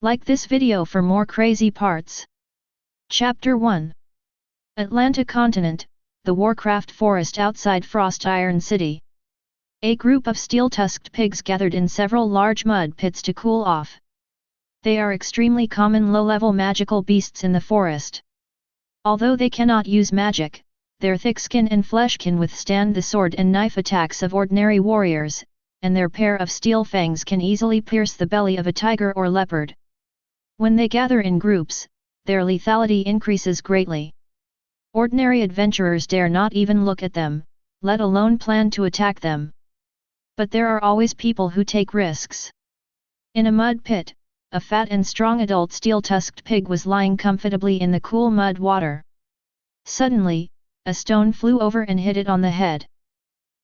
Like this video for more crazy parts. Chapter 1. Atlanta Continent, the Warcraft Forest outside Frost Iron City. A group of steel-tusked pigs gathered in several large mud pits to cool off. They are extremely common low-level magical beasts in the forest. Although they cannot use magic, their thick skin and flesh can withstand the sword and knife attacks of ordinary warriors, and their pair of steel fangs can easily pierce the belly of a tiger or leopard. When they gather in groups, their lethality increases greatly. Ordinary adventurers dare not even look at them, let alone plan to attack them. But there are always people who take risks. In a mud pit, a fat and strong adult steel-tusked pig was lying comfortably in the cool mud water. Suddenly, a stone flew over and hit it on the head.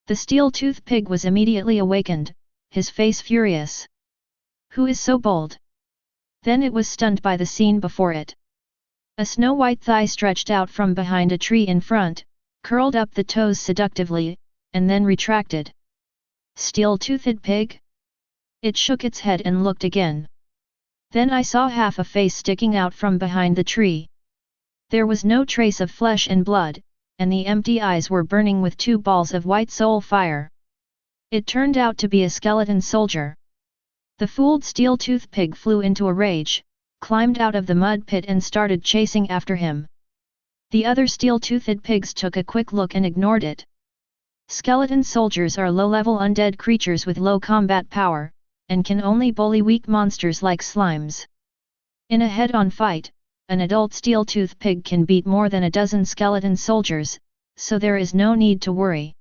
The steel-toothed pig was immediately awakened, his face furious. Who is so bold? Then it was stunned by the scene before it. A snow-white thigh stretched out from behind a tree in front, curled up the toes seductively, and then retracted. Steel-toothed pig? It shook its head and looked again. Then I saw half a face sticking out from behind the tree. There was no trace of flesh and blood, and the empty eyes were burning with two balls of white soul fire. It turned out to be a skeleton soldier. The fooled steel-toothed pig flew into a rage, climbed out of the mud pit and started chasing after him. The other steel-toothed pigs took a quick look and ignored it. Skeleton soldiers are low-level undead creatures with low combat power, and can only bully weak monsters like slimes. In a head-on fight, an adult steel-toothed pig can beat more than a dozen skeleton soldiers, so there is no need to worry.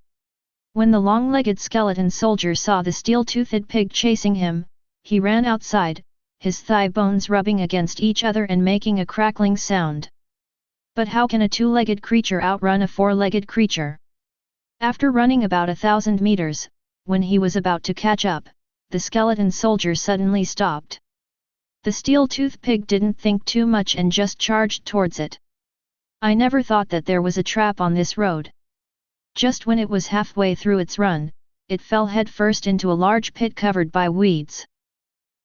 When the long-legged skeleton soldier saw the steel-toothed pig chasing him, he ran outside, his thigh bones rubbing against each other and making a crackling sound. But how can a two-legged creature outrun a four-legged creature? After running about 1,000 meters, when he was about to catch up, the skeleton soldier suddenly stopped. The steel-toothed pig didn't think too much and just charged towards it. I never thought that there was a trap on this road. Just when it was halfway through its run, it fell headfirst into a large pit covered by weeds.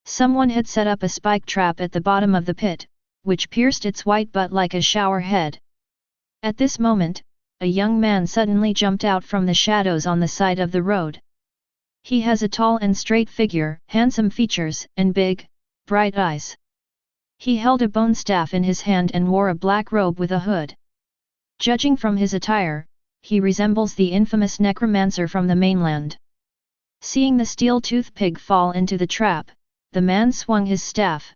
Someone had set up a spike trap at the bottom of the pit, which pierced its white butt like a shower head. At this moment, a young man suddenly jumped out from the shadows on the side of the road. He has a tall and straight figure, handsome features, and big, bright eyes. He held a bone staff in his hand and wore a black robe with a hood. Judging from his attire, he resembles the infamous Necromancer from the mainland. Seeing the steel-toothed pig fall into the trap, the man swung his staff.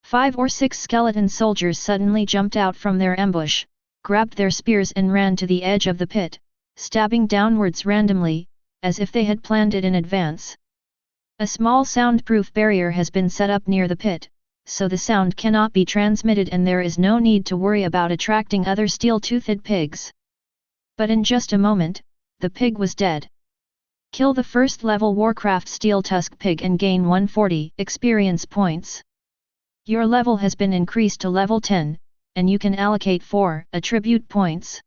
5 or 6 skeleton soldiers suddenly jumped out from their ambush, grabbed their spears and ran to the edge of the pit, stabbing downwards randomly, as if they had planned it in advance. A small soundproof barrier has been set up near the pit, so the sound cannot be transmitted and there is no need to worry about attracting other steel-toothed pigs. But in just a moment, the pig was dead. Kill the first level Warcraft steel-tusk pig and gain 140 experience points. Your level has been increased to level 10, and you can allocate 4 attribute points.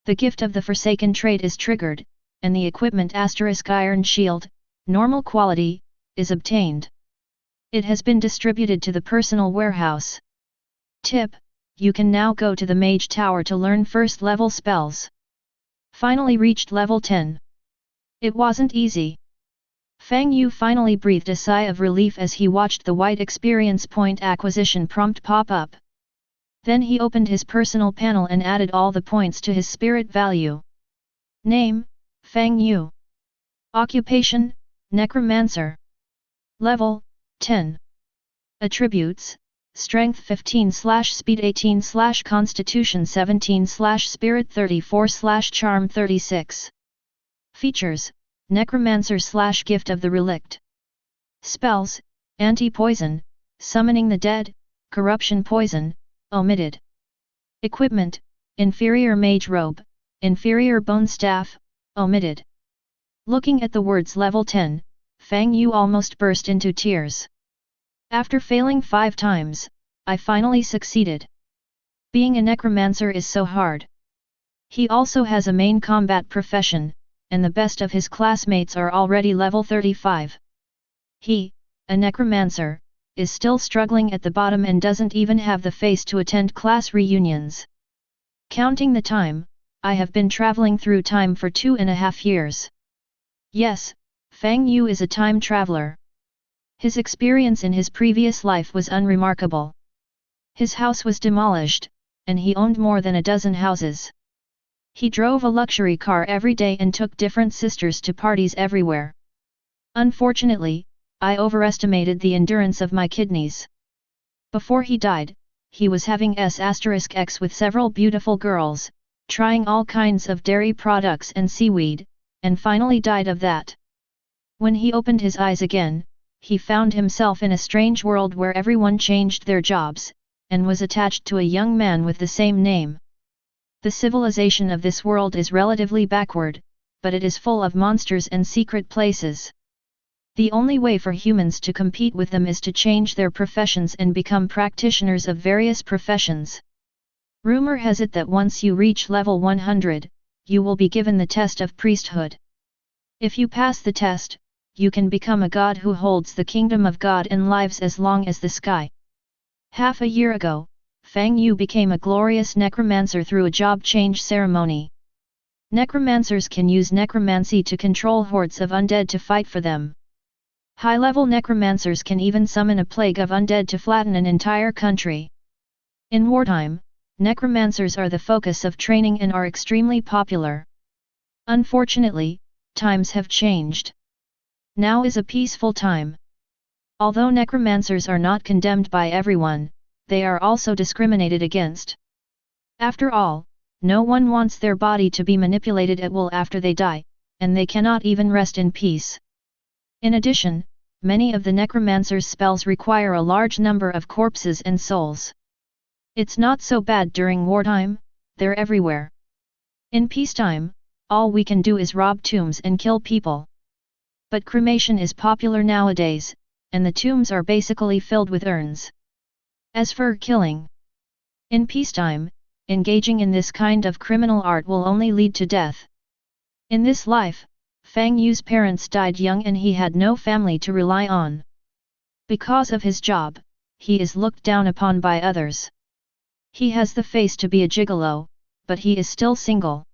The gift of the Forsaken trait is triggered, and the equipment *Iron Shield, normal quality, is obtained. It has been distributed to the personal warehouse. Tip: you can now go to the Mage Tower to learn first level spells. Finally reached level 10. It wasn't easy. Fang Yu finally breathed a sigh of relief as he watched the white experience point acquisition prompt pop up. Then he opened his personal panel and added all the points to his spirit value. Name: Fang Yu. Occupation: Necromancer. Level: 10. Attributes: Strength 15/Speed 18/Constitution 17/Spirit 34/Charm 36. Features: Necromancer/Gift of the Relict. Spells: Anti-Poison, Summoning the Dead, Corruption Poison, omitted. Equipment: Inferior Mage Robe, Inferior Bone Staff, omitted. Looking at the words level 10, Fang Yu almost burst into tears. After failing 5 times, I finally succeeded. Being a necromancer is so hard. He also has a main combat profession, and the best of his classmates are already level 35. He, a necromancer, is still struggling at the bottom and doesn't even have the face to attend class reunions. Counting the time, I have been traveling through time for 2.5 years. Yes, Fang Yu is a time traveler. His experience in his previous life was unremarkable. His house was demolished, and he owned more than a dozen houses. He drove a luxury car every day and took different sisters to parties everywhere. Unfortunately, I overestimated the endurance of my kidneys. Before he died, he was having X with several beautiful girls, trying all kinds of dairy products and seaweed, and finally died of that. When he opened his eyes again, he found himself in a strange world where everyone changed their jobs, and was attached to a young man with the same name. The civilization of this world is relatively backward, but it is full of monsters and secret places. The only way for humans to compete with them is to change their professions and become practitioners of various professions. Rumor has it that once you reach level 100, you will be given the test of priesthood. If you pass the test, you can become a god who holds the kingdom of God and lives as long as the sky. Half a year ago, Fang Yu became a glorious necromancer through a job change ceremony. Necromancers can use necromancy to control hordes of undead to fight for them. High-level necromancers can even summon a plague of undead to flatten an entire country. In wartime, necromancers are the focus of training and are extremely popular. Unfortunately, times have changed. Now is a peaceful time. Although necromancers are not condemned by everyone, they are also discriminated against. After all, no one wants their body to be manipulated at will after they die, and they cannot even rest in peace. In addition, many of the necromancer's spells require a large number of corpses and souls. It's not so bad during wartime, they're everywhere. In peacetime, all we can do is rob tombs and kill people. But cremation is popular nowadays, and the tombs are basically filled with urns. As for killing, in peacetime, engaging in this kind of criminal art will only lead to death. In this life, Fang Yu's parents died young and he had no family to rely on. Because of his job, he is looked down upon by others. He has the face to be a gigolo, but he is still single.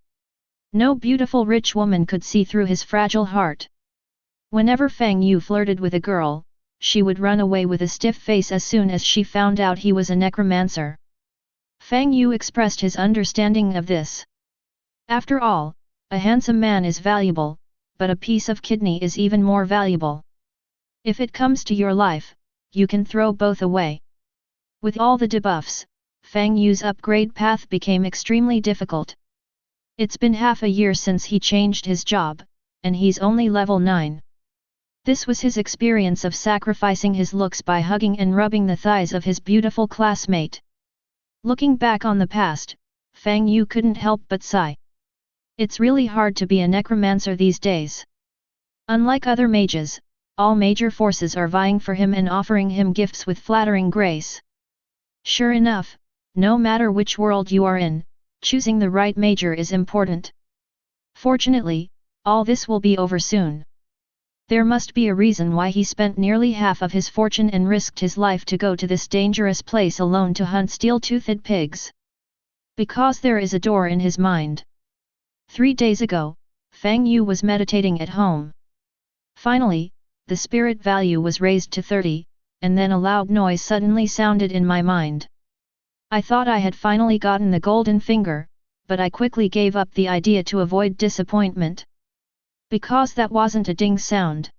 No beautiful rich woman could see through his fragile heart. Whenever Fang Yu flirted with a girl, she would run away with a stiff face as soon as she found out he was a necromancer. Fang Yu expressed his understanding of this. After all, a handsome man is valuable, but a piece of kidney is even more valuable. If it comes to your life, you can throw both away. With all the debuffs, Fang Yu's upgrade path became extremely difficult. It's been half a year since he changed his job, and he's only level 9. This was his experience of sacrificing his looks by hugging and rubbing the thighs of his beautiful classmate. Looking back on the past, Fang Yu couldn't help but sigh. It's really hard to be a necromancer these days. Unlike other mages, all major forces are vying for him and offering him gifts with flattering grace. Sure enough, no matter which world you are in, choosing the right major is important. Fortunately, all this will be over soon. There must be a reason why he spent nearly half of his fortune and risked his life to go to this dangerous place alone to hunt steel-toothed pigs. Because there is a door in his mind. 3 days ago, Fang Yu was meditating at home. Finally, the spirit value was raised to 30, and then a loud noise suddenly sounded in my mind. I thought I had finally gotten the golden finger, but I quickly gave up the idea to avoid disappointment. Because that wasn't a ding sound.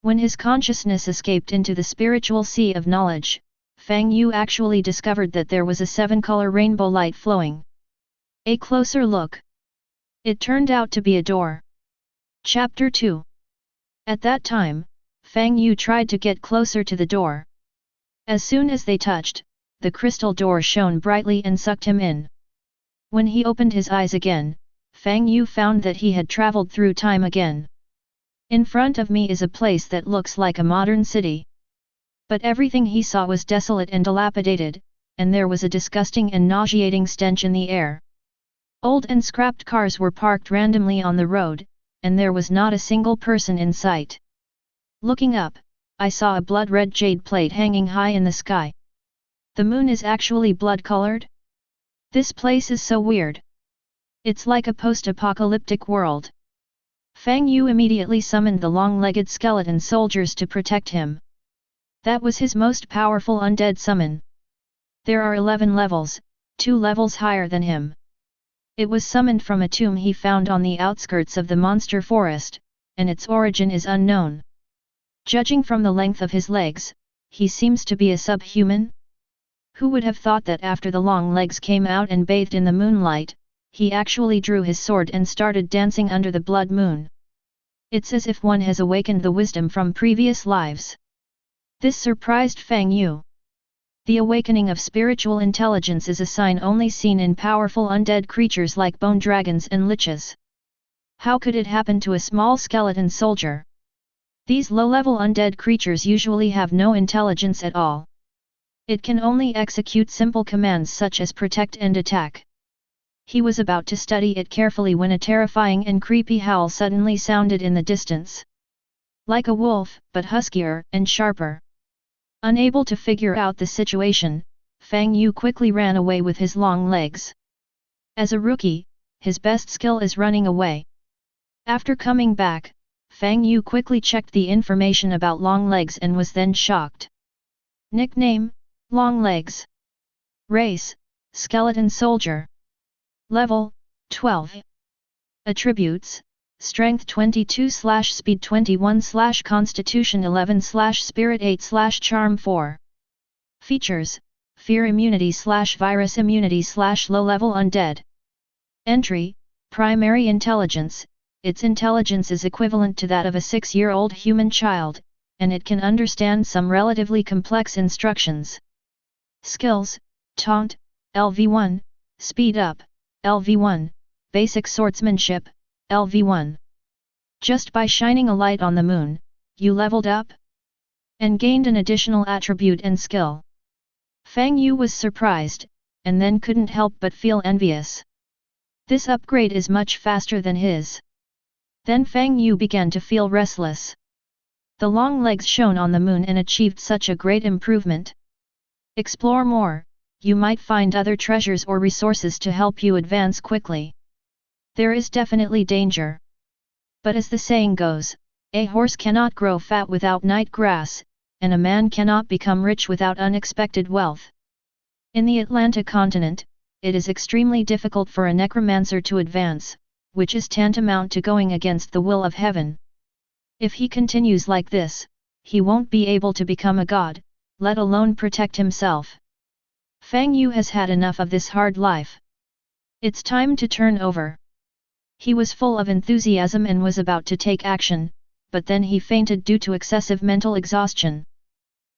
When his consciousness escaped into the spiritual sea of knowledge, Fang Yu actually discovered that there was a 7-color rainbow light flowing. A closer look. It turned out to be a door. Chapter 2. At that time, Fang Yu tried to get closer to the door. As soon as they touched, the crystal door shone brightly and sucked him in. When he opened his eyes again, Fang Yu found that he had traveled through time again. In front of me is a place that looks like a modern city. But everything he saw was desolate and dilapidated, and there was a disgusting and nauseating stench in the air. Old and scrapped cars were parked randomly on the road, and there was not a single person in sight. Looking up, I saw a blood-red jade plate hanging high in the sky. The moon is actually blood-colored? This place is so weird. It's like a post-apocalyptic world. Fang Yu immediately summoned the long-legged skeleton soldiers to protect him. That was his most powerful undead summon. There are 11 levels, 2 levels higher than him. It was summoned from a tomb he found on the outskirts of the monster forest, and its origin is unknown. Judging from the length of his legs, he seems to be a subhuman. Who would have thought that after the long legs came out and bathed in the moonlight, he actually drew his sword and started dancing under the blood moon. It's as if one has awakened the wisdom from previous lives. This surprised Fang Yu. The awakening of spiritual intelligence is a sign only seen in powerful undead creatures like bone dragons and liches. How could it happen to a small skeleton soldier? These low-level undead creatures usually have no intelligence at all. It can only execute simple commands such as protect and attack. He was about to study it carefully when a terrifying and creepy howl suddenly sounded in the distance. Like a wolf, but huskier and sharper. Unable to figure out the situation, Fang Yu quickly ran away with his long legs. As a rookie, his best skill is running away. After coming back, Fang Yu quickly checked the information about long legs and was then shocked. Nickname: Long Legs. Race: Skeleton Soldier. Level: 12. Attributes: Strength 22/Speed 21/Constitution 11/Spirit 8/Charm 4. Features: Fear Immunity/Virus Immunity/Low-Level Undead. Entry: Primary Intelligence. Its intelligence is equivalent to that of a 6-year-old human child, and it can understand some relatively complex instructions. Skills: Taunt, LV1, Speed Up, LV1, Basic Swordsmanship, LV1. Just by shining a light on the moon, you leveled up? And gained an additional attribute and skill. Fang Yu was surprised, and then couldn't help but feel envious. This upgrade is much faster than his. Then Fang Yu began to feel restless. The long legs shone on the moon and achieved such a great improvement. Explore more, you might find other treasures or resources to help you advance quickly. There is definitely danger. But as the saying goes, a horse cannot grow fat without night grass, and a man cannot become rich without unexpected wealth. In the Atlantic continent, it is extremely difficult for a necromancer to advance, which is tantamount to going against the will of heaven. If he continues like this, he won't be able to become a god, let alone protect himself. Fang Yu has had enough of this hard life. It's time to turn over. He was full of enthusiasm and was about to take action, but then he fainted due to excessive mental exhaustion.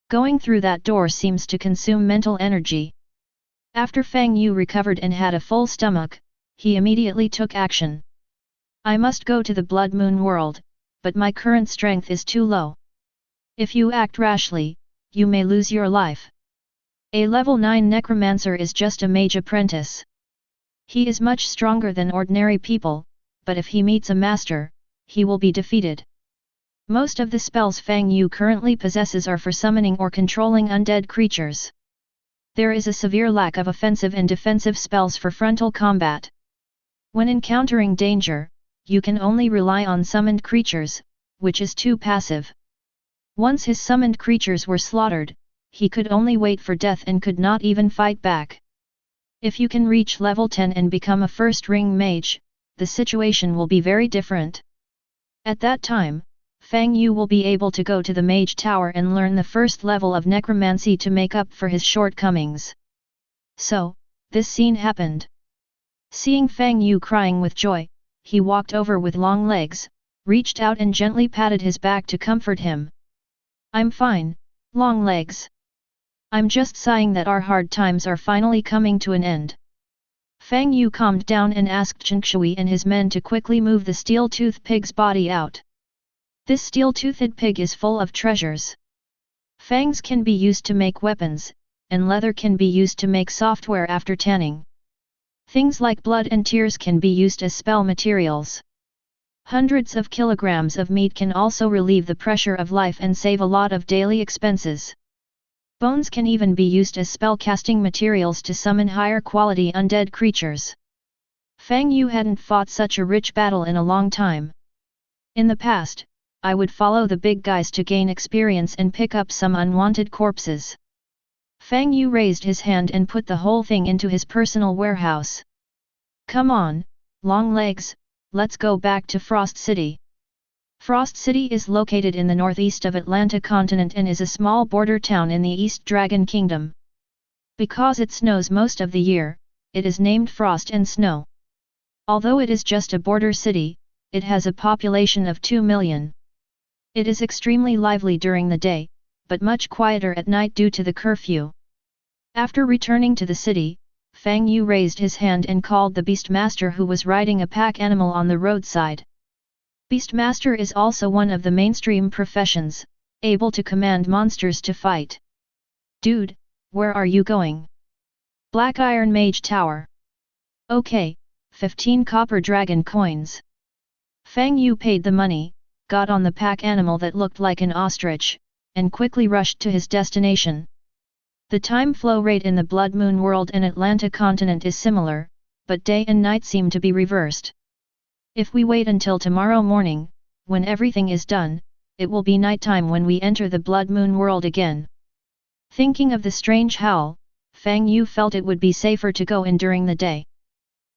Going through that door seems to consume mental energy. After Fang Yu recovered and had a full stomach, he immediately took action. I must go to the Blood Moon world, but my current strength is too low. If you act rashly, you may lose your life. A level 9 necromancer is just a mage apprentice. He is much stronger than ordinary people, but if he meets a master, he will be defeated. Most of the spells Fang Yu currently possesses are for summoning or controlling undead creatures. There is a severe lack of offensive and defensive spells for frontal combat. When encountering danger, you can only rely on summoned creatures, which is too passive. Once his summoned creatures were slaughtered, he could only wait for death and could not even fight back. If you can reach level 10 and become a first-ring mage, the situation will be very different. At that time, Fang Yu will be able to go to the Mage Tower and learn the first level of necromancy to make up for his shortcomings. So, this scene happened. Seeing Fang Yu crying with joy, he walked over with long legs, reached out and gently patted his back to comfort him. I'm fine, long legs. I'm just sighing that our hard times are finally coming to an end. Fang Yu calmed down and asked Chen and his men to quickly move the steel-toothed pig's body out. This steel-toothed pig is full of treasures. Fangs can be used to make weapons, and leather can be used to make software after tanning. Things like blood and tears can be used as spell materials. Hundreds of kilograms of meat can also relieve the pressure of life and save a lot of daily expenses. Bones can even be used as spellcasting materials to summon higher quality undead creatures. Fang Yu hadn't fought such a rich battle in a long time. In the past, I would follow the big guys to gain experience and pick up some unwanted corpses. Fang Yu raised his hand and put the whole thing into his personal warehouse. Come on, long legs, let's go back to Frost City. Frost City is located in the northeast of Atlanta continent and is a small border town in the East Dragon Kingdom. Because it snows most of the year, it is named Frost and Snow. Although it is just a border city, it has a population of 2 million. It is extremely lively during the day, but much quieter at night due to the curfew. After returning to the city, Fang Yu raised his hand and called the Beastmaster who was riding a pack animal on the roadside. Beastmaster is also one of the mainstream professions, able to command monsters to fight. Dude, where are you going? Black Iron Mage Tower. Okay, 15 copper dragon coins. Fang Yu paid the money, got on the pack animal that looked like an ostrich, and quickly rushed to his destination. The time flow rate in the Blood Moon world and Atlanta continent is similar, but day and night seem to be reversed. If we wait until tomorrow morning, when everything is done, it will be nighttime when we enter the Blood Moon world again. Thinking of the strange howl, Fang Yu felt it would be safer to go in during the day.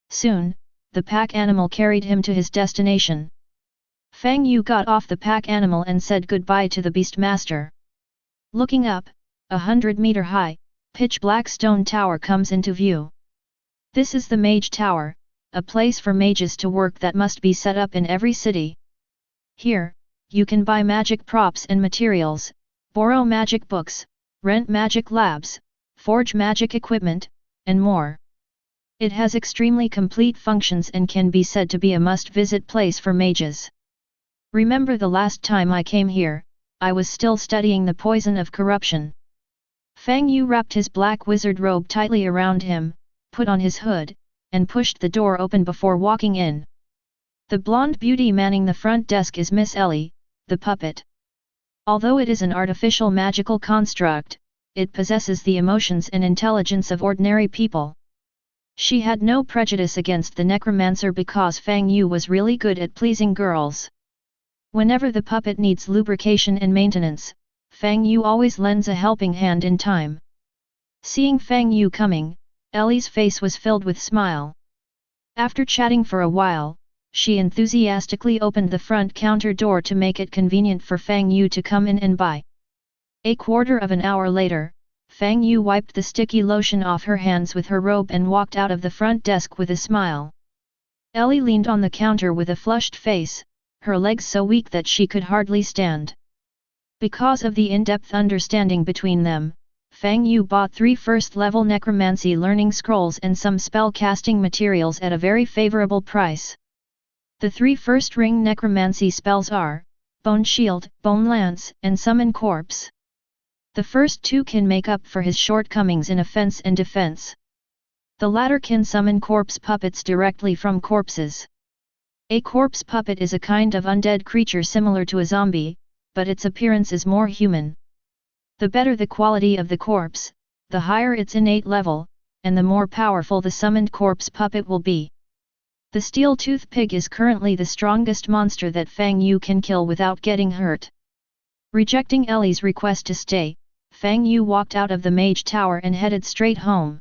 Soon, the pack animal carried him to his destination. Fang Yu got off the pack animal and said goodbye to the Beastmaster. Looking up, 100-meter high, pitch-black stone tower comes into view. This is the Mage Tower, a place for mages to work that must be set up in every city. Here, you can buy magic props and materials, borrow magic books, rent magic labs, forge magic equipment, and more. It has extremely complete functions and can be said to be a must-visit place for mages. Remember the last time I came here, I was still studying the poison of corruption. Fang Yu wrapped his black wizard robe tightly around him, put on his hood, and pushed the door open before walking in. The blonde beauty manning the front desk is Miss Ellie, the puppet. Although it is an artificial magical construct, it possesses the emotions and intelligence of ordinary people. She had no prejudice against the Necromancer because Fang Yu was really good at pleasing girls. Whenever the puppet needs lubrication and maintenance, Fang Yu always lends a helping hand in time. Seeing Fang Yu coming, Ellie's face was filled with smile. After chatting for a while, she enthusiastically opened the front counter door to make it convenient for Fang Yu to come in and buy. A quarter of an hour later, Fang Yu wiped the sticky lotion off her hands with her robe and walked out of the front desk with a smile. Ellie leaned on the counter with a flushed face, her legs so weak that she could hardly stand. Because of the in-depth understanding between them, Fang Yu bought 3 first-level necromancy learning scrolls and some spell-casting materials at a very favorable price. The 3 first-ring necromancy spells are Bone Shield, Bone Lance, and Summon Corpse. The first 2 can make up for his shortcomings in offense and defense. The latter can summon corpse puppets directly from corpses. A corpse puppet is a kind of undead creature similar to a zombie, but its appearance is more human. The better the quality of the corpse, the higher its innate level, and the more powerful the summoned corpse puppet will be. The steel-tooth pig is currently the strongest monster that Fang Yu can kill without getting hurt. Rejecting Ellie's request to stay, Fang Yu walked out of the Mage Tower and headed straight home.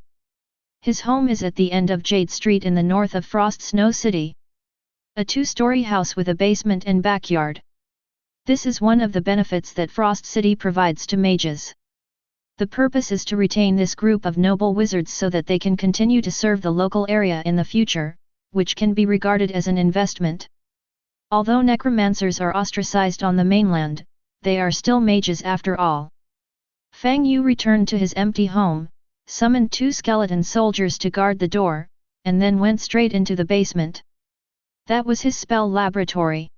His home is at the end of Jade Street in the north of Frost Snow City. A 2-story house with a basement and backyard. This is one of the benefits that Frost City provides to mages. The purpose is to retain this group of noble wizards so that they can continue to serve the local area in the future, which can be regarded as an investment. Although necromancers are ostracized on the mainland, they are still mages after all. Fang Yu returned to his empty home, summoned 2 skeleton soldiers to guard the door, and then went straight into the basement. That was his spell laboratory.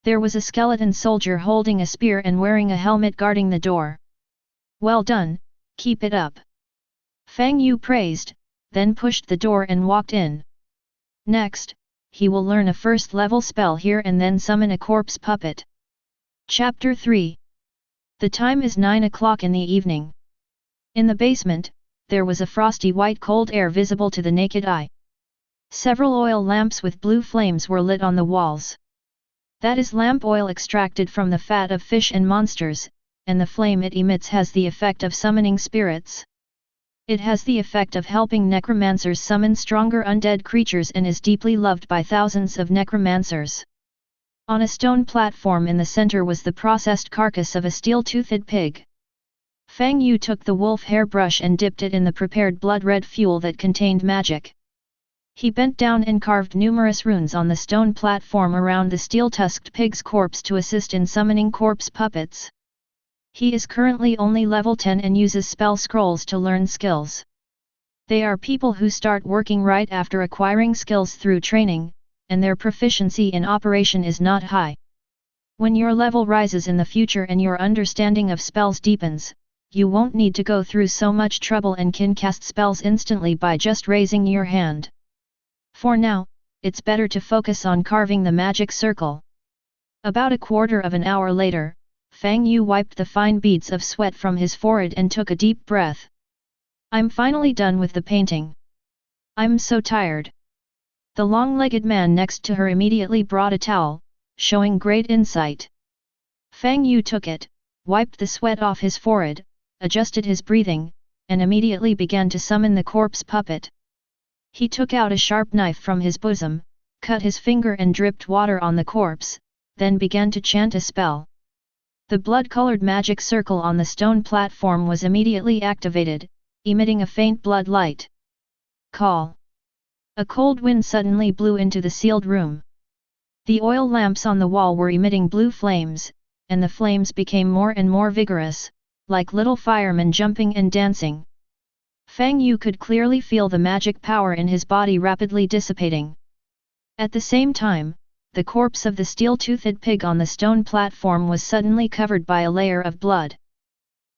There was a skeleton soldier holding a spear and wearing a helmet guarding the door. Well done, keep it up. Fang Yu praised, then pushed the door and walked in. Next, he will learn a first level spell here and then summon a corpse puppet. Chapter 3. The time is 9 o'clock in the evening. In the basement, there was a frosty white cold air visible to the naked eye. Several oil lamps with blue flames were lit on the walls. That is lamp oil extracted from the fat of fish and monsters, and the flame it emits has the effect of summoning spirits. It has the effect of helping necromancers summon stronger undead creatures and is deeply loved by thousands of necromancers. On a stone platform in the center was the processed carcass of a steel-toothed pig. Fang Yu took the wolf hair brush and dipped it in the prepared blood-red fuel that contained magic. He bent down and carved numerous runes on the stone platform around the steel-tusked pig's corpse to assist in summoning corpse puppets. He is currently only level 10 and uses spell scrolls to learn skills. They are people who start working right after acquiring skills through training, and their proficiency in operation is not high. When your level rises in the future and your understanding of spells deepens, you won't need to go through so much trouble and can cast spells instantly by just raising your hand. For now, it's better to focus on carving the magic circle. About a quarter of an hour later, Fang Yu wiped the fine beads of sweat from his forehead and took a deep breath. I'm finally done with the painting. I'm so tired. The long-legged man next to her immediately brought a towel, showing great insight. Fang Yu took it, wiped the sweat off his forehead, adjusted his breathing, and immediately began to summon the corpse puppet. He took out a sharp knife from his bosom, cut his finger and dripped water on the corpse, then began to chant a spell. The blood-colored magic circle on the stone platform was immediately activated, emitting a faint blood light. Call. A cold wind suddenly blew into the sealed room. The oil lamps on the wall were emitting blue flames, and the flames became more and more vigorous, like little firemen jumping and dancing. Fang Yu could clearly feel the magic power in his body rapidly dissipating. At the same time, the corpse of the steel-toothed pig on the stone platform was suddenly covered by a layer of blood.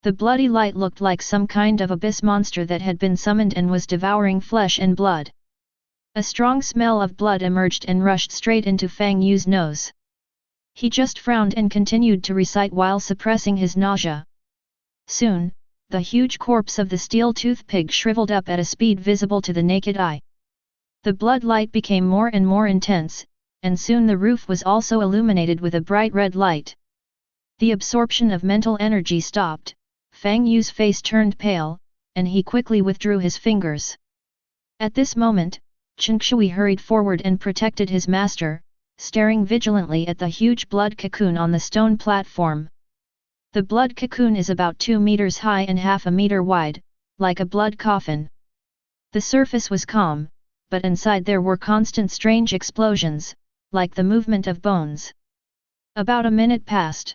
The bloody light looked like some kind of abyss monster that had been summoned and was devouring flesh and blood. A strong smell of blood emerged and rushed straight into Fang Yu's nose. He just frowned and continued to recite while suppressing his nausea. Soon, the huge corpse of the steel-toothed pig shriveled up at a speed visible to the naked eye. The blood light became more and more intense, and soon the roof was also illuminated with a bright red light. The absorption of mental energy stopped, Fang Yu's face turned pale, and he quickly withdrew his fingers. At this moment, Chen Shui hurried forward and protected his master, staring vigilantly at the huge blood cocoon on the stone platform. The blood cocoon is about 2 meters high and half a meter wide, like a blood coffin. The surface was calm, but inside there were constant strange explosions, like the movement of bones. About a minute passed.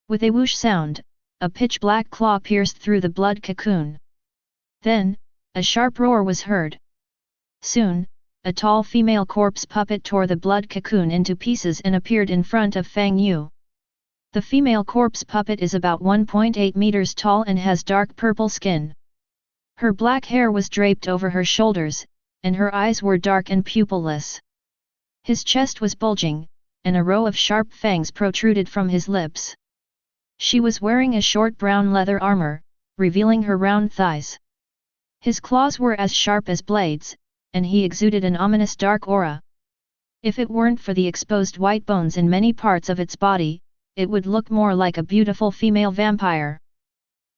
With a whoosh sound, a pitch-black claw pierced through the blood cocoon. Then, a sharp roar was heard. Soon, a tall female corpse puppet tore the blood cocoon into pieces and appeared in front of Fang Yu. The female corpse puppet is about 1.8 meters tall and has dark purple skin. Her black hair was draped over her shoulders, and her eyes were dark and pupilless. His chest was bulging, and a row of sharp fangs protruded from his lips. She was wearing a short brown leather armor, revealing her round thighs. His claws were as sharp as blades, and he exuded an ominous dark aura. If it weren't for the exposed white bones in many parts of its body, it would look more like a beautiful female vampire.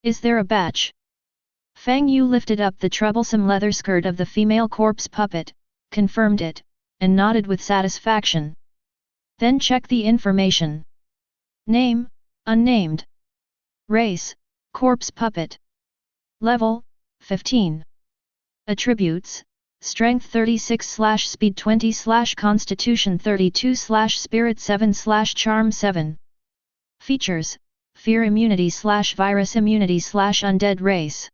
Is there a batch? Fang Yu lifted up the troublesome leather skirt of the female corpse puppet, confirmed it, and nodded with satisfaction. Then check the information. Name, unnamed. Race, corpse puppet. Level, 15. Attributes, Strength 36/Speed 20/Constitution 32/Spirit 7/Charm 7. Features, Fear Immunity/Virus Immunity/Undead Race.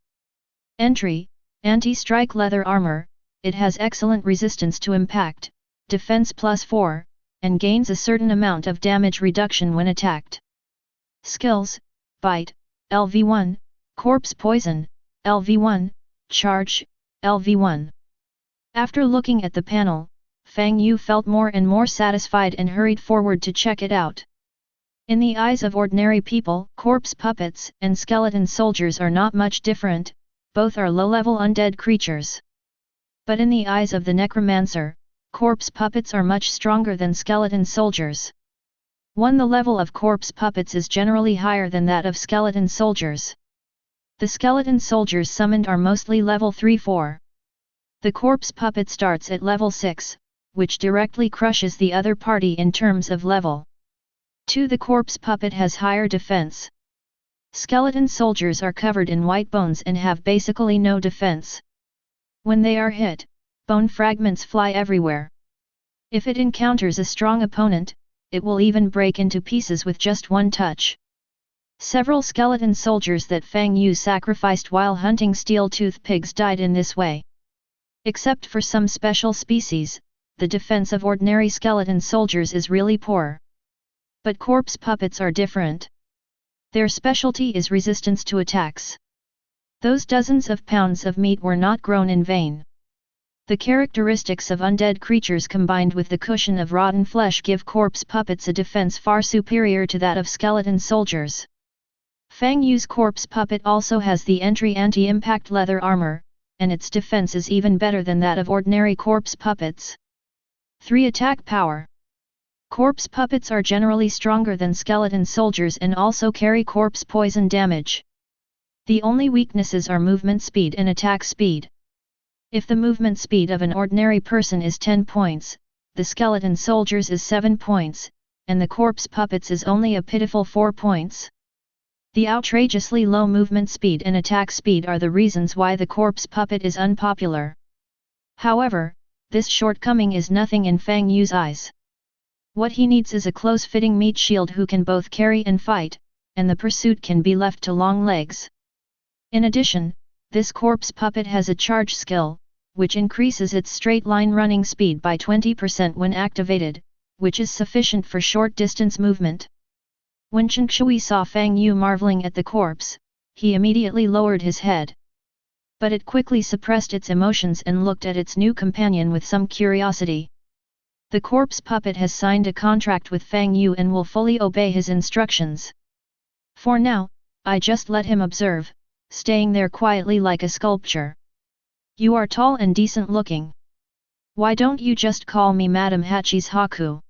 Entry, Anti-Strike Leather Armor, it has excellent resistance to impact, Defense +4, and gains a certain amount of damage reduction when attacked. Skills, Bite, LV1, Corpse Poison, LV1, Charge, LV1. After looking at the panel, Fang Yu felt more and more satisfied and hurried forward to check it out. In the eyes of ordinary people, corpse puppets and skeleton soldiers are not much different, both are low-level undead creatures. But in the eyes of the Necromancer, corpse puppets are much stronger than skeleton soldiers. The level of corpse puppets is generally higher than that of skeleton soldiers. The skeleton soldiers summoned are mostly level 3-4. The corpse puppet starts at level 6, which directly crushes the other party in terms of level. 2. The corpse puppet has higher defense. Skeleton soldiers are covered in white bones and have basically no defense. When they are hit, bone fragments fly everywhere. If it encounters a strong opponent, it will even break into pieces with just one touch. Several skeleton soldiers that Fang Yu sacrificed while hunting steel-tooth pigs died in this way. Except for some special species, the defense of ordinary skeleton soldiers is really poor. But corpse puppets are different. Their specialty is resistance to attacks. Those dozens of pounds of meat were not grown in vain. The characteristics of undead creatures combined with the cushion of rotten flesh give corpse puppets a defense far superior to that of skeleton soldiers. Fang Yu's corpse puppet also has the entry anti-impact leather armor, and its defense is even better than that of ordinary corpse puppets. 3. Attack power. Corpse puppets are generally stronger than skeleton soldiers and also carry corpse poison damage. The only weaknesses are movement speed and attack speed. If the movement speed of an ordinary person is 10 points, the skeleton soldiers is 7 points, and the corpse puppets is only a pitiful 4 points. The outrageously low movement speed and attack speed are the reasons why the corpse puppet is unpopular. However, this shortcoming is nothing in Fang Yu's eyes. What he needs is a close-fitting meat shield who can both carry and fight, and the pursuit can be left to long legs. In addition, this corpse puppet has a charge skill, which increases its straight-line running speed by 20% when activated, which is sufficient for short-distance movement. When Chen Shui saw Fang Yu marveling at the corpse, he immediately lowered his head. But it quickly suppressed its emotions and looked at its new companion with some curiosity. The corpse puppet has signed a contract with Fang Yu and will fully obey his instructions. For now, I just let him observe, staying there quietly like a sculpture. You are tall and decent looking. Why don't you just call me Madam Hachi's Haku?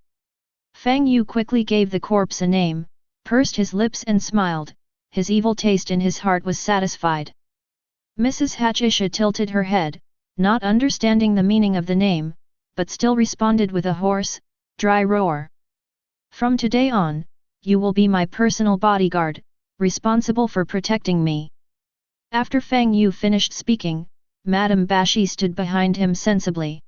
Fang Yu quickly gave the corpse a name, pursed his lips and smiled, his evil taste in his heart was satisfied. Mrs. Hachisha tilted her head, not understanding the meaning of the name, but still responded with a hoarse, dry roar. From today on, you will be my personal bodyguard, responsible for protecting me. After Fang Yu finished speaking, Madame Bashi stood behind him sensibly.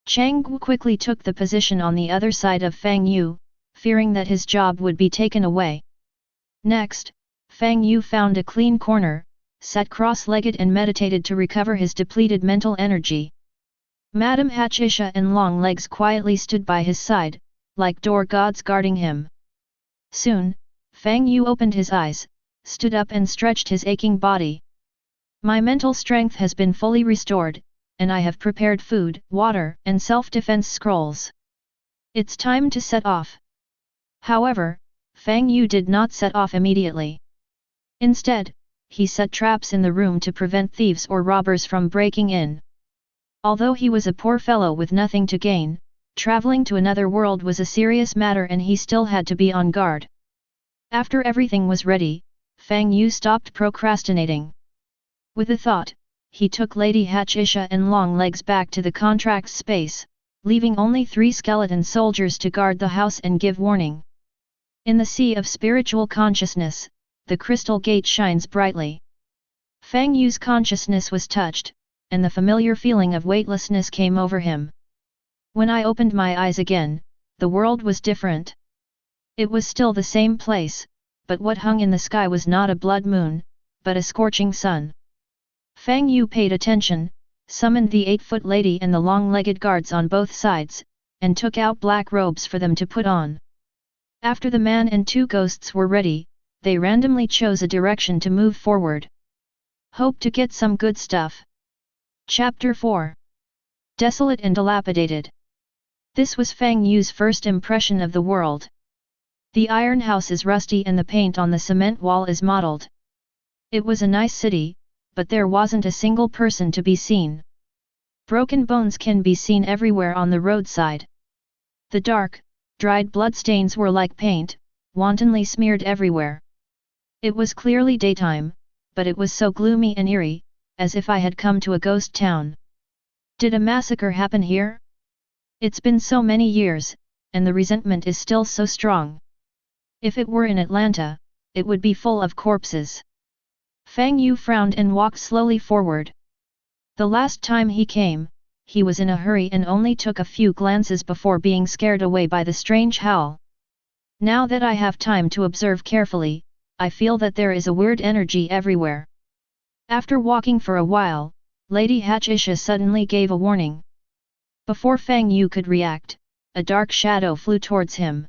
Chang Gu quickly took the position on the other side of Fang Yu, fearing that his job would be taken away. Next, Fang Yu found a clean corner, sat cross-legged and meditated to recover his depleted mental energy. Madame Hachisha and Longlegs quietly stood by his side, like door gods guarding him. Soon, Fang Yu opened his eyes, stood up and stretched his aching body. My mental strength has been fully restored, and I have prepared food, water, and self-defense scrolls. It's time to set off. However, Fang Yu did not set off immediately. Instead, he set traps in the room to prevent thieves or robbers from breaking in. Although he was a poor fellow with nothing to gain, traveling to another world was a serious matter and he still had to be on guard. After everything was ready, Fang Yu stopped procrastinating. With a thought, he took Lady Hachisha and Longlegs back to the contract space, leaving only 3 skeleton soldiers to guard the house and give warning. In the sea of spiritual consciousness, the crystal gate shines brightly. Fang Yu's consciousness was touched, and the familiar feeling of weightlessness came over him. When I opened my eyes again, the world was different. It was still the same place, but what hung in the sky was not a blood moon, but a scorching sun. Fang Yu paid attention, summoned the 8-foot lady and the long-legged guards on both sides, and took out black robes for them to put on. After the man and 2 ghosts were ready, they randomly chose a direction to move forward. Hope to get some good stuff. Chapter 4. Desolate and dilapidated. This was Fang Yu's first impression of the world. The iron house is rusty and the paint on the cement wall is mottled. It was a nice city, but there wasn't a single person to be seen. Broken bones can be seen everywhere on the roadside. The dark, dried bloodstains were like paint, wantonly smeared everywhere. It was clearly daytime, but it was so gloomy and eerie, as if I had come to a ghost town. Did a massacre happen here? It's been so many years, and the resentment is still so strong. If it were in Atlanta, it would be full of corpses. Fang Yu frowned and walked slowly forward. The last time he came, he was in a hurry and only took a few glances before being scared away by the strange howl. Now that I have time to observe carefully, I feel that there is a weird energy everywhere. After walking for a while, Lady Hatchisha suddenly gave a warning. Before Fang Yu could react, a dark shadow flew towards him.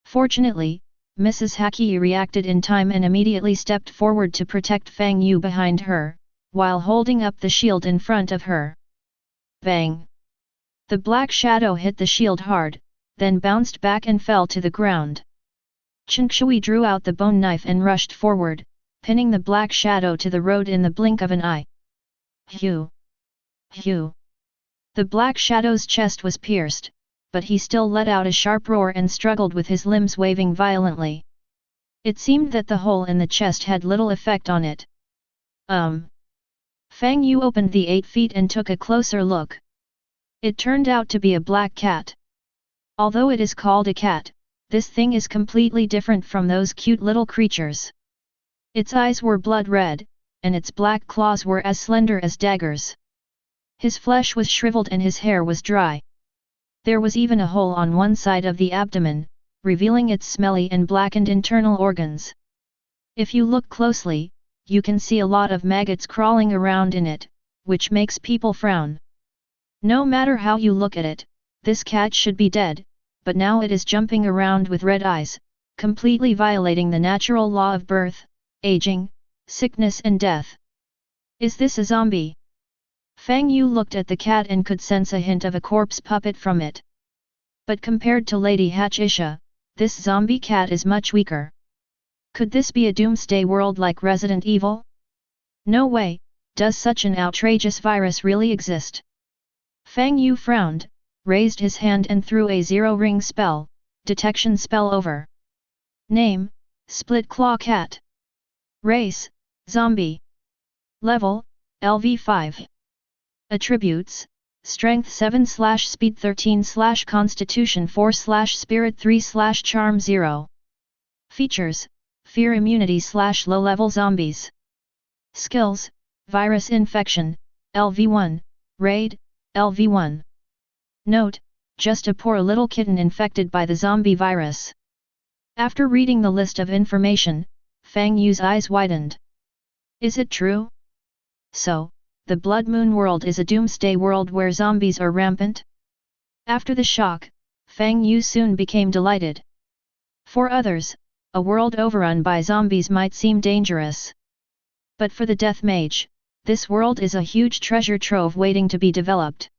Fortunately, Mrs. Haki reacted in time and immediately stepped forward to protect Fang Yu behind her, while holding up the shield in front of her. Bang! The black shadow hit the shield hard, then bounced back and fell to the ground. Chen Shui drew out the bone knife and rushed forward, pinning the black shadow to the road in the blink of an eye. Hugh! Hugh! The black shadow's chest was pierced, but he still let out a sharp roar and struggled with his limbs waving violently. It seemed that the hole in the chest had little effect on it. Fang Yu opened the 8 feet and took a closer look. It turned out to be a black cat. Although it is called a cat, this thing is completely different from those cute little creatures. Its eyes were blood red, and its black claws were as slender as daggers. His flesh was shriveled and his hair was dry. There was even a hole on one side of the abdomen, revealing its smelly and blackened internal organs. If you look closely, you can see a lot of maggots crawling around in it, which makes people frown. No matter how you look at it, this cat should be dead, but now it is jumping around with red eyes, completely violating the natural law of birth, aging, sickness and death. Is this a zombie? Fang Yu looked at the cat and could sense a hint of a corpse puppet from it. But compared to Lady Hatchisha, this zombie cat is much weaker. Could this be a doomsday world like Resident Evil? No way, does such an outrageous virus really exist? Fang Yu frowned, raised his hand and threw a zero-ring spell, detection spell over. Name, Split Claw Cat. Race, Zombie. Level, LV5. Attributes, Strength 7/Speed 13/Constitution 4/Spirit 3/Charm 0. Features, Fear Immunity / Low-Level Zombies. Skills, Virus Infection, LV1, Raid, LV1. Note, just a poor little kitten infected by the zombie virus. After reading the list of information, Fang Yu's eyes widened. Is it true? So, the Blood Moon world is a doomsday world where zombies are rampant? After the shock, Fang Yu soon became delighted. For others, a world overrun by zombies might seem dangerous. But for the Death Mage, this world is a huge treasure trove waiting to be developed.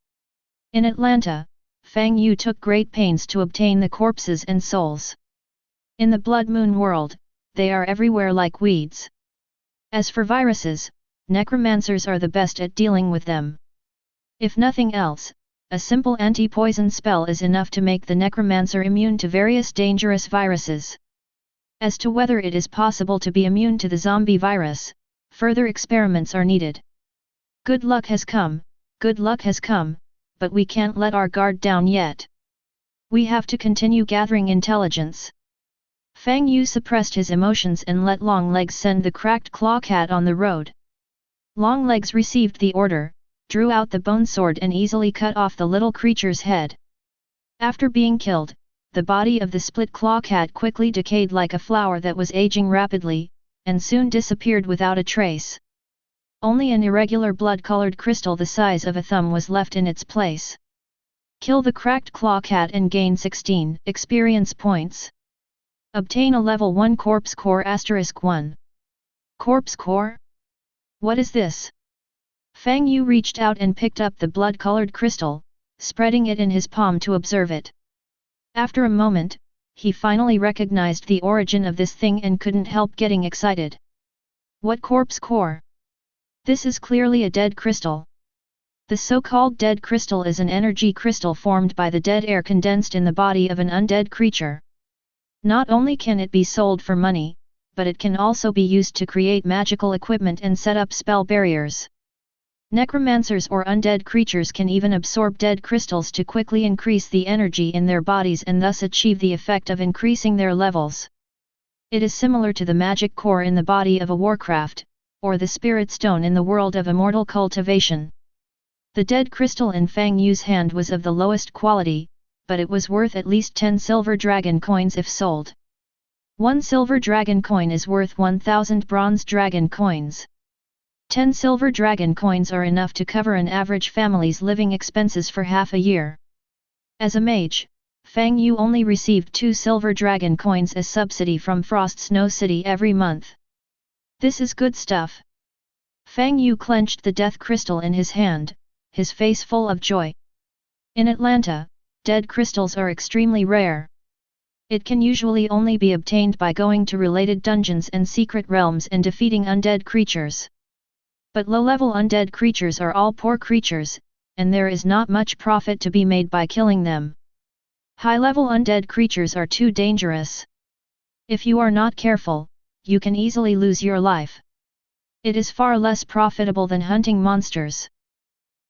In Atlanta, Fang Yu took great pains to obtain the corpses and souls. In the Blood Moon world, they are everywhere like weeds. As for viruses, necromancers are the best at dealing with them. If nothing else, a simple anti-poison spell is enough to make the necromancer immune to various dangerous viruses. As to whether it is possible to be immune to the zombie virus, further experiments are needed. Good luck has come, but we can't let our guard down yet. We have to continue gathering intelligence. Fang Yu suppressed his emotions and let Longlegs send the cracked claw cat on the road. Longlegs received the order, drew out the bone sword and easily cut off the little creature's head. After being killed, the body of the split claw cat quickly decayed like a flower that was aging rapidly, and soon disappeared without a trace. Only an irregular blood-colored crystal the size of a thumb was left in its place. Kill the cracked claw cat and gain 16 experience points. Obtain a level 1 corpse core *1. Corpse core? What is this? Fang Yu reached out and picked up the blood-colored crystal, spreading it in his palm to observe it. After a moment, he finally recognized the origin of this thing and couldn't help getting excited. What corpse core? This is clearly a dead crystal. The so-called dead crystal is an energy crystal formed by the dead air condensed in the body of an undead creature. Not only can it be sold for money, but it can also be used to create magical equipment and set up spell barriers. Necromancers or undead creatures can even absorb dead crystals to quickly increase the energy in their bodies and thus achieve the effect of increasing their levels. It is similar to the magic core in the body of a warcraft, or the spirit stone in the world of immortal cultivation. The dead crystal in Fang Yu's hand was of the lowest quality, but it was worth at least 10 silver dragon coins if sold. 1 silver dragon coin is worth 1,000 bronze dragon coins. 10 silver dragon coins are enough to cover an average family's living expenses for half a year. As a mage, Fang Yu only received 2 silver dragon coins as subsidy from Frost Snow City every month. This is good stuff. Fang Yu clenched the death crystal in his hand, his face full of joy. In Atlanta, dead crystals are extremely rare. It can usually only be obtained by going to related dungeons and secret realms and defeating undead creatures. But low-level undead creatures are all poor creatures, and there is not much profit to be made by killing them. High-level undead creatures are too dangerous. If you are not careful, you can easily lose your life. It is far less profitable than hunting monsters.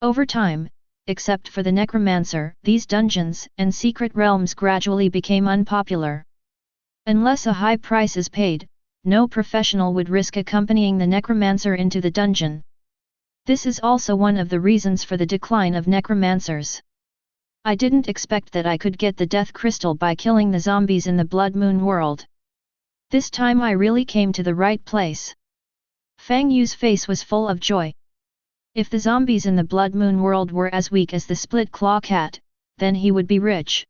Over time, except for the Necromancer, these dungeons and secret realms gradually became unpopular. Unless a high price is paid, no professional would risk accompanying the Necromancer into the dungeon. This is also one of the reasons for the decline of Necromancers. I didn't expect that I could get the Death Crystal by killing the zombies in the Blood Moon world. This time I really came to the right place. Fang Yu's face was full of joy. If the zombies in the Blood Moon world were as weak as the Split Claw Cat, then he would be rich.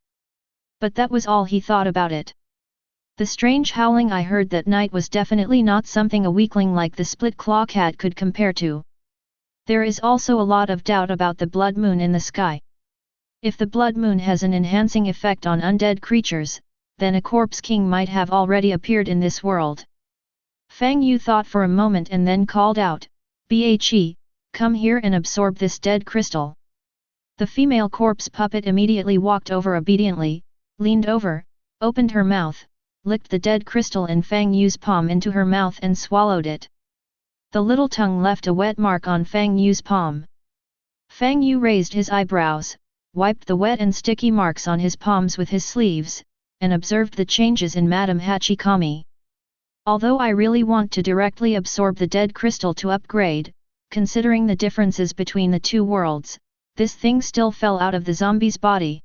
But that was all he thought about it. The strange howling I heard that night was definitely not something a weakling like the Split Claw Cat could compare to. There is also a lot of doubt about the Blood Moon in the sky. If the Blood Moon has an enhancing effect on undead creatures, then a corpse king might have already appeared in this world. Fang Yu thought for a moment and then called out, "Bhe, come here and absorb this dead crystal." The female corpse puppet immediately walked over obediently, leaned over, opened her mouth, licked the dead crystal in Fang Yu's palm into her mouth and swallowed it. The little tongue left a wet mark on Fang Yu's palm. Fang Yu raised his eyebrows, wiped the wet and sticky marks on his palms with his sleeves, and observed the changes in Madame Hachikami. Although I really want to directly absorb the dead crystal to upgrade, considering the differences between the two worlds, this thing still fell out of the zombie's body.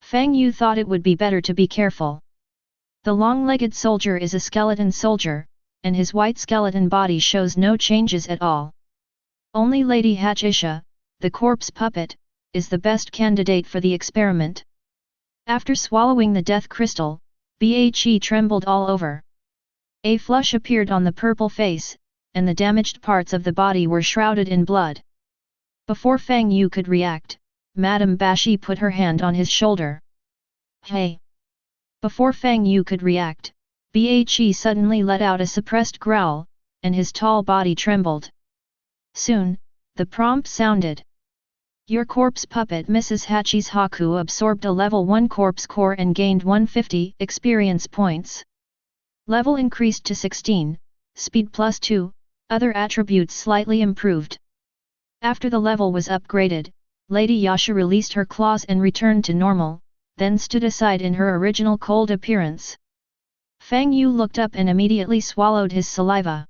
Fang Yu thought it would be better to be careful. The long-legged soldier is a skeleton soldier, and his white skeleton body shows no changes at all. Only Lady Hachisha, the corpse puppet, is the best candidate for the experiment. After swallowing the death crystal, Bhe trembled all over. A flush appeared on the purple face, and the damaged parts of the body were shrouded in blood. Before Fang Yu could react, Madame Bashi put her hand on his shoulder. "Hey!" Before Fang Yu could react, Bhe suddenly let out a suppressed growl, and his tall body trembled. Soon, the prompt sounded. "Your corpse puppet Mrs. Hachi's Haku absorbed a level 1 corpse core and gained 150 experience points. Level increased to 16, speed +2, other attributes slightly improved." After the level was upgraded, Lady Yasha released her claws and returned to normal, then stood aside in her original cold appearance. Fang Yu looked up and immediately swallowed his saliva.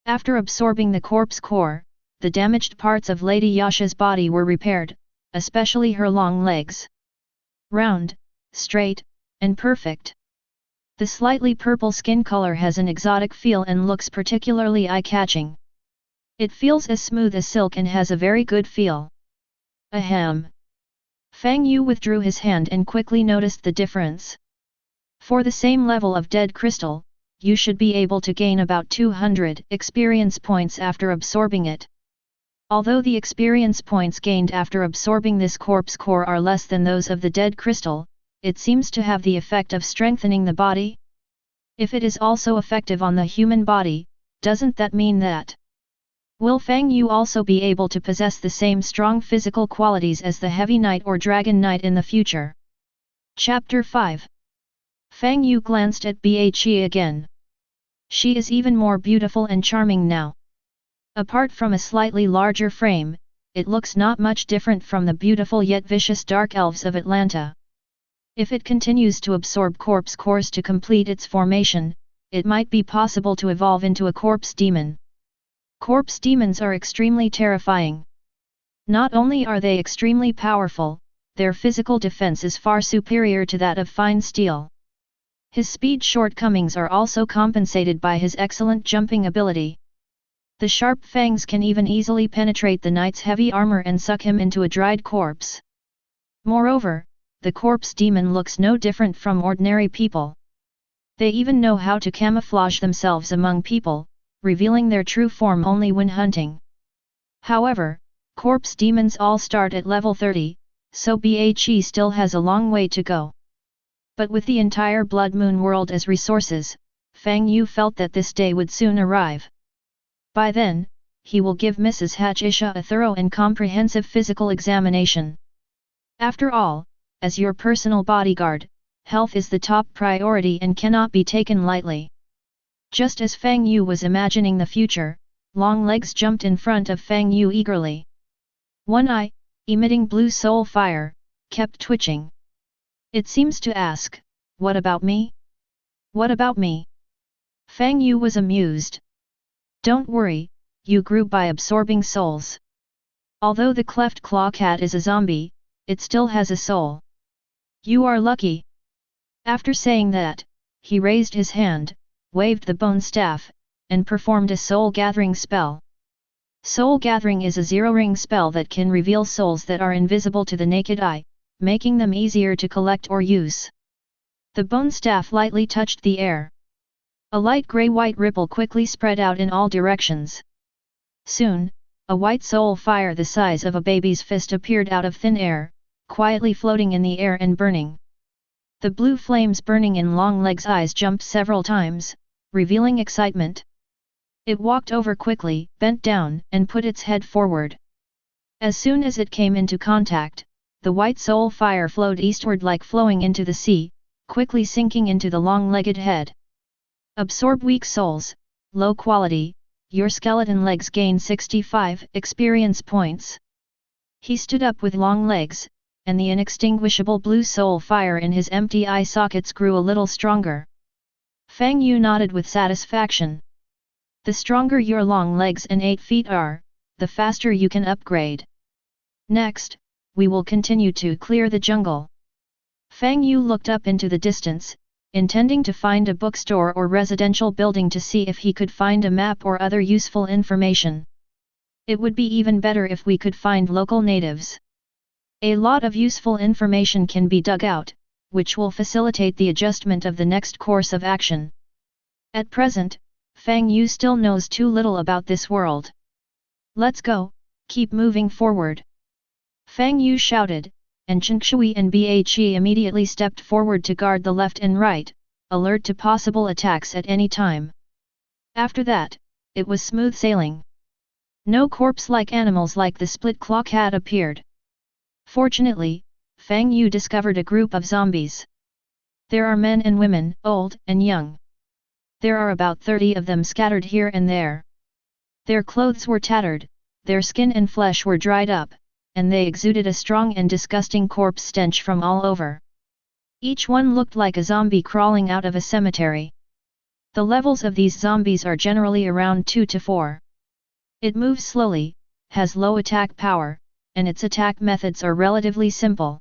After absorbing the corpse core, the damaged parts of Lady Yasha's body were repaired, especially her long legs. Round, straight, and perfect. The slightly purple skin color has an exotic feel and looks particularly eye-catching. It feels as smooth as silk and has a very good feel. Ahem. Fang Yu withdrew his hand and quickly noticed the difference. For the same level of dead crystal, you should be able to gain about 200 experience points after absorbing it. Although the experience points gained after absorbing this corpse core are less than those of the dead crystal, it seems to have the effect of strengthening the body. If it is also effective on the human body, doesn't that mean that will Fang Yu also be able to possess the same strong physical qualities as the Heavy Knight or Dragon Knight in the future? Chapter 5. Fang Yu glanced at Bhe again. She is even more beautiful and charming now. Apart from a slightly larger frame, it looks not much different from the beautiful yet vicious dark elves of Atlanta. If it continues to absorb corpse cores to complete its formation, it might be possible to evolve into a corpse demon. Corpse demons are extremely terrifying. Not only are they extremely powerful, their physical defense is far superior to that of fine steel. His speed shortcomings are also compensated by his excellent jumping ability. The sharp fangs can even easily penetrate the knight's heavy armor and suck him into a dried corpse. Moreover, the corpse demon looks no different from ordinary people. They even know how to camouflage themselves among people, revealing their true form only when hunting. However, corpse demons all start at level 30, so Bhe still has a long way to go. But with the entire Blood Moon world as resources, Fang Yu felt that this day would soon arrive. By then, he will give Mrs. Hatchisha a thorough and comprehensive physical examination. After all, as your personal bodyguard, health is the top priority and cannot be taken lightly. Just as Fang Yu was imagining the future, Longlegs jumped in front of Fang Yu eagerly. One eye, emitting blue soul fire, kept twitching. It seems to ask, "What about me? What about me?" Fang Yu was amused. Don't worry, you grew by absorbing souls. Although the cleft claw cat is a zombie, it still has a soul. You are lucky. After saying that, he raised his hand, waved the bone staff, and performed a soul gathering spell. Soul gathering is a zero-ring spell that can reveal souls that are invisible to the naked eye, making them easier to collect or use. The bone staff lightly touched the air. A light gray-white ripple quickly spread out in all directions. Soon, a white soul fire the size of a baby's fist appeared out of thin air, quietly floating in the air and burning. The blue flames burning in Longlegs' eyes jumped several times, revealing excitement. It walked over quickly, bent down, and put its head forward. As soon as it came into contact, the white soul fire flowed eastward like flowing into the sea, quickly sinking into the long-legged head. Absorb weak souls, low quality, your skeleton legs gain 65 experience points. He stood up with long legs, and the inextinguishable blue soul fire in his empty eye sockets grew a little stronger. Fang Yu nodded with satisfaction. The stronger your long legs and 8 feet are, the faster you can upgrade. Next, we will continue to clear the jungle. Fang Yu looked up into the distance, intending to find a bookstore or residential building to see if he could find a map or other useful information. It would be even better if we could find local natives. A lot of useful information can be dug out, which will facilitate the adjustment of the next course of action. At present, Fang Yu still knows too little about this world. Let's go, keep moving forward. Fang Yu shouted, and Chengshui and Bhe immediately stepped forward to guard the left and right, alert to possible attacks at any time. After that, it was smooth sailing. No corpse-like animals like the split-claw cat appeared. Fortunately, Fang Yu discovered a group of zombies. There are men and women, old and young. There are about 30 of them scattered here and there. Their clothes were tattered, their skin and flesh were dried up, and they exuded a strong and disgusting corpse stench from all over. Each one looked like a zombie crawling out of a cemetery. The levels of these zombies are generally around 2 to 4. It moves slowly, has low attack power, and its attack methods are relatively simple.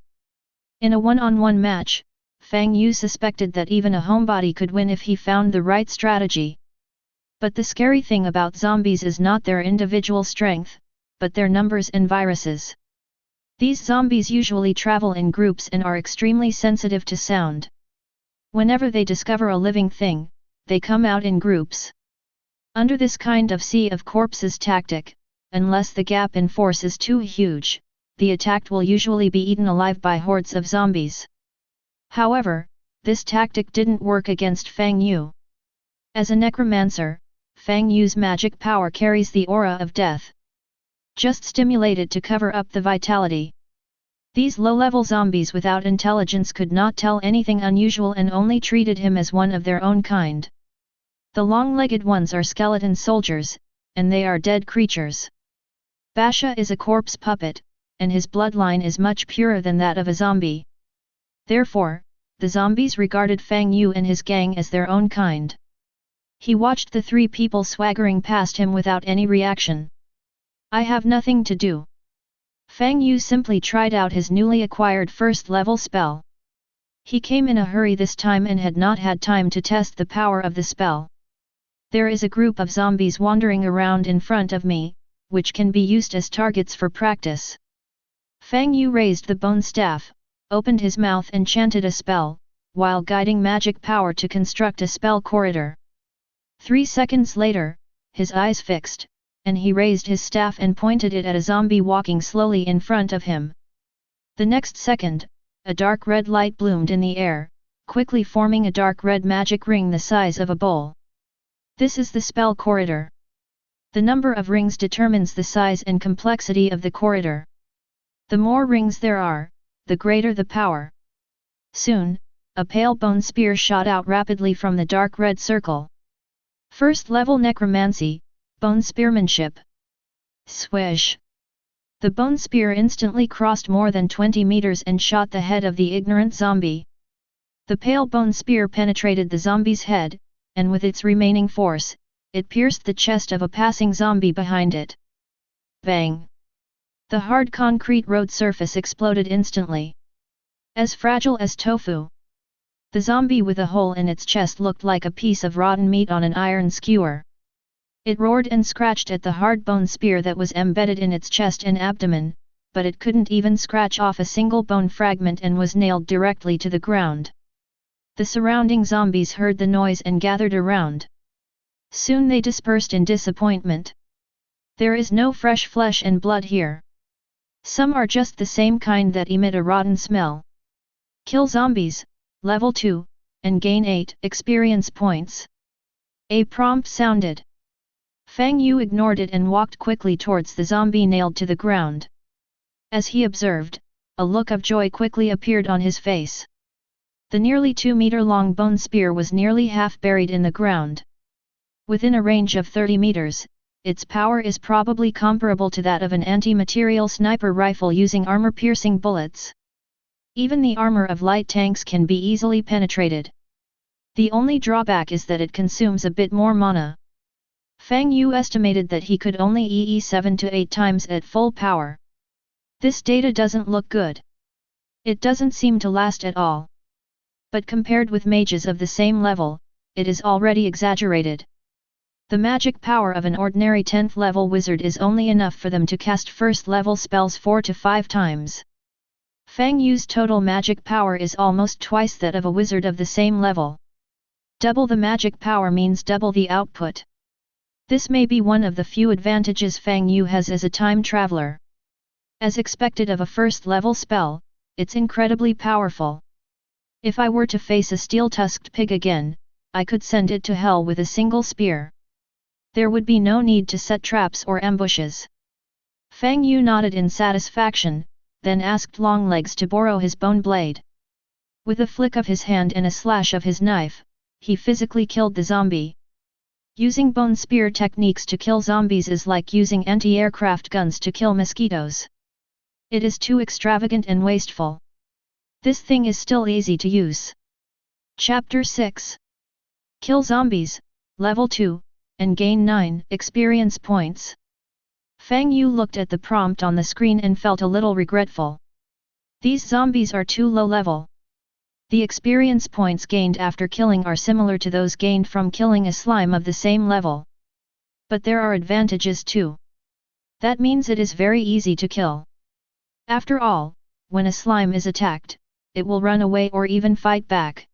In a one-on-one match, Fang Yu suspected that even a homebody could win if he found the right strategy. But the scary thing about zombies is not their individual strength, but their numbers and viruses. These zombies usually travel in groups and are extremely sensitive to sound. Whenever they discover a living thing, they come out in groups. Under this kind of sea of corpses tactic, unless the gap in force is too huge, the attacked will usually be eaten alive by hordes of zombies. However, this tactic didn't work against Fang Yu. As a necromancer, Fang Yu's magic power carries the aura of death. Just stimulated to cover up the vitality. These low-level zombies without intelligence could not tell anything unusual and only treated him as one of their own kind. The long-legged ones are skeleton soldiers, and they are dead creatures. Basha is a corpse puppet, and his bloodline is much purer than that of a zombie. Therefore, the zombies regarded Fang Yu and his gang as their own kind. He watched the three people swaggering past him without any reaction. I have nothing to do. Fang Yu simply tried out his newly acquired first-level spell. He came in a hurry this time and had not had time to test the power of the spell. There is a group of zombies wandering around in front of me, which can be used as targets for practice. Fang Yu raised the bone staff, opened his mouth and chanted a spell, while guiding magic power to construct a spell corridor. 3 seconds later, his eyes fixed, and he raised his staff and pointed it at a zombie walking slowly in front of him. The next second, a dark red light bloomed in the air, quickly forming a dark red magic ring the size of a bowl. This is the spell corridor. The number of rings determines the size and complexity of the corridor. The more rings there are, the greater the power. Soon, a pale bone spear shot out rapidly from the dark red circle. First level necromancy, bone spearmanship. Swish! The bone spear instantly crossed more than 20 meters and shot the head of the ignorant zombie. The pale bone spear penetrated the zombie's head, and with its remaining force, it pierced the chest of a passing zombie behind it. Bang! The hard concrete road surface exploded instantly. As fragile as tofu. The zombie with a hole in its chest looked like a piece of rotten meat on an iron skewer. It roared and scratched at the hard bone spear that was embedded in its chest and abdomen, but it couldn't even scratch off a single bone fragment and was nailed directly to the ground. The surrounding zombies heard the noise and gathered around. Soon they dispersed in disappointment. There is no fresh flesh and blood here. Some are just the same kind that emit a rotten smell. Kill zombies, level 2, and gain 8 experience points. A prompt sounded. Fang Yu ignored it and walked quickly towards the zombie nailed to the ground. As he observed, a look of joy quickly appeared on his face. The nearly 2-meter-long bone spear was nearly half buried in the ground. Within a range of 30 meters, its power is probably comparable to that of an anti-material sniper rifle using armor-piercing bullets. Even the armor of light tanks can be easily penetrated. The only drawback is that it consumes a bit more mana. Fang Yu estimated that he could only EE 7 to 8 times at full power. This data doesn't look good. It doesn't seem to last at all. But compared with mages of the same level, it is already exaggerated. The magic power of an ordinary 10th level wizard is only enough for them to cast first level spells 4 to 5 times. Fang Yu's total magic power is almost twice that of a wizard of the same level. Double the magic power means double the output. This may be one of the few advantages Fang Yu has as a time traveler. As expected of a first level spell, it's incredibly powerful. If I were to face a steel-tusked pig again, I could send it to hell with a single spear. There would be no need to set traps or ambushes. Fang Yu nodded in satisfaction, then asked Longlegs to borrow his bone blade. With a flick of his hand and a slash of his knife, he physically killed the zombie. Using bone spear techniques to kill zombies is like using anti-aircraft guns to kill mosquitoes. It is too extravagant and wasteful. This thing is still easy to use. Chapter 6. Kill zombies, level 2, and gain 9 experience points. Fang Yu looked at the prompt on the screen and felt a little regretful. These zombies are too low level. The experience points gained after killing are similar to those gained from killing a slime of the same level. But there are advantages too. That means it is very easy to kill. After all, when a slime is attacked, it will run away or even fight back.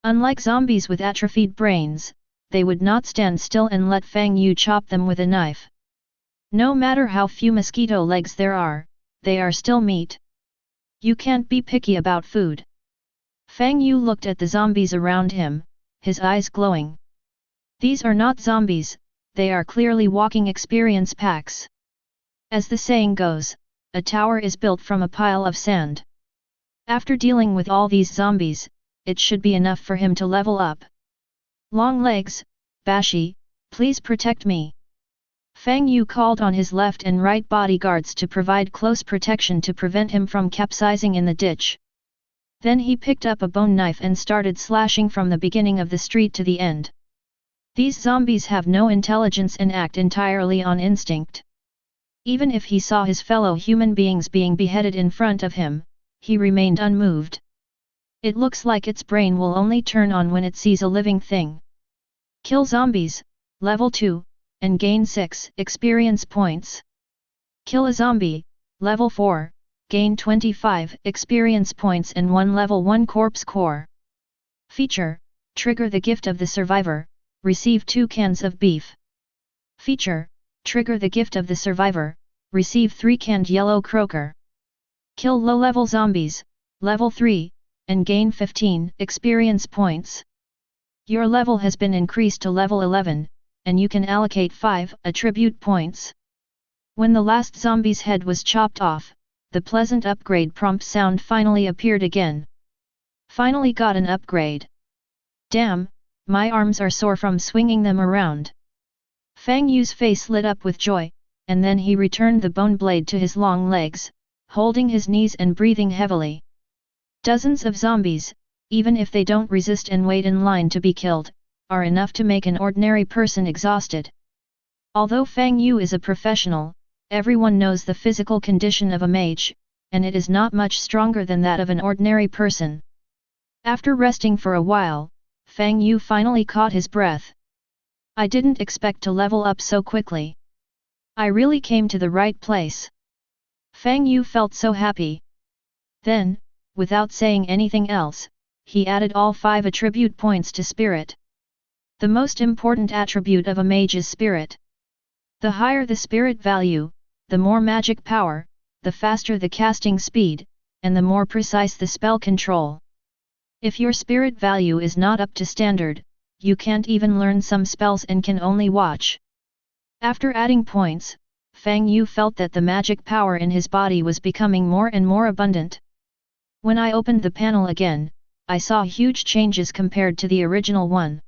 Unlike zombies with atrophied brains, they would not stand still and let Fang Yu chop them with a knife. No matter how few mosquito legs there are, they are still meat. You can't be picky about food. Fang Yu looked at the zombies around him, his eyes glowing. These are not zombies, they are clearly walking experience packs. As the saying goes, a tower is built from a pile of sand. After dealing with all these zombies, it should be enough for him to level up. Long legs, Bashi, please protect me. Fang Yu called on his left and right bodyguards to provide close protection to prevent him from capsizing in the ditch. Then he picked up a bone knife and started slashing from the beginning of the street to the end. These zombies have no intelligence and act entirely on instinct. Even if he saw his fellow human beings being beheaded in front of him, he remained unmoved. It looks like its brain will only turn on when it sees a living thing. Kill zombies, level 2, and gain 6 experience points. Kill a zombie, level 4, gain 25 experience points and 1 level 1 corpse core. Feature, trigger the gift of the survivor, receive 2 cans of beef. Feature, trigger the gift of the survivor, receive 3 canned yellow croaker. Kill low-level zombies, level 3, and gain 15 experience points. Your level has been increased to level 11, and you can allocate 5 attribute points. When the last zombie's head was chopped off, the pleasant upgrade prompt sound finally appeared again. Finally got an upgrade. Damn, my arms are sore from swinging them around. Fang Yu's face lit up with joy, and then he returned the bone blade to his long legs, holding his knees and breathing heavily. Dozens of zombies, even if they don't resist and wait in line to be killed, are enough to make an ordinary person exhausted. Although Fang Yu is a professional, everyone knows the physical condition of a mage, and it is not much stronger than that of an ordinary person. After resting for a while, Fang Yu finally caught his breath. I didn't expect to level up so quickly. I really came to the right place. Fang Yu felt so happy. Then, without saying anything else, he added all 5 attribute points to spirit. The most important attribute of a mage is spirit. The higher the spirit value, the more magic power, the faster the casting speed, and the more precise the spell control. If your spirit value is not up to standard, you can't even learn some spells and can only watch. After adding points, Fang Yu felt that the magic power in his body was becoming more and more abundant. When I opened the panel again, I saw huge changes compared to the original one.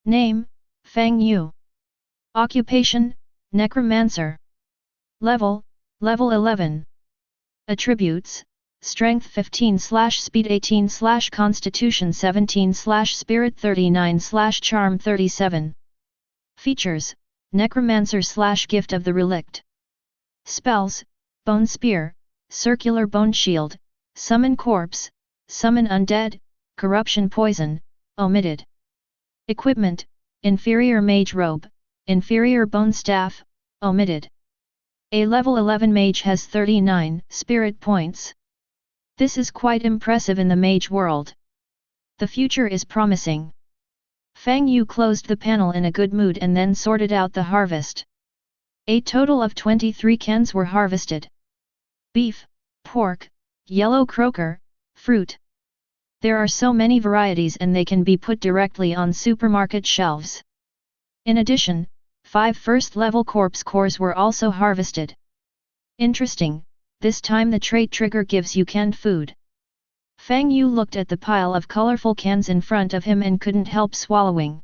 Name, Fang Yu. Occupation, Necromancer. Level 11. Attributes, Strength 15/Speed 18/Constitution 17/Spirit 39/Charm 37. Features, Necromancer/Gift of the Relict. Spells, Bone Spear, Circular Bone Shield, Summon Corpse, Summon Undead, Corruption Poison, omitted. Equipment, Inferior Mage Robe, Inferior Bone Staff, omitted. A level 11 mage has 39 spirit points. This is quite impressive in the mage world. The future is promising. Fang Yu closed the panel in a good mood and then sorted out the harvest. A total of 23 cans were harvested. Beef, pork, yellow croaker, fruit. There are so many varieties and they can be put directly on supermarket shelves. In addition, 5 first-level corpse cores were also harvested. Interesting, this time the trait trigger gives you canned food. Fang Yu looked at the pile of colorful cans in front of him and couldn't help swallowing.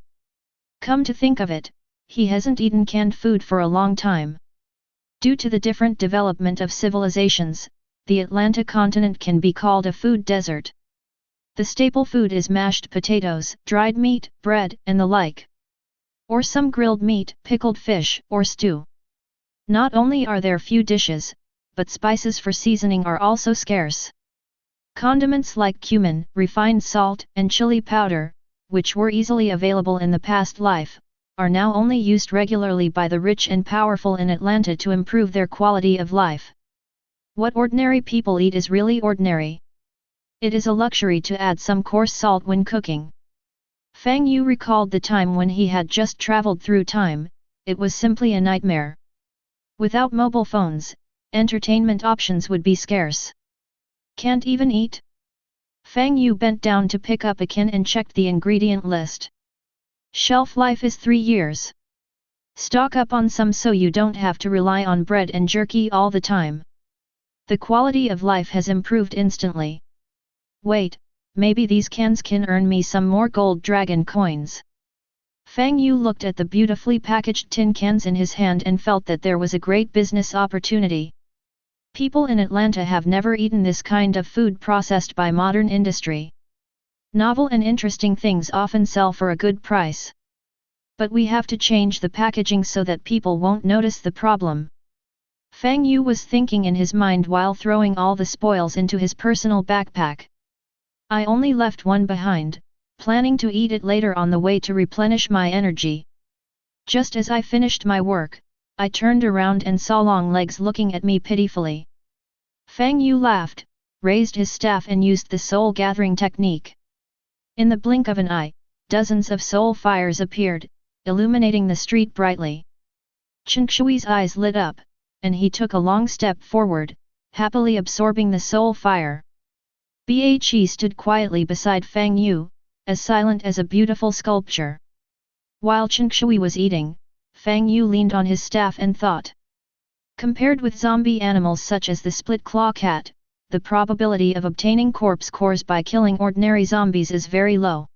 Come to think of it, he hasn't eaten canned food for a long time. Due to the different development of civilizations, the Atlantic continent can be called a food desert. The staple food is mashed potatoes, dried meat, bread, and the like. Or some grilled meat, pickled fish, or stew. Not only are there few dishes, but spices for seasoning are also scarce. Condiments like cumin, refined salt, and chili powder, which were easily available in the past life, are now only used regularly by the rich and powerful in Atlanta to improve their quality of life. What ordinary people eat is really ordinary. It is a luxury to add some coarse salt when cooking. Fang Yu recalled the time when he had just traveled through time, it was simply a nightmare. Without mobile phones, entertainment options would be scarce. Can't even eat? Fang Yu bent down to pick up a can and checked the ingredient list. Shelf life is 3 years. Stock up on some so you don't have to rely on bread and jerky all the time. The quality of life has improved instantly. Wait, maybe these cans can earn me some more gold dragon coins. Fang Yu looked at the beautifully packaged tin cans in his hand and felt that there was a great business opportunity. People in Atlanta have never eaten this kind of food processed by modern industry. Novel and interesting things often sell for a good price. But we have to change the packaging so that people won't notice the problem. Fang Yu was thinking in his mind while throwing all the spoils into his personal backpack. I only left one behind, planning to eat it later on the way to replenish my energy. Just as I finished my work, I turned around and saw Longlegs looking at me pitifully. Fang Yu laughed, raised his staff and used the soul gathering technique. In the blink of an eye, dozens of soul fires appeared, illuminating the street brightly. Chengshui's eyes lit up, and he took a long step forward, happily absorbing the soul fire. Bhe stood quietly beside Fang Yu, as silent as a beautiful sculpture. While Chengshui was eating, Fang Yu leaned on his staff and thought. Compared with zombie animals such as the split-claw cat, the probability of obtaining corpse cores by killing ordinary zombies is very low.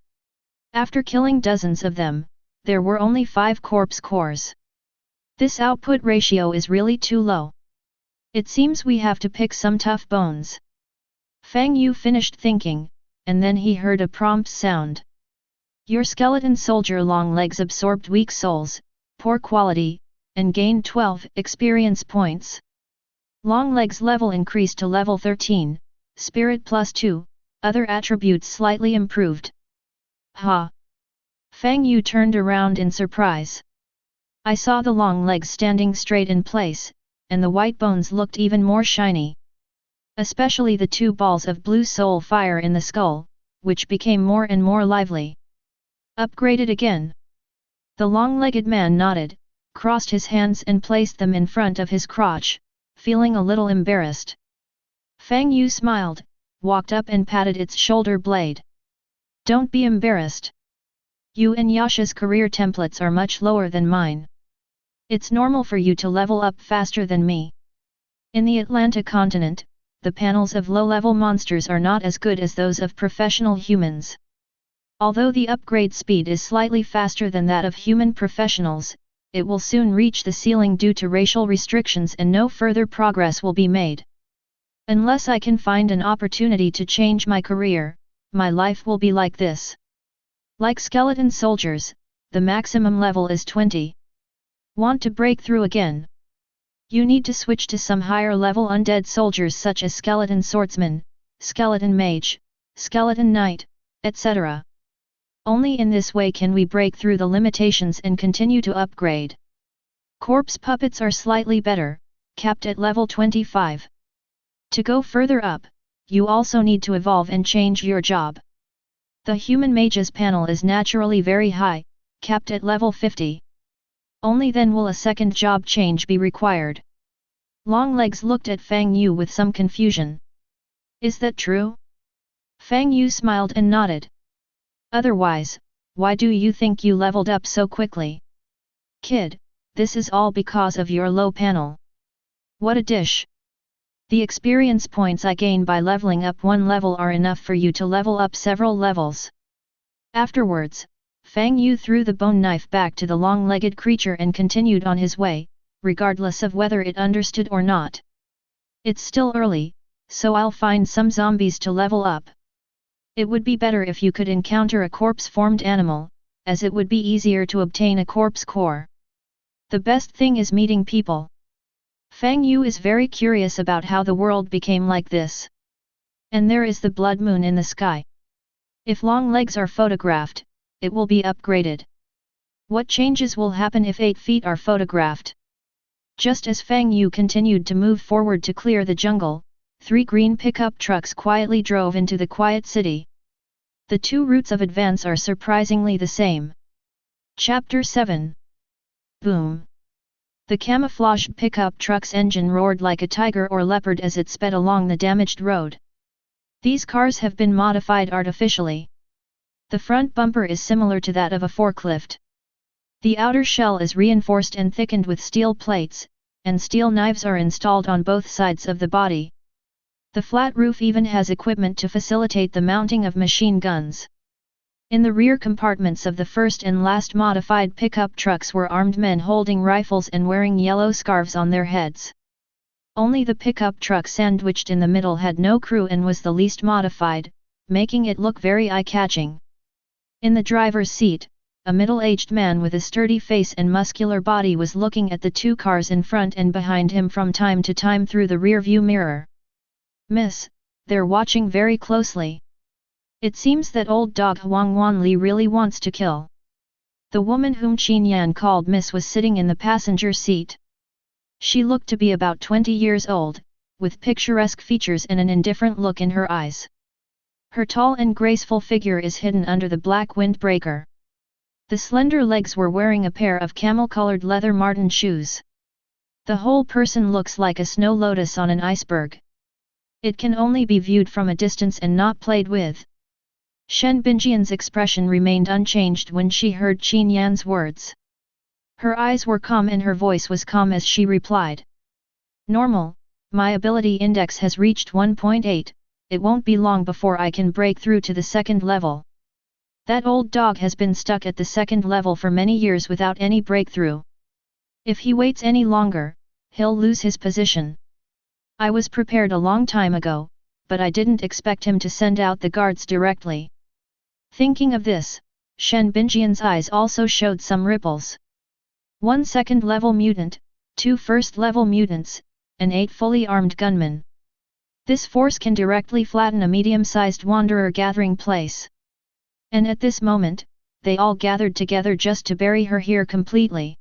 After killing dozens of them, there were only 5 corpse cores. This output ratio is really too low. It seems we have to pick some tough bones. Fang Yu finished thinking, and then he heard a prompt sound. Your skeleton soldier Longlegs absorbed weak souls, poor quality, and gained 12 experience points. Longlegs level increased to level 13, spirit +2, other attributes slightly improved. Ha! Fang Yu turned around in surprise. I saw the Longlegs standing straight in place, and the white bones looked even more shiny. Especially the 2 balls of blue soul fire in the skull, which became more and more lively. Upgraded again. The long-legged man nodded, crossed his hands and placed them in front of his crotch, feeling a little embarrassed. Fang Yu smiled, walked up and patted its shoulder blade. Don't be embarrassed. You and Yasha's career templates are much lower than mine. It's normal for you to level up faster than me. In the Atlanta continent, the panels of low-level monsters are not as good as those of professional humans. Although the upgrade speed is slightly faster than that of human professionals, it will soon reach the ceiling due to racial restrictions and no further progress will be made. Unless I can find an opportunity to change my career, my life will be like this. Like skeleton soldiers, the maximum level is 20. Want to break through again? You need to switch to some higher level undead soldiers such as skeleton swordsman, skeleton mage, skeleton knight, etc. Only in this way can we break through the limitations and continue to upgrade. Corpse puppets are slightly better, capped at level 25. To go further up, you also need to evolve and change your job. The human mages panel is naturally very high, capped at level 50. Only then will a second job change be required. Longlegs looked at Fang Yu with some confusion. Is that true? Fang Yu smiled and nodded. Otherwise, why do you think you leveled up so quickly? Kid, this is all because of your low panel. What a dish! The experience points I gain by leveling up one level are enough for you to level up several levels. Afterwards, Fang Yu threw the bone knife back to the long-legged creature and continued on his way, regardless of whether it understood or not. It's still early, so I'll find some zombies to level up. It would be better if you could encounter a corpse-formed animal, as it would be easier to obtain a corpse core. The best thing is meeting people. Fang Yu is very curious about how the world became like this. And there is the blood moon in the sky. If long legs are photographed, it will be upgraded. What changes will happen if 8 feet are photographed? Just as Fang Yu continued to move forward to clear the jungle, 3 green pickup trucks quietly drove into the quiet city. The 2 routes of advance are surprisingly the same. Chapter 7. Boom. The camouflaged pickup truck's engine roared like a tiger or leopard as it sped along the damaged road. These cars have been modified artificially. The front bumper is similar to that of a forklift. The outer shell is reinforced and thickened with steel plates, and steel knives are installed on both sides of the body. The flat roof even has equipment to facilitate the mounting of machine guns. In the rear compartments of the first and last modified pickup trucks were armed men holding rifles and wearing yellow scarves on their heads. Only the pickup truck sandwiched in the middle had no crew and was the least modified, making it look very eye-catching. In the driver's seat, a middle-aged man with a sturdy face and muscular body was looking at the two cars in front and behind him from time to time through the rear-view mirror. "Miss, they're watching very closely. It seems that old dog Huang Wanli really wants to kill." The woman whom Qin Yan called Miss was sitting in the passenger seat. She looked to be about 20 years old, with picturesque features and an indifferent look in her eyes. Her tall and graceful figure is hidden under the black windbreaker. The slender legs were wearing a pair of camel-colored leather marten shoes. The whole person looks like a snow lotus on an iceberg. It can only be viewed from a distance and not played with. Shen Binjian's expression remained unchanged when she heard Qin Yan's words. Her eyes were calm and her voice was calm as she replied. "Normal, my ability index has reached 1.8, it won't be long before I can break through to the second level. That old dog has been stuck at the second level for many years without any breakthrough. If he waits any longer, he'll lose his position. I was prepared a long time ago, but I didn't expect him to send out the guards directly." Thinking of this, Shen Binjian's eyes also showed some ripples. 1 second-level mutant, 2 first-level mutants, and 8 fully armed gunmen. This force can directly flatten a medium-sized wanderer gathering place. And at this moment, they all gathered together just to bury her here completely.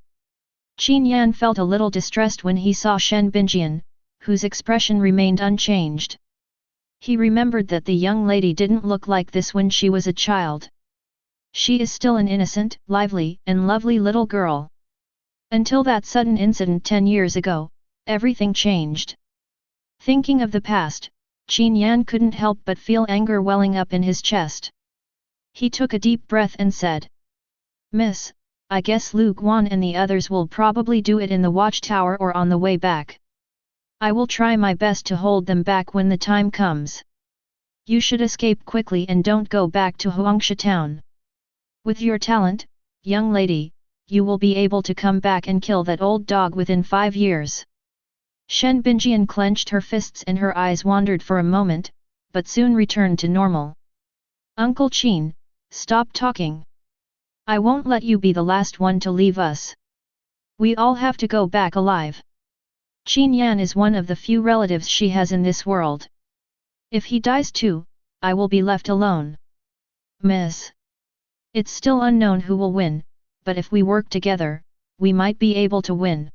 Qin Yan felt a little distressed when he saw Shen Binjian, whose expression remained unchanged. He remembered that the young lady didn't look like this when she was a child. She is still an innocent, lively, and lovely little girl. Until that sudden incident 10 years ago, everything changed. Thinking of the past, Qin Yan couldn't help but feel anger welling up in his chest. He took a deep breath and said, "Miss, I guess Lu Guan and the others will probably do it in the watchtower or on the way back. I will try my best to hold them back when the time comes. You should escape quickly and don't go back to Huangsha town. With your talent, young lady, you will be able to come back and kill that old dog within 5 years." Shen Binjian clenched her fists and her eyes wandered for a moment, but soon returned to normal. "Uncle Qin, stop talking. I won't let you be the last one to leave us. We all have to go back alive. Qin Yan is one of the few relatives she has in this world. If he dies too, I will be left alone. Miss. It's still unknown who will win, but if we work together, we might be able to win."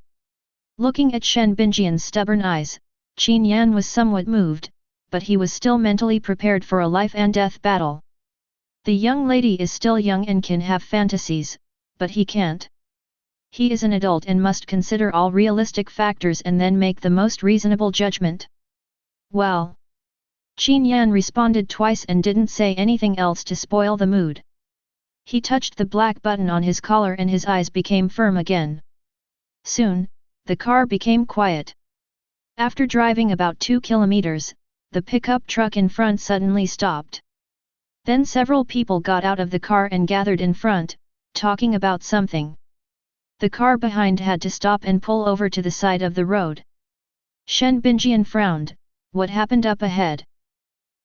Looking at Shen Binjian's stubborn eyes, Qin Yan was somewhat moved, but he was still mentally prepared for a life-and-death battle. The young lady is still young and can have fantasies, but he can't. He is an adult and must consider all realistic factors and then make the most reasonable judgment. "Well." Qin Yan responded twice and didn't say anything else to spoil the mood. He touched the black button on his collar and his eyes became firm again. Soon, the car became quiet. After driving about 2 kilometers, the pickup truck in front suddenly stopped. Then several people got out of the car and gathered in front, talking about something. The car behind had to stop and pull over to the side of the road. Shen Binjian frowned. What happened up ahead?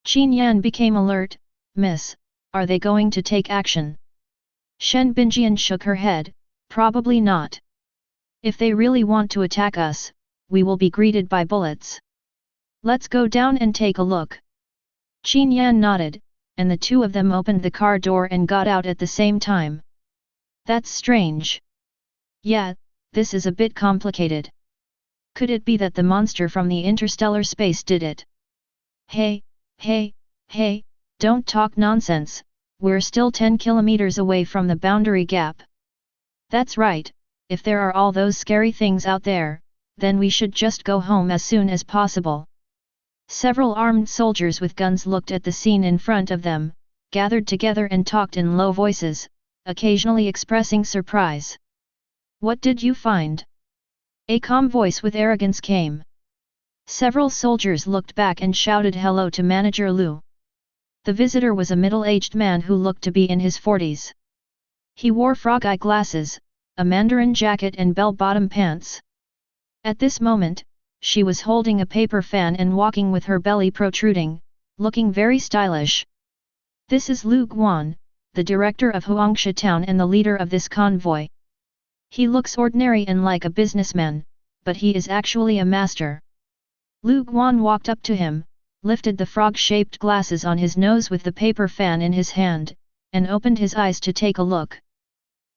Qin Yan became alert. "Miss, are they going to take action?" Shen Binjian shook her head. "Probably not. If they really want to attack us, we will be greeted by bullets. Let's go down and take a look." Qin Yan nodded, and the two of them opened the car door and got out at the same time. "That's strange. Yeah, this is a bit complicated. Could it be that the monster from the interstellar space did it?" Hey, don't talk nonsense, we're still 10 kilometers away from the boundary gap." "That's right, if there are all those scary things out there, then we should just go home as soon as possible. Several armed soldiers with guns looked at the scene in front of them, gathered together and talked in low voices, occasionally expressing surprise. What did you find? A calm voice with arrogance came. Several soldiers looked back and shouted hello to Manager Lu. The visitor was a middle-aged man who looked to be in his 40s. He wore frog eye glasses, a mandarin jacket and bell-bottom pants. At this moment, she was holding a paper fan and walking with her belly protruding, looking very stylish. This is Lu Guan, the director of Huangsha town and the leader of this convoy. He looks ordinary and like a businessman, but he is actually a master. Lu Guan walked up to him, lifted the frog-shaped glasses on his nose with the paper fan in his hand, and opened his eyes to take a look.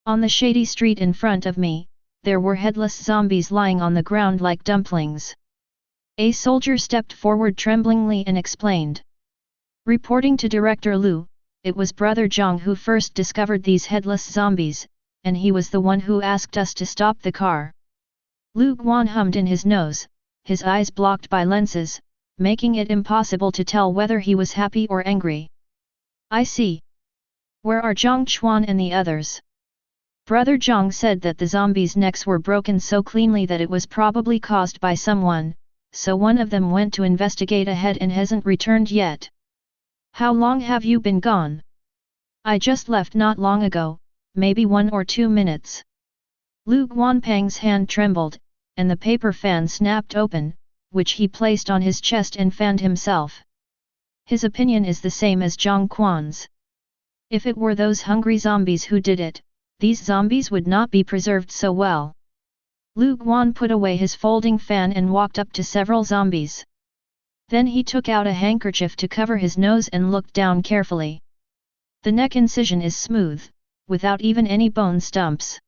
On the shady street in front of me, there were headless zombies lying on the ground like dumplings. A soldier stepped forward tremblingly and explained. Reporting to Director Lu, it was Brother Zhang who first discovered these headless zombies, and he was the one who asked us to stop the car. Lu Guan hummed in his nose, his eyes blocked by lenses, making it impossible to tell whether he was happy or angry. I see. Where are Zhang Chuan and the others? Brother Zhang said that the zombies' necks were broken so cleanly that it was probably caused by someone, so one of them went to investigate ahead and hasn't returned yet. How long have you been gone? I just left not long ago, maybe 1 or 2 minutes. Lu Guanpang's hand trembled, and the paper fan snapped open, which he placed on his chest and fanned himself. His opinion is the same as Zhang Quan's. If it were those hungry zombies who did it, these zombies would not be preserved so well. Lu Guan put away his folding fan and walked up to several zombies. Then he took out a handkerchief to cover his nose and looked down carefully. The neck incision is smooth, without even any bone stumps.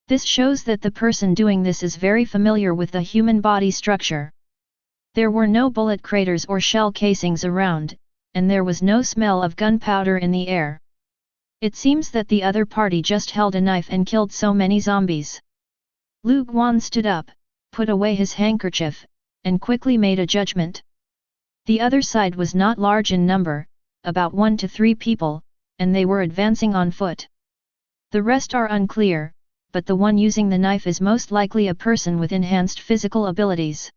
This shows that the person doing this is very familiar with the human body structure. There were no bullet craters or shell casings around, and there was no smell of gunpowder in the air. It seems that the other party just held a knife and killed so many zombies. Lu Guan stood up, put away his handkerchief, and quickly made a judgment. The other side was not large in number, about 1 to 3 people, and they were advancing on foot. The rest are unclear, but the one using the knife is most likely a person with enhanced physical abilities.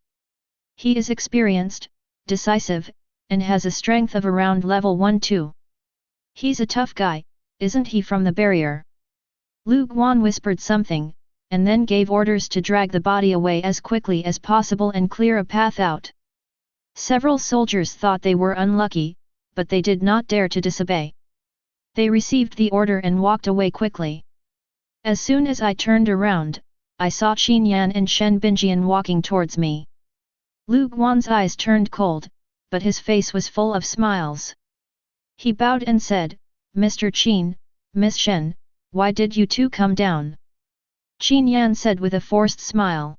He is experienced, decisive, and has a strength of around level 1-2. He's a tough guy, isn't he from the barrier? Lu Guan whispered something, and then gave orders to drag the body away as quickly as possible and clear a path out. Several soldiers thought they were unlucky, but they did not dare to disobey. They received the order and walked away quickly. As soon as I turned around, I saw Qin Yan and Shen Binjian walking towards me. Lu Guan's eyes turned cold, but his face was full of smiles. He bowed and said, Mr. Qin, Miss Shen, why did you two come down? Qin Yan said with a forced smile.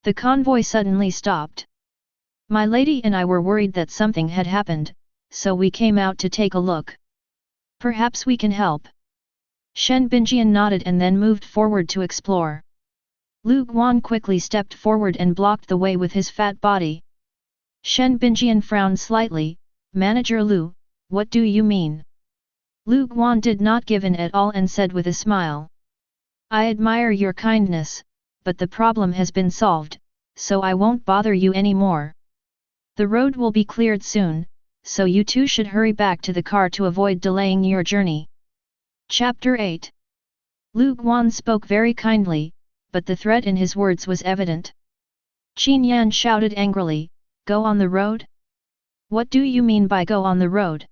The convoy suddenly stopped. My lady and I were worried that something had happened, so we came out to take a look. Perhaps we can help. Shen Binjian nodded and then moved forward to explore. Lu Guan quickly stepped forward and blocked the way with his fat body. Shen Binjian frowned slightly. Manager Lu, what do you mean? Lu Guan did not give in at all and said with a smile. I admire your kindness, but the problem has been solved, so I won't bother you anymore. The road will be cleared soon, so you two should hurry back to the car to avoid delaying your journey. Chapter 8. Lu Guan spoke very kindly, but the threat in his words was evident. Qin Yan shouted angrily, Go on the road? What do you mean by go on the road?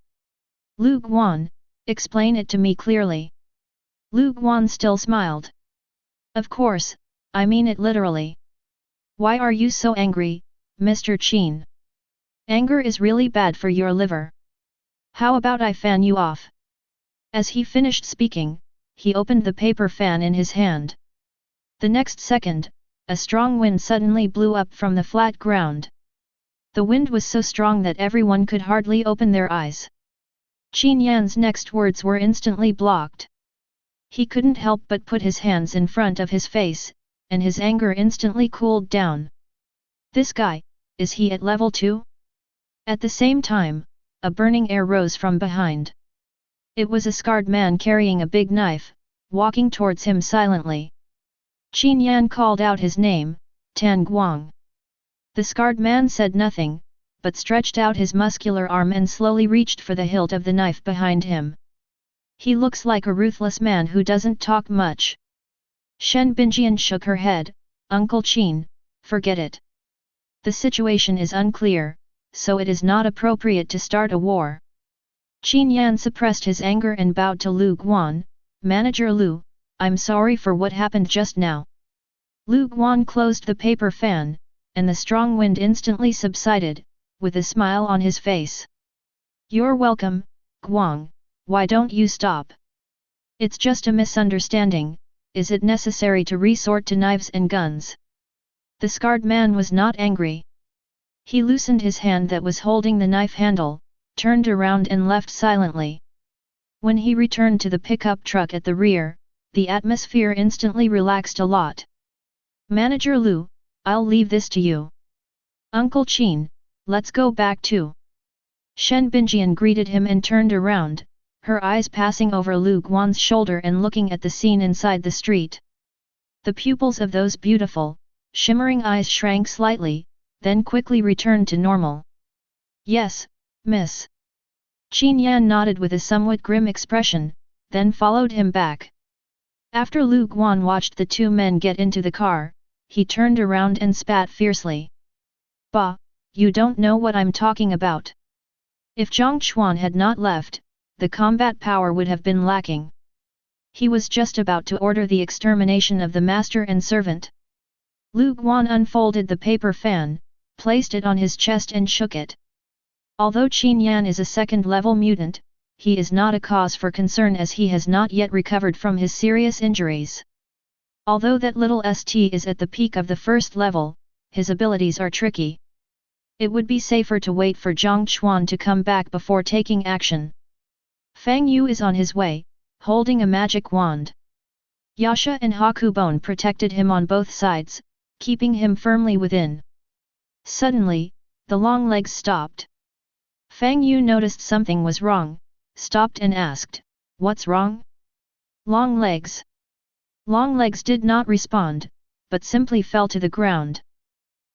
Lu Guan, explain it to me clearly. Lu Guan still smiled. Of course, I mean it literally. Why are you so angry, Mr. Qin? Anger is really bad for your liver. How about I fan you off? As he finished speaking, he opened the paper fan in his hand. The next second, a strong wind suddenly blew up from the flat ground. The wind was so strong that everyone could hardly open their eyes. Qin Yan's next words were instantly blocked. He couldn't help but put his hands in front of his face, and his anger instantly cooled down. This guy, is he at level 2? At the same time, a burning air rose from behind. It was a scarred man carrying a big knife, walking towards him silently. Qin Yan called out his name, Tan Guang. The scarred man said nothing, but stretched out his muscular arm and slowly reached for the hilt of the knife behind him. He looks like a ruthless man who doesn't talk much. Shen Binjian shook her head, Uncle Qin, forget it. The situation is unclear, so it is not appropriate to start a war. Qin Yan suppressed his anger and bowed to Lu Guan, Manager Lu, I'm sorry for what happened just now. Lu Guan closed the paper fan, and the strong wind instantly subsided, with a smile on his face. You're welcome, Guang, why don't you stop? It's just a misunderstanding, is it necessary to resort to knives and guns? The scarred man was not angry. He loosened his hand that was holding the knife handle, turned around and left silently. When he returned to the pickup truck at the rear, the atmosphere instantly relaxed a lot. Manager Lu, I'll leave this to you. Uncle Qin, let's go back too. Shen Binjian greeted him and turned around, her eyes passing over Lu Guan's shoulder and looking at the scene inside the street. The pupils of those beautiful, shimmering eyes shrank slightly, then quickly returned to normal. Yes, miss. Qin Yan nodded with a somewhat grim expression, then followed him back. After Lu Guan watched the two men get into the car, he turned around and spat fiercely. Bah, you don't know what I'm talking about. If Zhang Chuan had not left, the combat power would have been lacking. He was just about to order the extermination of the master and servant. Lu Guan unfolded the paper fan, placed it on his chest and shook it. Although Qin Yan is a second-level mutant, he is not a cause for concern as he has not yet recovered from his serious injuries. Although that little st is at the peak of the first level, his abilities are tricky. It would be safer to wait for Zhang Chuan to come back before taking action. Fang Yu is on his way, holding a magic wand. Yasha and Hakubone protected him on both sides, keeping him firmly within. Suddenly, the long legs stopped. Fang Yu noticed something was wrong, stopped and asked, "What's wrong?" Long legs. Long legs did not respond, but simply fell to the ground.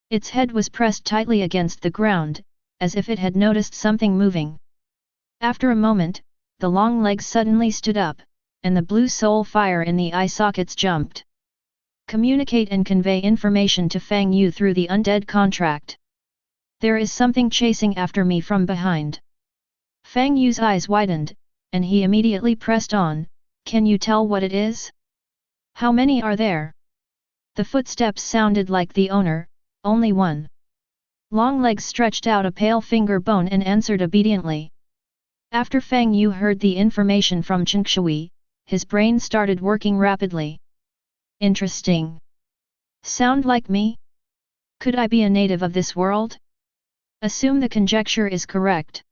Its head was pressed tightly against the ground, as if it had noticed something moving. After a moment, the long legs suddenly stood up, and the blue soul fire in the eye sockets jumped. Communicate and convey information to Fang Yu through the undead contract. There is something chasing after me from behind. Fang Yu's eyes widened, and he immediately pressed on, can you tell what it is? How many are there? The footsteps sounded like the owner, only one. Longlegs stretched out a pale finger bone and answered obediently. After Fang Yu heard the information from Chengshui, his brain started working rapidly. Interesting. Sound like me? Could I be a native of this world? Assume the conjecture is correct.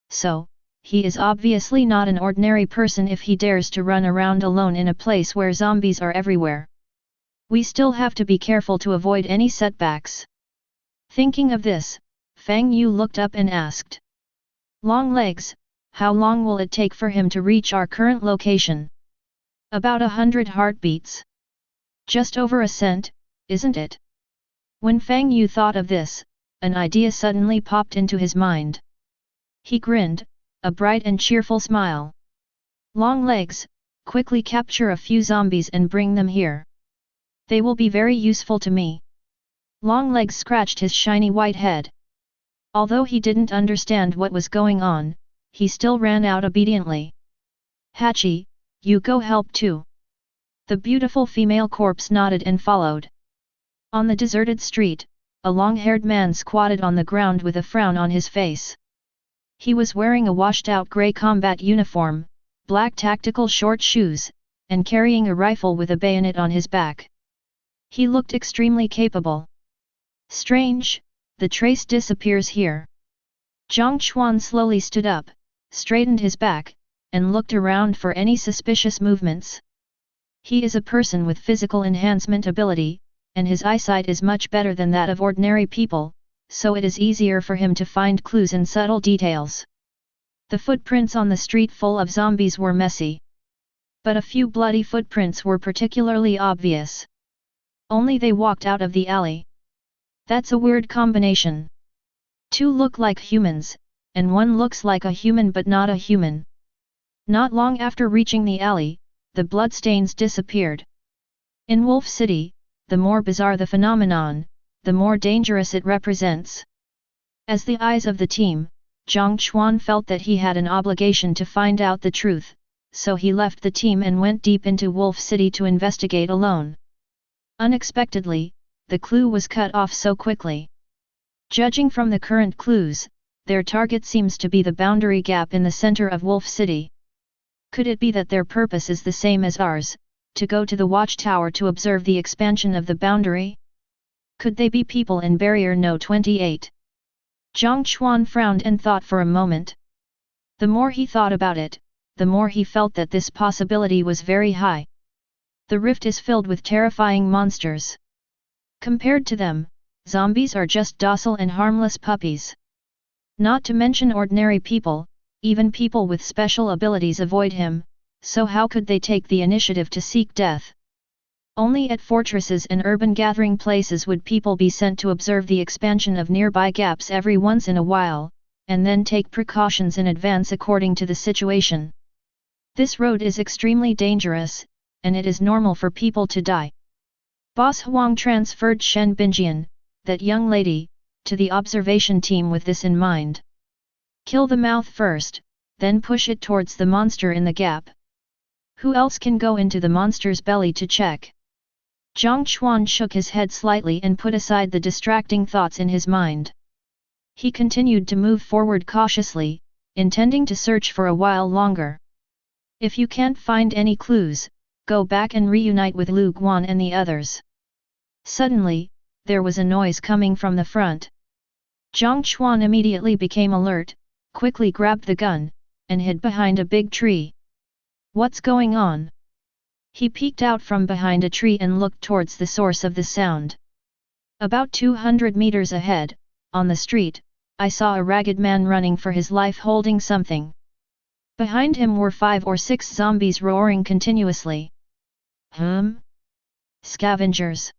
So, he is obviously not an ordinary person if he dares to run around alone in a place where zombies are everywhere. We still have to be careful to avoid any setbacks. Thinking of this, Fang Yu looked up and asked. Longlegs, how long will it take for him to reach our current location? About 100 heartbeats. Just over a cent, isn't it? When Fang Yu thought of this, an idea suddenly popped into his mind. He grinned, a bright and cheerful smile. Longlegs, quickly capture a few zombies and bring them here. They will be very useful to me. Longlegs scratched his shiny white head. Although he didn't understand what was going on, he still ran out obediently. Hachi, you go help too. The beautiful female corpse nodded and followed. On the deserted street, a long-haired man squatted on the ground with a frown on his face. He was wearing a washed-out grey combat uniform, black tactical short shoes, and carrying a rifle with a bayonet on his back. He looked extremely capable. Strange, the trace disappears here. Zhang Chuan slowly stood up, straightened his back, and looked around for any suspicious movements. He is a person with physical enhancement ability, and his eyesight is much better than that of ordinary people, so it is easier for him to find clues and subtle details. The footprints on the street full of zombies were messy. But a few bloody footprints were particularly obvious. Only they walked out of the alley. That's a weird combination. Two look like humans, and one looks like a human but not a human. Not long after reaching the alley, the bloodstains disappeared. In Wolf City, the more bizarre the phenomenon, the more dangerous it represents. As the eyes of the team, Zhang Chuan felt that he had an obligation to find out the truth, so he left the team and went deep into Wolf City to investigate alone. Unexpectedly, the clue was cut off so quickly. Judging from the current clues, their target seems to be the boundary gap in the center of Wolf City. Could it be that their purpose is the same as ours, to go to the watchtower to observe the expansion of the boundary? Could they be people in Barrier No. 28? Zhang Chuan frowned and thought for a moment. The more he thought about it, the more he felt that this possibility was very high. The rift is filled with terrifying monsters. Compared to them, zombies are just docile and harmless puppies. Not to mention ordinary people, even people with special abilities avoid him, so how could they take the initiative to seek death? Only at fortresses and urban gathering places would people be sent to observe the expansion of nearby gaps every once in a while, and then take precautions in advance according to the situation. This road is extremely dangerous, and it is normal for people to die. Boss Huang transferred Shen Binjian, that young lady, to the observation team with this in mind. Kill the mouth first, then push it towards the monster in the gap. Who else can go into the monster's belly to check? Zhang Chuan shook his head slightly and put aside the distracting thoughts in his mind. He continued to move forward cautiously, intending to search for a while longer. If you can't find any clues, go back and reunite with Lu Guan and the others. Suddenly, there was a noise coming from the front. Zhang Chuan immediately became alert, quickly grabbed the gun, and hid behind a big tree. What's going on? He peeked out from behind a tree and looked towards the source of the sound. About 200 meters ahead, on the street, I saw a ragged man running for his life holding something. Behind him were 5 or 6 zombies roaring continuously. Scavengers.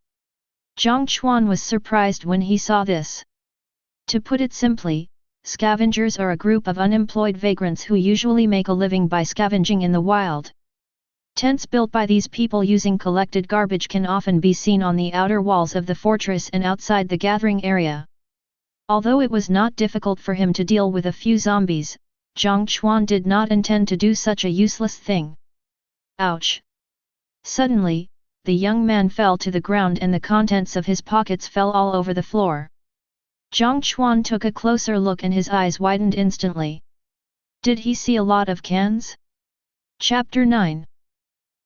Zhang Chuan was surprised when he saw this. To put it simply, scavengers are a group of unemployed vagrants who usually make a living by scavenging in the wild. Tents built by these people using collected garbage can often be seen on the outer walls of the fortress and outside the gathering area. Although it was not difficult for him to deal with a few zombies, Zhang Chuan did not intend to do such a useless thing. Ouch! Suddenly, the young man fell to the ground and the contents of his pockets fell all over the floor. Zhang Chuan took a closer look and his eyes widened instantly. Did he see a lot of cans? Chapter 9.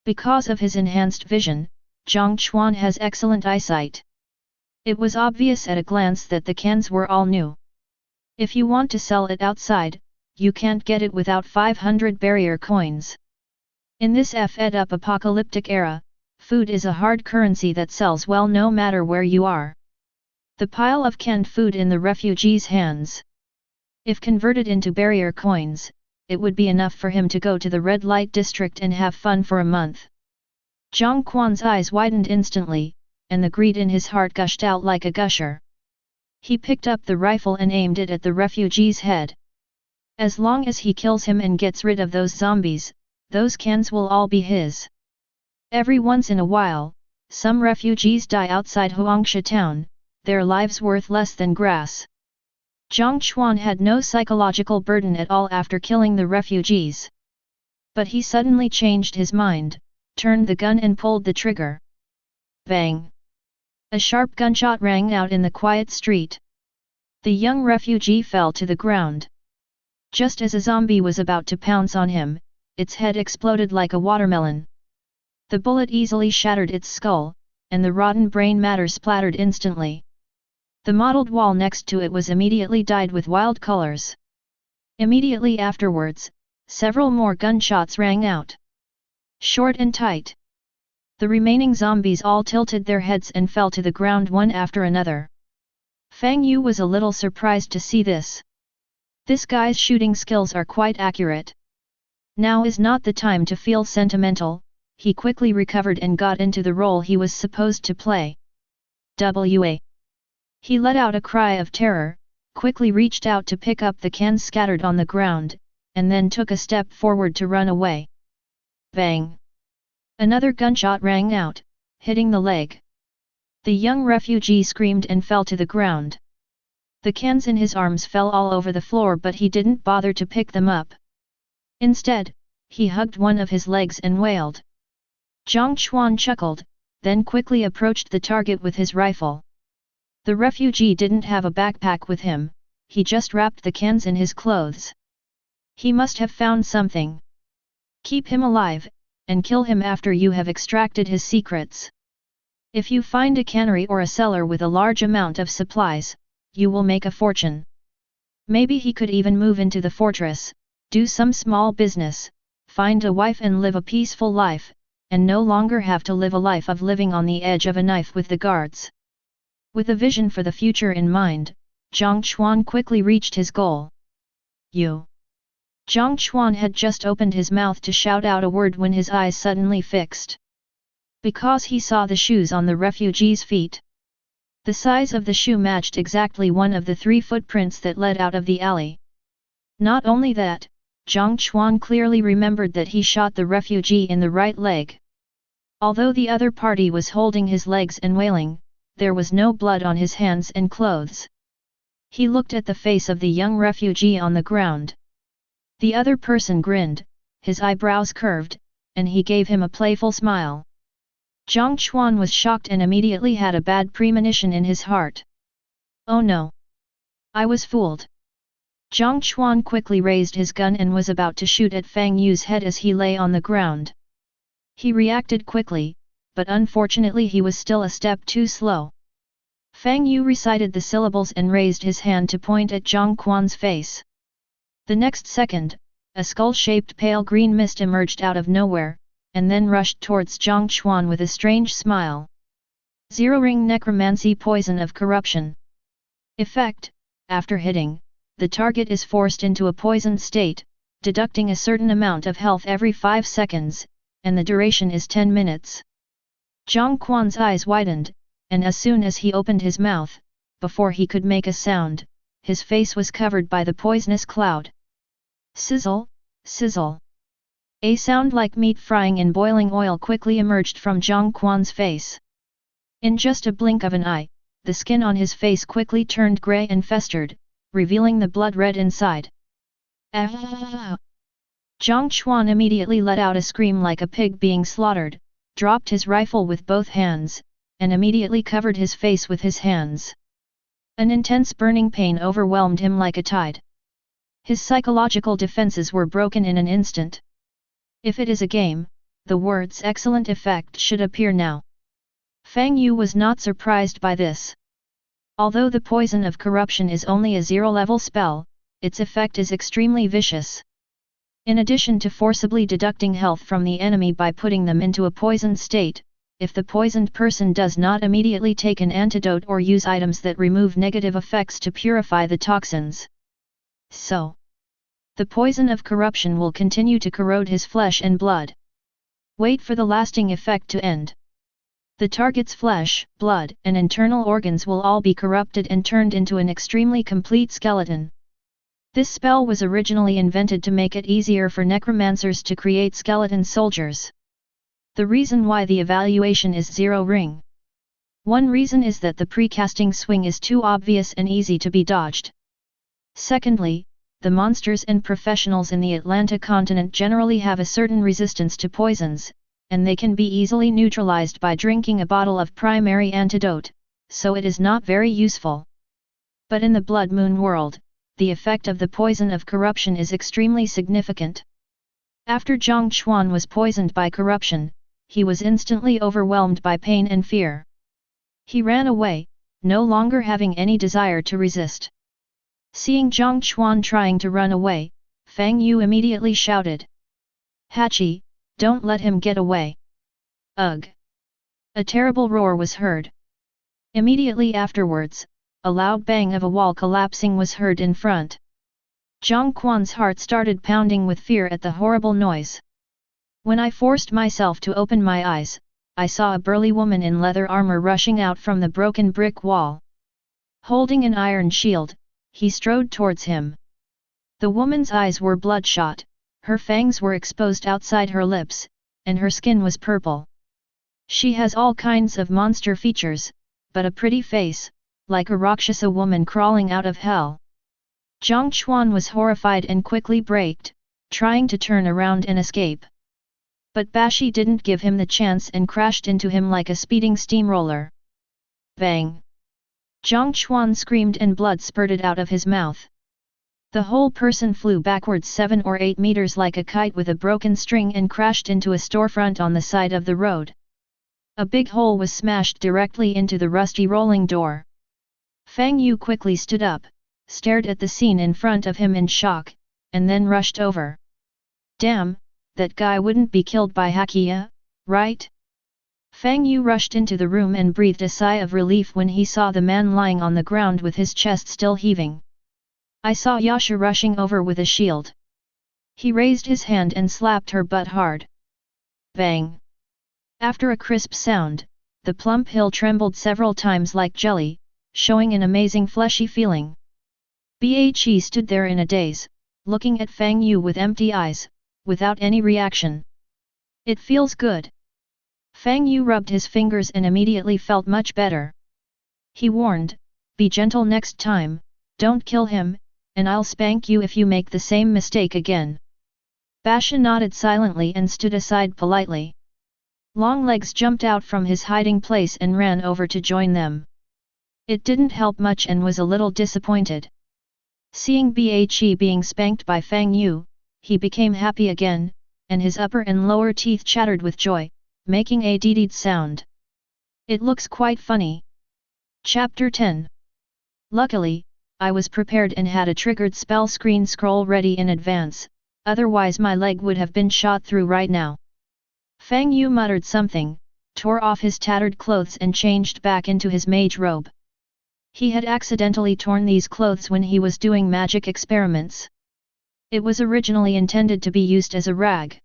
Because of his enhanced vision, Zhang Chuan has excellent eyesight. It was obvious at a glance that the cans were all new. If you want to sell it outside, you can't get it without 500 barrier coins. In this fed-up apocalyptic era, food is a hard currency that sells well no matter where you are. The pile of canned food in the refugees' hands. If converted into barrier coins, it would be enough for him to go to the red light district and have fun for a month. Zhang Quan's eyes widened instantly, and the greed in his heart gushed out like a gusher. He picked up the rifle and aimed it at the refugee's head. As long as he kills him and gets rid of those zombies, those cans will all be his. Every once in a while, some refugees die outside Huangsha town, their lives worth less than grass. Zhang Chuan had no psychological burden at all after killing the refugees. But he suddenly changed his mind, turned the gun and pulled the trigger. Bang! A sharp gunshot rang out in the quiet street. The young refugee fell to the ground. Just as a zombie was about to pounce on him, its head exploded like a watermelon. The bullet easily shattered its skull, and the rotten brain matter splattered instantly. The mottled wall next to it was immediately dyed with wild colors. Immediately afterwards, several more gunshots rang out. Short and tight. The remaining zombies all tilted their heads and fell to the ground one after another. Fang Yu was a little surprised to see this. This guy's shooting skills are quite accurate. Now is not the time to feel sentimental, he quickly recovered and got into the role he was supposed to play. WA. He let out a cry of terror, quickly reached out to pick up the cans scattered on the ground, and then took a step forward to run away. Bang! Another gunshot rang out, hitting the leg. The young refugee screamed and fell to the ground. The cans in his arms fell all over the floor, but he didn't bother to pick them up. Instead, he hugged one of his legs and wailed. Zhang Chuan chuckled, then quickly approached the target with his rifle. The refugee didn't have a backpack with him, he just wrapped the cans in his clothes. He must have found something. Keep him alive, and kill him after you have extracted his secrets. If you find a cannery or a cellar with a large amount of supplies, you will make a fortune. Maybe he could even move into the fortress, do some small business, find a wife and live a peaceful life, and no longer have to live a life of living on the edge of a knife with the guards. With a vision for the future in mind, Zhang Chuan quickly reached his goal. You. Zhang Chuan had just opened his mouth to shout out a word when his eyes suddenly fixed. Because he saw the shoes on the refugee's feet. The size of the shoe matched exactly one of the 3 footprints that led out of the alley. Not only that, Zhang Chuan clearly remembered that he shot the refugee in the right leg. Although the other party was holding his legs and wailing, there was no blood on his hands and clothes. He looked at the face of the young refugee on the ground. The other person grinned, his eyebrows curved, and he gave him a playful smile. Zhang Chuan was shocked and immediately had a bad premonition in his heart. Oh no! I was fooled. Zhang Chuan quickly raised his gun and was about to shoot at Fang Yu's head as he lay on the ground. He reacted quickly, but unfortunately he was still a step too slow. Fang Yu recited the syllables and raised his hand to point at Zhang Chuan's face. The next second, a skull-shaped pale green mist emerged out of nowhere, and then rushed towards Zhang Chuan with a strange smile. 0-ring Necromancy Poison of Corruption. Effect: after hitting, the target is forced into a poisoned state, deducting a certain amount of health every 5 seconds, and the duration is 10 minutes. Zhang Chuan's eyes widened, and as soon as he opened his mouth, before he could make a sound, his face was covered by the poisonous cloud. Sizzle, sizzle. A sound like meat frying in boiling oil quickly emerged from Zhang Chuan's face. In just a blink of an eye, the skin on his face quickly turned grey and festered, revealing the blood red inside. Ah! Zhang Chuan immediately let out a scream like a pig being slaughtered, dropped his rifle with both hands, and immediately covered his face with his hands. An intense burning pain overwhelmed him like a tide. His psychological defenses were broken in an instant. If it is a game, the words "excellent effect" should appear now. Fang Yu was not surprised by this. Although the poison of corruption is only a 0-level spell, its effect is extremely vicious. In addition to forcibly deducting health from the enemy by putting them into a poisoned state, if the poisoned person does not immediately take an antidote or use items that remove negative effects to purify the toxins, the poison of corruption will continue to corrode his flesh and blood. Wait for the lasting effect to end. The target's flesh, blood, and internal organs will all be corrupted and turned into an extremely complete skeleton. This spell was originally invented to make it easier for necromancers to create skeleton soldiers. The reason why the evaluation is 0-ring. One reason is that the precasting swing is too obvious and easy to be dodged. Secondly, the monsters and professionals in the Atlantic continent generally have a certain resistance to poisons, and they can be easily neutralized by drinking a bottle of primary antidote, so it is not very useful. But in the Blood Moon world, the effect of the poison of corruption is extremely significant. After Zhang Chuan was poisoned by corruption, he was instantly overwhelmed by pain and fear. He ran away, no longer having any desire to resist. Seeing Zhang Chuan trying to run away, Fang Yu immediately shouted. Hachi, don't let him get away. Ugh! A terrible roar was heard. Immediately afterwards, a loud bang of a wall collapsing was heard in front. Zhang Quan's heart started pounding with fear at the horrible noise. When I forced myself to open my eyes, I saw a burly woman in leather armor rushing out from the broken brick wall. Holding an iron shield, he strode towards him. The woman's eyes were bloodshot, her fangs were exposed outside her lips, and her skin was purple. She has all kinds of monster features, but a pretty face, like a Rakshasa woman crawling out of hell. Zhang Quan was horrified and quickly braked, trying to turn around and escape. But Bashi didn't give him the chance and crashed into him like a speeding steamroller. Bang! Zhang Quan screamed and blood spurted out of his mouth. The whole person flew backwards 7 or 8 meters like a kite with a broken string and crashed into a storefront on the side of the road. A big hole was smashed directly into the rusty rolling door. Fang Yu quickly stood up, stared at the scene in front of him in shock, and then rushed over. Damn, that guy wouldn't be killed by Hakia, right? Fang Yu rushed into the room and breathed a sigh of relief when he saw the man lying on the ground with his chest still heaving. I saw Yasha rushing over with a shield. He raised his hand and slapped her butt hard. Bang! After a crisp sound, the plump hill trembled several times like jelly, showing an amazing fleshy feeling. Bhe stood there in a daze, looking at Fang Yu with empty eyes, without any reaction. It feels good. Fang Yu rubbed his fingers and immediately felt much better. He warned, be gentle next time, don't kill him, and I'll spank you if you make the same mistake again. Basha nodded silently and stood aside politely. Longlegs jumped out from his hiding place and ran over to join them. It didn't help much and was a little disappointed. Seeing Bhe being spanked by Fang Yu, he became happy again, and his upper and lower teeth chattered with joy, making a deed sound. It looks quite funny. Chapter 10. Luckily, I was prepared and had a triggered spell screen scroll ready in advance, otherwise my leg would have been shot through right now. Fang Yu muttered something, tore off his tattered clothes and changed back into his mage robe. He had accidentally torn these clothes when he was doing magic experiments. It was originally intended to be used as a rag.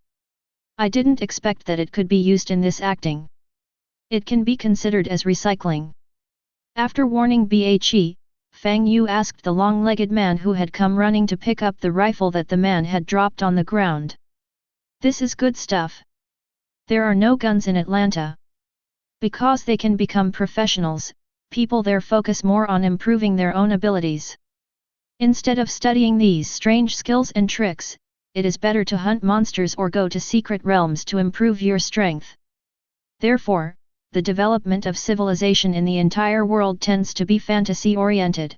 I didn't expect that it could be used in this acting. It can be considered as recycling. After warning Bhe, Fang Yu asked the long-legged man who had come running to pick up the rifle that the man had dropped on the ground. This is good stuff. There are no guns in Atlanta. Because they can become professionals, people there focus more on improving their own abilities. Instead of studying these strange skills and tricks, it is better to hunt monsters or go to secret realms to improve your strength. Therefore, the development of civilization in the entire world tends to be fantasy-oriented.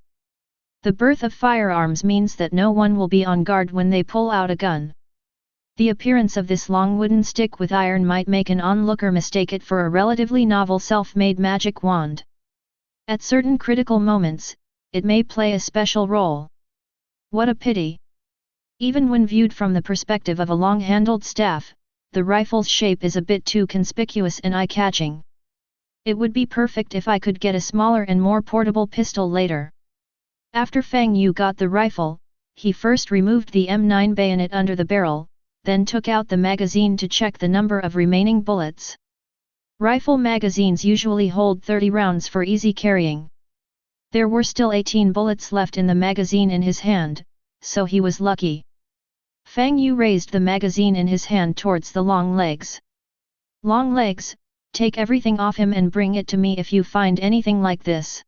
The birth of firearms means that no one will be on guard when they pull out a gun. The appearance of this long wooden stick with iron might make an onlooker mistake it for a relatively novel self-made magic wand. At certain critical moments, it may play a special role. What a pity! Even when viewed from the perspective of a long-handled staff, the rifle's shape is a bit too conspicuous and eye-catching. It would be perfect if I could get a smaller and more portable pistol later. After Fang Yu got the rifle, he first removed the M9 bayonet under the barrel, then took out the magazine to check the number of remaining bullets. Rifle magazines usually hold 30 rounds for easy carrying. There were still 18 bullets left in the magazine in his hand, so he was lucky. Fang Yu raised the magazine in his hand towards the long legs. Long legs, take everything off him and bring it to me if you find anything like this.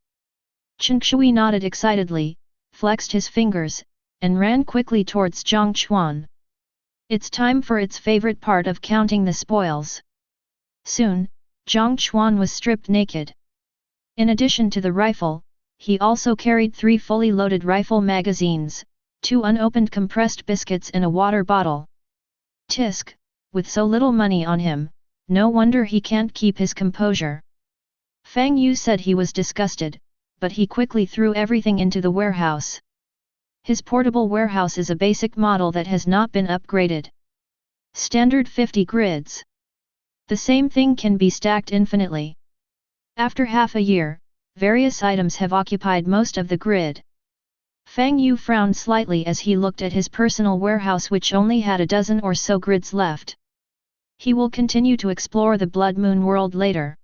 Chen Shui nodded excitedly, flexed his fingers, and ran quickly towards Zhang Quan. It's time for its favorite part of counting the spoils. Soon, Zhang Quan was stripped naked. In addition to the rifle, he also carried 3 fully loaded rifle magazines, 2 unopened compressed biscuits and a water bottle. Tisk, with so little money on him, no wonder he can't keep his composure. Fang Yu said he was disgusted, but he quickly threw everything into the warehouse. His portable warehouse is a basic model that has not been upgraded. Standard 50 grids. The same thing can be stacked infinitely. After half a year, various items have occupied most of the grid. Fang Yu frowned slightly as he looked at his personal warehouse, which only had a dozen or so grids left. He will continue to explore the Blood Moon world later.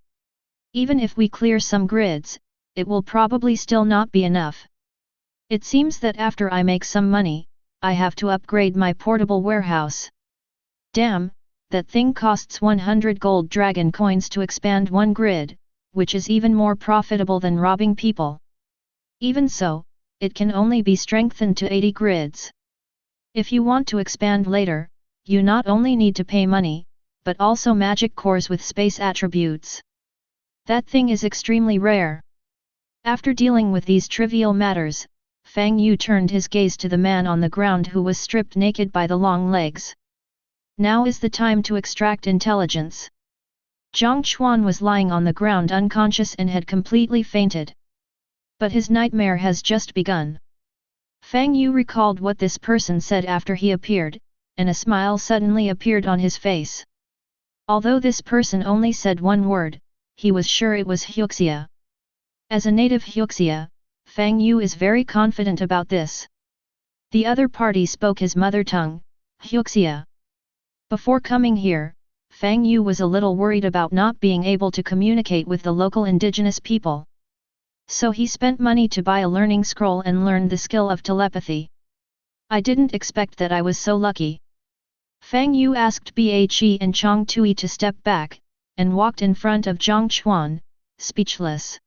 Even if we clear some grids, it will probably still not be enough. It seems that after I make some money, I have to upgrade my portable warehouse. Damn, that thing costs 100 gold dragon coins to expand one grid, which is even more profitable than robbing people. Even so, it can only be strengthened to 80 grids. If you want to expand later, you not only need to pay money, but also magic cores with space attributes. That thing is extremely rare. After dealing with these trivial matters, Fang Yu turned his gaze to the man on the ground who was stripped naked by the long legs. Now is the time to extract intelligence. Zhang Xuan was lying on the ground unconscious and had completely fainted. But his nightmare has just begun. Fang Yu recalled what this person said after he appeared, and a smile suddenly appeared on his face. Although this person only said one word, he was sure it was Huxia. As a native Huxia, Fang Yu is very confident about this. The other party spoke his mother tongue, Huxia. Before coming here, Fang Yu was a little worried about not being able to communicate with the local indigenous people. So he spent money to buy a learning scroll and learned the skill of telepathy. I didn't expect that I was so lucky. Fang Yu asked Bhe and Chang Tui to step back, and walked in front of Zhang Xuan, speechless.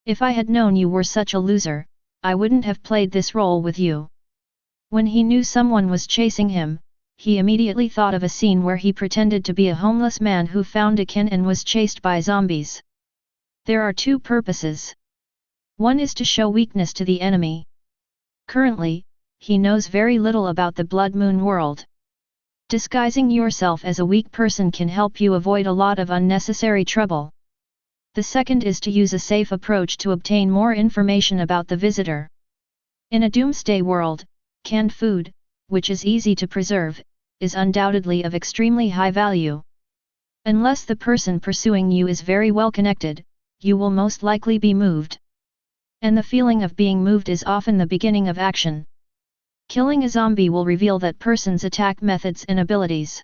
If I had known you were such a loser, I wouldn't have played this role with you. When he knew someone was chasing him, he immediately thought of a scene where he pretended to be a homeless man who found a kin and was chased by zombies. There are two purposes. One is to show weakness to the enemy. Currently, he knows very little about the Blood Moon world. Disguising yourself as a weak person can help you avoid a lot of unnecessary trouble. The second is to use a safe approach to obtain more information about the visitor. In a doomsday world, canned food, which is easy to preserve, is undoubtedly of extremely high value. Unless the person pursuing you is very well connected, you will most likely be moved. And the feeling of being moved is often the beginning of action. Killing a zombie will reveal that person's attack methods and abilities.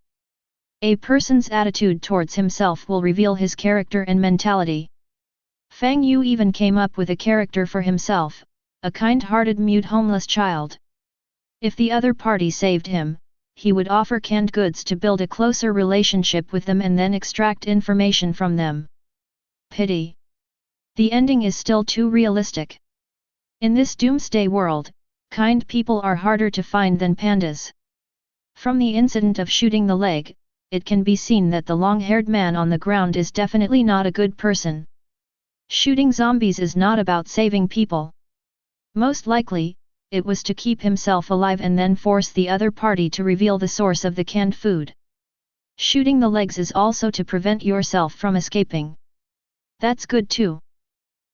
A person's attitude towards himself will reveal his character and mentality. Fang Yu even came up with a character for himself, a kind-hearted mute homeless child. If the other party saved him, he would offer canned goods to build a closer relationship with them and then extract information from them. Pity. The ending is still too realistic. In this doomsday world, kind people are harder to find than pandas. From the incident of shooting the leg, it can be seen that the long-haired man on the ground is definitely not a good person. Shooting zombies is not about saving people. Most likely, it was to keep himself alive and then force the other party to reveal the source of the canned food. Shooting the legs is also to prevent yourself from escaping. That's good too.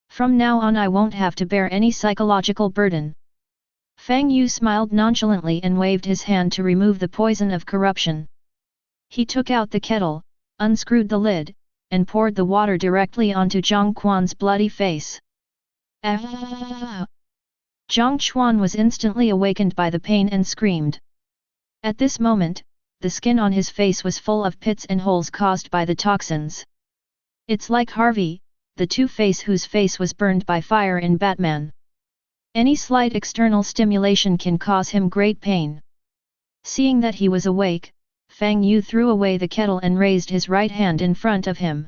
From now on I won't have to bear any psychological burden. Fang Yu smiled nonchalantly and waved his hand to remove the poison of corruption. He took out the kettle, unscrewed the lid, and poured the water directly onto Zhang Quan's bloody face. Ah! Zhang Xuan was instantly awakened by the pain and screamed. At this moment, the skin on his face was full of pits and holes caused by the toxins. It's like Harvey, the Two-Face whose face was burned by fire in Batman. Any slight external stimulation can cause him great pain. Seeing that he was awake, Fang Yu threw away the kettle and raised his right hand in front of him.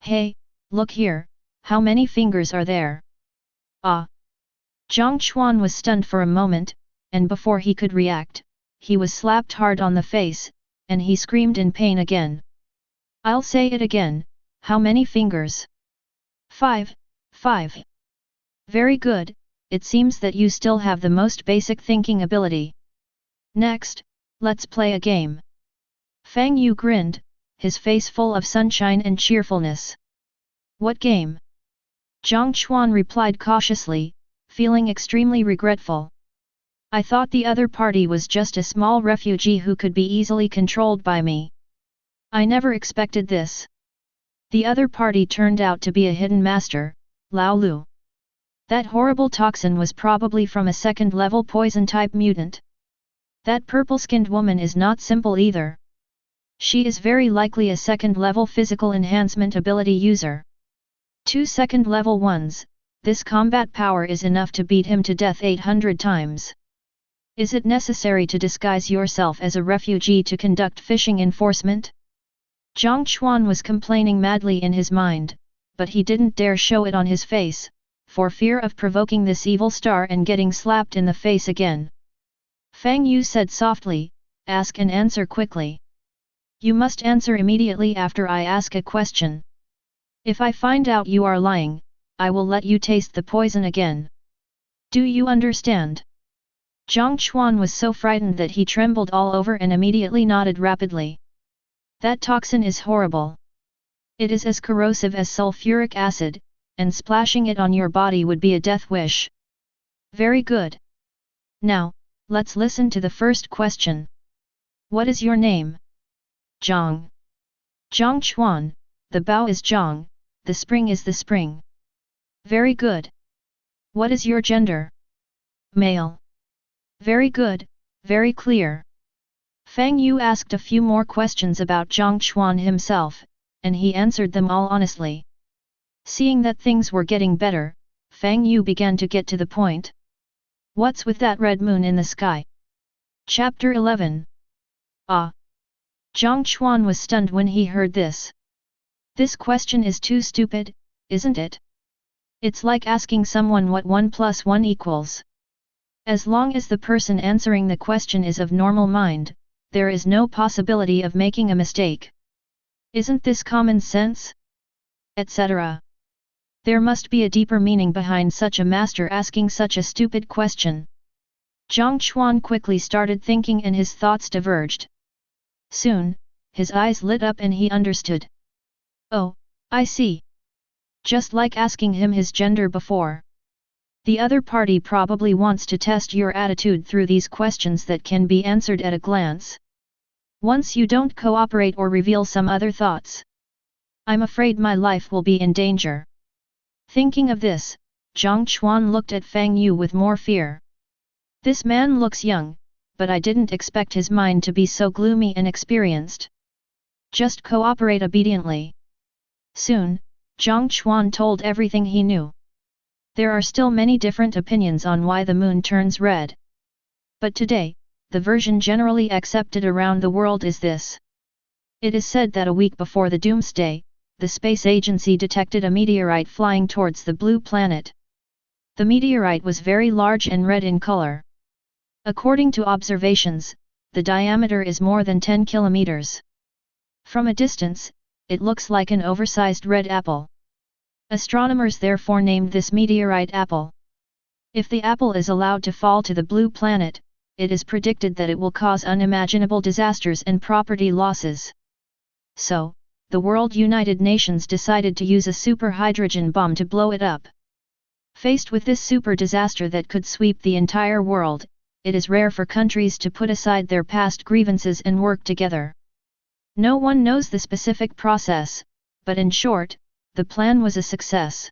Hey, look here, how many fingers are there? Ah! Zhang Xuan was stunned for a moment, and before he could react, he was slapped hard on the face, and he screamed in pain again. I'll say it again, how many fingers? 5. Very good, it seems that you still have the most basic thinking ability. Next, let's play a game. Fang Yu grinned, his face full of sunshine and cheerfulness. What game? Zhang Xuan replied cautiously, feeling extremely regretful. I thought the other party was just a small refugee who could be easily controlled by me. I never expected this. The other party turned out to be a hidden master, Lao Lu. That horrible toxin was probably from a second-level poison-type mutant. That purple-skinned woman is not simple either. She is very likely a second-level physical enhancement ability user. 2 second-level ones, this combat power is enough to beat him to death 800 times. Is it necessary to disguise yourself as a refugee to conduct fishing enforcement? Zhang Chuan was complaining madly in his mind, but he didn't dare show it on his face, for fear of provoking this evil star and getting slapped in the face again. Fang Yu said softly, "Ask and answer quickly. You must answer immediately after I ask a question. If I find out you are lying, I will let you taste the poison again. Do you understand?" Zhang Chuan was so frightened that he trembled all over and immediately nodded rapidly. That toxin is horrible. It is as corrosive as sulfuric acid, and splashing it on your body would be a death wish. Very good. Now, let's listen to the first question. What is your name? Zhang. Zhang Chuan, the bow is Zhang, the spring is the spring. Very good. What is your gender? Male. Very good, very clear. Fang Yu asked a few more questions about Zhang Chuan himself, and he answered them all honestly. Seeing that things were getting better, Fang Yu began to get to the point. What's with that red moon in the sky? Chapter 11. Ah! Zhang Chuan was stunned when he heard this. This question is too stupid, isn't it? It's like asking someone what 1 plus 1 equals. As long as the person answering the question is of normal mind, there is no possibility of making a mistake. Isn't this common sense? Etc. There must be a deeper meaning behind such a master asking such a stupid question. Zhang Chuan quickly started thinking and his thoughts diverged. Soon, his eyes lit up and he understood. Oh, I see. Just like asking him his gender before. The other party probably wants to test your attitude through these questions that can be answered at a glance. Once you don't cooperate or reveal some other thoughts, I'm afraid my life will be in danger. Thinking of this, Zhang Chuan looked at Fang Yu with more fear. This man looks young, but I didn't expect his mind to be so gloomy and experienced. Just cooperate obediently. Soon, Zhang Chuan told everything he knew. There are still many different opinions on why the moon turns red. But today, the version generally accepted around the world is this. It is said that a week before the doomsday, the space agency detected a meteorite flying towards the blue planet. The meteorite was very large and red in color. According to observations, the diameter is more than 10 kilometers. From a distance, it looks like an oversized red apple. Astronomers therefore named this meteorite apple. If the apple is allowed to fall to the blue planet, it is predicted that it will cause unimaginable disasters and property losses. So, the World United Nations decided to use a super hydrogen bomb to blow it up. Faced with this super disaster that could sweep the entire world, it is rare for countries to put aside their past grievances and work together. No one knows the specific process, but in short, the plan was a success.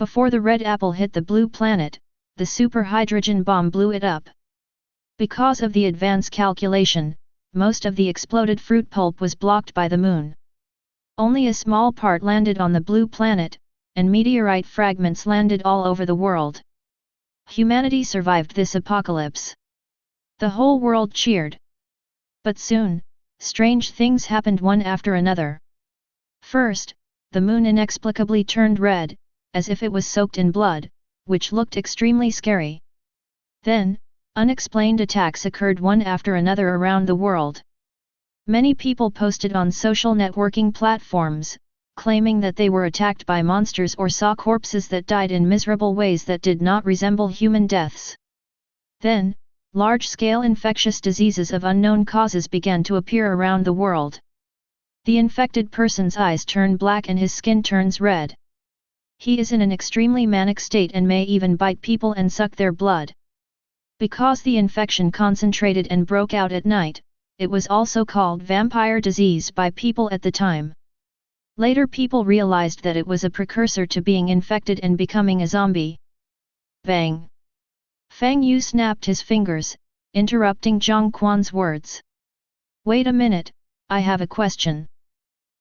Before the red apple hit the blue planet, the super hydrogen bomb blew it up. Because of the advanced calculation, most of the exploded fruit pulp was blocked by the moon. Only a small part landed on the blue planet, and meteorite fragments landed all over the world. Humanity survived this apocalypse. The whole world cheered. But soon, strange things happened one after another. First, the moon inexplicably turned red, as if it was soaked in blood, which looked extremely scary. Then, unexplained attacks occurred one after another around the world. Many people posted on social networking platforms, claiming that they were attacked by monsters or saw corpses that died in miserable ways that did not resemble human deaths. Then, large-scale infectious diseases of unknown causes began to appear around the world. The infected person's eyes turn black and his skin turns red. He is in an extremely manic state and may even bite people and suck their blood. Because the infection concentrated and broke out at night, it was also called vampire disease by people at the time. Later people realized that it was a precursor to being infected and becoming a zombie. Bang! Fang Yu snapped his fingers, interrupting Zhang Quan's words. Wait a minute, I have a question.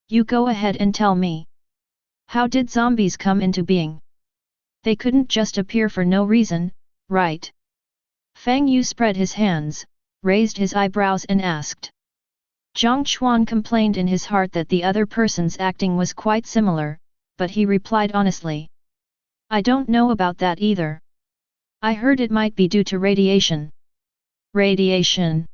You go ahead and tell me. How did zombies come into being? They couldn't just appear for no reason, right? Fang Yu spread his hands, raised his eyebrows and asked. Zhang Quan complained in his heart that the other person's acting was quite similar, but he replied honestly. I don't know about that either. I heard it might be due to radiation. Radiation?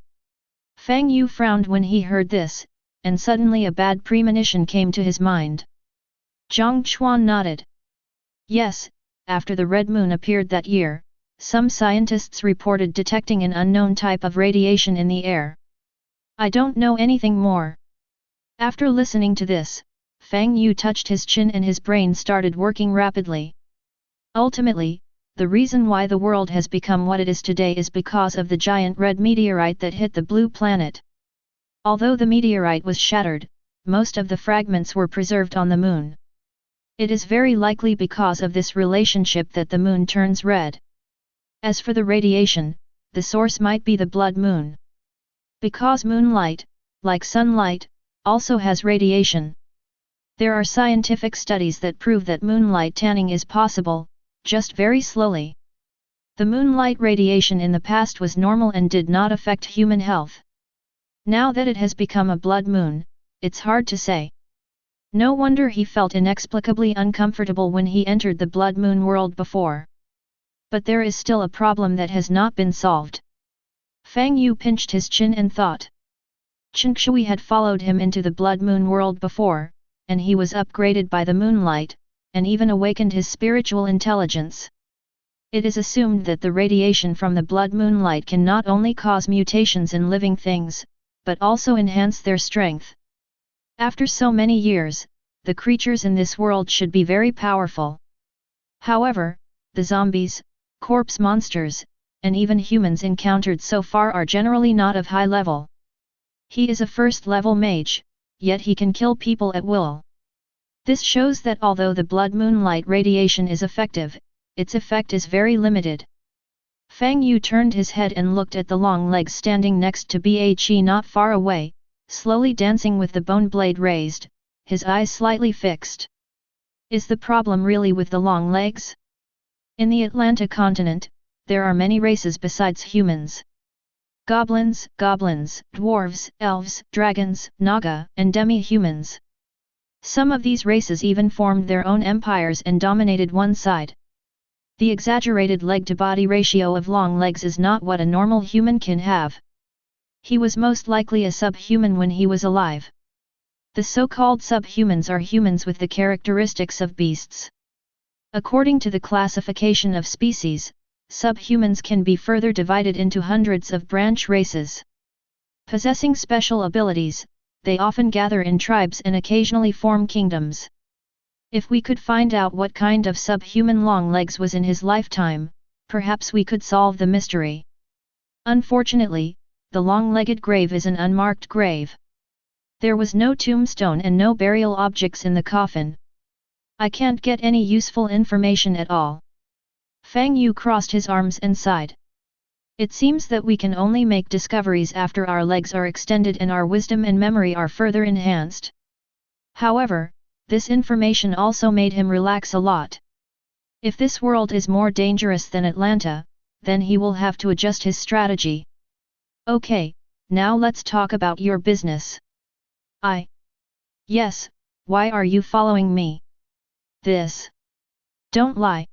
Fang Yu frowned when he heard this, and suddenly a bad premonition came to his mind. Zhang Quan nodded. Yes, after the red moon appeared that year, some scientists reported detecting an unknown type of radiation in the air. I don't know anything more. After listening to this, Fang Yu touched his chin and his brain started working rapidly. Ultimately, the reason why the world has become what it is today is because of the giant red meteorite that hit the blue planet. Although the meteorite was shattered, most of the fragments were preserved on the moon. It is very likely because of this relationship that the moon turns red. As for the radiation, the source might be the blood moon. Because moonlight, like sunlight, also has radiation. There are scientific studies that prove that moonlight tanning is possible, just very slowly. The moonlight radiation in the past was normal and did not affect human health. Now that it has become a blood moon, it's hard to say. No wonder he felt inexplicably uncomfortable when he entered the blood moon world before. But there is still a problem that has not been solved. Fang Yu pinched his chin and thought. Chen Shui had followed him into the blood moon world before, and he was upgraded by the moonlight, and even awakened his spiritual intelligence. It is assumed that the radiation from the blood moonlight can not only cause mutations in living things, but also enhance their strength. After so many years, the creatures in this world should be very powerful. However, the zombies, corpse monsters, and even humans encountered so far are generally not of high level. He is a first-level mage, yet he can kill people at will. This shows that although the blood moonlight radiation is effective, its effect is very limited. Fang Yu turned his head and looked at the long legs standing next to Bhe not far away, slowly dancing with the bone blade raised, his eyes slightly fixed. Is the problem really with the long legs? In the Atlantic continent, there are many races besides humans. Goblins, dwarves, elves, dragons, naga, and demi-humans. Some of these races even formed their own empires and dominated one side. The exaggerated leg-to-body ratio of long legs is not what a normal human can have. He was most likely a subhuman when he was alive. The so-called subhumans are humans with the characteristics of beasts. According to the classification of species, subhumans can be further divided into hundreds of branch races. Possessing special abilities, they often gather in tribes and occasionally form kingdoms. If we could find out what kind of subhuman long legs was in his lifetime, perhaps we could solve the mystery. Unfortunately, the long-legged grave is an unmarked grave. There was no tombstone and no burial objects in the coffin. I can't get any useful information at all. Fang Yu crossed his arms and sighed. It seems that we can only make discoveries after our legs are extended and our wisdom and memory are further enhanced. However, this information also made him relax a lot. If this world is more dangerous than Atlanta, then he will have to adjust his strategy. Okay, now let's talk about your business. Yes, why are you following me? Don't lie.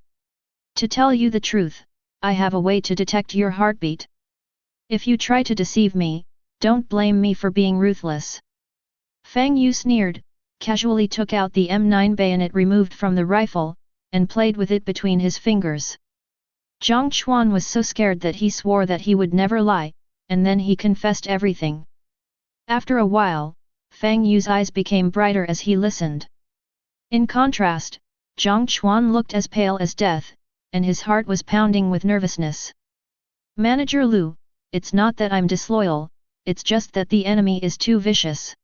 To tell you the truth, I have a way to detect your heartbeat. If you try to deceive me, don't blame me for being ruthless. Fang Yu sneered, casually took out the M9 bayonet removed from the rifle, and played with it between his fingers. Zhang Quan was so scared that he swore that he would never lie, and then he confessed everything. After a while, Fang Yu's eyes became brighter as he listened. In contrast, Zhang Quan looked as pale as death, and his heart was pounding with nervousness. Manager Lu, it's not that I'm disloyal, it's just that the enemy is too vicious.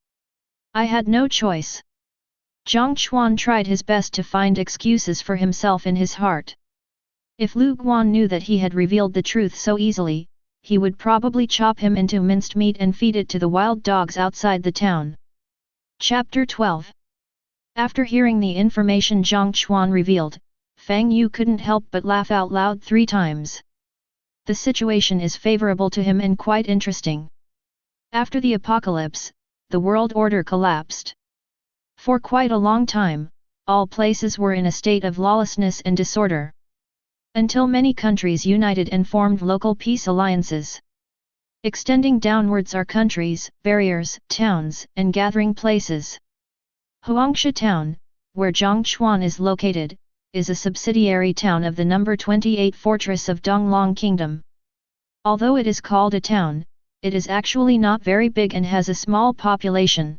I had no choice. Jiang Chuan tried his best to find excuses for himself in his heart. If Lu Guan knew that he had revealed the truth so easily, he would probably chop him into minced meat and feed it to the wild dogs outside the town. Chapter 12. After hearing the information Jiang Chuan revealed, Fang Yu couldn't help but laugh out loud 3 times. The situation is favorable to him and quite interesting. After the apocalypse, the world order collapsed. For quite a long time, all places were in a state of lawlessness and disorder. Until many countries united and formed local peace alliances. Extending downwards are countries, barriers, towns, and gathering places. Huangsha Town, where Jiang Chuan is located, is a subsidiary town of the number 28 fortress of Donglong Kingdom. Although it is called a town, it is actually not very big and has a small population.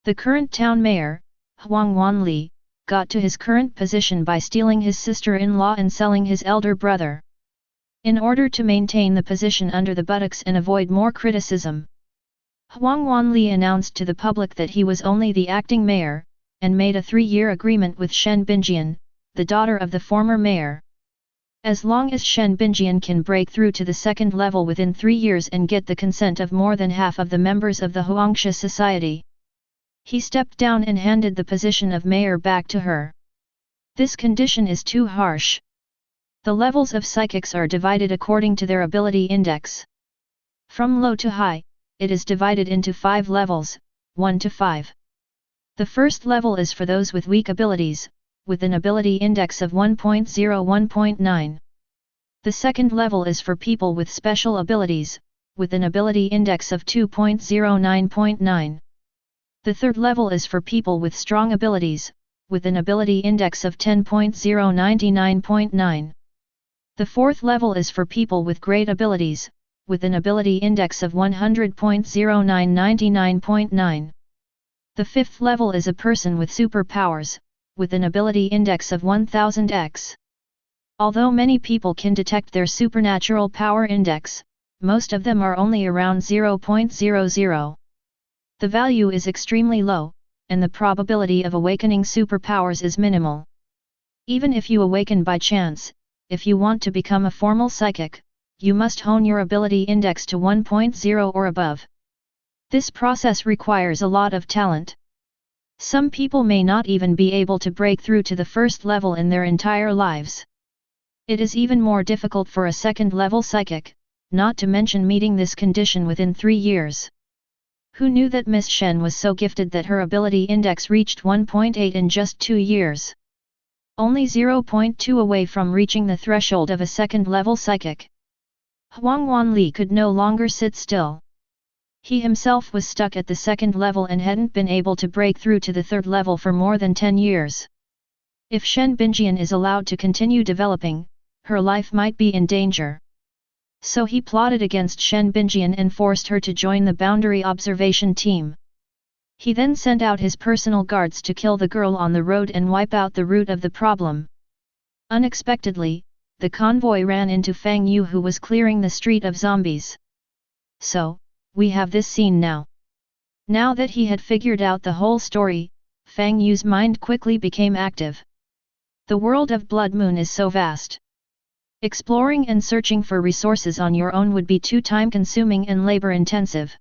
The current town mayor, Huang Wanli, got to his current position by stealing his sister-in-law and selling his elder brother. In order to maintain the position under the buttocks and avoid more criticism, Huang Wanli announced to the public that he was only the acting mayor, and made a 3-year agreement with Shen Binjian, the daughter of the former mayor. As long as Shen Binjian can break through to the 2nd level within 3 years and get the consent of more than half of the members of the Huangsha society, he stepped down and handed the position of mayor back to her. This condition is too harsh. The levels of psychics are divided according to their ability index. From low to high, it is divided into 5 levels, 1 to 5. The first level is for those with weak abilities, with an ability index of 1.0-1.9. The second level is for people with special abilities, with an ability index of 2.09.9. The third level is for people with strong abilities, with an ability index of 10.099.9. The fourth level is for people with great abilities, with an ability index of 100.0999.9. The fifth level is a person with superpowers, with an ability index of 1000x. Although many people can detect their supernatural power index, most of them are only around 0.00. The value is extremely low, and the probability of awakening superpowers is minimal. Even if you awaken by chance, if you want to become a formal psychic, you must hone your ability index to 1.0 or above. This process requires a lot of talent. Some people may not even be able to break through to the first level in their entire lives. It is even more difficult for a second-level psychic, not to mention meeting this condition within 3 years. Who knew that Miss Shen was so gifted that her ability index reached 1.8 in just 2 years? Only 0.2 away from reaching the threshold of a second-level psychic. Huang Wanli could no longer sit still. He himself was stuck at the second level and hadn't been able to break through to the third level for more than 10 years. If Shen Binjian is allowed to continue developing, her life might be in danger. So he plotted against Shen Binjian and forced her to join the boundary observation team. He then sent out his personal guards to kill the girl on the road and wipe out the root of the problem. Unexpectedly, the convoy ran into Fang Yu, who was clearing the street of zombies. So, we have this scene now. Now that he had figured out the whole story, Fang Yu's mind quickly became active. The world of Blood Moon is so vast. Exploring and searching for resources on your own would be too time-consuming and labor-intensive.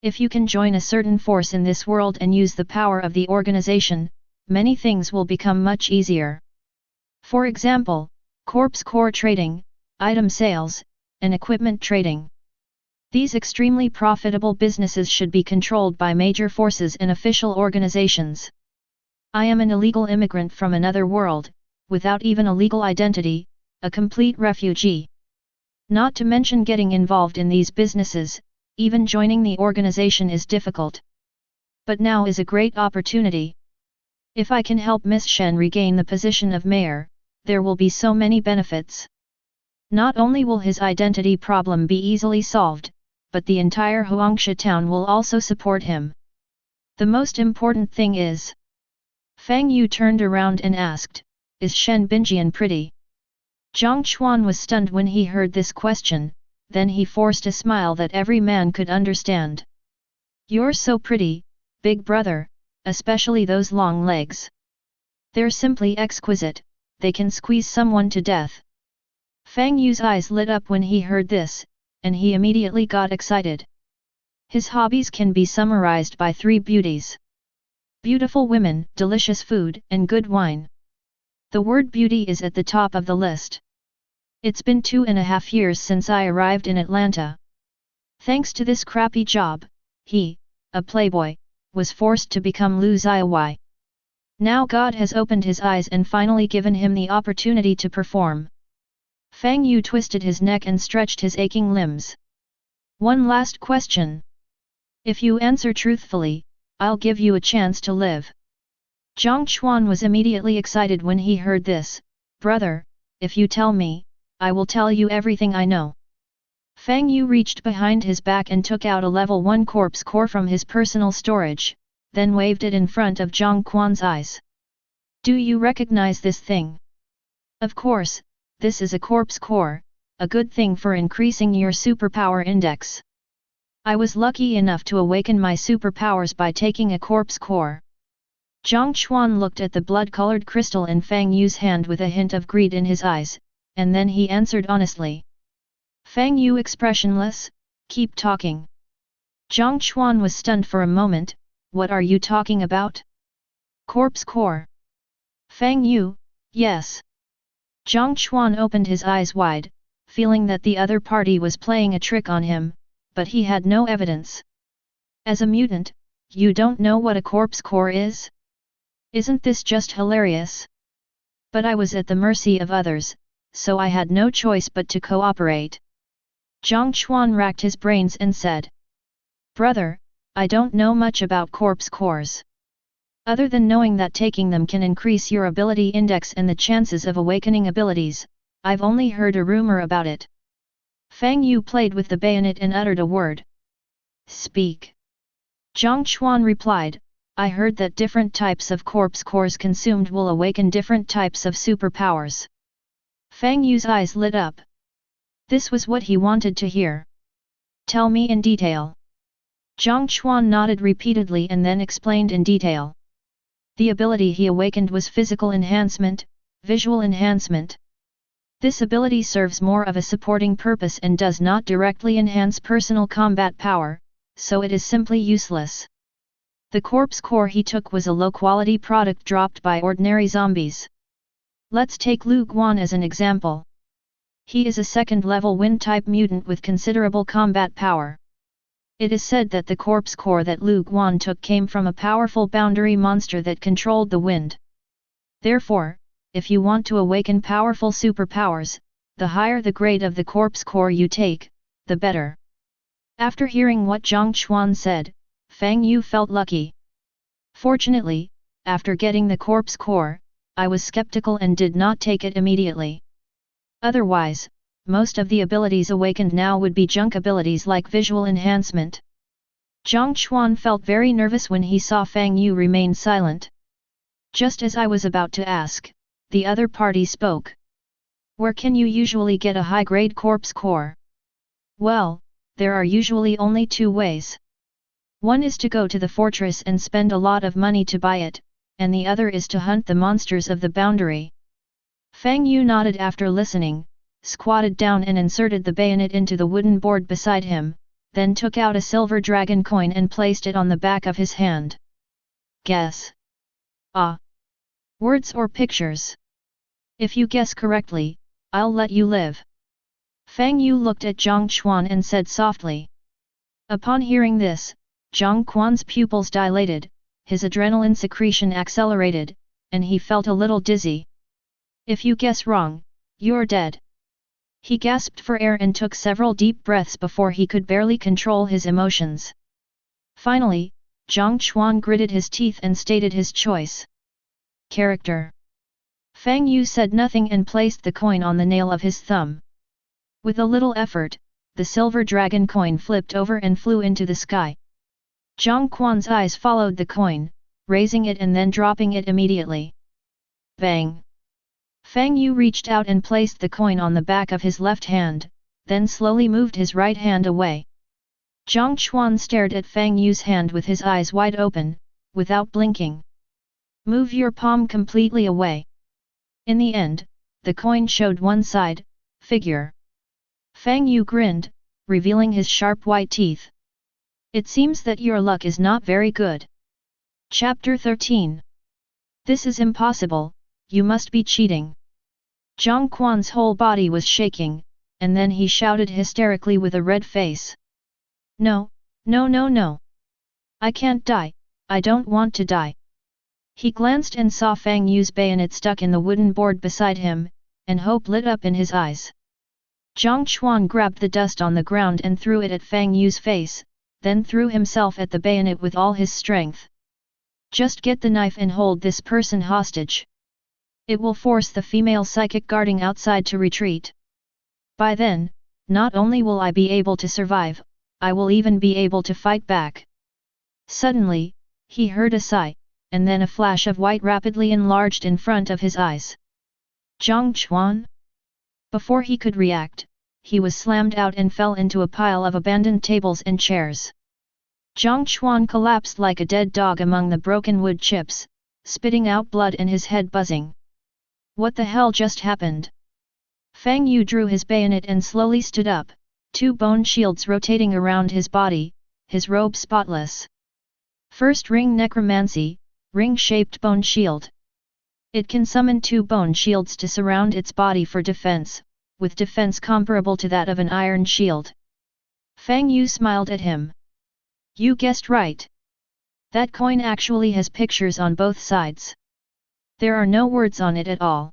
If you can join a certain force in this world and use the power of the organization, many things will become much easier. For example, corpse core trading, item sales, and equipment trading. These extremely profitable businesses should be controlled by major forces and official organizations. I am an illegal immigrant from another world, without even a legal identity, a complete refugee. Not to mention getting involved in these businesses, even joining the organization is difficult. But now is a great opportunity. If I can help Miss Shen regain the position of mayor, there will be so many benefits. Not only will his identity problem be easily solved, but the entire Huangsha town will also support him. The most important thing is... Fang Yu turned around and asked, "Is Shen Binjian pretty?" Jiang Chuan was stunned when he heard this question, then he forced a smile that every man could understand. "You're so pretty, big brother, especially those long legs. They're simply exquisite, they can squeeze someone to death." Fang Yu's eyes lit up when he heard this, and he immediately got excited. His hobbies can be summarized by 3 beauties: beautiful women, delicious food, and good wine. The word beauty is at the top of the list. It's been 2.5 years since I arrived in Atlanta. Thanks to this crappy job, he, a playboy, was forced to become Lu Ziyi. Now God has opened his eyes and finally given him the opportunity to perform. Fang Yu twisted his neck and stretched his aching limbs. "One last question. If you answer truthfully, I'll give you a chance to live." Jiang Chuan was immediately excited when he heard this. "Brother, if you tell me, I will tell you everything I know." Fang Yu reached behind his back and took out a level 1 corpse core from his personal storage, then waved it in front of Jiang Quan's eyes. "Do you recognize this thing?" "Of course, this is a corpse core, a good thing for increasing your superpower index. I was lucky enough to awaken my superpowers by taking a corpse core." Jiang Chuan looked at the blood-colored crystal in Fang Yu's hand with a hint of greed in his eyes, and then he answered honestly. Fang Yu expressionless, "Keep talking." Jiang Chuan was stunned for a moment. "What are you talking about?" "Corpse core." Fang Yu, "Yes." Jiang Chuan opened his eyes wide, feeling that the other party was playing a trick on him, but he had no evidence. "As a mutant, you don't know what a corpse core is? Isn't this just hilarious?" "But I was at the mercy of others, so I had no choice but to cooperate." Jiang Chuan racked his brains and said. "Brother, I don't know much about corpse cores. Other than knowing that taking them can increase your ability index and the chances of awakening abilities, I've only heard a rumor about it." Fang Yu played with the bayonet and uttered a word. "Speak." Jiang Chuan replied, "I heard that different types of corpse cores consumed will awaken different types of superpowers." Fang Yu's eyes lit up. This was what he wanted to hear. "Tell me in detail." Jiang Chuan nodded repeatedly and then explained in detail. The ability he awakened was physical enhancement, visual enhancement. This ability serves more of a supporting purpose and does not directly enhance personal combat power, so it is simply useless. The corpse core he took was a low-quality product dropped by ordinary zombies. Let's take Lu Guan as an example. He is a second-level wind-type mutant with considerable combat power. It is said that the corpse core that Lu Guan took came from a powerful boundary monster that controlled the wind. Therefore, if you want to awaken powerful superpowers, the higher the grade of the corpse core you take, the better. After hearing what Jiang Chuan said, Fang Yu felt lucky. Fortunately, after getting the corpse core, I was skeptical and did not take it immediately. Otherwise, most of the abilities awakened now would be junk abilities like visual enhancement. Jiang Chuan felt very nervous when he saw Fang Yu remain silent. Just as I was about to ask, the other party spoke. "Where can you usually get a high-grade corpse core?" "Well, there are usually only 2 ways. One is to go to the fortress and spend a lot of money to buy it, and the other is to hunt the monsters of the boundary." Fang Yu nodded after listening, squatted down and inserted the bayonet into the wooden board beside him, then took out a silver dragon coin and placed it on the back of his hand. "Guess." "Ah. Words or pictures? If you guess correctly, I'll let you live." Fang Yu looked at Jiang Chuan and said softly. Upon hearing this, Jiang Quan's pupils dilated, his adrenaline secretion accelerated, and he felt a little dizzy. "If you guess wrong, you're dead." He gasped for air and took several deep breaths before he could barely control his emotions. Finally, Jiang Chuan gritted his teeth and stated his choice. "Character." Fang Yu said nothing and placed the coin on the nail of his thumb. With a little effort, the silver dragon coin flipped over and flew into the sky. Jiang Quan's eyes followed the coin, raising it and then dropping it immediately. Bang! Fang Yu reached out and placed the coin on the back of his left hand, then slowly moved his right hand away. Zhang Chuan stared at Fang Yu's hand with his eyes wide open, without blinking. Move your palm completely away. In the end, the coin showed one side, figure. Fang Yu grinned, revealing his sharp white teeth. It seems that your luck is not very good. Chapter 13. This is impossible, you must be cheating. Zhang Quan's whole body was shaking, and then he shouted hysterically with a red face. No, no, no, no. I can't die, I don't want to die. He glanced and saw Fang Yu's bayonet stuck in the wooden board beside him, and hope lit up in his eyes. Zhang Chuan grabbed the dust on the ground and threw it at Fang Yu's face, then threw himself at the bayonet with all his strength. Just get the knife and hold this person hostage. It will force the female psychic guarding outside to retreat. By then, not only will I be able to survive, I will even be able to fight back. Suddenly, he heard a sigh, and then a flash of white rapidly enlarged in front of his eyes. Zhang Chuan? Before he could react, he was slammed out and fell into a pile of abandoned tables and chairs. Zhang Chuan collapsed like a dead dog among the broken wood chips, spitting out blood and his head buzzing. What the hell just happened? Fang Yu drew his bayonet and slowly stood up, two bone shields rotating around his body, his robe spotless. First ring necromancy, ring-shaped bone shield. It can summon two bone shields to surround its body for defense, with defense comparable to that of an iron shield. Fang Yu smiled at him. You guessed right. That coin actually has pictures on both sides. There are no words on it at all.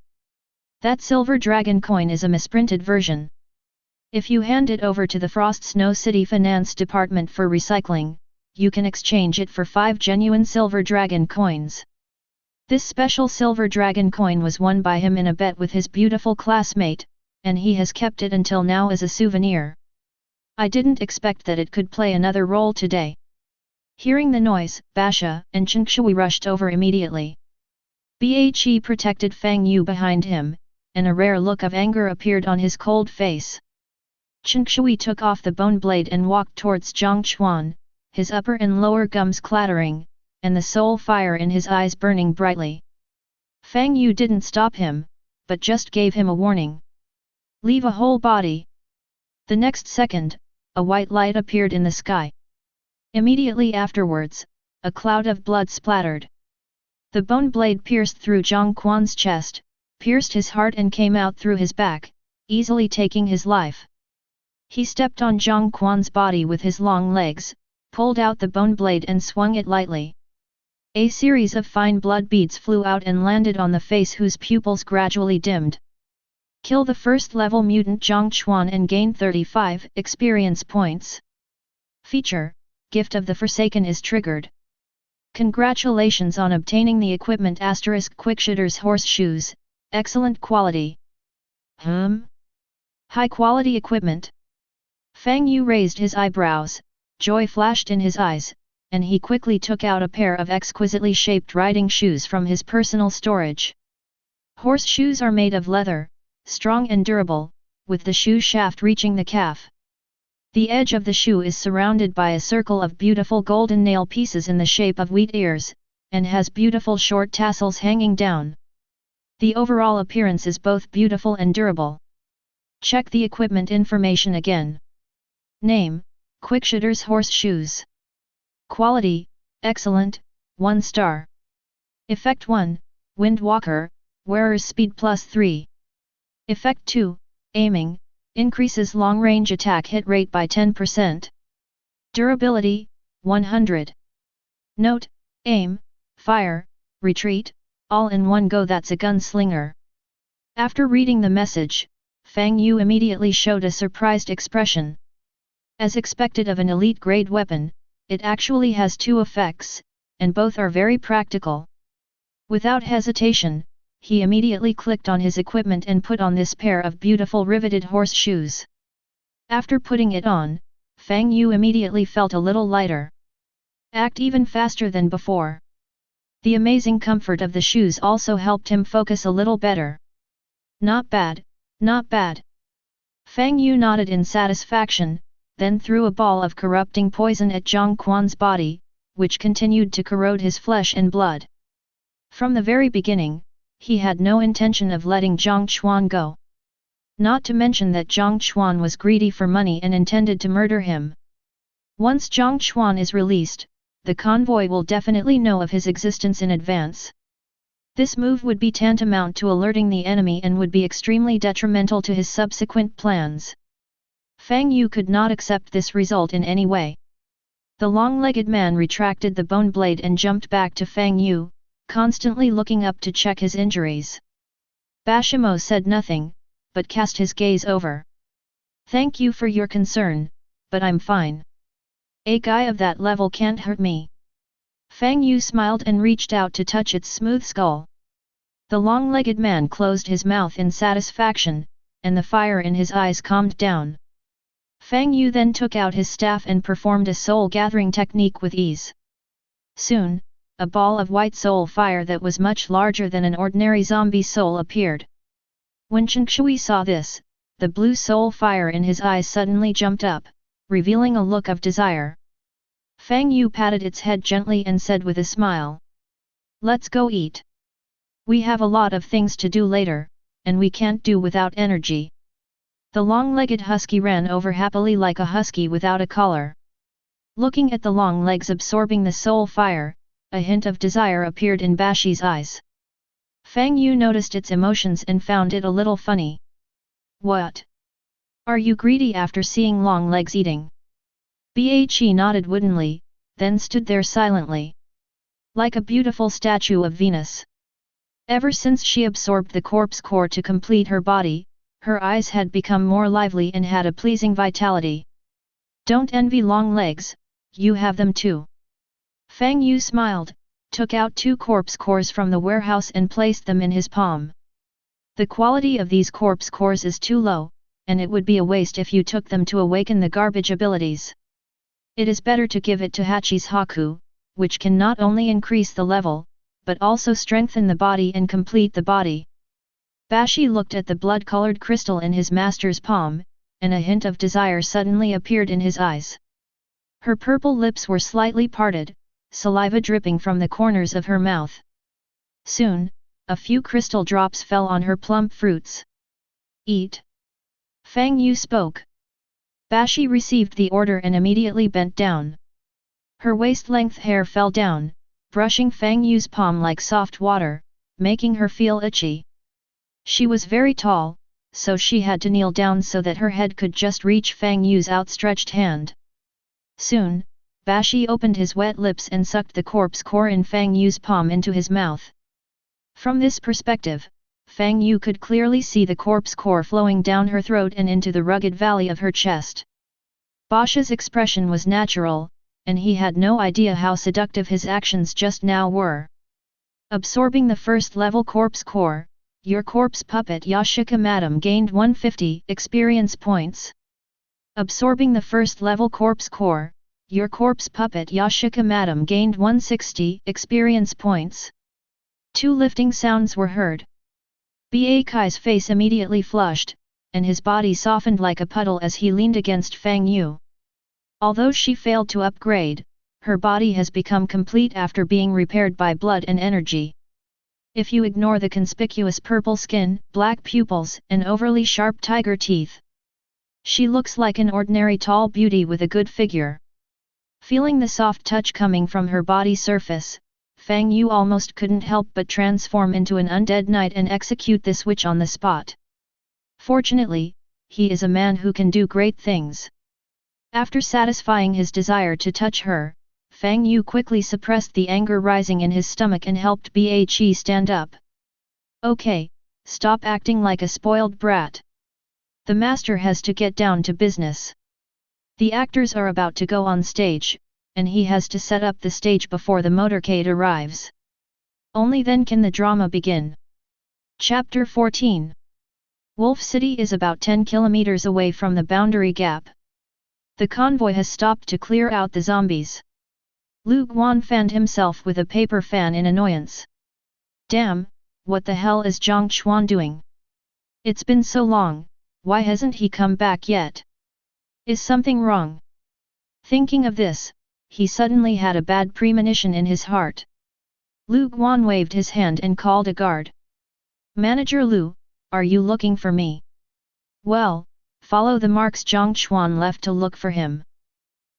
That silver dragon coin is a misprinted version. If you hand it over to the Frost Snow City Finance Department for recycling, you can exchange it for 5 genuine silver dragon coins. This special silver dragon coin was won by him in a bet with his beautiful classmate, and he has kept it until now as a souvenir. I didn't expect that it could play another role today. Hearing the noise, Basha and Changshui rushed over immediately. Bhe protected Fang Yu behind him, and a rare look of anger appeared on his cold face. Changshui took off the bone blade and walked towards Zhang Chuan, his upper and lower gums clattering, and the soul fire in his eyes burning brightly. Fang Yu didn't stop him, but just gave him a warning. Leave a whole body. The next second, a white light appeared in the sky. Immediately afterwards, a cloud of blood splattered. The bone blade pierced through Zhang Quan's chest, pierced his heart and came out through his back, easily taking his life. He stepped on Zhang Quan's body with his long legs, pulled out the bone blade and swung it lightly. A series of fine blood beads flew out and landed on the face whose pupils gradually dimmed. Kill the first level mutant Zhang Chuan and gain 35 experience points. Feature, Gift of the Forsaken is triggered. Congratulations on obtaining the equipment *Quickshooter's Horseshoes, excellent quality. High quality equipment? Fang Yu raised his eyebrows, joy flashed in his eyes, and he quickly took out a pair of exquisitely shaped riding shoes from his personal storage. Horseshoes are made of leather, strong and durable, with the shoe shaft reaching the calf. The edge of the shoe is surrounded by a circle of beautiful golden nail pieces in the shape of wheat ears, and has beautiful short tassels hanging down. The overall appearance is both beautiful and durable. Check the equipment information again. Name, Quickshooter's Horseshoes. Quality, excellent, 1 star. Effect 1, Windwalker, wearer's speed +3. Effect 2, aiming, increases long-range attack hit rate by 10%. Durability, 100. Note, aim, fire, retreat, all in one go. That's a gunslinger. After reading the message, Fang Yu immediately showed a surprised expression. As expected of an elite-grade weapon, it actually has 2 effects, and both are very practical. Without hesitation, he immediately clicked on his equipment and put on this pair of beautiful riveted horseshoes. After putting it on, Fang Yu immediately felt a little lighter. Act even faster than before. The amazing comfort of the shoes also helped him focus a little better. Not bad, not bad. Fang Yu nodded in satisfaction, then threw a ball of corrupting poison at Zhang Quan's body, which continued to corrode his flesh and blood. From the very beginning, he had no intention of letting Zhang Quan go. Not to mention that Zhang Quan was greedy for money and intended to murder him. Once Zhang Quan is released, the convoy will definitely know of his existence in advance. This move would be tantamount to alerting the enemy and would be extremely detrimental to his subsequent plans. Fang Yu could not accept this result in any way. The long-legged man retracted the bone blade and jumped back to Fang Yu, constantly looking up to check his injuries. Bashimo said nothing, but cast his gaze over. "Thank you for your concern, but I'm fine. A guy of that level can't hurt me." Fang Yu smiled and reached out to touch its smooth skull. The long-legged man closed his mouth in satisfaction, and the fire in his eyes calmed down. Fang Yu then took out his staff and performed a soul-gathering technique with ease. Soon, a ball of white soul fire that was much larger than an ordinary zombie soul appeared. When Chen Shui saw this, the blue soul fire in his eyes suddenly jumped up, revealing a look of desire. Fang Yu patted its head gently and said with a smile, "Let's go eat. We have a lot of things to do later, and we can't do without energy." The long-legged husky ran over happily like a husky without a collar. Looking at the long legs absorbing the soul fire, a hint of desire appeared in Bashi's eyes. Fang Yu noticed its emotions and found it a little funny. "What? Are you greedy after seeing long legs eating?" Bhe nodded woodenly, then stood there silently. Like a beautiful statue of Venus. Ever since she absorbed the corpse core to complete her body, her eyes had become more lively and had a pleasing vitality. "Don't envy long legs, you have them too." Fang Yu smiled, took out 2 corpse cores from the warehouse and placed them in his palm. "The quality of these corpse cores is too low, and it would be a waste if you took them to awaken the garbage abilities. It is better to give it to Hachi's Haku, which can not only increase the level, but also strengthen the body and complete the body." Bashi looked at the blood-colored crystal in his master's palm, and a hint of desire suddenly appeared in his eyes. Her purple lips were slightly parted, saliva dripping from the corners of her mouth. Soon, a few crystal drops fell on her plump fruits. "Eat." Fang Yu spoke. Bashi received the order and immediately bent down. Her waist-length hair fell down, brushing Fang Yu's palm like soft water, making her feel itchy. She was very tall, so she had to kneel down so that her head could just reach Fang Yu's outstretched hand. Soon, Bashi opened his wet lips and sucked the corpse core in Fang Yu's palm into his mouth. From this perspective, Fang Yu could clearly see the corpse core flowing down her throat and into the rugged valley of her chest. Bashi's expression was natural, and he had no idea how seductive his actions just now were. Absorbing the first-level corpse core, your corpse puppet Yashika Madam gained 150 experience points. Absorbing the first-level corpse core, your corpse puppet Yashika Madam gained 160 experience points. 2 lifting sounds were heard. Ba Kai's face immediately flushed, and his body softened like a puddle as he leaned against Fang Yu. Although she failed to upgrade, her body has become complete after being repaired by blood and energy. If you ignore the conspicuous purple skin, black pupils, and overly sharp tiger teeth, she looks like an ordinary tall beauty with a good figure. Feeling the soft touch coming from her body surface, Fang Yu almost couldn't help but transform into an undead knight and execute this witch on the spot. Fortunately, he is a man who can do great things. After satisfying his desire to touch her, Fang Yu quickly suppressed the anger rising in his stomach and helped Bhe stand up. "Okay, stop acting like a spoiled brat. The master has to get down to business. The actors are about to go on stage, and he has to set up the stage before the motorcade arrives. Only then can the drama begin." Chapter 14. Wolf City is about 10 kilometers away from the boundary gap. The convoy has stopped to clear out the zombies. Lu Guan fanned himself with a paper fan in annoyance. "Damn, what the hell is Zhang Quan doing? It's been so long, Why hasn't he come back yet? Is something wrong? Thinking of this, he suddenly had a bad premonition in his heart. Lu Guan waved his hand and called a guard. Manager Lu, are you looking for me? Well, follow the marks. Zhang Chuan left to look for him.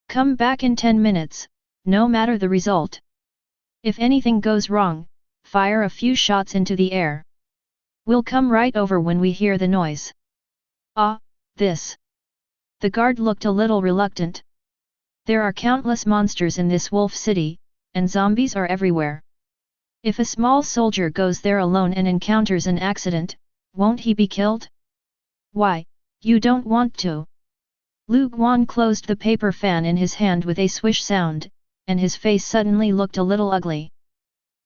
Come back in 10 minutes, no matter the result. If anything goes wrong, fire a few shots into the air. We'll come right over when we hear the noise. Ah, this. The guard looked a little reluctant. There are countless monsters in this wolf city, and zombies are everywhere. If a small soldier goes there alone and encounters an accident, won't he be killed? Why, you don't want to? Lu Guan closed the paper fan in his hand with a swish sound, and his face suddenly looked a little ugly.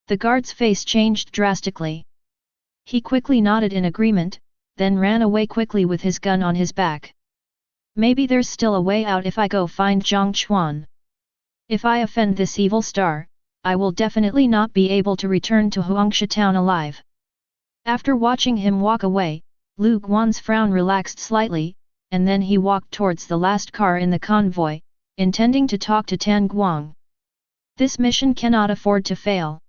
The guard's face changed drastically. He quickly nodded in agreement, then ran away quickly with his gun on his back. Maybe there's still a way out if I go find Zhang Chuan. If I offend this evil star, I will definitely not be able to return to Huangsha town alive. After watching him walk away, Lu Guan's frown relaxed slightly, and then he walked towards the last car in the convoy, intending to talk to Tan Guang. This mission cannot afford to fail.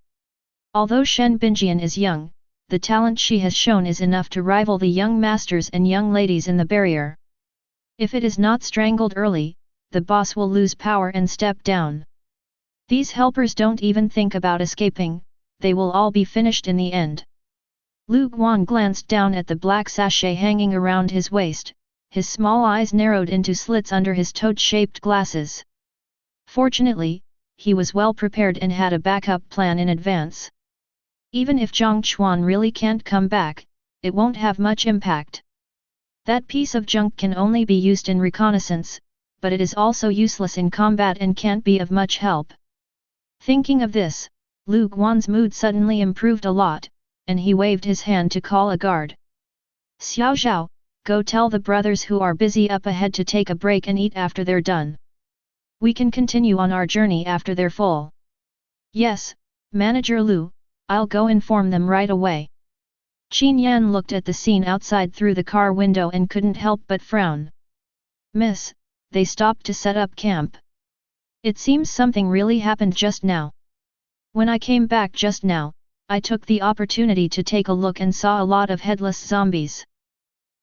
Although Shen Binjian is young, the talent she has shown is enough to rival the young masters and young ladies in the barrier. If it is not strangled early, the boss will lose power and step down. These helpers don't even think about escaping, they will all be finished in the end. Lu Guan glanced down at the black sachet hanging around his waist, his small eyes narrowed into slits under his toad-shaped glasses. Fortunately, he was well prepared and had a backup plan in advance. Even if Zhang Chuan really can't come back, it won't have much impact. That piece of junk can only be used in reconnaissance, but it is also useless in combat and can't be of much help. Thinking of this, Lu Guan's mood suddenly improved a lot, and he waved his hand to call a guard. Xiao Zhao, go tell the brothers who are busy up ahead to take a break and eat after they're done. We can continue on our journey after they're full. Yes, Manager Lu, I'll go inform them right away. Qin Yan looked at the scene outside through the car window and couldn't help but frown. Miss, they stopped to set up camp. It seems something really happened just now. When I came back just now, I took the opportunity to take a look and saw a lot of headless zombies.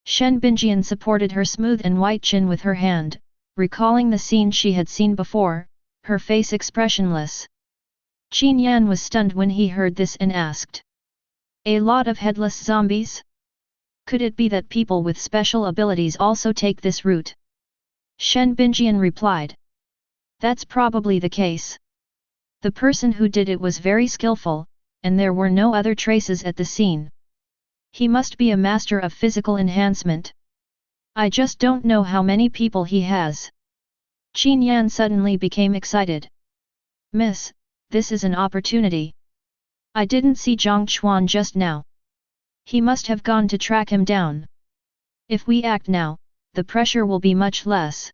Shen Binjian supported her smooth and white chin with her hand, recalling the scene she had seen before, her face expressionless. Qin Yan was stunned when he heard this and asked. A lot of headless zombies? Could it be that people with special abilities also take this route? Shen Binjian replied. That's probably the case. The person who did it was very skillful, and there were no other traces at the scene. He must be a master of physical enhancement. I just don't know how many people he has. Qin Yan suddenly became excited. Miss, this is an opportunity. I didn't see Zhang Chuan just now. He must have gone to track him down. If we act now, the pressure will be much less.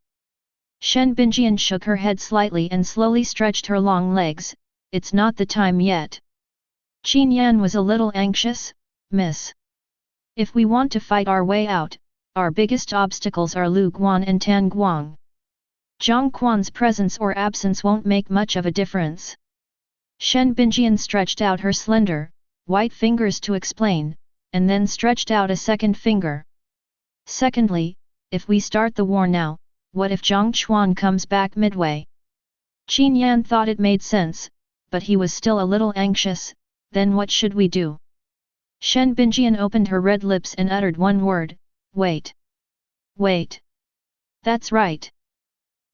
Shen Binjian shook her head slightly and slowly stretched her long legs. It's not the time yet. Qin Yan was a little anxious. Miss. If we want to fight our way out, our biggest obstacles are Lu Guan and Tan Guang. Zhang Quan's presence or absence won't make much of a difference. Shen Binjian stretched out her slender, white fingers to explain, and then stretched out a second finger. Secondly, if we start the war now, what if Zhang Chuan comes back midway? Qin Yan thought it made sense, but he was still a little anxious. Then what should we do? Shen Binjian opened her red lips and uttered one word, wait. Wait. That's right.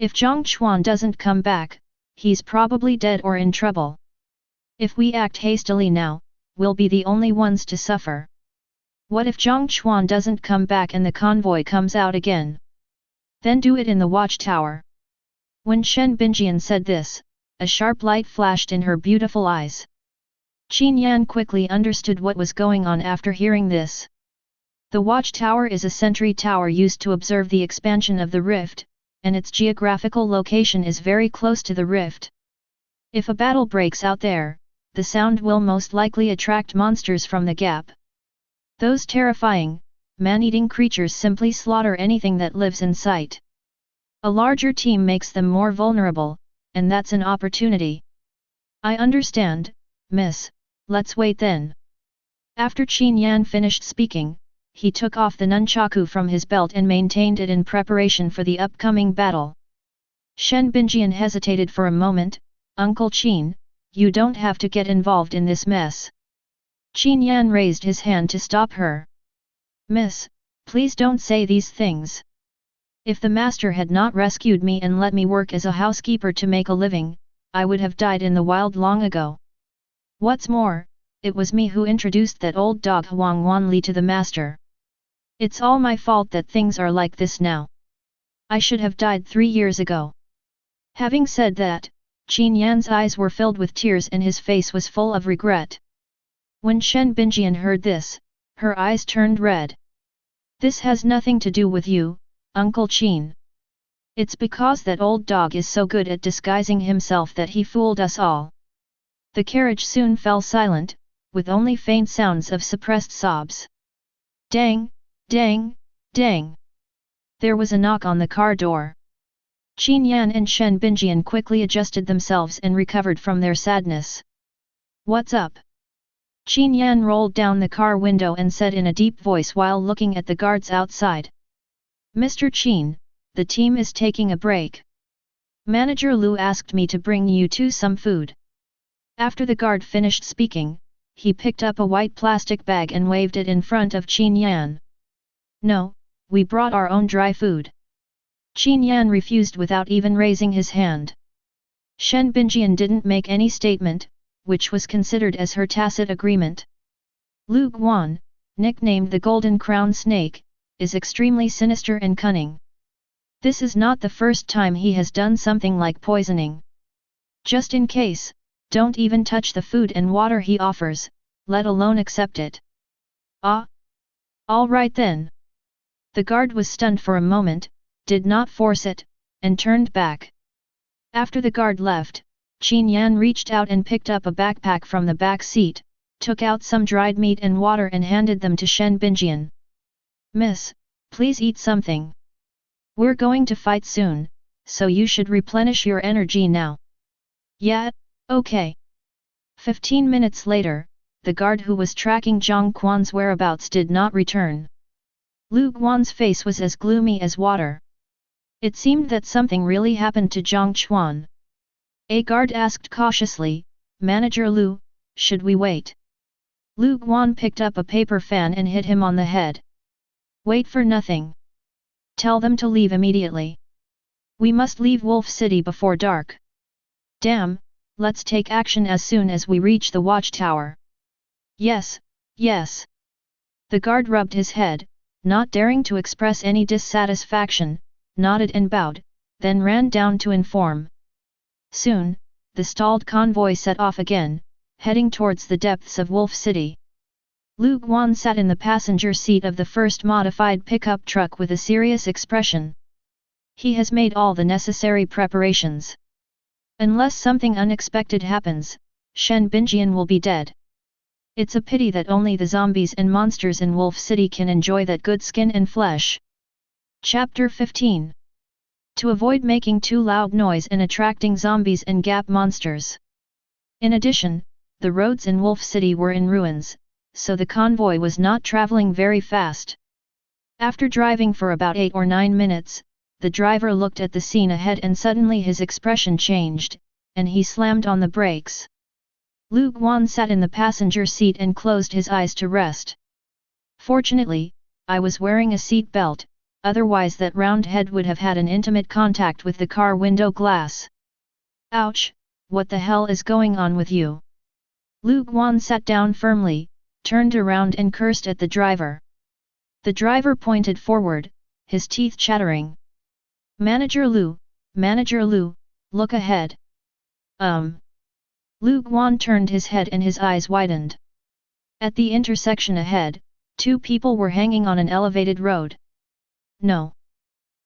If Zhang Chuan doesn't come back, he's probably dead or in trouble. If we act hastily now, we'll be the only ones to suffer. What if Zhang Chuan doesn't come back and the convoy comes out again? Then do it in the watchtower. When Shen Binjian said this, a sharp light flashed in her beautiful eyes. Qin Yan quickly understood what was going on after hearing this. The watchtower is a sentry tower used to observe the expansion of the rift, and its geographical location is very close to the rift. If a battle breaks out there, the sound will most likely attract monsters from the gap. Those terrifying, man-eating creatures simply slaughter anything that lives in sight. A larger team makes them more vulnerable, and that's an opportunity. I understand, miss, let's wait then. After Qin Yan finished speaking, he took off the nunchaku from his belt and maintained it in preparation for the upcoming battle. Shen Binjian hesitated for a moment. Uncle Qin, you don't have to get involved in this mess. Qin Yan raised his hand to stop her. Miss, please don't say these things. If the master had not rescued me and let me work as a housekeeper to make a living, I would have died in the wild long ago. What's more, it was me who introduced that old dog Huang Wanli to the master. It's all my fault that things are like this now. I should have died 3 years ago. Having said that, Qin Yan's eyes were filled with tears and his face was full of regret. When Shen Binjian heard this, her eyes turned red. This has nothing to do with you, Uncle Qin. It's because that old dog is so good at disguising himself that he fooled us all. The carriage soon fell silent, with only faint sounds of suppressed sobs. Dang, dang, dang. There was a knock on the car door. Qin Yan and Shen Binjian quickly adjusted themselves and recovered from their sadness. What's up? Qin Yan rolled down the car window and said in a deep voice while looking at the guards outside. Mr. Qin, the team is taking a break. Manager Lu asked me to bring you two some food. After the guard finished speaking, he picked up a white plastic bag and waved it in front of Qin Yan. No, we brought our own dry food. Qin Yan refused without even raising his hand. Shen Binjian didn't make any statement, which was considered as her tacit agreement. Lu Guan, nicknamed the Golden Crown Snake, is extremely sinister and cunning. This is not the first time he has done something like poisoning. Just in case, don't even touch the food and water he offers, let alone accept it. Ah! All right then. The guard was stunned for a moment, did not force it, and turned back. After the guard left, Qin Yan reached out and picked up a backpack from the back seat, took out some dried meat and water and handed them to Shen Binjian. Miss, please eat something. We're going to fight soon, so you should replenish your energy now. Yeah, okay. 15 minutes later, the guard who was tracking Zhang Quan's whereabouts did not return. Lu Guan's face was as gloomy as water. It seemed that something really happened to Zhang Quan. A guard asked cautiously, Manager Lu, should we wait? Lu Guan picked up a paper fan and hit him on the head. Wait for nothing. Tell them to leave immediately. We must leave Wolf City before dark. Damn, let's take action as soon as we reach the watchtower. Yes, yes. The guard rubbed his head, not daring to express any dissatisfaction, nodded and bowed, then ran down to inform. Soon, the stalled convoy set off again, heading towards the depths of Wolf City. Lu Guan sat in the passenger seat of the first modified pickup truck with a serious expression. He has made all the necessary preparations. Unless something unexpected happens, Shen Binjian will be dead. It's a pity that only the zombies and monsters in Wolf City can enjoy that good skin and flesh. Chapter 15. To avoid making too loud noise and attracting zombies and gap monsters. In addition, the roads in Wolf City were in ruins, so the convoy was not traveling very fast. After driving for about 8 or 9 minutes, the driver looked at the scene ahead and suddenly his expression changed, and he slammed on the brakes. Lu Guan sat in the passenger seat and closed his eyes to rest. Fortunately, I was wearing a seat belt, otherwise that round head would have had an intimate contact with the car window glass. Ouch, what the hell is going on with you? Lu Guan sat down firmly, turned around and cursed at the driver. The driver pointed forward, his teeth chattering. Manager Lu, look ahead. Lu Guan turned his head and his eyes widened. At the intersection ahead, 2 people were hanging on an elevated road. No.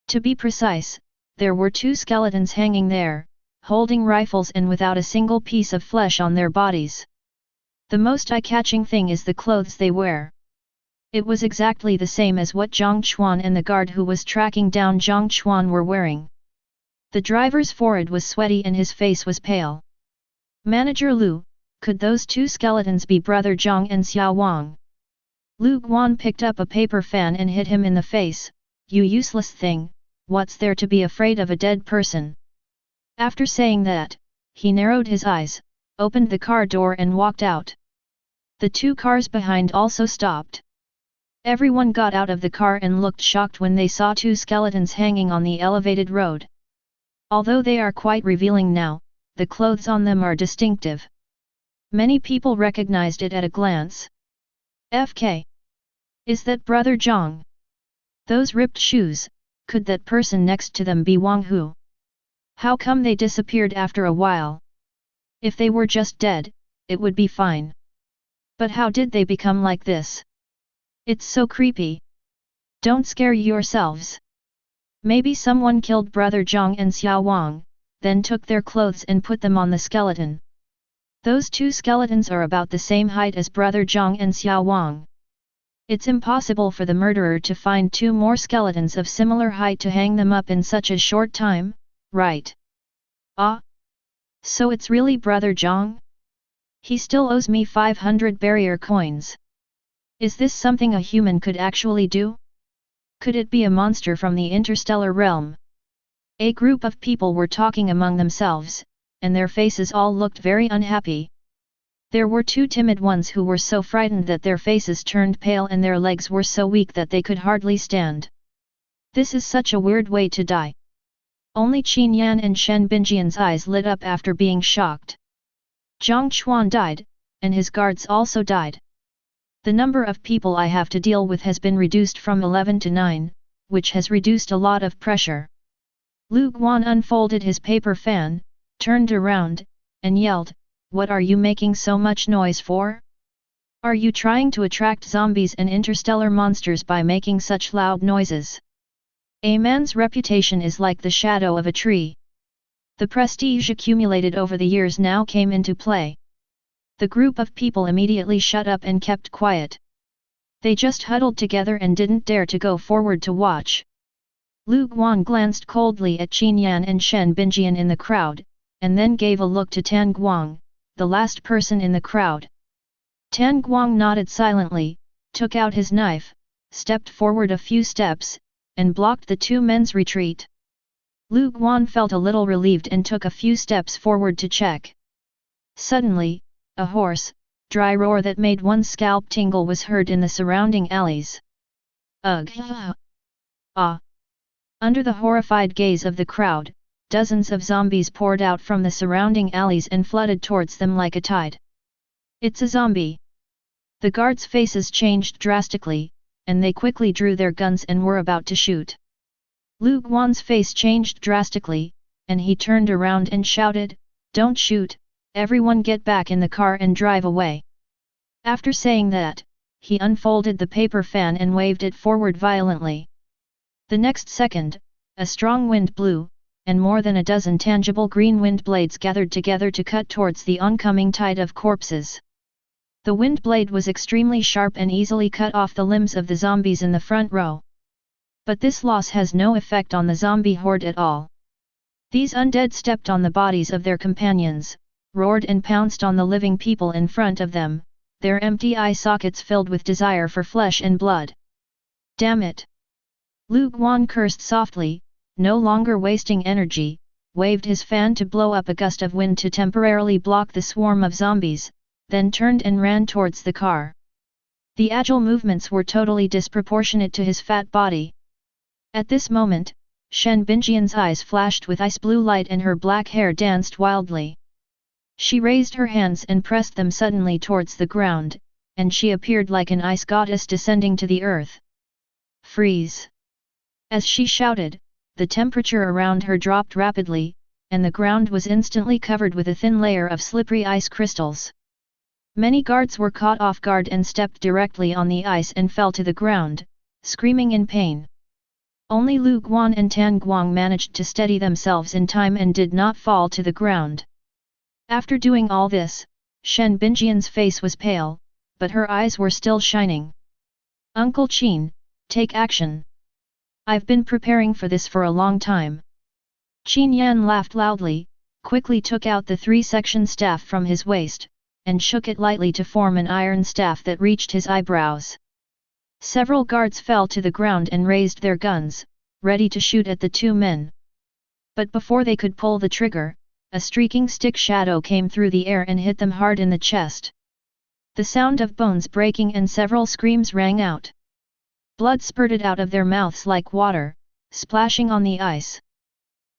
To be precise, there were 2 skeletons hanging there, holding rifles and without a single piece of flesh on their bodies. The most eye-catching thing is the clothes they wear. It was exactly the same as what Zhang Chuan and the guard who was tracking down Zhang Chuan were wearing. The driver's forehead was sweaty and his face was pale. Manager Lu, could those two skeletons be brother Zhang and Xiao Wang? Lu Guan picked up a paper fan and hit him in the face. You useless thing, what's there to be afraid of a dead person? After saying that, he narrowed his eyes, opened the car door and walked out. The two cars behind also stopped. Everyone got out of the car and looked shocked when they saw two skeletons hanging on the elevated road. Although they are quite revealing now, the clothes on them are distinctive. Many people recognized it at a glance. FK. Is that brother Zhang? Those ripped shoes, could that person next to them be Wang Hu? How come they disappeared after a while? If they were just dead, it would be fine. But how did they become like this? It's so creepy. Don't scare yourselves. Maybe someone killed brother Zhang and Xiao Wang, then took their clothes and put them on the skeleton. Those two skeletons are about the same height as brother Zhang and Xiao Wang. It's impossible for the murderer to find two more skeletons of similar height to hang them up in such a short time, right? Ah? So it's really brother Zhang? He still owes me 500 barrier coins. Is this something a human could actually do? Could it be a monster from the interstellar realm? A group of people were talking among themselves, and their faces all looked very unhappy. There were two timid ones who were so frightened that their faces turned pale and their legs were so weak that they could hardly stand. This is such a weird way to die. Only Qin Yan and Shen Binjian's eyes lit up after being shocked. Zhang Chuan died, and his guards also died. The number of people I have to deal with has been reduced from 11 to 9, which has reduced a lot of pressure. Lu Guan unfolded his paper fan, turned around, and yelled, "What are you making so much noise for? Are you trying to attract zombies and interstellar monsters by making such loud noises? A man's reputation is like the shadow of a tree. The prestige accumulated over the years now came into play." The group of people immediately shut up and kept quiet. They just huddled together and didn't dare to go forward to watch. Lu Guan glanced coldly at Qin Yan and Shen Binjian in the crowd, and then gave a look to Tan Guang, the last person in the crowd. Tan Guang nodded silently, took out his knife, stepped forward a few steps, and blocked the two men's retreat. Lu Guan felt a little relieved and took a few steps forward to check. Suddenly, a hoarse, dry roar that made one's scalp tingle was heard in the surrounding alleys. Ugh! Ah! Under the horrified gaze of the crowd, dozens of zombies poured out from the surrounding alleys and flooded towards them like a tide. It's a zombie! The guards' faces changed drastically, and they quickly drew their guns and were about to shoot. Lu Guan's face changed drastically, and he turned around and shouted, "Don't shoot! Everyone get back in the car and drive away." After saying that, he unfolded the paper fan and waved it forward violently. The next second, a strong wind blew, and more than a dozen tangible green wind blades gathered together to cut towards the oncoming tide of corpses. The wind blade was extremely sharp and easily cut off the limbs of the zombies in the front row. But this loss has no effect on the zombie horde at all. These undead stepped on the bodies of their companions, roared and pounced on the living people in front of them, their empty eye sockets filled with desire for flesh and blood. Damn it! Lu Guan cursed softly, no longer wasting energy, waved his fan to blow up a gust of wind to temporarily block the swarm of zombies, then turned and ran towards the car. The agile movements were totally disproportionate to his fat body. At this moment, Shen Binjian's eyes flashed with ice blue light and her black hair danced wildly. She raised her hands and pressed them suddenly towards the ground, and she appeared like an ice goddess descending to the earth. Freeze! As she shouted, the temperature around her dropped rapidly, and the ground was instantly covered with a thin layer of slippery ice crystals. Many guards were caught off guard and stepped directly on the ice and fell to the ground, screaming in pain. Only Lu Guan and Tan Guang managed to steady themselves in time and did not fall to the ground. After doing all this, Shen Binjian's face was pale, but her eyes were still shining. Uncle Qin, take action. I've been preparing for this for a long time. Qin Yan laughed loudly, quickly took out the 3-section staff from his waist, and shook it lightly to form an iron staff that reached his eyebrows. Several guards fell to the ground and raised their guns, ready to shoot at the 2 men. But before they could pull the trigger, a streaking stick shadow came through the air and hit them hard in the chest. The sound of bones breaking and several screams rang out. Blood spurted out of their mouths like water, splashing on the ice.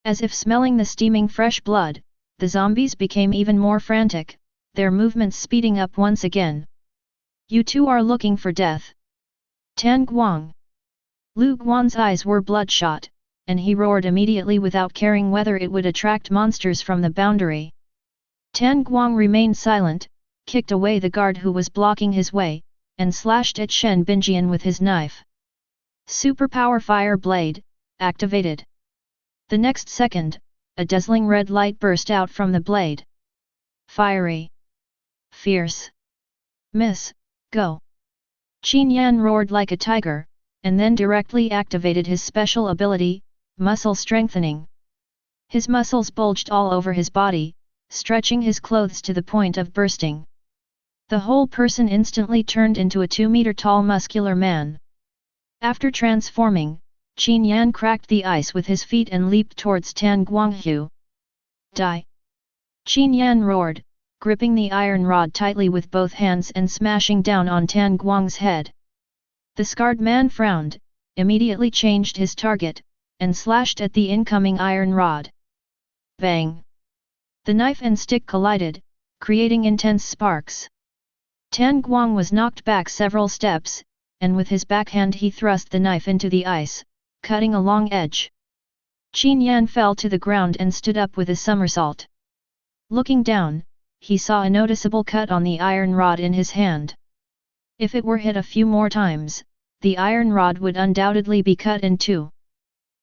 As if smelling the steaming fresh blood, the zombies became even more frantic, their movements speeding up once again. You two are looking for death. Tan Guang. Lu Guan's eyes were bloodshot, and he roared immediately without caring whether it would attract monsters from the boundary. Tan Guang remained silent, kicked away the guard who was blocking his way, and slashed at Shen Binjian with his knife. Superpower Fire Blade, activated. The next second, a dazzling red light burst out from the blade. Fiery. Fierce. Miss, go. Qin Yan roared like a tiger, and then directly activated his special ability, Muscle Strengthening. His muscles bulged all over his body, stretching his clothes to the point of bursting. The whole person instantly turned into a 2-meter-tall muscular man. After transforming, Qin Yan cracked the ice with his feet and leaped towards Tan Guanghu. Die! Qin Yan roared, gripping the iron rod tightly with both hands and smashing down on Tan Guang's head. The scarred man frowned, immediately changed his target, and slashed at the incoming iron rod. Bang! The knife and stick collided, creating intense sparks. Tan Guang was knocked back several steps, and with his backhand he thrust the knife into the ice, cutting a long edge. Qin Yan fell to the ground and stood up with a somersault. Looking down, he saw a noticeable cut on the iron rod in his hand. If it were hit a few more times, the iron rod would undoubtedly be cut in two.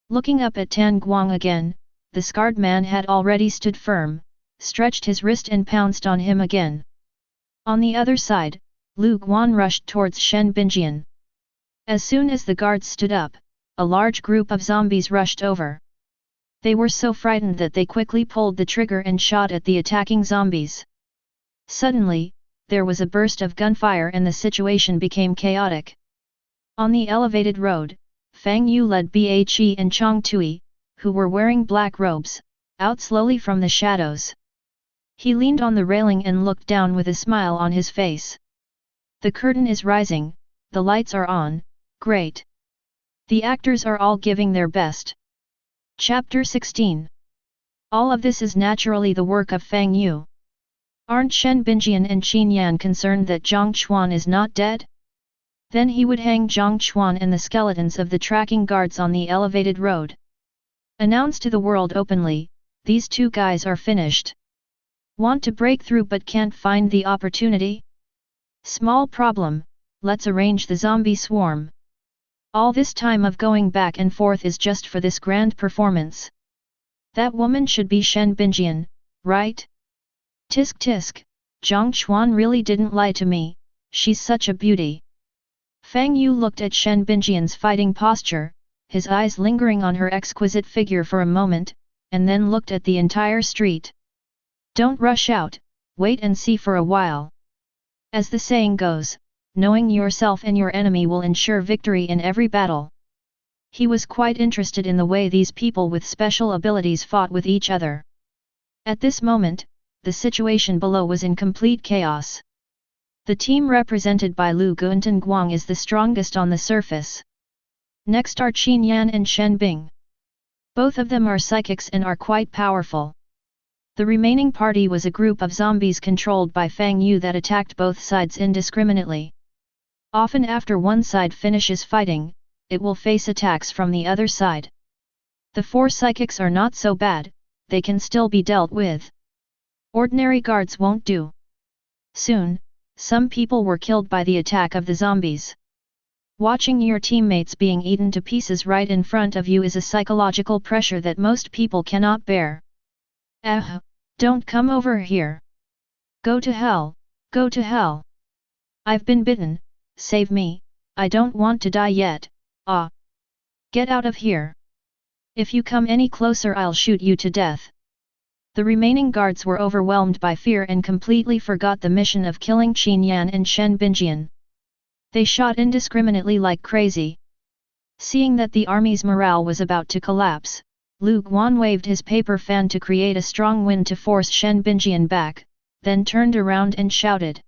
Looking up at Tan Guang again, the scarred man had already stood firm, stretched his wrist and pounced on him again. On the other side, Lu Guan rushed towards Shen Binjian. As soon as the guards stood up, a large group of zombies rushed over. They were so frightened that they quickly pulled the trigger and shot at the attacking zombies. Suddenly, there was a burst of gunfire and the situation became chaotic. On the elevated road, Fang Yu led Bhe and Chong Tui, who were wearing black robes, out slowly from the shadows. He leaned on the railing and looked down with a smile on his face. The curtain is rising, the lights are on, great. The actors are all giving their best. Chapter 16. All of this is naturally the work of Fang Yu. Aren't Shen Binjian and Qin Yan concerned that Zhang Chuan is not dead? Then he would hang Zhang Chuan and the skeletons of the tracking guards on the elevated road. Announce to the world openly, these two guys are finished. Want to break through but can't find the opportunity? Small problem, let's arrange the zombie swarm. All this time of going back and forth is just for this grand performance. That woman should be Shen Binjian, right? Tisk tisk, Zhang Chuan really didn't lie to me, she's such a beauty. Fang Yu looked at Shen Binjian's fighting posture, his eyes lingering on her exquisite figure for a moment, and then looked at the entire street. Don't rush out, wait and see for a while. As the saying goes, knowing yourself and your enemy will ensure victory in every battle. He was quite interested in the way these people with special abilities fought with each other. At this moment, the situation below was in complete chaos. The team represented by Lu Guantan Guang is the strongest on the surface. Next are Qin Yan and Shen Bing. Both of them are psychics and are quite powerful. The remaining party was a group of zombies controlled by Fang Yu that attacked both sides indiscriminately. Often after one side finishes fighting, it will face attacks from the other side. The four psychics are not so bad, they can still be dealt with. Ordinary guards won't do. Soon, some people were killed by the attack of the zombies. Watching your teammates being eaten to pieces right in front of you is a psychological pressure that most people cannot bear. Don't come over here. Go to hell, go to hell. I've been bitten, save me, I don't want to die yet, ah! Get out of here! If you come any closer I'll shoot you to death. The remaining guards were overwhelmed by fear and completely forgot the mission of killing Qin Yan and Shen Binjian. They shot indiscriminately like crazy. Seeing that the army's morale was about to collapse, Lu Guan waved his paper fan to create a strong wind to force Shen Binjian back, then turned around and shouted.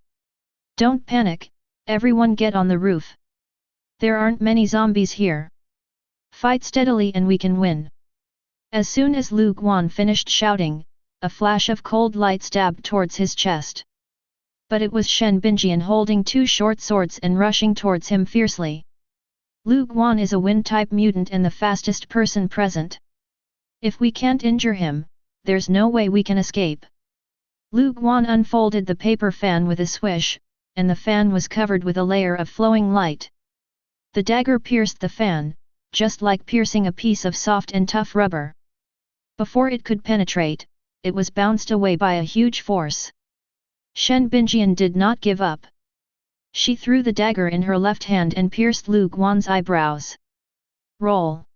Don't panic, everyone get on the roof. There aren't many zombies here. Fight steadily and we can win. As soon as Lu Guan finished shouting, a flash of cold light stabbed towards his chest. But it was Shen Binjian holding two short swords and rushing towards him fiercely. Lu Guan is a wind-type mutant and the fastest person present. If we can't injure him, there's no way we can escape. Lu Guan unfolded the paper fan with a swish, and the fan was covered with a layer of flowing light. The dagger pierced the fan, just like piercing a piece of soft and tough rubber. Before it could penetrate, it was bounced away by a huge force. Shen Binjian did not give up. She threw the dagger in her left hand and pierced Lu Guan's eyebrows. Roll!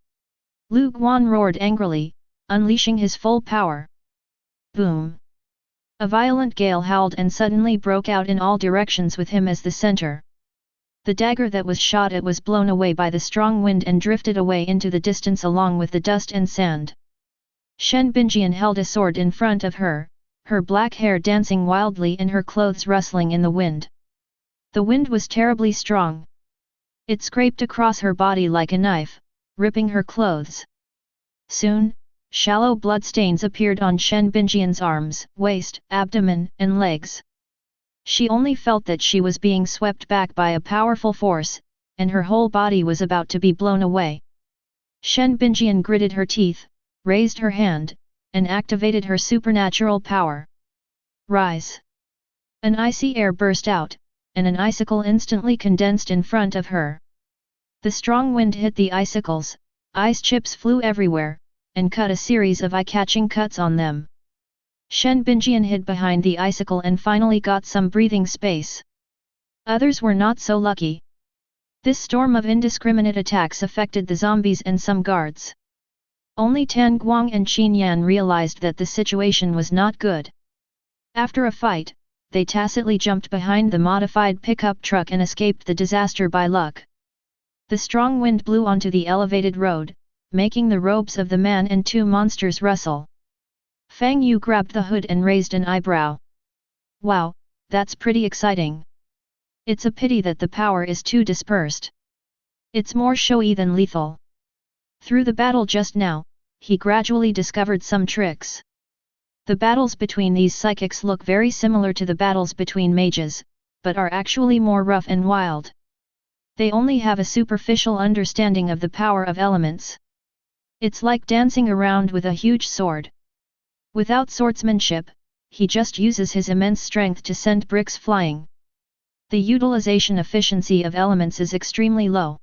Lu Guan roared angrily, unleashing his full power. Boom! A violent gale howled and suddenly broke out in all directions with him as the center. The dagger that was shot at was blown away by the strong wind and drifted away into the distance along with the dust and sand. Shen Binjian held a sword in front of her, her black hair dancing wildly and her clothes rustling in the wind. The wind was terribly strong. It scraped across her body like a knife, ripping her clothes. Soon, shallow bloodstains appeared on Shen Binjian's arms, waist, abdomen, and legs. She only felt that she was being swept back by a powerful force, and her whole body was about to be blown away. Shen Binjian gritted her teeth, raised her hand, and activated her supernatural power. Rise! An icy air burst out, and an icicle instantly condensed in front of her. The strong wind hit the icicles, ice chips flew everywhere, and cut a series of eye-catching cuts on them. Shen Binjian hid behind the icicle and finally got some breathing space. Others were not so lucky. This storm of indiscriminate attacks affected the zombies and some guards. Only Tan Guang and Qin Yan realized that the situation was not good. After a fight, they tacitly jumped behind the modified pickup truck and escaped the disaster by luck. The strong wind blew onto the elevated road, making the robes of the man and two monsters rustle. Fang Yu grabbed the hood and raised an eyebrow. Wow, that's pretty exciting. It's a pity that the power is too dispersed. It's more showy than lethal. Through the battle just now, he gradually discovered some tricks. The battles between these psychics look very similar to the battles between mages, but are actually more rough and wild. They only have a superficial understanding of the power of elements. It's like dancing around with a huge sword. Without swordsmanship, he just uses his immense strength to send bricks flying. The utilization efficiency of elements is extremely low.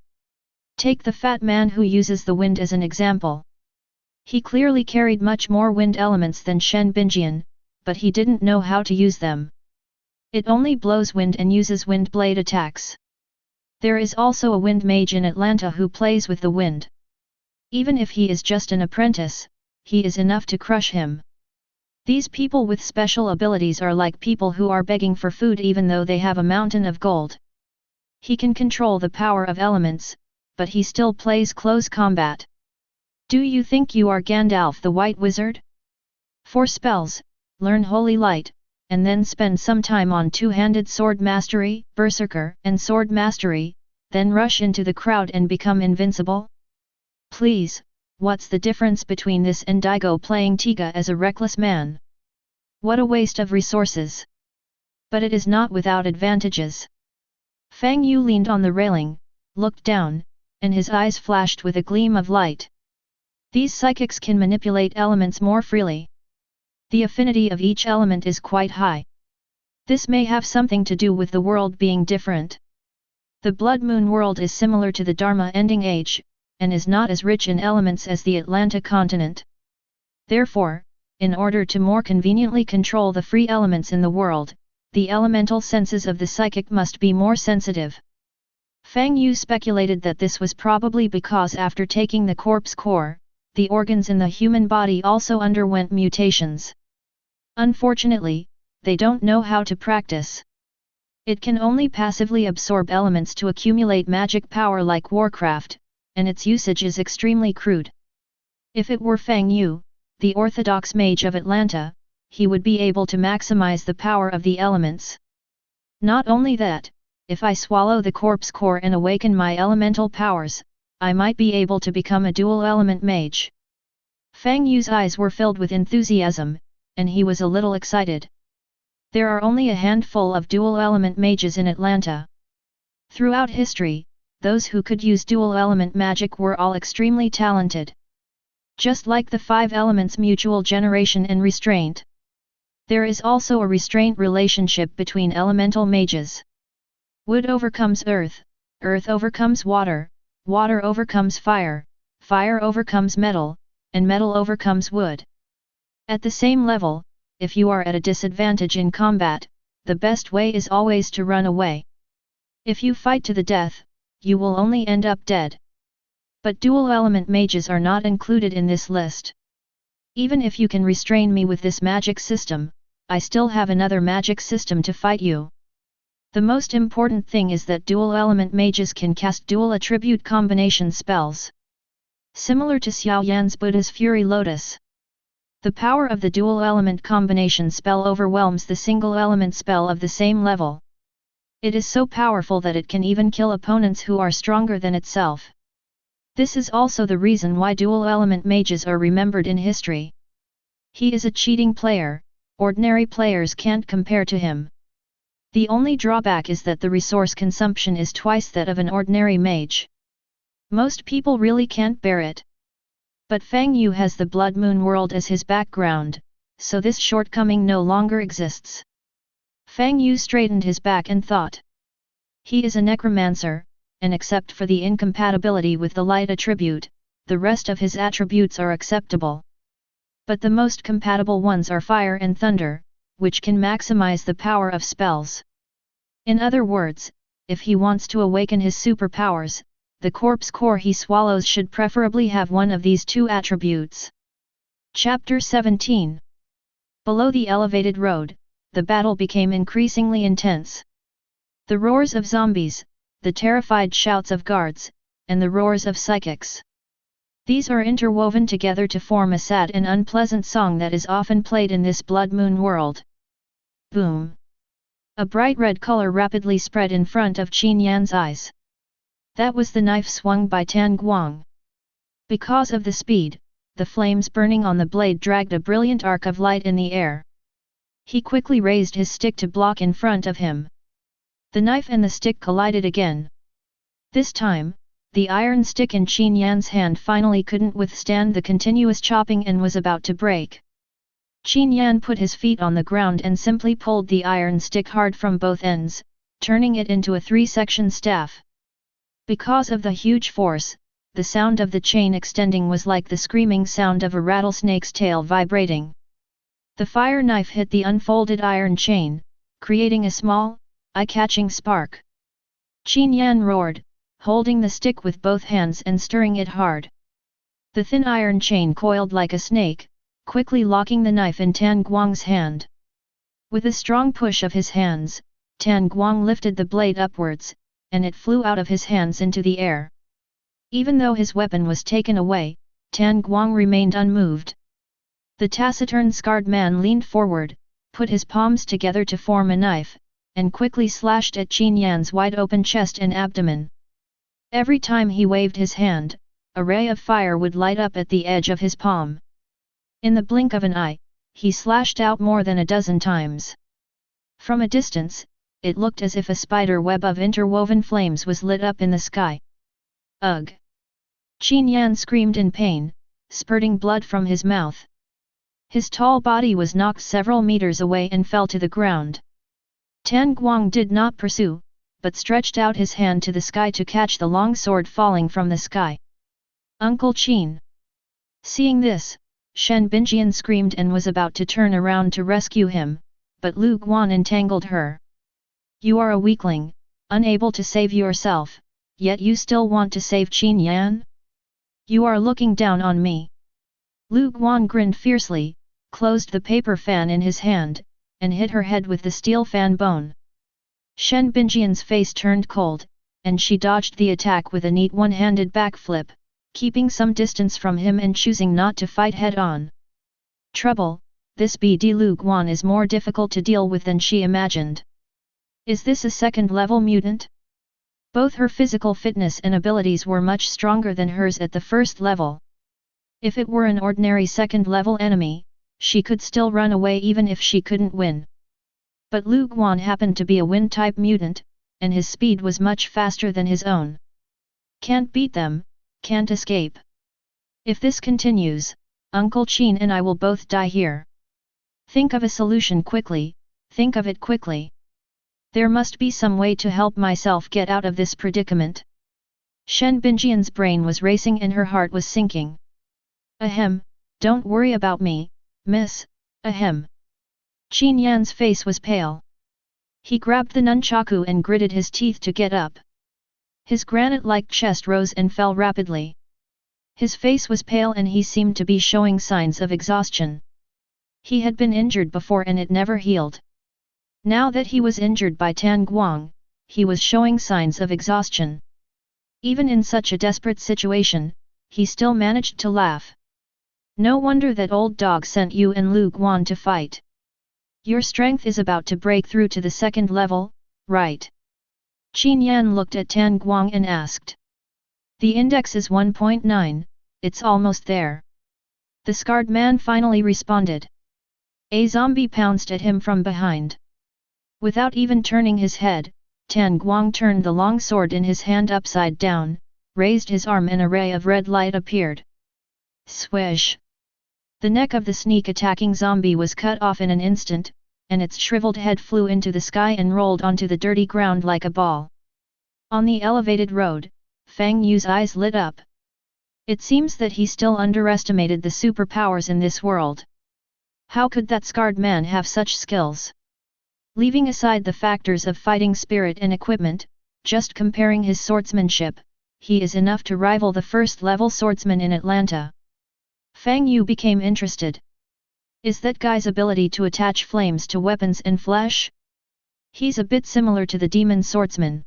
Take the fat man who uses the wind as an example. He clearly carried much more wind elements than Shen Binjian, but he didn't know how to use them. It only blows wind and uses wind blade attacks. There is also a wind mage in Atlanta who plays with the wind. Even if he is just an apprentice, he is enough to crush him. These people with special abilities are like people who are begging for food even though they have a mountain of gold. He can control the power of elements, but he still plays close combat. Do you think you are Gandalf the White Wizard? For spells, learn Holy Light, and then spend some time on two-handed sword mastery, berserker, and sword mastery, then rush into the crowd and become invincible? Please, what's the difference between this and Daigo playing Tiga as a reckless man? What a waste of resources! But it is not without advantages. Fang Yu leaned on the railing, looked down, and his eyes flashed with a gleam of light. These psychics can manipulate elements more freely. The affinity of each element is quite high. This may have something to do with the world being different. The Blood Moon world is similar to the Dharma Ending Age, and is not as rich in elements as the Atlanta continent. Therefore, in order to more conveniently control the free elements in the world, the elemental senses of the psychic must be more sensitive. Fang Yu speculated that this was probably because after taking the corpse core, the organs in the human body also underwent mutations. Unfortunately, they don't know how to practice. It can only passively absorb elements to accumulate magic power like Warcraft, and its usage is extremely crude. If it were Fang Yu, the orthodox mage of Atlanta, he would be able to maximize the power of the elements. Not only that, if I swallow the corpse core and awaken my elemental powers, I might be able to become a dual-element mage. Fang Yu's eyes were filled with enthusiasm, and he was a little excited. There are only a handful of dual-element mages in Atlanta. Throughout history, those who could use dual-element magic were all extremely talented. Just like the 5 elements mutual generation and restraint. There is also a restraint relationship between elemental mages. Wood overcomes earth, earth overcomes water, water overcomes fire, fire overcomes metal, and metal overcomes wood. At the same level, if you are at a disadvantage in combat, the best way is always to run away. If you fight to the death, you will only end up dead. But dual-element mages are not included in this list. Even if you can restrain me with this magic system, I still have another magic system to fight you. The most important thing is that dual-element mages can cast dual attribute combination spells. Similar to Xiao Yan's Buddha's Fury Lotus. The power of the dual-element combination spell overwhelms the single-element spell of the same level. It is so powerful that it can even kill opponents who are stronger than itself. This is also the reason why dual-element mages are remembered in history. He is a cheating player, ordinary players can't compare to him. The only drawback is that the resource consumption is twice that of an ordinary mage. Most people really can't bear it. But Fang Yu has the Blood Moon world as his background, so this shortcoming no longer exists. Fang Yu straightened his back and thought. He is a necromancer, and except for the incompatibility with the light attribute, the rest of his attributes are acceptable. But the most compatible ones are fire and thunder, which can maximize the power of spells. In other words, if he wants to awaken his superpowers, the corpse core he swallows should preferably have one of these 2 attributes. Chapter 17. Below the elevated road, the battle became increasingly intense. The roars of zombies, the terrified shouts of guards, and the roars of psychics. These are interwoven together to form a sad and unpleasant song that is often played in this Blood Moon world. Boom! A bright red color rapidly spread in front of Qin Yan's eyes. That was the knife swung by Tan Guang. Because of the speed, the flames burning on the blade dragged a brilliant arc of light in the air. He quickly raised his stick to block in front of him. The knife and the stick collided again. This time, the iron stick in Qin Yan's hand finally couldn't withstand the continuous chopping and was about to break. Qin Yan put his feet on the ground and simply pulled the iron stick hard from both ends, turning it into a 3-section staff. Because of the huge force, the sound of the chain extending was like the screaming sound of a rattlesnake's tail vibrating. The fire knife hit the unfolded iron chain, creating a small, eye-catching spark. Qin Yan roared, holding the stick with both hands and stirring it hard. The thin iron chain coiled like a snake, quickly locking the knife in Tan Guang's hand. With a strong push of his hands, Tan Guang lifted the blade upwards, and it flew out of his hands into the air. Even though his weapon was taken away, Tan Guang remained unmoved. The taciturn scarred man leaned forward, put his palms together to form a knife, and quickly slashed at Qin Yan's wide-open chest and abdomen. Every time he waved his hand, a ray of fire would light up at the edge of his palm. In the blink of an eye, he slashed out more than a dozen times. From a distance, it looked as if a spider web of interwoven flames was lit up in the sky. Ugh! Qin Yan screamed in pain, spurting blood from his mouth. His tall body was knocked several meters away and fell to the ground. Tan Guang did not pursue, but stretched out his hand to the sky to catch the long sword falling from the sky. Uncle Qin! Seeing this, Shen Binjian screamed and was about to turn around to rescue him, but Lu Guan entangled her. You are a weakling, unable to save yourself, yet you still want to save Qin Yan? You are looking down on me. Lu Guan grinned fiercely, closed the paper fan in his hand, and hit her head with the steel fan bone. Shen Binjian's face turned cold, and she dodged the attack with a neat one-handed backflip, keeping some distance from him and choosing not to fight head-on. Trouble, this BD Lu Guan is more difficult to deal with than she imagined. Is this a second-level mutant? Both her physical fitness and abilities were much stronger than hers at the first level. If it were an ordinary second-level enemy, she could still run away even if she couldn't win. But Lu Guan happened to be a wind-type mutant, and his speed was much faster than his own. Can't beat them, can't escape. If this continues, Uncle Qin and I will both die here. Think of a solution quickly, think of it quickly. There must be some way to help myself get out of this predicament. Shen Binjian's brain was racing and her heart was sinking. Ahem, don't worry about me, miss, ahem. Qin Yan's face was pale. He grabbed the nunchaku and gritted his teeth to get up. His granite-like chest rose and fell rapidly. His face was pale and he seemed to be showing signs of exhaustion. He had been injured before and it never healed. Now that he was injured by Tan Guang, he was showing signs of exhaustion. Even in such a desperate situation, he still managed to laugh. No wonder that old dog sent you and Lu Guan to fight. Your strength is about to break through to the second level, right? Qin Yan looked at Tan Guang and asked. The index is 1.9, it's almost there. The scarred man finally responded. A zombie pounced at him from behind. Without even turning his head, Tan Guang turned the long sword in his hand upside down, raised his arm and a ray of red light appeared. Swish! The neck of the sneak-attacking zombie was cut off in an instant, and its shriveled head flew into the sky and rolled onto the dirty ground like a ball. On the elevated road, Fang Yu's eyes lit up. It seems that he still underestimated the superpowers in this world. How could that scarred man have such skills? Leaving aside the factors of fighting spirit and equipment, just comparing his swordsmanship, he is enough to rival the first-level swordsman in Atlanta. Fang Yu became interested. Is that guy's ability to attach flames to weapons and flesh? He's a bit similar to the demon swordsman.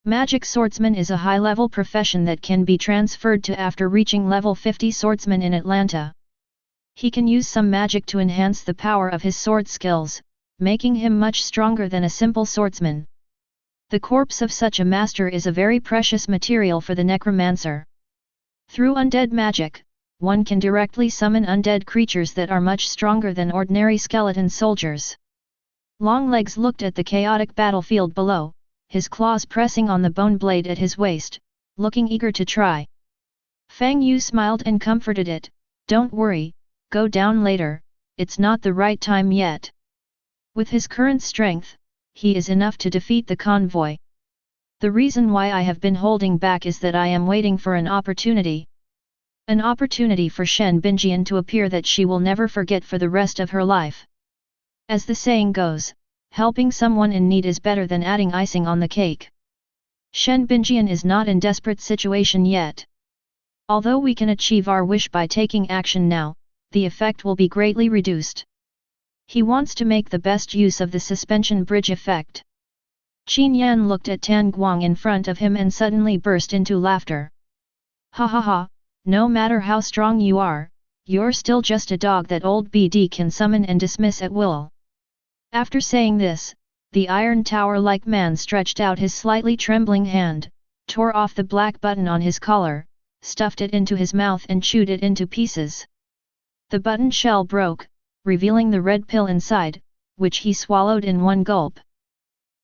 Magic swordsman is a high-level profession that can be transferred to after reaching level 50 swordsman in Atlanta. He can use some magic to enhance the power of his sword skills, making him much stronger than a simple swordsman. The corpse of such a master is a very precious material for the Necromancer. Through undead magic, one can directly summon undead creatures that are much stronger than ordinary skeleton soldiers. Longlegs looked at the chaotic battlefield below, his claws pressing on the bone blade at his waist, looking eager to try. Fang Yu smiled and comforted it, "Don't worry, go down later, it's not the right time yet. With his current strength, he is enough to defeat the convoy. The reason why I have been holding back is that I am waiting for an opportunity. An opportunity for Shen Binjian to appear that she will never forget for the rest of her life. As the saying goes, helping someone in need is better than adding icing on the cake. Shen Binjian is not in desperate situation yet. Although we can achieve our wish by taking action now, the effect will be greatly reduced. He wants to make the best use of the suspension bridge effect." Qin Yan looked at Tan Guang in front of him and suddenly burst into laughter. "Ha ha ha, no matter how strong you are, you're still just a dog that old BD can summon and dismiss at will." After saying this, the iron tower-like man stretched out his slightly trembling hand, tore off the black button on his collar, stuffed it into his mouth and chewed it into pieces. The button shell broke, revealing the red pill inside, which he swallowed in one gulp.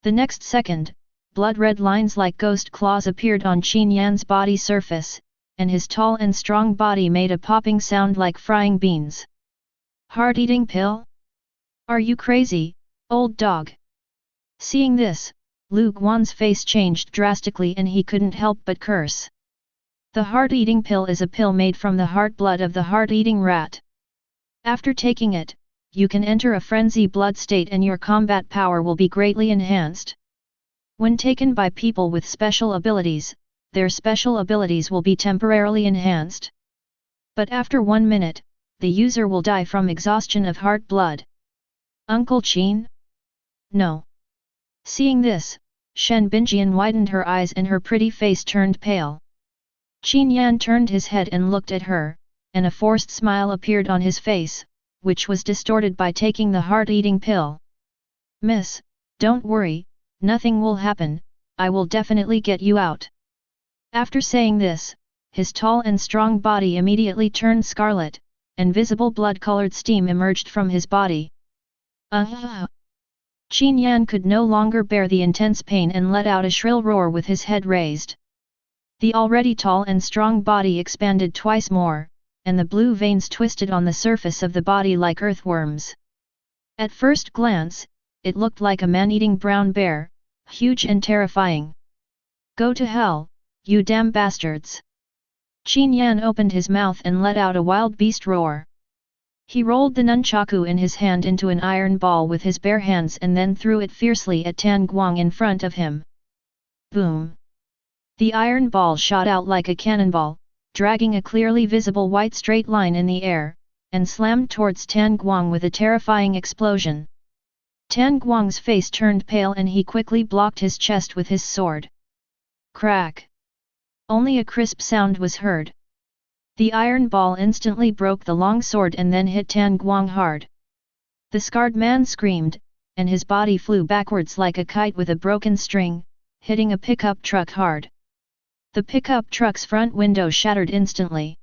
The next second, blood-red lines like ghost claws appeared on Qin Yan's body surface, and his tall and strong body made a popping sound like frying beans. "Heart-eating pill? Are you crazy, old dog?" Seeing this, Lu Guan's face changed drastically and he couldn't help but curse. The heart-eating pill is a pill made from the heart blood of the heart-eating rat. After taking it, you can enter a frenzy blood state and your combat power will be greatly enhanced. When taken by people with special abilities, their special abilities will be temporarily enhanced. But after 1 minute, the user will die from exhaustion of heart blood. Uncle Qin? No. Seeing this, Shen Binjian widened her eyes and her pretty face turned pale. Qin Yan turned his head and looked at her, and a forced smile appeared on his face, which was distorted by taking the heart-eating pill. Miss, don't worry, nothing will happen, I will definitely get you out. After saying this, his tall and strong body immediately turned scarlet, and visible blood-colored steam emerged from his body. Qin Yan could no longer bear the intense pain and let out a shrill roar with his head raised. The already tall and strong body expanded twice more, and the blue veins twisted on the surface of the body like earthworms. At first glance, it looked like a man-eating brown bear, huge and terrifying. Go to hell, you damn bastards! Qin Yan opened his mouth and let out a wild beast roar. He rolled the nunchaku in his hand into an iron ball with his bare hands and then threw it fiercely at Tan Guang in front of him. Boom! The iron ball shot out like a cannonball, dragging a clearly visible white straight line in the air, and slammed towards Tan Guang with a terrifying explosion. Tan Guang's face turned pale and he quickly blocked his chest with his sword. Crack! Only a crisp sound was heard. The iron ball instantly broke the long sword and then hit Tan Guang hard. The scarred man screamed, and his body flew backwards like a kite with a broken string, hitting a pickup truck hard. The pickup truck's front window shattered instantly.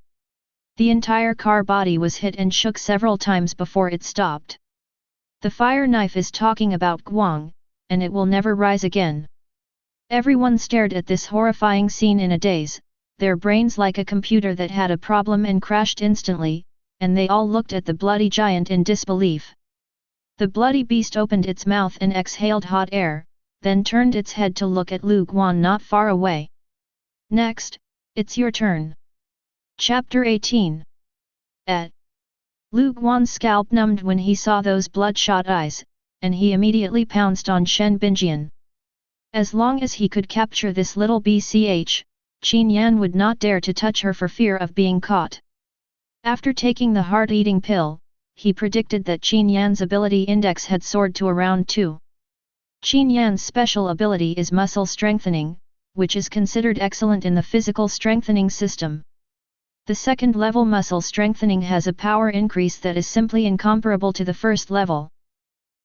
The entire car body was hit and shook several times before it stopped. The fire knife is talking about Guang, and it will never rise again. Everyone stared at this horrifying scene in a daze, their brains like a computer that had a problem and crashed instantly, and they all looked at the bloody giant in disbelief. The bloody beast opened its mouth and exhaled hot air, then turned its head to look at Lu Guan not far away. Next, it's your turn. Chapter 18. Lu Guan's scalp numbed when he saw those bloodshot eyes, and he immediately pounced on Shen Binjian. As long as he could capture this little BCH, Qin Yan would not dare to touch her for fear of being caught. After taking the heart-eating pill, he predicted that Qin Yan's ability index had soared to around 2. Qin Yan's special ability is muscle strengthening, which is considered excellent in the physical strengthening system. The second-level muscle strengthening has a power increase that is simply incomparable to the first level.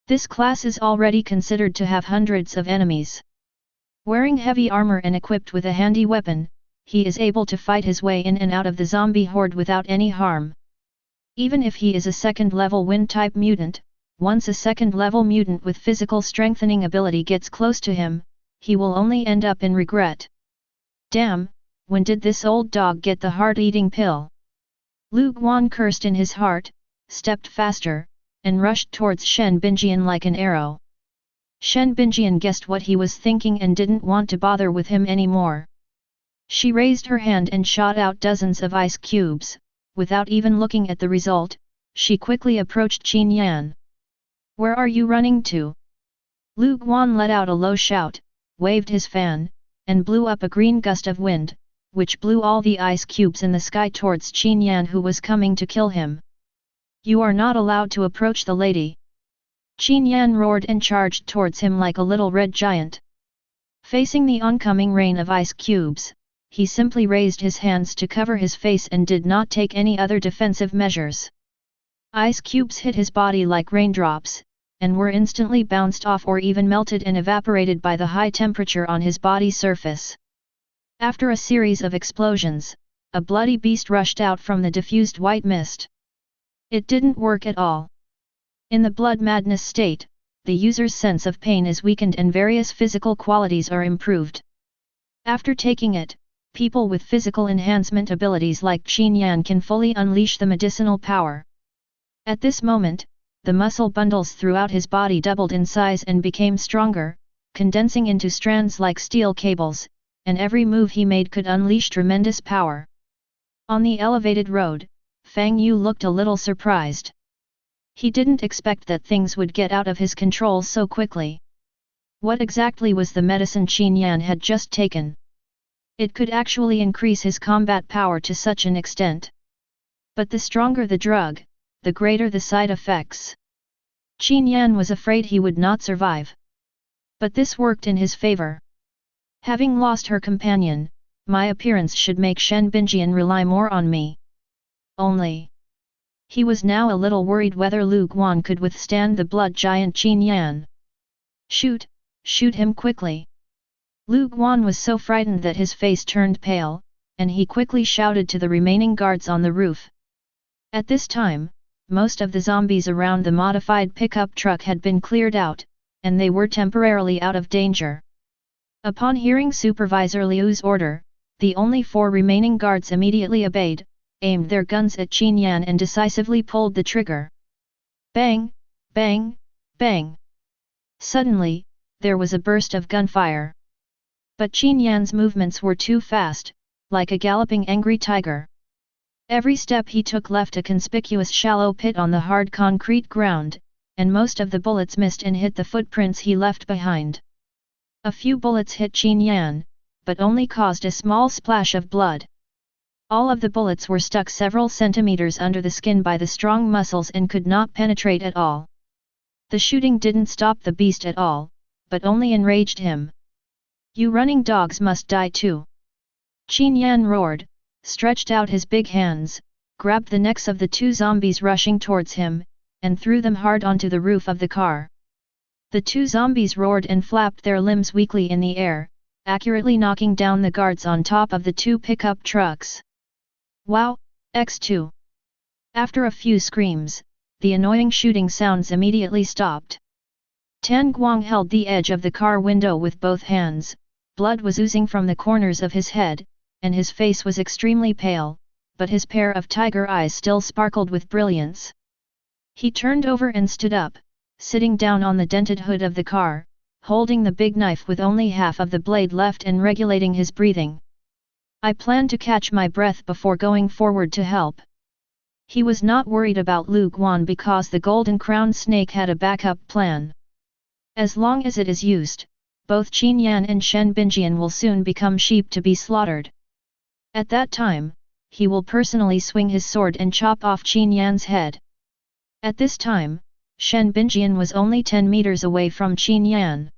This class is already considered to have hundreds of enemies. Wearing heavy armor and equipped with a handy weapon, he is able to fight his way in and out of the zombie horde without any harm. Even if he is a second-level wind-type mutant, once a second-level mutant with physical strengthening ability gets close to him, he will only end up in regret. Damn, when did this old dog get the heart-eating pill? Lu Guan cursed in his heart, stepped faster, and rushed towards Shen Binjian like an arrow. Shen Binjian guessed what he was thinking and didn't want to bother with him anymore. She raised her hand and shot out dozens of ice cubes. Without even looking at the result, she quickly approached Qin Yan. Where are you running to? Lu Guan let out a low shout, waved his fan, and blew up a green gust of wind, which blew all the ice cubes in the sky towards Qin Yan who was coming to kill him. You are not allowed to approach the lady. Qin Yan roared and charged towards him like a little red giant. Facing the oncoming rain of ice cubes, he simply raised his hands to cover his face and did not take any other defensive measures. Ice cubes hit his body like raindrops, and were instantly bounced off or even melted and evaporated by the high temperature on his body surface. After a series of explosions, a bloody beast rushed out from the diffused white mist. It didn't work at all. In the blood madness state, the user's sense of pain is weakened and various physical qualities are improved. After taking it, people with physical enhancement abilities like Qin Yan can fully unleash the medicinal power. At this moment, the muscle bundles throughout his body doubled in size and became stronger, condensing into strands like steel cables, and every move he made could unleash tremendous power. On the elevated road, Fang Yu looked a little surprised. He didn't expect that things would get out of his control so quickly. What exactly was the medicine Qin Yan had just taken? It could actually increase his combat power to such an extent. But the stronger the drug, the greater the side effects. Qin Yan was afraid he would not survive. But this worked in his favor. Having lost her companion, my appearance should make Shen Binjian rely more on me. Only. He was now a little worried whether Lu Guan could withstand the blood giant Qin Yan. Shoot him quickly. Lu Guan was so frightened that his face turned pale, and he quickly shouted to the remaining guards on the roof. At this time, most of the zombies around the modified pickup truck had been cleared out, and they were temporarily out of danger. Upon hearing Supervisor Liu's order, the only 4 remaining guards immediately obeyed, aimed their guns at Qin Yan and decisively pulled the trigger. Bang! Bang! Bang! Suddenly, there was a burst of gunfire. But Qin Yan's movements were too fast, like a galloping angry tiger. Every step he took left a conspicuous shallow pit on the hard concrete ground, and most of the bullets missed and hit the footprints he left behind. A few bullets hit Qin Yan, but only caused a small splash of blood. All of the bullets were stuck several centimeters under the skin by the strong muscles and could not penetrate at all. The shooting didn't stop the beast at all, but only enraged him. You running dogs must die too. Qin Yan roared, stretched out his big hands, grabbed the necks of the 2 zombies rushing towards him, and threw them hard onto the roof of the car. The 2 zombies roared and flapped their limbs weakly in the air, accurately knocking down the guards on top of the 2 pickup trucks. Wow, X2. After a few screams, the annoying shooting sounds immediately stopped. Tan Guang held the edge of the car window with both hands, blood was oozing from the corners of his head, and his face was extremely pale, but his pair of tiger eyes still sparkled with brilliance. He turned over and stood up, sitting down on the dented hood of the car, holding the big knife with only half of the blade left and regulating his breathing. I plan to catch my breath before going forward to help. He was not worried about Lu Guan because the Golden Crown Snake had a backup plan. As long as it is used, both Qin Yan and Shen Binjian will soon become sheep to be slaughtered. At that time, he will personally swing his sword and chop off Qin Yan's head. At this time, Shen Binjian was only 10 meters away from Qin Yan.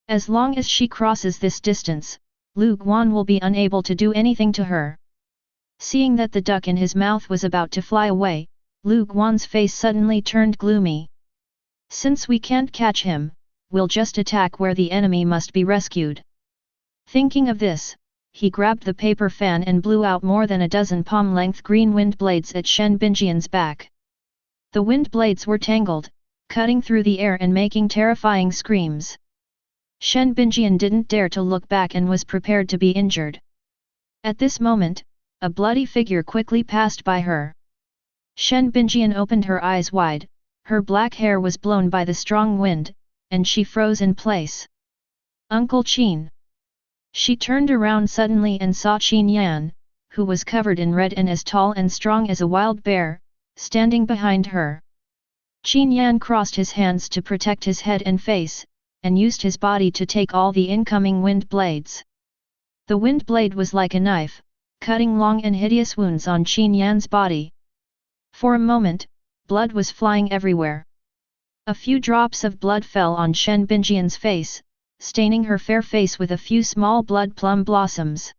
As long as she crosses this distance, Lu Guan will be unable to do anything to her. Seeing that the duck in his mouth was about to fly away, Lu Guan's face suddenly turned gloomy. Since we can't catch him, we'll just attack where the enemy must be rescued. Thinking of this, he grabbed the paper fan and blew out more than a dozen palm-length green wind blades at Shen Binjian's back. The wind blades were tangled, cutting through the air and making terrifying screams. Shen Binjian didn't dare to look back and was prepared to be injured. At this moment, a bloody figure quickly passed by her. Shen Binjian opened her eyes wide, her black hair was blown by the strong wind, and she froze in place. Uncle Qin. She turned around suddenly and saw Qin Yan, who was covered in red and as tall and strong as a wild bear, standing behind her. Qin Yan crossed his hands to protect his head and face, and used his body to take all the incoming wind blades. The wind blade was like a knife, cutting long and hideous wounds on Qin Yan's body. For a moment, blood was flying everywhere. A few drops of blood fell on Shen Binjian's face, staining her fair face with a few small blood plum blossoms.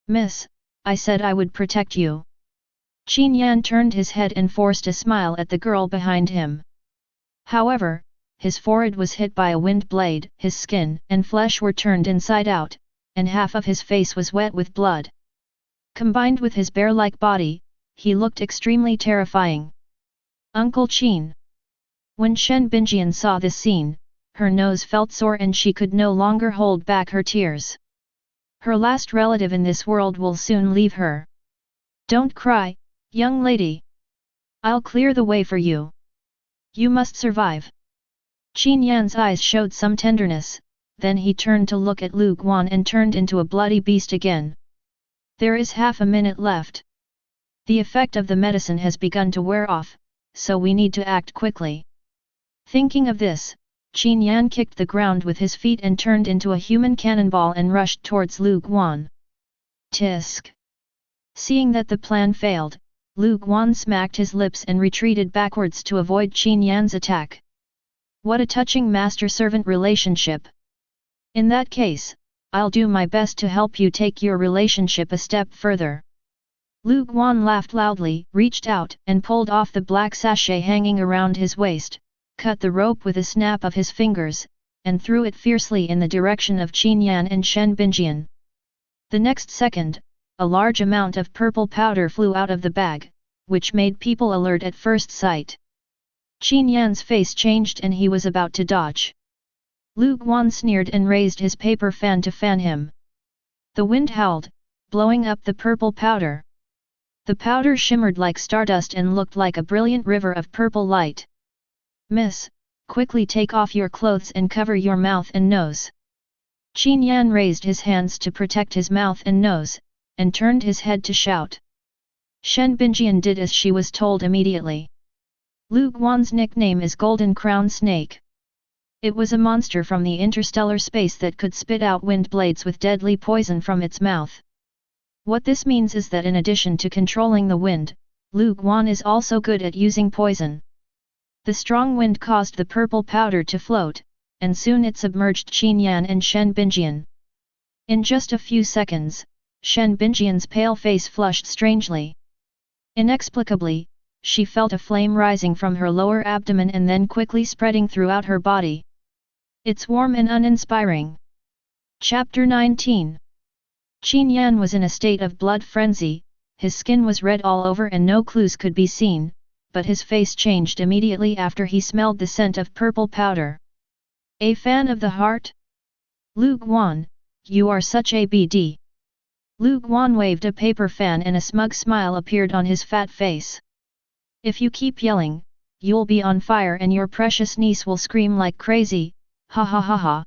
Miss, I said I would protect you. Qin Yan turned his head and forced a smile at the girl behind him. However, his forehead was hit by a wind blade, his skin and flesh were turned inside out, and half of his face was wet with blood. Combined with his bear-like body, he looked extremely terrifying. Uncle Qin. When Shen Binjian saw this scene, her nose felt sore and she could no longer hold back her tears. Her last relative in this world will soon leave her. Don't cry, young lady. I'll clear the way for you. You must survive. Qin Yan's eyes showed some tenderness, then he turned to look at Lu Guan and turned into a bloody beast again. There is half a minute left. The effect of the medicine has begun to wear off, so we need to act quickly. Thinking of this, Qin Yan kicked the ground with his feet and turned into a human cannonball and rushed towards Lu Guan. Tisk. Seeing that the plan failed, Lu Guan smacked his lips and retreated backwards to avoid Qin Yan's attack. What a touching master-servant relationship. In that case, I'll do my best to help you take your relationship a step further. Lu Guan laughed loudly, reached out and pulled off the black sachet hanging around his waist, cut the rope with a snap of his fingers, and threw it fiercely in the direction of Qin Yan and Shen Binjian. The next second, a large amount of purple powder flew out of the bag, which made people alert at first sight. Qin Yan's face changed and he was about to dodge. Lu Guan sneered and raised his paper fan to fan him. The wind howled, blowing up the purple powder. The powder shimmered like stardust and looked like a brilliant river of purple light. Miss, quickly take off your clothes and cover your mouth and nose. Qin Yan raised his hands to protect his mouth and nose, and turned his head to shout. Shen Binjian did as she was told immediately. Lu Guan's nickname is Golden Crown Snake. It was a monster from the interstellar space that could spit out wind blades with deadly poison from its mouth. What this means is that in addition to controlling the wind, Lu Guan is also good at using poison. The strong wind caused the purple powder to float, and soon it submerged Qin Yan and Shen Binjian. In just a few seconds, Shen Binjian's pale face flushed strangely. Inexplicably, she felt a flame rising from her lower abdomen and then quickly spreading throughout her body. It's warm and uninspiring. Chapter 19. Qin Yan was in a state of blood frenzy, his skin was red all over and no clues could be seen, but his face changed immediately after he smelled the scent of purple powder. A fan of the heart? Lu Guan, you are such a BD. Lu Guan waved a paper fan and a smug smile appeared on his fat face. If you keep yelling, you'll be on fire and your precious niece will scream like crazy, ha ha ha ha.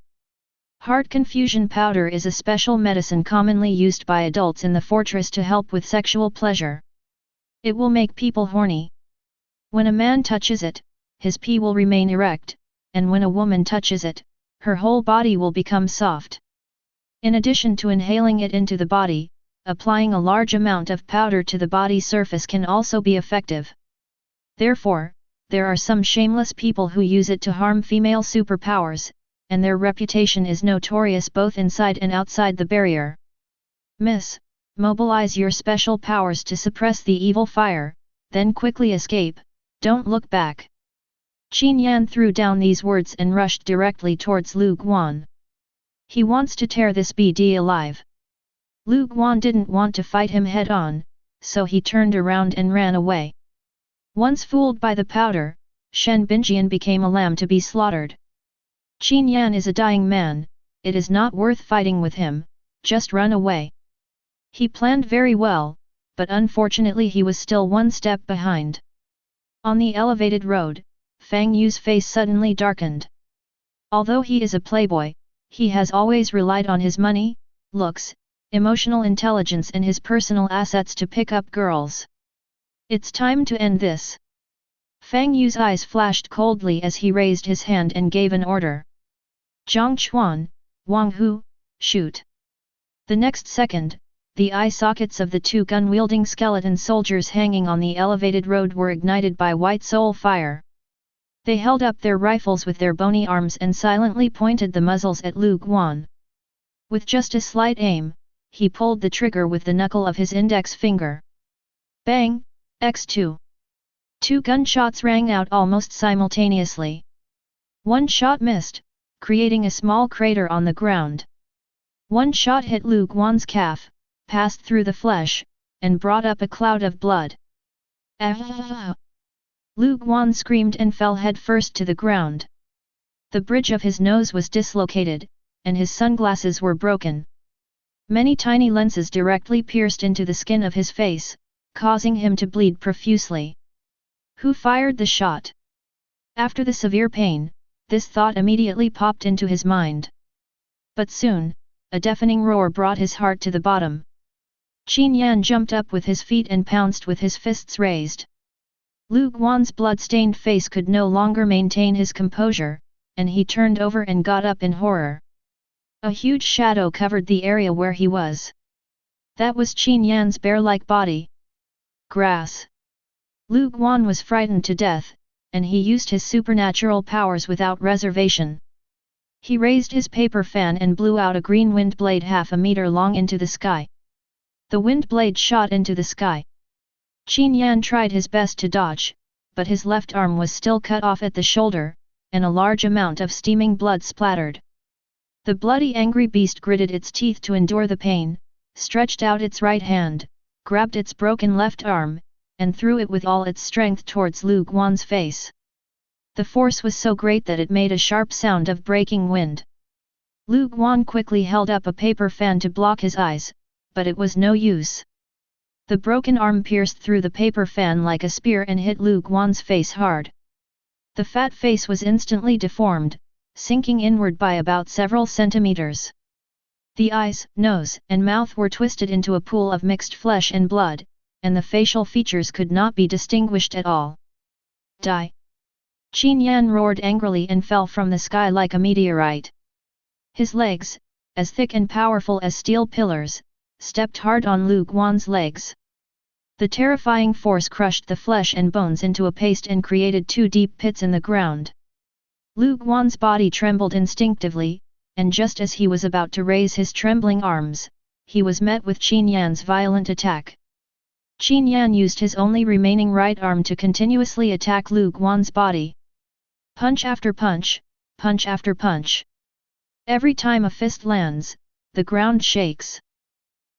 Heart confusion powder is a special medicine commonly used by adults in the fortress to help with sexual pleasure. It will make people horny. When a man touches it, his pee will remain erect, and when a woman touches it, her whole body will become soft. In addition to inhaling it into the body, applying a large amount of powder to the body surface can also be effective. Therefore, there are some shameless people who use it to harm female superpowers, and their reputation is notorious both inside and outside the barrier. Miss, mobilize your special powers to suppress the evil fire, then quickly escape, don't look back. Qin Yan threw down these words and rushed directly towards Lu Guan. He wants to tear this BD alive. Lu Guan didn't want to fight him head-on, so he turned around and ran away. Once fooled by the powder, Shen Binjian became a lamb to be slaughtered. Qin Yan is a dying man, it is not worth fighting with him, just run away. He planned very well, but unfortunately he was still one step behind. On the elevated road, Fang Yu's face suddenly darkened. Although he is a playboy, he has always relied on his money, looks, emotional intelligence and his personal assets to pick up girls. It's time to end this. Fang Yu's eyes flashed coldly as he raised his hand and gave an order. Zhang Chuan, Wang Hu, shoot. The next second, the eye sockets of the two gun-wielding skeleton soldiers hanging on the elevated road were ignited by white soul fire. They held up their rifles with their bony arms and silently pointed the muzzles at Lu Guan. With just a slight aim, he pulled the trigger with the knuckle of his index finger. Bang! X2. Two gunshots rang out almost simultaneously. One shot missed, creating a small crater on the ground. One shot hit Lu Guan's calf, passed through the flesh, and brought up a cloud of blood. Ah! Lu Guan screamed and fell headfirst to the ground. The bridge of his nose was dislocated, and his sunglasses were broken. Many tiny lenses directly pierced into the skin of his face, causing him to bleed profusely. Who fired the shot? After the severe pain, this thought immediately popped into his mind. But soon, a deafening roar brought his heart to the bottom. Qin Yan jumped up with his feet and pounced with his fists raised. Lu Guan's blood-stained face could no longer maintain his composure, and he turned over and got up in horror. A huge shadow covered the area where he was. That was Qin Yan's bear-like body. Grass. Lu Guan was frightened to death, and he used his supernatural powers without reservation. He raised his paper fan and blew out a green wind blade half a meter long into the sky. The wind blade shot into the sky. Qin Yan tried his best to dodge, but his left arm was still cut off at the shoulder, and a large amount of steaming blood splattered. The bloody angry beast gritted its teeth to endure the pain, stretched out its right hand, grabbed its broken left arm, and threw it with all its strength towards Lu Guan's face. The force was so great that it made a sharp sound of breaking wind. Lu Guan quickly held up a paper fan to block his eyes, but it was no use. The broken arm pierced through the paper fan like a spear and hit Lu Guan's face hard. The fat face was instantly deformed, sinking inward by about several centimeters. The eyes, nose, and mouth were twisted into a pool of mixed flesh and blood, and the facial features could not be distinguished at all. Die! Qin Yan roared angrily and fell from the sky like a meteorite. His legs, as thick and powerful as steel pillars, stepped hard on Lu Guan's legs. The terrifying force crushed the flesh and bones into a paste and created 2 deep pits in the ground. Lu Guan's body trembled instinctively, and just as he was about to raise his trembling arms, he was met with Qin Yan's violent attack. Qin Yan used his only remaining right arm to continuously attack Lu Guan's body. Punch after punch, punch after punch. Every time a fist lands, the ground shakes.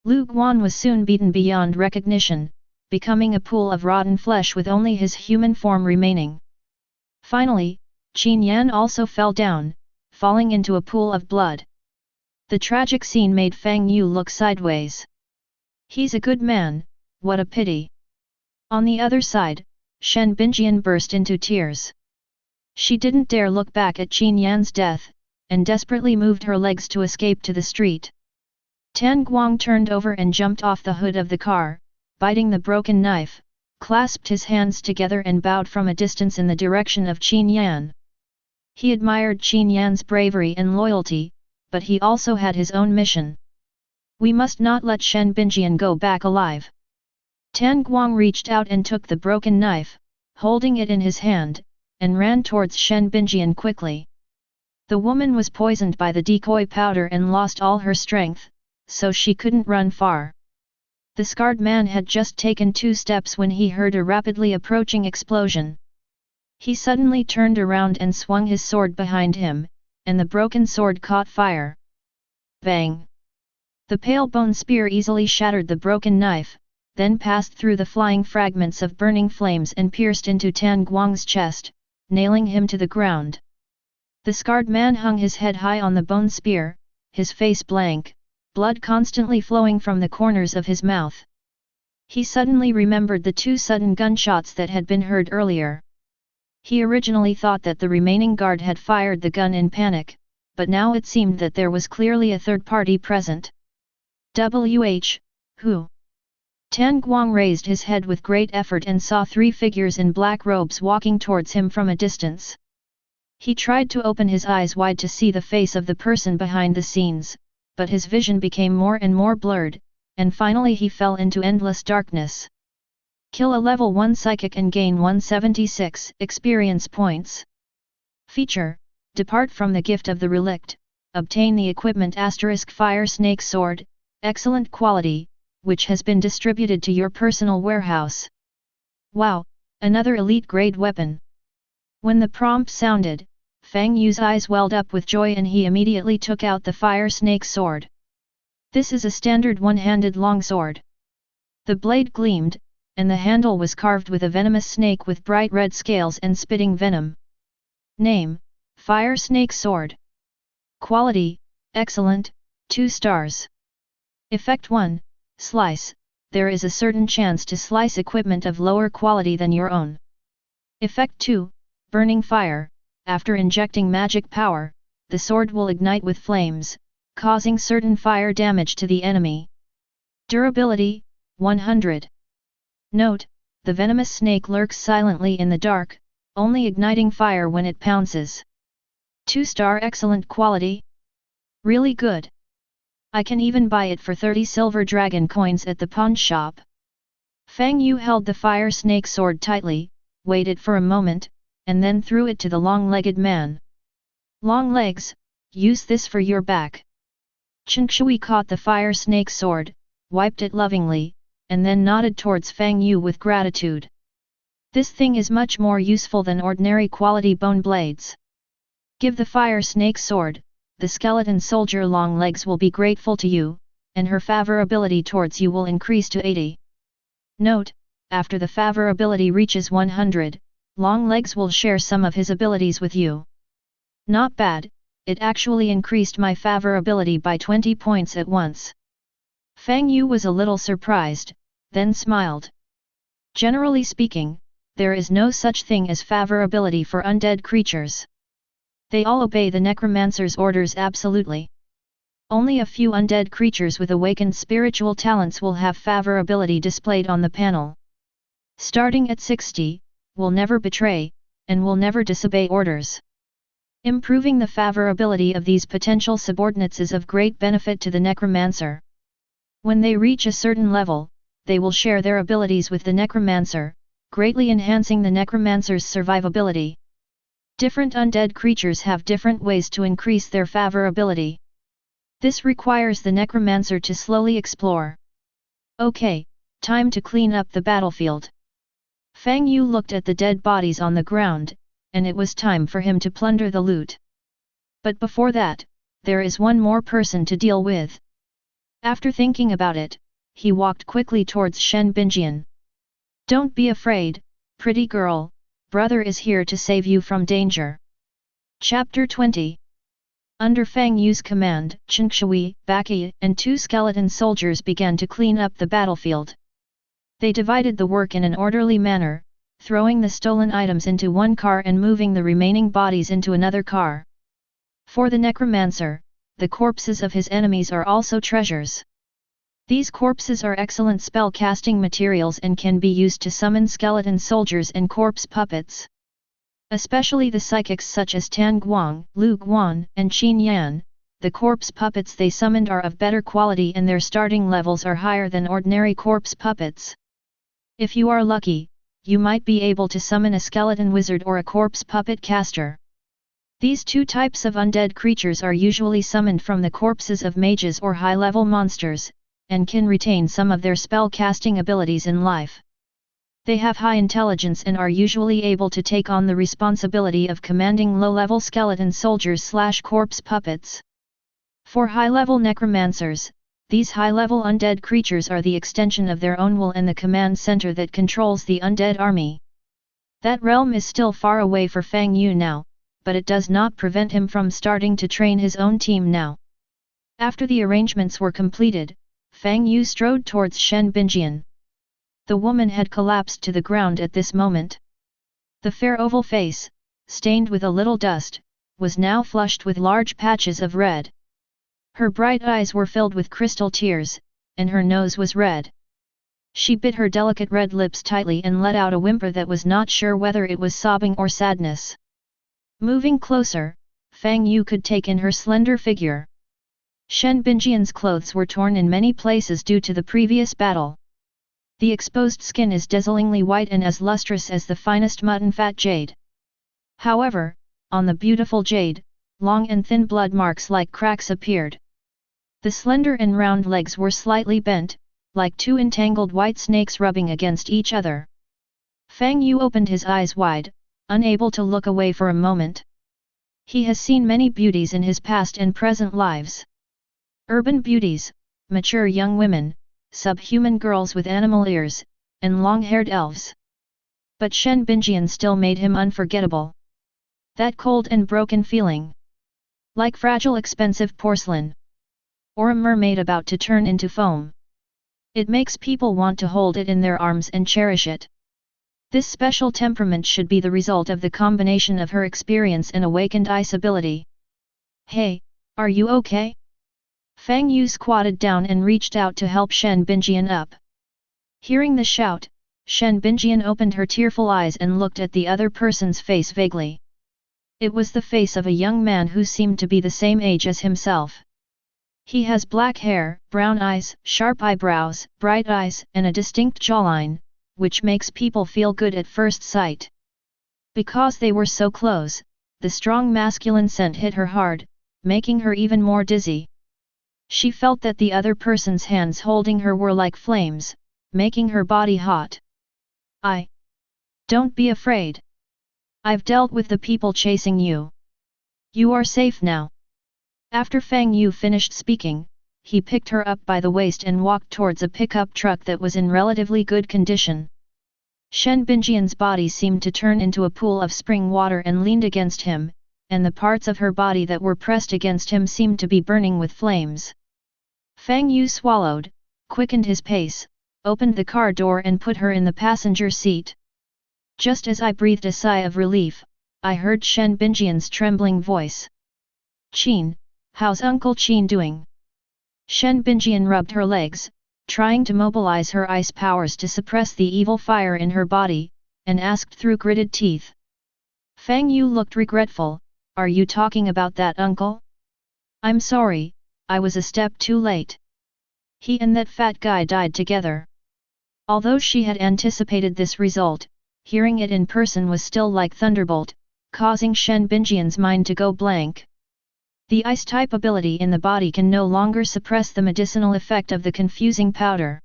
Lu Guan was soon beaten beyond recognition, becoming a pool of rotten flesh with only his human form remaining. Finally, Qin Yan also fell down, falling into a pool of blood. The tragic scene made Fang Yu look sideways. He's a good man, what a pity. On the other side, Shen Binjian burst into tears. She didn't dare look back at Qin Yan's death, and desperately moved her legs to escape to the street. Tan Guang turned over and jumped off the hood of the car, biting the broken knife, clasped his hands together and bowed from a distance in the direction of Qin Yan. He admired Qin Yan's bravery and loyalty, but he also had his own mission. We must not let Shen Binjian go back alive. Tan Guang reached out and took the broken knife, holding it in his hand, and ran towards Shen Binjian quickly. The woman was poisoned by the decoy powder and lost all her strength, so she couldn't run far. The scarred man had just taken 2 steps when he heard a rapidly approaching explosion. He suddenly turned around and swung his sword behind him, and the broken sword caught fire. Bang! The pale bone spear easily shattered the broken knife, then passed through the flying fragments of burning flames and pierced into Tan Guang's chest, nailing him to the ground. The scarred man hung his head high on the bone spear, his face blank, blood constantly flowing from the corners of his mouth. He suddenly remembered the 2 sudden gunshots that had been heard earlier. He originally thought that the remaining guard had fired the gun in panic, but now it seemed that there was clearly a third party present. Who? Tan Guang raised his head with great effort and saw 3 figures in black robes walking towards him from a distance. He tried to open his eyes wide to see the face of the person behind the scenes, but his vision became more and more blurred, and finally he fell into endless darkness. Kill a level 1 psychic and gain 176 experience points. Feature: depart from the gift of the relict, obtain the equipment *Fire Snake Sword, excellent quality, which has been distributed to your personal warehouse. Wow, another elite grade weapon. When the prompt sounded, Fang Yu's eyes welled up with joy and he immediately took out the Fire Snake Sword. This is a standard one-handed longsword. The blade gleamed, and the handle was carved with a venomous snake with bright red scales and spitting venom. Name: Fire Snake Sword. Quality: excellent, 2 stars. Effect 1, Slice. There is a certain chance to slice equipment of lower quality than your own. Effect 2, Burning Fire. After injecting magic power, the sword will ignite with flames, causing certain fire damage to the enemy. Durability: 100. Note: the venomous snake lurks silently in the dark, only igniting fire when it pounces. 2-star excellent quality. Really good. I can even buy it for 30 silver dragon coins at the pawn shop. Fang Yu held the fire snake sword tightly, waited for a moment, and then threw it to the long-legged man. Long legs, use this for your back. Changshui caught the fire snake sword, wiped it lovingly, and then nodded towards Fang Yu with gratitude. This thing is much more useful than ordinary quality bone blades. Give the fire snake sword, the skeleton soldier long legs will be grateful to you, and her favorability towards you will increase to 80. Note, after the favorability reaches 100, long legs will share some of his abilities with you. Not bad, it actually increased my favorability by 20 points at once. Fang Yu was a little surprised, then smiled. Generally speaking, there is no such thing as favorability for undead creatures. They all obey the Necromancer's orders absolutely. Only a few undead creatures with awakened spiritual talents will have favorability displayed on the panel. Starting at 60, will never betray, and will never disobey orders. Improving the favorability of these potential subordinates is of great benefit to the Necromancer. When they reach a certain level, they will share their abilities with the Necromancer, greatly enhancing the Necromancer's survivability. Different undead creatures have different ways to increase their favorability. This requires the Necromancer to slowly explore. Okay, time to clean up the battlefield. Fang Yu looked at the dead bodies on the ground, and it was time for him to plunder the loot. But before that, there is one more person to deal with. After thinking about it, he walked quickly towards Shen Binjian. Don't be afraid, pretty girl, brother is here to save you from danger. Chapter 20. Under Fang Yu's command, Changshui, Baki, and 2 skeleton soldiers began to clean up the battlefield. They divided the work in an orderly manner, throwing the stolen items into one car and moving the remaining bodies into another car. For the Necromancer, the corpses of his enemies are also treasures. These corpses are excellent spell-casting materials and can be used to summon skeleton soldiers and corpse puppets. Especially the psychics such as Tan Guang, Lu Guan, and Qin Yan, the corpse puppets they summoned are of better quality and their starting levels are higher than ordinary corpse puppets. If you are lucky, you might be able to summon a skeleton wizard or a corpse puppet caster. These 2 types of undead creatures are usually summoned from the corpses of mages or high-level monsters, and can retain some of their spell-casting abilities in life. They have high intelligence and are usually able to take on the responsibility of commanding low-level skeleton soldiers/corpse puppets. For high-level necromancers, these high-level undead creatures are the extension of their own will and the command center that controls the undead army. That realm is still far away for Fang Yu now, but it does not prevent him from starting to train his own team now. After the arrangements were completed, Fang Yu strode towards Shen Binjian. The woman had collapsed to the ground at this moment. The fair oval face, stained with a little dust, was now flushed with large patches of red. Her bright eyes were filled with crystal tears, and her nose was red. She bit her delicate red lips tightly and let out a whimper that was not sure whether it was sobbing or sadness. Moving closer, Fang Yu could take in her slender figure. Shen Binjian's clothes were torn in many places due to the previous battle. The exposed skin is dazzlingly white and as lustrous as the finest mutton fat jade. However, on the beautiful jade, long and thin blood marks like cracks appeared. The slender and round legs were slightly bent, like 2 entangled white snakes rubbing against each other. Fang Yu opened his eyes wide, unable to look away for a moment. He has seen many beauties in his past and present lives. Urban beauties, mature young women, subhuman girls with animal ears, and long-haired elves. But Shen Binjian still made him unforgettable. That cold and broken feeling. Like fragile expensive porcelain. Or a mermaid about to turn into foam. It makes people want to hold it in their arms and cherish it. This special temperament should be the result of the combination of her experience and awakened ice ability. Hey, are you okay? Fang Yu squatted down and reached out to help Shen Binjian up. Hearing the shout, Shen Binjian opened her tearful eyes and looked at the other person's face vaguely. It was the face of a young man who seemed to be the same age as himself. He has black hair, brown eyes, sharp eyebrows, bright eyes, and a distinct jawline, which makes people feel good at first sight. Because they were so close, the strong masculine scent hit her hard, making her even more dizzy. She felt that the other person's hands holding her were like flames, making her body hot. Don't be afraid. I've dealt with the people chasing you. You are safe now. After Fang Yu finished speaking, he picked her up by the waist and walked towards a pickup truck that was in relatively good condition. Shen Binjian's body seemed to turn into a pool of spring water and leaned against him, and the parts of her body that were pressed against him seemed to be burning with flames. Fang Yu swallowed, quickened his pace, opened the car door and put her in the passenger seat. Just as I breathed a sigh of relief, I heard Shen Binjian's trembling voice. "Qin, how's Uncle Qin doing?" Shen Binjian rubbed her legs, trying to mobilize her ice powers to suppress the evil fire in her body, and asked through gritted teeth. Fang Yu looked regretful. "Are you talking about that uncle? I'm sorry, I was a step too late. He and that fat guy died together." Although she had anticipated this result, hearing it in person was still like thunderbolt, causing Shen Binjian's mind to go blank. The ice-type ability in the body can no longer suppress the medicinal effect of the confusing powder.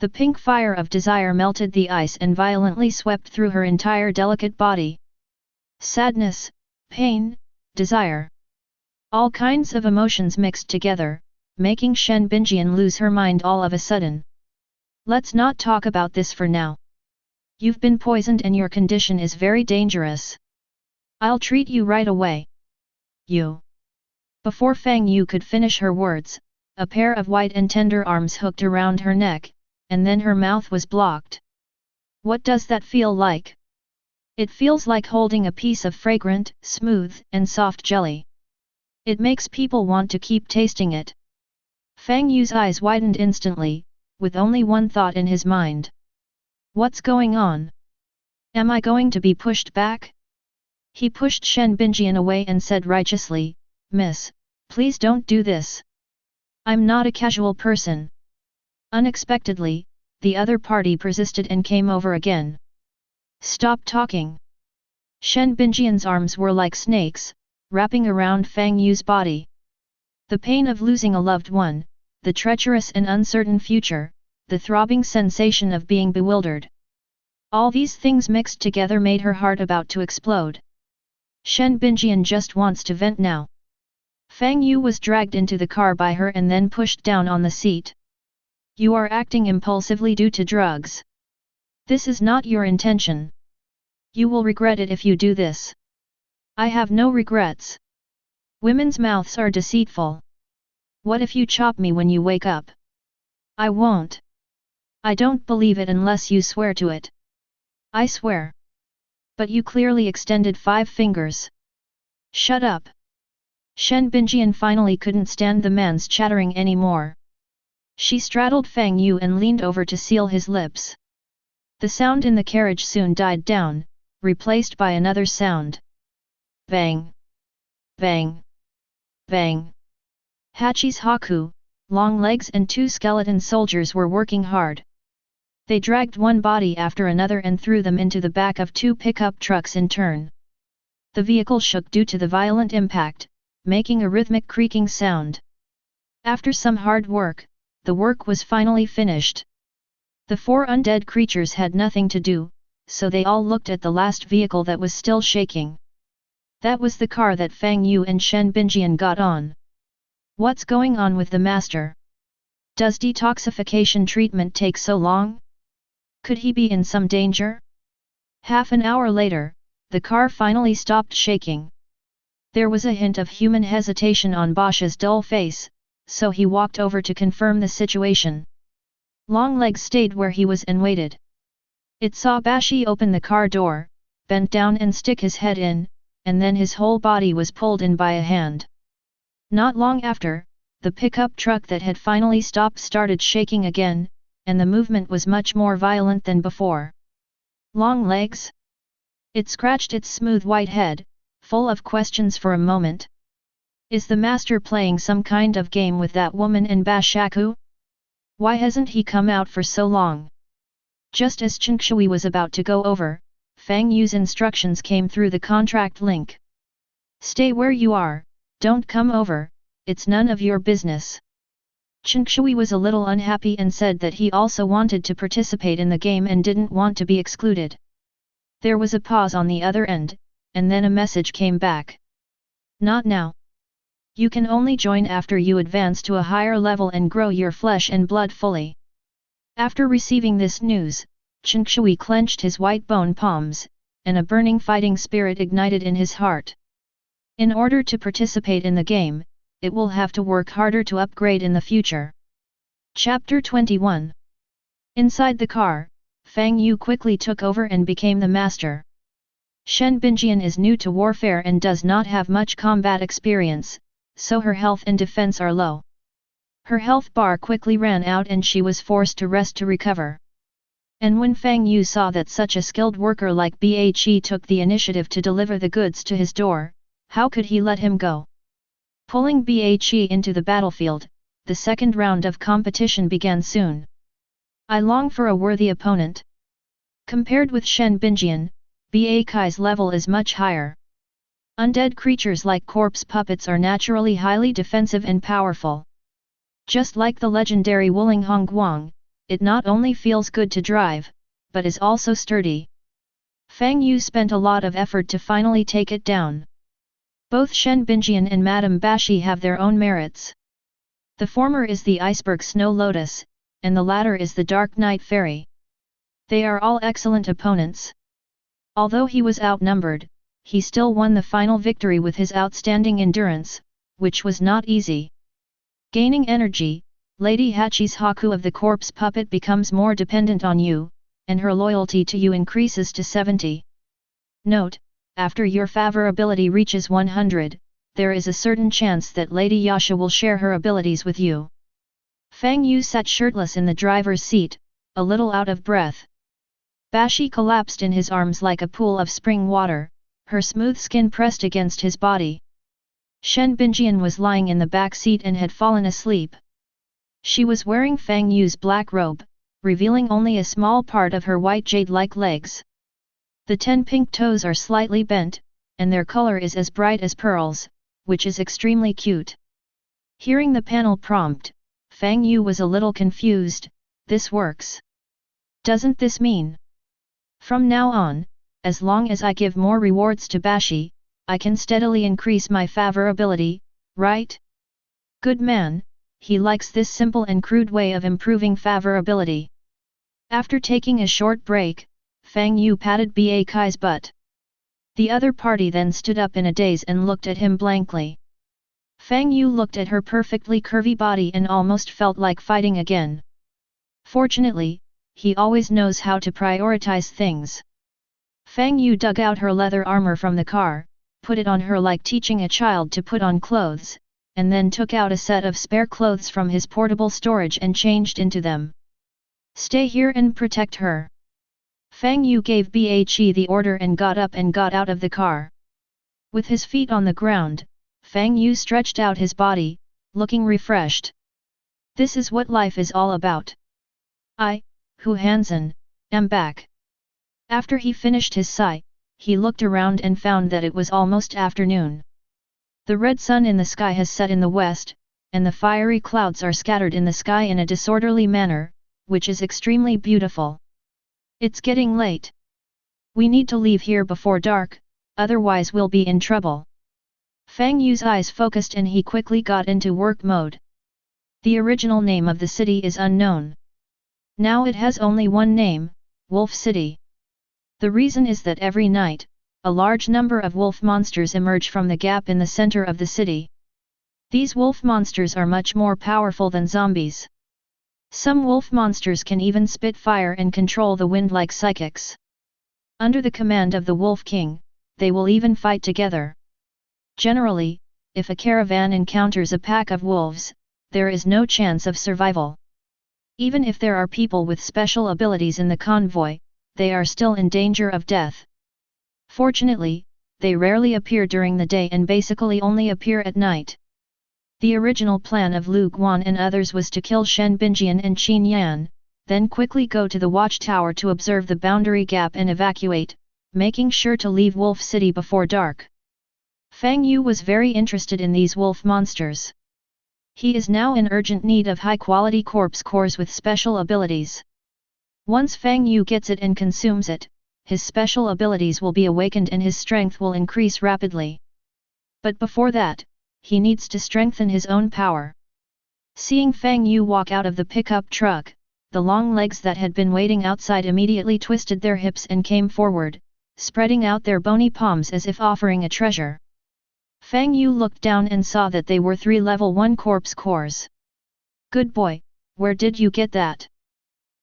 The pink fire of desire melted the ice and violently swept through her entire delicate body. Sadness, pain, desire. All kinds of emotions mixed together, making Shen Binjian lose her mind all of a sudden. "Let's not talk about this for now. You've been poisoned and your condition is very dangerous. I'll treat you right away." "You." Before Fang Yu could finish her words, a pair of white and tender arms hooked around her neck, and then her mouth was blocked. "What does that feel like?" "It feels like holding a piece of fragrant, smooth, and soft jelly. It makes people want to keep tasting it." Fang Yu's eyes widened instantly, with only one thought in his mind. "What's going on? Am I going to be pushed back?" He pushed Shen Binjian away and said righteously, "Miss, please don't do this. I'm not a casual person." Unexpectedly, the other party persisted and came over again. "Stop talking." Shen Binjian's arms were like snakes, wrapping around Fang Yu's body. The pain of losing a loved one, the treacherous and uncertain future, the throbbing sensation of being bewildered. All these things mixed together made her heart about to explode. Shen Binjian just wants to vent now. Fang Yu was dragged into the car by her and then pushed down on the seat. "You are acting impulsively due to drugs. This is not your intention. You will regret it if you do this." "I have no regrets. Women's mouths are deceitful. What if you chop me when you wake up?" "I won't. I don't believe it unless you swear to it." "I swear." "But you clearly extended 5 fingers." "Shut up." Shen Binjian finally couldn't stand the man's chattering anymore. She straddled Fang Yu and leaned over to seal his lips. The sound in the carriage soon died down, replaced by another sound. Bang! Bang! Bang! Hachi's Haku, Long Legs and 2 skeleton soldiers were working hard. They dragged one body after another and threw them into the back of 2 pickup trucks in turn. The vehicle shook due to the violent impact, making a rhythmic creaking sound. After some hard work, the work was finally finished. The 4 undead creatures had nothing to do, so they all looked at the last vehicle that was still shaking. That was the car that Fang Yu and Shen Binjian got on. "What's going on with the master? Does detoxification treatment take so long? Could he be in some danger?" Half an hour later, the car finally stopped shaking. There was a hint of human hesitation on Bosch's dull face, so he walked over to confirm the situation. Longlegs stayed where he was and waited. It saw Bashi open the car door, bent down and stick his head in, and then his whole body was pulled in by a hand. Not long after, the pickup truck that had finally stopped started shaking again, and the movement was much more violent than before. "Longlegs?" It scratched its smooth white head, full of questions for a moment. Is the master playing some kind of game with that woman in Bashaku? Why hasn't he come out for so long? Just as Chen Shui was about to go over, Fang Yu's instructions came through the contract link. Stay where you are, don't come over, it's none of your business. Chen Shui was a little unhappy and said that he also wanted to participate in the game and didn't want to be excluded. There was a pause on the other end, and then a message came back. Not now. You can only join after you advance to a higher level and grow your flesh and blood fully. After receiving this news, Chen Shui clenched his white bone palms, and a burning fighting spirit ignited in his heart. In order to participate in the game, it will have to work harder to upgrade in the future. Chapter 21. Inside the car, Fang Yu quickly took over and became the master. Shen Binjian is new to warfare and does not have much combat experience, so her health and defense are low. Her health bar quickly ran out and she was forced to rest to recover. And when Fang Yu saw that such a skilled worker like Bhe took the initiative to deliver the goods to his door, how could he let him go? Pulling Bhe into the battlefield, the second round of competition began soon. I long for a worthy opponent. Compared with Shen Binjian, Bhe's level is much higher. Undead creatures like corpse puppets are naturally highly defensive and powerful. Just like the legendary Wuling Hongguang, it not only feels good to drive, but is also sturdy. Fang Yu spent a lot of effort to finally take it down. Both Shen Binjian and Madame Bashi have their own merits. The former is the Iceberg Snow Lotus, and the latter is the Dark Night Fairy. They are all excellent opponents. Although he was outnumbered, he still won the final victory with his outstanding endurance, which was not easy. Gaining energy, Lady Hachi's Haku of the corpse puppet becomes more dependent on you, and her loyalty to you increases to 70. Note, after your favor ability reaches 100, there is a certain chance that Lady Yasha will share her abilities with you. Fang Yu sat shirtless in the driver's seat, a little out of breath. Bashi collapsed in his arms like a pool of spring water, her smooth skin pressed against his body. Shen Binjian was lying in the back seat and had fallen asleep. She was wearing Fang Yu's black robe, revealing only a small part of her white jade-like legs. The 10 pink toes are slightly bent, and their color is as bright as pearls, which is extremely cute. Hearing the panel prompt, Fang Yu was a little confused. This works. Doesn't this mean? From now on, as long as I give more rewards to Bashi, I can steadily increase my favor ability, right? Good man, he likes this simple and crude way of improving favor ability. After taking a short break, Fang Yu patted Bhe's butt. The other party then stood up in a daze and looked at him blankly. Fang Yu looked at her perfectly curvy body and almost felt like fighting again. Fortunately, he always knows how to prioritize things. Fang Yu dug out her leather armor from the car, put it on her like teaching a child to put on clothes, and then took out a set of spare clothes from his portable storage and changed into them. Stay here and protect her. Fang Yu gave Bhe the order and got up and got out of the car. With his feet on the ground, Fang Yu stretched out his body, looking refreshed. This is what life is all about. Hu Hansen, am back. After he finished his sigh, he looked around and found that it was almost afternoon. The red sun in the sky has set in the west, and the fiery clouds are scattered in the sky in a disorderly manner, which is extremely beautiful. It's getting late. We need to leave here before dark, otherwise we'll be in trouble. Fang Yu's eyes focused and he quickly got into work mode. The original name of the city is unknown. Now it has only one name, Wolf City. The reason is that every night, a large number of wolf monsters emerge from the gap in the center of the city. These wolf monsters are much more powerful than zombies. Some wolf monsters can even spit fire and control the wind like psychics. Under the command of the Wolf King, they will even fight together. Generally, if a caravan encounters a pack of wolves, there is no chance of survival. Even if there are people with special abilities in the convoy, they are still in danger of death. Fortunately, they rarely appear during the day and basically only appear at night. The original plan of Lu Guan and others was to kill Shen Binjian and Qin Yan, then quickly go to the watchtower to observe the boundary gap and evacuate, making sure to leave Wolf City before dark. Fang Yu was very interested in these wolf monsters. He is now in urgent need of high-quality corpse cores with special abilities. Once Fang Yu gets it and consumes it, his special abilities will be awakened and his strength will increase rapidly. But before that, he needs to strengthen his own power. Seeing Fang Yu walk out of the pickup truck, the long legs that had been waiting outside immediately twisted their hips and came forward, spreading out their bony palms as if offering a treasure. Fang Yu looked down and saw that they were 3 level 1 corpse cores. Good boy, where did you get that?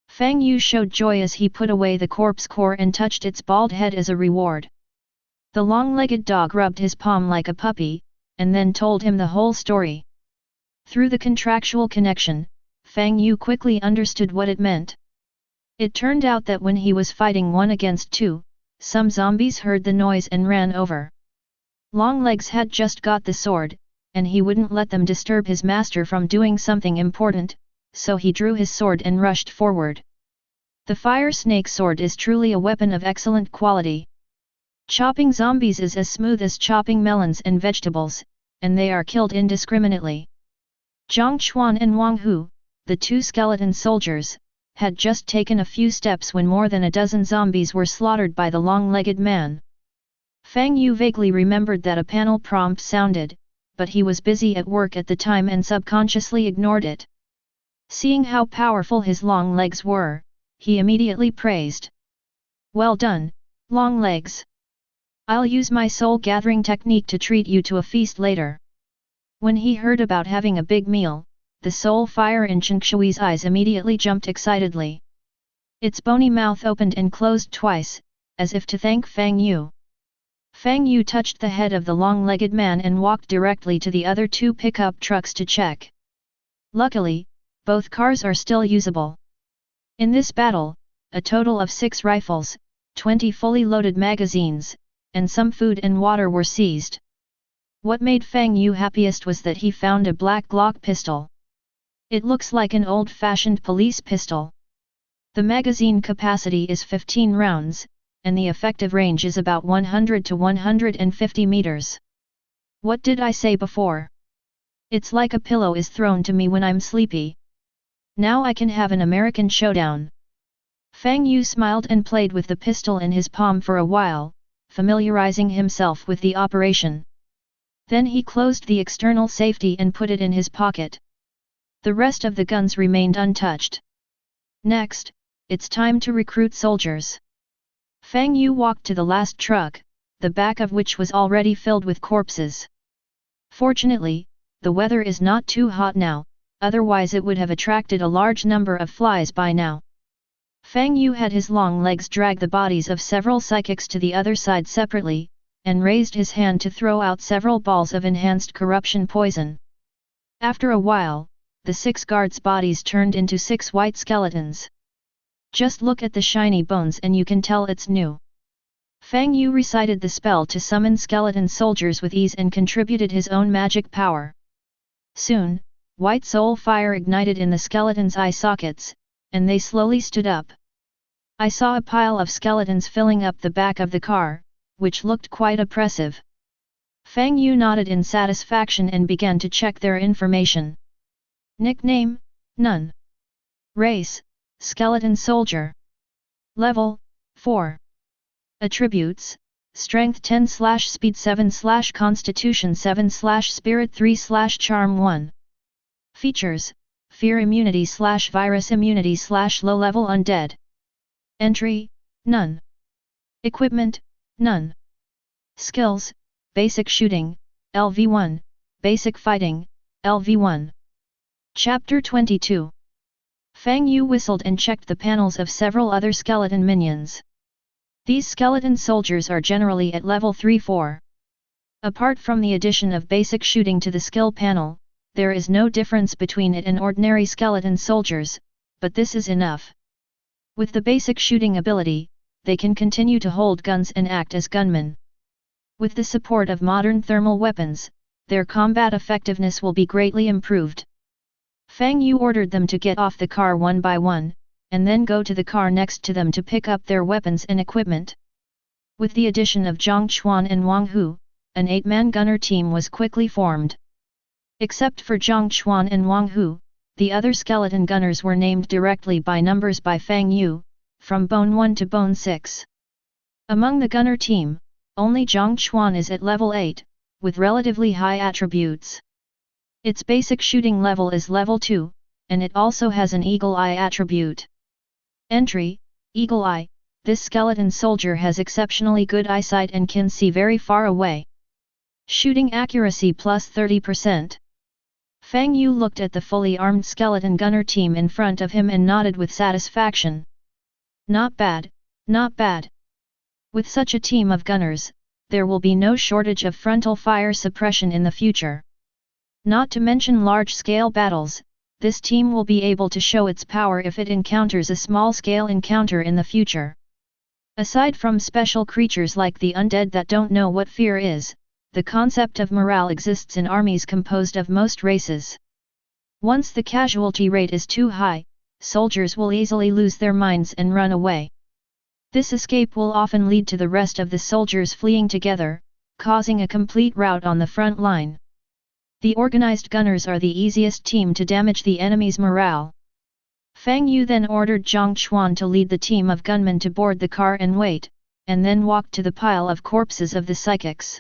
Fang Yu showed joy as he put away the corpse core and touched its bald head as a reward. The long-legged dog rubbed his palm like a puppy, and then told him the whole story. Through the contractual connection, Fang Yu quickly understood what it meant. It turned out that when he was fighting 1 against 2, some zombies heard the noise and ran over. Longlegs had just got the sword, and he wouldn't let them disturb his master from doing something important, so he drew his sword and rushed forward. The fire snake sword is truly a weapon of excellent quality. Chopping zombies is as smooth as chopping melons and vegetables, and they are killed indiscriminately. Zhang Chuan and Wang Hu, the 2 skeleton soldiers, had just taken a few steps when more than a dozen zombies were slaughtered by the long-legged man. Fang Yu vaguely remembered that a panel prompt sounded, but he was busy at work at the time and subconsciously ignored it. Seeing how powerful his long legs were, he immediately praised. Well done, long legs. I'll use my soul gathering technique to treat you to a feast later. When he heard about having a big meal, the soul fire in Chen Xiui's eyes immediately jumped excitedly. Its bony mouth opened and closed twice, as if to thank Fang Yu. Fang Yu touched the head of the long-legged man and walked directly to the other 2 pickup trucks to check. Luckily, both cars are still usable. In this battle, a total of 6 rifles, 20 fully loaded magazines, and some food and water were seized. What made Fang Yu happiest was that he found a black Glock pistol. It looks like an old-fashioned police pistol. The magazine capacity is 15 rounds, and the effective range is about 100 to 150 meters. What did I say before? It's like a pillow is thrown to me when I'm sleepy. Now I can have an American showdown. Fang Yu smiled and played with the pistol in his palm for a while, familiarizing himself with the operation. Then he closed the external safety and put it in his pocket. The rest of the guns remained untouched. Next, it's time to recruit soldiers. Fang Yu walked to the last truck, the back of which was already filled with corpses. Fortunately, the weather is not too hot now, otherwise it would have attracted a large number of flies by now. Fang Yu had his long legs drag the bodies of several psychics to the other side separately, and raised his hand to throw out several balls of enhanced corruption poison. After a while, the 6 guards' bodies turned into 6 white skeletons. Just look at the shiny bones and you can tell it's new. Fang Yu recited the spell to summon skeleton soldiers with ease and contributed his own magic power. Soon, white soul fire ignited in the skeletons' eye sockets, and they slowly stood up. I saw a pile of skeletons filling up the back of the car, which looked quite oppressive. Fang Yu nodded in satisfaction and began to check their information. Nickname: None. Race: Skeleton Soldier. Level: 4. Attributes: Strength 10/Speed 7/Constitution 7/Spirit 3/Charm 1. Features: Fear Immunity /Virus Immunity /Low Level Undead. Entry: None. Equipment: None. Skills: Basic Shooting, LV1, Basic Fighting, LV1. Chapter 22. Fang Yu whistled and checked the panels of several other skeleton minions. These skeleton soldiers are generally at level 3-4. Apart from the addition of basic shooting to the skill panel, there is no difference between it and ordinary skeleton soldiers, but this is enough. With the basic shooting ability, they can continue to hold guns and act as gunmen. With the support of modern thermal weapons, their combat effectiveness will be greatly improved. Fang Yu ordered them to get off the car one by one, and then go to the car next to them to pick up their weapons and equipment. With the addition of Zhang Chuan and Wang Hu, an 8-man gunner team was quickly formed. Except for Zhang Chuan and Wang Hu, the other skeleton gunners were named directly by numbers by Fang Yu, from Bone 1 to Bone 6. Among the gunner team, only Zhang Chuan is at level 8, with relatively high attributes. Its basic shooting level is level 2, and it also has an Eagle Eye attribute. Entry: Eagle Eye. This skeleton soldier has exceptionally good eyesight and can see very far away. Shooting accuracy plus 30%. Fang Yu looked at the fully armed skeleton gunner team in front of him and nodded with satisfaction. Not bad, not bad. With such a team of gunners, there will be no shortage of frontal fire suppression in the future. Not to mention large-scale battles, this team will be able to show its power if it encounters a small-scale encounter in the future. Aside from special creatures like the undead that don't know what fear is, the concept of morale exists in armies composed of most races. Once the casualty rate is too high, soldiers will easily lose their minds and run away. This escape will often lead to the rest of the soldiers fleeing together, causing a complete rout on the front line. The organized gunners are the easiest team to damage the enemy's morale. Fang Yu then ordered Zhang Chuan to lead the team of gunmen to board the car and wait, and then walked to the pile of corpses of the psychics.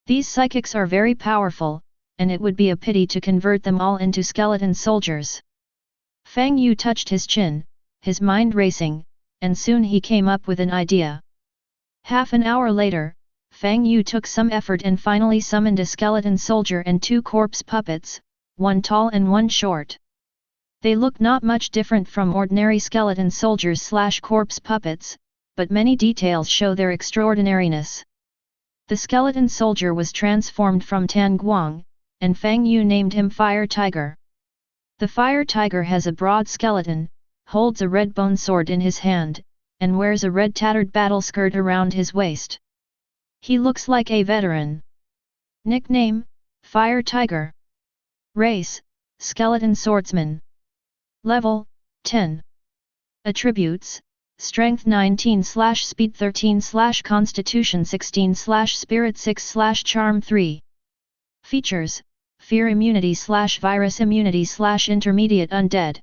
These psychics are very powerful, and it would be a pity to convert them all into skeleton soldiers. Fang Yu touched his chin, his mind racing, and soon he came up with an idea. Half an hour later, Fang Yu took some effort and finally summoned a skeleton soldier and 2 corpse puppets, one tall and one short. They look not much different from ordinary skeleton soldiers/corpse puppets, but many details show their extraordinariness. The skeleton soldier was transformed from Tan Guang, and Fang Yu named him Fire Tiger. The Fire Tiger has a broad skeleton, holds a red bone sword in his hand, and wears a red tattered battle skirt around his waist. He looks like a veteran. Nickname: Fire Tiger. Race: Skeleton Swordsman. Level: 10. Attributes: Strength 19/Speed 13/Constitution 16/Spirit 6/Charm 3. Features: Fear Immunity/Virus Immunity/Intermediate Undead.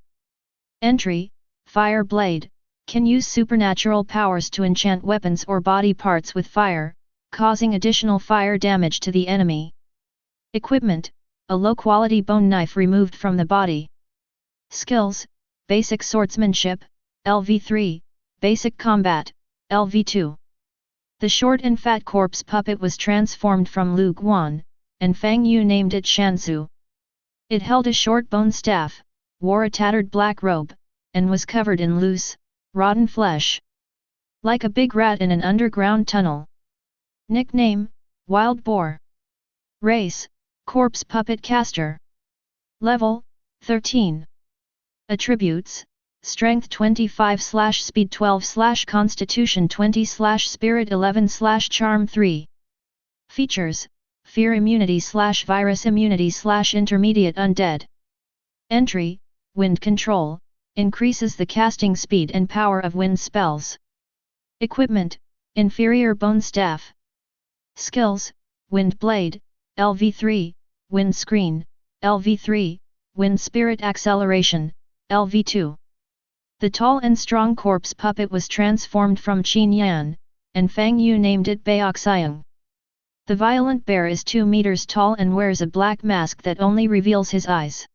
Entry: Fire Blade, can use supernatural powers to enchant weapons or body parts with fire, causing additional fire damage to the enemy. Equipment: a low-quality bone knife removed from the body. Skills: Basic Swordsmanship, LV3, Basic Combat, LV2. The short and fat corpse puppet was transformed from Lu Guan, and Fang Yu named it Shansu. It held a short bone staff, wore a tattered black robe, and was covered in loose, rotten flesh. Like a big rat in an underground tunnel. Nickname: Wild Boar. Race: Corpse Puppet Caster. Level: 13. Attributes: Strength 25/Speed 12/Constitution 20/Spirit 11/Charm 3. Features: Fear Immunity/Virus Immunity/Intermediate Undead. Entry: Wind Control, increases the casting speed and power of wind spells. Equipment: Inferior Bone Staff. Skills: Wind Blade, LV3, Wind Screen, LV3, Wind Spirit Acceleration, LV2. The tall and strong corpse puppet was transformed from Qin Yan, and Fang Yu named it Baoxiang. The violent bear is 2 meters tall and wears a black mask that only reveals his eyes.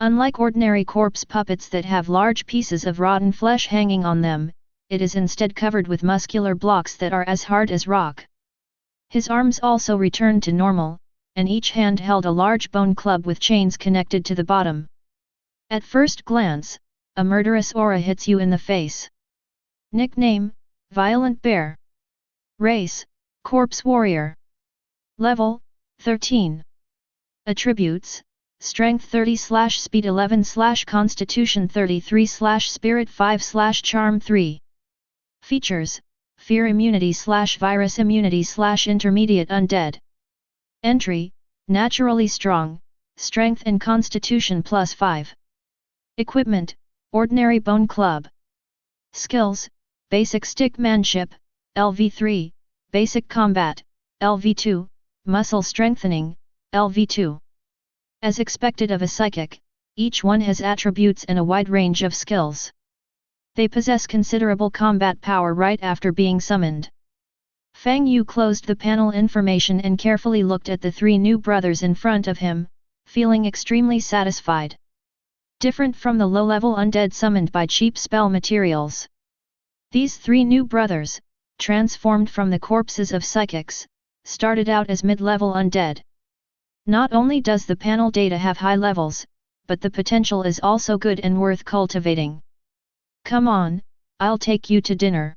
Unlike ordinary corpse puppets that have large pieces of rotten flesh hanging on them, it is instead covered with muscular blocks that are as hard as rock. His arms also returned to normal, and each hand held a large bone club with chains connected to the bottom. At first glance, a murderous aura hits you in the face. Nickname: Violent Bear. Race: Corpse Warrior. Level: 13. Attributes: Strength 30/Speed 11/Constitution 33/Spirit 5/Charm 3. Features: fear immunity/virus immunity/intermediate undead. Entry, naturally strong, strength and constitution +5. Equipment, ordinary bone club. Skills, basic stickmanship, LV3, basic combat, LV2, muscle strengthening, LV2. As expected of a psychic, each one has attributes and a wide range of skills. They possess considerable combat power right after being summoned. Fang Yu closed the panel information and carefully looked at the three new brothers in front of him, feeling extremely satisfied. Different from the low-level undead summoned by cheap spell materials. These three new brothers, transformed from the corpses of psychics, started out as mid-level undead. Not only does the panel data have high levels, but the potential is also good and worth cultivating. Come on, I'll take you to dinner.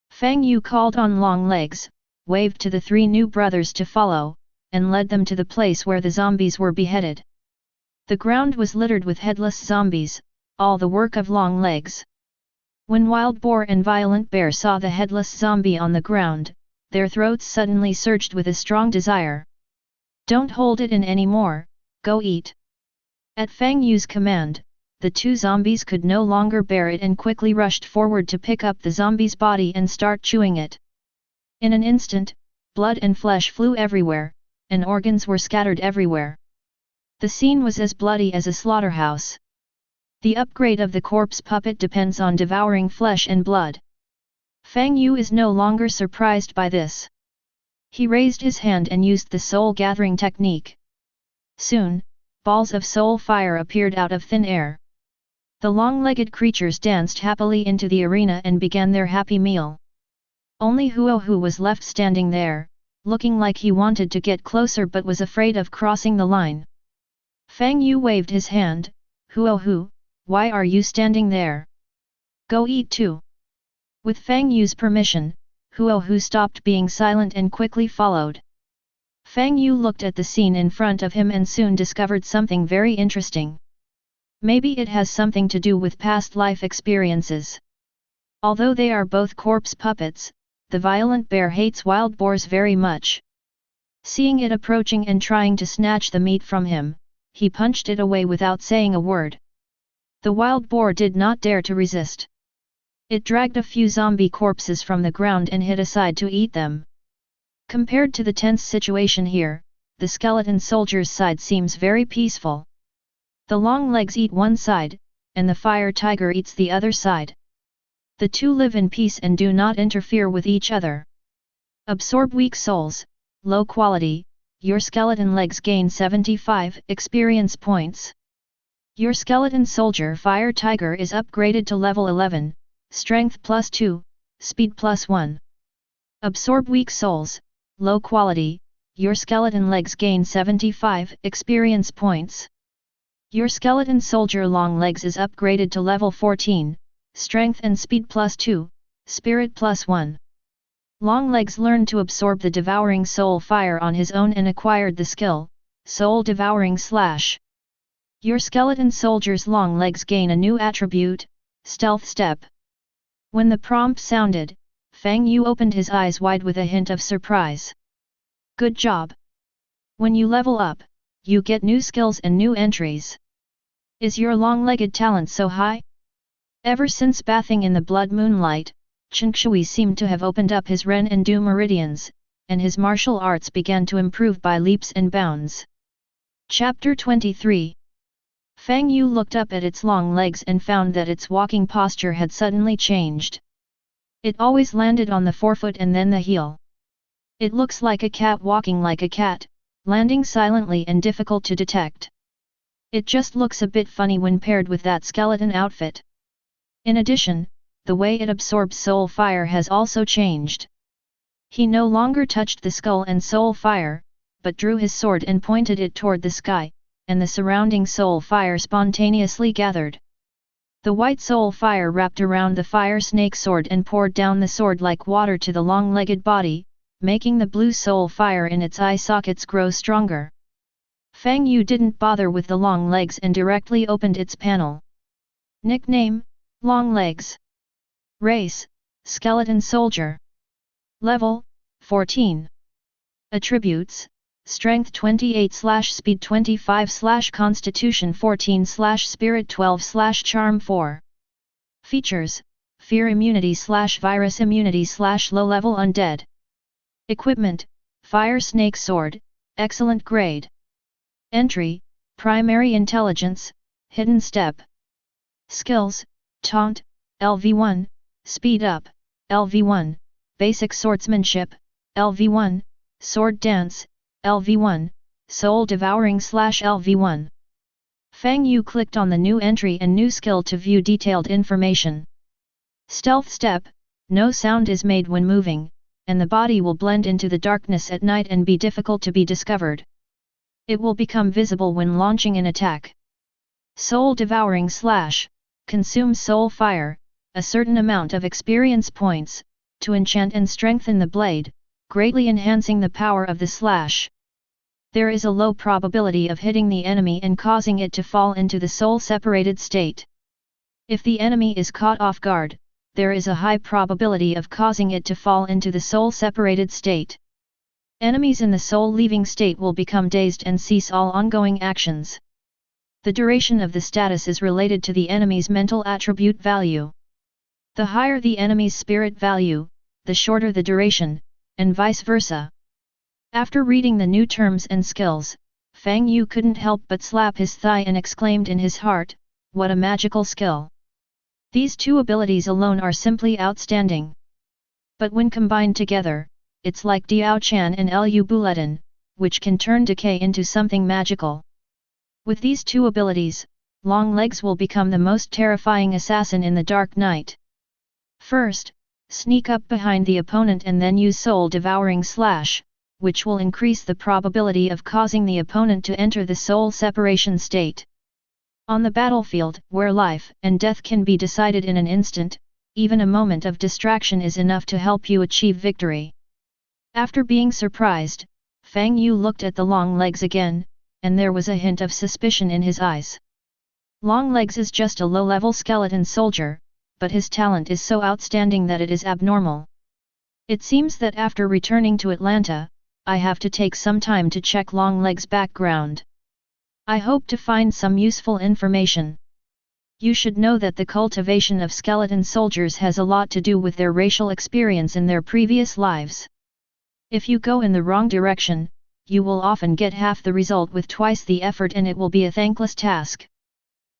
Fang Yu called on Longlegs, waved to the three new brothers to follow, and led them to the place where the zombies were beheaded. The ground was littered with headless zombies, all the work of Longlegs. When Wild Boar and Violent Bear saw the headless zombie on the ground, their throats suddenly surged with a strong desire. Don't hold it in anymore, go eat. At Fang Yu's command, the two zombies could no longer bear it and quickly rushed forward to pick up the zombie's body and start chewing it. In an instant, blood and flesh flew everywhere, and organs were scattered everywhere. The scene was as bloody as a slaughterhouse. The upgrade of the corpse puppet depends on devouring flesh and blood. Fang Yu is no longer surprised by this. He raised his hand and used the soul-gathering technique. Soon, balls of soul fire appeared out of thin air. The long-legged creatures danced happily into the arena and began their happy meal. Only Huohu was left standing there, looking like he wanted to get closer but was afraid of crossing the line. Fang Yu waved his hand. Huohu, why are you standing there? Go eat too. With Fang Yu's permission, Huohu stopped being silent and quickly followed. Fang Yu looked at the scene in front of him and soon discovered something very interesting. Maybe it has something to do with past life experiences. Although they are both corpse puppets, the Violent Bear hates Wild Boars very much. Seeing it approaching and trying to snatch the meat from him, he punched it away without saying a word. The Wild Boar did not dare to resist. It dragged a few zombie corpses from the ground and hid aside to eat them. Compared to the tense situation here, the skeleton soldier's side seems very peaceful. The long legs eat one side, and the fire tiger eats the other side. The two live in peace and do not interfere with each other. Absorb weak souls, low quality, your skeleton legs gain 75 experience points. Your skeleton soldier fire tiger is upgraded to level 11, strength +2, speed +1. Absorb weak souls, low quality, your skeleton legs gain 75 experience points. Your skeleton soldier long legs is upgraded to level 14, strength and speed +2, spirit +1. Long legs learned to absorb the devouring soul fire on his own and acquired the skill, soul devouring slash. Your skeleton soldier's long legs gain a new attribute, stealth step. When the prompt sounded, Fang Yu opened his eyes wide with a hint of surprise. Good job! When you level up, you get new skills and new entries. Is your long-legged talent so high? Ever since bathing in the blood moonlight, Chengshui seemed to have opened up his Ren and Du meridians, and his martial arts began to improve by leaps and bounds. Chapter 23. Fang Yu looked up at its long legs and found that its walking posture had suddenly changed. It always landed on the forefoot and then the heel. It looks like a cat walking like a cat, landing silently and difficult to detect. It just looks a bit funny when paired with that skeleton outfit. In addition, the way it absorbs soul fire has also changed. He no longer touched the skull and soul fire, but drew his sword and pointed it toward the sky, and the surrounding soul fire spontaneously gathered. The white soul fire wrapped around the fire snake sword and poured down the sword like water to the long-legged body, making the blue soul fire in its eye sockets grow stronger. Fang Yu didn't bother with the long legs and directly opened its panel. Nickname, Long Legs. Race, Skeleton Soldier. Level, 14. Attributes, Strength 28/Speed 25/Constitution 14/Spirit 12/Charm 4. Features, Fear Immunity/Virus Immunity/Low-Level Undead. Equipment, Fire Snake Sword, Excellent Grade. Entry, Primary Intelligence, Hidden Step. Skills, Taunt, LV1, Speed Up, LV1, Basic Swordsmanship, LV1, Sword Dance, LV1, Soul Devouring/LV1. Fang Yu clicked on the new entry and new skill to view detailed information. Stealth Step, no sound is made when moving, and the body will blend into the darkness at night and be difficult to be discovered. It will become visible when launching an attack. Soul Devouring / consumes soul fire, a certain amount of experience points, to enchant and strengthen the blade, greatly enhancing the power of the slash. There is a low probability of hitting the enemy and causing it to fall into the soul-separated state. If the enemy is caught off guard, there is a high probability of causing it to fall into the soul-separated state. Enemies in the soul-leaving state will become dazed and cease all ongoing actions. The duration of the status is related to the enemy's mental attribute value. The higher the enemy's spirit value, the shorter the duration, and vice versa. After reading the new terms and skills, Fang Yu couldn't help but slap his thigh and exclaimed in his heart, "What a magical skill! These two abilities alone are simply outstanding. But when combined together, it's like Diao Chan and Lu Bulletin, which can turn decay into something magical." With these two abilities, Long Legs will become the most terrifying assassin in the Dark Night. First, sneak up behind the opponent and then use Soul Devouring / which will increase the probability of causing the opponent to enter the soul separation state. On the battlefield, where life and death can be decided in an instant, even a moment of distraction is enough to help you achieve victory. After being surprised, Fang Yu looked at the Long Legs again, and there was a hint of suspicion in his eyes. Long Legs is just a low-level skeleton soldier, but his talent is so outstanding that it is abnormal. It seems that after returning to Atlanta, I have to take some time to check Long Legs' background. I hope to find some useful information. You should know that the cultivation of skeleton soldiers has a lot to do with their racial experience in their previous lives. If you go in the wrong direction, you will often get half the result with twice the effort and it will be a thankless task.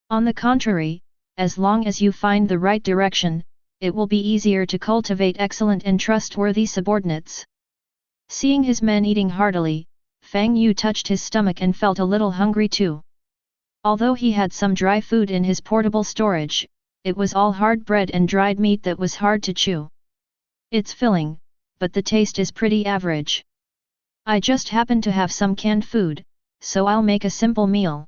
On the contrary, as long as you find the right direction, it will be easier to cultivate excellent and trustworthy subordinates. Seeing his men eating heartily, Fang Yu touched his stomach and felt a little hungry too. Although he had some dry food in his portable storage, it was all hard bread and dried meat that was hard to chew. It's filling, but the taste is pretty average. I just happen to have some canned food, so I'll make a simple meal.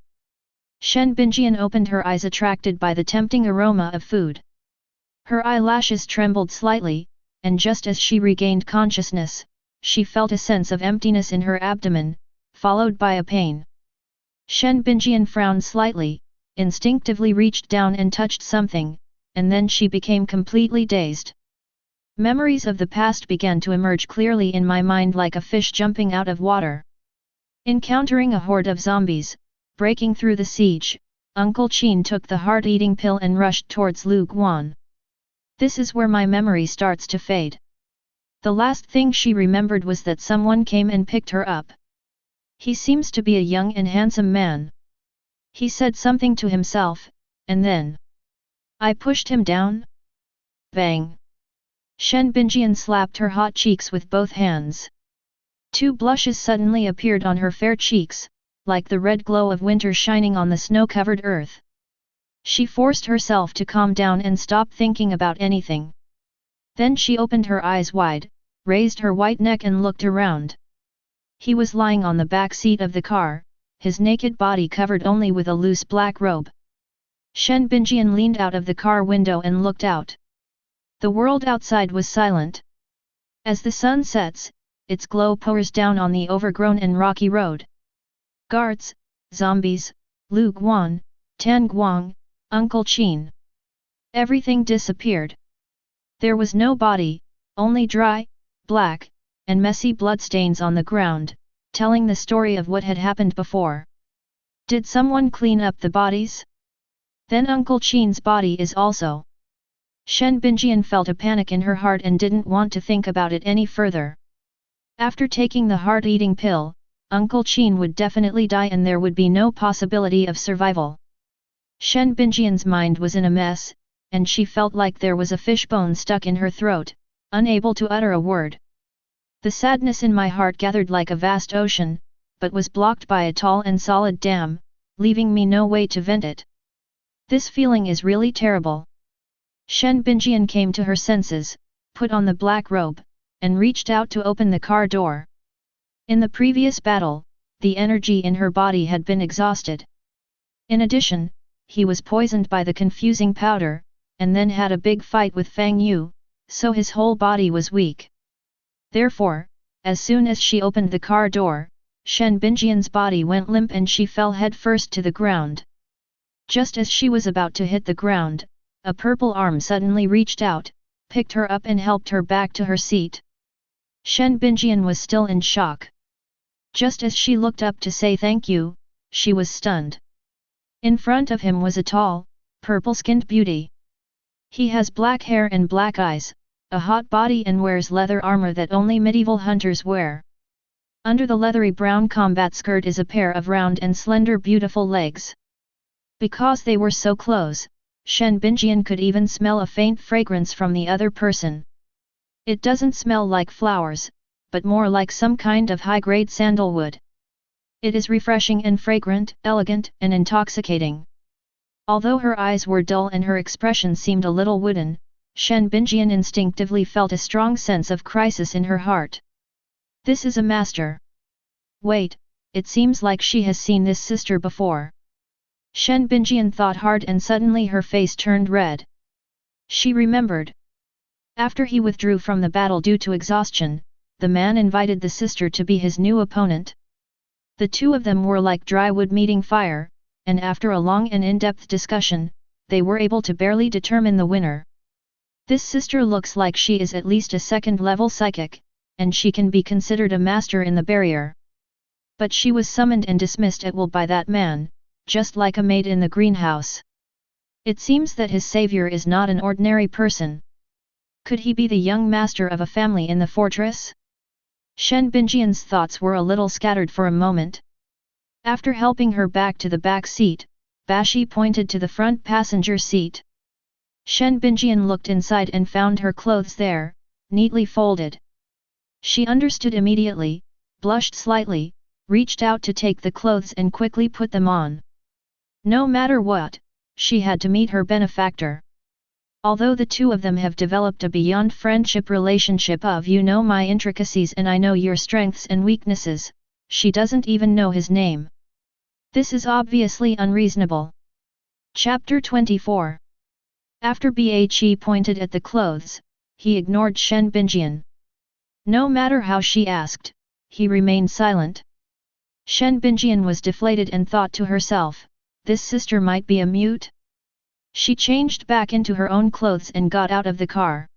Shen Binjian opened her eyes attracted by the tempting aroma of food. Her eyelashes trembled slightly, and just as she regained consciousness, she felt a sense of emptiness in her abdomen, followed by a pain. Shen Binjian frowned slightly, instinctively reached down and touched something, and then she became completely dazed. Memories of the past began to emerge clearly in my mind like a fish jumping out of water. Encountering a horde of zombies, breaking through the siege, Uncle Qin took the heart-eating pill and rushed towards Lu Guan. This is where my memory starts to fade. The last thing she remembered was that someone came and picked her up. He seems to be a young and handsome man. He said something to himself, and then I pushed him down. Bang! Shen Binjian slapped her hot cheeks with both hands. Two blushes suddenly appeared on her fair cheeks, like the red glow of winter shining on the snow-covered earth. She forced herself to calm down and stop thinking about anything. Then she opened her eyes wide, raised her white neck and looked around. He was lying on the back seat of the car, his naked body covered only with a loose black robe. Shen Binjian leaned out of the car window and looked out. The world outside was silent. As the sun sets, its glow pours down on the overgrown and rocky road. Guards, zombies, Lu Guan, Tan Guang, Uncle Qin. Everything disappeared. There was no body, only dry, black, and messy bloodstains on the ground, telling the story of what had happened before. Did someone clean up the bodies? Then Uncle Chin's body is also. Shen Binjian felt a panic in her heart and didn't want to think about it any further. After taking the heart-eating pill, Uncle Chin would definitely die and there would be no possibility of survival. Shen Binjian's mind was in a mess, and she felt like there was a fishbone stuck in her throat, unable to utter a word. The sadness in my heart gathered like a vast ocean, but was blocked by a tall and solid dam, leaving me no way to vent it. This feeling is really terrible. Shen Binjian came to her senses, put on the black robe, and reached out to open the car door. In the previous battle, the energy in her body had been exhausted. In addition, he was poisoned by the confusing powder, and then had a big fight with Fang Yu, so his whole body was weak. Therefore, as soon as she opened the car door, Shen Binjian's body went limp and she fell headfirst to the ground. Just as she was about to hit the ground, a purple arm suddenly reached out, picked her up and helped her back to her seat. Shen Binjian was still in shock. Just as she looked up to say thank you, she was stunned. In front of him was a tall, purple-skinned beauty. He has black hair and black eyes, a hot body and wears leather armor that only medieval hunters wear. Under the leathery brown combat skirt is a pair of round and slender beautiful legs. Because they were so close, Shen Binjian could even smell a faint fragrance from the other person. It doesn't smell like flowers, but more like some kind of high-grade sandalwood. It is refreshing and fragrant, elegant and intoxicating. Although her eyes were dull and her expression seemed a little wooden, Shen Binjian instinctively felt a strong sense of crisis in her heart. This is a master. Wait, it seems like she has seen this sister before. Shen Binjian thought hard and suddenly her face turned red. She remembered. After he withdrew from the battle due to exhaustion, the man invited the sister to be his new opponent. The two of them were like dry wood meeting fire, and after a long and in-depth discussion, they were able to barely determine the winner. This sister looks like she is at least a second-level psychic, and she can be considered a master in the barrier. But she was summoned and dismissed at will by that man, just like a maid in the greenhouse. It seems that his savior is not an ordinary person. Could he be the young master of a family in the fortress? Shen Binjian's thoughts were a little scattered for a moment. After helping her back to the back seat, Bashi pointed to the front passenger seat. Shen Binjian looked inside and found her clothes there, neatly folded. She understood immediately, blushed slightly, reached out to take the clothes and quickly put them on. No matter what, she had to meet her benefactor. Although the two of them have developed a beyond friendship relationship of you know my intricacies and I know your strengths and weaknesses, she doesn't even know his name. This is obviously unreasonable. Chapter 24. After Bhe pointed at the clothes, he ignored Shen Binjian. No matter how she asked, he remained silent. Shen Binjian was deflated and thought to herself, this sister might be a mute? She changed back into her own clothes and got out of the car.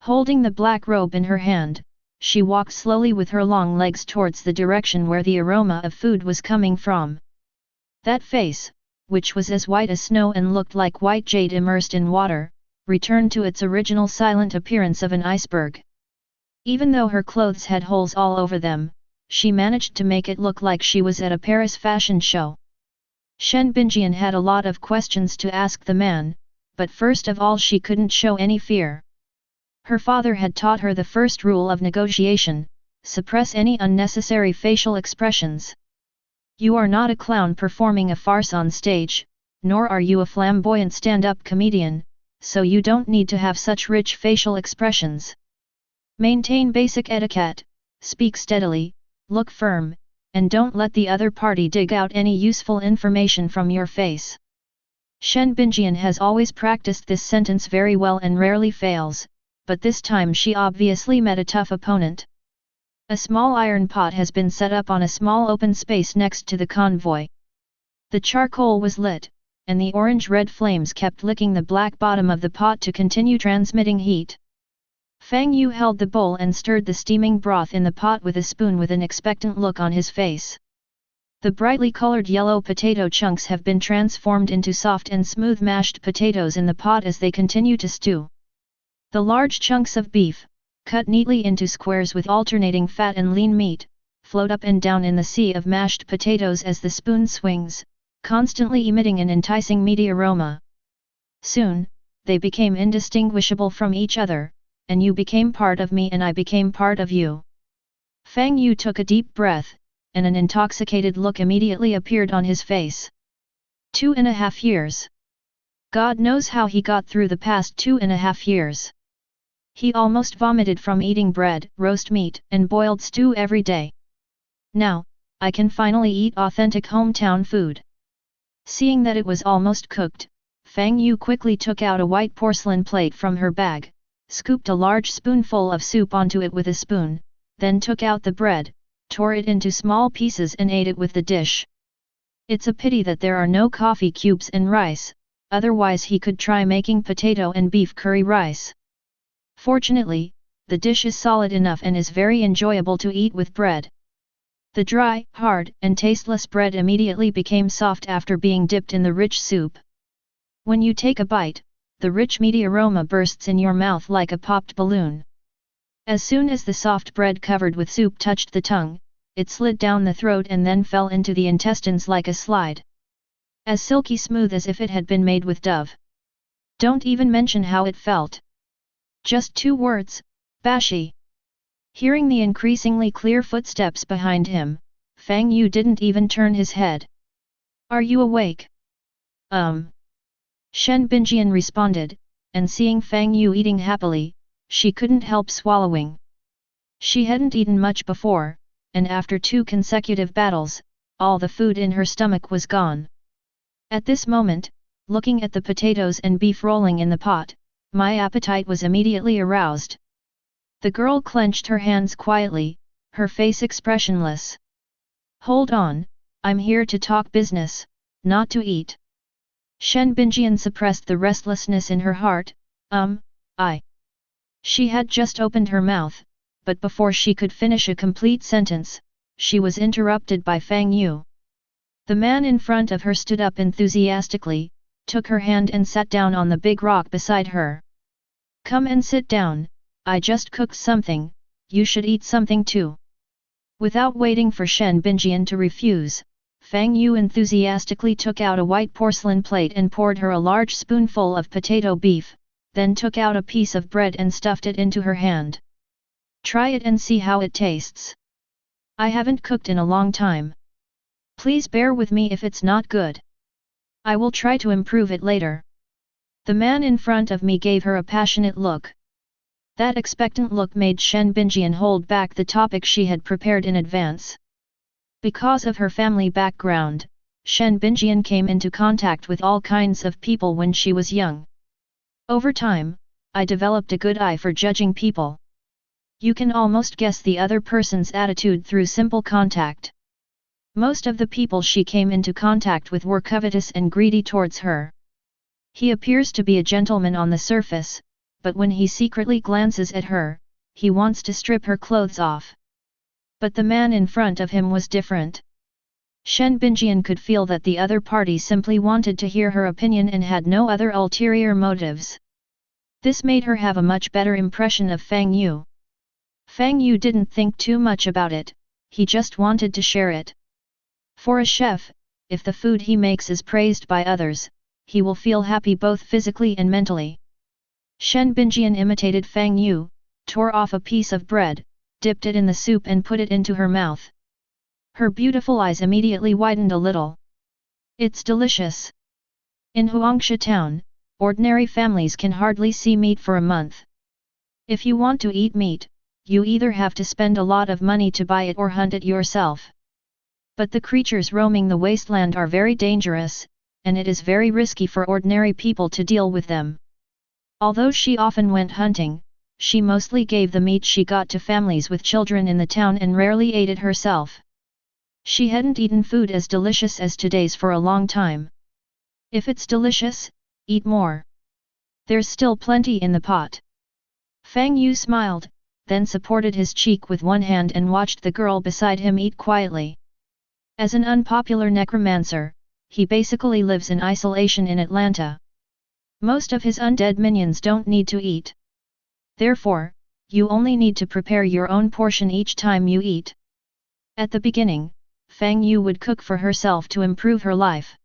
Holding the black robe in her hand, she walked slowly with her long legs towards the direction where the aroma of food was coming from. That face, which was as white as snow and looked like white jade immersed in water, returned to its original silent appearance of an iceberg. Even though her clothes had holes all over them, she managed to make it look like she was at a Paris fashion show. Shen Binjian had a lot of questions to ask the man, but first of all she couldn't show any fear. Her father had taught her the first rule of negotiation: suppress any unnecessary facial expressions. You are not a clown performing a farce on stage, nor are you a flamboyant stand-up comedian, so you don't need to have such rich facial expressions. Maintain basic etiquette, speak steadily, look firm, and don't let the other party dig out any useful information from your face. Shen Binjian has always practiced this sentence very well and rarely fails, but this time she obviously met a tough opponent. A small iron pot has been set up on a small open space next to the convoy. The charcoal was lit, and the orange-red flames kept licking the black bottom of the pot to continue transmitting heat. Fang Yu held the bowl and stirred the steaming broth in the pot with a spoon with an expectant look on his face. The brightly colored yellow potato chunks have been transformed into soft and smooth mashed potatoes in the pot as they continue to stew. The large chunks of beef, cut neatly into squares with alternating fat and lean meat, float up and down in the sea of mashed potatoes as the spoon swings, constantly emitting an enticing meaty aroma. Soon, they became indistinguishable from each other, and you became part of me and I became part of you. Fang Yu took a deep breath, and an intoxicated look immediately appeared on his face. 2.5 years. God knows how he got through the past 2.5 years. He almost vomited from eating bread, roast meat, and boiled stew every day. Now, I can finally eat authentic hometown food. Seeing that it was almost cooked, Fang Yu quickly took out a white porcelain plate from her bag, scooped a large spoonful of soup onto it with a spoon, then took out the bread, tore it into small pieces and ate it with the dish. It's a pity that there are no coffee cubes and rice, otherwise he could try making potato and beef curry rice. Fortunately, the dish is solid enough and is very enjoyable to eat with bread. The dry, hard, and tasteless bread immediately became soft after being dipped in the rich soup. When you take a bite, the rich meaty aroma bursts in your mouth like a popped balloon. As soon as the soft bread covered with soup touched the tongue, it slid down the throat and then fell into the intestines like a slide. As silky smooth as if it had been made with dove. Don't even mention how it felt. Just 2 words, bashi. Hearing the increasingly clear footsteps behind him, Fang Yu didn't even turn his head. Are you awake? Shen Binjian responded, and seeing Fang Yu eating happily, she couldn't help swallowing. She hadn't eaten much before, and after 2 consecutive battles, all the food in her stomach was gone. At this moment, looking at the potatoes and beef rolling in the pot, my appetite was immediately aroused. The girl clenched her hands quietly, her face expressionless. Hold on, I'm here to talk business, not to eat. Shen Binjian suppressed the restlessness in her heart. She had just opened her mouth, but before she could finish a complete sentence, she was interrupted by Fang Yu. The man in front of her stood up enthusiastically, took her hand and sat down on the big rock beside her. Come and sit down, I just cooked something, you should eat something too. Without waiting for Shen Binjian to refuse, Fang Yu enthusiastically took out a white porcelain plate and poured her a large spoonful of potato beef, then took out a piece of bread and stuffed it into her hand. Try it and see how it tastes. I haven't cooked in a long time. Please bear with me if it's not good. I will try to improve it later. The man in front of me gave her a passionate look. That expectant look made Shen Binjian hold back the topic she had prepared in advance. Because of her family background, Shen Binjian came into contact with all kinds of people when she was young. Over time, I developed a good eye for judging people. You can almost guess the other person's attitude through simple contact. Most of the people she came into contact with were covetous and greedy towards her. He appears to be a gentleman on the surface, but when he secretly glances at her, he wants to strip her clothes off. But the man in front of him was different. Shen Binjian could feel that the other party simply wanted to hear her opinion and had no other ulterior motives. This made her have a much better impression of Fang Yu. Fang Yu didn't think too much about it, he just wanted to share it. For a chef, if the food he makes is praised by others, he will feel happy both physically and mentally. Shen Binjian imitated Fang Yu, tore off a piece of bread, dipped it in the soup and put it into her mouth. Her beautiful eyes immediately widened a little. It's delicious. In Huangsha town, ordinary families can hardly see meat for a month. If you want to eat meat, you either have to spend a lot of money to buy it or hunt it yourself. But the creatures roaming the wasteland are very dangerous, and it is very risky for ordinary people to deal with them. Although she often went hunting, she mostly gave the meat she got to families with children in the town and rarely ate it herself. She hadn't eaten food as delicious as today's for a long time. If it's delicious, eat more. There's still plenty in the pot. Fang Yu smiled, then supported his cheek with one hand and watched the girl beside him eat quietly. As an unpopular necromancer, he basically lives in isolation in Atlanta. Most of his undead minions don't need to eat. Therefore, you only need to prepare your own portion each time you eat. At the beginning, Fang Yu would cook for herself to improve her life.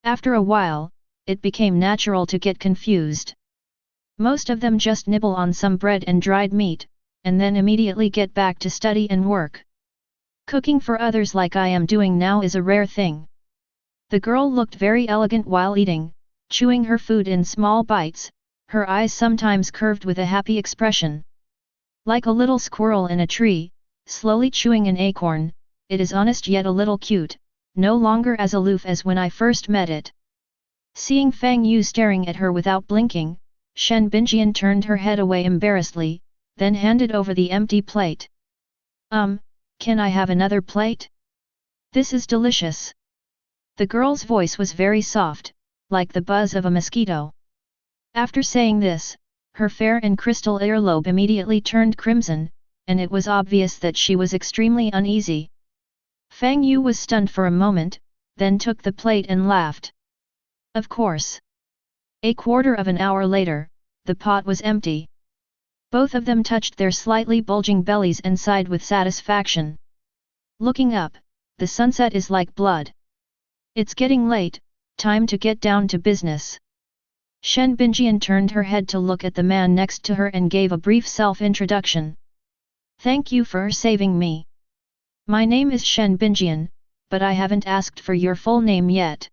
After a while, it became natural to get confused. Most of them just nibble on some bread and dried meat, and then immediately get back to study and work. Cooking for others like I am doing now is a rare thing. The girl looked very elegant while eating, chewing her food in small bites, her eyes sometimes curved with a happy expression. Like a little squirrel in a tree, slowly chewing an acorn, it is honest yet a little cute, no longer as aloof as when I first met it. Seeing Fang Yu staring at her without blinking, Shen Binjian turned her head away embarrassedly, then handed over the empty plate. Can I have another plate? This is delicious. The girl's voice was very soft, like the buzz of a mosquito. After saying this, her fair and crystal earlobe immediately turned crimson, and it was obvious that she was extremely uneasy. Fang Yu was stunned for a moment, then took the plate and laughed. Of course. A quarter of an hour later, the pot was empty. Both of them touched their slightly bulging bellies and sighed with satisfaction. Looking up, the sunset is like blood. It's getting late, time to get down to business. Shen Binjian turned her head to look at the man next to her and gave a brief self-introduction. Thank you for saving me. My name is Shen Binjian, but I haven't asked for your full name yet.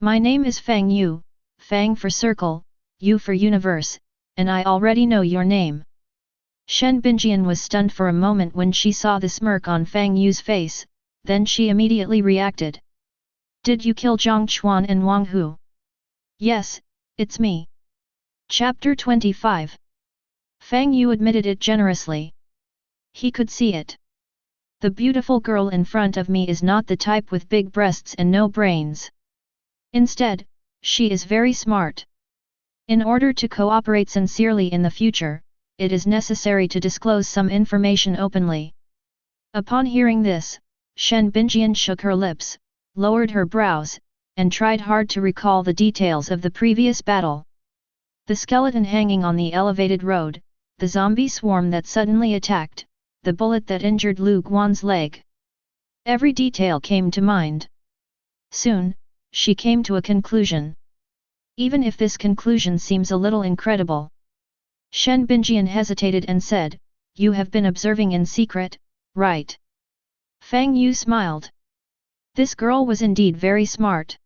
My name is Fang Yu, Fang for circle, Yu for universe, and I already know your name. Shen Binjian was stunned for a moment when she saw the smirk on Fang Yu's face, then she immediately reacted. Did you kill Zhang Chuan and Wang Hu? Yes, it's me. Chapter 25. Fang Yu admitted it generously. He could see it. The beautiful girl in front of me is not the type with big breasts and no brains. Instead, she is very smart. In order to cooperate sincerely in the future, it is necessary to disclose some information openly. Upon hearing this, Shen Binjian shook her lips, lowered her brows, and tried hard to recall the details of the previous battle. The skeleton hanging on the elevated road, the zombie swarm that suddenly attacked, the bullet that injured Lu Guan's leg. Every detail came to mind. Soon, she came to a conclusion. Even if this conclusion seems a little incredible. Shen Binjian hesitated and said, You have been observing in secret, right? Fang Yu smiled. This girl was indeed very smart.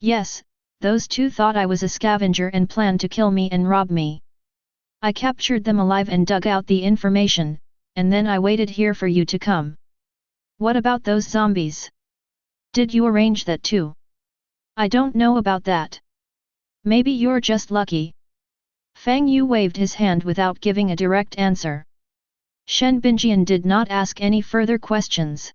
Yes, those two thought I was a scavenger and planned to kill me and rob me. I captured them alive and dug out the information, and then I waited here for you to come. What about those zombies? Did you arrange that too? I don't know about that. Maybe you're just lucky. Fang Yu waved his hand without giving a direct answer. Shen Binjian did not ask any further questions.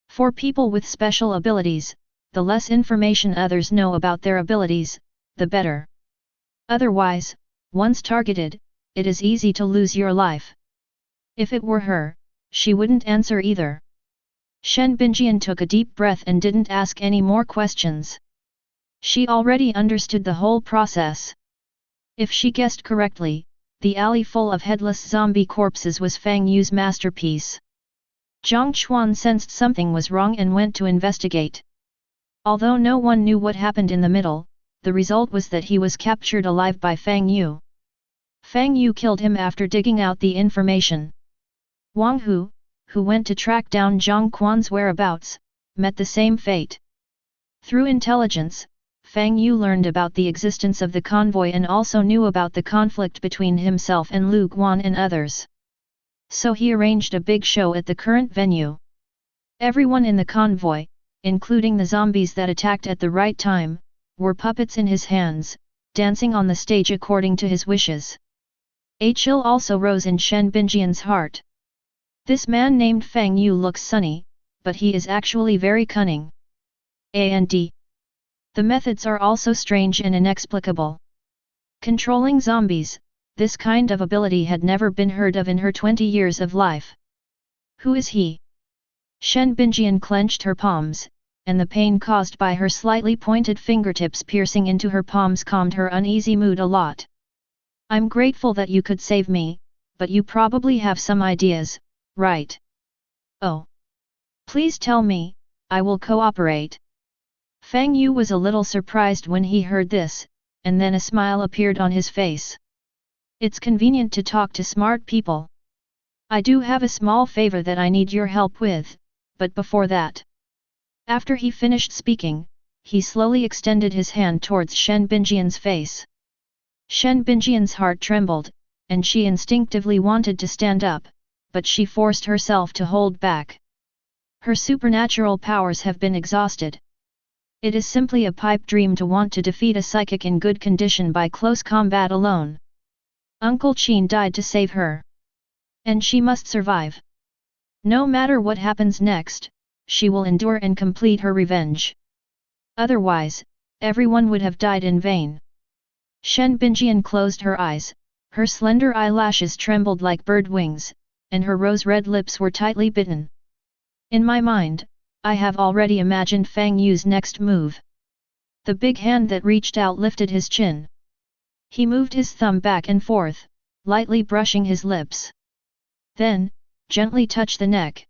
For people with special abilities, the less information others know about their abilities, the better. Otherwise, once targeted, it is easy to lose your life. If it were her, she wouldn't answer either. Shen Binjian took a deep breath and didn't ask any more questions. She already understood the whole process. If she guessed correctly, the alley full of headless zombie corpses was Fang Yu's masterpiece. Zhang Chuan sensed something was wrong and went to investigate. Although no one knew what happened in the middle, the result was that he was captured alive by Fang Yu. Fang Yu killed him after digging out the information. Wang Hu, who went to track down Zhang Quan's whereabouts, met the same fate. Through intelligence, Fang Yu learned about the existence of the convoy and also knew about the conflict between himself and Lu Guan and others. So he arranged a big show at the current venue. Everyone in the convoy, including the zombies that attacked at the right time, were puppets in his hands, dancing on the stage according to his wishes. A chill also rose in Shen Binjian's heart. This man named Fang Yu looks sunny, but he is actually very cunning. And the methods are also strange and inexplicable. Controlling zombies, this kind of ability had never been heard of in her 20 years of life. Who is he? Shen Binjian clenched her palms, and the pain caused by her slightly pointed fingertips piercing into her palms calmed her uneasy mood a lot. I'm grateful that you could save me, but you probably have some ideas, right? Oh. Please tell me, I will cooperate. Fang Yu was a little surprised when he heard this, and then a smile appeared on his face. It's convenient to talk to smart people. I do have a small favor that I need your help with, but before that. After he finished speaking, he slowly extended his hand towards Shen Binjian's face. Shen Binjian's heart trembled, and she instinctively wanted to stand up, but she forced herself to hold back. Her supernatural powers have been exhausted. It is simply a pipe dream to want to defeat a psychic in good condition by close combat alone. Uncle Qin died to save her. And she must survive. No matter what happens next, she will endure and complete her revenge. Otherwise, everyone would have died in vain. Shen Binjian closed her eyes, her slender eyelashes trembled like bird wings, and her rose-red lips were tightly bitten. In my mind, I have already imagined Fang Yu's next move. The big hand that reached out lifted his chin. He moved his thumb back and forth, lightly brushing his lips. Then, gently touched the neck.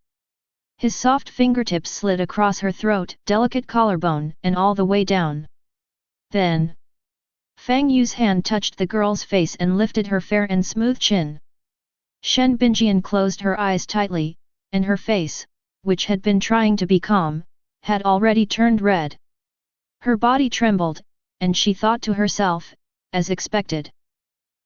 His soft fingertips slid across her throat, delicate collarbone, and all the way down. Then, Fang Yu's hand touched the girl's face and lifted her fair and smooth chin. Shen Binjian closed her eyes tightly, and her face, which had been trying to be calm, had already turned red. Her body trembled, and she thought to herself, as expected.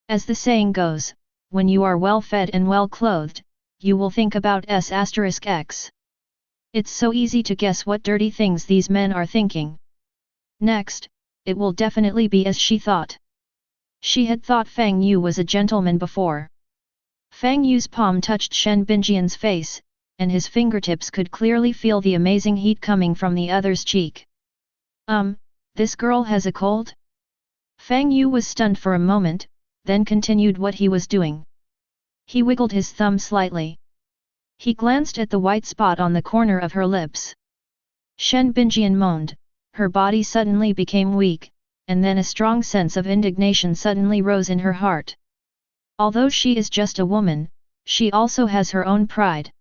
As the saying goes, when you are well fed and well clothed, you will think about S**x. It's so easy to guess what dirty things these men are thinking. Next, it will definitely be as she thought. She had thought Fang Yu was a gentleman before. Fang Yu's palm touched Shen Binjian's face, and his fingertips could clearly feel the amazing heat coming from the other's cheek. This girl has a cold? Fang Yu was stunned for a moment, then continued what he was doing. He wiggled his thumb slightly. He glanced at the white spot on the corner of her lips. Shen Binjian moaned, her body suddenly became weak, and then a strong sense of indignation suddenly rose in her heart. Although she is just a woman, she also has her own pride.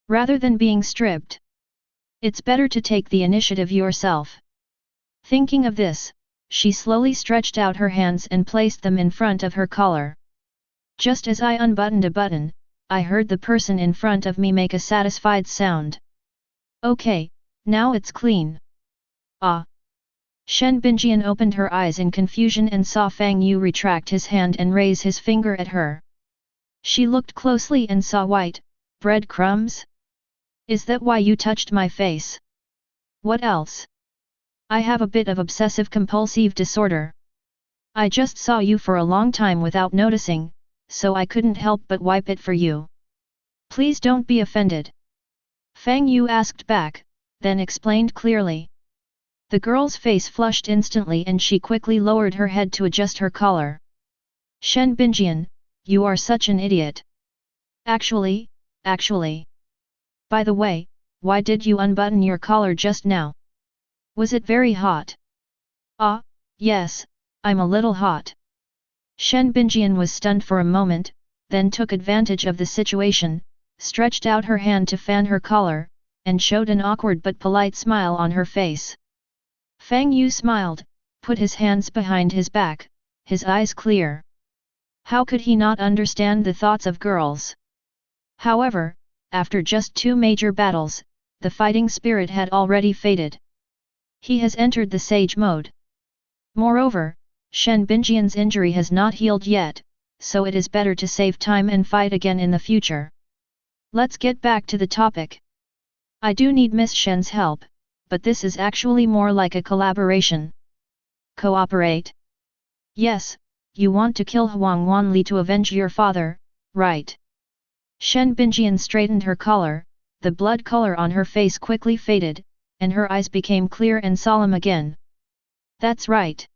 Rather than being stripped, it's better to take the initiative yourself. Thinking of this, she slowly stretched out her hands and placed them in front of her collar. Just as I unbuttoned a button, I heard the person in front of me make a satisfied sound. Okay, now it's clean. Ah! Shen Binjian opened her eyes in confusion and saw Fang Yu retract his hand and raise his finger at her. She looked closely and saw white breadcrumbs. Is that why you touched my face? What else? I have a bit of obsessive-compulsive disorder. I just saw you for a long time without noticing, so I couldn't help but wipe it for you. Please don't be offended. Fang Yu asked back, then explained clearly. The girl's face flushed instantly and she quickly lowered her head to adjust her collar. Shen Binjian, you are such an idiot. Actually. By the way, why did you unbutton your collar just now? Was it very hot? Ah, yes, I'm a little hot. Shen Binjian was stunned for a moment, then took advantage of the situation, stretched out her hand to fan her collar, and showed an awkward but polite smile on her face. Fang Yu smiled, put his hands behind his back, his eyes clear. How could he not understand the thoughts of girls? However, after just 2 major battles, the fighting spirit had already faded. He has entered the sage mode. Moreover, Shen Binjian's injury has not healed yet, so it is better to save time and fight again in the future. Let's get back to the topic. I do need Miss Shen's help, but this is actually more like a collaboration. Cooperate? Yes, you want to kill Huang Wanli to avenge your father, right? Shen Binjian straightened her collar, the blood color on her face quickly faded, and her eyes became clear and solemn again. That's right.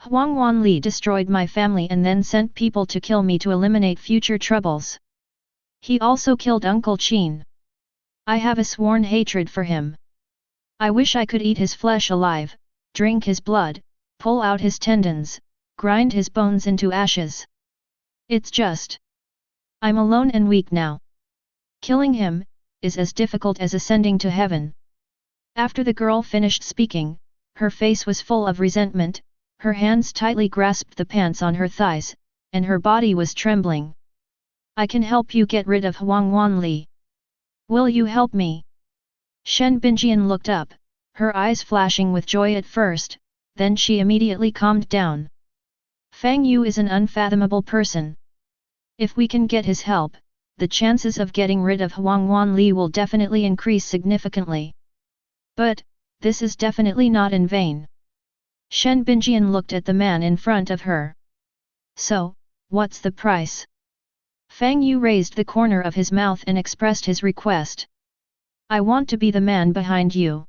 Huang Wanli destroyed my family and then sent people to kill me to eliminate future troubles. He also killed Uncle Qin. I have a sworn hatred for him. I wish I could eat his flesh alive, drink his blood, pull out his tendons, grind his bones into ashes. It's just. I'm alone and weak now. Killing him is as difficult as ascending to heaven. After the girl finished speaking, her face was full of resentment, her hands tightly grasped the pants on her thighs, and her body was trembling. I can help you get rid of Huang Wanli. Will you help me? Shen Binjian looked up, her eyes flashing with joy at first, then she immediately calmed down. Fang Yu is an unfathomable person. If we can get his help, the chances of getting rid of Huang Wanli will definitely increase significantly. But, this is definitely not in vain. Shen Binjian looked at the man in front of her. So, what's the price? Fang Yu raised the corner of his mouth and expressed his request. I want to be the man behind you.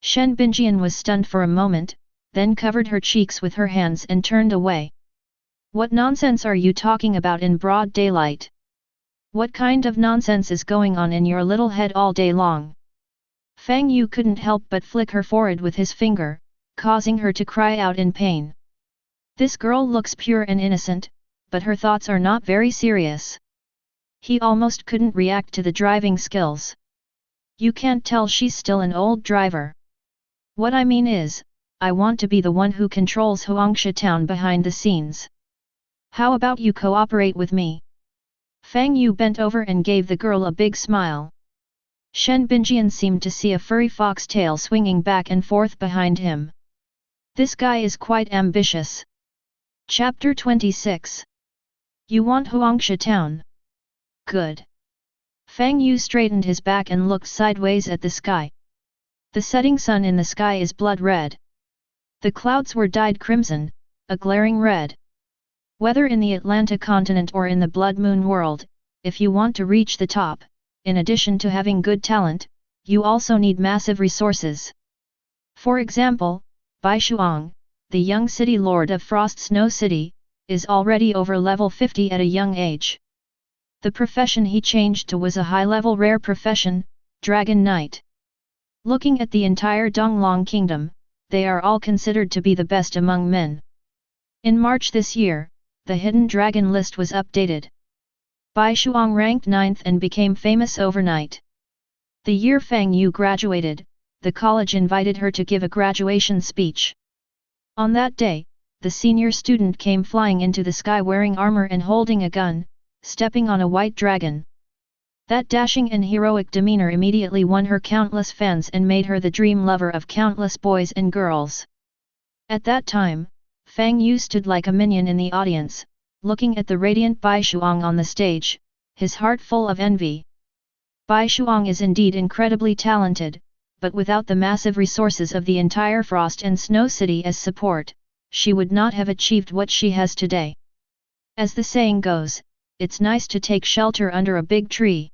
Shen Binjian was stunned for a moment, then covered her cheeks with her hands and turned away. What nonsense are you talking about in broad daylight? What kind of nonsense is going on in your little head all day long? Fang Yu couldn't help but flick her forehead with his finger, causing her to cry out in pain. This girl looks pure and innocent, but her thoughts are not very serious. He almost couldn't react to the driving skills. You can't tell she's still an old driver. What I mean is, I want to be the one who controls Huangsha town behind the scenes. How about you cooperate with me? Fang Yu bent over and gave the girl a big smile. Shen Binjian seemed to see a furry fox tail swinging back and forth behind him. This guy is quite ambitious. Chapter 26. You want Huangsha town? Good. Fang Yu straightened his back and looked sideways at the sky. The setting sun in the sky is blood red. The clouds were dyed crimson, a glaring red. Whether in the Atlantic continent or in the Blood Moon world, if you want to reach the top, in addition to having good talent, you also need massive resources. For example, Bai Shuang, the young city lord of Frost Snow City, is already over level 50 at a young age. The profession he changed to was a high-level rare profession, Dragon Knight. Looking at the entire Donglong Kingdom, they are all considered to be the best among men. In March this year, the Hidden Dragon list was updated. Bai Shuang ranked 9th and became famous overnight. The year Fang Yu graduated, the college invited her to give a graduation speech. On that day, the senior student came flying into the sky wearing armor and holding a gun, stepping on a white dragon. That dashing and heroic demeanor immediately won her countless fans and made her the dream lover of countless boys and girls. At that time, Fang Yu stood like a minion in the audience, looking at the radiant Bai Shuang on the stage, his heart full of envy. Bai Shuang is indeed incredibly talented, but without the massive resources of the entire Frost and Snow City as support, she would not have achieved what she has today. As the saying goes, it's nice to take shelter under a big tree.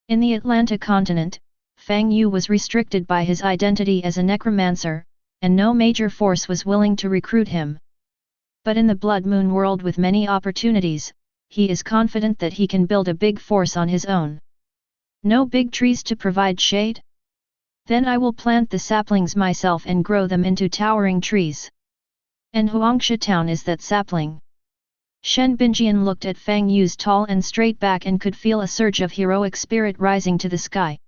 In the Atlantic continent, Fang Yu was restricted by his identity as a necromancer, and no major force was willing to recruit him. But in the Blood Moon world with many opportunities, he is confident that he can build a big force on his own. No big trees to provide shade? Then I will plant the saplings myself and grow them into towering trees. And Huangsha town is that sapling. Shen Binjian looked at Fang Yu's tall and straight back and could feel a surge of heroic spirit rising to the sky.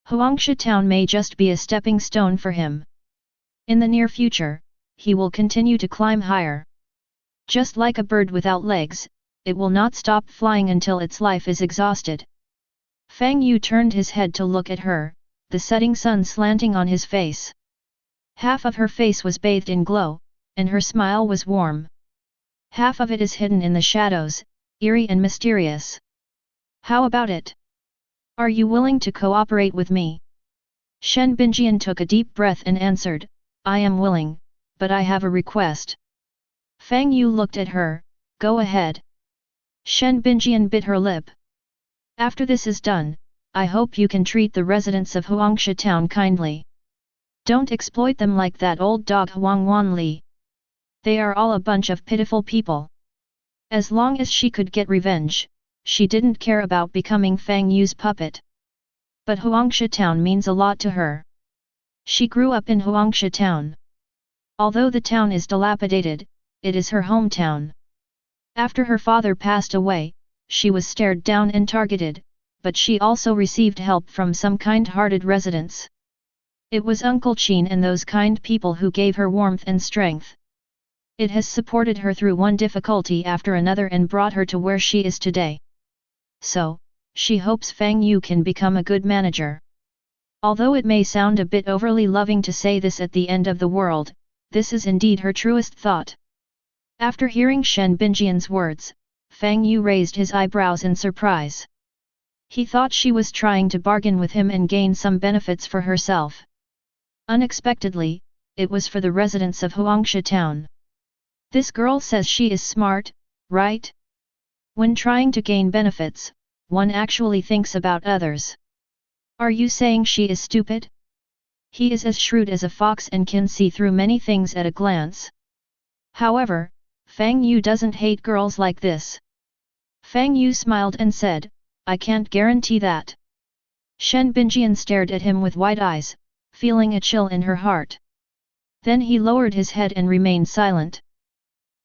Huangsha town may just be a stepping stone for him. In the near future, he will continue to climb higher. Just like a bird without legs, it will not stop flying until its life is exhausted. Fang Yu turned his head to look at her, the setting sun slanting on his face. Half of her face was bathed in glow, and her smile was warm. Half of it is hidden in the shadows, eerie and mysterious. How about it? Are you willing to cooperate with me? Shen Binjian took a deep breath and answered, I am willing, but I have a request. Fang Yu looked at her, go ahead. Shen Binjian bit her lip. After this is done, I hope you can treat the residents of Huangsha town kindly. Don't exploit them like that old dog Huang Wanli. They are all a bunch of pitiful people. As long as she could get revenge, she didn't care about becoming Fang Yu's puppet. But Huangsha town means a lot to her. She grew up in Huangsha town. Although the town is dilapidated, it is her hometown. After her father passed away, she was stared down and targeted, but she also received help from some kind-hearted residents. It was Uncle Qin and those kind people who gave her warmth and strength. It has supported her through one difficulty after another and brought her to where she is today. So, she hopes Fang Yu can become a good manager. Although it may sound a bit overly loving to say this at the end of the world, this is indeed her truest thought. After hearing Shen Binjian's words, Fang Yu raised his eyebrows in surprise. He thought she was trying to bargain with him and gain some benefits for herself. Unexpectedly, it was for the residents of Huangsha town. This girl says she is smart, right? When trying to gain benefits, one actually thinks about others. Are you saying she is stupid? He is as shrewd as a fox and can see through many things at a glance. However, Fang Yu doesn't hate girls like this. Fang Yu smiled and said, I can't guarantee that. Shen Binjian stared at him with wide eyes, feeling a chill in her heart. Then he lowered his head and remained silent.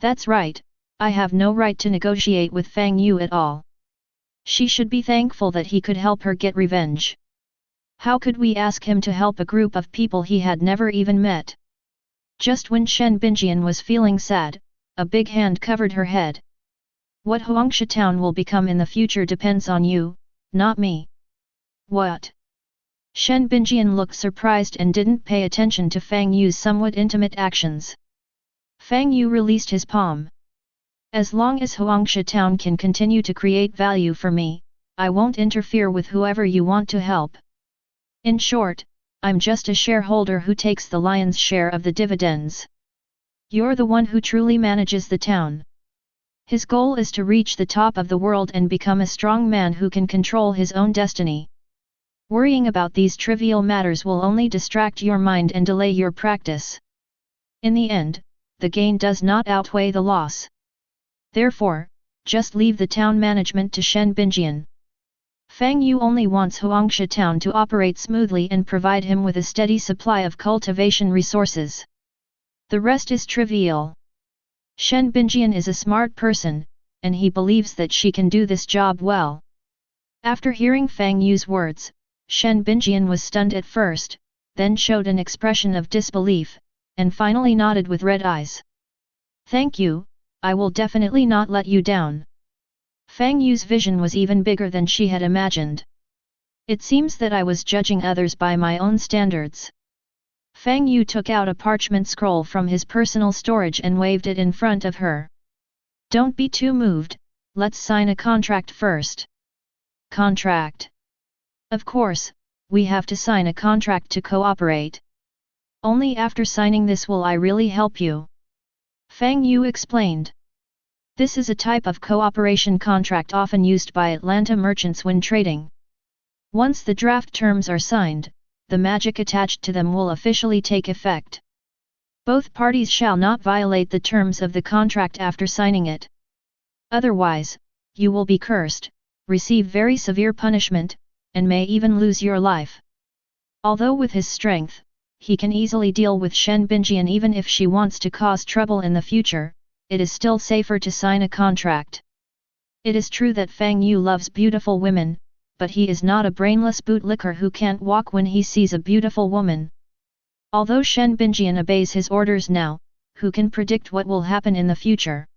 That's right, I have no right to negotiate with Fang Yu at all. She should be thankful that he could help her get revenge. How could we ask him to help a group of people he had never even met? Just when Shen Binjian was feeling sad, a big hand covered her head. What Huangsha town will become in the future depends on you, not me. What? Shen Binjian looked surprised and didn't pay attention to Fang Yu's somewhat intimate actions. Fang Yu released his palm. As long as Huangsha town can continue to create value for me, I won't interfere with whoever you want to help. In short, I'm just a shareholder who takes the lion's share of the dividends. You're the one who truly manages the town. His goal is to reach the top of the world and become a strong man who can control his own destiny. Worrying about these trivial matters will only distract your mind and delay your practice. In the end, the gain does not outweigh the loss. Therefore, just leave the town management to Shen Binjian. Fang Yu only wants Huangsha town to operate smoothly and provide him with a steady supply of cultivation resources. The rest is trivial. Shen Binjian is a smart person, and he believes that she can do this job well. After hearing Fang Yu's words, Shen Binjian was stunned at first, then showed an expression of disbelief, and finally nodded with red eyes. Thank you, I will definitely not let you down. Fang Yu's vision was even bigger than she had imagined. It seems that I was judging others by my own standards. Fang Yu took out a parchment scroll from his personal storage and waved it in front of her. Don't be too moved, let's sign a contract first. Contract? Of course, we have to sign a contract to cooperate. Only after signing this will I really help you. Fang Yu explained. This is a type of cooperation contract often used by Atlanta merchants when trading. Once the draft terms are signed, the magic attached to them will officially take effect. Both parties shall not violate the terms of the contract after signing it. Otherwise, you will be cursed, receive very severe punishment, and may even lose your life. Although with his strength, he can easily deal with Shen Binjian even if she wants to cause trouble in the future, it is still safer to sign a contract. It is true that Fang Yu loves beautiful women, but he is not a brainless bootlicker who can't walk when he sees a beautiful woman. Although Shen Binjian obeys his orders now, who can predict what will happen in the future?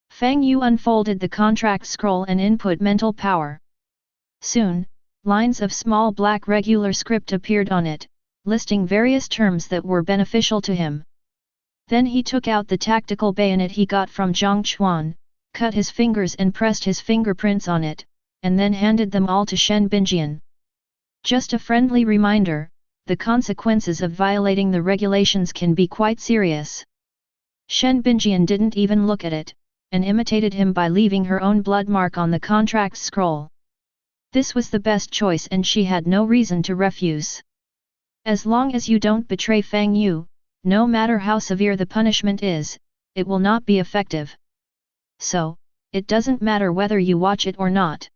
Fang Yu unfolded the contract scroll and input mental power. Soon, lines of small black regular script appeared on it, listing various terms that were beneficial to him. Then he took out the tactical bayonet he got from Zhang Chuan, cut his fingers and pressed his fingerprints on it, and then handed them all to Shen Binjian. Just a friendly reminder, the consequences of violating the regulations can be quite serious. Shen Binjian didn't even look at it, and imitated him by leaving her own blood mark on the contract scroll. This was the best choice and she had no reason to refuse. As long as you don't betray Fang Yu, no matter how severe the punishment is, it will not be effective. So, it doesn't matter whether you watch it or not.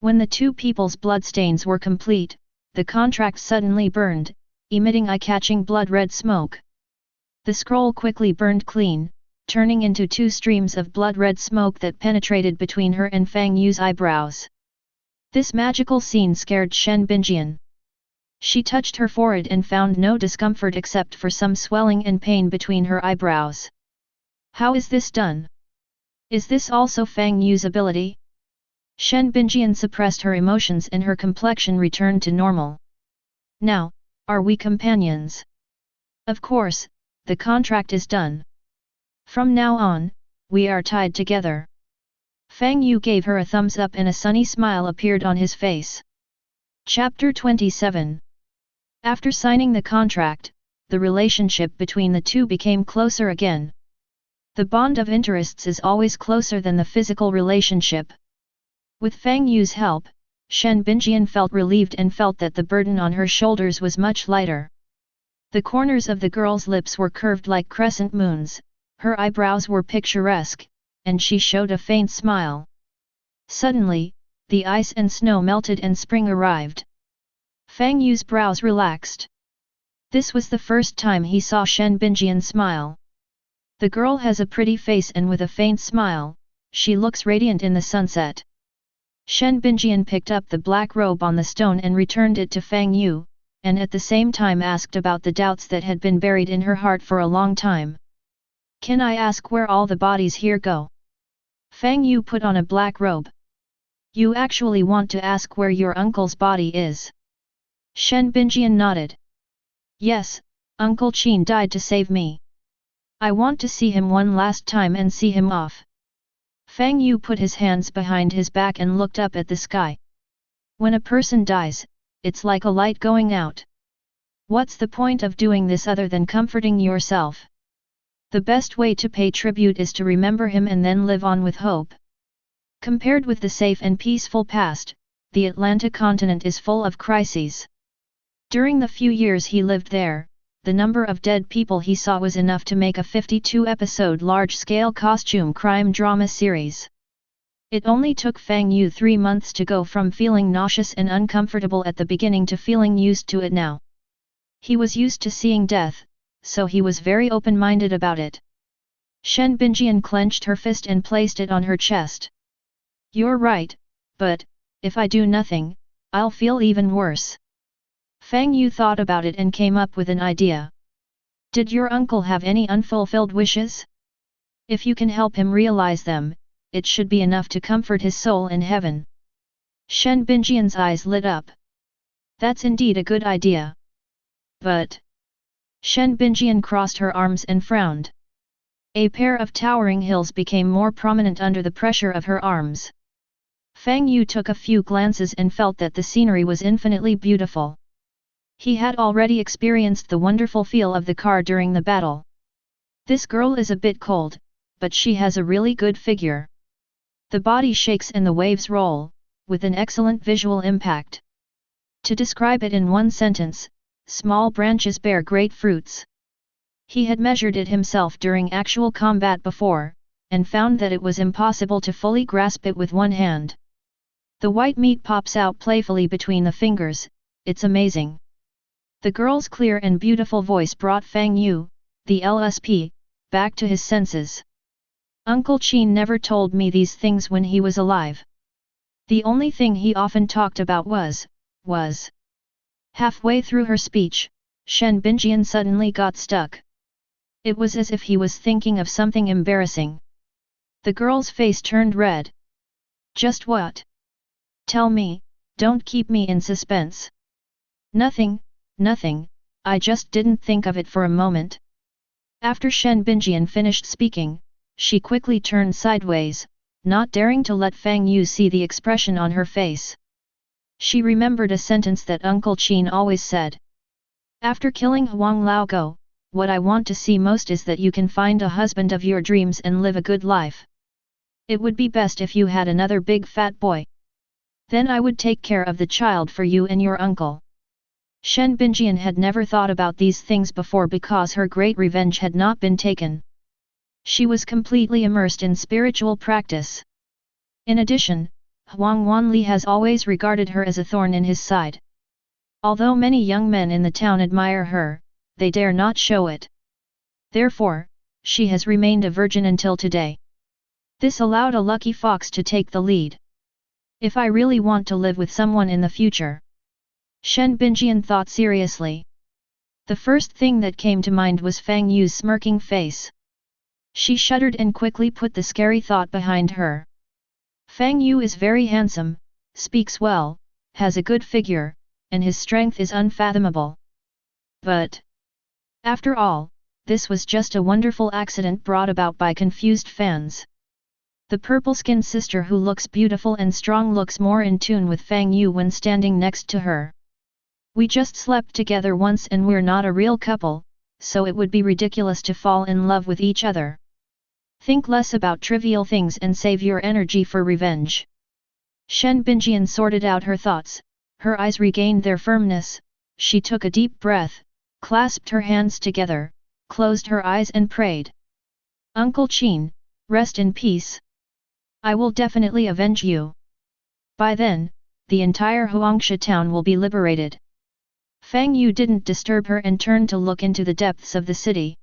When the two people's bloodstains were complete, the contract suddenly burned, emitting eye-catching blood-red smoke. The scroll quickly burned clean, turning into two streams of blood-red smoke that penetrated between her and Fang Yu's eyebrows. This magical scene scared Shen Binjian. She touched her forehead and found no discomfort except for some swelling and pain between her eyebrows. How is this done? Is this also Fang Yu's ability? Shen Binjian suppressed her emotions and her complexion returned to normal. Now, are we companions? Of course, the contract is done. From now on, we are tied together. Fang Yu gave her a thumbs up and a sunny smile appeared on his face. Chapter 27. After signing the contract, the relationship between the two became closer again. The bond of interests is always closer than the physical relationship. With Fang Yu's help, Shen Binjian felt relieved and felt that the burden on her shoulders was much lighter. The corners of the girl's lips were curved like crescent moons, her eyebrows were picturesque, and she showed a faint smile. Suddenly, the ice and snow melted and spring arrived. Fang Yu's brows relaxed. This was the first time he saw Shen Binjian smile. The girl has a pretty face and with a faint smile, she looks radiant in the sunset. Shen Binjian picked up the black robe on the stone and returned it to Fang Yu, and at the same time asked about the doubts that had been buried in her heart for a long time. Can I ask where all the bodies here go? Fang Yu put on a black robe. You actually want to ask where your uncle's body is? Shen Binjian nodded. Yes, Uncle Qin died to save me. I want to see him one last time and see him off. Fang Yu put his hands behind his back and looked up at the sky. When a person dies, it's like a light going out. What's the point of doing this other than comforting yourself? The best way to pay tribute is to remember him and then live on with hope. Compared with the safe and peaceful past, the Atlantic continent is full of crises. During the few years he lived there, the number of dead people he saw was enough to make a 52-episode large-scale costume crime drama series. It only took Fang Yu 3 months to go from feeling nauseous and uncomfortable at the beginning to feeling used to it now. He was used to seeing death, so he was very open-minded about it. Shen Binjian clenched her fist and placed it on her chest. You're right, but, if I do nothing, I'll feel even worse. Fang Yu thought about it and came up with an idea. Did your uncle have any unfulfilled wishes? If you can help him realize them, it should be enough to comfort his soul in heaven. Shen Binjian's eyes lit up. That's indeed a good idea. But... Shen Binjian crossed her arms and frowned. A pair of towering hills became more prominent under the pressure of her arms. Fang Yu took a few glances and felt that the scenery was infinitely beautiful. He had already experienced the wonderful feel of the car during the battle. This girl is a bit cold, but she has a really good figure. The body shakes and the waves roll, with an excellent visual impact. To describe it in one sentence, small branches bear great fruits. He had measured it himself during actual combat before, and found that it was impossible to fully grasp it with one hand. The white meat pops out playfully between the fingers, it's amazing. The girl's clear and beautiful voice brought Fang Yu, the LSP, back to his senses. Uncle Qin never told me these things when he was alive. The only thing he often talked about was. Halfway through her speech, Shen Binjian suddenly got stuck. It was as if he was thinking of something embarrassing. The girl's face turned red. Just what? Tell me, don't keep me in suspense. Nothing, I just didn't think of it for a moment. After Shen Binjian finished speaking, she quickly turned sideways, not daring to let Fang Yu see the expression on her face. She remembered a sentence that Uncle Qin always said. After killing Huang Laogo, what I want to see most is that you can find a husband of your dreams and live a good life. It would be best if you had another big fat boy. Then I would take care of the child for you and your uncle. Shen Binjian had never thought about these things before because her great revenge had not been taken. She was completely immersed in spiritual practice. In addition, Huang Wanli has always regarded her as a thorn in his side. Although many young men in the town admire her, they dare not show it. Therefore, she has remained a virgin until today. This allowed a lucky fox to take the lead. If I really want to live with someone in the future, Shen Binjian thought seriously. The first thing that came to mind was Fang Yu's smirking face. She shuddered and quickly put the scary thought behind her. Fang Yu is very handsome, speaks well, has a good figure, and his strength is unfathomable. But after all, this was just a wonderful accident brought about by confused fans. The purple-skinned sister who looks beautiful and strong looks more in tune with Fang Yu when standing next to her. We just slept together once and we're not a real couple, so it would be ridiculous to fall in love with each other. Think less about trivial things and save your energy for revenge. Shen Binjian sorted out her thoughts, her eyes regained their firmness, she took a deep breath, clasped her hands together, closed her eyes and prayed. Uncle Qin, rest in peace. I will definitely avenge you. By then, the entire Huangsha town will be liberated. Fang Yu didn't disturb her and turned to look into the depths of the city.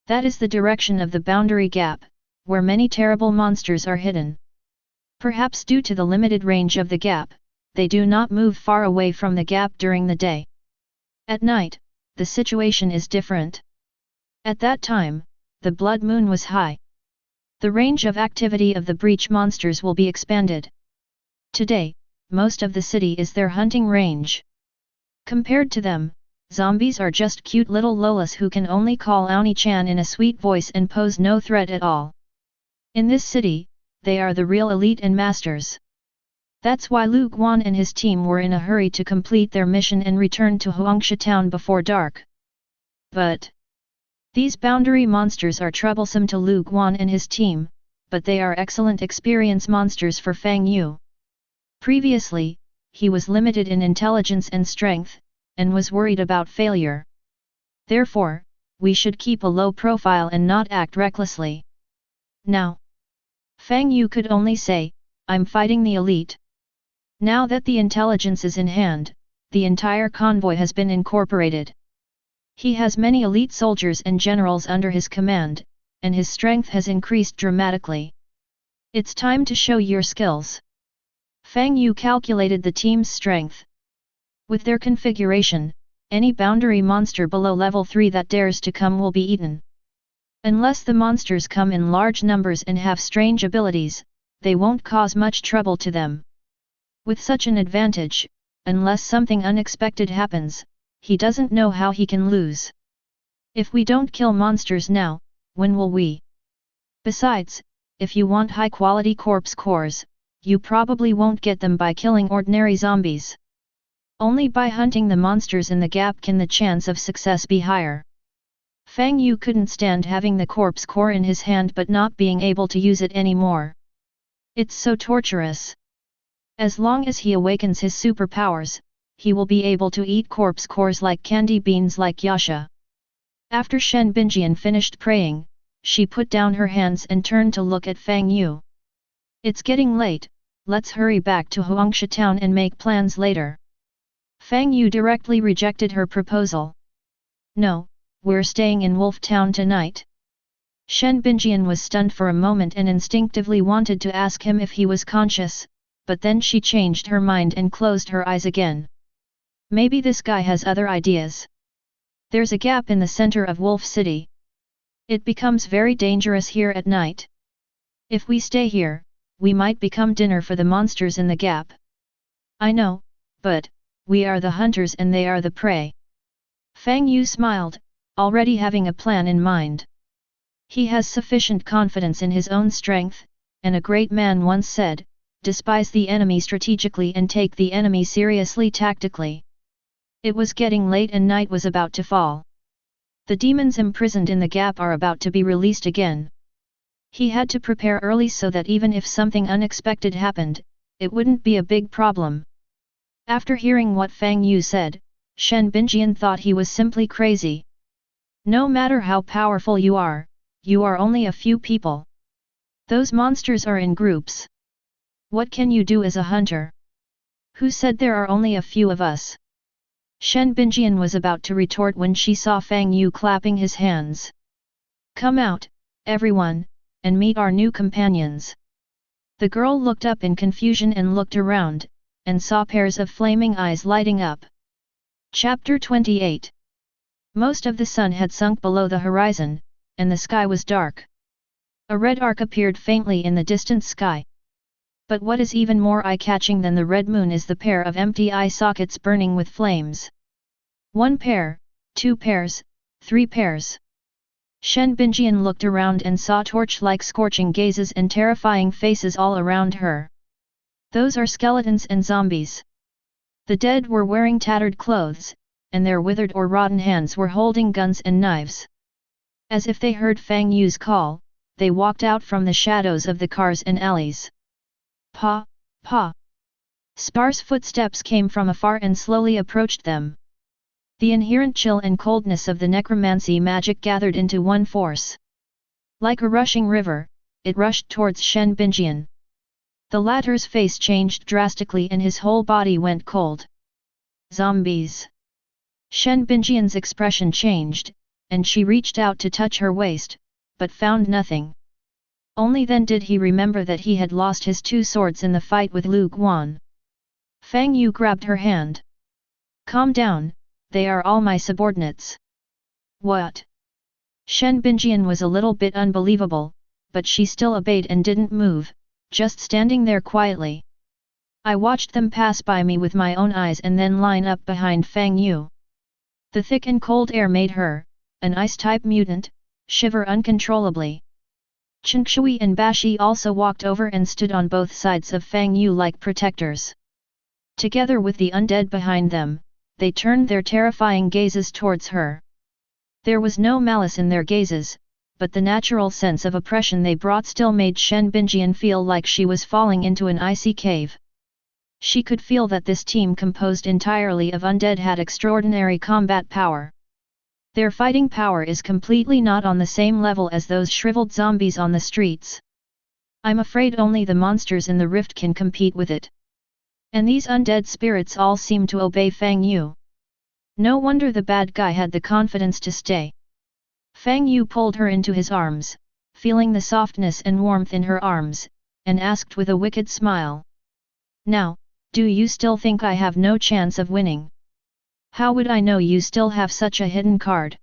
That is the direction of the boundary gap, where many terrible monsters are hidden. Perhaps due to the limited range of the gap, they do not move far away from the gap during the day. At night, the situation is different. At that time, the blood moon was high. The range of activity of the breach monsters will be expanded. Today, most of the city is their hunting range. Compared to them, zombies are just cute little lolas who can only call Aoni-chan in a sweet voice and pose no threat at all. In this city, they are the real elite and masters. That's why Lu Guan and his team were in a hurry to complete their mission and return to Huangsha town before dark. But these boundary monsters are troublesome to Lu Guan and his team, but they are excellent experience monsters for Fang Yu. Previously, he was limited in intelligence and strength, and was worried about failure. Therefore, we should keep a low profile and not act recklessly. Now, Fang Yu could only say, I'm fighting the elite. Now that the intelligence is in hand, the entire convoy has been incorporated. He has many elite soldiers and generals under his command, and his strength has increased dramatically. It's time to show your skills. Fang Yu calculated the team's strength. With their configuration, any boundary monster below level 3 that dares to come will be eaten. Unless the monsters come in large numbers and have strange abilities, they won't cause much trouble to them. With such an advantage, unless something unexpected happens, he doesn't know how he can lose. If we don't kill monsters now, when will we? Besides, if you want high-quality corpse cores, you probably won't get them by killing ordinary zombies. Only by hunting the monsters in the gap can the chance of success be higher. Fang Yu couldn't stand having the corpse core in his hand but not being able to use it anymore. It's so torturous. As long as he awakens his superpowers, he will be able to eat corpse cores like candy beans like Yasha. After Shen Binjian finished praying, she put down her hands and turned to look at Fang Yu. It's getting late, let's hurry back to Huangsha town and make plans later. Fang Yu directly rejected her proposal. No, we're staying in Wolf Town tonight. Shen Binjian was stunned for a moment and instinctively wanted to ask him if he was conscious, but then she changed her mind and closed her eyes again. Maybe this guy has other ideas. There's a gap in the center of Wolf City. It becomes very dangerous here at night. If we stay here, we might become dinner for the monsters in the gap. I know, but we are the hunters and they are the prey. Fang Yu smiled, already having a plan in mind. He has sufficient confidence in his own strength, and a great man once said, despise the enemy strategically and take the enemy seriously tactically. It was getting late and night was about to fall. The demons imprisoned in the gap are about to be released again. He had to prepare early so that even if something unexpected happened, it wouldn't be a big problem. After hearing what Fang Yu said, Shen Binjian thought he was simply crazy. No matter how powerful you are, You are only a few people. Those monsters are in groups. What can you do as a hunter? Who said there are only a few of us? Shen Binjian was about to retort when she saw Fang Yu clapping his hands. Come out, everyone, and meet our new companions. The girl looked up in confusion and looked around, and saw pairs of flaming eyes lighting up. Chapter 28. Most of the sun had sunk below the horizon, and the sky was dark. A red arc appeared faintly in the distant sky. But what is even more eye-catching than the red moon is the pair of empty eye sockets burning with flames. 1 pair, 2 pairs, 3 pairs. Shen Binjian looked around and saw torch-like scorching gazes and terrifying faces all around her. Those are skeletons and zombies. The dead were wearing tattered clothes, and their withered or rotten hands were holding guns and knives. As if they heard Fang Yu's call, they walked out from the shadows of the cars and alleys. Pa, pa. Sparse footsteps came from afar and slowly approached them. The inherent chill and coldness of the necromancy magic gathered into one force. Like a rushing river, it rushed towards Shen Binjian. The latter's face changed drastically and his whole body went cold. Zombies. Shen Binjian's expression changed, and she reached out to touch her waist, but found nothing. Only then did he remember that he had lost his 2 swords in the fight with Lu Guan. Fang Yu grabbed her hand. Calm down, they are all my subordinates. What? Shen Binjian was a little bit unbelievable, but she still obeyed and didn't move, just standing there quietly. I watched them pass by me with my own eyes and then line up behind Fang Yu. The thick and cold air made her, an ice-type mutant, shiver uncontrollably. Qingshui and Bashi also walked over and stood on both sides of Fang Yu like protectors. Together with the undead behind them, they turned their terrifying gazes towards her. There was no malice in their gazes, but the natural sense of oppression they brought still made Shen Binjian feel like she was falling into an icy cave. She could feel that this team composed entirely of undead had extraordinary combat power. Their fighting power is completely not on the same level as those shriveled zombies on the streets. I'm afraid only the monsters in the rift can compete with it. And these undead spirits all seem to obey Fang Yu. No wonder the bad guy had the confidence to stay. Fang Yu pulled her into his arms, feeling the softness and warmth in her arms, and asked with a wicked smile. Now, do you still think I have no chance of winning? How would I know you still have such a hidden card?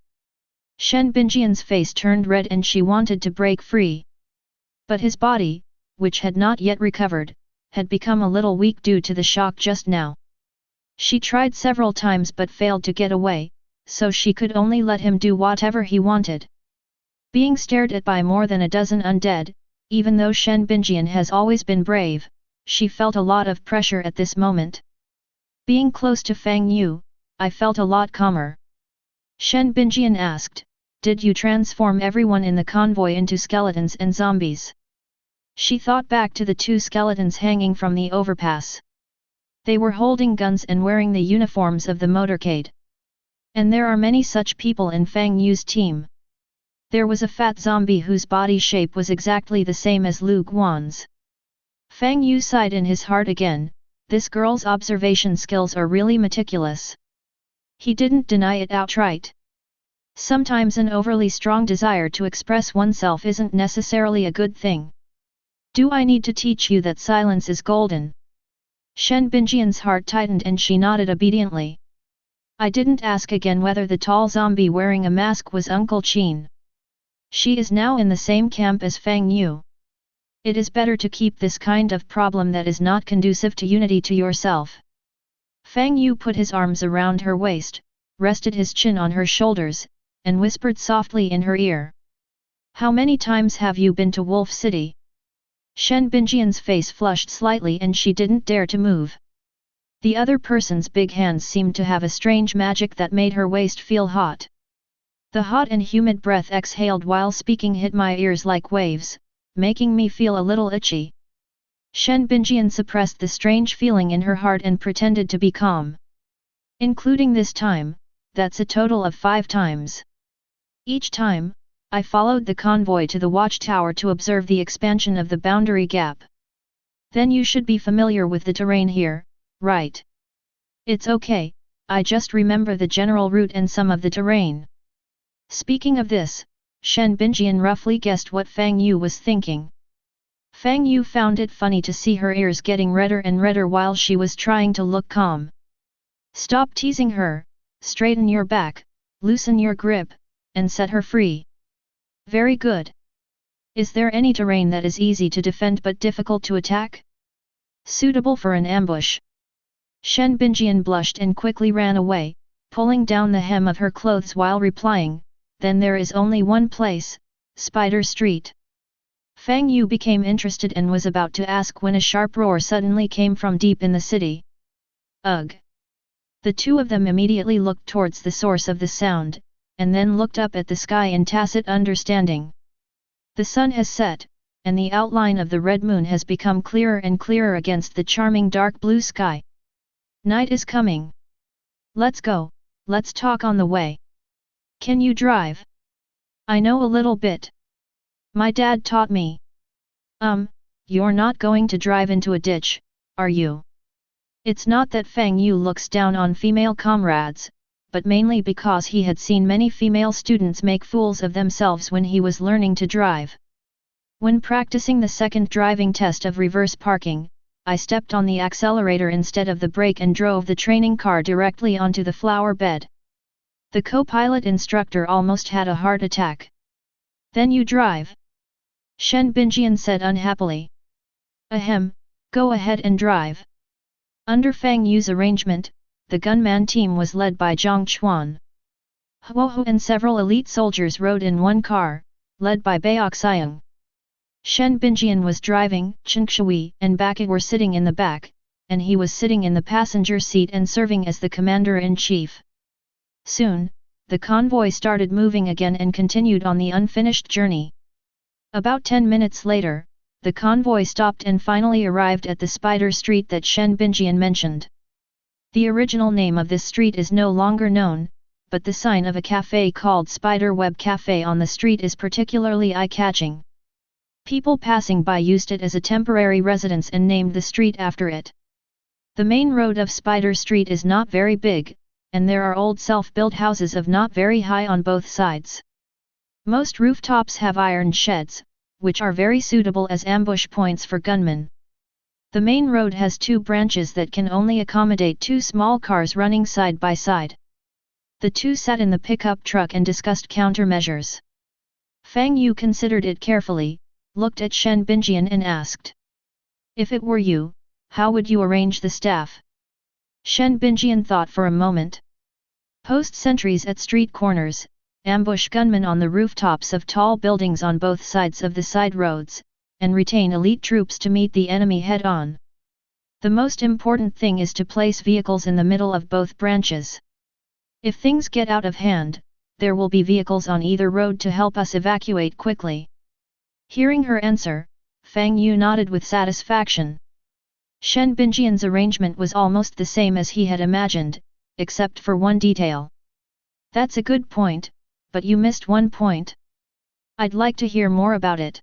Shen Binjian's face turned red and she wanted to break free. But his body, which had not yet recovered, had become a little weak due to the shock just now. She tried several times but failed to get away, so she could only let him do whatever he wanted. Being stared at by more than a dozen undead, even though Shen Binjian has always been brave, she felt a lot of pressure at this moment. Being close to Fang Yu, I felt a lot calmer. Shen Binjian asked, did you transform everyone in the convoy into skeletons and zombies? She thought back to the 2 skeletons hanging from the overpass. They were holding guns and wearing the uniforms of the motorcade. And there are many such people in Fang Yu's team. There was a fat zombie whose body shape was exactly the same as Lu Guan's. Fang Yu sighed in his heart again, this girl's observation skills are really meticulous. He didn't deny it outright. Sometimes an overly strong desire to express oneself isn't necessarily a good thing. Do I need to teach you that silence is golden? Shen Binjian's heart tightened and she nodded obediently. I didn't ask again whether the tall zombie wearing a mask was Uncle Qin. She is now in the same camp as Fang Yu. It is better to keep this kind of problem that is not conducive to unity to yourself. Fang Yu put his arms around her waist, rested his chin on her shoulders, and whispered softly in her ear. How many times have you been to Wolf City? Shen Binjian's face flushed slightly and she didn't dare to move. The other person's big hands seemed to have a strange magic that made her waist feel hot. The hot and humid breath exhaled while speaking hit my ears like waves, making me feel a little itchy. Shen Binjian suppressed the strange feeling in her heart and pretended to be calm. Including this time, that's a total of 5 times. Each time, I followed the convoy to the watchtower to observe the expansion of the boundary gap. Then you should be familiar with the terrain here, right? It's okay, I just remember the general route and some of the terrain. Speaking of this, Shen Binjian roughly guessed what Fang Yu was thinking. Fang Yu found it funny to see her ears getting redder and redder while she was trying to look calm. Stop teasing her, straighten your back, loosen your grip, and set her free. Very good. Is there any terrain that is easy to defend but difficult to attack? Suitable for an ambush? Shen Binjian blushed and quickly ran away, pulling down the hem of her clothes while replying, then there is only one place, Spider Street. Fang Yu became interested and was about to ask when a sharp roar suddenly came from deep in the city. Ugh! The two of them immediately looked towards the source of the sound, and then looked up at the sky in tacit understanding. The sun has set, and the outline of the red moon has become clearer and clearer against the charming dark blue sky. Night is coming. Let's go, let's talk on the way. Can you drive? I know a little bit. My dad taught me. You're not going to drive into a ditch, are you? It's not that Fang Yu looks down on female comrades, but mainly because he had seen many female students make fools of themselves when he was learning to drive. When practicing the second driving test of reverse parking, I stepped on the accelerator instead of the brake and drove the training car directly onto the flower bed. The co-pilot instructor almost had a heart attack. Then you drive? Shen Binjian said unhappily. Ahem, go ahead and drive. Under Fang Yu's arrangement, the gunman team was led by Zhang Chuan. Huohu and several elite soldiers rode in one car, led by Baok Xiang. Shen Binjian was driving, Chen Kshui and Baki were sitting in the back, and he was sitting in the passenger seat and serving as the commander-in-chief. Soon, the convoy started moving again and continued on the unfinished journey. About 10 minutes later, the convoy stopped and finally arrived at the Spider Street that Shen Binjian mentioned. The original name of this street is no longer known, but the sign of a cafe called Spider Web Cafe on the street is particularly eye-catching. People passing by used it as a temporary residence and named the street after it. The main road of Spider Street is not very big, and there are old self-built houses of not very high on both sides. Most rooftops have iron sheds, which are very suitable as ambush points for gunmen. The main road has two branches that can only accommodate two small cars running side by side. The two sat in the pickup truck and discussed countermeasures. Fang Yu considered it carefully, looked at Shen Binjian and asked. If it were you, how would you arrange the staff? Shen Binjian thought for a moment. Post sentries at street corners, ambush gunmen on the rooftops of tall buildings on both sides of the side roads, and retain elite troops to meet the enemy head-on. The most important thing is to place vehicles in the middle of both branches. If things get out of hand, there will be vehicles on either road to help us evacuate quickly. Hearing her answer, Fang Yu nodded with satisfaction. Shen Binjian's arrangement was almost the same as he had imagined, except for one detail. That's a good point, but you missed one point. I'd like to hear more about it.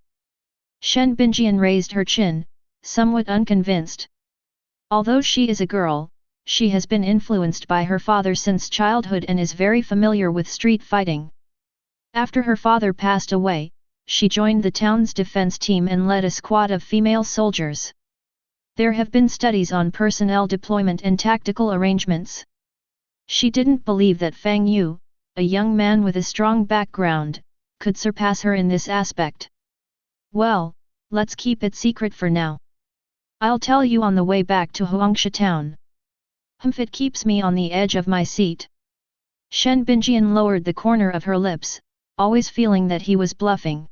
Shen Binjian raised her chin, somewhat unconvinced. Although she is a girl, she has been influenced by her father since childhood and is very familiar with street fighting. After her father passed away, she joined the town's defense team and led a squad of female soldiers. There have been studies on personnel deployment and tactical arrangements. She didn't believe that Fang Yu, a young man with a strong background, could surpass her in this aspect. Well, let's keep it secret for now. I'll tell you on the way back to Huangsha town. It keeps me on the edge of my seat. Shen Binjian lowered the corner of her lips, always feeling that he was bluffing.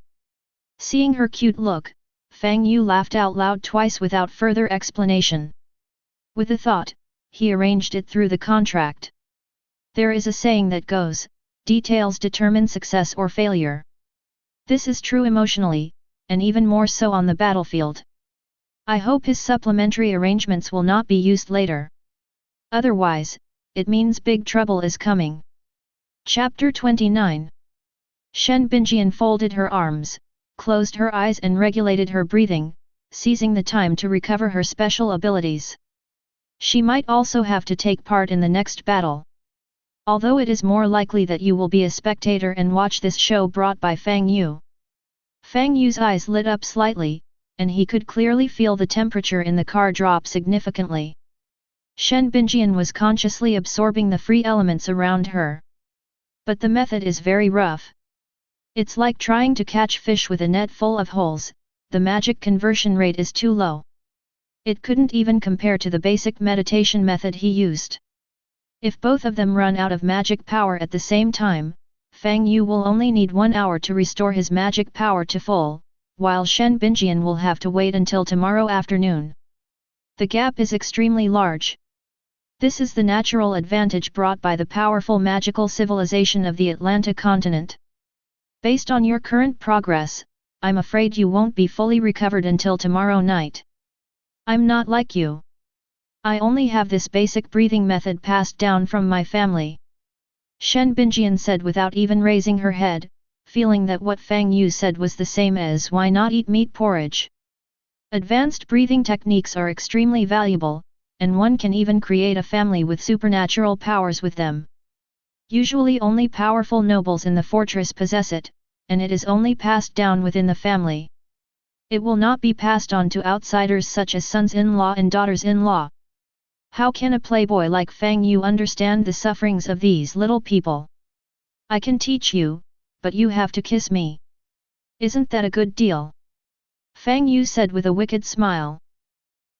Seeing her cute look, Fang Yu laughed out loud twice without further explanation. With a thought, he arranged it through the contract. There is a saying that goes, details determine success or failure. This is true emotionally, and even more so on the battlefield. I hope his supplementary arrangements will not be used later. Otherwise, it means big trouble is coming. Chapter 29. Shen Binjian folded her arms, closed her eyes and regulated her breathing, seizing the time to recover her special abilities. She might also have to take part in the next battle. Although it is more likely that you will be a spectator and watch this show brought by Fang Yu. Fang Yu's eyes lit up slightly, and he could clearly feel the temperature in the car drop significantly. Shen Binjian was consciously absorbing the free elements around her. But the method is very rough. It's like trying to catch fish with a net full of holes, the magic conversion rate is too low. It couldn't even compare to the basic meditation method he used. If both of them run out of magic power at the same time, Fang Yu will only need 1 hour to restore his magic power to full, while Shen Binjian will have to wait until tomorrow afternoon. The gap is extremely large. This is the natural advantage brought by the powerful magical civilization of the Atlantic continent. Based on your current progress, I'm afraid you won't be fully recovered until tomorrow night. I'm not like you. I only have this basic breathing method passed down from my family. Shen Binjian said without even raising her head, feeling that what Fang Yu said was the same as why not eat meat porridge. Advanced breathing techniques are extremely valuable, and one can even create a family with supernatural powers with them. Usually only powerful nobles in the fortress possess it, and it is only passed down within the family. It will not be passed on to outsiders such as sons-in-law and daughters-in-law. How can a playboy like Fang Yu understand the sufferings of these little people? I can teach you, but you have to kiss me. Isn't that a good deal? Fang Yu said with a wicked smile.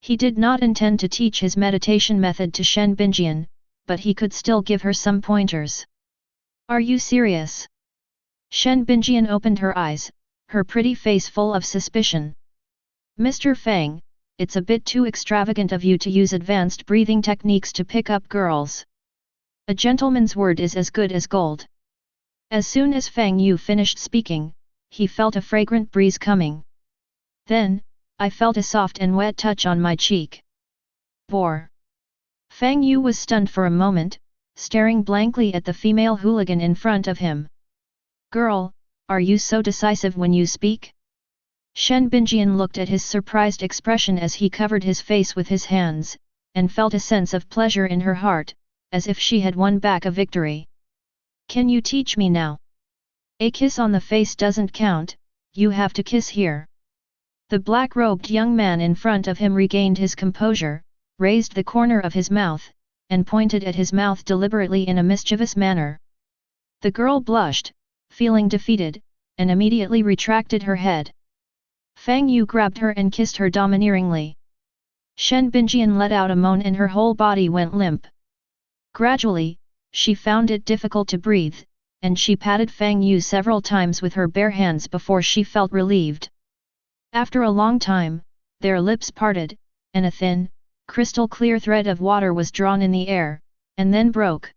He did not intend to teach his meditation method to Shen Binjian, but he could still give her some pointers. Are you serious? Shen Binjian opened her eyes, her pretty face full of suspicion. Mr. Fang, it's a bit too extravagant of you to use advanced breathing techniques to pick up girls. A gentleman's word is as good as gold. As soon as Fang Yu finished speaking, he felt a fragrant breeze coming. Then, I felt a soft and wet touch on my cheek. Bore. Fang Yu was stunned for a moment, staring blankly at the female hooligan in front of him. Girl, are you so decisive when you speak? Shen Binjian looked at his surprised expression as he covered his face with his hands, and felt a sense of pleasure in her heart, as if she had won back a victory. Can you teach me now? A kiss on the face doesn't count, you have to kiss here. The black-robed young man in front of him regained his composure, raised the corner of his mouth, and pointed at his mouth deliberately in a mischievous manner. The girl blushed, feeling defeated, and immediately retracted her head. Fang Yu grabbed her and kissed her domineeringly. Shen Binjian let out a moan and her whole body went limp. Gradually, she found it difficult to breathe, and she patted Fang Yu several times with her bare hands before she felt relieved. After a long time, their lips parted, and a thin, crystal-clear thread of water was drawn in the air, and then broke.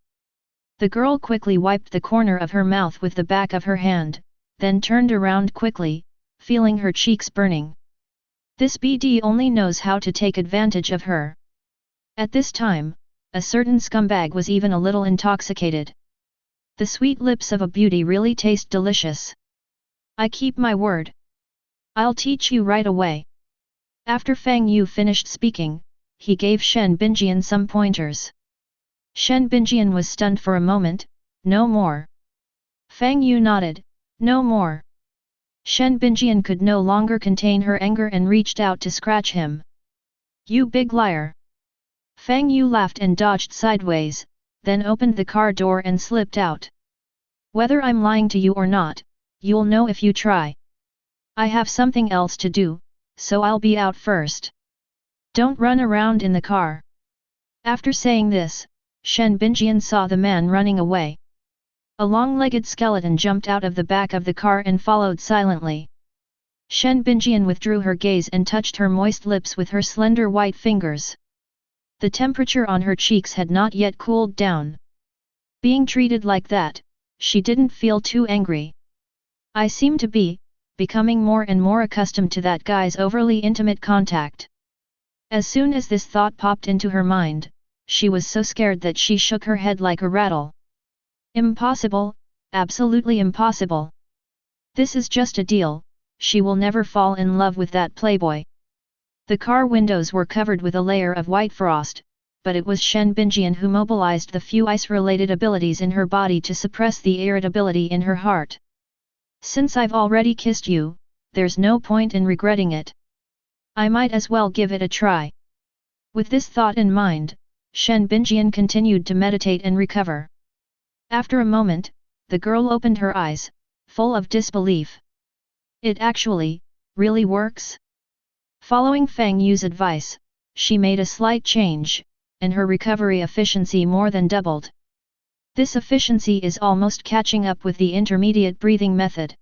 The girl quickly wiped the corner of her mouth with the back of her hand, then turned around quickly, feeling her cheeks burning. This BD only knows how to take advantage of her. At this time, a certain scumbag was even a little intoxicated. The sweet lips of a beauty really taste delicious. I keep my word. I'll teach you right away. After Fang Yu finished speaking, he gave Shen Binjian some pointers. Shen Binjian was stunned for a moment, no more. Fang Yu nodded, no more. Shen Binjian could no longer contain her anger and reached out to scratch him. You big liar! Fang Yu laughed and dodged sideways, then opened the car door and slipped out. Whether I'm lying to you or not, you'll know if you try. I have something else to do, so I'll be out first. Don't run around in the car. After saying this, Shen Binjian saw the man running away. A long-legged skeleton jumped out of the back of the car and followed silently. Shen Binjian withdrew her gaze and touched her moist lips with her slender white fingers. The temperature on her cheeks had not yet cooled down. Being treated like that, she didn't feel too angry. I seem to be becoming more and more accustomed to that guy's overly intimate contact. As soon as this thought popped into her mind, she was so scared that she shook her head like a rattle. Impossible, absolutely impossible. This is just a deal, she will never fall in love with that playboy. The car windows were covered with a layer of white frost, but it was Shen Binjian who mobilized the few ice-related abilities in her body to suppress the irritability in her heart. Since I've already kissed you, there's no point in regretting it. I might as well give it a try. With this thought in mind, Shen Binjian continued to meditate and recover. After a moment, the girl opened her eyes, full of disbelief. It actually, really works? Following Fang Yu's advice, she made a slight change, and her recovery efficiency more than doubled. This efficiency is almost catching up with the intermediate breathing method.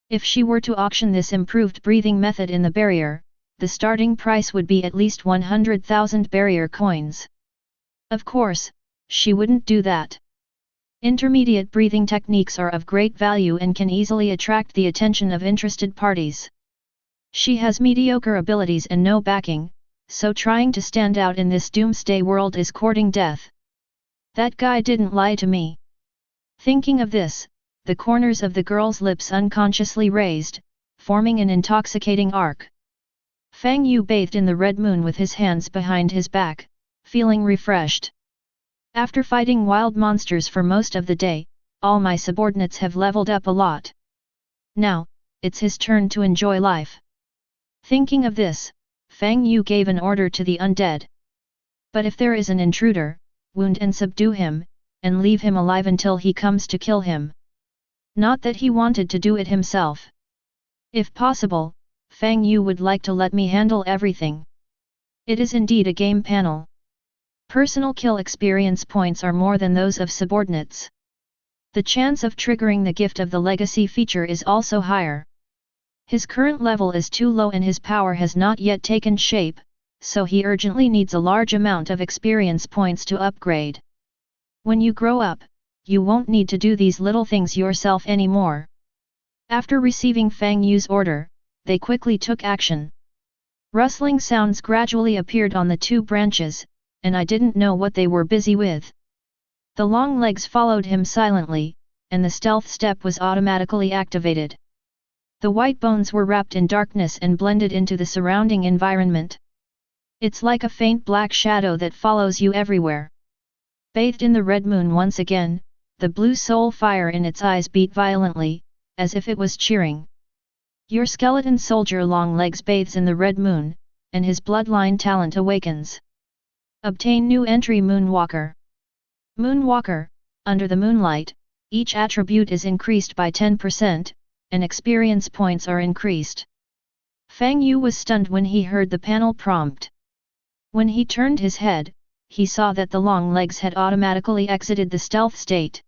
If she were to auction this improved breathing method in the barrier, the starting price would be at least 100,000 barrier coins. Of course, she wouldn't do that. Intermediate breathing techniques are of great value and can easily attract the attention of interested parties. She has mediocre abilities and no backing, so trying to stand out in this doomsday world is courting death. That guy didn't lie to me. Thinking of this, the corners of the girl's lips unconsciously raised, forming an intoxicating arc. Fang Yu bathed in the red moon with his hands behind his back, feeling refreshed. After fighting wild monsters for most of the day, all my subordinates have leveled up a lot. Now, it's his turn to enjoy life. Thinking of this, Fang Yu gave an order to the undead. But if there is an intruder, wound and subdue him, and leave him alive until he comes to kill him. Not that he wanted to do it himself. If possible, Fang Yu would like to let me handle everything. It is indeed a game panel. Personal kill experience points are more than those of subordinates. The chance of triggering the gift of the legacy feature is also higher. His current level is too low and his power has not yet taken shape, so he urgently needs a large amount of experience points to upgrade. When you grow up, you won't need to do these little things yourself anymore. After receiving Fang Yu's order, they quickly took action. Rustling sounds gradually appeared on the two branches, and I didn't know what they were busy with. The long legs followed him silently, and the stealth step was automatically activated. The white bones were wrapped in darkness and blended into the surrounding environment. It's like a faint black shadow that follows you everywhere. Bathed in the red moon once again, the blue soul fire in its eyes beat violently, as if it was cheering. Your skeleton soldier long legs bathes in the red moon, and his bloodline talent awakens. Obtain new entry Moonwalker. Moonwalker, under the moonlight, each attribute is increased by 10%, and experience points are increased. Fang Yu was stunned when he heard the panel prompt. When he turned his head, he saw that the long legs had automatically exited the stealth state.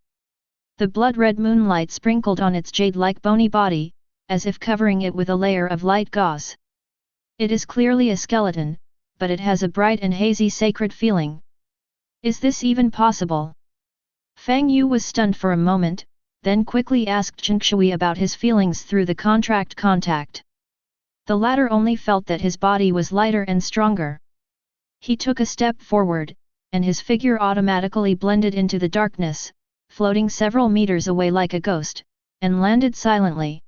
The blood-red moonlight sprinkled on its jade-like bony body, as if covering it with a layer of light gauze. It is clearly a skeleton, but it has a bright and hazy sacred feeling. Is this even possible? Fang Yu was stunned for a moment, then quickly asked Chen Shui about his feelings through the contract contact. The latter only felt that his body was lighter and stronger. He took a step forward, and his figure automatically blended into the darkness, floating several meters away like a ghost, and landed silently.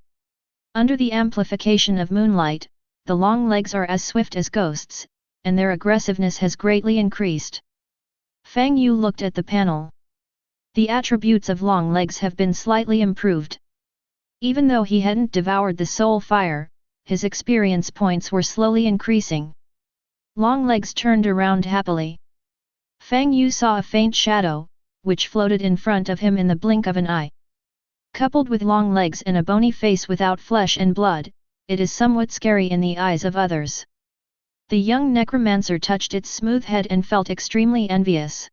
Under the amplification of moonlight, the long legs are as swift as ghosts, and their aggressiveness has greatly increased. Fang Yu looked at the panel. The attributes of long legs have been slightly improved. Even though he hadn't devoured the soul fire, his experience points were slowly increasing. Long legs turned around happily. Fang Yu saw a faint shadow, which floated in front of him in the blink of an eye. Coupled with long legs and a bony face without flesh and blood, it is somewhat scary in the eyes of others. The young necromancer touched its smooth head and felt extremely envious.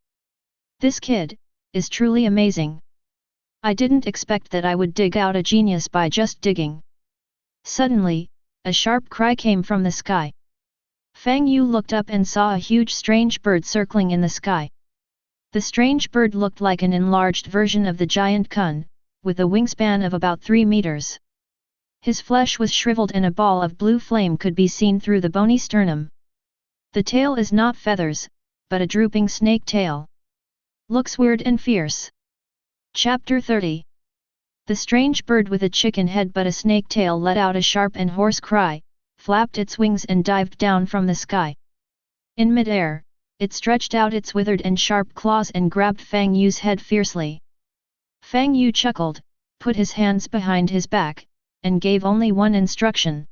This kid is truly amazing. I didn't expect that I would dig out a genius by just digging. Suddenly, a sharp cry came from the sky. Fang Yu looked up and saw a huge strange bird circling in the sky. The strange bird looked like an enlarged version of the giant kun, with a wingspan of about 3 meters. His flesh was shriveled and a ball of blue flame could be seen through the bony sternum. The tail is not feathers, but a drooping snake tail. Looks weird and fierce. Chapter 30. The strange bird with a chicken head but a snake tail let out a sharp and hoarse cry, flapped its wings and dived down from the sky. In mid-air, it stretched out its withered and sharp claws and grabbed Fang Yu's head fiercely. Fang Yu chuckled, put his hands behind his back, and gave only one instruction.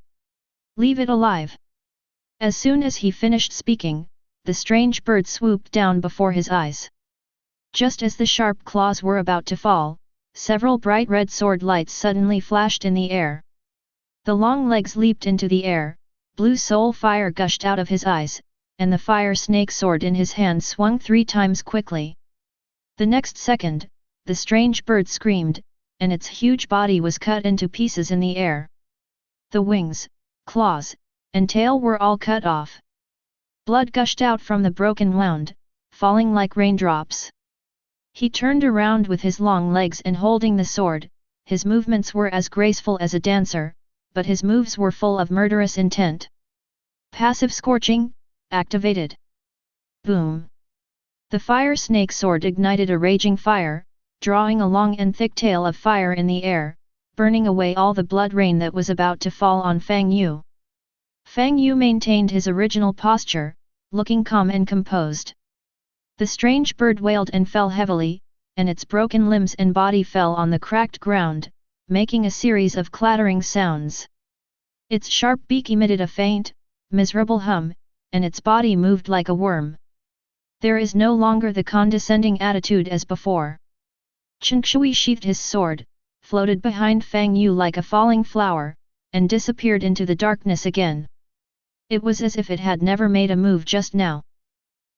Leave it alive. As soon as he finished speaking, the strange bird swooped down before his eyes. Just as the sharp claws were about to fall, several bright red sword lights suddenly flashed in the air. The long legs leaped into the air, blue soul fire gushed out of his eyes, and the fire snake sword in his hand swung 3 times quickly. The next second, the strange bird screamed, and its huge body was cut into pieces in the air. The wings, claws, and tail were all cut off. Blood gushed out from the broken wound, falling like raindrops. He turned around with his long legs and holding the sword. His movements were as graceful as a dancer, but his moves were full of murderous intent. Passive scorching, activated. Boom! The fire snake sword ignited a raging fire, drawing a long and thick tail of fire in the air, burning away all the blood rain that was about to fall on Fang Yu. Fang Yu maintained his original posture, looking calm and composed. The strange bird wailed and fell heavily, and its broken limbs and body fell on the cracked ground, making a series of clattering sounds. Its sharp beak emitted a faint, miserable hum, and its body moved like a worm. There is no longer the condescending attitude as before. Chen Shui sheathed his sword, floated behind Fang Yu like a falling flower, and disappeared into the darkness again. It was as if it had never made a move just now.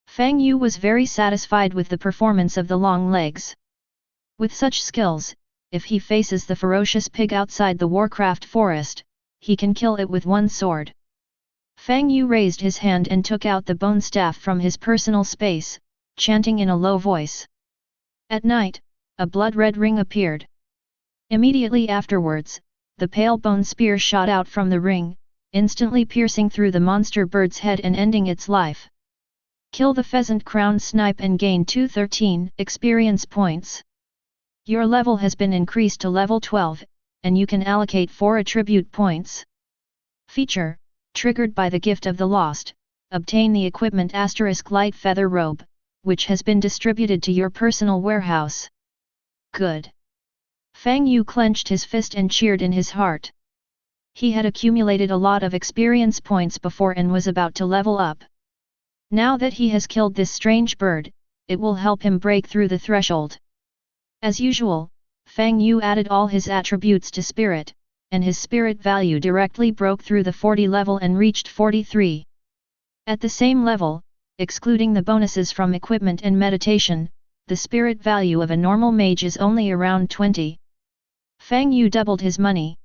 Fang Yu was very satisfied with the performance of the long legs. With such skills, if he faces the ferocious pig outside the Warcraft forest, he can kill it with one sword. Fang Yu raised his hand and took out the bone staff from his personal space, chanting in a low voice. At night, a blood-red ring appeared. Immediately afterwards, the pale bone spear shot out from the ring, instantly piercing through the monster bird's head and ending its life. Kill the pheasant crown snipe and gain 213 experience points. Your level has been increased to level 12, and you can allocate 4 attribute points. Feature, triggered by the Gift of the Lost, obtain the equipment * light feather robe, which has been distributed to your personal warehouse. Good. Fang Yu clenched his fist and cheered in his heart. He had accumulated a lot of experience points before and was about to level up. Now that he has killed this strange bird, it will help him break through the threshold. As usual, Fang Yu added all his attributes to spirit, and his spirit value directly broke through the 40 level and reached 43. At the same level, excluding the bonuses from equipment and meditation, the spirit value of a normal mage is only around 20. Fang Yu doubled his money.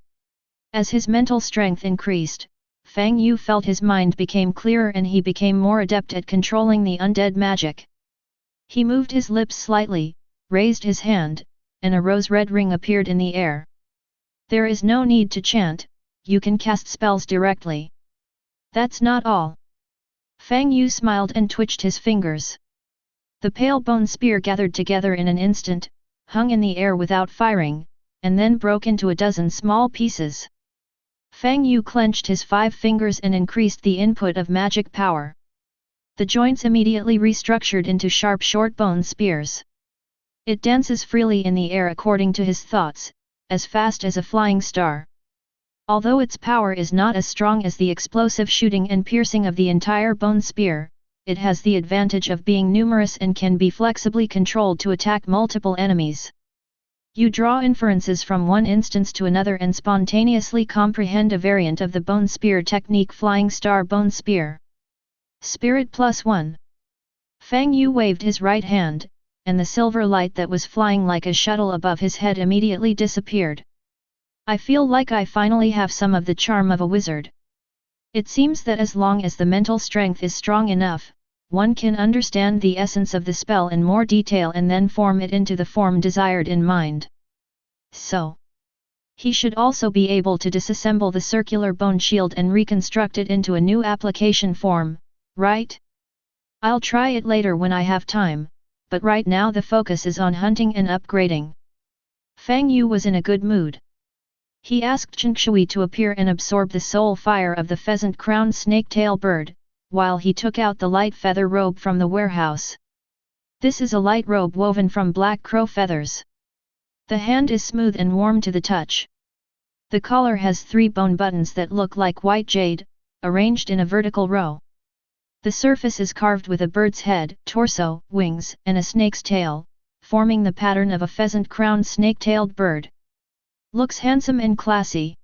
As his mental strength increased, Fang Yu felt his mind became clearer and he became more adept at controlling the undead magic. He moved his lips slightly, raised his hand, and a rose-red ring appeared in the air. There is no need to chant, you can cast spells directly. That's not all. Fang Yu smiled and twitched his fingers. The pale bone spear gathered together in an instant, hung in the air without firing, and then broke into a dozen small pieces. Fang Yu clenched his 5 fingers and increased the input of magic power. The joints immediately restructured into sharp short bone spears. It dances freely in the air according to his thoughts, as fast as a flying star. Although its power is not as strong as the explosive shooting and piercing of the entire bone spear, it has the advantage of being numerous and can be flexibly controlled to attack multiple enemies. You draw inferences from one instance to another and spontaneously comprehend a variant of the bone spear technique Flying Star Bone Spear. Spirit +1. Fang Yu waved his right hand, and the silver light that was flying like a shuttle above his head immediately disappeared. I feel like I finally have some of the charm of a wizard. It seems that as long as the mental strength is strong enough, one can understand the essence of the spell in more detail and then form it into the form desired in mind. So, he should also be able to disassemble the circular bone shield and reconstruct it into a new application form, right? I'll try it later when I have time, but right now the focus is on hunting and upgrading. Fang Yu was in a good mood. He asked Change+Shui to appear and absorb the soul fire of the pheasant-crowned snake-tail bird, while he took out the light feather robe from the warehouse. This is a light robe woven from black crow feathers. The hand is smooth and warm to the touch. The collar has 3 bone buttons that look like white jade, arranged in a vertical row. The surface is carved with a bird's head, torso, wings, and a snake's tail, forming the pattern of a pheasant-crowned snake-tailed bird. Looks handsome and classy.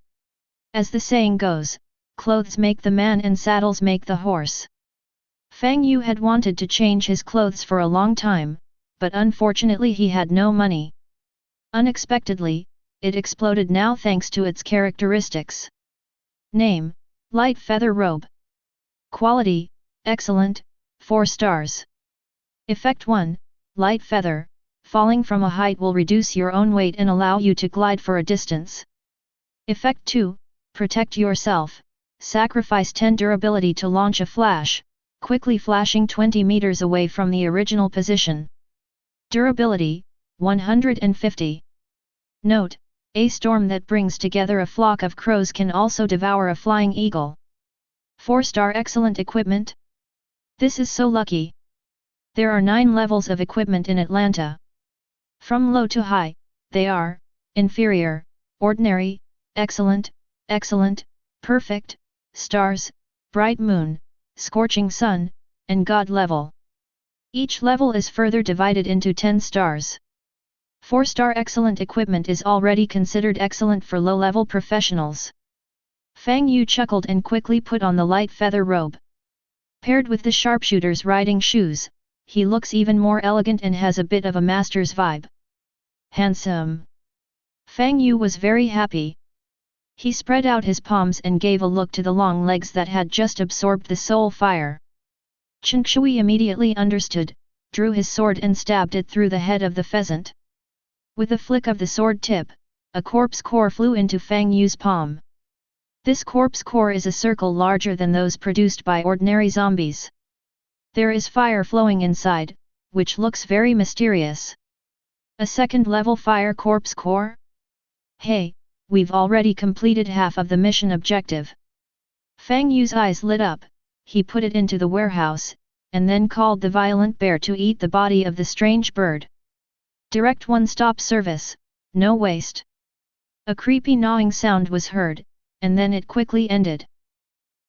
As the saying goes, clothes make the man and saddles make the horse. Fang Yu had wanted to change his clothes for a long time, but unfortunately he had no money. Unexpectedly, it exploded now thanks to its characteristics. Name: Light Feather Robe. Quality: Excellent, 4 stars. Effect 1, Light Feather, falling from a height will reduce your own weight and allow you to glide for a distance. Effect 2, Protect yourself, sacrifice 10 durability to launch a flash, quickly flashing 20 meters away from the original position. Durability, 150. Note: a storm that brings together a flock of crows can also devour a flying eagle. 4-star excellent equipment. This is so lucky. There are 9 levels of equipment in Atlanta. From low to high, they are inferior, ordinary, excellent, excellent, perfect, stars, bright moon, scorching sun, and god level. Each level is further divided into 10 stars. 4-star excellent equipment is already considered excellent for low-level professionals. Fang Yu chuckled and quickly put on the light feather robe. Paired with the sharpshooter's riding shoes, he looks even more elegant and has a bit of a master's vibe. Handsome. Fang Yu was very happy. He spread out his palms and gave a look to the long legs that had just absorbed the soul fire. Change+Shui immediately understood, drew his sword and stabbed it through the head of the pheasant. With a flick of the sword tip, a corpse core flew into Fang Yu's palm. This corpse core is a circle larger than those produced by ordinary zombies. There is fire flowing inside, which looks very mysterious. A second-level fire corpse core? Hey, we've already completed half of the mission objective. Fang Yu's eyes lit up, he put it into the warehouse, and then called the violent bear to eat the body of the strange bird. Direct one-stop service, no waste. A creepy gnawing sound was heard, and then it quickly ended.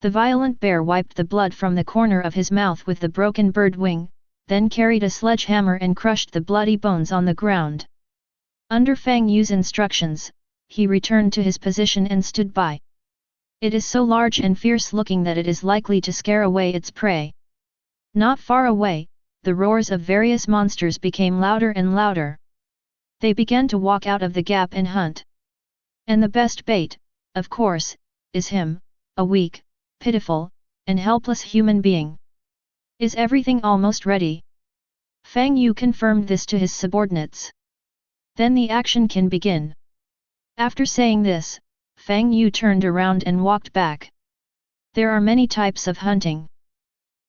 The violent bear wiped the blood from the corner of his mouth with the broken bird wing, then carried a sledgehammer and crushed the bloody bones on the ground. Under Fang Yu's instructions, he returned to his position and stood by. It is so large and fierce-looking that it is likely to scare away its prey. Not far away, the roars of various monsters became louder and louder. They began to walk out of the gap and hunt. And the best bait, of course, is him, a weak, pitiful, and helpless human being. Is everything almost ready? Fang Yu confirmed this to his subordinates. Then the action can begin. After saying this, Fang Yu turned around and walked back. There are many types of hunting.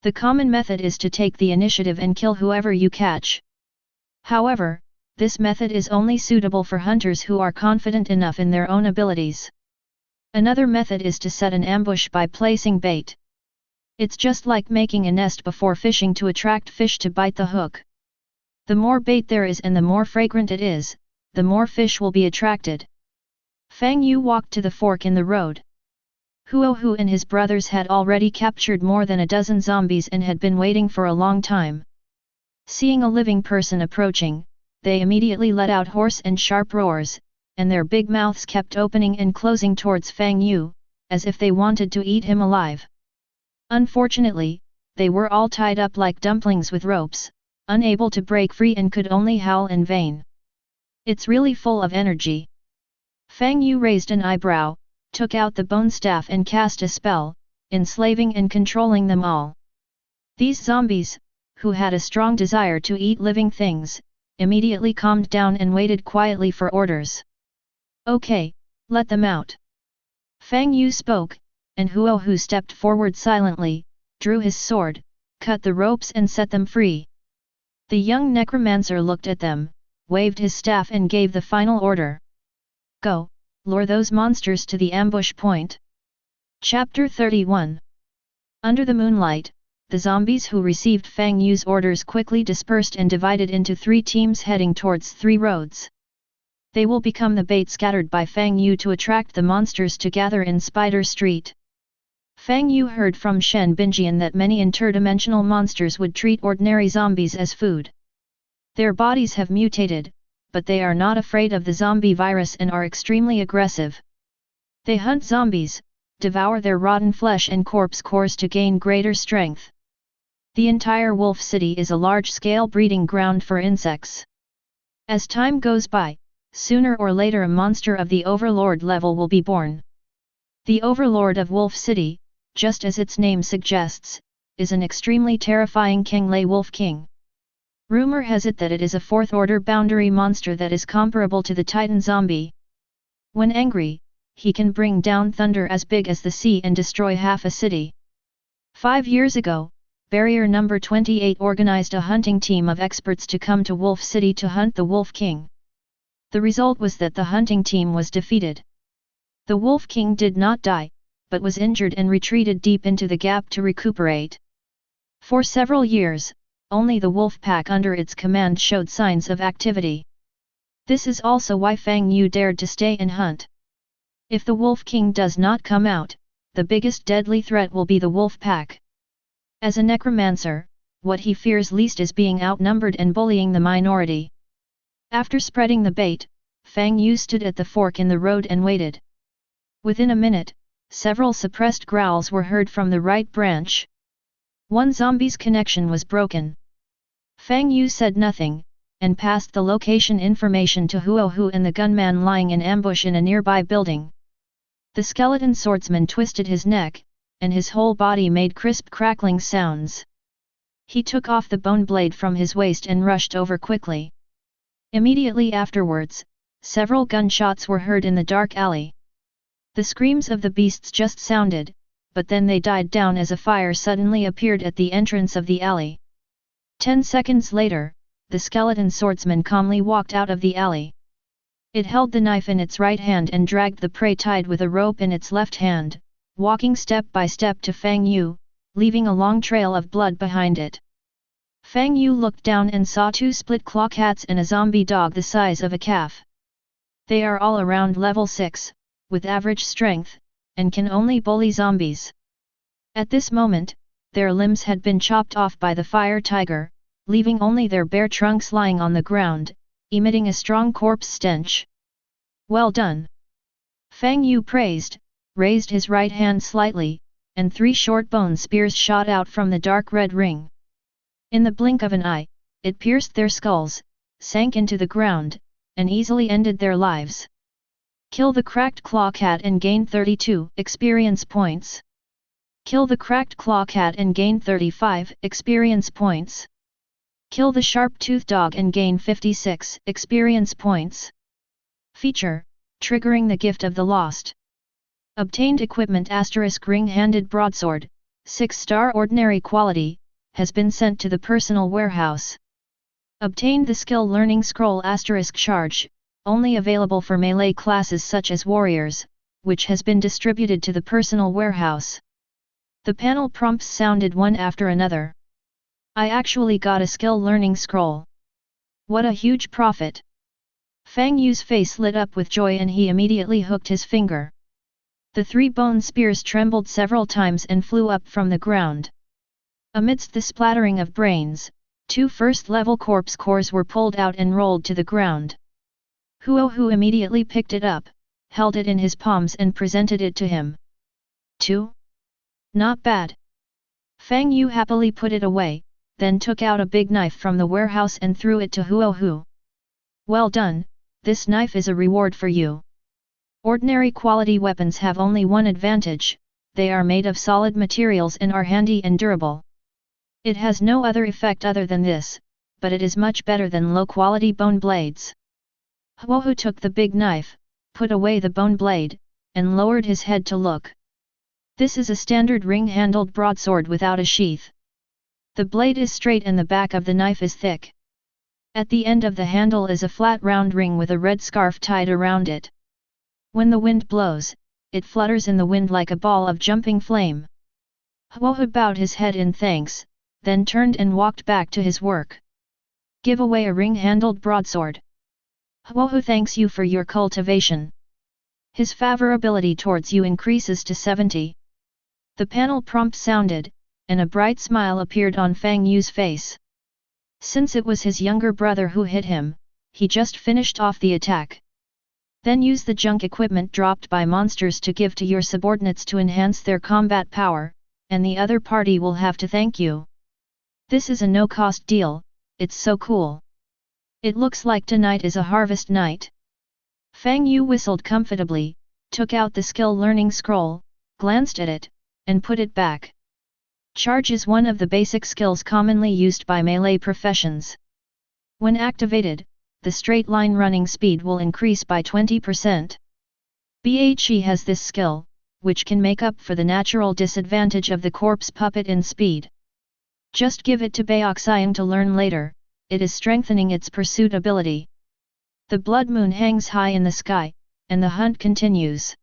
The common method is to take the initiative and kill whoever you catch. However, this method is only suitable for hunters who are confident enough in their own abilities. Another method is to set an ambush by placing bait. It's just like making a nest before fishing to attract fish to bite the hook. The more bait there is and the more fragrant it is, the more fish will be attracted. Fang Yu walked to the fork in the road. Huohu and his brothers had already captured more than a dozen zombies and had been waiting for a long time. Seeing a living person approaching, they immediately let out hoarse and sharp roars, and their big mouths kept opening and closing towards Fang Yu, as if they wanted to eat him alive. Unfortunately, they were all tied up like dumplings with ropes, unable to break free and could only howl in vain. It's really full of energy. Fang Yu raised an eyebrow, took out the bone staff and cast a spell, enslaving and controlling them all. These zombies, who had a strong desire to eat living things, immediately calmed down and waited quietly for orders. Okay, let them out. Fang Yu spoke, and Huohu stepped forward silently, drew his sword, cut the ropes and set them free. The young necromancer looked at them, waved his staff and gave the final order. Go, lure those monsters to the ambush point. Chapter 31. Under the moonlight, the zombies who received Fang Yu's orders quickly dispersed and divided into 3 teams heading towards 3 roads. They will become the bait scattered by Fang Yu to attract the monsters to gather in Spider Street. Fang Yu heard from Shen Binjian that many interdimensional monsters would treat ordinary zombies as food. Their bodies have mutated, but they are not afraid of the zombie virus and are extremely aggressive. They hunt zombies, devour their rotten flesh and corpse cores to gain greater strength. The entire wolf city is a large-scale breeding ground for insects. As time goes by, sooner or later a monster of the Overlord level will be born. The Overlord of Wolf City, just as its name suggests, is an extremely terrifying Qinglei Wolf King. Rumor has it that it is a 4th-order boundary monster that is comparable to the Titan zombie. When angry, he can bring down thunder as big as the sea and destroy half a city. 5 years ago, Barrier Number 28 organized a hunting team of experts to come to Wolf City to hunt the Wolf King. The result was that the hunting team was defeated. The Wolf King did not die, but was injured and retreated deep into the gap to recuperate. For several years, only the wolf pack under its command showed signs of activity. This is also why Fang Yu dared to stay and hunt. If the Wolf King does not come out, the biggest deadly threat will be the wolf pack. As a necromancer, what he fears least is being outnumbered and bullying the minority. After spreading the bait, Fang Yu stood at the fork in the road and waited. Within a minute, several suppressed growls were heard from the right branch. One zombie's connection was broken. Fang Yu said nothing, and passed the location information to Huo Hu and the gunman lying in ambush in a nearby building. The skeleton swordsman twisted his neck, and his whole body made crisp crackling sounds. He took off the bone blade from his waist and rushed over quickly. Immediately afterwards, several gunshots were heard in the dark alley. The screams of the beasts just sounded, but then they died down as a fire suddenly appeared at the entrance of the alley. 10 seconds later, the skeleton swordsman calmly walked out of the alley. It held the knife in its right hand and dragged the prey tied with a rope in its left hand, walking step by step to Fang Yu, leaving a long trail of blood behind it. Fang Yu looked down and saw 2 split claw cats and a zombie dog the size of a calf. They are all around level 6, with average strength, and can only bully zombies. At this moment, their limbs had been chopped off by the fire tiger, leaving only their bare trunks lying on the ground, emitting a strong corpse stench. Well done! Fang Yu praised, raised his right hand slightly, and 3 short bone spears shot out from the dark red ring. In the blink of an eye, it pierced their skulls, sank into the ground, and easily ended their lives. Kill the cracked claw cat and gain 32 experience points. Kill the cracked claw cat and gain 35 experience points. Kill the sharp-toothed dog and gain 56 experience points. Feature, triggering the gift of the lost. Obtained equipment * ring-handed broadsword, 6-star ordinary quality, has been sent to the personal warehouse. Obtained the skill learning scroll * charge, only available for melee classes such as warriors, which has been distributed to the personal warehouse. The panel prompts sounded one after another. I actually got a skill learning scroll. What a huge profit! Fang Yu's face lit up with joy and he immediately hooked his finger. The 3 bone spears trembled several times and flew up from the ground. Amidst the splattering of brains, 2 first-level corpse cores were pulled out and rolled to the ground. Huo Hu immediately picked it up, held it in his palms and presented it to him. 2. Not bad. Fang Yu happily put it away, then took out a big knife from the warehouse and threw it to Huo Hu. Well done, this knife is a reward for you. Ordinary quality weapons have only one advantage, they are made of solid materials and are handy and durable. It has no other effect other than this, but it is much better than low-quality bone blades. Huo Hu took the big knife, put away the bone blade, and lowered his head to look. This is a standard ring-handled broadsword without a sheath. The blade is straight and the back of the knife is thick. At the end of the handle is a flat round ring with a red scarf tied around it. When the wind blows, it flutters in the wind like a ball of jumping flame. Huohu bowed his head in thanks, then turned and walked back to his work. Give away a ring-handled broadsword. Huohu thanks you for your cultivation. His favorability towards you increases to 70. The panel prompt sounded, and a bright smile appeared on Fang Yu's face. Since it was his younger brother who hit him, he just finished off the attack. Then use the junk equipment dropped by monsters to give to your subordinates to enhance their combat power, and the other party will have to thank you. This is a no-cost deal, it's so cool. It looks like tonight is a harvest night. Fang Yu whistled comfortably, took out the skill learning scroll, glanced at it, and put it back. Charge is one of the basic skills commonly used by melee professions. When activated, the straight line running speed will increase by 20%. Bhe has this skill, which can make up for the natural disadvantage of the corpse puppet in speed. Just give it to Baoxiang to learn later, it is strengthening its pursuit ability. The blood moon hangs high in the sky, and the hunt continues.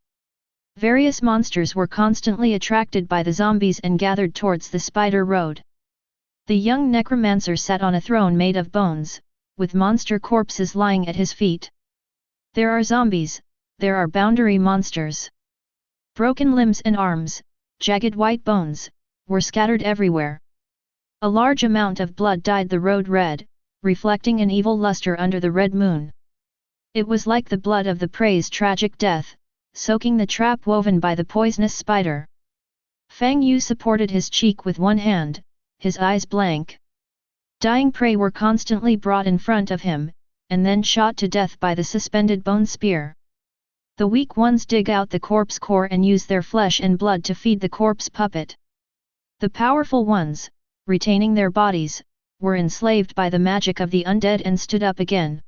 Various monsters were constantly attracted by the zombies and gathered towards the spider road. The young necromancer sat on a throne made of bones, with monster corpses lying at his feet. There are zombies, there are boundary monsters. Broken limbs and arms, jagged white bones, were scattered everywhere. A large amount of blood dyed the road red, reflecting an evil luster under the red moon. It was like the blood of the prey's tragic death, soaking the trap woven by the poisonous spider. Fang Yu supported his cheek with one hand, his eyes blank. Dying prey were constantly brought in front of him, and then shot to death by the suspended bone spear. The weak ones dig out the corpse core and use their flesh and blood to feed the corpse puppet. The powerful ones, retaining their bodies, were enslaved by the magic of the undead and stood up again.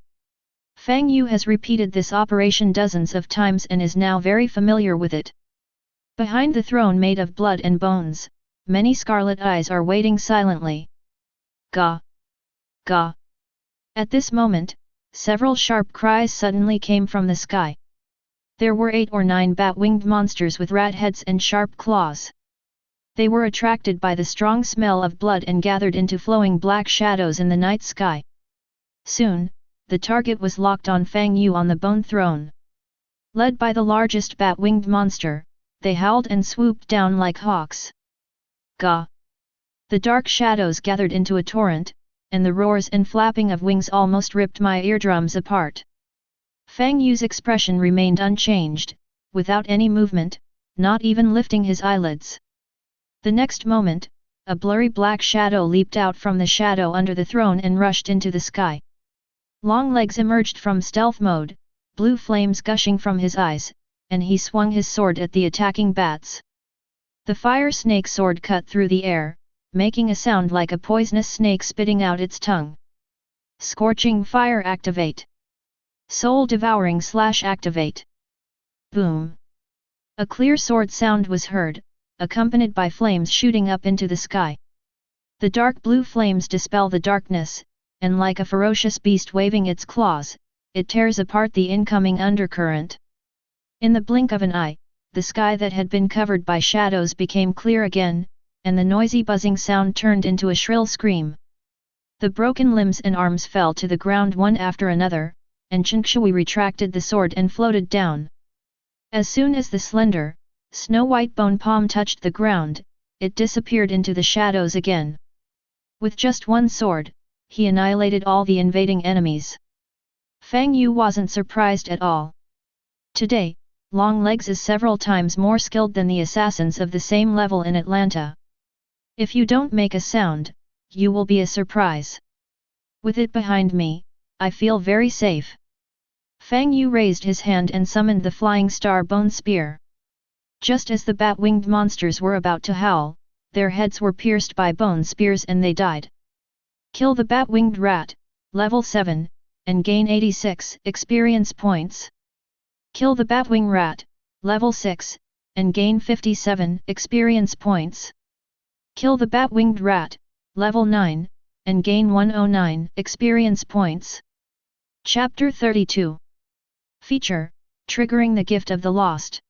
Fang Yu has repeated this operation dozens of times and is now very familiar with it. Behind the throne made of blood and bones, many scarlet eyes are waiting silently. Gah! Gah! At this moment, several sharp cries suddenly came from the sky. There were 8 or 9 bat-winged monsters with rat heads and sharp claws. They were attracted by the strong smell of blood and gathered into flowing black shadows in the night sky. Soon, the target was locked on Fang Yu on the bone throne. Led by the largest bat-winged monster, they howled and swooped down like hawks. Gah! The dark shadows gathered into a torrent, and the roars and flapping of wings almost ripped my eardrums apart. Fang Yu's expression remained unchanged, without any movement, not even lifting his eyelids. The next moment, a blurry black shadow leaped out from the shadow under the throne and rushed into the sky. Long legs emerged from stealth mode, blue flames gushing from his eyes, and he swung his sword at the attacking bats. The fire snake sword cut through the air, making a sound like a poisonous snake spitting out its tongue. Scorching fire activate. Soul devouring / activate. Boom! A clear sword sound was heard, accompanied by flames shooting up into the sky. The dark blue flames dispel the darkness, and like a ferocious beast waving its claws, it tears apart the incoming undercurrent. In the blink of an eye, the sky that had been covered by shadows became clear again, and the noisy buzzing sound turned into a shrill scream. The broken limbs and arms fell to the ground one after another, and Changshui retracted the sword and floated down. As soon as the slender, snow-white bone palm touched the ground, it disappeared into the shadows again. With just one sword, he annihilated all the invading enemies. Fang Yu wasn't surprised at all. Today, Longlegs is several times more skilled than the assassins of the same level in Atlanta. If you don't make a sound, you will be a surprise. With it behind me, I feel very safe. Fang Yu raised his hand and summoned the flying star bone spear. Just as the bat-winged monsters were about to howl, their heads were pierced by bone spears and they died. Kill the bat-winged rat, level 7, and gain 86 experience points. Kill the batwing rat, level 6, and gain 57 experience points. Kill the bat-winged rat, level 9, and gain 109 experience points. Chapter 32. Feature, triggering the gift of the lost.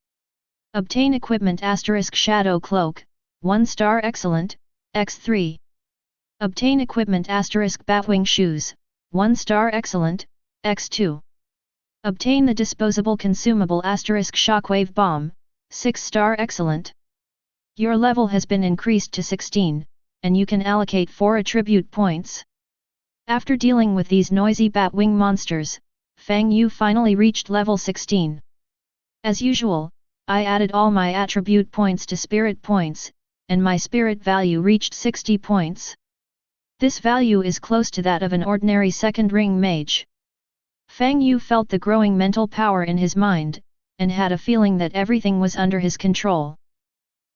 Obtain equipment * Shadow Cloak, 1-star excellent, x3. Obtain equipment * Batwing Shoes, 1-star excellent, x2. Obtain the disposable consumable * Shockwave Bomb, 6-star excellent. Your level has been increased to 16, and you can allocate 4 attribute points. After dealing with these noisy Batwing monsters, Fang Yu finally reached level 16. As usual, I added all my attribute points to spirit points, and my spirit value reached 60 points. This value is close to that of an ordinary second ring mage. Fang Yu felt the growing mental power in his mind, and had a feeling that everything was under his control.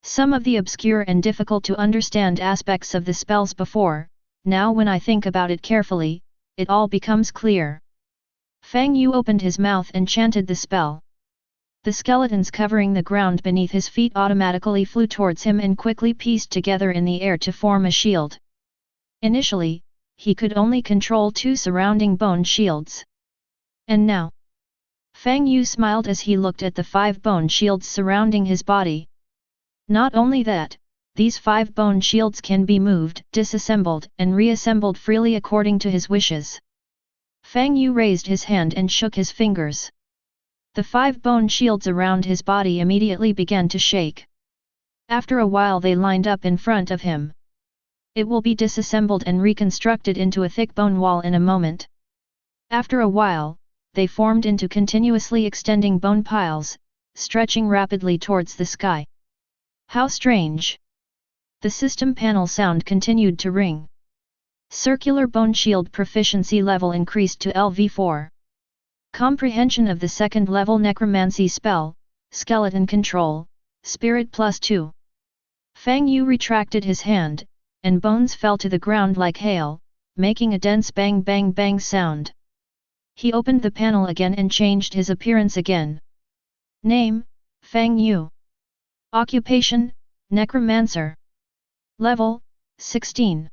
Some of the obscure and difficult to understand aspects of the spells before, now when I think about it carefully, it all becomes clear. Fang Yu opened his mouth and chanted the spell. The skeletons covering the ground beneath his feet automatically flew towards him and quickly pieced together in the air to form a shield. Initially, he could only control 2 surrounding bone shields. And now? Fang Yu smiled as he looked at the 5 bone shields surrounding his body. Not only that, these 5 bone shields can be moved, disassembled and reassembled freely according to his wishes. Fang Yu raised his hand and shook his fingers. The 5 bone shields around his body immediately began to shake. After a while they lined up in front of him. It will be disassembled and reconstructed into a thick bone wall in a moment. After a while, they formed into continuously extending bone piles, stretching rapidly towards the sky. How strange! The system panel sound continued to ring. Circular bone shield proficiency level increased to LV4. Comprehension of the second level necromancy spell, skeleton control, spirit +2. Fang Yu retracted his hand, and bones fell to the ground like hail, making a dense bang bang bang sound. He opened the panel again and changed his appearance again. Name, Fang Yu. Occupation, Necromancer. Level, 16.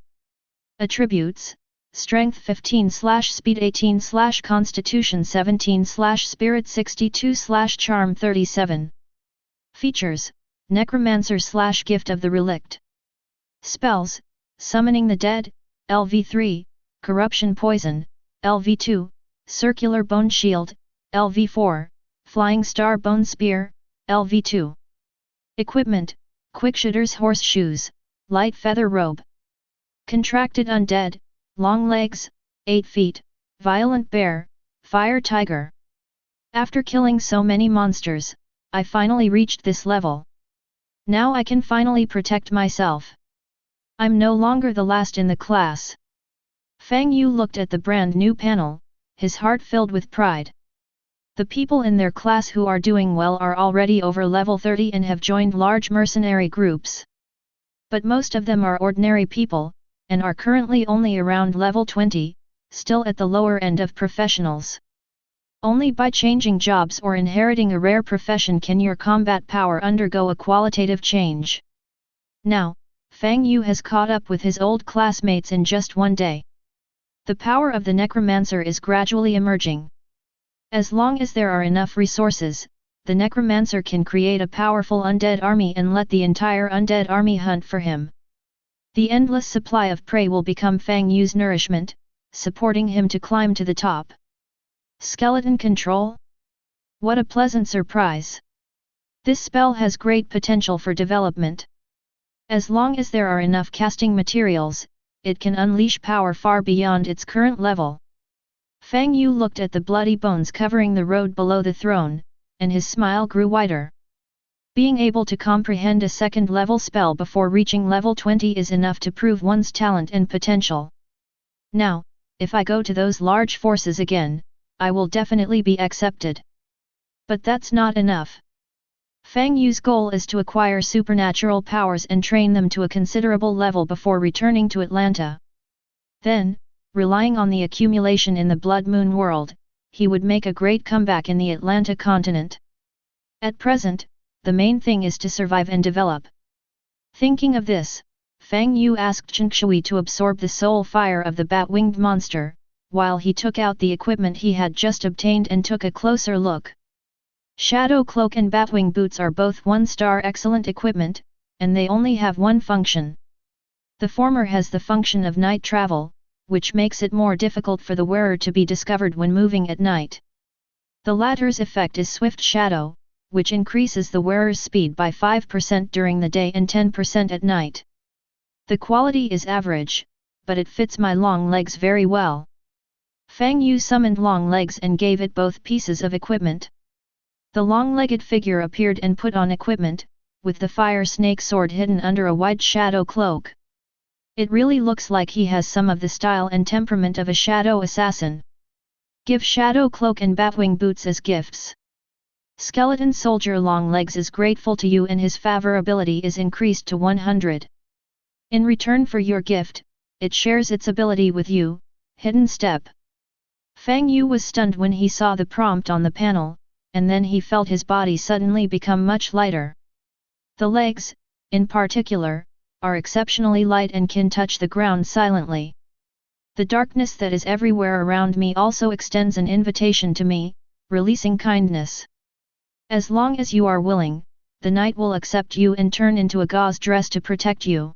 Attributes, Strength 15/Speed 18/Constitution 17/Spirit 62/Charm 37. Features, Necromancer/Gift of the Relict. Spells, Summoning the Dead, LV3, Corruption Poison, LV2, Circular Bone Shield, LV4, Flying Star Bone Spear, LV2. Equipment, Quickshooter's Horseshoes, Light Feather Robe. Contracted Undead, Long Legs, 8 feet, Violent Bear, Fire Tiger. After killing so many monsters, I finally reached this level. Now I can finally protect myself. I'm no longer the last in the class. Fang Yu looked at the brand new panel, his heart filled with pride. The people in their class who are doing well are already over level 30 and have joined large mercenary groups. But most of them are ordinary people, and are currently only around level 20, still at the lower end of professionals. Only by changing jobs or inheriting a rare profession can your combat power undergo a qualitative change. Now, Fang Yu has caught up with his old classmates in just one day. The power of the Necromancer is gradually emerging. As long as there are enough resources, the Necromancer can create a powerful undead army and let the entire undead army hunt for him. The endless supply of prey will become Fang Yu's nourishment, supporting him to climb to the top. Skeleton control? What a pleasant surprise! This spell has great potential for development. As long as there are enough casting materials, it can unleash power far beyond its current level. Fang Yu looked at the bloody bones covering the road below the throne, and his smile grew wider. Being able to comprehend a second-level spell before reaching level 20 is enough to prove one's talent and potential. Now, if I go to those large forces again, I will definitely be accepted. But that's not enough. Fang Yu's goal is to acquire supernatural powers and train them to a considerable level before returning to Atlanta. Then, relying on the accumulation in the Blood Moon world, he would make a great comeback in the Atlanta continent. At present, the main thing is to survive and develop. Thinking of this, Fang Yu asked Change+Shui to absorb the soul fire of the bat-winged monster, while he took out the equipment he had just obtained and took a closer look. Shadow Cloak and Batwing Boots are both 1-star excellent equipment, and they only have one function. The former has the function of night travel, which makes it more difficult for the wearer to be discovered when moving at night. The latter's effect is Swift Shadow, which increases the wearer's speed by 5% during the day and 10% at night. The quality is average, but it fits my long legs very well. Fang Yu summoned Long Legs and gave it both pieces of equipment. The long-legged figure appeared and put on equipment, with the fire snake sword hidden under a white shadow cloak. It really looks like he has some of the style and temperament of a shadow assassin. Give Shadow Cloak and Batwing Boots as gifts. Skeleton Soldier Long Legs is grateful to you and his favor ability is increased to 100. In return for your gift, it shares its ability with you, Hidden Step. Fang Yu was stunned when he saw the prompt on the panel, and then he felt his body suddenly become much lighter. The legs, in particular, are exceptionally light and can touch the ground silently. The darkness that is everywhere around me also extends an invitation to me, releasing kindness. As long as you are willing, the night will accept you and turn into a gauze dress to protect you.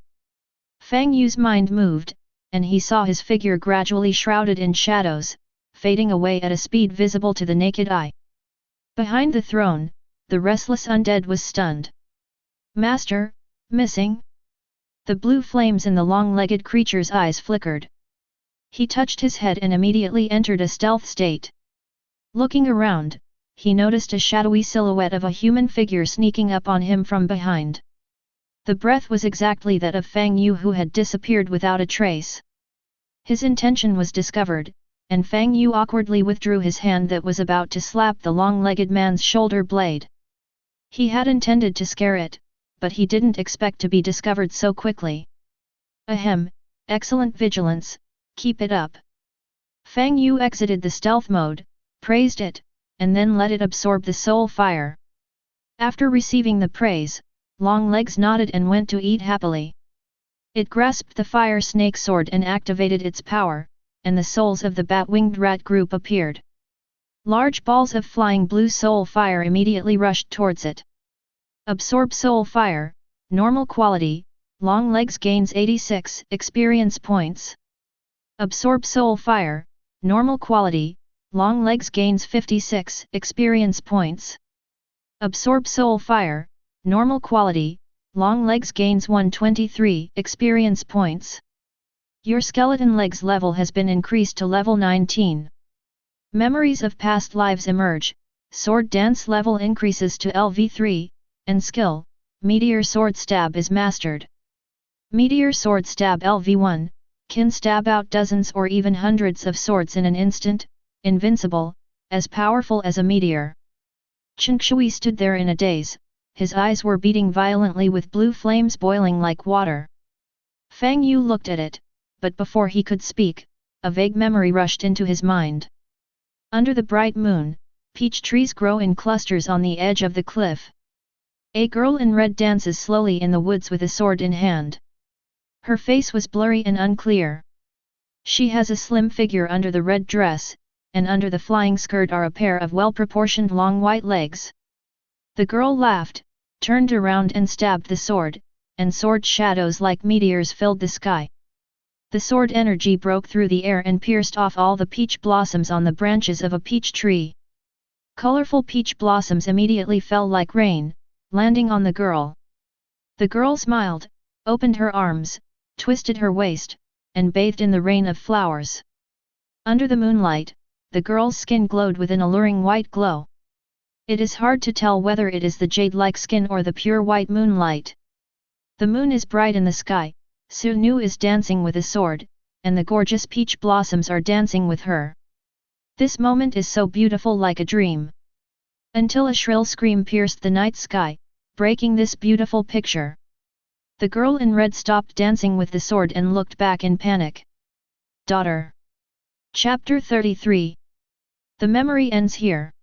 Fang Yu's mind moved, and he saw his figure gradually shrouded in shadows, fading away at a speed visible to the naked eye. Behind the throne, the restless undead was stunned. Master, missing? The blue flames in the long-legged creature's eyes flickered. He touched his head and immediately entered a stealth state. Looking around, he noticed a shadowy silhouette of a human figure sneaking up on him from behind. The breath was exactly that of Fang Yu, who had disappeared without a trace. His intention was discovered, and Fang Yu awkwardly withdrew his hand that was about to slap the long-legged man's shoulder blade. He had intended to scare it, but he didn't expect to be discovered so quickly. Ahem, excellent vigilance, keep it up. Fang Yu exited the stealth mode, praised it, and then let it absorb the soul fire. After receiving the praise, Long Legs nodded and went to eat happily. It grasped the fire snake sword and activated its power, and the souls of the bat-winged rat group appeared. Large balls of flying blue soul fire immediately rushed towards it. Absorb soul fire, normal quality, Long Legs gains 86 experience points. Absorb soul fire, normal quality, Long Legs gains 56 experience points. Absorb soul fire, normal quality, Long Legs gains 123 experience points. Your skeleton legs level has been increased to level 19. Memories of past lives emerge, sword dance level increases to LV3, and skill, Meteor Sword Stab is mastered. Meteor Sword Stab LV1, can stab out dozens or even hundreds of swords in an instant, invincible, as powerful as a meteor. Change+Shui stood there in a daze, his eyes were beating violently with blue flames boiling like water. Fang Yu looked at it, but before he could speak, a vague memory rushed into his mind. Under the bright moon, peach trees grow in clusters on the edge of the cliff. A girl in red dances slowly in the woods with a sword in hand. Her face was blurry and unclear. She has a slim figure under the red dress, and under the flying skirt are a pair of well-proportioned long white legs. The girl laughed, turned around and stabbed the sword, and sword shadows like meteors filled the sky. The sword energy broke through the air and pierced off all the peach blossoms on the branches of a peach tree. Colorful peach blossoms immediately fell like rain, landing on the girl. The girl smiled, opened her arms, twisted her waist, and bathed in the rain of flowers. Under the moonlight, the girl's skin glowed with an alluring white glow. It is hard to tell whether it is the jade-like skin or the pure white moonlight. The moon is bright in the sky, Su Nu is dancing with a sword, and the gorgeous peach blossoms are dancing with her. This moment is so beautiful like a dream. Until a shrill scream pierced the night sky, breaking this beautiful picture. The girl in red stopped dancing with the sword and looked back in panic. Daughter. Chapter 33. The memory ends here.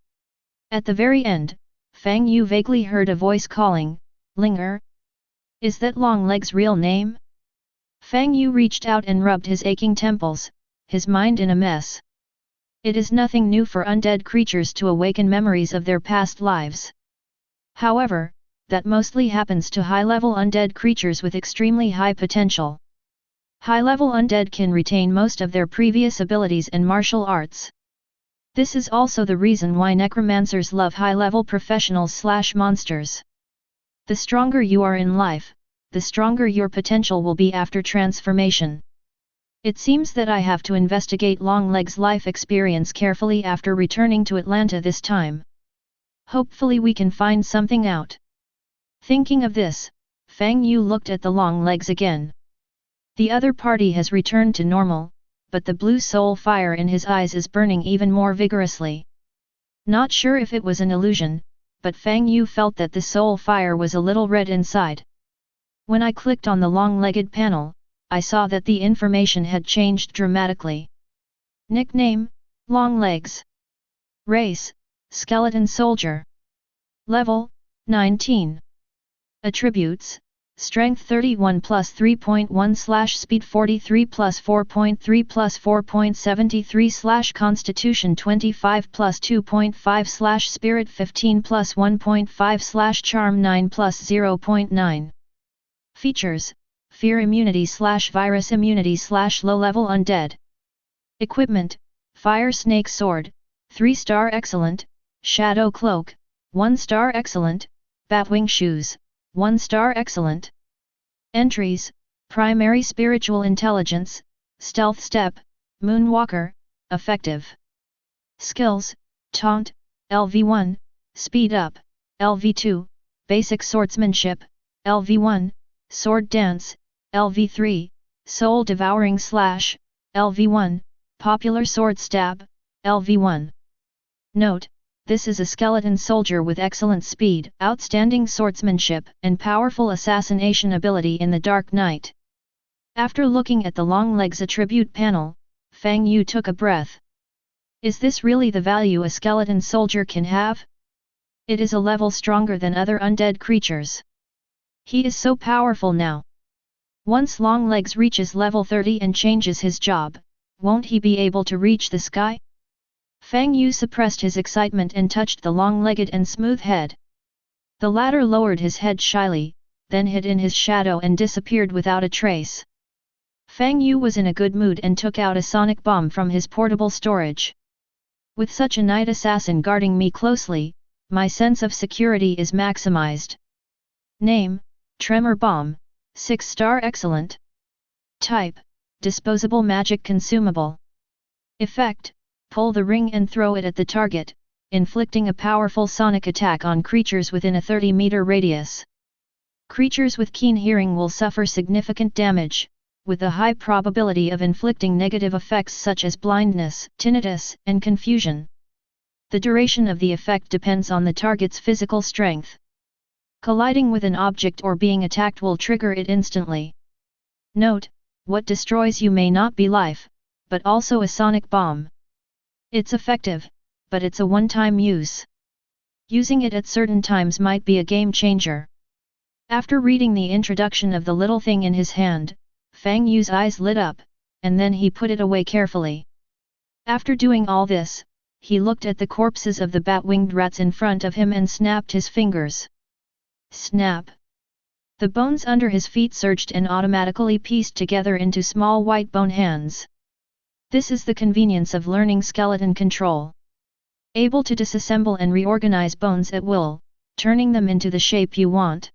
At the very end, Fang Yu vaguely heard a voice calling, Linger? Is that Long Leg's real name? Fang Yu reached out and rubbed his aching temples, his mind in a mess. It is nothing new for undead creatures to awaken memories of their past lives. However, that mostly happens to high-level undead creatures with extremely high potential. High-level undead can retain most of their previous abilities and martial arts. This is also the reason why necromancers love high-level professionals/monsters. The stronger you are in life, the stronger your potential will be after transformation. It seems that I have to investigate Longleg's life experience carefully after returning to Atlanta this time. Hopefully we can find something out. Thinking of this, Fang Yu looked at the Longlegs again. The other party has returned to normal, but the blue soul fire in his eyes is burning even more vigorously. Not sure if it was an illusion, but Fang Yu felt that the soul fire was a little red inside. When I clicked on the long-legged panel, I saw that the information had changed dramatically. Nickname, Longlegs. Race, Skeleton Soldier. Level, 19. Attributes, Strength 31 plus 3.1 / Speed 43 plus 4.3 plus 4.73 / Constitution 25 plus 2.5 / Spirit 15 plus 1.5 / Charm 9 plus 0.9. Features, Fear immunity / Virus immunity / Low-level undead. Equipment, Fire Snake Sword, 3-star excellent, Shadow Cloak, 1-star excellent, Batwing Shoes, 1-star excellent. Entries, Primary Spiritual Intelligence, Stealth Step, Moonwalker, Effective. Skills, Taunt, LV1, Speed Up, LV2, Basic Swordsmanship, LV1, Sword Dance, LV3, Soul Devouring Slash, LV1, Popular Sword Stab, LV1. Note, this is a skeleton soldier with excellent speed, outstanding swordsmanship, and powerful assassination ability in the Dark Knight. After looking at the Longlegs attribute panel, Fang Yu took a breath. Is this really the value a skeleton soldier can have? It is a level stronger than other undead creatures. He is so powerful now. Once Longlegs reaches level 30 and changes his job, won't he be able to reach the sky? Fang Yu suppressed his excitement and touched the long-legged and smooth head. The latter lowered his head shyly, then hid in his shadow and disappeared without a trace. Fang Yu was in a good mood and took out a sonic bomb from his portable storage. With such a night assassin guarding me closely, my sense of security is maximized. Name, Tremor Bomb, 6-star excellent. Type, Disposable Magic Consumable. Effect, pull the ring and throw it at the target, inflicting a powerful sonic attack on creatures within a 30-meter radius. Creatures with keen hearing will suffer significant damage, with a high probability of inflicting negative effects such as blindness, tinnitus, and confusion. The duration of the effect depends on the target's physical strength. Colliding with an object or being attacked will trigger it instantly. Note, what destroys you may not be life, but also a sonic bomb. It's effective, but it's a one-time use. Using it at certain times might be a game changer. After reading the introduction of the little thing in his hand, Fang Yu's eyes lit up, and then he put it away carefully. After doing all this, he looked at the corpses of the bat-winged rats in front of him and snapped his fingers. Snap! The bones under his feet surged and automatically pieced together into small white bone hands. This is the convenience of learning skeleton control. Able to disassemble and reorganize bones at will, turning them into the shape you want.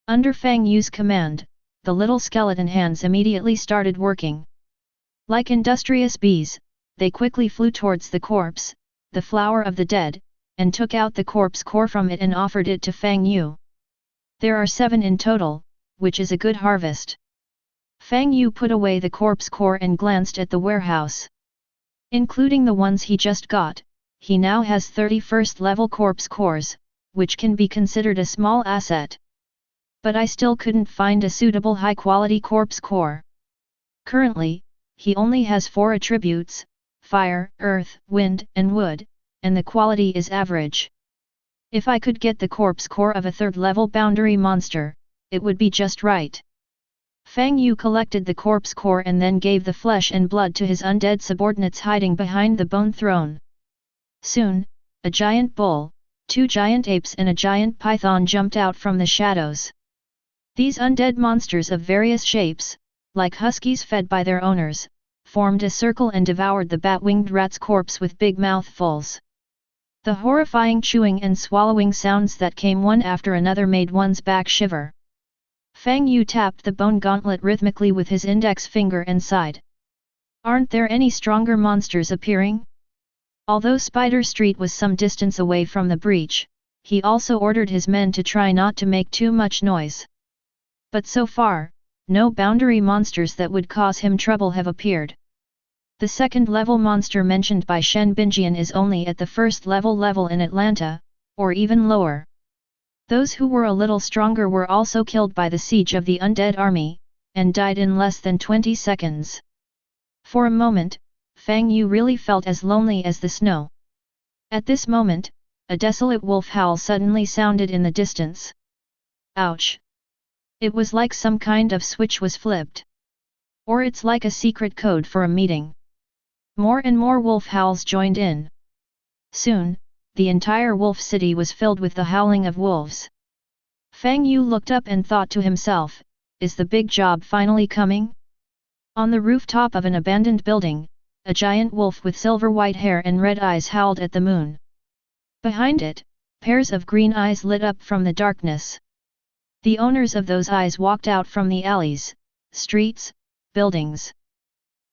Under Fang Yu's command, the little skeleton hands immediately started working. Like industrious bees, they quickly flew towards the corpse, the flower of the dead, and took out the corpse core from it and offered it to Fang Yu. There are 7 in total, which is a good harvest. Fang Yu put away the corpse core and glanced at the warehouse. Including the ones he just got, he now has 30 first-level corpse cores, which can be considered a small asset. But I still couldn't find a suitable high-quality corpse core. Currently, he only has 4 attributes, fire, earth, wind, and wood, and the quality is average. If I could get the corpse core of a 3rd-level boundary monster, it would be just right. Fang Yu collected the corpse core and then gave the flesh and blood to his undead subordinates hiding behind the bone throne. Soon, a giant bull, 2 giant apes and a giant python jumped out from the shadows. These undead monsters of various shapes, like huskies fed by their owners, formed a circle and devoured the bat-winged rat's corpse with big mouthfuls. The horrifying chewing and swallowing sounds that came one after another made one's back shiver. Fang Yu tapped the bone gauntlet rhythmically with his index finger and sighed. Aren't there any stronger monsters appearing? Although Spider Street was some distance away from the breach, he also ordered his men to try not to make too much noise. But so far, no boundary monsters that would cause him trouble have appeared. The second-level monster mentioned by Shen Binjian is only at the first-level in Atlanta, or even lower. Those who were a little stronger were also killed by the siege of the undead army, and died in less than 20 seconds. For a moment, Fang Yu really felt as lonely as the snow. At this moment, a desolate wolf howl suddenly sounded in the distance. Ouch! It was like some kind of switch was flipped. Or it's like a secret code for a meeting. More and more wolf howls joined in. Soon, the entire wolf city was filled with the howling of wolves. Fang Yu looked up and thought to himself, is the big job finally coming? On the rooftop of an abandoned building, a giant wolf with silver-white hair and red eyes howled at the moon. Behind it, pairs of green eyes lit up from the darkness. The owners of those eyes walked out from the alleys, streets, buildings.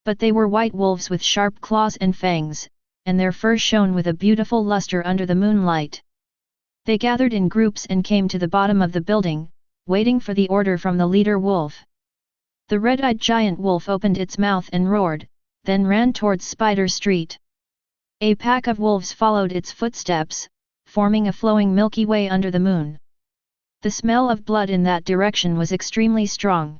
But they were white wolves with sharp claws and fangs, and their fur shone with a beautiful luster under the moonlight. They gathered in groups and came to the bottom of the building, waiting for the order from the leader wolf. The red-eyed giant wolf opened its mouth and roared, then ran towards Spider Street. A pack of wolves followed its footsteps, forming a flowing milky way under the moon. The smell of blood in that direction was extremely strong.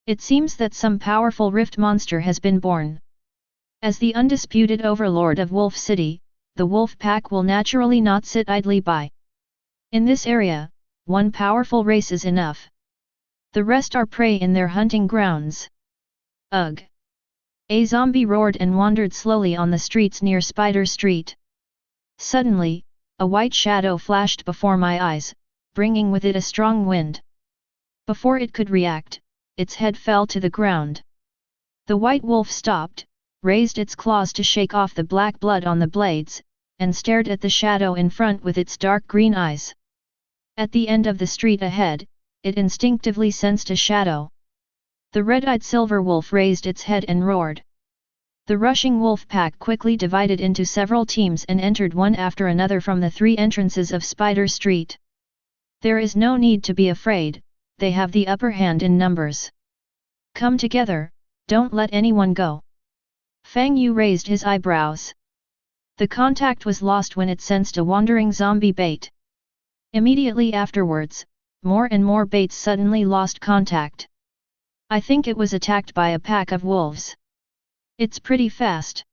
It seems that some powerful rift monster has been born. As the undisputed overlord of Wolf City, the wolf pack will naturally not sit idly by. In this area, one powerful race is enough. The rest are prey in their hunting grounds. Ugh! A zombie roared and wandered slowly on the streets near Spider Street. Suddenly, a white shadow flashed before my eyes, bringing with it a strong wind. Before it could react, its head fell to the ground. The white wolf stopped, raised its claws to shake off the black blood on the blades, and stared at the shadow in front with its dark green eyes. At the end of the street ahead, it instinctively sensed a shadow. The red-eyed silver wolf raised its head and roared. The rushing wolf pack quickly divided into several teams and entered one after another from the 3 entrances of Spider Street. There is no need to be afraid, they have the upper hand in numbers. Come together, don't let anyone go. Fang Yu raised his eyebrows. The contact was lost when it sensed a wandering zombie bait. Immediately afterwards, more and more baits suddenly lost contact. I think it was attacked by a pack of wolves. It's pretty fast.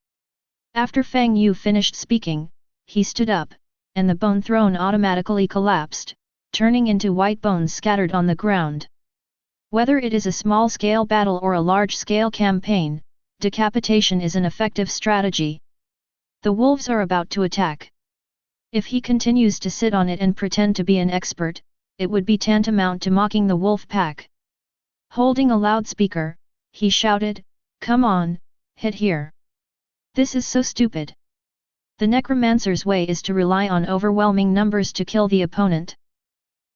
After Fang Yu finished speaking, he stood up, and the bone throne automatically collapsed, turning into white bones scattered on the ground. Whether it is a small-scale battle or a large-scale campaign, decapitation is an effective strategy. The wolves are about to attack. If he continues to sit on it and pretend to be an expert, it would be tantamount to mocking the wolf pack. Holding a loudspeaker, he shouted, "Come on, hit here. This is so stupid. The Necromancer's way is to rely on overwhelming numbers to kill the opponent.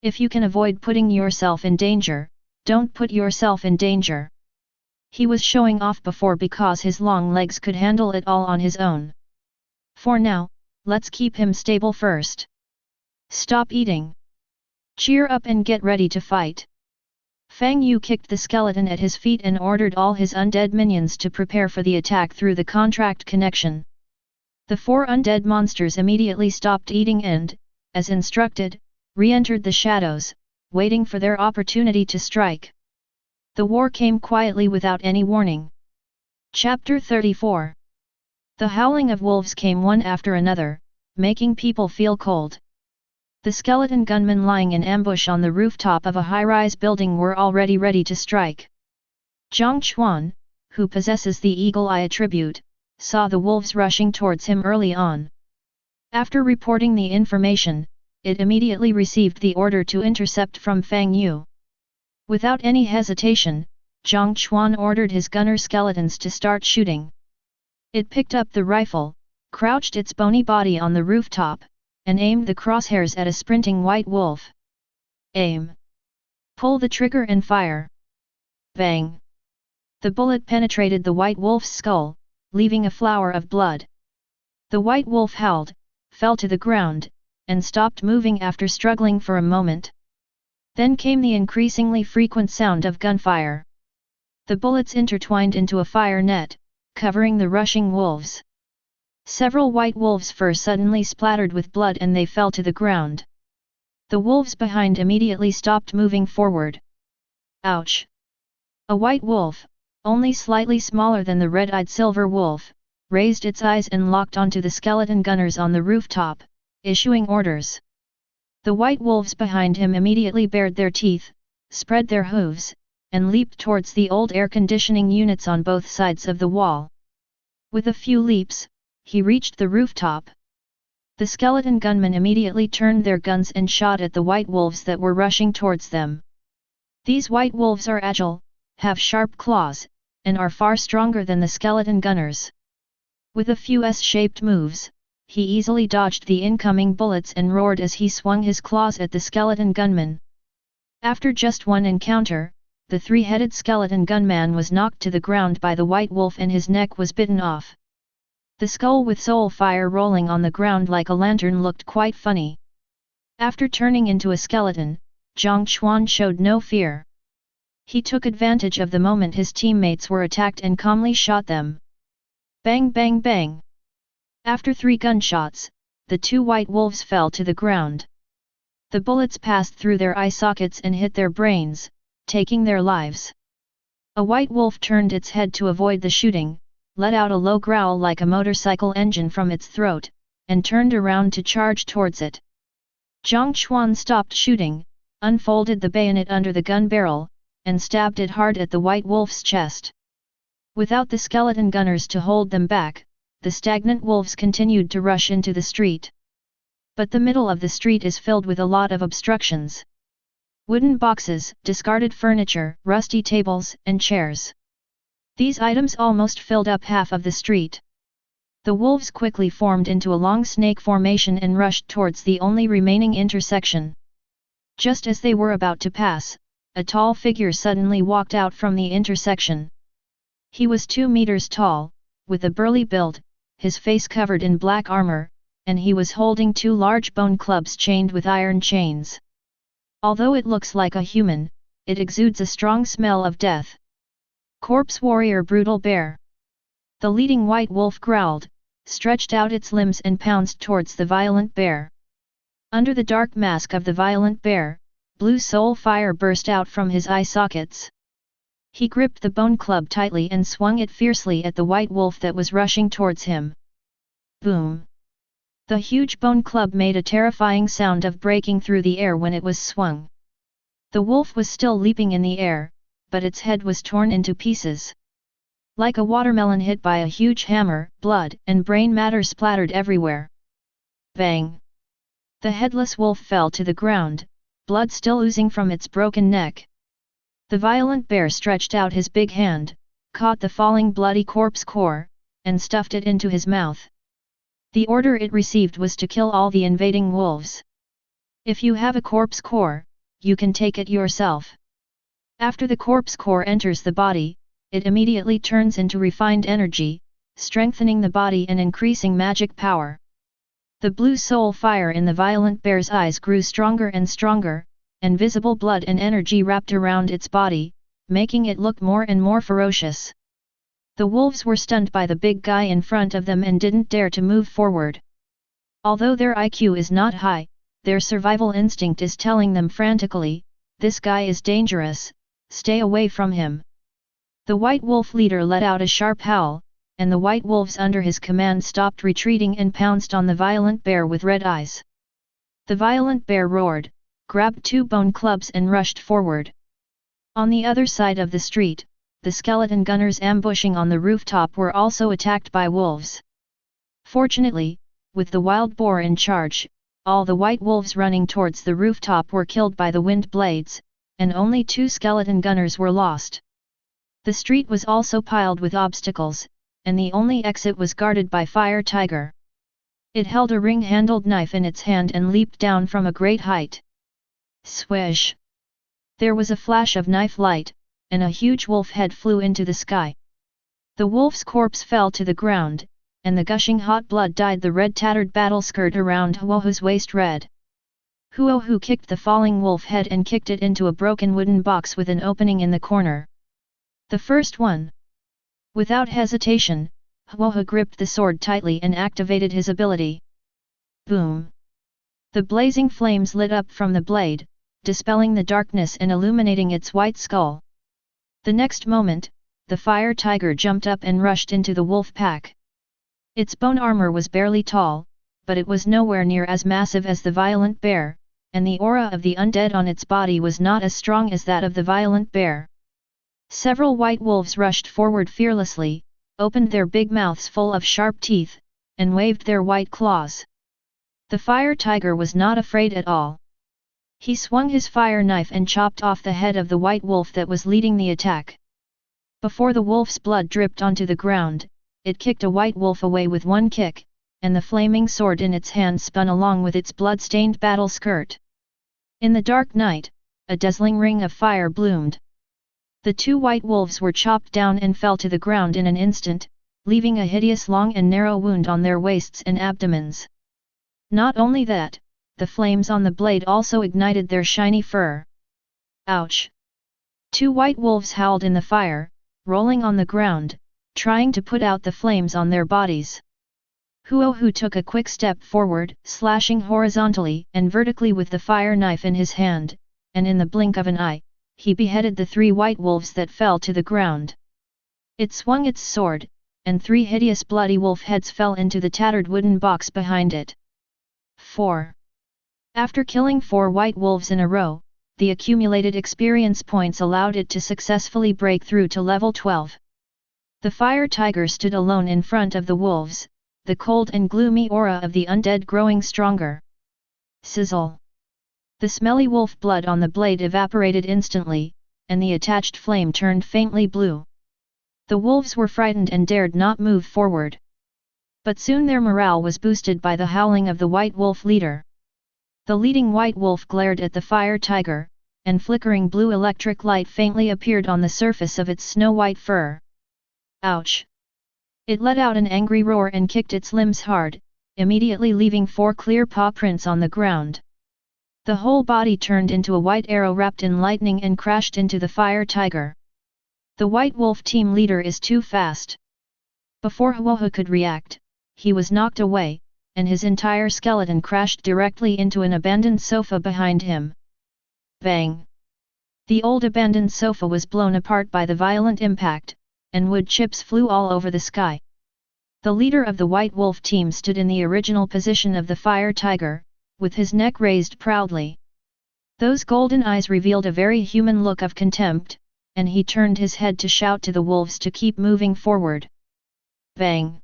If you can avoid putting yourself in danger, don't put yourself in danger." He was showing off before because his long legs could handle it all on his own. For now, let's keep him stable first. Stop eating. Cheer up and get ready to fight. Fang Yu kicked the skeleton at his feet and ordered all his undead minions to prepare for the attack through the contract connection. The 4 undead monsters immediately stopped eating and, as instructed, re-entered the shadows, waiting for their opportunity to strike. The war came quietly without any warning. Chapter 34. The howling of wolves came one after another, making people feel cold. The skeleton gunmen lying in ambush on the rooftop of a high-rise building were already ready to strike. Zhang Chuan, who possesses the eagle eye attribute, saw the wolves rushing towards him early on. After reporting the information, it immediately received the order to intercept from Fang Yu. Without any hesitation, Zhang Chuan ordered his gunner skeletons to start shooting. It picked up the rifle, crouched its bony body on the rooftop, and aimed the crosshairs at a sprinting white wolf. Aim! Pull the trigger and fire! Bang! The bullet penetrated the white wolf's skull, leaving a flower of blood. The white wolf howled, fell to the ground, and stopped moving after struggling for a moment. Then came the increasingly frequent sound of gunfire. The bullets intertwined into a fire net, covering the rushing wolves. Several white wolves' fur suddenly splattered with blood and they fell to the ground. The wolves behind immediately stopped moving forward. Ouch! A white wolf, only slightly smaller than the red-eyed silver wolf, raised its eyes and locked onto the skeleton gunners on the rooftop, issuing orders. The white wolves behind him immediately bared their teeth, spread their hooves, and leaped towards the old air conditioning units on both sides of the wall. With a few leaps, he reached the rooftop. The skeleton gunmen immediately turned their guns and shot at the white wolves that were rushing towards them. These white wolves are agile, have sharp claws, and are far stronger than the skeleton gunners. With a few S-shaped moves, he easily dodged the incoming bullets and roared as he swung his claws at the skeleton gunman. After just one encounter, the three-headed skeleton gunman was knocked to the ground by the white wolf and his neck was bitten off. The skull with soul fire rolling on the ground like a lantern looked quite funny. After turning into a skeleton, Zhang Chuan showed no fear. He took advantage of the moment his teammates were attacked and calmly shot them. Bang bang bang! After 3 gunshots, the 2 white wolves fell to the ground. The bullets passed through their eye sockets and hit their brains, taking their lives. A white wolf turned its head to avoid the shooting, let out a low growl like a motorcycle engine from its throat, and turned around to charge towards it. Zhang Chuan stopped shooting, unfolded the bayonet under the gun barrel, and stabbed it hard at the white wolf's chest. Without the skeleton gunners to hold them back, the stagnant wolves continued to rush into the street. But the middle of the street is filled with a lot of obstructions. Wooden boxes, discarded furniture, rusty tables, and chairs. These items almost filled up half of the street. The wolves quickly formed into a long snake formation and rushed towards the only remaining intersection. Just as they were about to pass, a tall figure suddenly walked out from the intersection. He was 2 meters tall, with a burly build, his face covered in black armor, and he was holding 2 large bone clubs chained with iron chains. Although it looks like a human, it exudes a strong smell of death. Corpse warrior brutal bear. The leading white wolf growled, stretched out its limbs and pounced towards the violent bear. Under the dark mask of the violent bear, blue soul fire burst out from his eye sockets. He gripped the bone club tightly and swung it fiercely at the white wolf that was rushing towards him. Boom! The huge bone club made a terrifying sound of breaking through the air when it was swung. The wolf was still leaping in the air, but its head was torn into pieces. Like a watermelon hit by a huge hammer, blood and brain matter splattered everywhere. Bang! The headless wolf fell to the ground, blood still oozing from its broken neck. The violent bear stretched out his big hand, caught the falling bloody corpse core, and stuffed it into his mouth. The order it received was to kill all the invading wolves. If you have a corpse core, you can take it yourself. After the corpse core enters the body, it immediately turns into refined energy, strengthening the body and increasing magic power. The blue soul fire in the violent bear's eyes grew stronger and stronger, and visible blood and energy wrapped around its body, making it look more and more ferocious. The wolves were stunned by the big guy in front of them and didn't dare to move forward. Although their IQ is not high, their survival instinct is telling them frantically, "This guy is dangerous, stay away from him." The white wolf leader let out a sharp howl, and the white wolves under his command stopped retreating and pounced on the violent bear with red eyes. The violent bear roared, grabbed 2 bone clubs and rushed forward. On the other side of the street, the skeleton gunners ambushing on the rooftop were also attacked by wolves. Fortunately, with the wild boar in charge, all the white wolves running towards the rooftop were killed by the wind blades, and only 2 skeleton gunners were lost. The street was also piled with obstacles, and the only exit was guarded by Fire Tiger. It held a ring-handled knife in its hand and leaped down from a great height. Swish! There was a flash of knife light, and a huge wolf head flew into the sky. The wolf's corpse fell to the ground, and the gushing hot blood dyed the red tattered battle skirt around Huohu's waist red. Huohu kicked the falling wolf head and kicked it into a broken wooden box with an opening in the corner. The first one. Without hesitation, Huohu gripped the sword tightly and activated his ability. Boom! The blazing flames lit up from the blade, dispelling the darkness and illuminating its white skull. The next moment, the Fire Tiger jumped up and rushed into the wolf pack. Its bone armor was barely tall, but it was nowhere near as massive as the violent bear, and the aura of the undead on its body was not as strong as that of the violent bear. Several white wolves rushed forward fearlessly, opened their big mouths full of sharp teeth, and waved their white claws. The Fire Tiger was not afraid at all. He swung his fire knife and chopped off the head of the white wolf that was leading the attack. Before the wolf's blood dripped onto the ground, it kicked a white wolf away with one kick, and the flaming sword in its hand spun along with its blood-stained battle skirt. In the dark night, a dazzling ring of fire bloomed. The 2 white wolves were chopped down and fell to the ground in an instant, leaving a hideous long and narrow wound on their waists and abdomens. Not only that, the flames on the blade also ignited their shiny fur. Ouch! 2 white wolves howled in the fire, rolling on the ground, trying to put out the flames on their bodies. Huohu took a quick step forward, slashing horizontally and vertically with the fire knife in his hand, and in the blink of an eye, he beheaded the 3 white wolves that fell to the ground. It swung its sword, and 3 hideous bloody wolf heads fell into the tattered wooden box behind it. 4. After killing 4 white wolves in a row, the accumulated experience points allowed it to successfully break through to level 12. The Fire Tiger stood alone in front of the wolves, the cold and gloomy aura of the undead growing stronger. Sizzle! The smelly wolf blood on the blade evaporated instantly, and the attached flame turned faintly blue. The wolves were frightened and dared not move forward. But soon their morale was boosted by the howling of the white wolf leader. The leading white wolf glared at the Fire Tiger, and flickering blue electric light faintly appeared on the surface of its snow-white fur. Ouch! It let out an angry roar and kicked its limbs hard, immediately leaving 4 clear paw prints on the ground. The whole body turned into a white arrow wrapped in lightning and crashed into the Fire Tiger. The White Wolf team leader is too fast. Before Huohu could react, he was knocked away, and his entire skeleton crashed directly into an abandoned sofa behind him. Bang! The old abandoned sofa was blown apart by the violent impact, and wood chips flew all over the sky. The leader of the White Wolf team stood in the original position of the Fire Tiger, with his neck raised proudly. Those golden eyes revealed a very human look of contempt, and he turned his head to shout to the wolves to keep moving forward. Bang!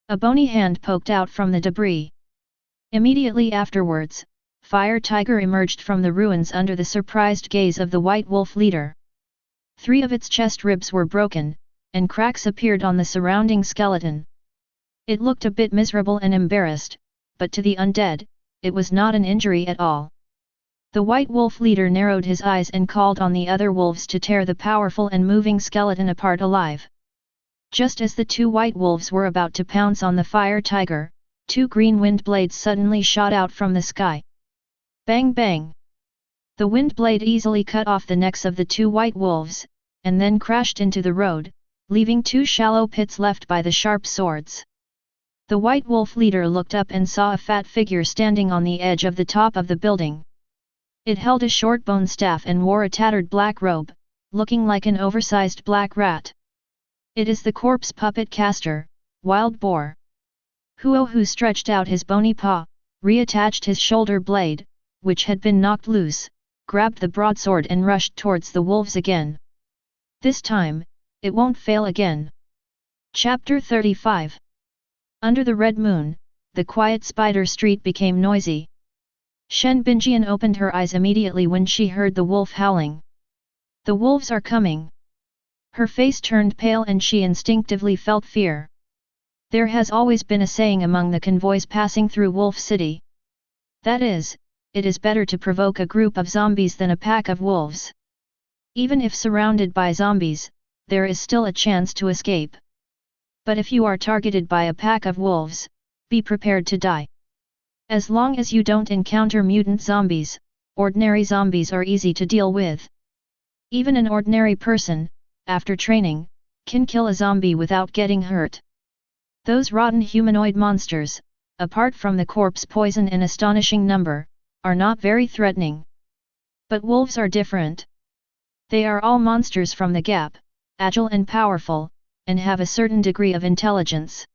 A bony hand poked out from the debris. Immediately afterwards, Fire Tiger emerged from the ruins under the surprised gaze of the White Wolf leader. 3 of its chest ribs were broken, and cracks appeared on the surrounding skeleton. It looked a bit miserable and embarrassed, but to the undead, it was not an injury at all. The White Wolf leader narrowed his eyes and called on the other wolves to tear the powerful and moving skeleton apart alive. Just as the 2 white wolves were about to pounce on the Fire Tiger, 2 green wind blades suddenly shot out from the sky. Bang bang! The wind blade easily cut off the necks of the 2 white wolves, and then crashed into the road, leaving 2 shallow pits left by the sharp swords. The White Wolf leader looked up and saw a fat figure standing on the edge of the top of the building. It held a short bone staff and wore a tattered black robe, looking like an oversized black rat. It is the corpse puppet caster, Wild Boar. Huohu stretched out his bony paw, reattached his shoulder blade, which had been knocked loose, grabbed the broadsword and rushed towards the wolves again. This time, It won't fail again. Chapter 35. Under the red moon, the quiet spider street became noisy. Shen Binjian opened her eyes immediately when she heard the wolf howling. The wolves are coming. Her face turned pale and she instinctively felt fear. There has always been a saying among the convoys passing through Wolf City. That is, it is better to provoke a group of zombies than a pack of wolves. Even if surrounded by zombies, there is still a chance to escape. But if you are targeted by a pack of wolves, be prepared to die. As long as you don't encounter mutant zombies, ordinary zombies are easy to deal with. Even an ordinary person, after training, can kill a zombie without getting hurt. Those rotten humanoid monsters, apart from the corpse poison in astonishing number, are not very threatening. But wolves are different. They are all monsters from the gap, agile and powerful, and have a certain degree of intelligence.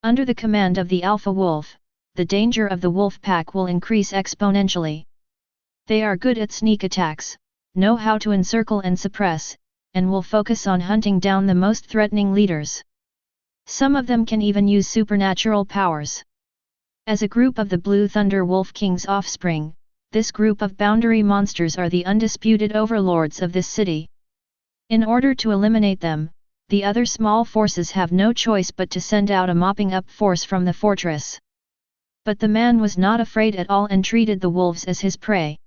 Under the command of the alpha wolf, the danger of the wolf pack will increase exponentially. They are good at sneak attacks, know how to encircle and suppress, and will focus on hunting down the most threatening leaders. Some of them can even use supernatural powers. As a group of the Blue Thunder Wolf King's offspring, this group of boundary monsters are the undisputed overlords of this city. In order to eliminate them, the other small forces have no choice but to send out a mopping-up force from the fortress. But the man was not afraid at all and treated the wolves as his prey.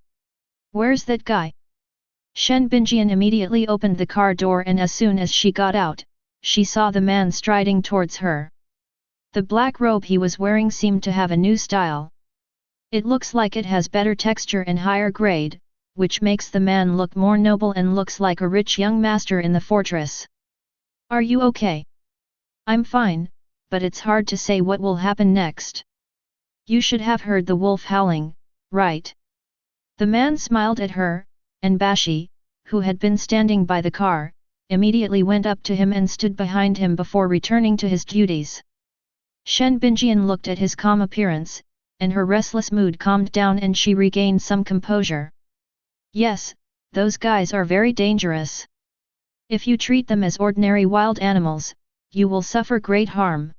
"Where's that guy?" Shen Binjian immediately opened the car door, and as soon as she got out, she saw the man striding towards her. The black robe he was wearing seemed to have a new style. It looks like it has better texture and higher grade, which makes the man look more noble and looks like a rich young master in the fortress. "Are you okay?" "I'm fine, but it's hard to say what will happen next." "You should have heard the wolf howling, right?" The man smiled at her, and Bashi, who had been standing by the car, immediately went up to him and stood behind him before returning to his duties. Shen Binjian looked at his calm appearance, and her restless mood calmed down and she regained some composure. "Yes, those guys are very dangerous. If you treat them as ordinary wild animals, you will suffer great harm."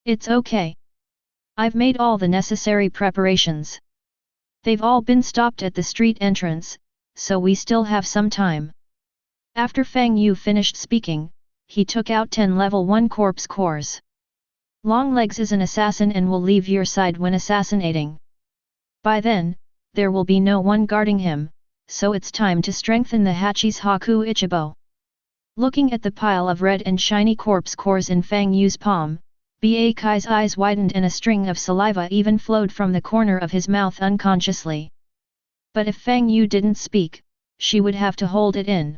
"It's okay. I've made all the necessary preparations. They've all been stopped at the street entrance, so we still have some time." After Fang Yu finished speaking, he took out 10 level 1 corpse cores. "Longlegs is an assassin and will leave your side when assassinating. By then, there will be no one guarding him, so it's time to strengthen the Hachi's Haku Ichibo." Looking at the pile of red and shiny corpse cores in Fang Yu's palm, Ba Kai's eyes widened and a string of saliva even flowed from the corner of his mouth unconsciously. But if Fang Yu didn't speak, she would have to hold it in.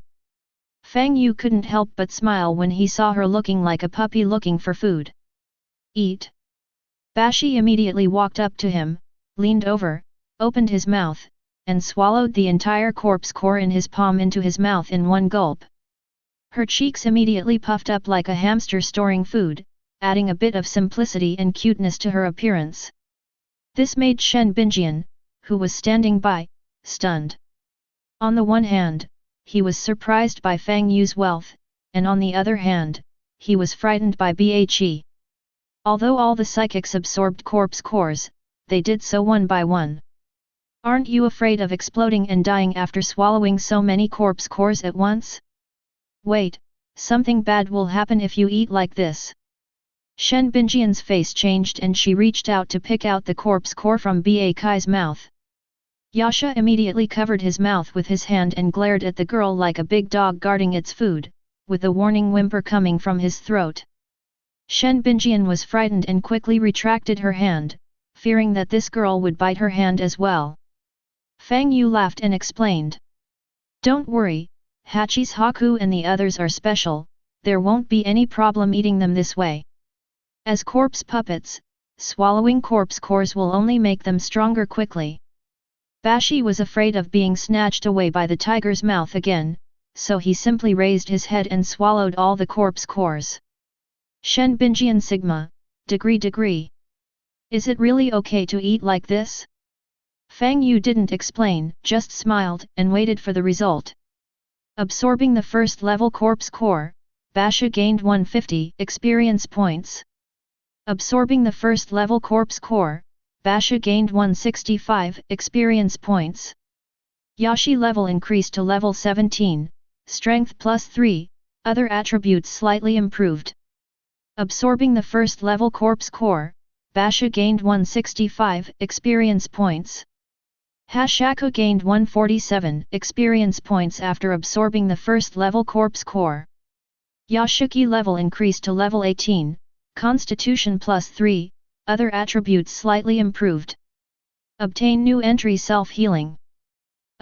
Fang Yu couldn't help but smile when he saw her looking like a puppy looking for food. "Eat." Bashi immediately walked up to him, leaned over, opened his mouth, and swallowed the entire corpse core in his palm into his mouth in one gulp. Her cheeks immediately puffed up like a hamster storing food, adding a bit of simplicity and cuteness to her appearance. This made Shen Binjian, who was standing by, stunned. On the one hand, he was surprised by Fang Yu's wealth, and on the other hand, he was frightened by Bhe. Although all the psychics absorbed corpse cores, they did so one by one. "Aren't you afraid of exploding and dying after swallowing so many corpse cores at once?" "Wait, something bad will happen if you eat like this." Shen Binjian's face changed and she reached out to pick out the corpse core from Ba Kai's mouth. Yasha immediately covered his mouth with his hand and glared at the girl like a big dog guarding its food, with a warning whimper coming from his throat. Shen Binjian was frightened and quickly retracted her hand, fearing that this girl would bite her hand as well. Fang Yu laughed and explained. "Don't worry, Hachi's Haku and the others are special, there won't be any problem eating them this way. As corpse puppets, swallowing corpse cores will only make them stronger quickly." Bashi was afraid of being snatched away by the tiger's mouth again, so he simply raised his head and swallowed all the corpse cores. Shen Binjian Sigma, degree. "Is it really okay to eat like this?" Fang Yu didn't explain, just smiled and waited for the result. Absorbing the first level corpse core, Basha gained 150 experience points. Absorbing the first level corpse core, Basha gained 165 experience points. Yashi level increased to level 17, strength +3, other attributes slightly improved. Absorbing the first level corpse core, Basha gained 165 experience points. Hashaku gained 147 experience points after absorbing the first level corpse core. Yashuki level increased to level 18, constitution +3, other attributes slightly improved. Obtain new entry self-healing.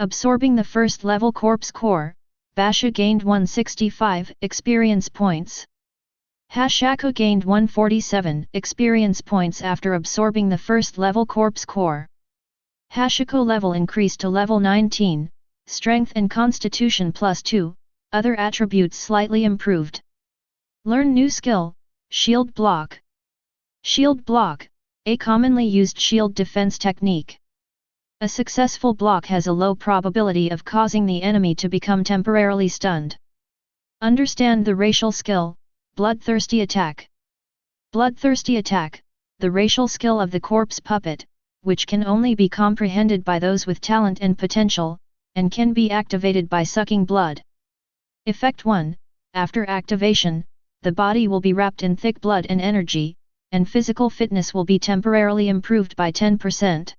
Absorbing the first level corpse core, Basha gained 165 experience points. Hashaku gained 147 experience points after absorbing the first level corpse core. Hashiko level increased to level 19, strength and constitution +2, other attributes slightly improved. Learn new skill, shield block. Shield block, a commonly used shield defense technique. A successful block has a low probability of causing the enemy to become temporarily stunned. Understand the racial skill, bloodthirsty attack. Bloodthirsty attack, the racial skill of the corpse puppet, which can only be comprehended by those with talent and potential, and can be activated by sucking blood. Effect 1, after activation, the body will be wrapped in thick blood and energy, and physical fitness will be temporarily improved by 10%.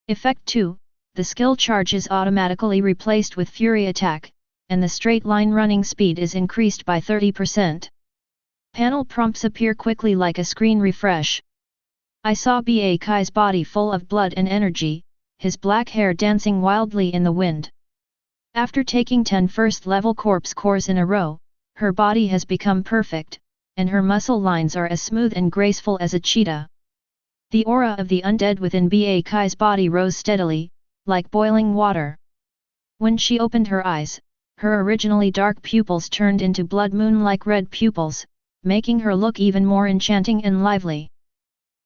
Effect 2, the skill charge is automatically replaced with Fury attack, and the straight line running speed is increased by 30%. Panel prompts appear quickly like a screen refresh. I saw Ba Kai's body full of blood and energy, his black hair dancing wildly in the wind. After taking 10 first-level corpse cores in a row, her body has become perfect, and her muscle lines are as smooth and graceful as a cheetah. The aura of the undead within Ba Kai's body rose steadily, like boiling water. When she opened her eyes, her originally dark pupils turned into blood moon-like red pupils, making her look even more enchanting and lively.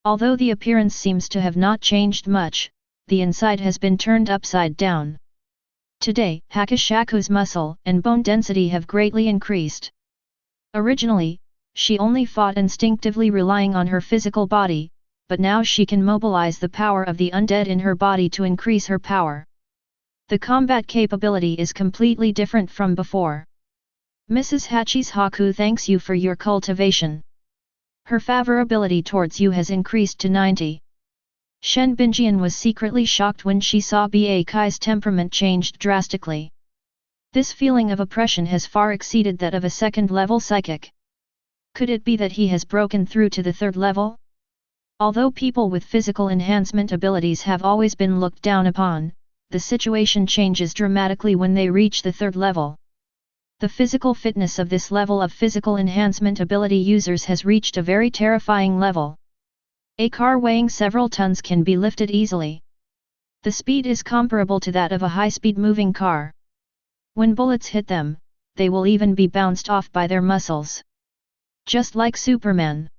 Although the appearance seems to have not changed much, the inside has been turned upside down. Today, Hakashaku's muscle and bone density have greatly increased. Originally, she only fought instinctively relying on her physical body, but now she can mobilize the power of the undead in her body to increase her power. The combat capability is completely different from before. Mrs. Hachihaku thanks you for your cultivation. Her favorability towards you has increased to 90. Shen Binjian was secretly shocked when she saw Ba Kai's temperament changed drastically. This feeling of oppression has far exceeded that of a second-level psychic. Could it be that he has broken through to the third level? Although people with physical enhancement abilities have always been looked down upon, the situation changes dramatically when they reach the third level. The physical fitness of this level of physical enhancement ability users has reached a very terrifying level. A car weighing several tons can be lifted easily. The speed is comparable to that of a high-speed moving car. When bullets hit them, they will even be bounced off by their muscles. Just like Superman.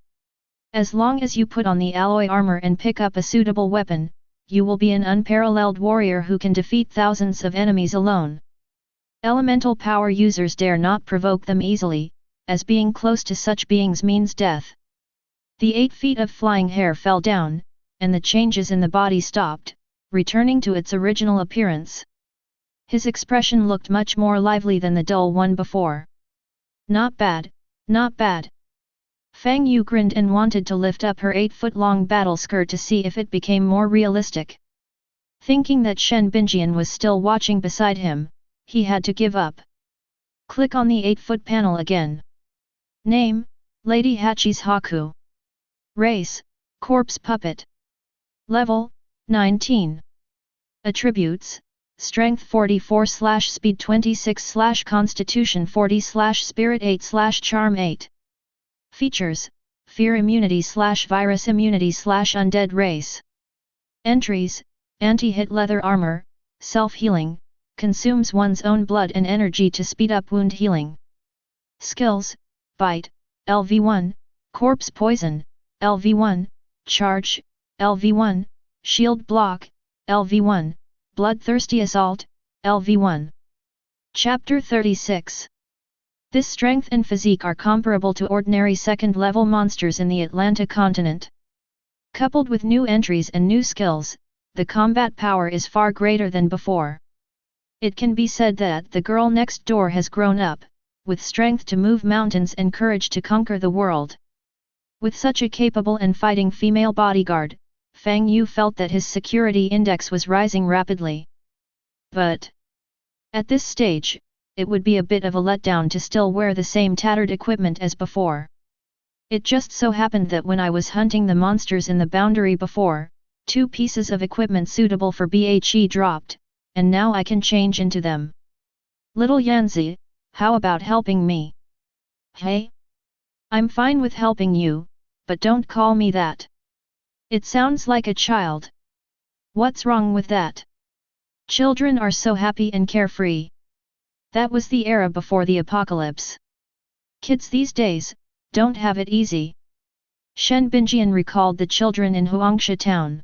As long as you put on the alloy armor and pick up a suitable weapon, you will be an unparalleled warrior who can defeat thousands of enemies alone. Elemental power users dare not provoke them easily, as being close to such beings means death. The 8 feet of flying hair fell down, and the changes in the body stopped, returning to its original appearance. His expression looked much more lively than the dull one before. Not bad, not bad. Fang Yu grinned and wanted to lift up her 8-foot-long battle skirt to see if it became more realistic. Thinking that Shen Binjian was still watching beside him, he had to give up. Click on the 8-foot panel again. Name, Lady Hachihaku. Race, Corpse Puppet. Level, 19. Attributes, Strength 44/Speed 26/Constitution 40/Spirit 8/Charm 8. Features, Fear Immunity/Virus Immunity/Undead Race. Entries, Anti-hit leather armor, self-healing, consumes one's own blood and energy to speed up wound healing. Skills, Bite, LV1, Corpse Poison, LV1, Charge, LV1, Shield Block, LV1, Bloodthirsty Assault, LV1. Chapter 36. This strength and physique are comparable to ordinary second-level monsters in the Atlantic continent. Coupled with new entries and new skills, the combat power is far greater than before. It can be said that the girl next door has grown up, with strength to move mountains and courage to conquer the world. With such a capable and fighting female bodyguard, Fang Yu felt that his security index was rising rapidly. But at this stage, it would be a bit of a letdown to still wear the same tattered equipment as before. It just so happened that when I was hunting the monsters in the boundary before, 2 pieces of equipment suitable for BHE dropped, and now I can change into them. Little Yanzi, how about helping me? Hey? I'm fine with helping you, but don't call me that. It sounds like a child. What's wrong with that? Children are so happy and carefree. That was the era before the apocalypse. Kids these days don't have it easy. Shen Binjian recalled the children in Huangsha town.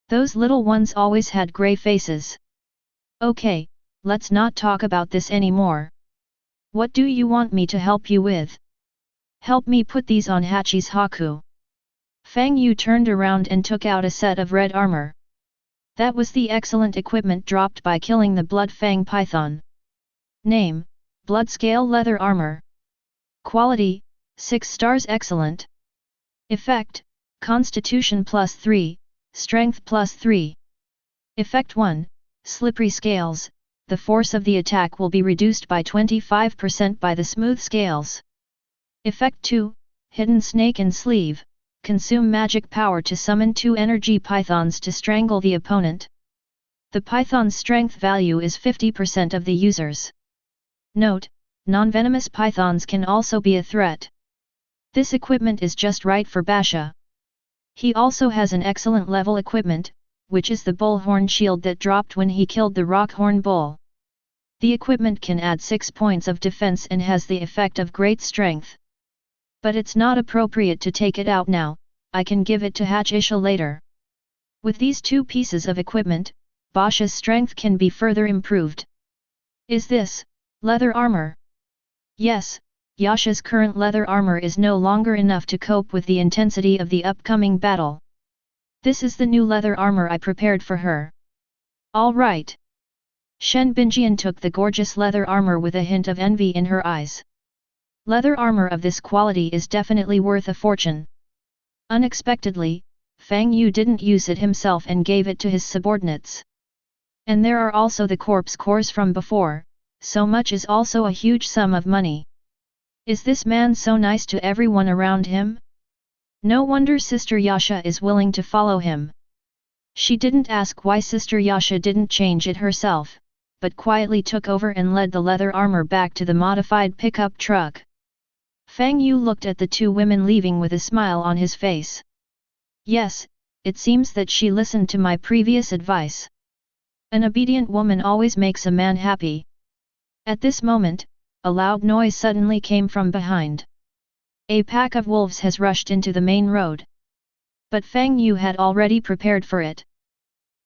Those little ones always had grey faces. Okay, let's not talk about this anymore. What do you want me to help you with? Help me put these on Hachi's Haku. Fang Yu turned around and took out a set of red armor. That was the excellent equipment dropped by killing the Blood Fang Python. Name, Bloodscale Leather Armor. Quality, 6 stars excellent. Effect, Constitution +3, Strength +3. Effect 1, Slippery Scales, the force of the attack will be reduced by 25% by the smooth scales. Effect 2, Hidden Snake and Sleeve, consume magic power to summon 2 energy pythons to strangle the opponent. The python's strength value is 50% of the user's. Note, non-venomous pythons can also be a threat. This equipment is just right for Basha. He also has an excellent level equipment, which is the bullhorn shield that dropped when he killed the Rockhorn Bull. The equipment can add 6 points of defense and has the effect of great strength. But it's not appropriate to take it out now, I can give it to Hachisha later. With these 2 pieces of equipment, Basha's strength can be further improved. Is this leather armor? Yes, Yasha's current leather armor is no longer enough to cope with the intensity of the upcoming battle. This is the new leather armor I prepared for her. All right. Shen Binjian took the gorgeous leather armor with a hint of envy in her eyes. Leather armor of this quality is definitely worth a fortune. Unexpectedly, Fang Yu didn't use it himself and gave it to his subordinates. And there are also the corpse cores from before, so much is also a huge sum of money. Is this man so nice to everyone around him? No wonder Sister Yasha is willing to follow him. She didn't ask why Sister Yasha didn't change it herself, but quietly took over and led the leather armor back to the modified pickup truck. Fang Yu looked at the 2 women leaving with a smile on his face. Yes, it seems that she listened to my previous advice. An obedient woman always makes a man happy. At this moment, a loud noise suddenly came from behind. A pack of wolves has rushed into the main road. But Fang Yu had already prepared for it.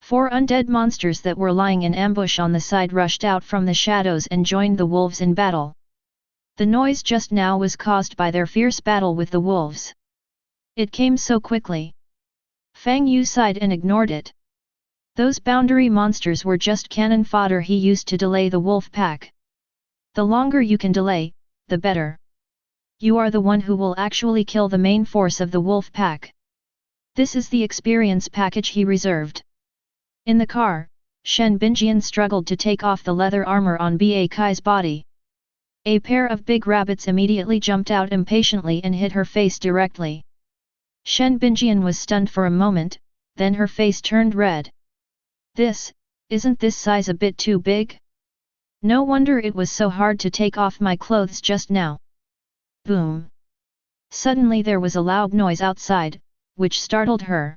4 undead monsters that were lying in ambush on the side rushed out from the shadows and joined the wolves in battle. The noise just now was caused by their fierce battle with the wolves. It came so quickly. Fang Yu sighed and ignored it. Those boundary monsters were just cannon fodder he used to delay the wolf pack. The longer you can delay, the better. You are the one who will actually kill the main force of the wolf pack. This is the experience package he reserved. In the car, Shen Binjian struggled to take off the leather armor on Ba Kai's body. A pair of big rabbits immediately jumped out impatiently and hit her face directly. Shen Binjian was stunned for a moment, then her face turned red. Isn't this size a bit too big? No wonder it was so hard to take off my clothes just now. Boom! Suddenly there was a loud noise outside, which startled her.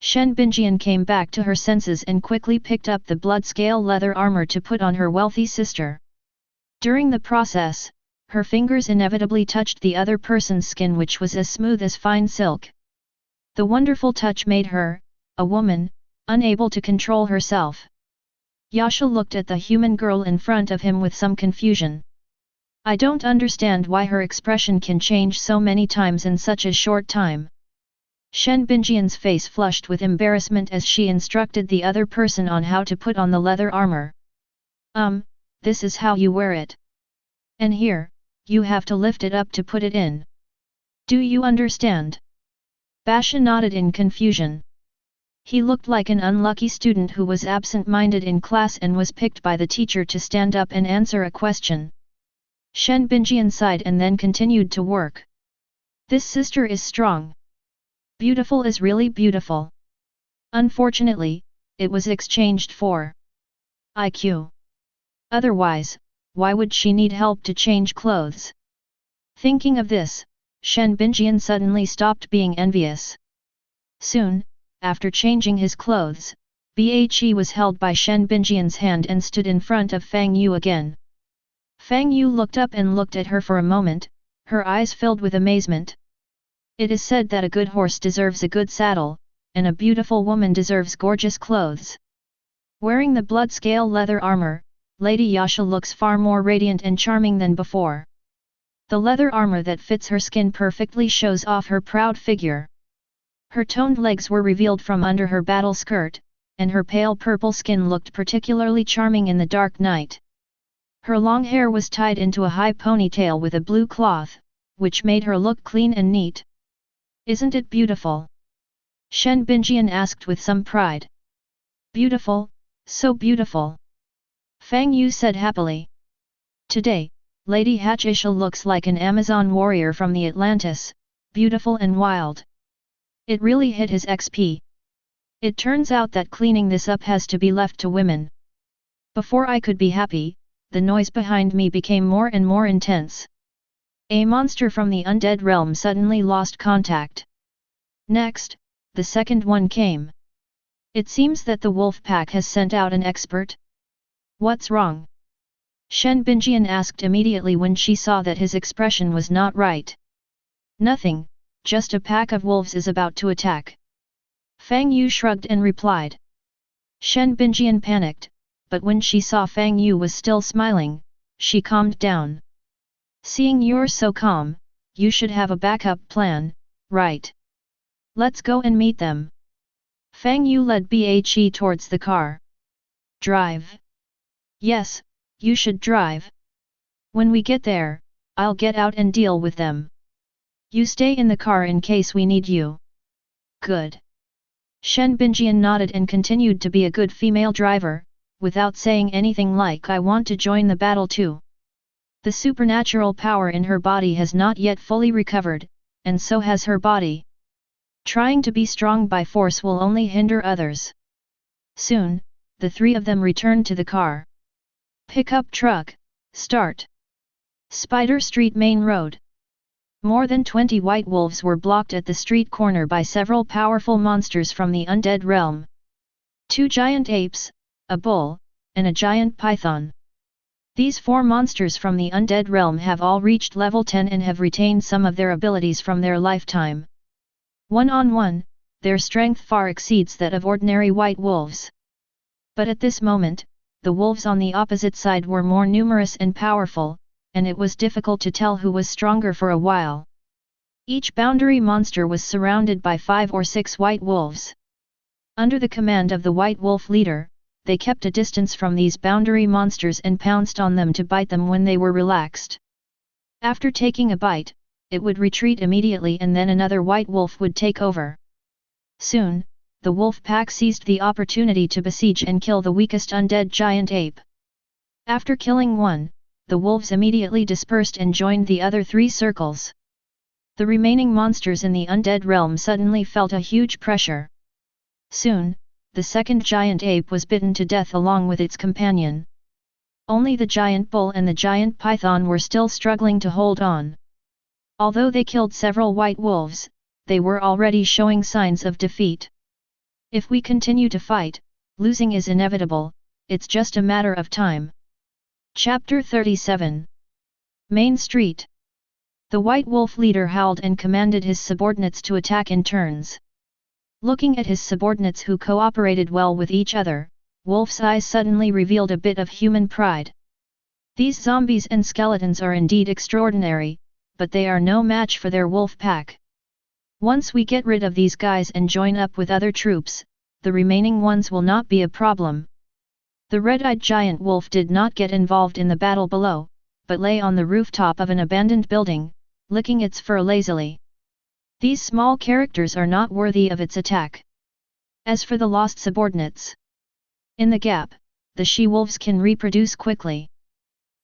Shen Binjian came back to her senses and quickly picked up the bloodscale leather armor to put on her wealthy sister. During the process, her fingers inevitably touched the other person's skin, which was as smooth as fine silk. The wonderful touch made her, a woman, unable to control herself. Yasha looked at the human girl in front of him with some confusion. I don't understand why her expression can change so many times in such a short time. Shen Binjian's face flushed with embarrassment as she instructed the other person on how to put on the leather armor. This is how you wear it. And here, you have to lift it up to put it in. Do you understand? Basha nodded in confusion. He looked like an unlucky student who was absent-minded in class and was picked by the teacher to stand up and answer a question. Shen Binjian sighed and then continued to work. This sister is strong. Beautiful is really beautiful. Unfortunately, it was exchanged for IQ. Otherwise, why would she need help to change clothes? Thinking of this, Shen Binjian suddenly stopped being envious. Soon, after changing his clothes, Bhe was held by Shen Binjian's hand and stood in front of Fang Yu again. Fang Yu looked up and looked at her for a moment, her eyes filled with amazement. It is said that a good horse deserves a good saddle, and a beautiful woman deserves gorgeous clothes. Wearing the blood-scale leather armor, Lady Yasha looks far more radiant and charming than before. The leather armor that fits her skin perfectly shows off her proud figure. Her toned legs were revealed from under her battle skirt, and her pale purple skin looked particularly charming in the dark night. Her long hair was tied into a high ponytail with a blue cloth, which made her look clean and neat. Isn't it beautiful? Shen Binjian asked with some pride. Beautiful, so beautiful. Fang Yu said happily. Today, Lady Hatchisha looks like an Amazon warrior from the Atlantis, beautiful and wild. It really hit his XP. It turns out that cleaning this up has to be left to women. Before I could be happy, the noise behind me became more and more intense. A monster from the undead realm suddenly lost contact. Next, the second one came. It seems that the wolf pack has sent out an expert. What's wrong? Shen Binjian asked immediately when she saw that his expression was not right. Nothing, just a pack of wolves is about to attack. Fang Yu shrugged and replied. Shen Binjian panicked, but when she saw Fang Yu was still smiling, she calmed down. Seeing you're so calm, you should have a backup plan, right? Let's go and meet them. Fang Yu led Bhe towards the car. Drive. Yes, you should drive. When we get there, I'll get out and deal with them. You stay in the car in case we need you. Good. Shen Binjian nodded and continued to be a good female driver, without saying anything like I want to join the battle too. The supernatural power in her body has not yet fully recovered, and so has her body. Trying to be strong by force will only hinder others. Soon, the three of them returned to the car. Pickup truck, start. Spider Street Main Road. More than 20 white wolves were blocked at the street corner by several powerful monsters from the undead realm. 2 giant apes, a bull, and a giant python. These 4 monsters from the undead realm have all reached level 10 and have retained some of their abilities from their lifetime. One-on-one, their strength far exceeds that of ordinary white wolves. But at this moment, the wolves on the opposite side were more numerous and powerful, and it was difficult to tell who was stronger for a while. Each boundary monster was surrounded by 5 or 6 white wolves. Under the command of the white wolf leader, they kept a distance from these boundary monsters and pounced on them to bite them when they were relaxed. After taking a bite, it would retreat immediately and then another white wolf would take over. Soon, the wolf pack seized the opportunity to besiege and kill the weakest undead giant ape. After killing one, the wolves immediately dispersed and joined the other 3 circles. The remaining monsters in the undead realm suddenly felt a huge pressure. Soon, the second giant ape was bitten to death along with its companion. Only the giant bull and the giant python were still struggling to hold on. Although they killed several white wolves, they were already showing signs of defeat. If we continue to fight, losing is inevitable, it's just a matter of time. Chapter 37. Main Street. The White Wolf leader howled and commanded his subordinates to attack in turns. Looking at his subordinates who cooperated well with each other, Wolf's eyes suddenly revealed a bit of human pride. These zombies and skeletons are indeed extraordinary, but they are no match for their wolf pack. Once we get rid of these guys and join up with other troops, the remaining ones will not be a problem. The red-eyed giant wolf did not get involved in the battle below, but lay on the rooftop of an abandoned building, licking its fur lazily. These small characters are not worthy of its attack. As for the lost subordinates, in the gap, the she-wolves can reproduce quickly.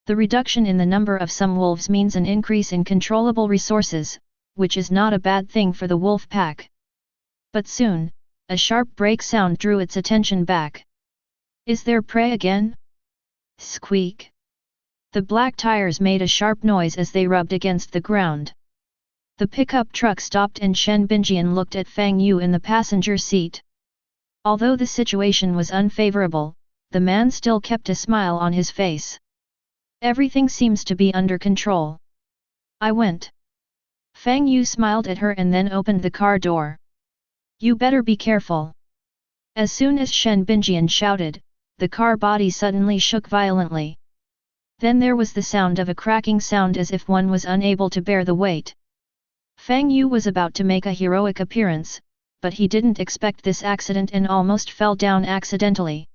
The reduction in the number of some wolves means an increase in controllable resources, which is not a bad thing for the wolf pack. But soon, a sharp brake sound drew its attention back. Is there prey again? Squeak. The black tires made a sharp noise as they rubbed against the ground. The pickup truck stopped and Shen Binjian looked at Fang Yu in the passenger seat. Although the situation was unfavorable, the man still kept a smile on his face. Everything seems to be under control. I went. Fang Yu smiled at her and then opened the car door. You better be careful. As soon as Shen Binjian shouted, the car body suddenly shook violently. Then there was the sound of a cracking sound as if one was unable to bear the weight. Fang Yu was about to make a heroic appearance, but he didn't expect this accident and almost fell down accidentally.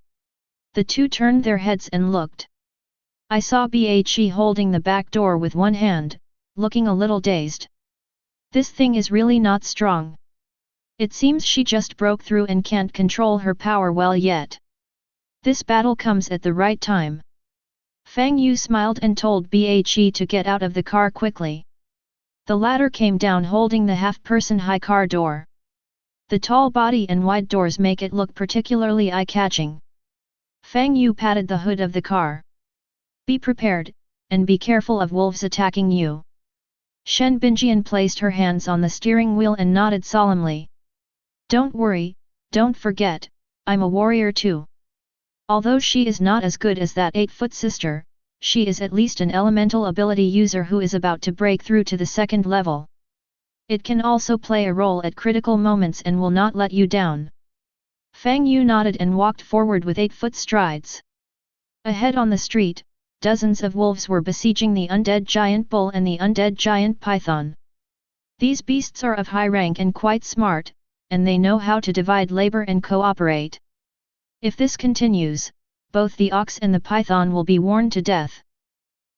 The two turned their heads and looked. I saw Bhe holding the back door with one hand, looking a little dazed. This thing is really not strong. It seems she just broke through and can't control her power well yet. This battle comes at the right time. Fang Yu smiled and told Bhe to get out of the car quickly. The latter came down holding the half-person high car door. The tall body and wide doors make it look particularly eye-catching. Fang Yu patted the hood of the car. Be prepared, and be careful of wolves attacking you. Shen Binjian placed her hands on the steering wheel and nodded solemnly. Don't worry, don't forget, I'm a warrior too. Although she is not as good as that 8-foot sister, she is at least an elemental ability user who is about to break through to the second level. It can also play a role at critical moments and will not let you down. Fang Yu nodded and walked forward with 8-foot strides. Ahead on the street, dozens of wolves were besieging the undead giant bull and the undead giant python. These beasts are of high rank and quite smart, and they know how to divide labor and cooperate. If this continues, both the ox and the python will be worn to death.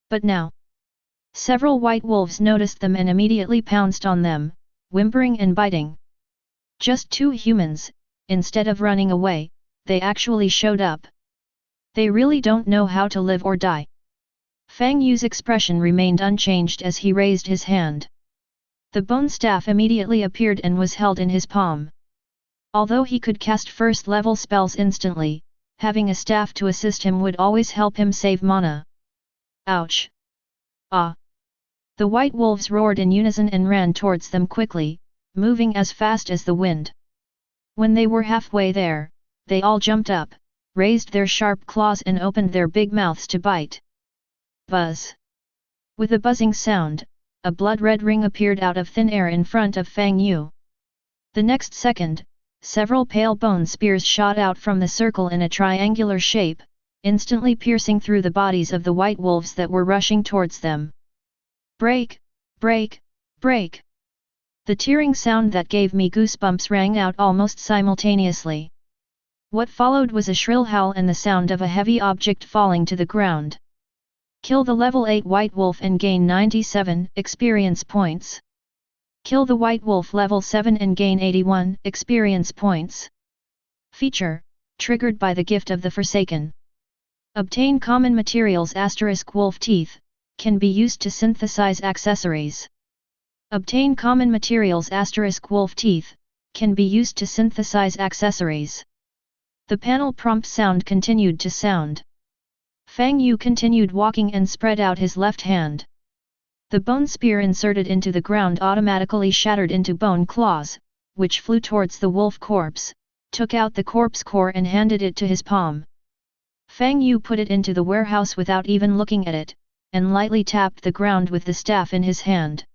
But now, several white wolves noticed them and immediately pounced on them, whimpering and biting. Just two humans, instead of running away, they actually showed up. They really don't know how to live or die. Fang Yu's expression remained unchanged as he raised his hand. The bone staff immediately appeared and was held in his palm. Although he could cast first-level spells instantly, having a staff to assist him would always help him save mana. Ouch! Ah! The white wolves roared in unison and ran towards them quickly, moving as fast as the wind. When they were halfway there, they all jumped up, raised their sharp claws and opened their big mouths to bite. Buzz! With a buzzing sound, a blood-red ring appeared out of thin air in front of Fang Yu. The next second, several pale bone spears shot out from the circle in a triangular shape, instantly piercing through the bodies of the white wolves that were rushing towards them. Break! Break! Break! The tearing sound that gave me goosebumps rang out almost simultaneously. What followed was a shrill howl and the sound of a heavy object falling to the ground. Kill the level 8 white wolf and gain 97 experience points. Kill the white wolf level 7 and gain 81 experience points. Feature, triggered by the gift of the Forsaken. Obtain common materials * wolf teeth, can be used to synthesize accessories. Obtain common materials * wolf teeth, can be used to synthesize accessories. The panel prompt sound continued to sound. Fang Yu continued walking and spread out his left hand. The bone spear inserted into the ground automatically shattered into bone claws, which flew towards the wolf corpse, took out the corpse core and handed it to his palm. Fang Yu put it into the warehouse without even looking at it, and lightly tapped the ground with the staff in his hand.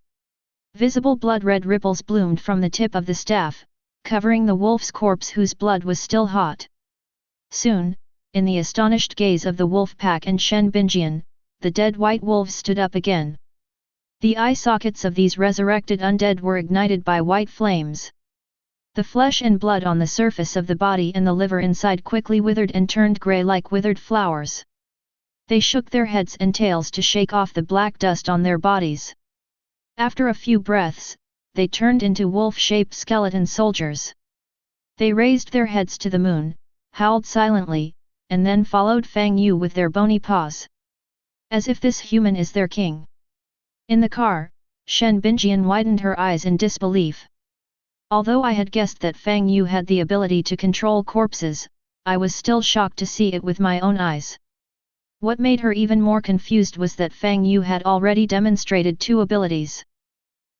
Visible blood-red ripples bloomed from the tip of the staff, covering the wolf's corpse whose blood was still hot. Soon, in the astonished gaze of the wolf pack and Shen Binjian, the dead white wolves stood up again. The eye sockets of these resurrected undead were ignited by white flames. The flesh and blood on the surface of the body and the liver inside quickly withered and turned grey like withered flowers. They shook their heads and tails to shake off the black dust on their bodies. After a few breaths, they turned into wolf-shaped skeleton soldiers. They raised their heads to the moon, howled silently, and then followed Fang Yu with their bony paws. As if this human is their king. In the car, Shen Binjian widened her eyes in disbelief. Although I had guessed that Fang Yu had the ability to control corpses, I was still shocked to see it with my own eyes. What made her even more confused was that Fang Yu had already demonstrated two abilities.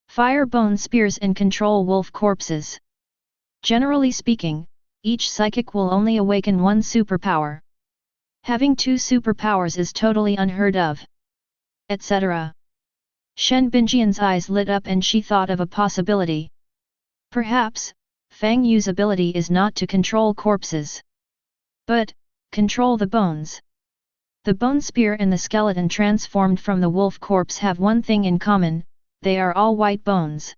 Fire bone spears and control wolf corpses. Generally speaking, each psychic will only awaken one superpower. Having two superpowers is totally unheard of. Etc. Shen Binjian's eyes lit up and she thought of a possibility. Perhaps, Fang Yu's ability is not to control corpses, but control the bones. The bone spear and the skeleton transformed from the wolf corpse have one thing in common, they are all white bones.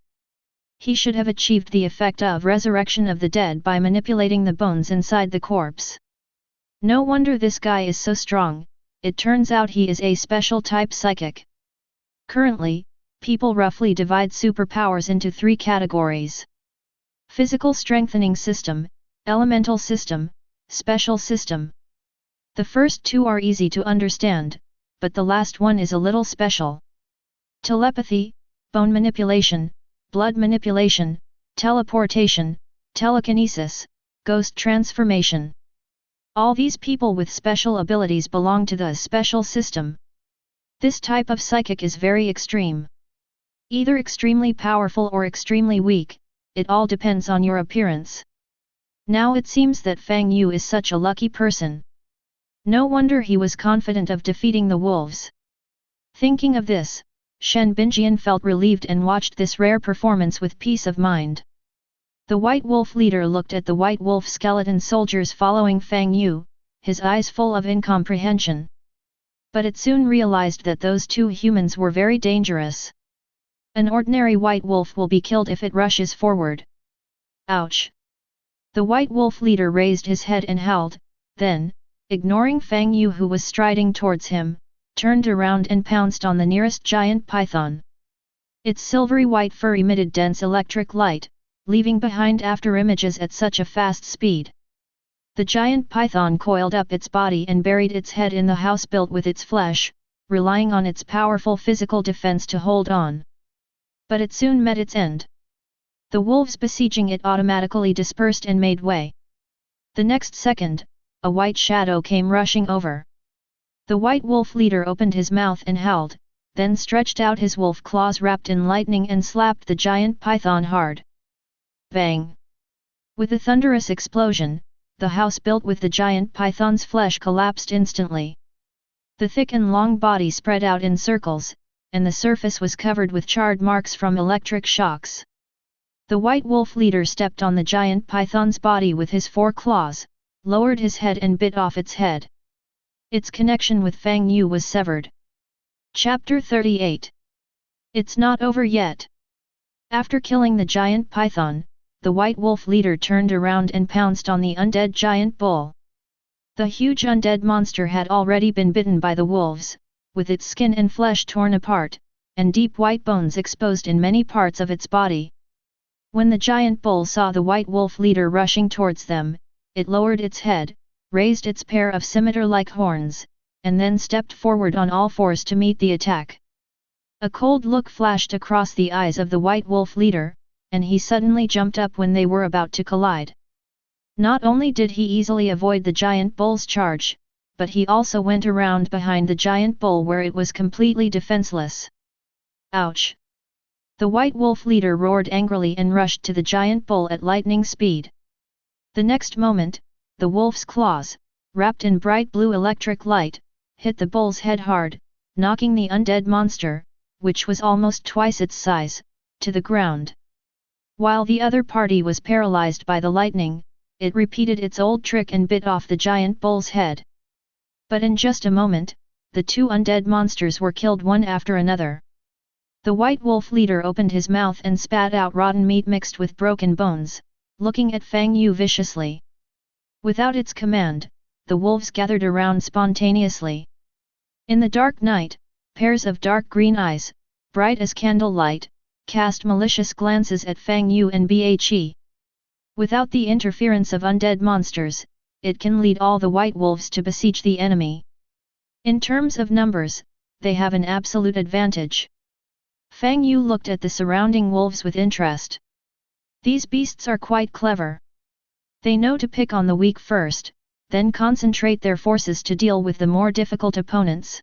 He should have achieved the effect of resurrection of the dead by manipulating the bones inside the corpse. No wonder this guy is so strong, it turns out he is a special type psychic. Currently, people roughly divide superpowers into three categories. Physical strengthening system, elemental system, special system. The first two are easy to understand, but the last one is a little special. Telepathy, bone manipulation, blood manipulation, teleportation, telekinesis, ghost transformation. All these people with special abilities belong to the special system. This type of psychic is very extreme. Either extremely powerful or extremely weak, it all depends on your appearance. Now it seems that Fang Yu is such a lucky person. No wonder he was confident of defeating the wolves. Thinking of this, Shen Binjian felt relieved and watched this rare performance with peace of mind. The White Wolf leader looked at the White Wolf skeleton soldiers following Fang Yu, his eyes full of incomprehension. But it soon realized that those two humans were very dangerous. An ordinary White Wolf will be killed if it rushes forward. Ouch! The White Wolf leader raised his head and howled, then, ignoring Fang Yu who was striding towards him, turned around and pounced on the nearest giant python. Its silvery white fur emitted dense electric light, leaving behind afterimages at such a fast speed. The giant python coiled up its body and buried its head in the house built with its flesh, relying on its powerful physical defense to hold on. But it soon met its end. The wolves besieging it automatically dispersed and made way. The next second, a white shadow came rushing over. The White Wolf leader opened his mouth and howled, then stretched out his wolf claws wrapped in lightning and slapped the giant python hard. Bang! With a thunderous explosion, the house built with the giant python's flesh collapsed instantly. The thick and long body spread out in circles, and the surface was covered with charred marks from electric shocks. The White Wolf leader stepped on the giant python's body with his four claws, lowered his head and bit off its head. Its connection with Fang Yu was severed. Chapter 38. It's not over yet. After killing the giant python, the White Wolf leader turned around and pounced on the undead giant bull. The huge undead monster had already been bitten by the wolves, with its skin and flesh torn apart, and deep white bones exposed in many parts of its body. When the giant bull saw the White Wolf leader rushing towards them, it lowered its head, raised its pair of scimitar-like horns, and then stepped forward on all fours to meet the attack. A cold look flashed across the eyes of the White Wolf leader, and he suddenly jumped up when they were about to collide. Not only did he easily avoid the giant bull's charge, but he also went around behind the giant bull where it was completely defenseless. Ouch! The White Wolf leader roared angrily and rushed to the giant bull at lightning speed. The next moment, the wolf's claws, wrapped in bright blue electric light, hit the bull's head hard, knocking the undead monster, which was almost twice its size, to the ground. While the other party was paralyzed by the lightning, it repeated its old trick and bit off the giant bull's head. But in just a moment, the two undead monsters were killed one after another. The white wolf leader opened his mouth and spat out rotten meat mixed with broken bones, looking at Fang Yu viciously. Without its command, the wolves gathered around spontaneously. In the dark night, pairs of dark green eyes, bright as candlelight, cast malicious glances at Fang Yu and Bhe. Without the interference of undead monsters, it can lead all the white wolves to besiege the enemy. In terms of numbers, they have an absolute advantage. Fang Yu looked at the surrounding wolves with interest. These beasts are quite clever. They know to pick on the weak first, then concentrate their forces to deal with the more difficult opponents.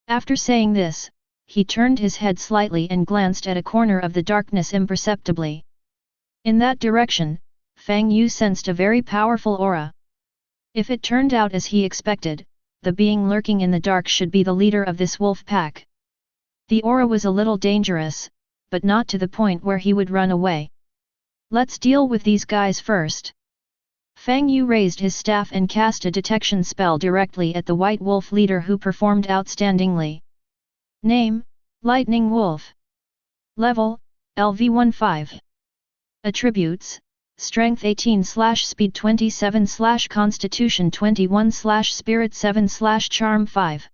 After saying this, he turned his head slightly and glanced at a corner of the darkness imperceptibly. In that direction, Fang Yu sensed a very powerful aura. If it turned out as he expected, the being lurking in the dark should be the leader of this wolf pack. The aura was a little dangerous, but not to the point where he would run away. Let's deal with these guys first. Fang Yu raised his staff and cast a detection spell directly at the white wolf leader, who performed outstandingly. Name: Lightning Wolf. Level: LV15. Attributes: Strength 18/Speed 27/Constitution 21/Spirit 7/Charm 5.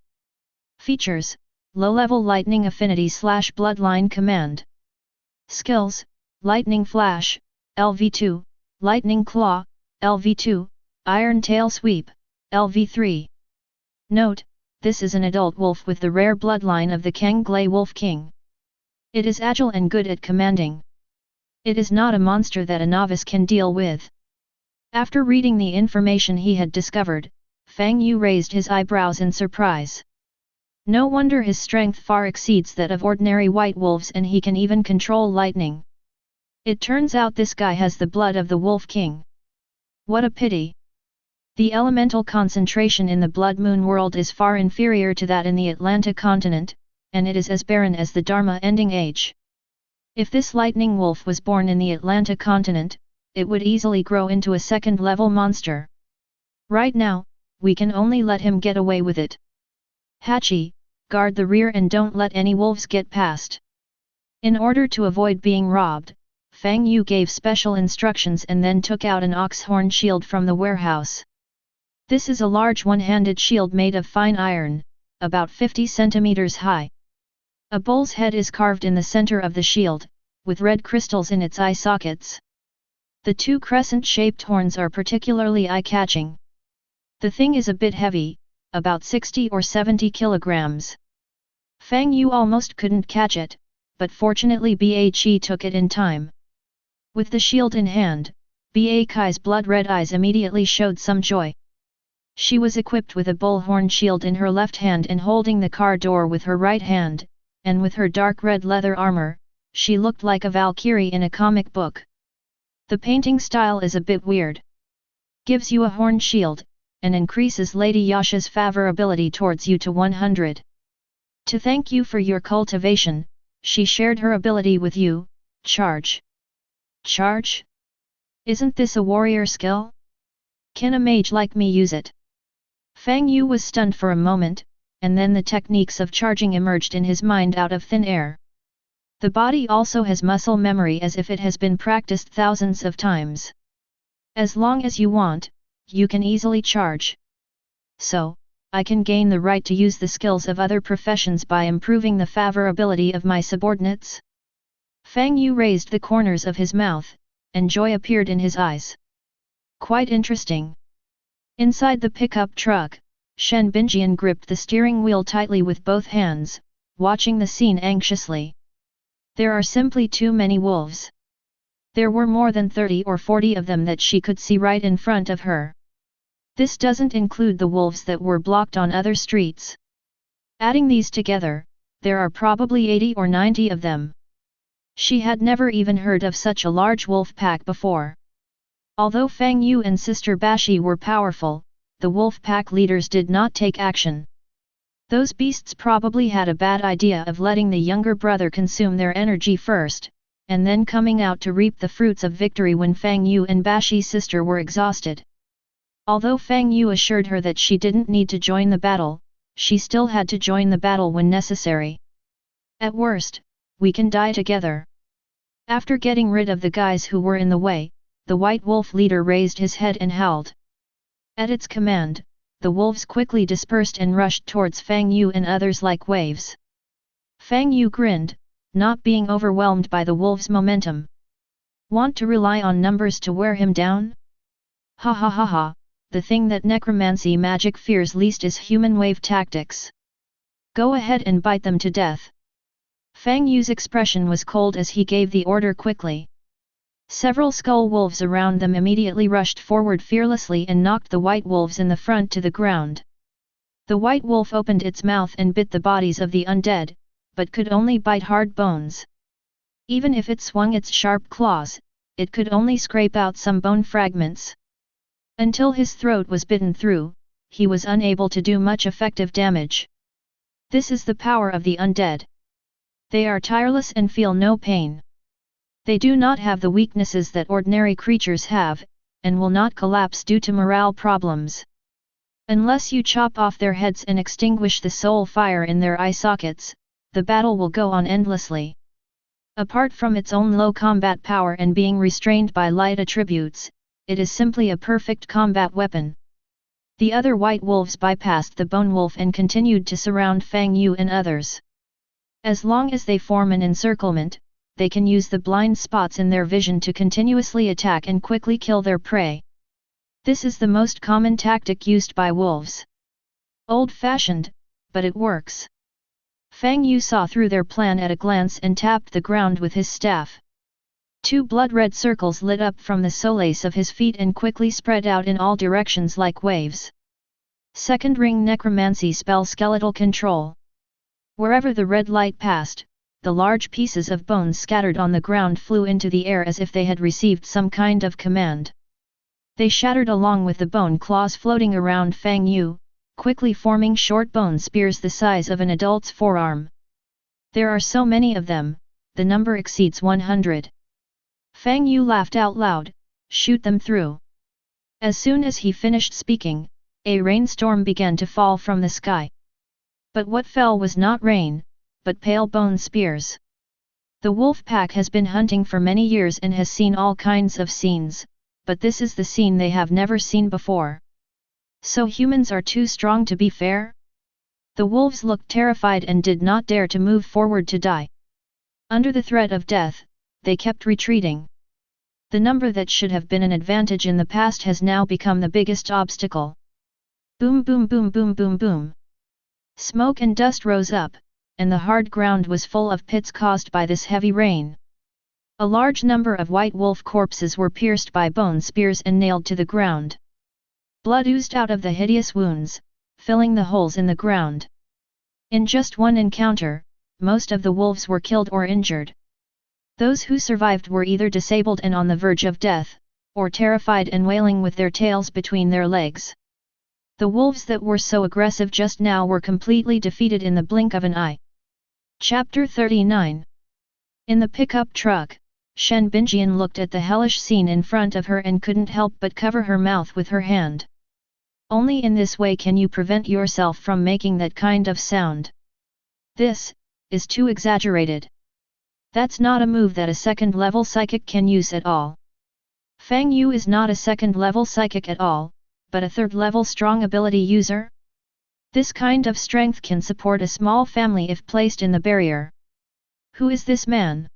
Features: Low-level Lightning Affinity /Bloodline Command. Skills: Lightning Flash, LV2, Lightning Claw, LV2, Iron Tail Sweep, LV3. Note: this is an adult wolf with the rare bloodline of the Kanglei Wolf King. It is agile and good at commanding. It is not a monster that a novice can deal with. After reading the information he had discovered, Fang Yu raised his eyebrows in surprise. No wonder his strength far exceeds that of ordinary white wolves, and he can even control lightning. It turns out this guy has the blood of the Wolf King. What a pity! The elemental concentration in the Blood Moon world is far inferior to that in the Atlantic continent, and it is as barren as the Dharma Ending Age. If this lightning wolf was born in the Atlantic continent, it would easily grow into a second-level monster. Right now, we can only let him get away with it. Hachi, guard the rear and don't let any wolves get past. In order to avoid being robbed, Fang Yu gave special instructions and then took out an ox horn shield from the warehouse. This is a large one-handed shield made of fine iron, about 50 centimeters high. A bull's head is carved in the center of the shield, with red crystals in its eye sockets. The two crescent-shaped horns are particularly eye-catching. The thing is a bit heavy, about 60 or 70 kilograms. Fang Yu almost couldn't catch it, but fortunately Bhe took it in time. With the shield in hand, Bhe's blood-red eyes immediately showed some joy. She was equipped with a bullhorn shield in her left hand and holding the car door with her right hand, and with her dark red leather armor, she looked like a Valkyrie in a comic book. The painting style is a bit weird. Gives you a horn shield, and increases Lady Yasha's favorability towards you to 100. To thank you for your cultivation, she shared her ability with you, Charge. Charge? Isn't this a warrior skill? Can a mage like me use it? Fang Yu was stunned for a moment, and then the techniques of charging emerged in his mind out of thin air. The body also has muscle memory, as if it has been practiced thousands of times. As long as you want, you can easily charge. So, I can gain the right to use the skills of other professions by improving the favorability of my subordinates? Fang Yu raised the corners of his mouth, and joy appeared in his eyes. Quite interesting. Inside the pickup truck, Shen Binjian gripped the steering wheel tightly with both hands, watching the scene anxiously. There are simply too many wolves. There were more than 30 or 40 of them that she could see right in front of her. This doesn't include the wolves that were blocked on other streets. Adding these together, there are probably 80 or 90 of them. She had never even heard of such a large wolf pack before. Although Fang Yu and Sister Bashi were powerful, the wolf pack leaders did not take action. Those beasts probably had a bad idea of letting the younger brother consume their energy first, and then coming out to reap the fruits of victory when Fang Yu and Bashi's sister were exhausted. Although Fang Yu assured her that she didn't need to join the battle, she still had to join the battle when necessary. At worst, we can die together. After getting rid of the guys who were in the way, the White Wolf leader raised his head and howled. At its command, the wolves quickly dispersed and rushed towards Fang Yu and others like waves. Fang Yu grinned, not being overwhelmed by the wolves' momentum. Want to rely on numbers to wear him down? Ha ha ha ha, the thing that necromancy magic fears least is human wave tactics. Go ahead and bite them to death. Fang Yu's expression was cold as he gave the order quickly. Several skull wolves around them immediately rushed forward fearlessly and knocked the white wolves in the front to the ground. The white wolf opened its mouth and bit the bodies of the undead, but could only bite hard bones. Even if it swung its sharp claws, it could only scrape out some bone fragments. Until his throat was bitten through, he was unable to do much effective damage. This is the power of the undead. They are tireless and feel no pain. They do not have the weaknesses that ordinary creatures have, and will not collapse due to morale problems. Unless you chop off their heads and extinguish the soul fire in their eye sockets, the battle will go on endlessly. Apart from its own low combat power and being restrained by light attributes, it is simply a perfect combat weapon. The other white wolves bypassed the bone wolf and continued to surround Fang Yu and others. As long as they form an encirclement, they can use the blind spots in their vision to continuously attack and quickly kill their prey. This is the most common tactic used by wolves. Old-fashioned, but it works. Fang Yu saw through their plan at a glance and tapped the ground with his staff. Two blood-red circles lit up from the soles of his feet and quickly spread out in all directions like waves. Second ring necromancy spell skeletal control. Wherever the red light passed, the large pieces of bones scattered on the ground flew into the air as if they had received some kind of command. They shattered along with the bone claws floating around Fang Yu, quickly forming short bone spears the size of an adult's forearm. There are so many of them, the number exceeds 100. Fang Yu laughed out loud, shoot them through. As soon as he finished speaking, a rainstorm began to fall from the sky. But what fell was not rain, but pale bone spears. The wolf pack has been hunting for many years and has seen all kinds of scenes, but this is the scene they have never seen before. So humans are too strong to be fair? The wolves looked terrified and did not dare to move forward to die. Under the threat of death, they kept retreating. The number that should have been an advantage in the past has now become the biggest obstacle. Boom boom boom boom boom boom. Smoke and dust rose up, and the hard ground was full of pits caused by this heavy rain. A large number of white wolf corpses were pierced by bone spears and nailed to the ground. Blood oozed out of the hideous wounds, filling the holes in the ground. In just one encounter, most of the wolves were killed or injured. Those who survived were either disabled and on the verge of death, or terrified and wailing with their tails between their legs. The wolves that were so aggressive just now were completely defeated in the blink of an eye. Chapter 39. In the pickup truck, Shen Binjian looked at the hellish scene in front of her and couldn't help but cover her mouth with her hand. Only in this way can you prevent yourself from making that kind of sound. This is too exaggerated. That's not a move that a second-level psychic can use at all. Fang Yu is not a second-level psychic at all, but a third-level strong ability user? This kind of strength can support a small family if placed in the barrier. Who is this man?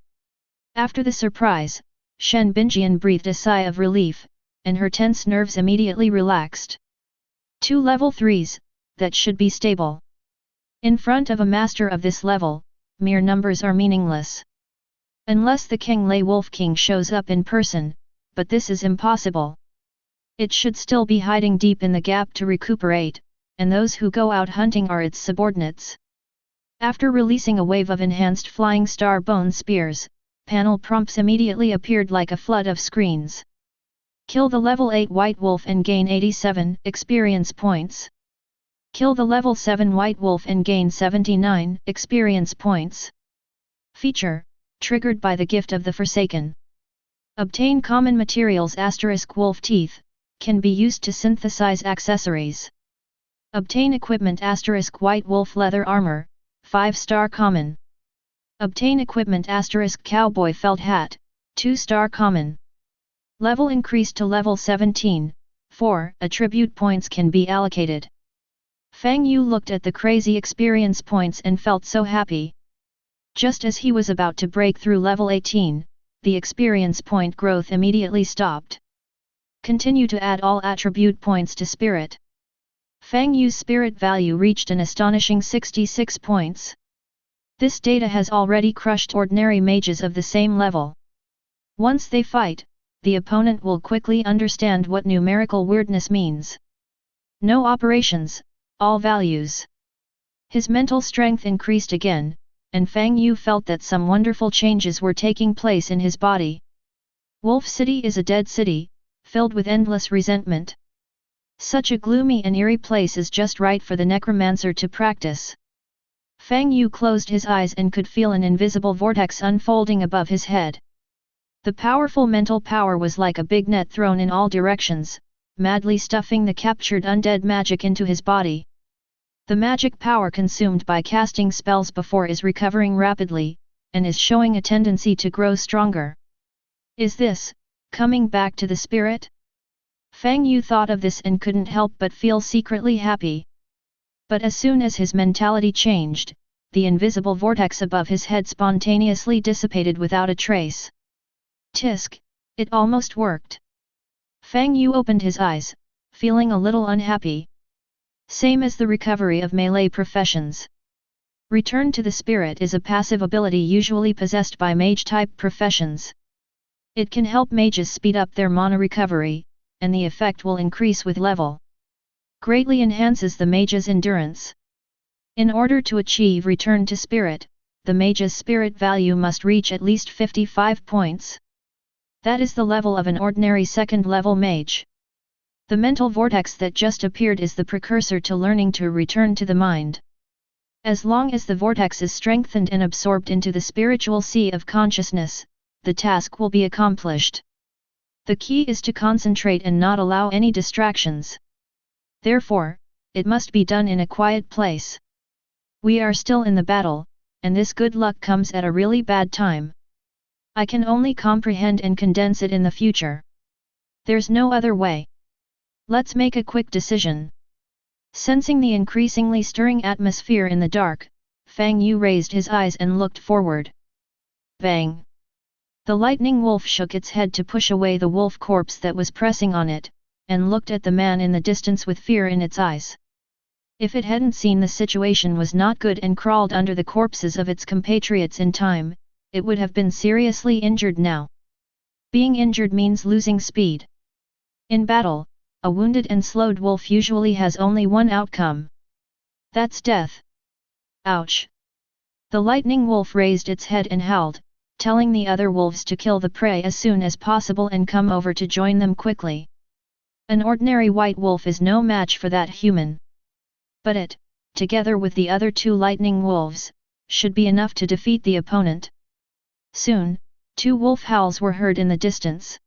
After the surprise, Shen Binjian breathed a sigh of relief, and her tense nerves immediately relaxed. 2 level 3s, that should be stable. In front of a master of this level, mere numbers are meaningless. Unless the King Lei Wolf King shows up in person, but this is impossible. It should still be hiding deep in the gap to recuperate, and those who go out hunting are its subordinates. After releasing a wave of enhanced flying star bone spears, panel prompts immediately appeared like a flood of screens. Kill the level 8 white wolf and gain 87 experience points. Kill the level 7 white wolf and gain 79 experience points. Feature, triggered by the gift of the Forsaken. Obtain common materials *wolf teeth, can be used to synthesize accessories. Obtain equipment * White Wolf Leather Armor, 5-star common. Obtain equipment * Cowboy Felt Hat, 2-star common. Level increased to level 17, 4 attribute points can be allocated. Fang Yu looked at the crazy experience points and felt so happy. Just as he was about to break through level 18, the experience point growth immediately stopped. Continue to add all attribute points to spirit. Fang Yu's spirit value reached an astonishing 66 points. This data has already crushed ordinary mages of the same level. Once they fight, the opponent will quickly understand what numerical weirdness means. No operations, all values. His mental strength increased again, and Fang Yu felt that some wonderful changes were taking place in his body. Wolf City is a dead city, filled with endless resentment. Such a gloomy and eerie place is just right for the Necromancer to practice. Fang Yu closed his eyes and could feel an invisible vortex unfolding above his head. The powerful mental power was like a big net thrown in all directions, madly stuffing the captured undead magic into his body. The magic power consumed by casting spells before is recovering rapidly, and is showing a tendency to grow stronger. Is this coming back to the spirit? Fang Yu thought of this and couldn't help but feel secretly happy. But as soon as his mentality changed, the invisible vortex above his head spontaneously dissipated without a trace. Tisk, it almost worked. Fang Yu opened his eyes, feeling a little unhappy. Same as the recovery of melee professions. Return to the Spirit is a passive ability usually possessed by mage-type professions. It can help mages speed up their mana recovery, and the effect will increase with level. Greatly enhances the mage's endurance. In order to achieve Return to Spirit, the mage's spirit value must reach at least 55 points. That is the level of an ordinary second-level mage. The mental vortex that just appeared is the precursor to learning to return to the mind. As long as the vortex is strengthened and absorbed into the spiritual sea of consciousness, the task will be accomplished. The key is to concentrate and not allow any distractions. Therefore, it must be done in a quiet place. We are still in the battle, and this good luck comes at a really bad time. I can only comprehend and condense it in the future. There's no other way. Let's make a quick decision. Sensing the increasingly stirring atmosphere in the dark, Fang Yu raised his eyes and looked forward. Bang! The lightning wolf shook its head to push away the wolf corpse that was pressing on it, and looked at the man in the distance with fear in its eyes. If it hadn't seen the situation was not good and crawled under the corpses of its compatriots in time, it would have been seriously injured now. Being injured means losing speed. In battle, a wounded and slowed wolf usually has only one outcome. That's death. Ouch! The lightning wolf raised its head and howled, telling the other wolves to kill the prey as soon as possible and come over to join them quickly. An ordinary white wolf is no match for that human. But it, together with the other two lightning wolves, should be enough to defeat the opponent. Soon, two wolf howls were heard in the distance.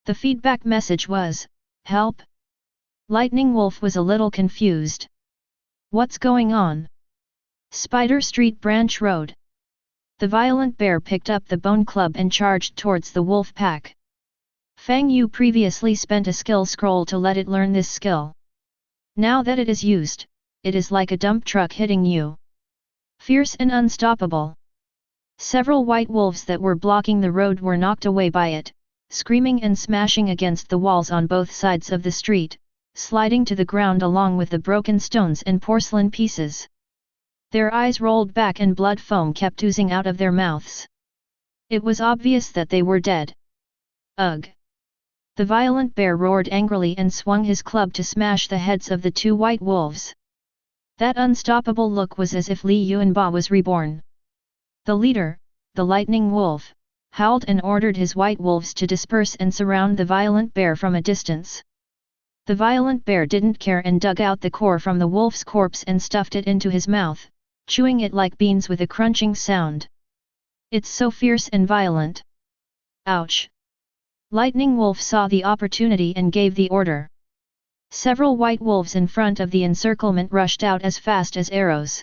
The feedback message was, "Help!" Lightning Wolf was a little confused. What's going on? Spider Street Branch Road. The violent bear picked up the bone club and charged towards the wolf pack. Fang Yu previously spent a skill scroll to let it learn this skill. Now that it is used, it is like a dump truck hitting you. Fierce and unstoppable. Several white wolves that were blocking the road were knocked away by it, screaming and smashing against the walls on both sides of the street, sliding to the ground along with the broken stones and porcelain pieces. Their eyes rolled back and blood foam kept oozing out of their mouths. It was obvious that they were dead. Ugh! The violent bear roared angrily and swung his club to smash the heads of the two white wolves. That unstoppable look was as if Li Yuanba was reborn. The leader, the lightning wolf, howled and ordered his white wolves to disperse and surround the violent bear from a distance. The violent bear didn't care and dug out the core from the wolf's corpse and stuffed it into his mouth, chewing it like beans with a crunching sound. It's so fierce and violent. Ouch! Lightning Wolf saw the opportunity and gave the order. Several white wolves in front of the encirclement rushed out as fast as arrows.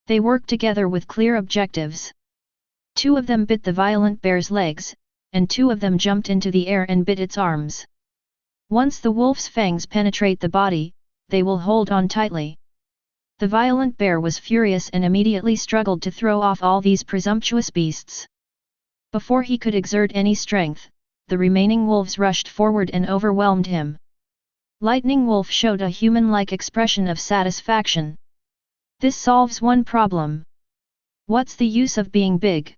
They worked together with clear objectives. 2 of them bit the violent bear's legs, and 2 of them jumped into the air and bit its arms. Once the wolf's fangs penetrate the body, they will hold on tightly. The violent bear was furious and immediately struggled to throw off all these presumptuous beasts. Before he could exert any strength, the remaining wolves rushed forward and overwhelmed him. Lightning Wolf showed a human-like expression of satisfaction. This solves one problem. What's the use of being big?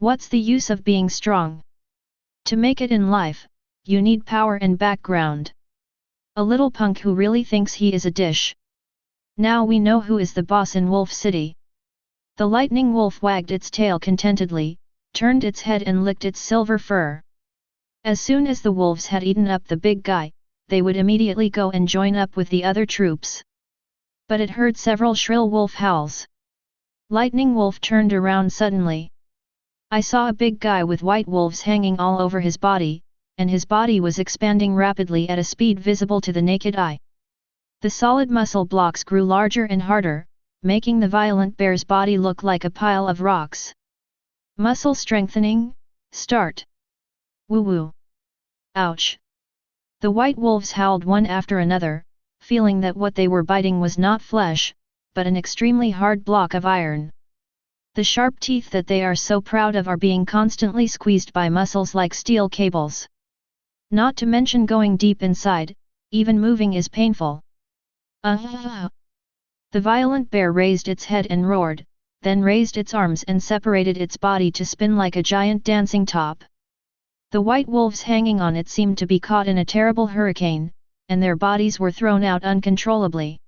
What's the use of being strong? To make it in life, you need power and background. A little punk who really thinks he is a dish. Now we know who is the boss in Wolf City. The Lightning Wolf wagged its tail contentedly, turned its head and licked its silver fur. As soon as the wolves had eaten up the big guy, they would immediately go and join up with the other troops. But it heard several shrill wolf howls. Lightning Wolf turned around suddenly. I saw a big guy with white wolves hanging all over his body, and his body was expanding rapidly at a speed visible to the naked eye. The solid muscle blocks grew larger and harder, making the violent bear's body look like a pile of rocks. Muscle strengthening, start. Woo-woo. Ouch. The white wolves howled one after another, feeling that what they were biting was not flesh, but an extremely hard block of iron. The sharp teeth that they are so proud of are being constantly squeezed by muscles like steel cables. Not to mention going deep inside, even moving is painful. The violent bear raised its head and roared, then raised its arms and separated its body to spin like a giant dancing top. The white wolves hanging on it seemed to be caught in a terrible hurricane, and their bodies were thrown out uncontrollably.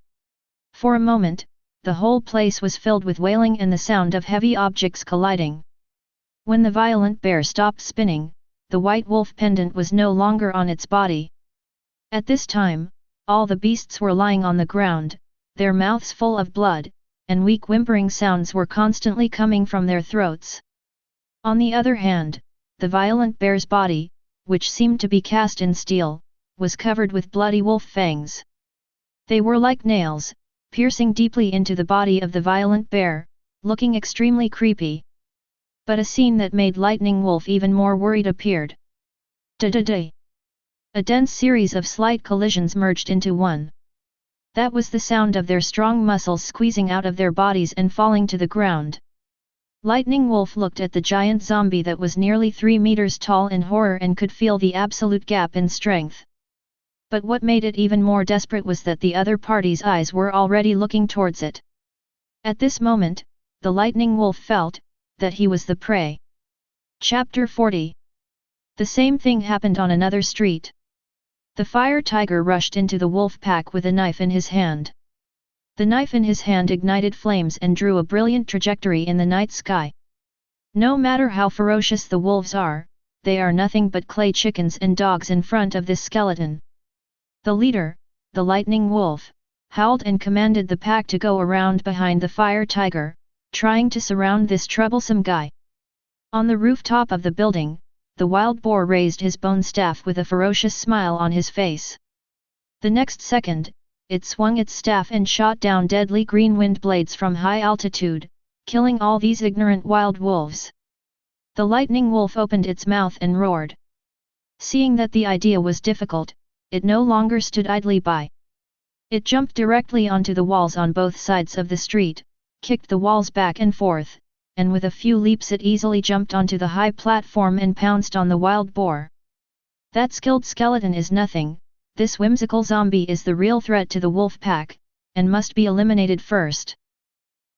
For a moment, the whole place was filled with wailing and the sound of heavy objects colliding. When the violent bear stopped spinning, the white wolf pendant was no longer on its body. At this time, all the beasts were lying on the ground, their mouths full of blood, and weak whimpering sounds were constantly coming from their throats. On the other hand, the violent bear's body, which seemed to be cast in steel, was covered with bloody wolf fangs. They were like nails, piercing deeply into the body of the violent bear, looking extremely creepy. But a scene that made Lightning Wolf even more worried appeared. Da-da-da! A dense series of slight collisions merged into one. That was the sound of their strong muscles squeezing out of their bodies and falling to the ground. Lightning Wolf looked at the giant zombie that was nearly 3 meters tall in horror and could feel the absolute gap in strength. But what made it even more desperate was that the other party's eyes were already looking towards it. At this moment, the Lightning Wolf felt that he was the prey. Chapter 40. The same thing happened on another street. The fire tiger rushed into the wolf pack with a knife in his hand. The knife in his hand ignited flames and drew a brilliant trajectory in the night sky. No matter how ferocious the wolves are, they are nothing but clay chickens and dogs in front of this skeleton. The leader, the Lightning Wolf, howled and commanded the pack to go around behind the fire tiger, trying to surround this troublesome guy. On the rooftop of the building, the wild boar raised his bone staff with a ferocious smile on his face. The next second, it swung its staff and shot down deadly green wind blades from high altitude, killing all these ignorant wild wolves. The Lightning Wolf opened its mouth and roared. Seeing that the idea was difficult, it no longer stood idly by. It jumped directly onto the walls on both sides of the street, kicked the walls back and forth, and with a few leaps it easily jumped onto the high platform and pounced on the wild boar. That skilled skeleton is nothing, this whimsical zombie is the real threat to the wolf pack, and must be eliminated first.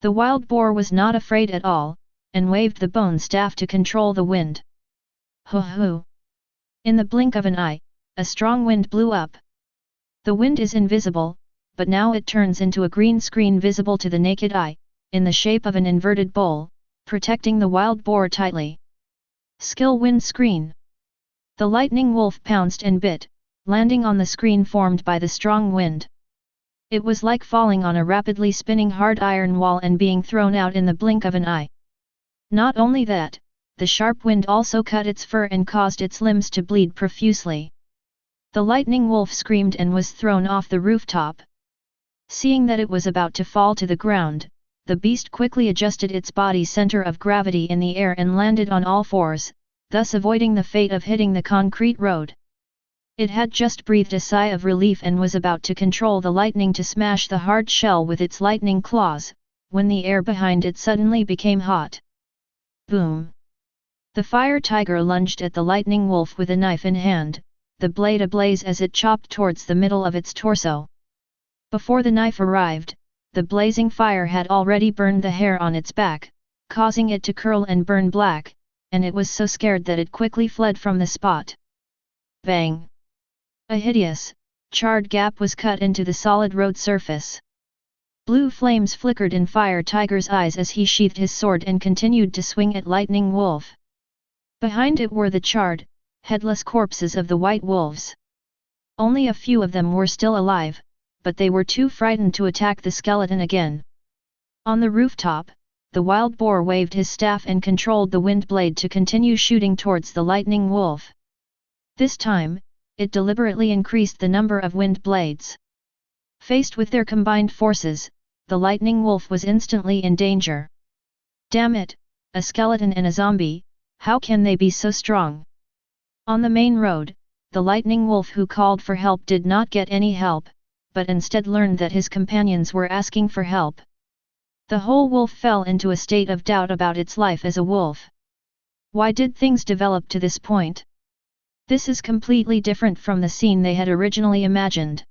The wild boar was not afraid at all, and waved the bone staff to control the wind. Ho-ho! In the blink of an eye, a strong wind blew up. The wind is invisible, but now it turns into a green screen visible to the naked eye, in the shape of an inverted bowl, protecting the wild boar tightly. Skill wind screen. The Lightning Wolf pounced and bit, landing on the screen formed by the strong wind. It was like falling on a rapidly spinning hard iron wall and being thrown out in the blink of an eye. Not only that, the sharp wind also cut its fur and caused its limbs to bleed profusely. The lightning wolf screamed and was thrown off the rooftop. Seeing that it was about to fall to the ground, the beast quickly adjusted its body's center of gravity in the air and landed on all fours, thus avoiding the fate of hitting the concrete road. It had just breathed a sigh of relief and was about to control the lightning to smash the hard shell with its lightning claws, when the air behind it suddenly became hot. Boom! The fire tiger lunged at the lightning wolf with a knife in hand, the blade ablaze as it chopped towards the middle of its torso. Before the knife arrived, the blazing fire had already burned the hair on its back, causing it to curl and burn black, and it was so scared that it quickly fled from the spot. Bang! A hideous, charred gap was cut into the solid road surface. Blue flames flickered in Fire Tiger's eyes as he sheathed his sword and continued to swing at Lightning Wolf. Behind it were the charred, headless corpses of the white wolves. Only a few of them were still alive, but they were too frightened to attack the skeleton again. On the rooftop, the wild boar waved his staff and controlled the wind blade to continue shooting towards the lightning wolf. This time, it deliberately increased the number of wind blades. Faced with their combined forces, the lightning wolf was instantly in danger. Damn it, a skeleton and a zombie, how can they be so strong? On the main road, the lightning wolf who called for help did not get any help, but instead learned that his companions were asking for help. The whole wolf fell into a state of doubt about its life as a wolf. Why did things develop to this point? This is completely different from the scene they had originally imagined.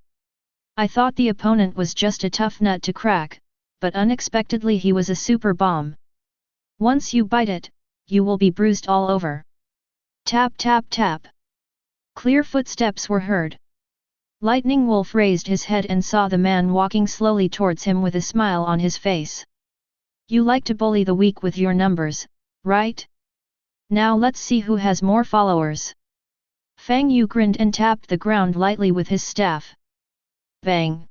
I thought the opponent was just a tough nut to crack, but unexpectedly he was a super bomb. Once you bite it, you will be bruised all over. Tap tap tap. Clear footsteps were heard. Lightning Wolf raised his head and saw the man walking slowly towards him with a smile on his face. You like to bully the weak with your numbers, right? Now let's see who has more followers. Fang Yu grinned and tapped the ground lightly with his staff. Bang!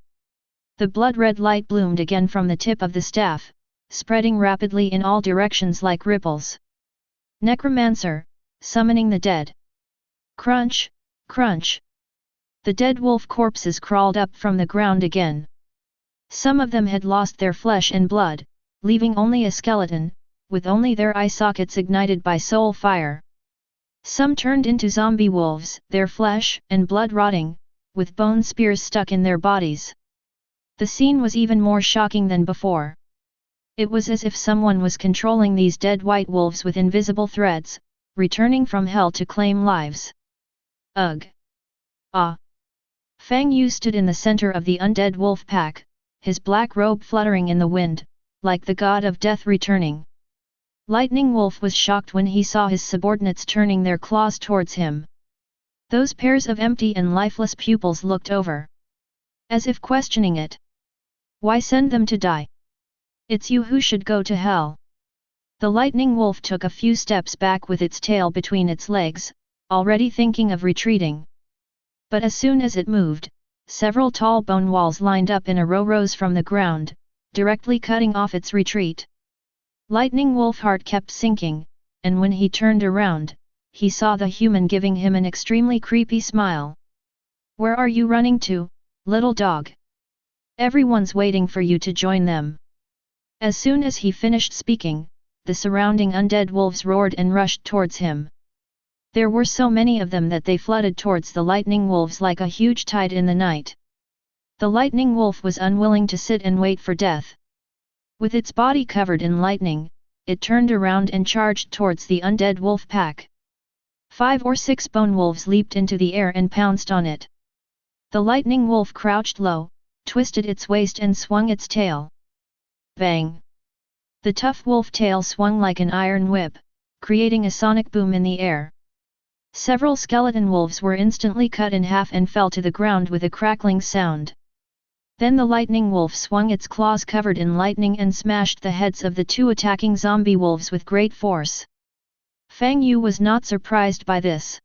The blood-red light bloomed again from the tip of the staff, spreading rapidly in all directions like ripples. Necromancer, summoning the dead. Crunch, crunch. The dead wolf corpses crawled up from the ground again. Some of them had lost their flesh and blood, leaving only a skeleton, with only their eye sockets ignited by soul fire. Some turned into zombie wolves, their flesh and blood rotting, with bone spears stuck in their bodies. The scene was even more shocking than before. It was as if someone was controlling these dead white wolves with invisible threads, returning from hell to claim lives. Ugh! Ah! Fang Yu stood in the center of the undead wolf pack, his black robe fluttering in the wind, like the god of death returning. Lightning Wolf was shocked when he saw his subordinates turning their claws towards him. Those pairs of empty and lifeless pupils looked over, as if questioning it. Why send them to die? It's you who should go to hell. The lightning wolf took a few steps back with its tail between its legs, already thinking of retreating. But as soon as it moved, several tall bone walls lined up in a row rose from the ground, directly cutting off its retreat. Lightning Wolf's heart kept sinking, and when he turned around, he saw the human giving him an extremely creepy smile. Where are you running to, little dog? Everyone's waiting for you to join them. As soon as he finished speaking, the surrounding undead wolves roared and rushed towards him. There were so many of them that they flooded towards the lightning wolves like a huge tide in the night. The lightning wolf was unwilling to sit and wait for death. With its body covered in lightning, it turned around and charged towards the undead wolf pack. 5 or 6 bone wolves leaped into the air and pounced on it. The lightning wolf crouched low, twisted its waist and swung its tail. Bang! The tough wolf tail swung like an iron whip, creating a sonic boom in the air. Several skeleton wolves were instantly cut in half and fell to the ground with a crackling sound. Then the lightning wolf swung its claws covered in lightning and smashed the heads of the 2 attacking zombie wolves with great force. Fang Yu was not surprised by this.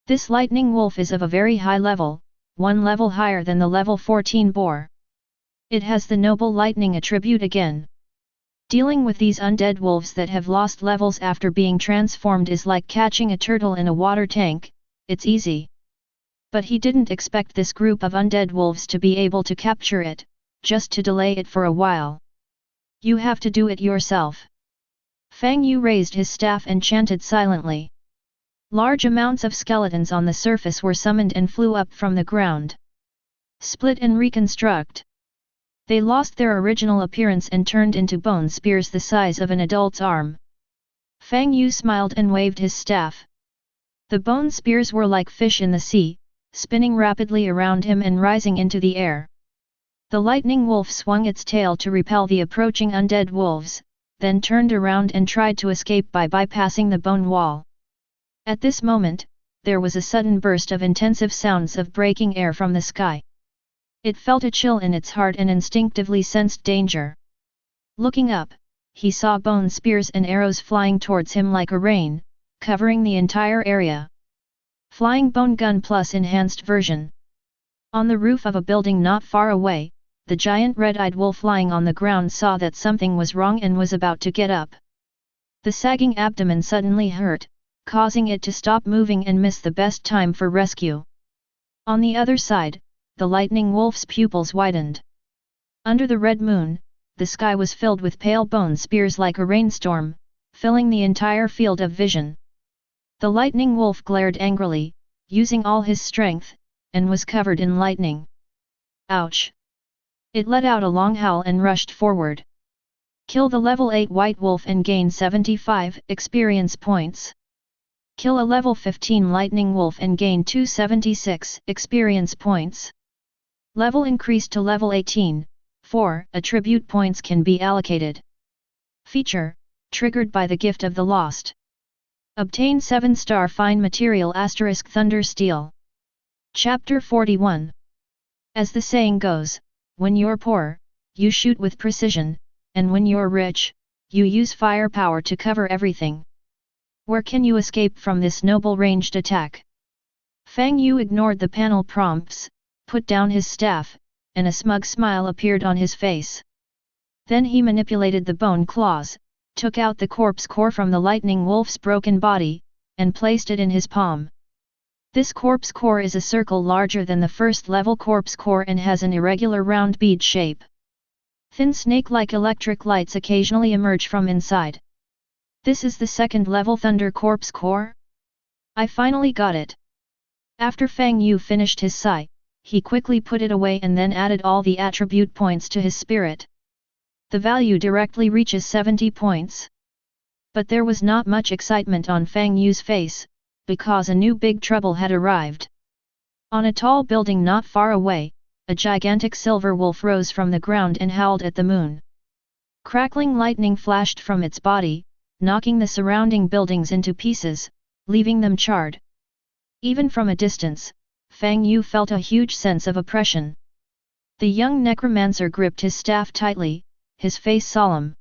This lightning wolf is of a very high level, 1 level higher than the level 14 boar. It has the noble lightning attribute again. Dealing with these undead wolves that have lost levels after being transformed is like catching a turtle in a water tank, it's easy. But he didn't expect this group of undead wolves to be able to capture it, just to delay it for a while. You have to do it yourself. Fang Yu raised his staff and chanted silently. Large amounts of skeletons on the surface were summoned and flew up from the ground. Split and reconstruct. They lost their original appearance and turned into bone spears the size of an adult's arm. Fang Yu smiled and waved his staff. The bone spears were like fish in the sea, spinning rapidly around him and rising into the air. The lightning wolf swung its tail to repel the approaching undead wolves, then turned around and tried to escape by bypassing the bone wall. At this moment, there was a sudden burst of intensive sounds of breaking air from the sky. It felt a chill in its heart and instinctively sensed danger. Looking up, he saw bone spears and arrows flying towards him like a rain, covering the entire area. Flying bone gun plus enhanced version. On the roof of a building not far away, the giant red-eyed wolf lying on the ground saw that something was wrong and was about to get up. The sagging abdomen suddenly hurt, causing it to stop moving and miss the best time for rescue. On the other side, the lightning wolf's pupils widened. Under the red moon, the sky was filled with pale bone spears like a rainstorm, filling the entire field of vision. The lightning wolf glared angrily, using all his strength, and was covered in lightning. Ouch! It let out a long howl and rushed forward. Kill the level 8 white wolf and gain 75 experience points. Kill a level 15 lightning wolf and gain 276 experience points. Level increased to level 18, 4 attribute points can be allocated. Feature, triggered by the Gift of the Lost. Obtain 7-star fine material * thunder steel. Chapter 41. As the saying goes, when you're poor, you shoot with precision, and when you're rich, you use firepower to cover everything. Where can you escape from this noble ranged attack? Fang Yu ignored the panel prompts, put down his staff, and a smug smile appeared on his face. Then he manipulated the bone claws, took out the corpse core from the lightning wolf's broken body, and placed it in his palm. This corpse core is a circle larger than the first level corpse core and has an irregular round bead shape. Thin snake-like electric lights occasionally emerge from inside. This is the second level Thunder Corpse Core? I finally got it. After Fang Yu finished his sigh, he quickly put it away and then added all the attribute points to his spirit. The value directly reaches 70 points. But there was not much excitement on Fang Yu's face, because a new big trouble had arrived. On a tall building not far away, a gigantic silver wolf rose from the ground and howled at the moon. Crackling lightning flashed from its body, knocking the surrounding buildings into pieces, leaving them charred. Even from a distance, Fang Yu felt a huge sense of oppression. The young necromancer gripped his staff tightly, his face solemn.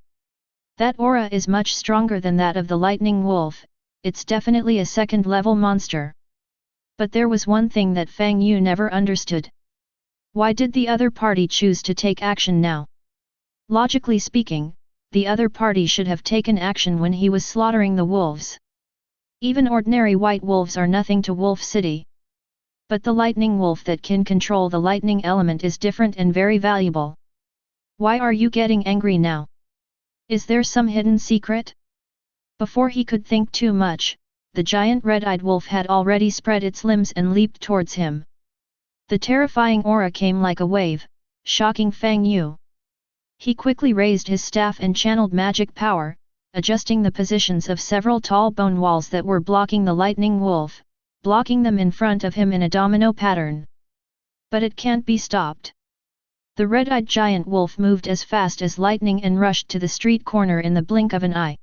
That aura is much stronger than that of the lightning wolf, it's definitely a second-level monster. But there was one thing that Fang Yu never understood. Why did the other party choose to take action now? Logically speaking, the other party should have taken action when he was slaughtering the wolves. Even ordinary white wolves are nothing to Wolf City. But the lightning wolf that can control the lightning element is different and very valuable. Why are you getting angry now? Is there some hidden secret? Before he could think too much, the giant red-eyed wolf had already spread its limbs and leaped towards him. The terrifying aura came like a wave, shocking Fang Yu. He quickly raised his staff and channeled magic power, adjusting the positions of several tall bone walls that were blocking the lightning wolf, blocking them in front of him in a domino pattern. But it can't be stopped. The red-eyed giant wolf moved as fast as lightning and rushed to the street corner in the blink of an eye.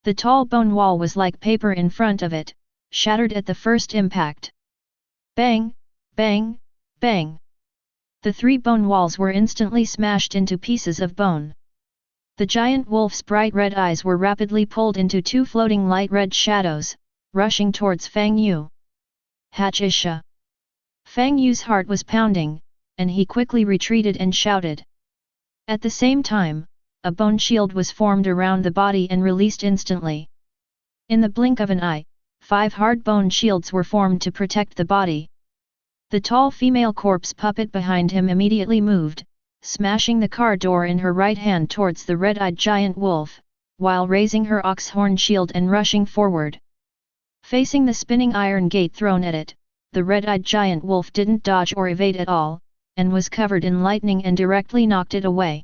The tall bone wall was like paper in front of it, shattered at the first impact. Bang, bang, bang. The 3 bone walls were instantly smashed into pieces of bone. The giant wolf's bright red eyes were rapidly pulled into 2 floating light red shadows, rushing towards Fang Yu. Hachisha! Fang Yu's heart was pounding, and he quickly retreated and shouted. At the same time, a bone shield was formed around the body and released instantly. In the blink of an eye, 5 hard bone shields were formed to protect the body. The tall female corpse puppet behind him immediately moved, smashing the car door in her right hand towards the red-eyed giant wolf, while raising her ox horn shield and rushing forward. Facing the spinning iron gate thrown at it, the red-eyed giant wolf didn't dodge or evade at all, and was covered in lightning and directly knocked it away.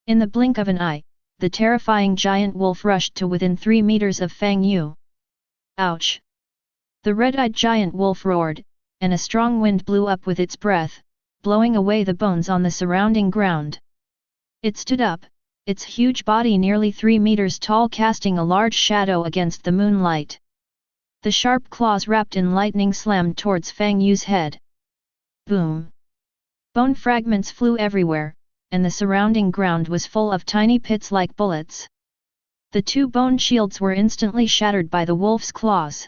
In the blink of an eye, the terrifying giant wolf rushed to within 3 meters of Fang Yu. Ouch! The red-eyed giant wolf roared, and a strong wind blew up with its breath, blowing away the bones on the surrounding ground. It stood up, its huge body nearly 3 meters tall casting a large shadow against the moonlight. The sharp claws wrapped in lightning slammed towards Fang Yu's head. Boom! Bone fragments flew everywhere, and the surrounding ground was full of tiny pits like bullets. The 2 bone shields were instantly shattered by the wolf's claws.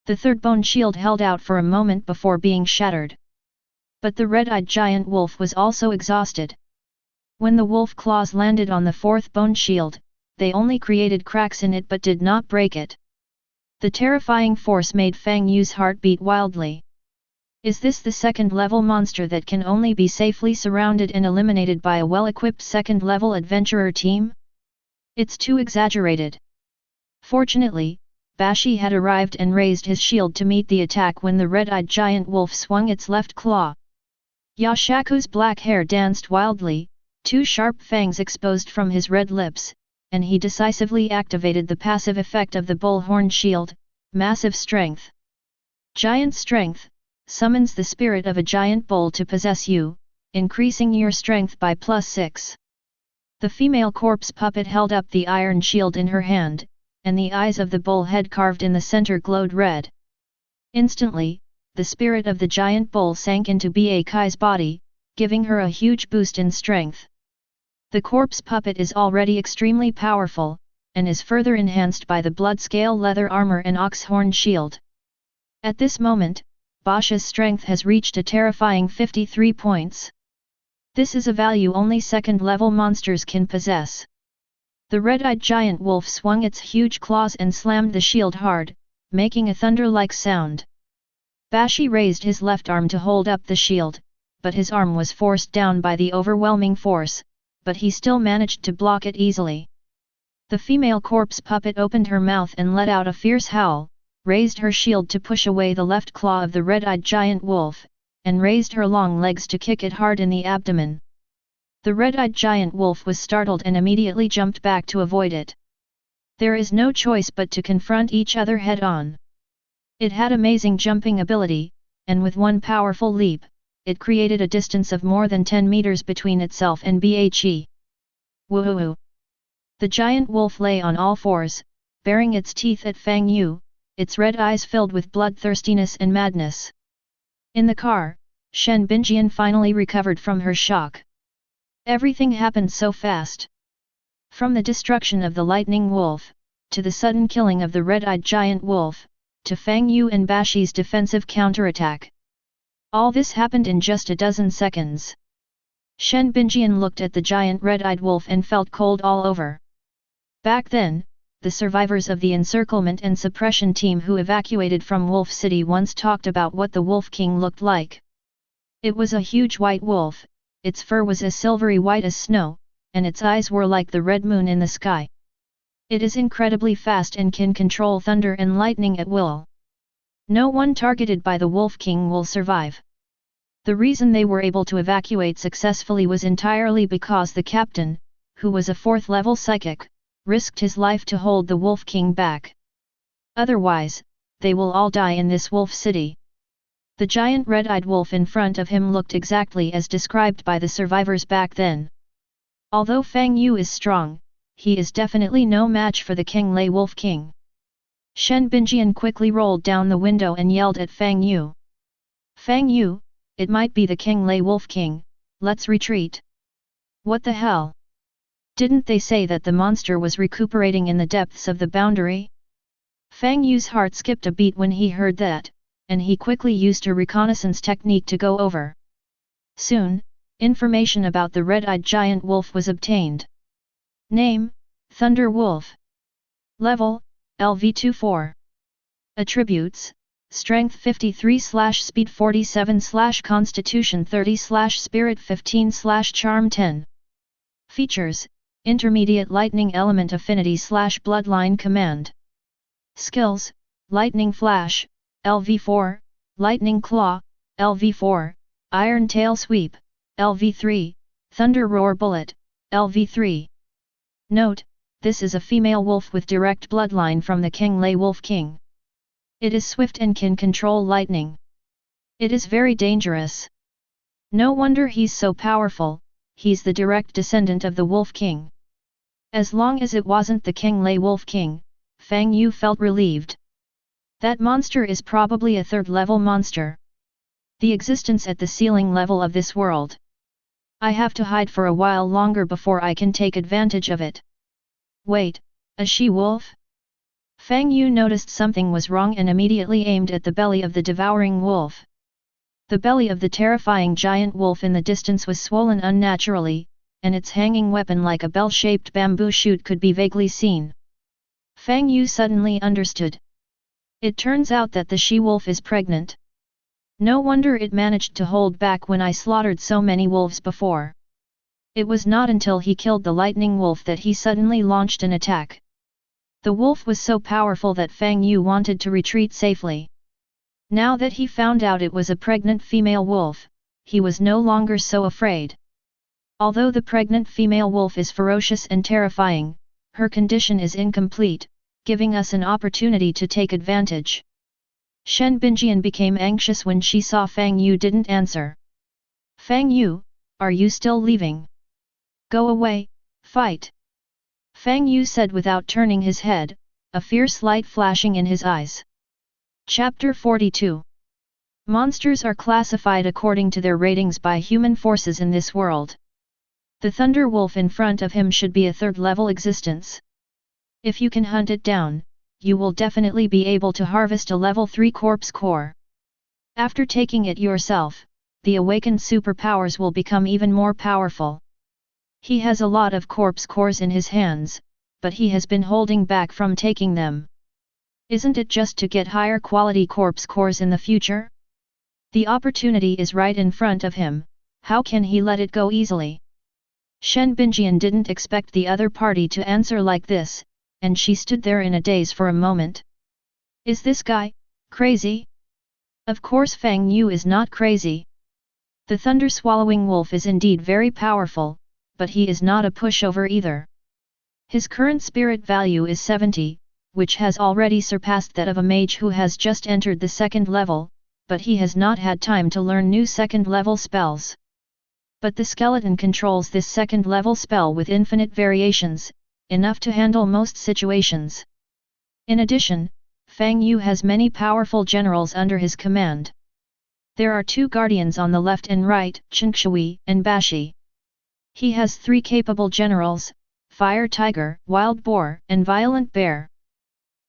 The third bone shield held out for a moment before being shattered. But the red-eyed giant wolf was also exhausted. When the wolf claws landed on the 4th bone shield, they only created cracks in it but did not break it. The terrifying force made Fang Yu's heart beat wildly. Is this the 2nd-level monster that can only be safely surrounded and eliminated by a well-equipped 2nd-level adventurer team? It's too exaggerated. Fortunately, Bashi had arrived and raised his shield to meet the attack when the red-eyed giant wolf swung its left claw. Yashaku's black hair danced wildly, 2 sharp fangs exposed from his red lips, and he decisively activated the passive effect of the bullhorn shield, Massive Strength. Giant Strength summons the spirit of a giant bull to possess you, increasing your strength by +6. The female corpse puppet held up the iron shield in her hand, and the eyes of the bull head carved in the center glowed red. Instantly, the spirit of the giant bull sank into Ba Kai's body, giving her a huge boost in strength. The corpse puppet is already extremely powerful, and is further enhanced by the blood-scale leather armor and ox-horn shield. At this moment, Basha's strength has reached a terrifying 53 points. This is a value only 2nd-level monsters can possess. The red-eyed giant wolf swung its huge claws and slammed the shield hard, making a thunder-like sound. Bashi raised his left arm to hold up the shield, but his arm was forced down by the overwhelming force, but he still managed to block it easily. The female corpse puppet opened her mouth and let out a fierce howl, raised her shield to push away the left claw of the red-eyed giant wolf, and raised her long legs to kick it hard in the abdomen. The red-eyed giant wolf was startled and immediately jumped back to avoid it. There is no choice but to confront each other head-on. It had amazing jumping ability, and with one powerful leap, it created a distance of more than 10 meters between itself and Bhe. Woohoo! The giant wolf lay on all fours, baring its teeth at Fang Yu, its red eyes filled with bloodthirstiness and madness. In the car, Shen Binjian finally recovered from her shock. Everything happened so fast. From the destruction of the lightning wolf, to the sudden killing of the red-eyed giant wolf, to Fang Yu and Bashi's defensive counterattack. All this happened in just a dozen seconds. Shen Binjian looked at the giant red-eyed wolf and felt cold all over. Back then, the survivors of the encirclement and suppression team who evacuated from Wolf City once talked about what the Wolf King looked like. It was a huge white wolf, its fur was as silvery white as snow, and its eyes were like the red moon in the sky. It is incredibly fast and can control thunder and lightning at will. No one targeted by the Wolf King will survive. The reason they were able to evacuate successfully was entirely because the captain, who was a 4th-level psychic, risked his life to hold the Wolf King back. Otherwise, they will all die in this wolf city. The giant red-eyed wolf in front of him looked exactly as described by the survivors back then. Although Fang Yu is strong, he is definitely no match for the Qinglei Wolf King. Shen Binjian quickly rolled down the window and yelled at Fang Yu. Fang Yu, it might be the Qinglei Wolf King, let's retreat. What the hell? Didn't they say that the monster was recuperating in the depths of the boundary? Fang Yu's heart skipped a beat when he heard that, and he quickly used a reconnaissance technique to go over. Soon, information about the red-eyed giant wolf was obtained. Name, Thunder Wolf. Level, LV24. Attributes, Strength 53/Speed 47/Constitution 30/Spirit 15/Charm 10. Features: Intermediate Lightning Element Affinity /Bloodline Command. Skills: Lightning Flash, LV4, Lightning Claw, LV4, Iron Tail Sweep, LV3, Thunder Roar Bullet, LV3. Note: this is a female wolf with direct bloodline from the King Lei Wolf King. It is swift and can control lightning. It is very dangerous. No wonder he's so powerful, he's the direct descendant of the Wolf King. As long as it wasn't the King Lei Wolf King, Fang Yu felt relieved. That monster is probably a third-level monster. The existence at the ceiling level of this world. I have to hide for a while longer before I can take advantage of it. Wait, a she-wolf? Fang Yu noticed something was wrong and immediately aimed at the belly of the devouring wolf. The belly of the terrifying giant wolf in the distance was swollen unnaturally, and its hanging weapon like a bell-shaped bamboo shoot could be vaguely seen. Fang Yu suddenly understood. It turns out that the she-wolf is pregnant. No wonder it managed to hold back when I slaughtered so many wolves before. It was not until he killed the lightning wolf that he suddenly launched an attack. The wolf was so powerful that Fang Yu wanted to retreat safely. Now that he found out it was a pregnant female wolf, he was no longer so afraid. Although the pregnant female wolf is ferocious and terrifying, her condition is incomplete, giving us an opportunity to take advantage. Shen Binjian became anxious when she saw Fang Yu didn't answer. Fang Yu, are you still leaving? Go away, fight! Fang Yu said without turning his head, a fierce light flashing in his eyes. Chapter 42. Monsters are classified according to their ratings by human forces in this world. The Thunder Wolf in front of him should be a third-level existence. If you can hunt it down, you will definitely be able to harvest a level 3 corpse core. After taking it yourself, the awakened superpowers will become even more powerful. He has a lot of corpse cores in his hands, but he has been holding back from taking them. Isn't it just to get higher quality corpse cores in the future? The opportunity is right in front of him, how can he let it go easily? Shen Binjian didn't expect the other party to answer like this, and she stood there in a daze for a moment. Is this guy crazy? Of course Fang Yu is not crazy. The thunder-swallowing wolf is indeed very powerful, but he is not a pushover either. His current spirit value is 70, which has already surpassed that of a mage who has just entered the second level, but he has not had time to learn new second-level spells. But the skeleton controls this second-level spell with infinite variations, enough to handle most situations. In addition, Fang Yu has many powerful generals under his command. There are 2 guardians on the left and right, Chengshui and Bashi. He has 3 capable generals, Fire Tiger, Wild Boar, and Violent Bear.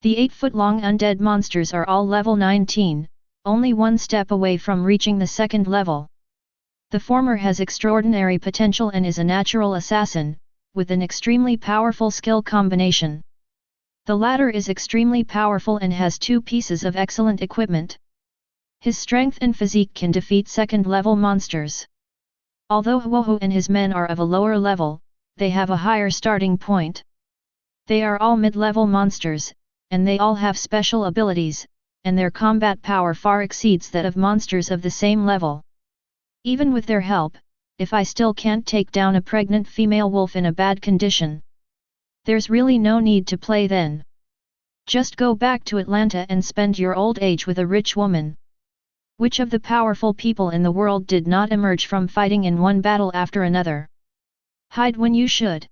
The 8-foot-long undead monsters are all level 19, only one step away from reaching the second level. The former has extraordinary potential and is a natural assassin, with an extremely powerful skill combination. The latter is extremely powerful and has 2 pieces of excellent equipment. His strength and physique can defeat second-level monsters. Although Huohu and his men are of a lower level, they have a higher starting point. They are all mid-level monsters, and they all have special abilities, and their combat power far exceeds that of monsters of the same level. Even with their help, if I still can't take down a pregnant female wolf in a bad condition, there's really no need to play then. Just go back to Atlanta and spend your old age with a rich woman. Which of the powerful people in the world did not emerge from fighting in one battle after another? Hide when you should.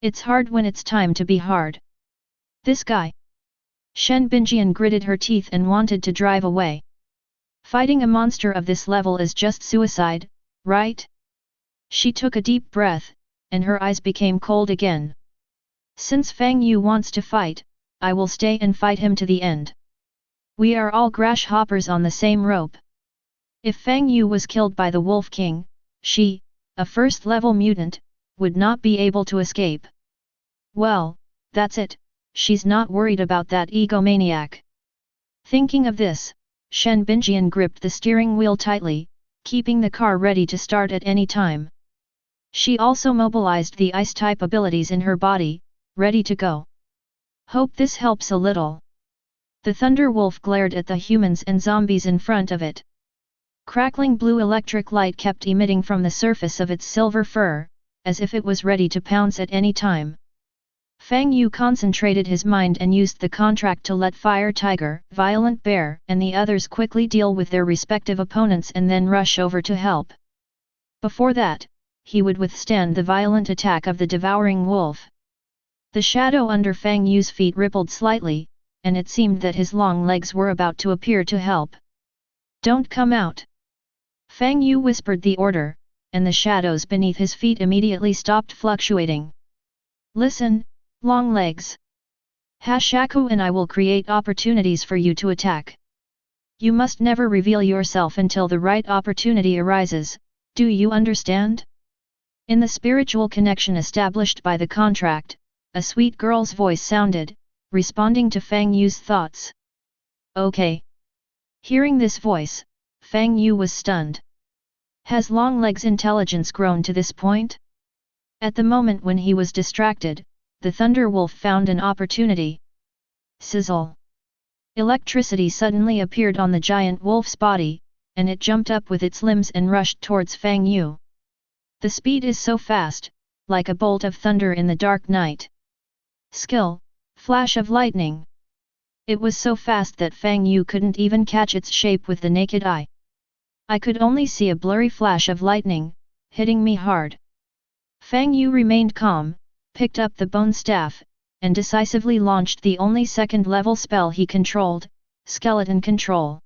It's hard when it's time to be hard. This guy. Shen Binjian gritted her teeth and wanted to drive away. Fighting a monster of this level is just suicide, right? She took a deep breath, and her eyes became cold again. Since Fang Yu wants to fight, I will stay and fight him to the end. We are all grasshoppers on the same rope. If Fang Yu was killed by the Wolf King, she, a first-level mutant, would not be able to escape. Well, that's it, she's not worried about that egomaniac. Thinking of this, Shen Binjian gripped the steering wheel tightly, keeping the car ready to start at any time. She also mobilized the ice-type abilities in her body, ready to go. Hope this helps a little. The Thunder Wolf glared at the humans and zombies in front of it. Crackling blue electric light kept emitting from the surface of its silver fur, as if it was ready to pounce at any time. Fang Yu concentrated his mind and used the contract to let Fire Tiger, Violent Bear, and the others quickly deal with their respective opponents and then rush over to help. Before that, he would withstand the violent attack of the devouring wolf. The shadow under Fang Yu's feet rippled slightly, and it seemed that his long legs were about to appear to help. "Don't come out!" Fang Yu whispered the order, and the shadows beneath his feet immediately stopped fluctuating. "Listen, long legs. Hashaku and I will create opportunities for you to attack. You must never reveal yourself until the right opportunity arises, do you understand?" In the spiritual connection established by the contract, a sweet girl's voice sounded, responding to Fang Yu's thoughts. "Okay." Hearing this voice, Fang Yu was stunned. Has Longleg's intelligence grown to this point? At the moment when he was distracted, the Thunder Wolf found an opportunity. Sizzle! Electricity suddenly appeared on the giant wolf's body, and it jumped up with its limbs and rushed towards Fang Yu. The speed is so fast, like a bolt of thunder in the dark night. Skill, flash of lightning. It was so fast that Fang Yu couldn't even catch its shape with the naked eye. I could only see a blurry flash of lightning, hitting me hard. Fang Yu remained calm, picked up the bone staff, and decisively launched the only second-level spell he controlled, Skeleton Control.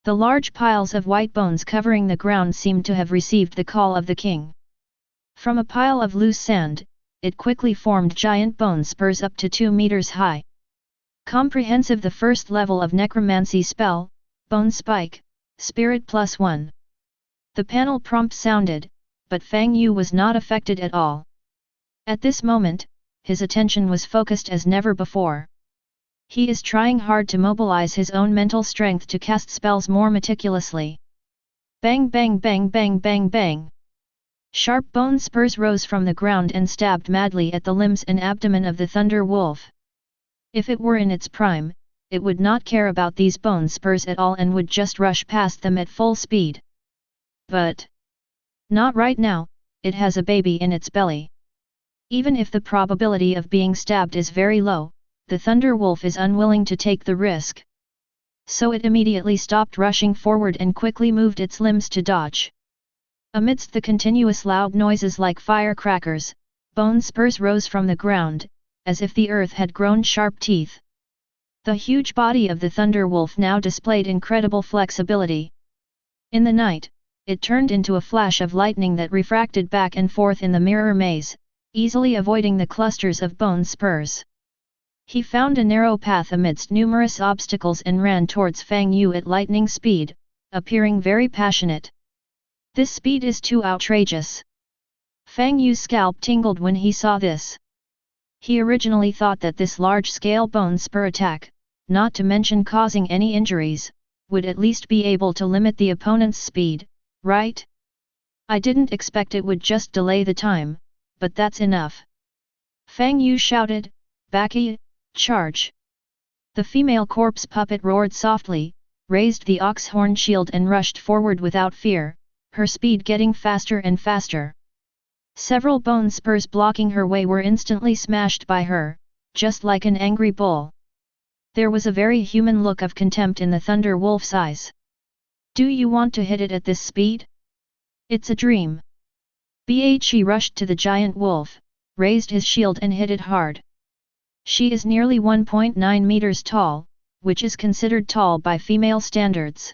The large piles of white bones covering the ground seemed to have received the call of the king. From a pile of loose sand, it quickly formed giant bone spurs up to 2 meters high. Comprehensive the first level of necromancy spell, Bone Spike, Spirit +1. The panel prompt sounded, but Fang Yu was not affected at all. At this moment, his attention was focused as never before. He is trying hard to mobilize his own mental strength to cast spells more meticulously. Bang bang bang bang bang bang. Sharp bone spurs rose from the ground and stabbed madly at the limbs and abdomen of the Thunder Wolf. If it were in its prime, it would not care about these bone spurs at all and would just rush past them at full speed. But not right now, it has a baby in its belly. Even if the probability of being stabbed is very low, the Thunder Wolf is unwilling to take the risk. So it immediately stopped rushing forward and quickly moved its limbs to dodge. Amidst the continuous loud noises like firecrackers, bone spurs rose from the ground, as if the earth had grown sharp teeth. The huge body of the Thunder Wolf now displayed incredible flexibility. In the night, it turned into a flash of lightning that refracted back and forth in the mirror maze, easily avoiding the clusters of bone spurs. He found a narrow path amidst numerous obstacles and ran towards Fang Yu at lightning speed, appearing very passionate. This speed is too outrageous. Fang Yu's scalp tingled when he saw this. He originally thought that this large-scale bone spur attack, not to mention causing any injuries, would at least be able to limit the opponent's speed, right? I didn't expect it would just delay the time, but that's enough. Fang Yu shouted, "Baki, charge!" The female corpse puppet roared softly, raised the ox horn shield and rushed forward without fear, her speed getting faster and faster. Several bone spurs blocking her way were instantly smashed by her, just like an angry bull. There was a very human look of contempt in the Thunder Wolf's eyes. Do you want to hit it at this speed? It's a dream. He rushed to the giant wolf, raised his shield and hit it hard. She is nearly 1.9 meters tall, which is considered tall by female standards.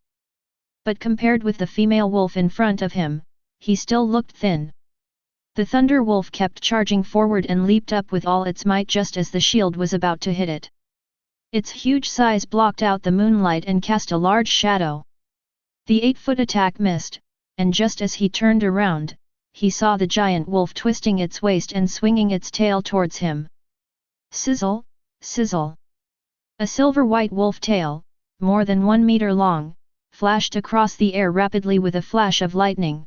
But compared with the female wolf in front of him, he still looked thin. The Thunder Wolf kept charging forward and leaped up with all its might just as the shield was about to hit it. Its huge size blocked out the moonlight and cast a large shadow. The 8-foot attack missed, and just as he turned around, he saw the giant wolf twisting its waist and swinging its tail towards him. Sizzle, sizzle. A silver-white wolf tail, more than 1 meter long, flashed across the air rapidly with a flash of lightning.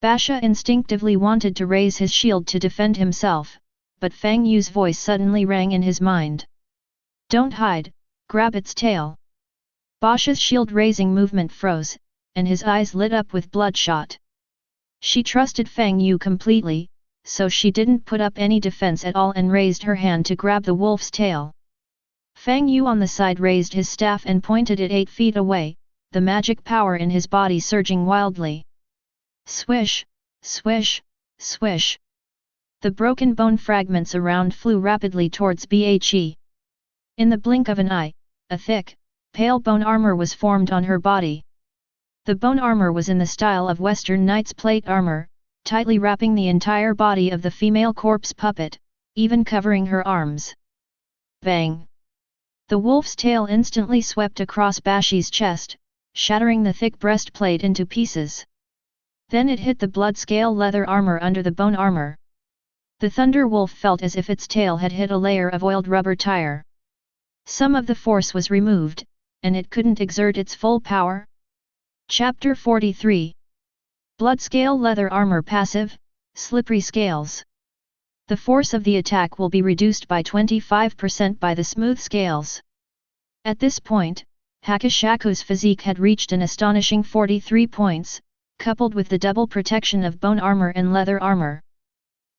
Basha instinctively wanted to raise his shield to defend himself, but Fang Yu's voice suddenly rang in his mind. "Don't hide, grab its tail." Basha's shield-raising movement froze, and his eyes lit up with bloodshot. She trusted Fang Yu completely, so she didn't put up any defense at all and raised her hand to grab the wolf's tail. Fang Yu on the side raised his staff and pointed it 8 feet away, the magic power in his body surging wildly. Swish, swish, swish. The broken bone fragments around flew rapidly towards Bhe. In the blink of an eye, a thick, pale bone armor was formed on her body. The bone armor was in the style of Western knight's plate armor, tightly wrapping the entire body of the female corpse puppet, even covering her arms. Bang! The wolf's tail instantly swept across Bashi's chest, shattering the thick breastplate into pieces. Then it hit the blood-scale leather armor under the bone armor. The Thunder Wolf felt as if its tail had hit a layer of oiled rubber tire. Some of the force was removed, and it couldn't exert its full power. Chapter 43. Blood-scale leather armor passive, slippery scales. The force of the attack will be reduced by 25% by the smooth scales. At this point, Hakashaku's physique had reached an astonishing 43 points, coupled with the double protection of bone armor and leather armor.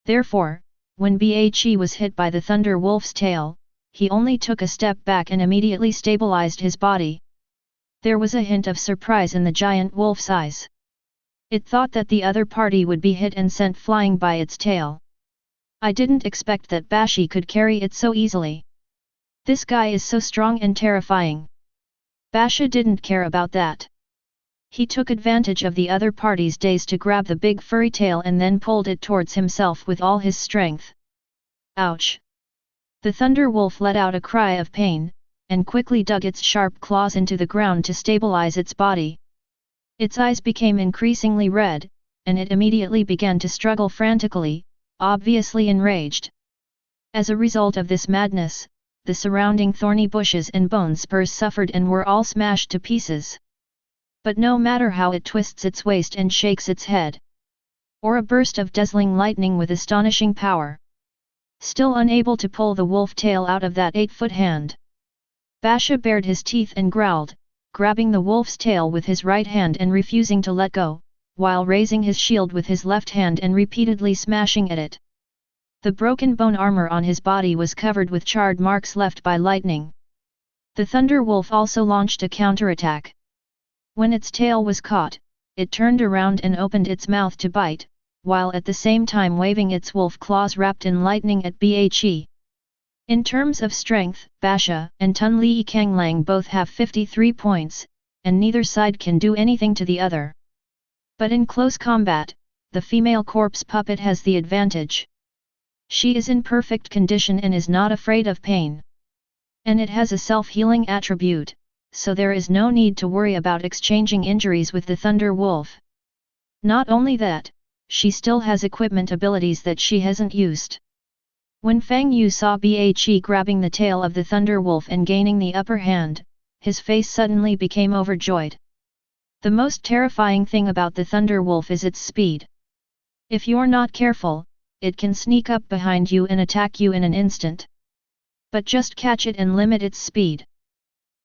Therefore, when Bhe was hit by the Thunder Wolf's tail, he only took a step back and immediately stabilized his body. There was a hint of surprise in the giant wolf's eyes. It thought that the other party would be hit and sent flying by its tail. "I didn't expect that Bashi could carry it so easily. This guy is so strong and terrifying." Basha didn't care about that. He took advantage of the other party's daze to grab the big furry tail and then pulled it towards himself with all his strength. Ouch! The Thunder Wolf let out a cry of pain, and quickly dug its sharp claws into the ground to stabilize its body. Its eyes became increasingly red, and it immediately began to struggle frantically, obviously enraged. As a result of this madness, the surrounding thorny bushes and bone spurs suffered and were all smashed to pieces. But no matter how it twists its waist and shakes its head, or a burst of dazzling lightning with astonishing power, still unable to pull the wolf tail out of that 8-foot hand. Basha bared his teeth and growled, grabbing the wolf's tail with his right hand and refusing to let go, while raising his shield with his left hand and repeatedly smashing at it. The broken bone armor on his body was covered with charred marks left by lightning. The Thunder Wolf also launched a counterattack. When its tail was caught, it turned around and opened its mouth to bite, while at the same time waving its wolf claws wrapped in lightning at Bhe. In terms of strength, Basha and Tun Li Kanglang both have 53 points, and neither side can do anything to the other. But in close combat, the female corpse puppet has the advantage. She is in perfect condition and is not afraid of pain. And it has a self-healing attribute, so there is no need to worry about exchanging injuries with the Thunder Wolf. Not only that, she still has equipment abilities that she hasn't used. When Fang Yu saw Bhe grabbing the tail of the Thunder Wolf and gaining the upper hand, his face suddenly became overjoyed. The most terrifying thing about the Thunder Wolf is its speed. If you're not careful, it can sneak up behind you and attack you in an instant. But just catch it and limit its speed.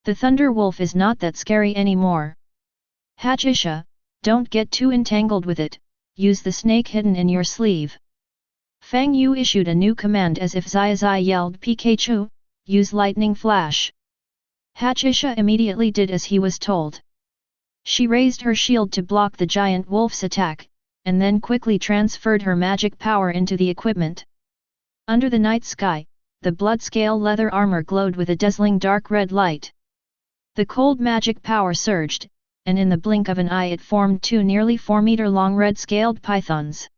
The Thunder Wolf is not that scary anymore. Hachisha, don't get too entangled with it, use the snake hidden in your sleeve. Fang Yu issued a new command as if Zai yelled Pikachu, use lightning flash. Hachisha immediately did as he was told. She raised her shield to block the giant wolf's attack, and then quickly transferred her magic power into the equipment. Under the night sky, the blood-scale leather armor glowed with a dazzling dark red light. The cold magic power surged, and in the blink of an eye it formed 2 nearly 4-meter-long red-scaled pythons.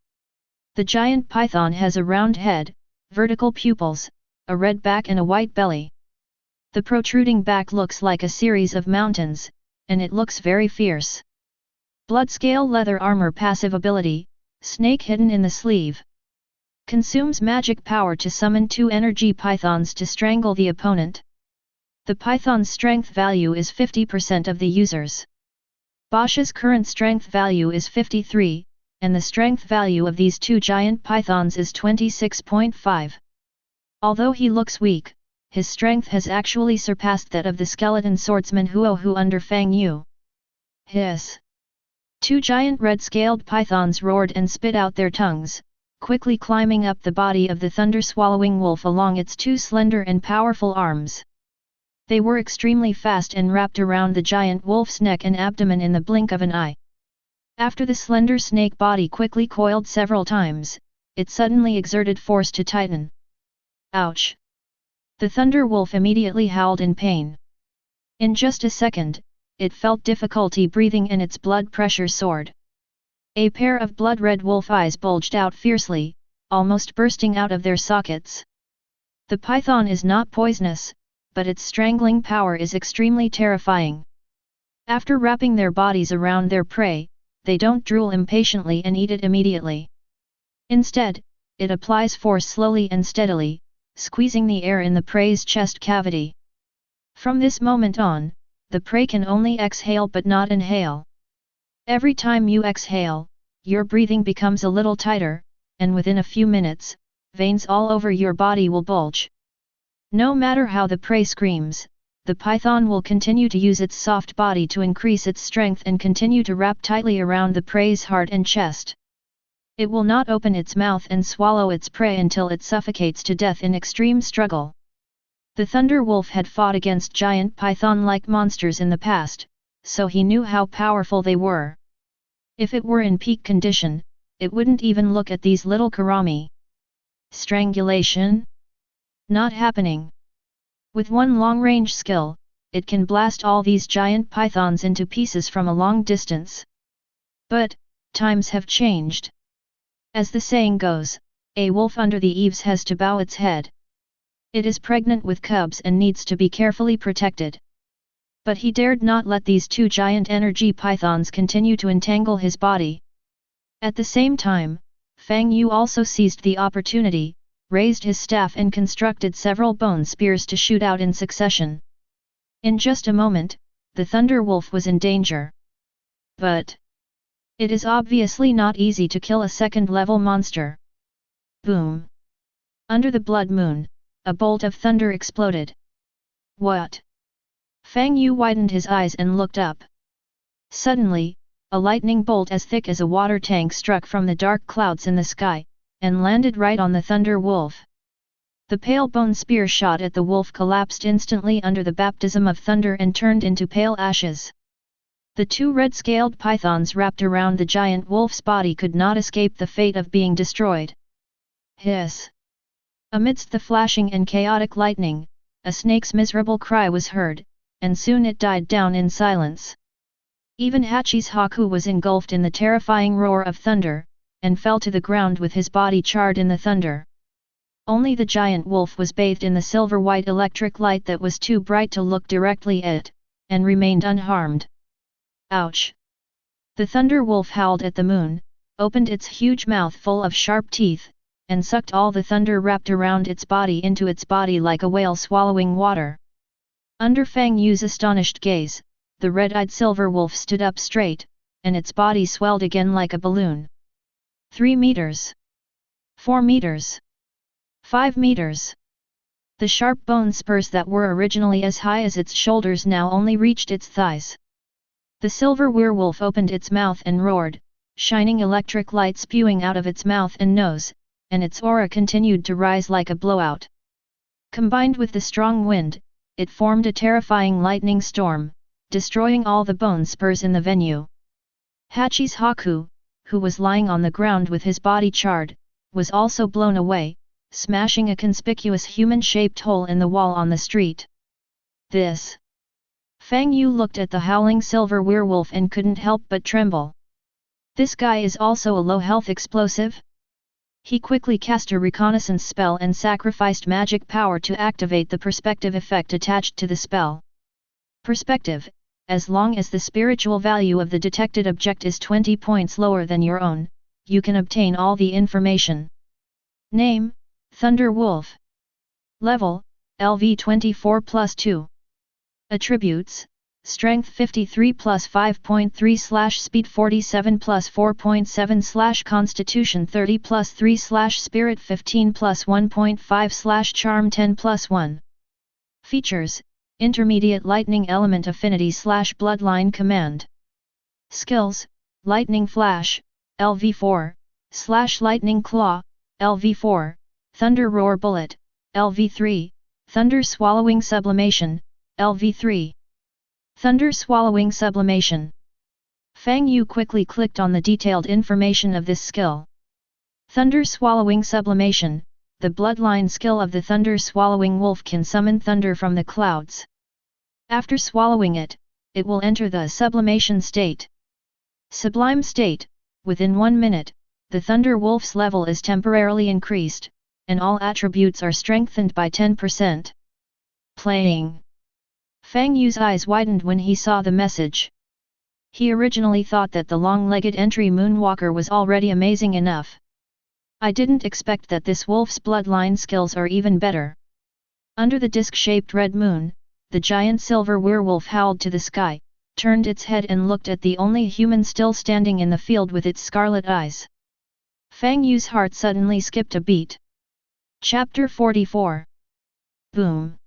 The giant python has a round head, vertical pupils, a red back and a white belly. The protruding back looks like a series of mountains, and it looks very fierce. Blood-scale leather armor passive ability, snake hidden in the sleeve. Consumes magic power to summon 2 energy pythons to strangle the opponent. The python's strength value is 50% of the user's. Bosch's current strength value is 53, and the strength value of these two giant pythons is 26.5. Although he looks weak, his strength has actually surpassed that of the skeleton swordsman Huohu under Fang Yu. Hiss! Two giant red-scaled pythons roared and spit out their tongues, quickly climbing up the body of the thunder-swallowing wolf along its two slender and powerful arms. They were extremely fast and wrapped around the giant wolf's neck and abdomen in the blink of an eye. After the slender snake body quickly coiled several times, it suddenly exerted force to tighten. Ouch! The thunder wolf immediately howled in pain. In just a second, it felt difficulty breathing and its blood pressure soared. A pair of blood-red wolf eyes bulged out fiercely, almost bursting out of their sockets. The python is not poisonous, but its strangling power is extremely terrifying. After wrapping their bodies around their prey, they don't drool impatiently and eat it immediately. Instead, it applies force slowly and steadily, squeezing the air in the prey's chest cavity. From this moment on, the prey can only exhale but not inhale. Every time you exhale, your breathing becomes a little tighter, and within a few minutes, veins all over your body will bulge. No matter how the prey screams, the python will continue to use its soft body to increase its strength and continue to wrap tightly around the prey's heart and chest. It will not open its mouth and swallow its prey until it suffocates to death in extreme struggle. The thunder wolf had fought against giant python-like monsters in the past, so he knew how powerful they were. If it were in peak condition, it wouldn't even look at these little karami. Strangulation? Not happening. With one long-range skill, it can blast all these giant pythons into pieces from a long distance. But, times have changed. As the saying goes, a wolf under the eaves has to bow its head. It is pregnant with cubs and needs to be carefully protected. But he dared not let these two giant energy pythons continue to entangle his body. At the same time, Fang Yu also seized the opportunity, raised his staff and constructed several bone spears to shoot out in succession. In just a moment, the thunder wolf was in danger. But it is obviously not easy to kill a second-level monster. Boom! Under the blood moon, a bolt of thunder exploded. What? Fang Yu widened his eyes and looked up. Suddenly, a lightning bolt as thick as a water tank struck from the dark clouds in the sky, and landed right on the thunder wolf. The pale bone spear shot at the wolf collapsed instantly under the baptism of thunder and turned into pale ashes. The two red-scaled pythons wrapped around the giant wolf's body could not escape the fate of being destroyed. Hiss! Amidst the flashing and chaotic lightning, a snake's miserable cry was heard, and soon it died down in silence. Even Hachi's Haku was engulfed in the terrifying roar of thunder, and fell to the ground with his body charred in the thunder. Only the giant wolf was bathed in the silver-white electric light that was too bright to look directly at it, and remained unharmed. Ouch! The thunder wolf howled at the moon, opened its huge mouth full of sharp teeth, and sucked all the thunder wrapped around its body into its body like a whale swallowing water. Under Fang Yu's astonished gaze, the red-eyed silver wolf stood up straight, and its body swelled again like a balloon. 3 meters. 4 meters. 5 meters. The sharp bone spurs that were originally as high as its shoulders now only reached its thighs. The silver werewolf opened its mouth and roared, shining electric light spewing out of its mouth and nose, and its aura continued to rise like a blowout. Combined with the strong wind, it formed a terrifying lightning storm, destroying all the bone spurs in the venue. Hachi's Haku, who was lying on the ground with his body charred, was also blown away, smashing a conspicuous human-shaped hole in the wall on the street. This. Fang Yu looked at the howling silver werewolf and couldn't help but tremble. This guy is also a low-health explosive? He quickly cast a reconnaissance spell and sacrificed magic power to activate the perspective effect attached to the spell. Perspective: as long as the spiritual value of the detected object is 20 points lower than your own, you can obtain all the information. Name: Thunder Wolf. Level: LV 24+2. Attributes: Strength 53 plus 5.3 slash Speed 47 plus 4.7 slash Constitution 30 plus 3 slash Spirit 15 plus 1.5 slash Charm 10 plus 1. Features: Intermediate Lightning Element Affinity slash Bloodline Command. Skills: Lightning Flash, LV4, slash Lightning Claw, LV4, Thunder Roar Bullet, LV3, Thunder Swallowing Sublimation, LV3. Thunder Swallowing Sublimation. Fang Yu quickly clicked on the detailed information of this skill. Thunder Swallowing Sublimation, the bloodline skill of the Thunder Swallowing Wolf, can summon thunder from the clouds. After swallowing it, it will enter the sublimation state. Sublime state: within 1 minute, the Thunder Wolf's level is temporarily increased, and all attributes are strengthened by 10%. Playing. Fang Yu's eyes widened when he saw the message. He originally thought that the long-legged entry Moonwalker was already amazing enough. I didn't expect that this wolf's bloodline skills are even better. Under the disc-shaped red moon, the giant silver werewolf howled to the sky, turned its head and looked at the only human still standing in the field with its scarlet eyes. Fang Yu's heart suddenly skipped a beat. Chapter 44. Boom.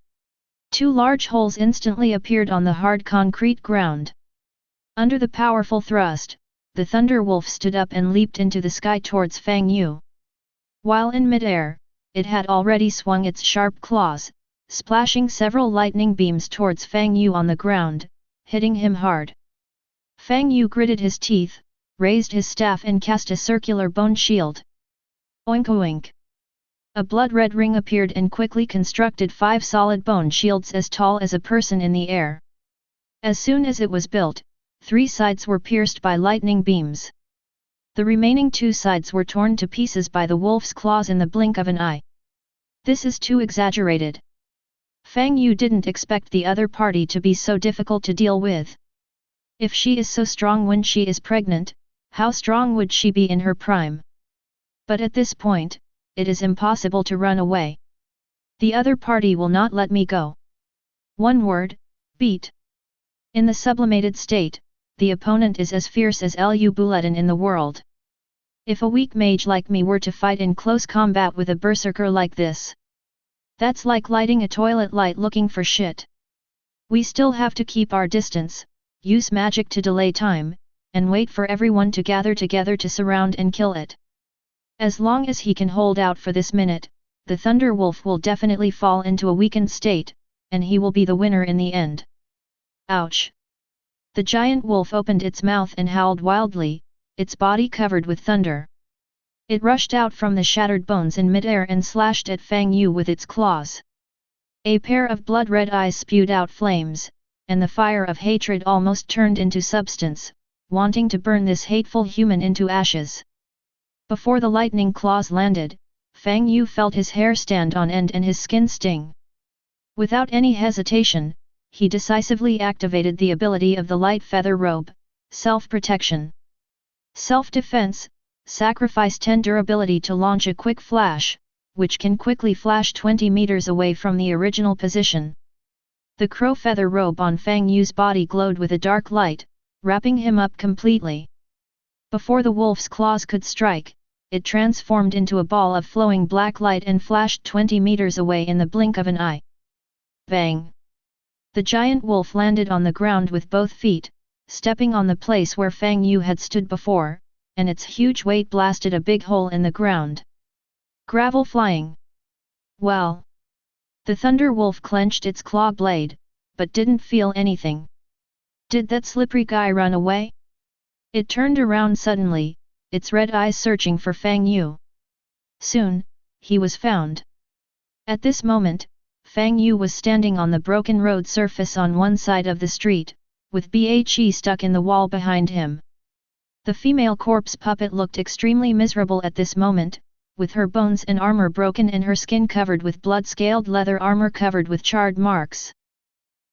2 large holes instantly appeared on the hard concrete ground. Under the powerful thrust, the Thunder Wolf stood up and leaped into the sky towards Fang Yu. While in midair, it had already swung its sharp claws, splashing several lightning beams towards Fang Yu on the ground, hitting him hard. Fang Yu gritted his teeth, raised his staff and cast a circular bone shield. Oink oink. A blood-red ring appeared and quickly constructed 5 solid bone shields as tall as a person in the air. As soon as it was built, 3 sides were pierced by lightning beams. The remaining 2 sides were torn to pieces by the wolf's claws in the blink of an eye. This is too exaggerated. Fang Yu didn't expect the other party to be so difficult to deal with. If she is so strong when she is pregnant, how strong would she be in her prime? But at this point, it is impossible to run away. The other party will not let me go. One word: beat. In the sublimated state, the opponent is as fierce as Lu Bulletin in the world. If a weak mage like me were to fight in close combat with a berserker like this, that's like lighting a toilet light looking for shit. We still have to keep our distance, use magic to delay time, and wait for everyone to gather together to surround and kill it. As long as he can hold out for this minute, the Thunder Wolf will definitely fall into a weakened state, and he will be the winner in the end. Ouch! The giant wolf opened its mouth and howled wildly, its body covered with thunder. It rushed out from the shattered bones in midair and slashed at Fang Yu with its claws. A pair of blood-red eyes spewed out flames, and the fire of hatred almost turned into substance, wanting to burn this hateful human into ashes. Before the lightning claws landed, Fang Yu felt his hair stand on end and his skin sting. Without any hesitation, he decisively activated the ability of the light feather robe, self-protection. Self-defense, sacrifice 10 durability to launch a quick flash, which can quickly flash 20 meters away from the original position. The crow feather robe on Fang Yu's body glowed with a dark light, wrapping him up completely. Before the wolf's claws could strike, it transformed into a ball of flowing black light and flashed 20 meters away in the blink of an eye. Bang! The giant wolf landed on the ground with both feet, stepping on the place where Fang Yu had stood before, and its huge weight blasted a big hole in the ground. Gravel flying. Well! The Thunder Wolf clenched its claw blade, but didn't feel anything. Did that slippery guy run away? It turned around suddenly, its red eyes searching for Fang Yu. Soon, he was found. At this moment, Fang Yu was standing on the broken road surface on one side of the street, with Bhe stuck in the wall behind him. The female corpse puppet looked extremely miserable at this moment, with her bones and armor broken and her skin covered with blood-scaled leather armor covered with charred marks.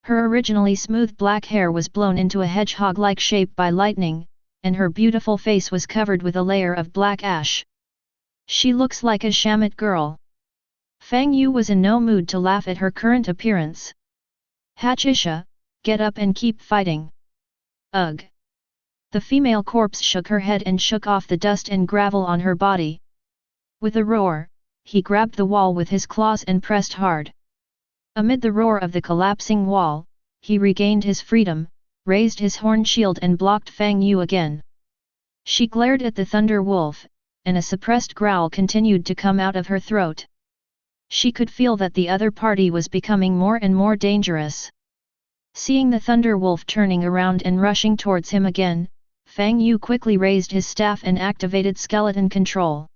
Her originally smooth black hair was blown into a hedgehog-like shape by lightning, and her beautiful face was covered with a layer of black ash. She looks like a Shamit girl. Fang Yu was in no mood to laugh at her current appearance. Hachisha, Get up and keep fighting. Ugh! The female corpse shook her head and shook off the dust and gravel on her body. With a roar, he grabbed the wall with his claws and pressed hard. Amid the roar of the collapsing wall, he regained his freedom, raised his horn shield and blocked Fang Yu again. She glared at the Thunder Wolf, and a suppressed growl continued to come out of her throat. She could feel that the other party was becoming more and more dangerous. Seeing the Thunder Wolf turning around and rushing towards him again, Fang Yu quickly raised his staff and activated skeleton control.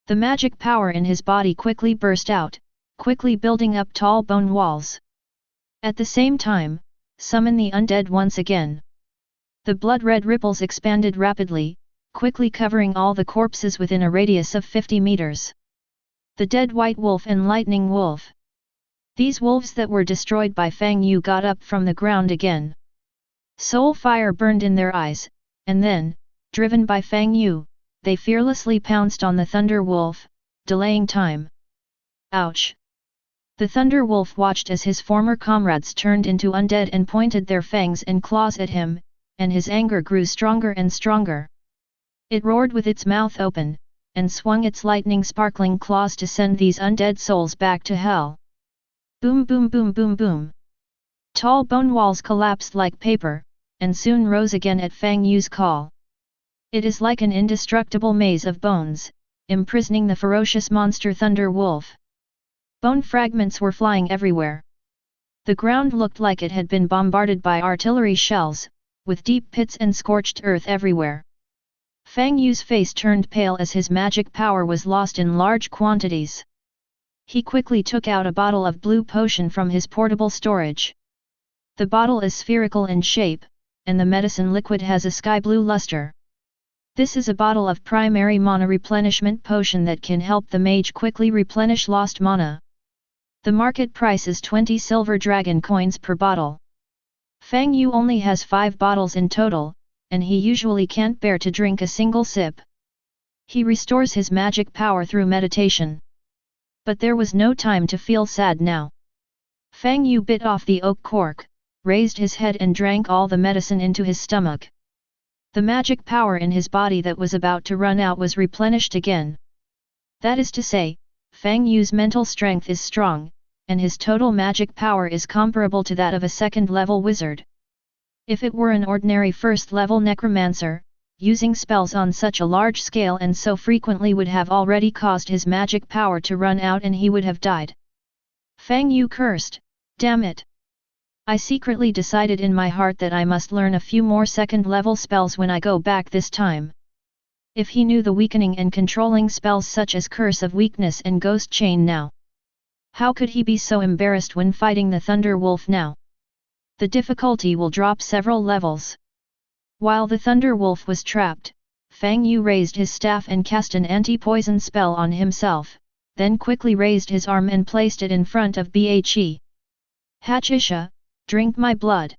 The magic power in his body quickly burst out, quickly building up tall bone walls. At the same time, summon the undead once again. The blood-red ripples expanded rapidly, quickly covering all the corpses within a radius of 50 meters. The dead white wolf and lightning wolf. These wolves that were destroyed by Fang Yu got up from the ground again. Soul fire burned in their eyes, and then, driven by Fang Yu, they fearlessly pounced on the Thunder Wolf, delaying time. Ouch! The Thunder Wolf watched as his former comrades turned into undead and pointed their fangs and claws at him, and his anger grew stronger and stronger. It roared with its mouth open, and swung its lightning-sparkling claws to send these undead souls back to hell. Boom boom boom boom boom. Tall bone walls collapsed like paper, and soon rose again at Fang Yu's call. It is like an indestructible maze of bones, imprisoning the ferocious monster Thunder Wolf. Bone fragments were flying everywhere. The ground looked like it had been bombarded by artillery shells, with deep pits and scorched earth everywhere. Fang Yu's face turned pale as his magic power was lost in large quantities. He quickly took out a bottle of blue potion from his portable storage. The bottle is spherical in shape, and the medicine liquid has a sky blue luster. This is a bottle of primary mana replenishment potion that can help the mage quickly replenish lost mana. The market price is 20 silver dragon coins per bottle. Fang Yu only has 5 bottles in total, and he usually can't bear to drink a single sip. He restores his magic power through meditation. But there was no time to feel sad now. Fang Yu bit off the oak cork, raised his head and drank all the medicine into his stomach. The magic power in his body that was about to run out was replenished again. That is to say, Fang Yu's mental strength is strong, and his total magic power is comparable to that of a second-level wizard. If it were an ordinary first-level necromancer, using spells on such a large scale and so frequently would have already caused his magic power to run out and he would have died. Fang Yu cursed, "Damn it! I secretly decided in my heart that I must learn a few more second-level spells when I go back this time." If he knew the weakening and controlling spells such as Curse of Weakness and Ghost Chain now, how could he be so embarrassed when fighting the Thunder Wolf now? The difficulty will drop several levels. While the Thunder Wolf was trapped, Fang Yu raised his staff and cast an anti-poison spell on himself, then quickly raised his arm and placed it in front of Bhe. Hachisha, drink my blood.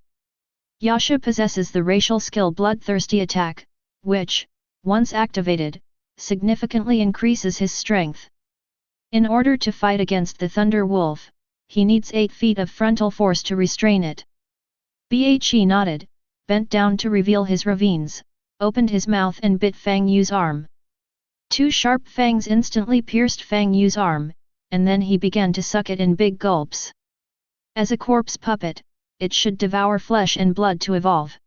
Yasha possesses the racial skill Bloodthirsty Attack, which, once activated, significantly increases his strength. In order to fight against the Thunder Wolf, he needs 8 feet of frontal force to restrain it. Bhe nodded, bent down to reveal his ravines, opened his mouth and bit Fang Yu's arm. 2 sharp fangs instantly pierced Fang Yu's arm, and then he began to suck it in big gulps. As a corpse puppet, it should devour flesh and blood to evolve.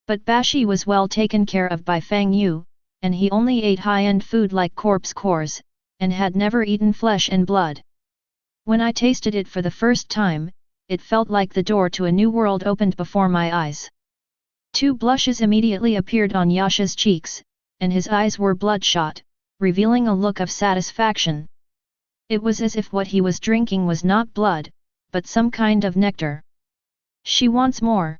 But Bashi was well taken care of by Fang Yu, and he only ate high-end food like corpse cores, and had never eaten flesh and blood. When I tasted it for the first time, it felt like the door to a new world opened before my eyes. 2 blushes immediately appeared on Yasha's cheeks, and his eyes were bloodshot, revealing a look of satisfaction. It was as if what he was drinking was not blood, but some kind of nectar. She wants more.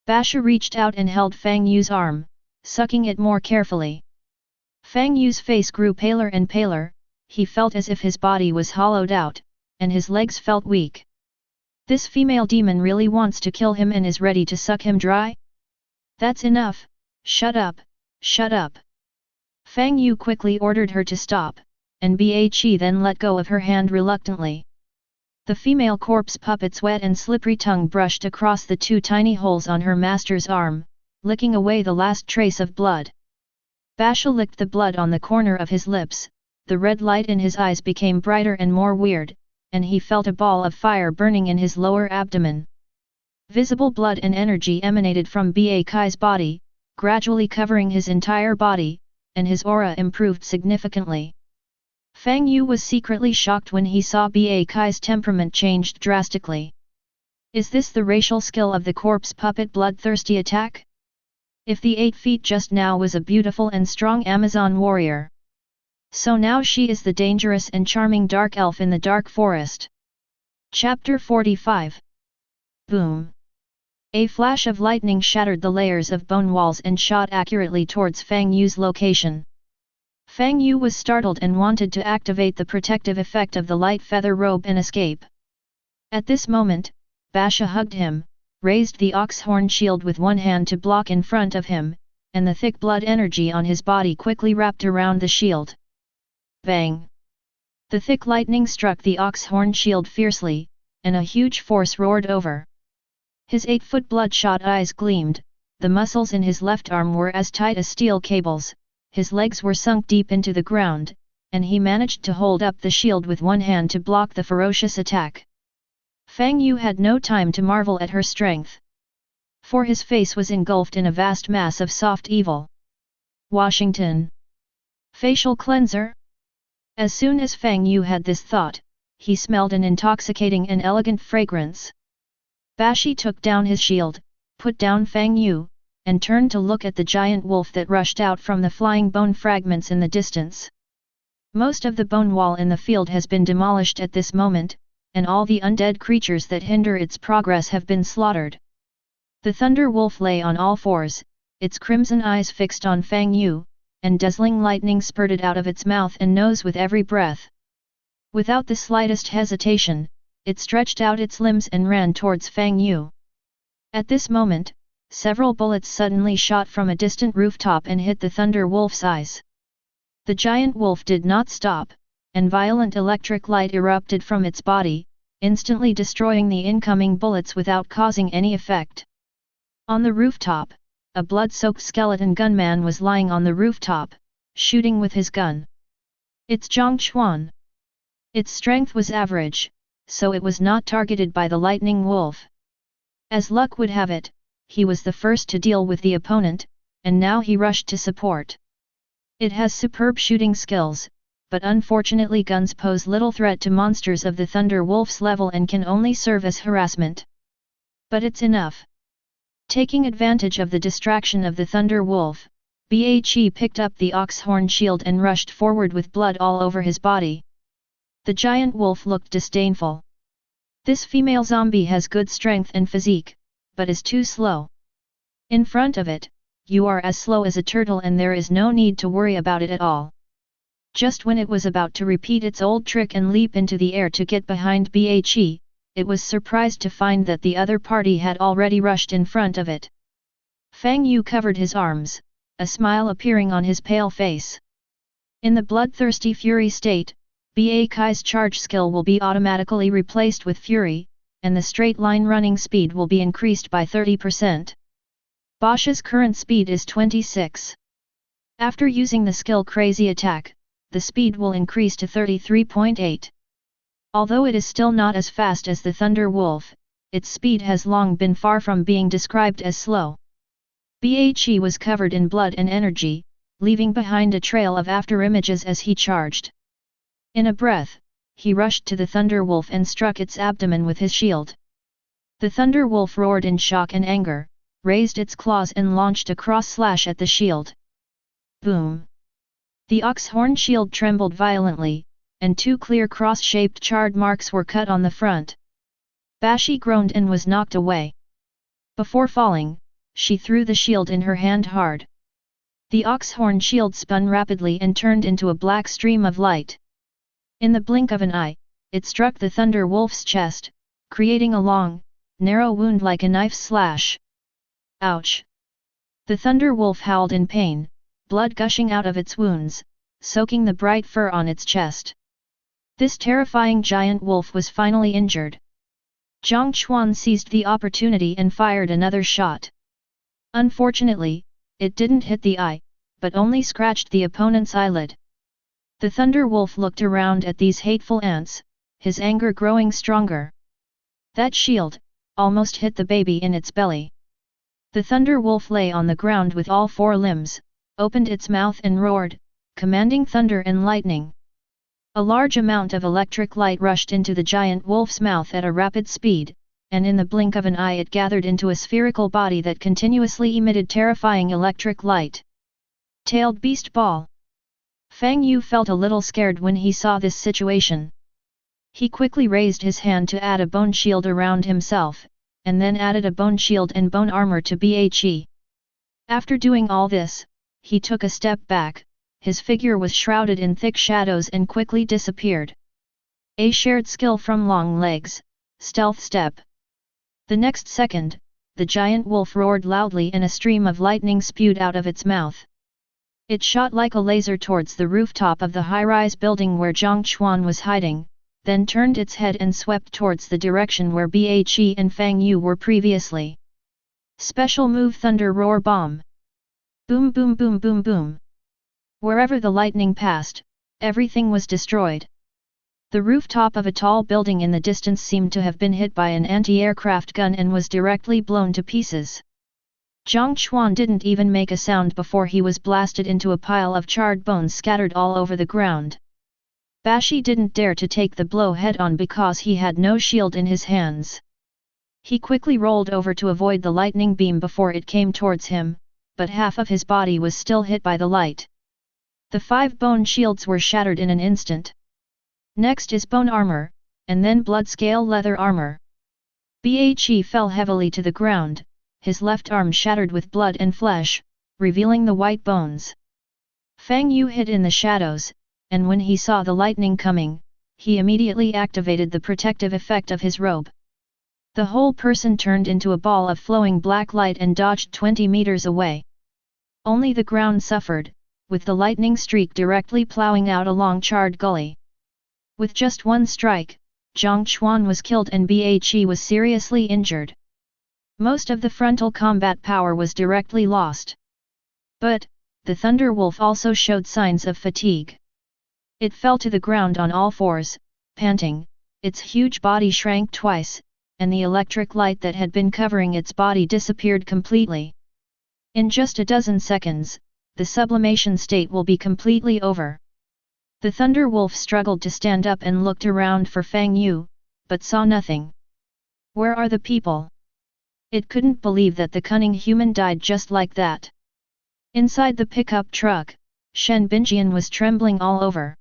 Basha reached out and held Fang Yu's arm, sucking it more carefully. Fang Yu's face grew paler and paler, he felt as if his body was hollowed out, and his legs felt weak. This female demon really wants to kill him and is ready to suck him dry? That's enough, shut up, shut up. Fang Yu quickly ordered her to stop, and Bhe then let go of her hand reluctantly. The female corpse puppet's wet and slippery tongue brushed across the two tiny holes on her master's arm, licking away the last trace of blood. Basha licked the blood on the corner of his lips, the red light in his eyes became brighter and more weird, and he felt a ball of fire burning in his lower abdomen. Visible blood and energy emanated from Ba Kai's body, gradually covering his entire body, and his aura improved significantly. Fang Yu was secretly shocked when he saw Ba Kai's temperament changed drastically. Is this the racial skill of the corpse puppet bloodthirsty attack? If the 8 feet just now was a beautiful and strong Amazon warrior, so now she is the dangerous and charming dark elf in the dark forest. Chapter 45. Boom! A flash of lightning shattered the layers of bone walls and shot accurately towards Fang Yu's location. Fang Yu was startled and wanted to activate the protective effect of the light feather robe and escape. At this moment, Basha hugged him, raised the ox horn shield with one hand to block in front of him, and the thick blood energy on his body quickly wrapped around the shield. Bang! The thick lightning struck the ox horn shield fiercely, and a huge force roared over. His 8-foot bloodshot eyes gleamed, the muscles in his left arm were as tight as steel cables, his legs were sunk deep into the ground, and he managed to hold up the shield with one hand to block the ferocious attack. Fang Yu had no time to marvel at her strength, for his face was engulfed in a vast mass of soft evil. Washington. Facial cleanser? As soon as Fang Yu had this thought, he smelled an intoxicating and elegant fragrance. Bashi took down his shield, put down Fang Yu, and turned to look at the giant wolf that rushed out from the flying bone fragments in the distance. Most of the bone wall in the field has been demolished at this moment, and all the undead creatures that hinder its progress have been slaughtered. The thunder wolf lay on all fours, its crimson eyes fixed on Fang Yu, and dazzling lightning spurted out of its mouth and nose with every breath. Without the slightest hesitation, it stretched out its limbs and ran towards Fang Yu. At this moment, several bullets suddenly shot from a distant rooftop and hit the thunder wolf's eyes. The giant wolf did not stop, and violent electric light erupted from its body, instantly destroying the incoming bullets without causing any effect. On the rooftop, a blood-soaked skeleton gunman was lying on the rooftop, shooting with his gun. It's Zhang Chuan. Its strength was average, so it was not targeted by the lightning wolf. As luck would have it, he was the first to deal with the opponent, and now he rushed to support. It has superb shooting skills, but unfortunately guns pose little threat to monsters of the Thunder Wolf's level and can only serve as harassment. But it's enough. Taking advantage of the distraction of the Thunder Wolf, Bhe picked up the ox horn shield and rushed forward with blood all over his body. The giant wolf looked disdainful. This female zombie has good strength and physique, but is too slow. In front of it, you are as slow as a turtle and there is no need to worry about it at all. Just when it was about to repeat its old trick and leap into the air to get behind Bhe, it was surprised to find that the other party had already rushed in front of it. Fang Yu covered his arms, a smile appearing on his pale face. In the bloodthirsty fury state, Ba Kai's charge skill will be automatically replaced with fury, and the straight line running speed will be increased by 30%. Basha's current speed is 26. After using the skill Crazy Attack, the speed will increase to 33.8. Although it is still not as fast as the Thunder Wolf, its speed has long been far from being described as slow. Bhe was covered in blood and energy, leaving behind a trail of afterimages as he charged. In a breath, he rushed to the Thunder Wolf and struck its abdomen with his shield. The Thunder Wolf roared in shock and anger, raised its claws and launched a cross-slash at the shield. Boom! The ox horn shield trembled violently, and two clear cross-shaped charred marks were cut on the front. Bashi groaned and was knocked away. Before falling, she threw the shield in her hand hard. The ox horn shield spun rapidly and turned into a black stream of light. In the blink of an eye, it struck the Thunder Wolf's chest, creating a long, narrow wound like a knife slash. Ouch! The Thunder Wolf howled in pain, blood gushing out of its wounds, soaking the bright fur on its chest. This terrifying giant wolf was finally injured. Zhang Chuan seized the opportunity and fired another shot. Unfortunately, it didn't hit the eye, but only scratched the opponent's eyelid. The Thunder Wolf looked around at these hateful ants, his anger growing stronger. That shield almost hit the baby in its belly. The Thunder Wolf lay on the ground with all four limbs, opened its mouth and roared, commanding thunder and lightning. A large amount of electric light rushed into the giant wolf's mouth at a rapid speed, and in the blink of an eye it gathered into a spherical body that continuously emitted terrifying electric light. Tailed Beast Ball. Fang Yu felt a little scared when he saw this situation. He quickly raised his hand to add a bone shield around himself, and then added a bone shield and bone armor to Bhe. After doing all this, he took a step back, his figure was shrouded in thick shadows and quickly disappeared. A shared skill from Long Legs, Stealth Step. The next second, the giant wolf roared loudly and a stream of lightning spewed out of its mouth. It shot like a laser towards the rooftop of the high-rise building where Zhang Chuan was hiding, then turned its head and swept towards the direction where Bhe and Fang Yu were previously. Special move Thunder Roar Bomb. Boom boom boom boom boom. Wherever the lightning passed, everything was destroyed. The rooftop of a tall building in the distance seemed to have been hit by an anti-aircraft gun and was directly blown to pieces. Zhang Chuan didn't even make a sound before he was blasted into a pile of charred bones scattered all over the ground. Bashi didn't dare to take the blow head-on because he had no shield in his hands. He quickly rolled over to avoid the lightning beam before it came towards him, but half of his body was still hit by the light. The 5 bone shields were shattered in an instant. Next is bone armor, and then blood-scale leather armor. Bhe fell heavily to the ground, his left arm shattered with blood and flesh, revealing the white bones. Fang Yu hid in the shadows, and when he saw the lightning coming, he immediately activated the protective effect of his robe. The whole person turned into a ball of flowing black light and dodged 20 meters away. Only the ground suffered, with the lightning streak directly plowing out a long charred gully. With just one strike, Zhang Chuan was killed and Bhe was seriously injured. Most of the frontal combat power was directly lost. But, the Thunder Wolf also showed signs of fatigue. It fell to the ground on all fours, panting, its huge body shrank twice, and the electric light that had been covering its body disappeared completely. In just a dozen seconds, the sublimation state will be completely over. The Thunder Wolf struggled to stand up and looked around for Fang Yu, but saw nothing. Where are the people? It couldn't believe that the cunning human died just like that. Inside the pickup truck, Shen Binjian was trembling all over.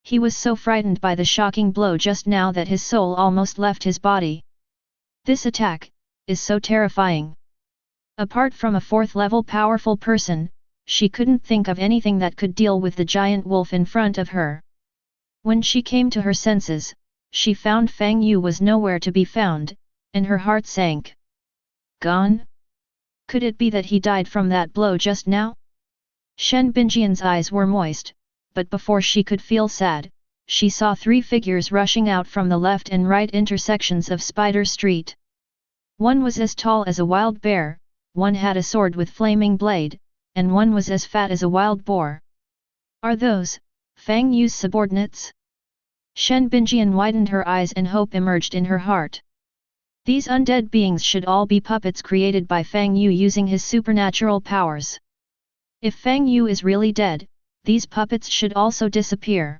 He was so frightened by the shocking blow just now that his soul almost left his body. This attack is so terrifying. Apart from a 4th-level powerful person, she couldn't think of anything that could deal with the giant wolf in front of her. When she came to her senses, she found Fang Yu was nowhere to be found, and her heart sank. Gone? Could it be that he died from that blow just now? Shen Binjian's eyes were moist, but before she could feel sad, she saw 3 figures rushing out from the left and right intersections of Spider Street. One was as tall as a wild bear, one had a sword with flaming blade, and one was as fat as a wild boar. Are those Fang Yu's subordinates? Shen Binjian widened her eyes and hope emerged in her heart. These undead beings should all be puppets created by Fang Yu using his supernatural powers. If Fang Yu is really dead, these puppets should also disappear.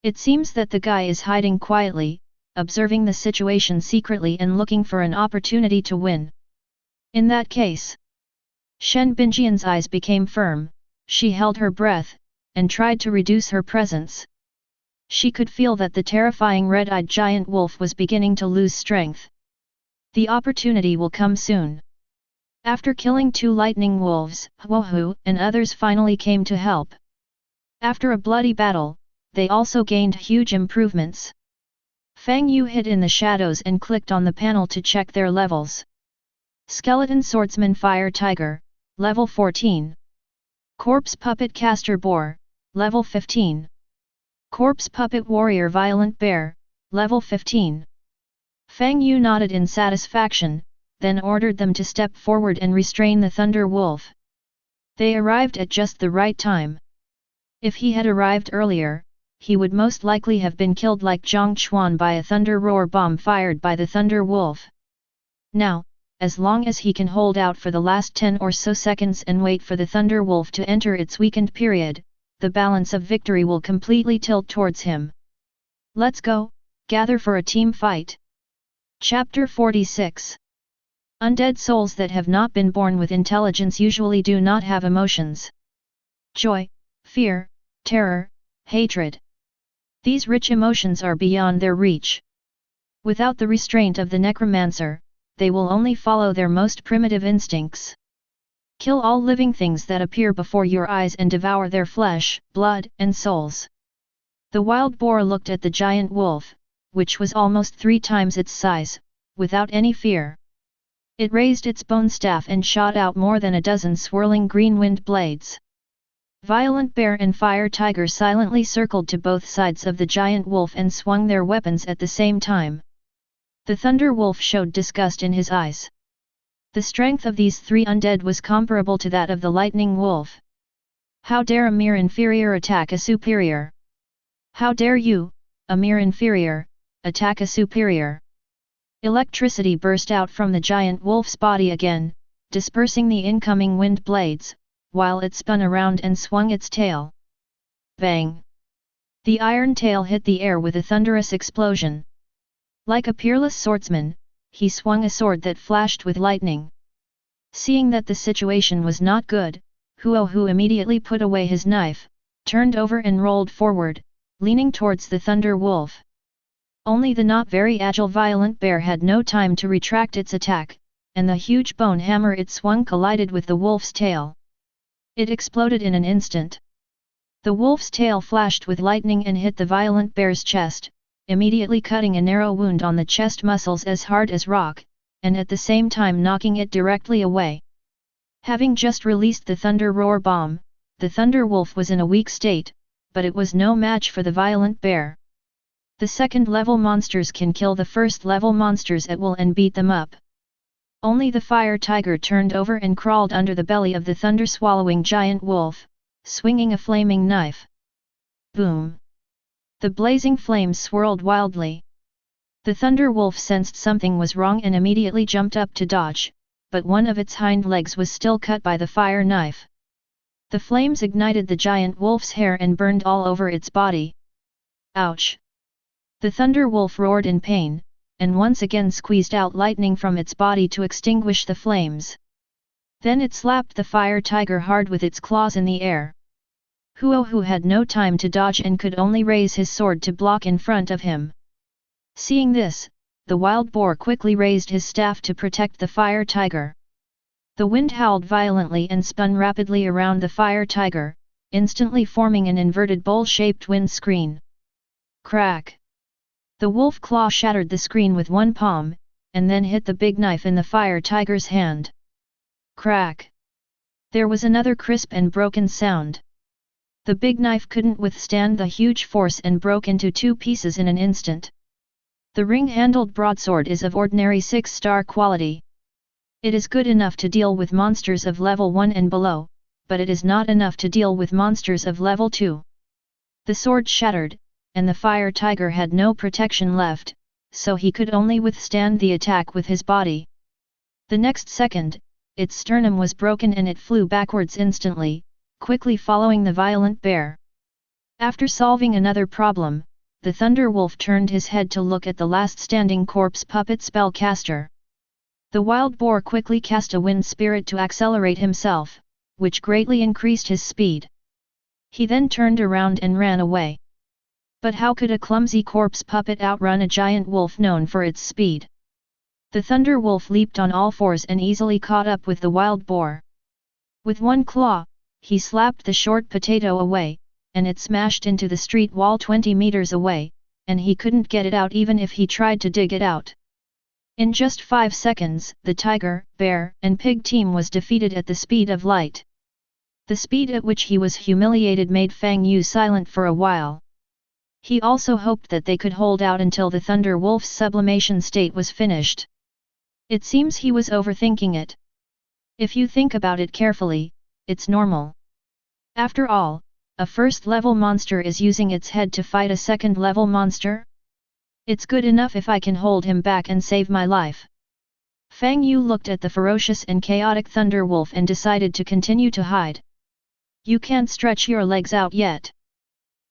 It seems that the guy is hiding quietly, observing the situation secretly and looking for an opportunity to win. In that case, Shen Binjian's eyes became firm, she held her breath, and tried to reduce her presence. She could feel that the terrifying red-eyed giant wolf was beginning to lose strength. The opportunity will come soon. After killing 2 lightning wolves, Huohu and others finally came to help. After a bloody battle, they also gained huge improvements. Fang Yu hid in the shadows and clicked on the panel to check their levels. Skeleton Swordsman Fire Tiger, Level 14. Corpse Puppet Caster Boar, Level 15. Corpse Puppet Warrior Violent Bear, Level 15. Fang Yu nodded in satisfaction, then ordered them to step forward and restrain the Thunder Wolf. They arrived at just the right time. If he had arrived earlier, he would most likely have been killed like Zhang Chuan by a thunder roar bomb fired by the Thunder Wolf. Now, as long as he can hold out for the last 10 or so seconds and wait for the Thunder Wolf to enter its weakened period, the balance of victory will completely tilt towards him. Let's go, gather for a team fight. Chapter 46. Undead souls that have not been born with intelligence usually do not have emotions. Joy, fear, terror, hatred. These rich emotions are beyond their reach. Without the restraint of the Necromancer, they will only follow their most primitive instincts. Kill all living things that appear before your eyes and devour their flesh, blood, and souls. The wild boar looked at the giant wolf, which was almost 3 times its size, without any fear. It raised its bone staff and shot out more than a dozen swirling green wind blades. Violent Bear and Fire Tiger silently circled to both sides of the giant wolf and swung their weapons at the same time. The Thunder Wolf showed disgust in his eyes. The strength of these 3 undead was comparable to that of the Lightning Wolf. How dare a mere inferior attack a superior? How dare you, a mere inferior, attack a superior? Electricity burst out from the giant wolf's body again, dispersing the incoming wind blades, while it spun around and swung its tail. Bang! The iron tail hit the air with a thunderous explosion. Like a peerless swordsman, he swung a sword that flashed with lightning. Seeing that the situation was not good, Huohu immediately put away his knife, turned over and rolled forward, leaning towards the Thunder Wolf. Only the not very agile Violent Bear had no time to retract its attack, and the huge bone hammer it swung collided with the wolf's tail. It exploded in an instant. The wolf's tail flashed with lightning and hit the Violent Bear's chest, immediately cutting a narrow wound on the chest muscles as hard as rock, and at the same time knocking it directly away. Having just released the Thunder Roar bomb, the Thunder Wolf was in a weak state, but it was no match for the Violent Bear. The second-level monsters can kill the first-level monsters at will and beat them up. Only the Fire Tiger turned over and crawled under the belly of the thunder-swallowing giant wolf, swinging a flaming knife. Boom! The blazing flames swirled wildly. The Thunder Wolf sensed something was wrong and immediately jumped up to dodge, but one of its hind legs was still cut by the fire knife. The flames ignited the giant wolf's hair and burned all over its body. Ouch! The Thunder Wolf roared in pain, and once again squeezed out lightning from its body to extinguish the flames. Then it slapped the Fire Tiger hard with its claws in the air. Huohu had no time to dodge and could only raise his sword to block in front of him. Seeing this, the wild boar quickly raised his staff to protect the Fire Tiger. The wind howled violently and spun rapidly around the Fire Tiger, instantly forming an inverted bowl-shaped wind screen. Crack! The wolf claw shattered the screen with one palm, and then hit the big knife in the Fire Tiger's hand. Crack! There was another crisp and broken sound. The big knife couldn't withstand the huge force and broke into 2 pieces in an instant. The ring-handled broadsword is of ordinary 6-star quality. It is good enough to deal with monsters of level 1 and below, but it is not enough to deal with monsters of level 2. The sword shattered, and the Fire Tiger had no protection left, so he could only withstand the attack with his body. The next second, its sternum was broken and it flew backwards instantly, quickly following the Violent Bear. After solving another problem, the Thunder Wolf turned his head to look at the last standing corpse puppet spellcaster. The wild boar quickly cast a wind spirit to accelerate himself, which greatly increased his speed. He then turned around and ran away. But how could a clumsy corpse puppet outrun a giant wolf known for its speed? The Thunder Wolf leaped on all fours and easily caught up with the wild boar. With one claw, he slapped the short potato away, and it smashed into the street wall 20 meters away, and he couldn't get it out even if he tried to dig it out. In just 5 seconds, the tiger, bear, and pig team was defeated at the speed of light. The speed at which he was humiliated made Fang Yu silent for a while. He also hoped that they could hold out until the Thunder Wolf's sublimation state was finished. It seems he was overthinking it. If you think about it carefully, it's normal. After all, a first-level monster is using its head to fight a second-level monster? It's good enough if I can hold him back and save my life. Fang Yu looked at the ferocious and chaotic Thunder Wolf and decided to continue to hide. You can't stretch your legs out yet.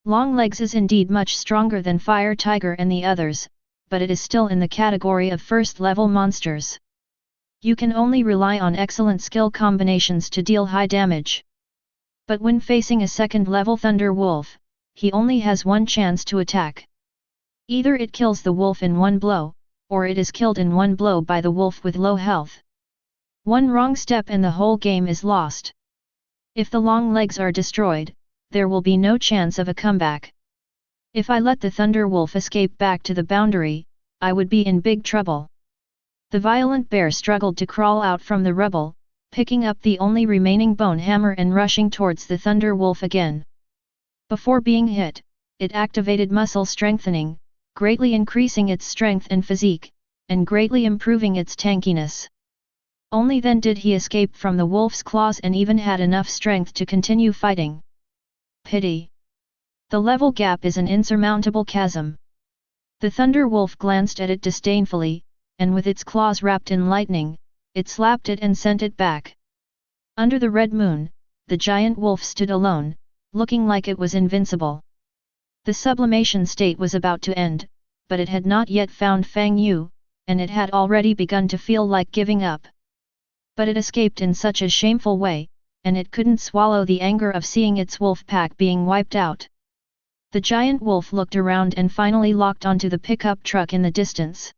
Long Legs is indeed much stronger than Fire Tiger and the others, but it is still in the category of first-level monsters. You can only rely on excellent skill combinations to deal high damage. But when facing a second-level Thunder Wolf, he only has one chance to attack. Either it kills the wolf in one blow, or it is killed in one blow by the wolf with low health. One wrong step and the whole game is lost. If the long legs are destroyed, there will be no chance of a comeback. If I let the Thunder Wolf escape back to the boundary, I would be in big trouble. The violent bear struggled to crawl out from the rubble, picking up the only remaining bone hammer and rushing towards the Thunder Wolf again. Before being hit, it activated muscle strengthening, greatly increasing its strength and physique, and greatly improving its tankiness. Only then did he escape from the wolf's claws and even had enough strength to continue fighting. Pity. The level gap is an insurmountable chasm. The Thunder Wolf glanced at it disdainfully, and with its claws wrapped in lightning, it slapped it and sent it back. Under the red moon, the giant wolf stood alone, looking like it was invincible. The sublimation state was about to end, but it had not yet found Fang Yu, and it had already begun to feel like giving up. But it escaped in such a shameful way, and it couldn't swallow the anger of seeing its wolf pack being wiped out. The giant wolf looked around and finally locked onto the pickup truck in the distance.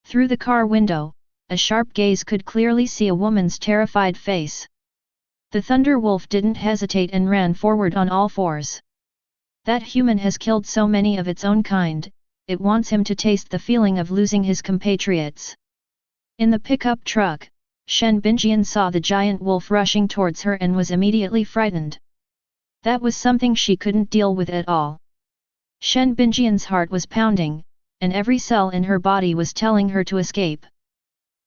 Through the car window, a sharp gaze could clearly see a woman's terrified face. The Thunder Wolf didn't hesitate and ran forward on all fours. That human has killed so many of its own kind, it wants him to taste the feeling of losing his compatriots. In the pickup truck, Shen Binjian saw the giant wolf rushing towards her and was immediately frightened. That was something she couldn't deal with at all. Shen Binjian's heart was pounding, and every cell in her body was telling her to escape.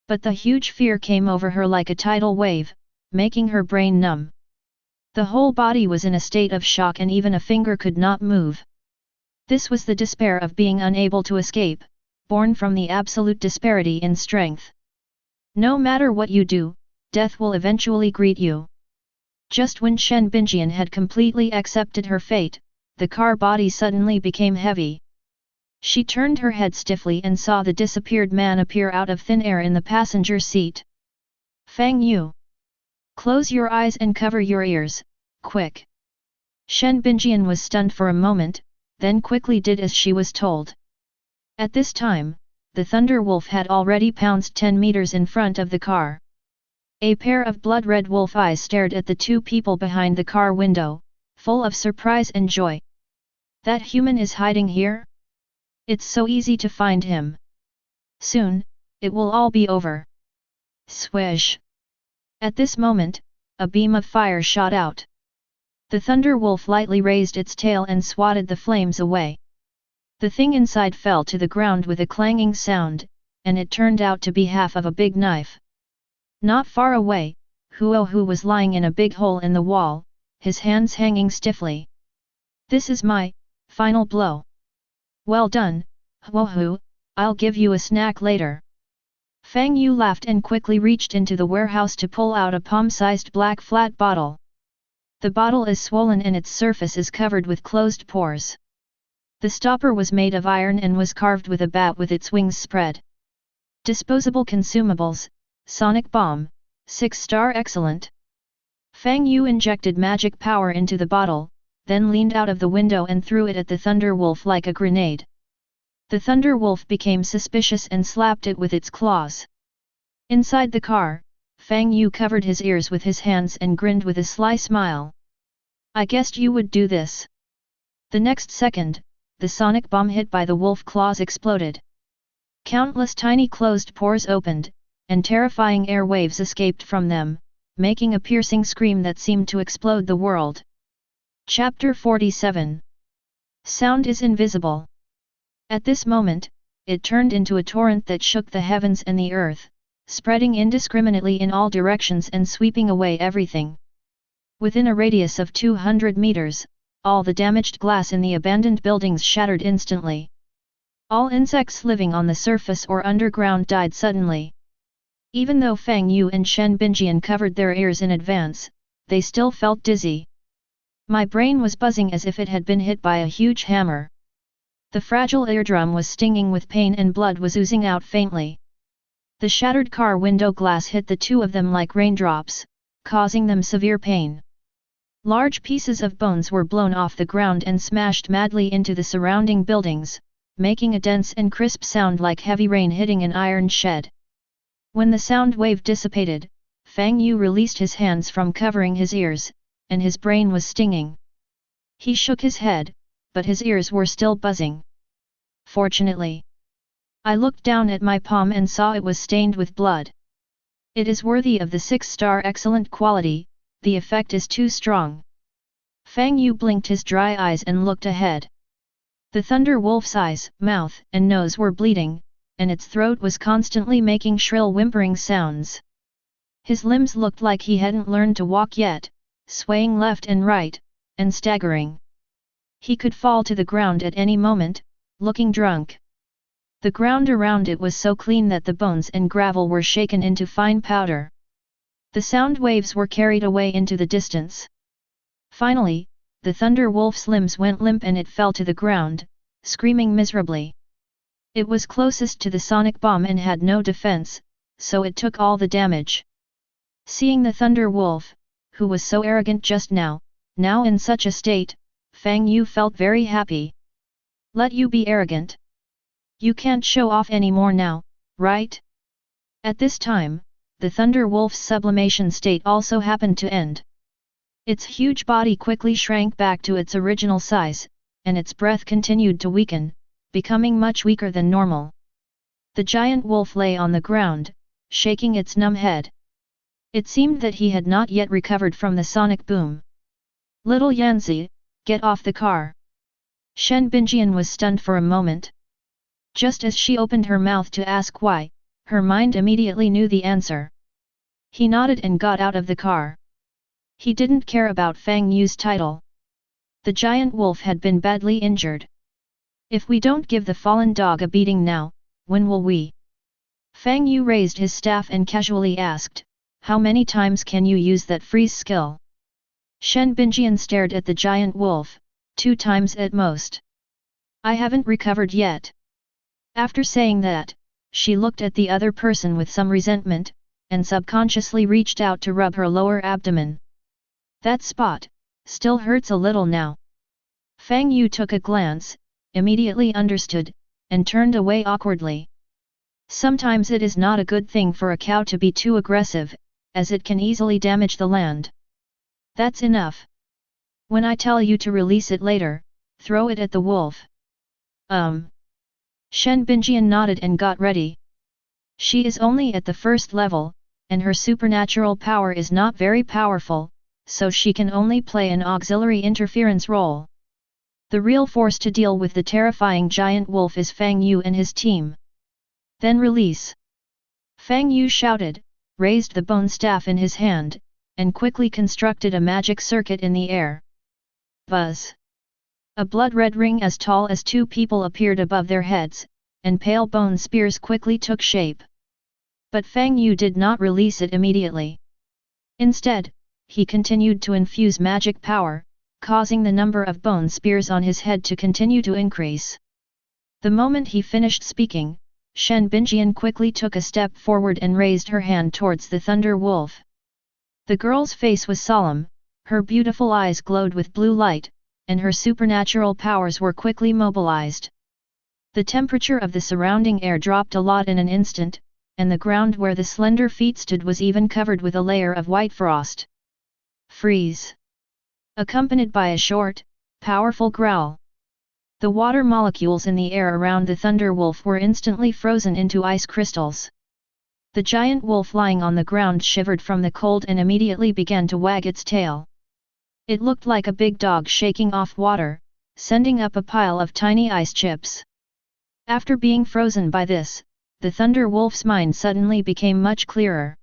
But the huge fear came over her like a tidal wave, making her brain numb. The whole body was in a state of shock and even a finger could not move. This was the despair of being unable to escape, born from the absolute disparity in strength. No matter what you do, death will eventually greet you. Just when Shen Binjian had completely accepted her fate, the car body suddenly became heavy. She turned her head stiffly and saw the disappeared man appear out of thin air in the passenger seat. Fang Yu. Close your eyes and cover your ears, quick. Shen Binjian was stunned for a moment, then quickly did as she was told. At this time, the Thunder Wolf had already pounced 10 meters in front of the car. A pair of blood-red wolf eyes stared at the two people behind the car window, full of surprise and joy. That human is hiding here? It's so easy to find him. Soon, it will all be over. Swish! At this moment, a beam of fire shot out. The Thunder Wolf lightly raised its tail and swatted the flames away. The thing inside fell to the ground with a clanging sound, and it turned out to be half of a big knife. Not far away, Huohu was lying in a big hole in the wall, his hands hanging stiffly. This is my final blow. Well done, Huohu, I'll give you a snack later. Fang Yu laughed and quickly reached into the warehouse to pull out a palm-sized black flat bottle. The bottle is swollen and its surface is covered with closed pores. The stopper was made of iron and was carved with a bat with its wings spread. Disposable consumables, sonic bomb, 6-star excellent. Fang Yu injected magic power into the bottle, then leaned out of the window and threw it at the Thunder Wolf like a grenade. The Thunder Wolf became suspicious and slapped it with its claws. Inside the car, Fang Yu covered his ears with his hands and grinned with a sly smile. I guessed you would do this. The next second, the sonic bomb hit by the wolf claws exploded. Countless tiny closed pores opened, and terrifying air waves escaped from them, making a piercing scream that seemed to explode the world. Chapter 47. Sound is invisible. At this moment, it turned into a torrent that shook the heavens and the earth, spreading indiscriminately in all directions and sweeping away everything. Within a radius of 200 meters, all the damaged glass in the abandoned buildings shattered instantly. All insects living on the surface or underground died suddenly. Even though Fang Yu and Shen Binjian covered their ears in advance, they still felt dizzy. My brain was buzzing as if it had been hit by a huge hammer. The fragile eardrum was stinging with pain and blood was oozing out faintly. The shattered car window glass hit the two of them like raindrops, causing them severe pain. Large pieces of bones were blown off the ground and smashed madly into the surrounding buildings, making a dense and crisp sound like heavy rain hitting an iron shed. When the sound wave dissipated, Fang Yu released his hands from covering his ears, and his brain was stinging. He shook his head, but his ears were still buzzing. Fortunately, I looked down at my palm and saw it was stained with blood. It is worthy of the 6-star excellent quality, the effect is too strong. Fang Yu blinked his dry eyes and looked ahead. The Thunder Wolf's eyes, mouth, and nose were bleeding, and its throat was constantly making shrill whimpering sounds. His limbs looked like he hadn't learned to walk yet, swaying left and right, and staggering. He could fall to the ground at any moment, looking drunk. The ground around it was so clean that the bones and gravel were shaken into fine powder. The sound waves were carried away into the distance. Finally, the Thunder Wolf's limbs went limp and it fell to the ground, screaming miserably. It was closest to the sonic bomb and had no defense, so it took all the damage. Seeing the Thunder Wolf, who was so arrogant just now in such a state, Fang Yu felt very happy. Let you be arrogant. You can't show off anymore now, right? At this time, the Thunder Wolf's sublimation state also happened to end. Its huge body quickly shrank back to its original size, and its breath continued to weaken, becoming much weaker than normal. The giant wolf lay on the ground, shaking its numb head. It seemed that he had not yet recovered from the sonic boom. Little Yanzi, get off the car. Shen Binjian was stunned for a moment. Just as she opened her mouth to ask why, her mind immediately knew the answer. He nodded and got out of the car. He didn't care about Fang Yu's title. The giant wolf had been badly injured. If we don't give the fallen dog a beating now, when will we? Fang Yu raised his staff and casually asked, how many times can you use that freeze skill? Shen Binjian stared at the giant wolf, 2 times at most. I haven't recovered yet. After saying that, she looked at the other person with some resentment, and subconsciously reached out to rub her lower abdomen. That spot still hurts a little now. Fang Yu took a glance, immediately understood, and turned away awkwardly. Sometimes it is not a good thing for a cow to be too aggressive, as it can easily damage the land. That's enough. When I tell you to release it later, throw it at the wolf. Shen Binjian nodded and got ready. She is only at the first level, and her supernatural power is not very powerful, so she can only play an auxiliary interference role. The real force to deal with the terrifying giant wolf is Fang Yu and his team. Then release. Fang Yu shouted, raised the bone staff in his hand, and quickly constructed a magic circuit in the air. Buzz! A blood-red ring as tall as 2 people appeared above their heads, and pale bone spears quickly took shape. But Fang Yu did not release it immediately. Instead, he continued to infuse magic power, causing the number of bone spears on his head to continue to increase. The moment he finished speaking, Shen Binjian quickly took a step forward and raised her hand towards the Thunder Wolf. The girl's face was solemn, her beautiful eyes glowed with blue light, and her supernatural powers were quickly mobilized. The temperature of the surrounding air dropped a lot in an instant, and the ground where the slender feet stood was even covered with a layer of white frost. Freeze! Accompanied by a short, powerful growl. The water molecules in the air around the Thunder Wolf were instantly frozen into ice crystals. The giant wolf lying on the ground shivered from the cold and immediately began to wag its tail. It looked like a big dog shaking off water, sending up a pile of tiny ice chips. After being frozen by this, the Thunder Wolf's mind suddenly became much clearer.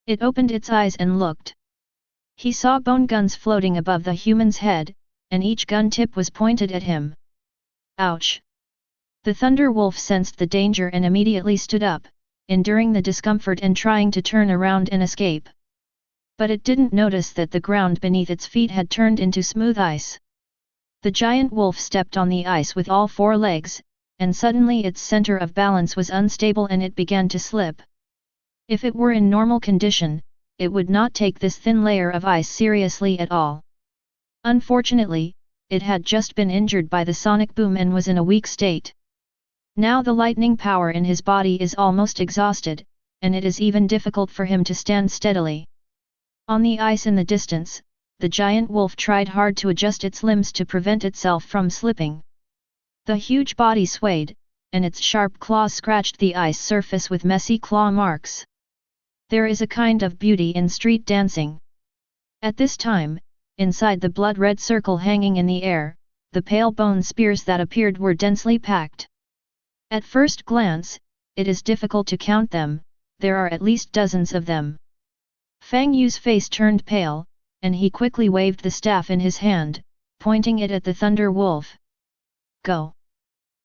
It opened its eyes and looked. He saw bone guns floating above the human's head, and each gun tip was pointed at him. Ouch! The Thunder Wolf sensed the danger and immediately stood up, enduring the discomfort and trying to turn around and escape. But it didn't notice that the ground beneath its feet had turned into smooth ice. The giant wolf stepped on the ice with all four legs, and suddenly its center of balance was unstable and it began to slip. If it were in normal condition, it would not take this thin layer of ice seriously at all. Unfortunately, it had just been injured by the sonic boom and was in a weak state. Now the lightning power in his body is almost exhausted, and it is even difficult for him to stand steadily. On the ice in the distance, the giant wolf tried hard to adjust its limbs to prevent itself from slipping. The huge body swayed, and its sharp claws scratched the ice surface with messy claw marks. There is a kind of beauty in street dancing. At this time, inside the blood-red circle hanging in the air, the pale bone spears that appeared were densely packed. At first glance, it is difficult to count them, there are at least dozens of them. Fang Yu's face turned pale, and he quickly waved the staff in his hand, pointing it at the Thunder Wolf. Go!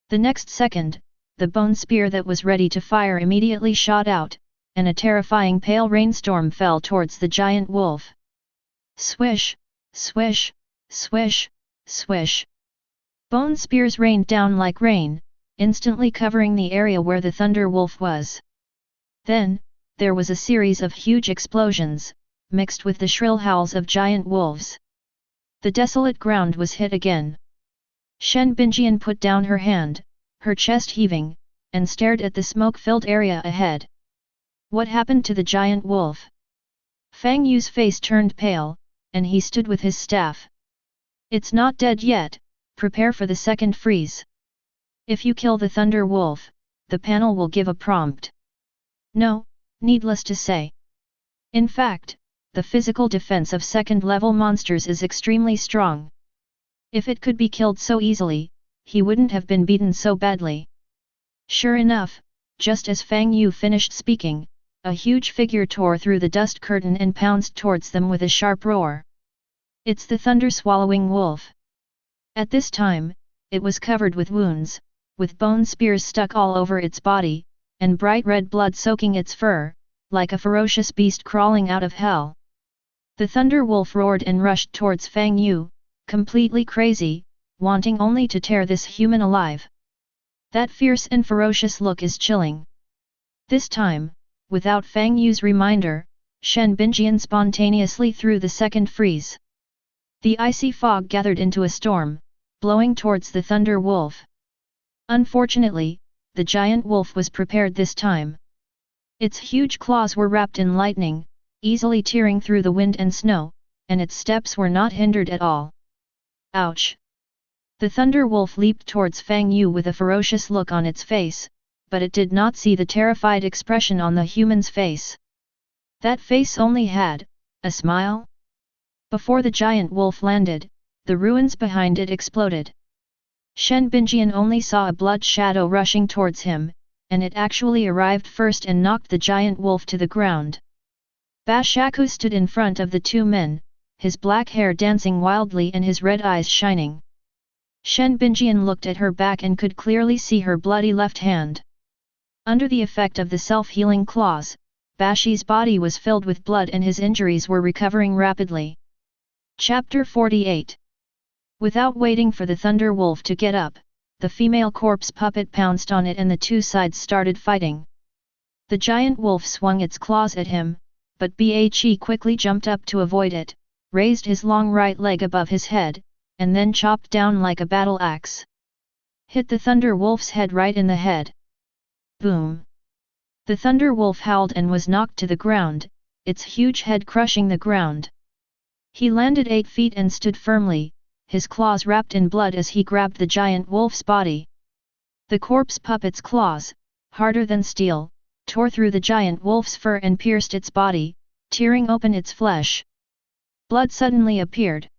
The next second, the bone spear that was ready to fire immediately shot out, and a terrifying pale rainstorm fell towards the giant wolf. Swish! Swish! Swish! Swish! Bone spears rained down like rain, instantly covering the area where the Thunder Wolf was. Then, there was a series of huge explosions, mixed with the shrill howls of giant wolves. The desolate ground was hit again. Shen Binjian put down her hand, her chest heaving, and stared at the smoke-filled area ahead. What happened to the giant wolf? Fang Yu's face turned pale, and he stood with his staff. It's not dead yet, prepare for the second freeze. If you kill the Thunder Wolf, the panel will give a prompt. No, needless to say. In fact, the physical defense of second-level monsters is extremely strong. If it could be killed so easily, he wouldn't have been beaten so badly. Sure enough, just as Fang Yu finished speaking, a huge figure tore through the dust curtain and pounced towards them with a sharp roar. It's the thunder-swallowing wolf. At this time, it was covered with wounds, with bone spears stuck all over its body, and bright red blood soaking its fur, like a ferocious beast crawling out of hell. The Thunder Wolf roared and rushed towards Fang Yu, completely crazy, wanting only to tear this human alive. That fierce and ferocious look is chilling. This time, without Fang Yu's reminder, Shen Binjian spontaneously threw the second freeze. The icy fog gathered into a storm, blowing towards the Thunder Wolf. Unfortunately, the giant wolf was prepared this time. Its huge claws were wrapped in lightning, easily tearing through the wind and snow, and its steps were not hindered at all. Ouch! The Thunder Wolf leaped towards Fang Yu with a ferocious look on its face, but it did not see the terrified expression on the human's face. That face only had a smile. Before the giant wolf landed, the ruins behind it exploded. Shen Binjian only saw a blood shadow rushing towards him, and it actually arrived first and knocked the giant wolf to the ground. Ba Shaku stood in front of the two men, his black hair dancing wildly and his red eyes shining. Shen Binjian looked at her back and could clearly see her bloody left hand. Under the effect of the self-healing claws, Bashi's body was filled with blood and his injuries were recovering rapidly. Chapter 48. Without waiting for the Thunder Wolf to get up, the female corpse puppet pounced on it and the two sides started fighting. The giant wolf swung its claws at him, but Bhe quickly jumped up to avoid it, raised his long right leg above his head, and then chopped down like a battle axe. Hit the Thunder Wolf's head right in the head. Boom! The Thunder Wolf howled and was knocked to the ground, its huge head crushing the ground. He landed 8 feet and stood firmly, his claws wrapped in blood as he grabbed the giant wolf's body. The corpse puppet's claws, harder than steel, tore through the giant wolf's fur and pierced its body, tearing open its flesh. Blood suddenly appeared.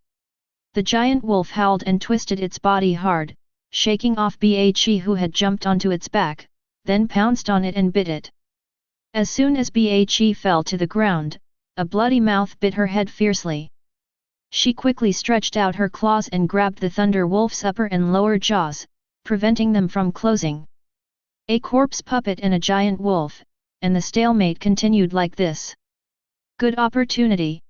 The giant wolf howled and twisted its body hard, shaking off Bhe who had jumped onto its back, then pounced on it and bit it. As soon as Bhe fell to the ground, a bloody mouth bit her head fiercely. She quickly stretched out her claws and grabbed the thunder wolf's upper and lower jaws, preventing them from closing. A corpse puppet and a giant wolf, and the stalemate continued like this. Good opportunity.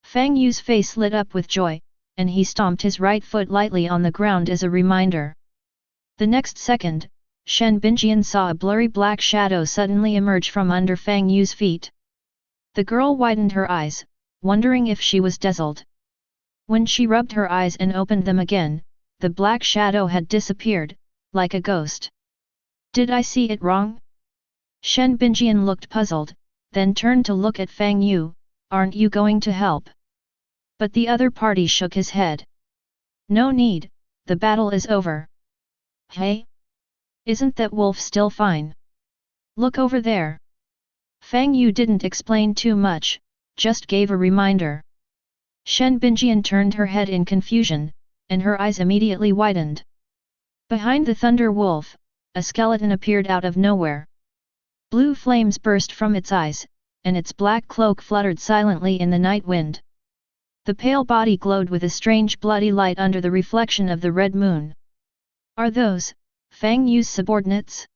Fang Yu's face lit up with joy, and he stomped his right foot lightly on the ground as a reminder. The next second, Shen Binjian saw a blurry black shadow suddenly emerge from under Fang Yu's feet. The girl widened her eyes, wondering if she was dazzled. When she rubbed her eyes and opened them again, the black shadow had disappeared, like a ghost. Did I see it wrong? Shen Binjian looked puzzled, then turned to look at Fang Yu. Aren't you going to help? But the other party shook his head. No need, the battle is over. Hey? Isn't that wolf still fine? Look over there. Fang Yu didn't explain too much, just gave a reminder. Shen Binjian turned her head in confusion, and her eyes immediately widened. Behind the thunder wolf, a skeleton appeared out of nowhere. Blue flames burst from its eyes, and its black cloak fluttered silently in the night wind. The pale body glowed with a strange bloody light under the reflection of the red moon. Are those Fang Yu's subordinates?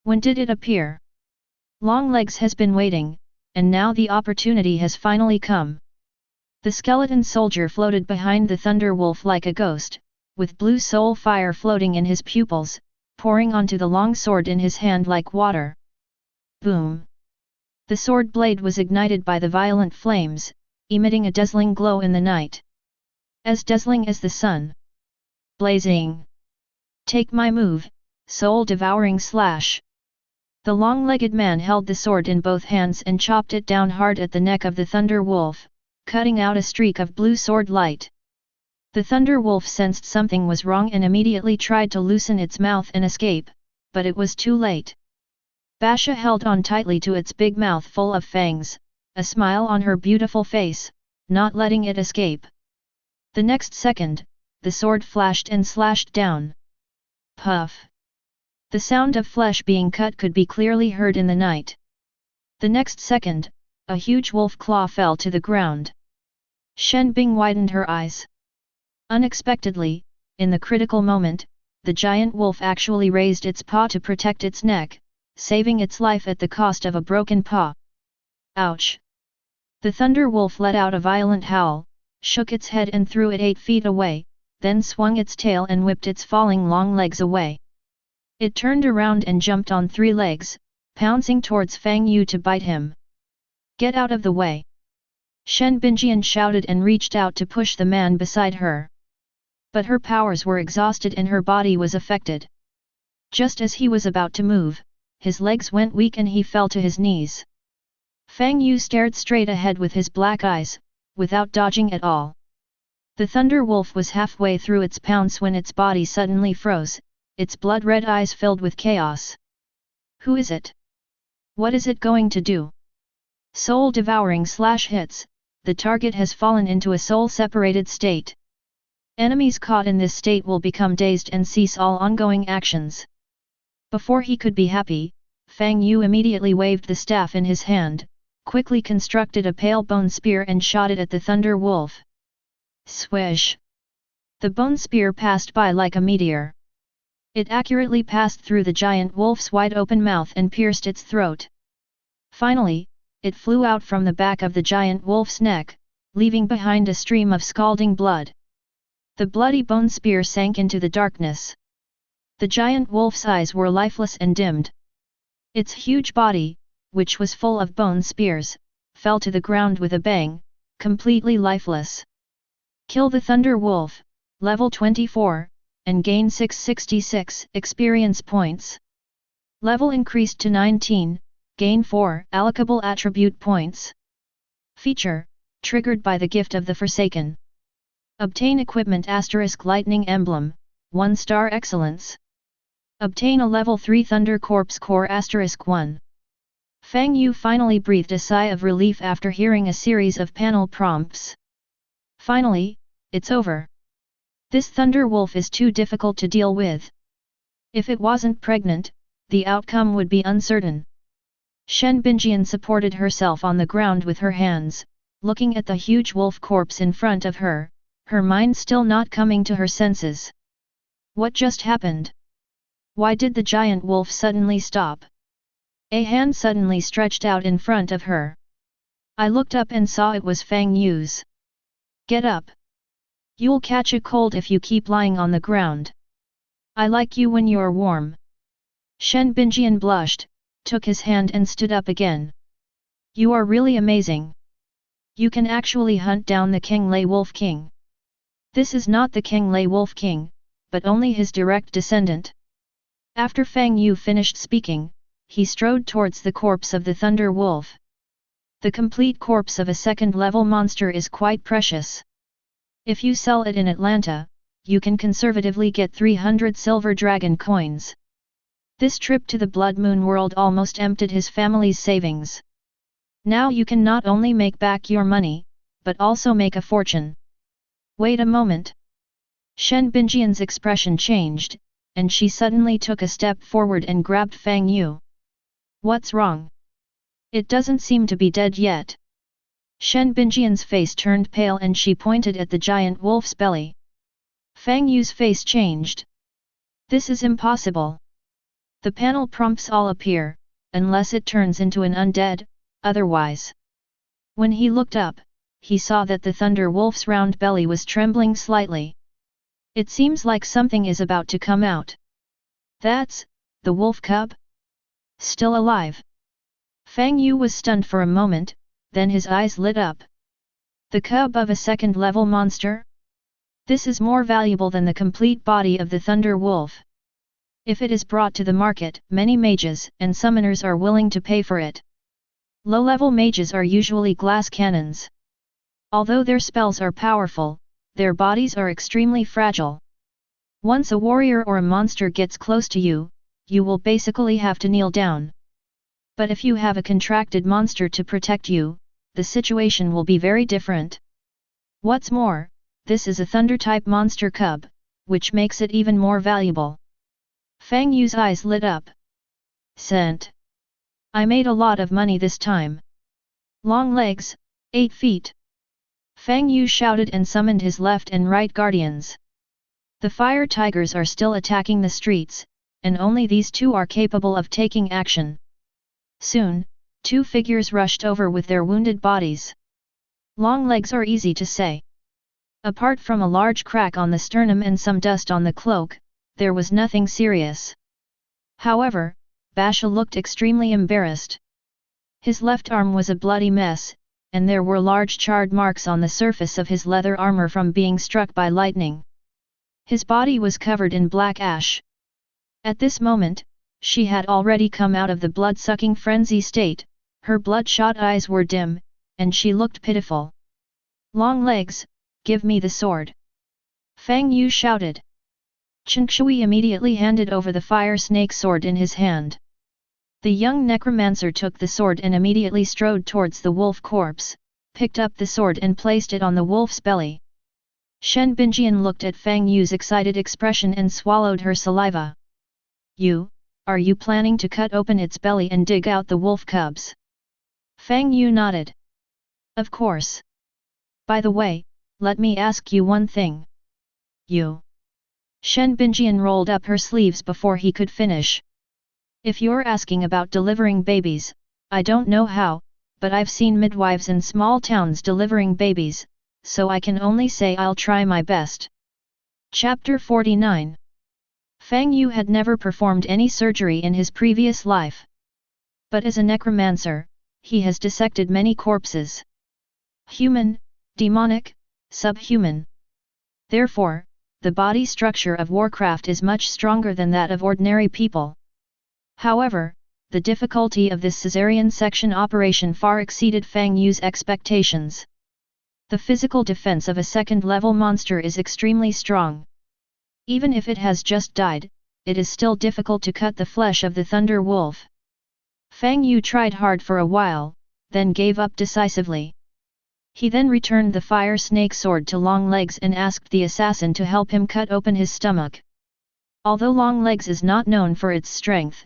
When did it appear? Longlegs has been waiting, and now the opportunity has finally come. The skeleton soldier floated behind the thunder wolf like a ghost, with blue soul fire floating in his pupils, pouring onto the long sword in his hand like water. Boom! The sword blade was ignited by the violent flames, emitting a dazzling glow in the night. As dazzling as the sun. Blazing! Take my move, soul-devouring slash! The long-legged man held the sword in both hands and chopped it down hard at the neck of the thunder wolf, cutting out a streak of blue sword light. The thunder wolf sensed something was wrong and immediately tried to loosen its mouth and escape, but it was too late. Basha held on tightly to its big mouth full of fangs, a smile on her beautiful face, not letting it escape. The next second, the sword flashed and slashed down. Puff! The sound of flesh being cut could be clearly heard in the night. The next second, a huge wolf claw fell to the ground. Shen Bing widened her eyes. Unexpectedly, in the critical moment, the giant wolf actually raised its paw to protect its neck, saving its life at the cost of a broken paw. Ouch! The thunder wolf let out a violent howl, shook its head and threw it 8 feet away, then swung its tail and whipped its falling long legs away. It turned around and jumped on 3 legs, pouncing towards Fang Yu to bite him. Get out of the way! Shen Binjian shouted and reached out to push the man beside her. But her powers were exhausted and her body was affected. Just as he was about to move, his legs went weak and he fell to his knees. Fang Yu stared straight ahead with his black eyes, without dodging at all. The thunder wolf was halfway through its pounce when its body suddenly froze, its blood-red eyes filled with chaos. Who is it? What is it going to do? Soul-devouring slash hits, the target has fallen into a soul-separated state. Enemies caught in this state will become dazed and cease all ongoing actions. Before he could be happy, Fang Yu immediately waved the staff in his hand, quickly constructed a pale bone spear and shot it at the thunder wolf. Swish! The bone spear passed by like a meteor. It accurately passed through the giant wolf's wide-open mouth and pierced its throat. Finally, it flew out from the back of the giant wolf's neck, leaving behind a stream of scalding blood. The bloody bone spear sank into the darkness. The giant wolf's eyes were lifeless and dimmed. Its huge body, which was full of bone spears, fell to the ground with a bang, completely lifeless. Kill the thunder wolf, level 24, and gain 666 experience points. Level increased to 19, gain 4 allocable attribute points. Feature, triggered by the gift of the Forsaken. Obtain equipment * lightning emblem, 1-star excellence. Obtain a level 3 Thunder Corpse Core *1. Fang Yu finally breathed a sigh of relief after hearing a series of panel prompts. Finally, it's over. This Thunder Wolf is too difficult to deal with. If it wasn't pregnant, the outcome would be uncertain. Shen Binjian supported herself on the ground with her hands, looking at the huge wolf corpse in front of her, her mind still not coming to her senses. What just happened? Why did the giant wolf suddenly stop? A hand suddenly stretched out in front of her. I looked up and saw it was Fang Yu's. Get up. You'll catch a cold if you keep lying on the ground. I like you when you're warm. Shen Binjian blushed, took his hand and stood up again. You are really amazing. You can actually hunt down the Qinglei Wolf King. This is not the Qinglei Wolf King, but only his direct descendant. After Fang Yu finished speaking, he strode towards the corpse of the Thunder Wolf. The complete corpse of a second-level monster is quite precious. If you sell it in Atlanta, you can conservatively get 300 silver dragon coins. This trip to the Blood Moon world almost emptied his family's savings. Now you can not only make back your money, but also make a fortune. Wait a moment. Shen Binjian's expression changed, and she suddenly took a step forward and grabbed Fang Yu. What's wrong? It doesn't seem to be dead yet. Shen Binjian's face turned pale and she pointed at the giant wolf's belly. Fang Yu's face changed. This is impossible. The panel prompts all appear, unless it turns into an undead, otherwise. When he looked up, he saw that the Thunder Wolf's round belly was trembling slightly. It seems like something is about to come out. That's the wolf cub? Still alive? Fang Yu was stunned for a moment, then his eyes lit up. The cub of a second-level monster? This is more valuable than the complete body of the Thunder Wolf. If it is brought to the market, many mages and summoners are willing to pay for it. Low-level mages are usually glass cannons. Although their spells are powerful, their bodies are extremely fragile. Once a warrior or a monster gets close to you, you will basically have to kneel down. But if you have a contracted monster to protect you, the situation will be very different. What's more, this is a thunder-type monster cub, which makes it even more valuable. Fang Yu's eyes lit up. Cent. I made a lot of money this time. Long legs, 8 feet. Fang Yu shouted and summoned his left and right guardians. The fire tigers are still attacking the streets, and only these two are capable of taking action. Soon, 2 figures rushed over with their wounded bodies. Long legs are easy to say. Apart from a large crack on the sternum and some dust on the cloak, there was nothing serious. However, Basha looked extremely embarrassed. His left arm was a bloody mess, and there were large charred marks on the surface of his leather armor from being struck by lightning. His body was covered in black ash. At this moment, she had already come out of the blood-sucking frenzy state, her bloodshot eyes were dim, and she looked pitiful. Long legs, give me the sword. Fang Yu shouted. Chen Shui immediately handed over the fire snake sword in his hand. The young necromancer took the sword and immediately strode towards the wolf corpse, picked up the sword and placed it on the wolf's belly. Shen Binjian looked at Fang Yu's excited expression and swallowed her saliva. Are you planning to cut open its belly and dig out the wolf cubs? Fang Yu nodded. Of course. By the way, let me ask you one thing. Shen Binjian rolled up her sleeves before he could finish. If you're asking about delivering babies, I don't know how, but I've seen midwives in small towns delivering babies, so I can only say I'll try my best. Chapter 49. Fang Yu had never performed any surgery in his previous life. But as a necromancer, he has dissected many corpses. Human, demonic, subhuman. Therefore, the body structure of Warcraft is much stronger than that of ordinary people. However, the difficulty of this caesarean section operation far exceeded Fang Yu's expectations. The physical defense of a second-level monster is extremely strong. Even if it has just died, it is still difficult to cut the flesh of the Thunder Wolf. Fang Yu tried hard for a while, then gave up decisively. He then returned the fire snake sword to Longlegs and asked the assassin to help him cut open his stomach. Although Longlegs is not known for its strength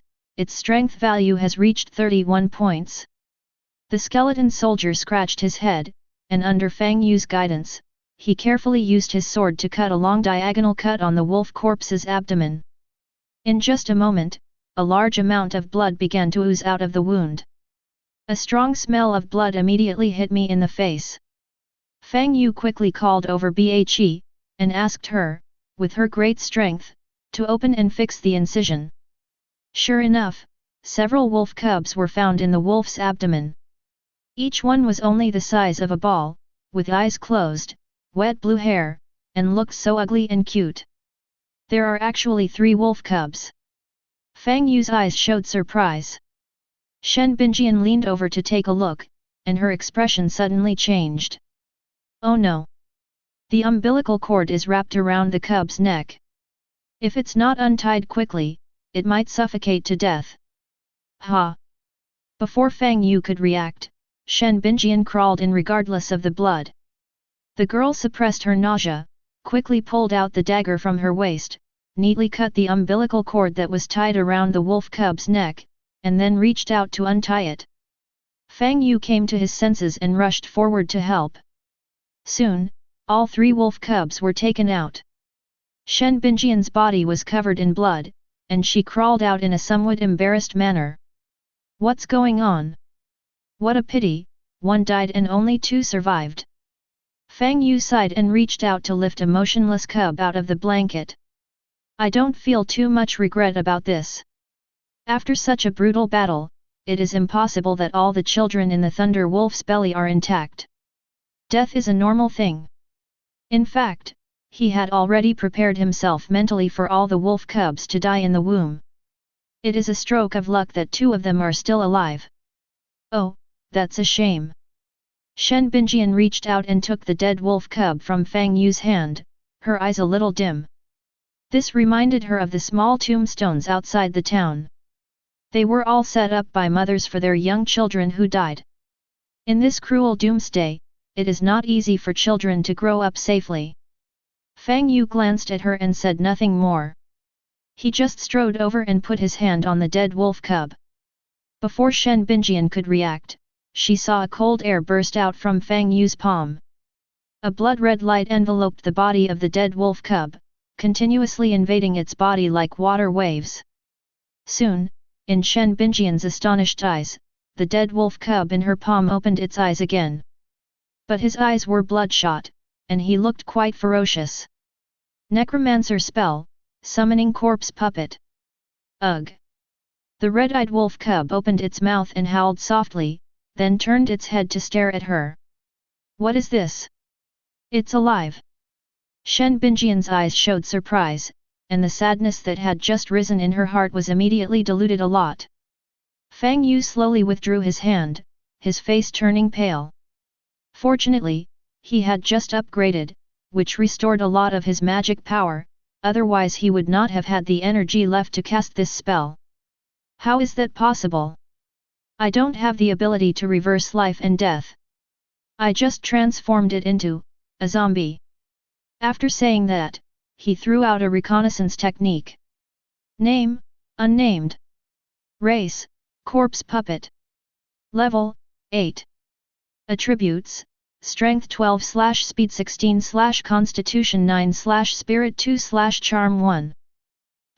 value has reached 31 points. The skeleton soldier scratched his head, and under Fang Yu's guidance, he carefully used his sword to cut a long diagonal cut on the wolf corpse's abdomen. In just a moment, a large amount of blood began to ooze out of the wound. A strong smell of blood immediately hit me in the face. Fang Yu quickly called over Bhe, and asked her, with her great strength, to open and fix the incision. Sure enough, several wolf cubs were found in the wolf's abdomen. Each one was only the size of a ball, with eyes closed, wet blue hair, and looked so ugly and cute. There are actually 3 wolf cubs. Fang Yu's eyes showed surprise. Shen Binjian leaned over to take a look, and her expression suddenly changed. Oh no! The umbilical cord is wrapped around the cub's neck. If it's not untied quickly, it might suffocate to death. Ha! Before Fang Yu could react, Shen Binjian crawled in regardless of the blood. The girl suppressed her nausea, quickly pulled out the dagger from her waist, neatly cut the umbilical cord that was tied around the wolf cub's neck, and then reached out to untie it. Fang Yu came to his senses and rushed forward to help. Soon, all 3 wolf cubs were taken out. Shen Binjian's body was covered in blood, and she crawled out in a somewhat embarrassed manner. What's going on? What a pity, 1 died and only 2 survived. Fang Yu sighed and reached out to lift a motionless cub out of the blanket. I don't feel too much regret about this. After such a brutal battle, it is impossible that all the children in the Thunder Wolf's belly are intact. Death is a normal thing. In fact, he had already prepared himself mentally for all the wolf cubs to die in the womb. It is a stroke of luck that 2 of them are still alive. Oh, that's a shame. Shen Binjian reached out and took the dead wolf cub from Fang Yu's hand, her eyes a little dim. This reminded her of the small tombstones outside the town. They were all set up by mothers for their young children who died. In this cruel doomsday, it is not easy for children to grow up safely. Fang Yu glanced at her and said nothing more. He just strode over and put his hand on the dead wolf cub. Before Shen Binjian could react, she saw a cold air burst out from Fang Yu's palm. A blood-red light enveloped the body of the dead wolf cub, continuously invading its body like water waves. Soon, in Shen Binjian's astonished eyes, the dead wolf cub in her palm opened its eyes again. But his eyes were bloodshot, and he looked quite ferocious. Necromancer spell, summoning corpse puppet. Ugh! The red-eyed wolf cub opened its mouth and howled softly, then turned its head to stare at her. What is this? It's alive! Shen Binjian's eyes showed surprise, and the sadness that had just risen in her heart was immediately diluted a lot. Fang Yu slowly withdrew his hand, his face turning pale. Fortunately, he had just upgraded, which restored a lot of his magic power, otherwise he would not have had the energy left to cast this spell. How is that possible? I don't have the ability to reverse life and death. I just transformed it into a zombie. After saying that, he threw out a reconnaissance technique. Name, unnamed. Race, corpse puppet. Level, 8. Attributes, Strength 12/Speed 16/Constitution 9/Spirit 2/Charm 1.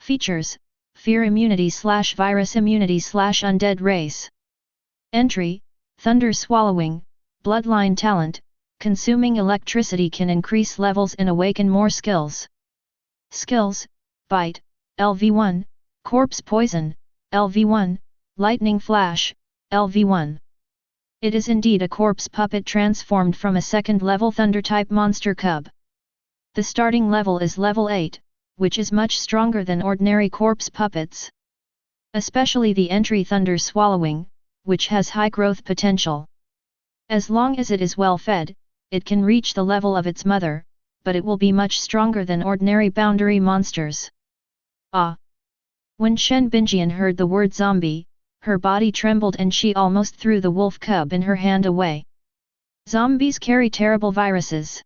Features, Fear immunity/Virus immunity/Undead race. Entry, Thunder swallowing, Bloodline talent, consuming electricity can increase levels and awaken more skills. Skills, Bite, LV1, Corpse Poison, LV1, Lightning Flash, LV1. It is indeed a corpse puppet transformed from a second-level Thunder-type monster cub. The starting level is level 8, which is much stronger than ordinary corpse puppets. Especially the entry Thunder Swallowing, which has high growth potential. As long as it is well fed, it can reach the level of its mother, but it will be much stronger than ordinary boundary monsters. Ah! When Shen Binjian heard the word zombie, her body trembled and she almost threw the wolf cub in her hand away. Zombies carry terrible viruses.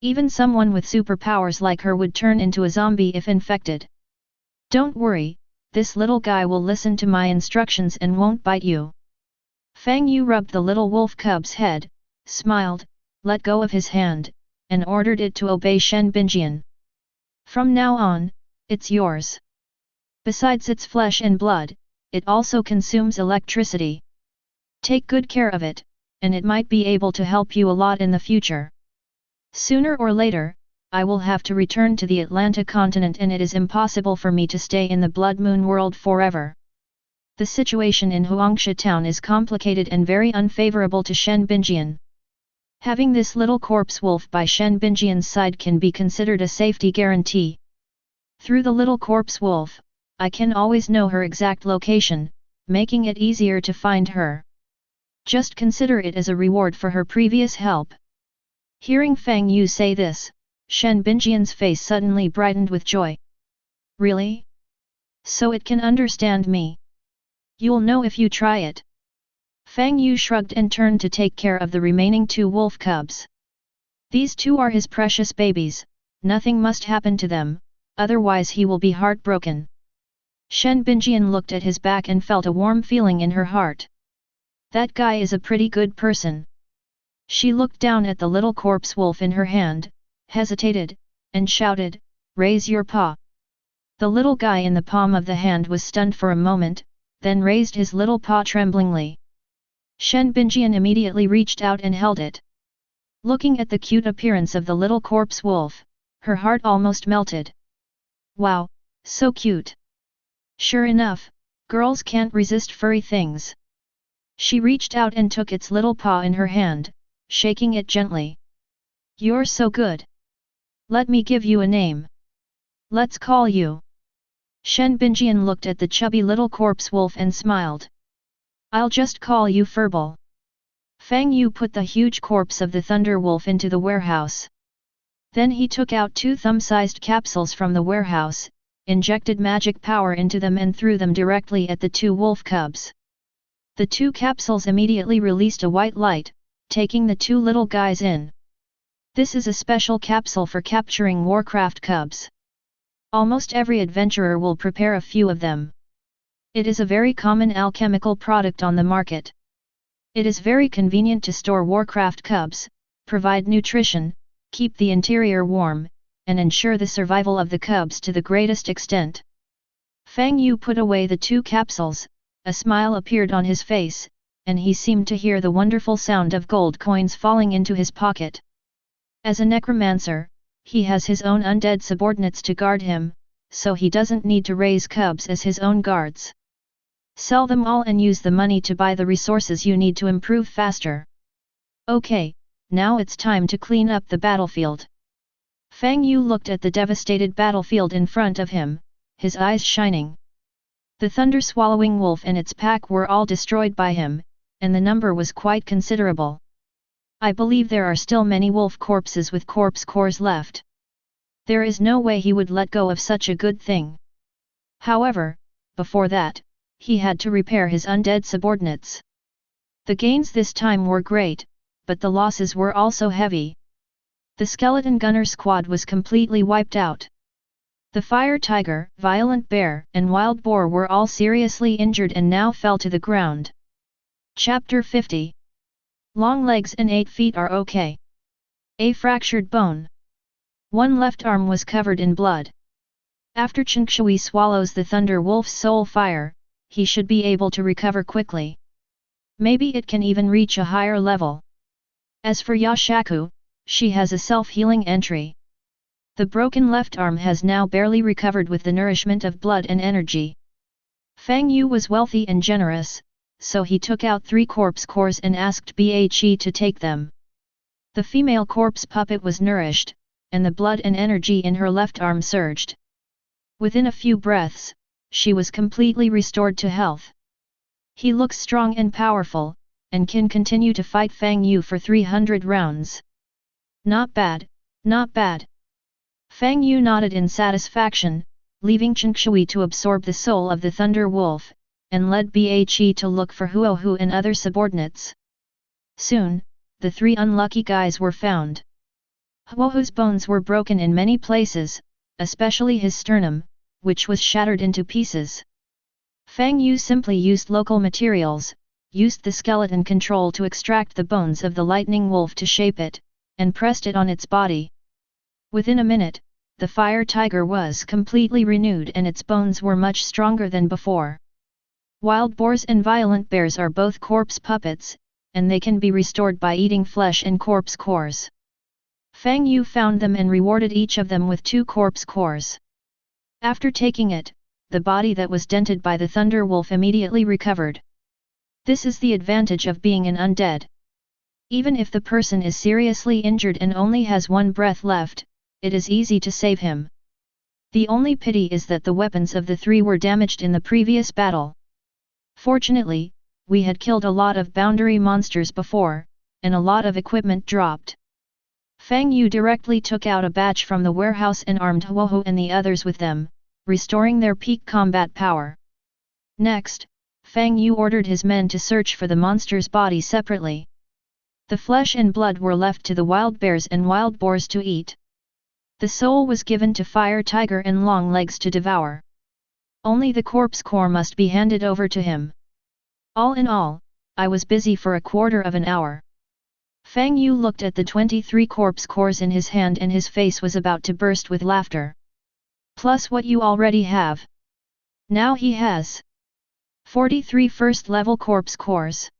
Even someone with superpowers like her would turn into a zombie if infected. Don't worry, this little guy will listen to my instructions and won't bite you. Fang Yu rubbed the little wolf cub's head, smiled, let go of his hand, and ordered it to obey Shen Binjian. From now on, it's yours. Besides its flesh and blood, it also consumes electricity. Take good care of it, and it might be able to help you a lot in the future. Sooner or later, I will have to return to the Atlantic continent and it is impossible for me to stay in the Blood Moon world forever. The situation in Huangsha town is complicated and very unfavorable to Shen Binjian. Having this little corpse wolf by Shen Binjian's side can be considered a safety guarantee. Through the little corpse wolf, I can always know her exact location, making it easier to find her. Just consider it as a reward for her previous help. Hearing Fang Yu say this, Shen Binjian's face suddenly brightened with joy. Really? So it can understand me? You'll know if you try it. Fang Yu shrugged and turned to take care of the remaining 2 wolf cubs. These 2 are his precious babies, nothing must happen to them, otherwise he will be heartbroken. Shen Binjian looked at his back and felt a warm feeling in her heart. That guy is a pretty good person. She looked down at the little corpse wolf in her hand, hesitated, and shouted, "Raise your paw." The little guy in the palm of the hand was stunned for a moment, then raised his little paw tremblingly. Shen Binjian immediately reached out and held it. Looking at the cute appearance of the little corpse wolf, her heart almost melted. Wow, so cute. Sure enough, girls can't resist furry things. She reached out and took its little paw in her hand, shaking it gently. You're so good. Let me give you a name. Let's call you. Shen Binjian looked at the chubby little corpse wolf and smiled. I'll just call you Furball. Fang Yu put the huge corpse of the thunder wolf into the warehouse. Then he took out 2 thumb-sized capsules from the warehouse, injected magic power into them and threw them directly at the 2 wolf cubs. The 2 capsules immediately released a white light, taking the 2 little guys in. This is a special capsule for capturing Warcraft cubs. Almost every adventurer will prepare a few of them. It is a very common alchemical product on the market. It is very convenient to store Warcraft cubs, provide nutrition, keep the interior warm, and ensure the survival of the cubs to the greatest extent. Fang Yu put away the 2 capsules, a smile appeared on his face, and he seemed to hear the wonderful sound of gold coins falling into his pocket. As a necromancer, he has his own undead subordinates to guard him, so he doesn't need to raise cubs as his own guards. Sell them all and use the money to buy the resources you need to improve faster. Okay, now it's time to clean up the battlefield. Fang Yu looked at the devastated battlefield in front of him, his eyes shining. The thunder-swallowing wolf and its pack were all destroyed by him, and the number was quite considerable. I believe there are still many wolf corpses with corpse cores left. There is no way he would let go of such a good thing. However, before that, he had to repair his undead subordinates. The gains this time were great, but the losses were also heavy. The skeleton gunner squad was completely wiped out. The fire tiger, violent bear, and wild boar were all seriously injured and now fell to the ground. Chapter 50. Long legs and 8 feet are okay. A fractured bone. One left arm was covered in blood. After Change+Shui swallows the Thunder Wolf's soul fire, he should be able to recover quickly. Maybe it can even reach a higher level. As for Yashaku, she has a self-healing entry. The broken left arm has now barely recovered with the nourishment of blood and energy. Fang Yu was wealthy and generous, so he took out 3 corpse cores and asked Bhe to take them. The female corpse puppet was nourished, and the blood and energy in her left arm surged. Within a few breaths, she was completely restored to health. He looks strong and powerful, and can continue to fight Fang Yu for 300 rounds. Not bad, not bad. Fang Yu nodded in satisfaction, leaving Change+Shui to absorb the soul of the Thunder Wolf, and led Bhe to look for Huohu and other subordinates. Soon, the 3 unlucky guys were found. Huohu's bones were broken in many places, especially his sternum, which was shattered into pieces. Fang Yu simply used local materials, used the skeleton control to extract the bones of the lightning wolf to shape it, and pressed it on its body. Within a minute, the fire tiger was completely renewed and its bones were much stronger than before. Wild boars and violent bears are both corpse puppets, and they can be restored by eating flesh and corpse cores. Fang Yu found them and rewarded each of them with 2 corpse cores. After taking it, the body that was dented by the thunder wolf immediately recovered. This is the advantage of being an undead. Even if the person is seriously injured and only has 1 breath left, it is easy to save him. The only pity is that the weapons of the 3 were damaged in the previous battle. Fortunately, we had killed a lot of boundary monsters before, and a lot of equipment dropped. Fang Yu directly took out a batch from the warehouse and armed Huohu and the others with them, restoring their peak combat power. Next, Fang Yu ordered his men to search for the monster's body separately. The flesh and blood were left to the wild bears and wild boars to eat. The soul was given to Fire Tiger and Long Legs to devour. Only the corpse core must be handed over to him. All in all, I was busy for a quarter of an hour. Fang Yu looked at the 23 corpse cores in his hand and his face was about to burst with laughter. Plus what you already have. Now he has 43 first-level corpse cores,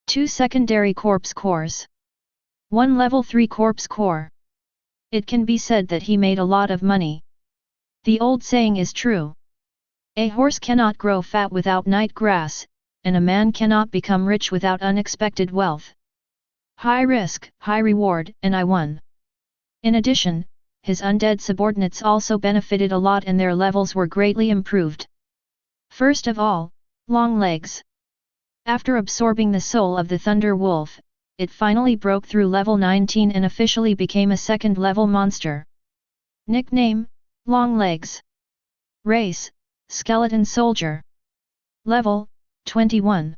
2 secondary corpse cores, 1 level 3 corpse core. It can be said that he made a lot of money. The old saying is true. A horse cannot grow fat without night grass, and a man cannot become rich without unexpected wealth. High risk, high reward, and I won. In addition, his undead subordinates also benefited a lot and their levels were greatly improved. First of all, Long Legs. After absorbing the soul of the Thunder Wolf, it finally broke through level 19 and officially became a 2nd level monster. Nickname, Long Legs. Race, Skeleton Soldier. Level, 21.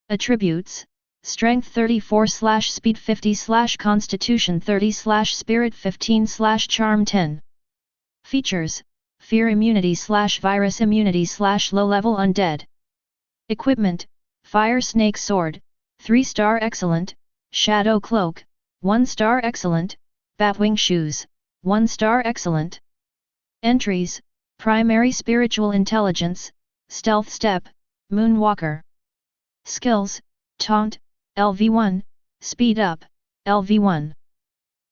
Attributes, Strength 34/Speed 50/Constitution 30/Spirit 15/Charm 10. Features, Fear Immunity/Virus Immunity /Low-Level Undead. Equipment, Fire Snake Sword, 3-star Excellent, Shadow Cloak, 1-star Excellent, Batwing Shoes, 1-star Excellent. Entries, Primary Spiritual Intelligence, Stealth Step, Moonwalker. Skills, Taunt, LV1, Speed Up, LV1.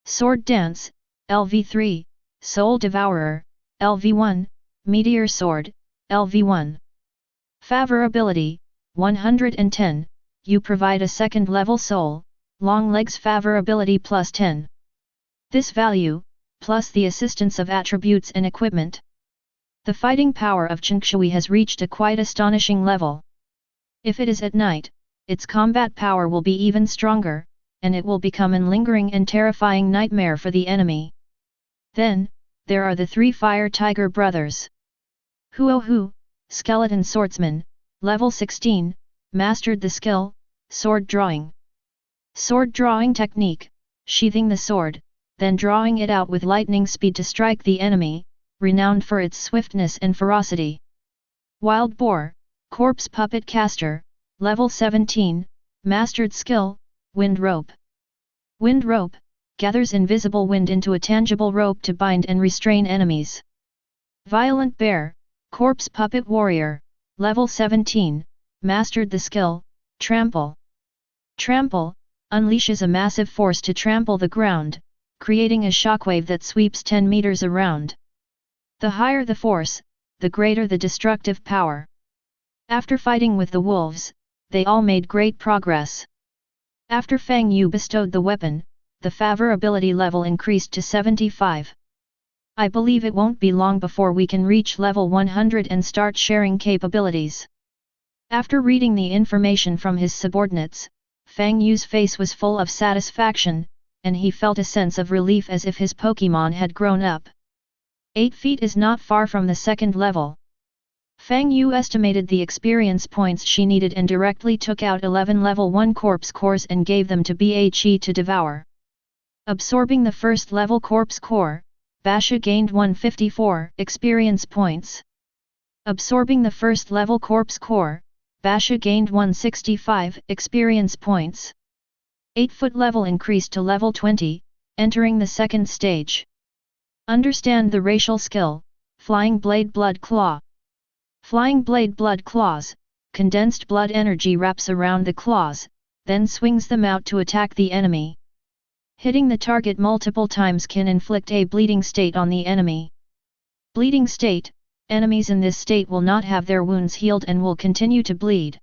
Sword Dance, LV3, Soul Devourer, LV1, Meteor Sword, LV1. Favorability, 110, you provide a 2nd level soul, Long Legs favorability plus 10. This value, plus the assistance of attributes and equipment. The fighting power of Changshui has reached a quite astonishing level. If it is at night, its combat power will be even stronger, and it will become an lingering and terrifying nightmare for the enemy. Then, there are the 3 Fire Tiger brothers. Huohu, Skeleton Swordsman, level 16, mastered the skill, Sword Drawing. Sword Drawing Technique, sheathing the sword, then drawing it out with lightning speed to strike the enemy, renowned for its swiftness and ferocity. Wild Boar, Corpse Puppet Caster, level 17, mastered skill, Wind Rope. Wind Rope, gathers invisible wind into a tangible rope to bind and restrain enemies. Violent Bear, Corpse Puppet Warrior, level 17, mastered the skill, Trample. Trample, unleashes a massive force to trample the ground, creating a shockwave that sweeps 10 meters around. The higher the force, the greater the destructive power. After fighting with the wolves, they all made great progress. After Fang Yu bestowed the weapon, the favorability level increased to 75. I believe it won't be long before we can reach level 100 and start sharing capabilities. After reading the information from his subordinates, Fang Yu's face was full of satisfaction, and he felt a sense of relief as if his Pokémon had grown up. 8 feet is not far from the 2nd level. Fang Yu estimated the experience points she needed and directly took out 11 level 1 corpse cores and gave them to Bhe to devour. Absorbing the first level corpse core, Basha gained 154 experience points. Absorbing the first level corpse core, Basha gained 165 experience points. 8-foot level increased to level 20, entering the second stage. Understand the racial skill, Flying Blade Blood Claw. Flying Blade Blood Claws, condensed blood energy wraps around the claws, then swings them out to attack the enemy. Hitting the target multiple times can inflict a bleeding state on the enemy. Bleeding state, enemies in this state will not have their wounds healed and will continue to bleed.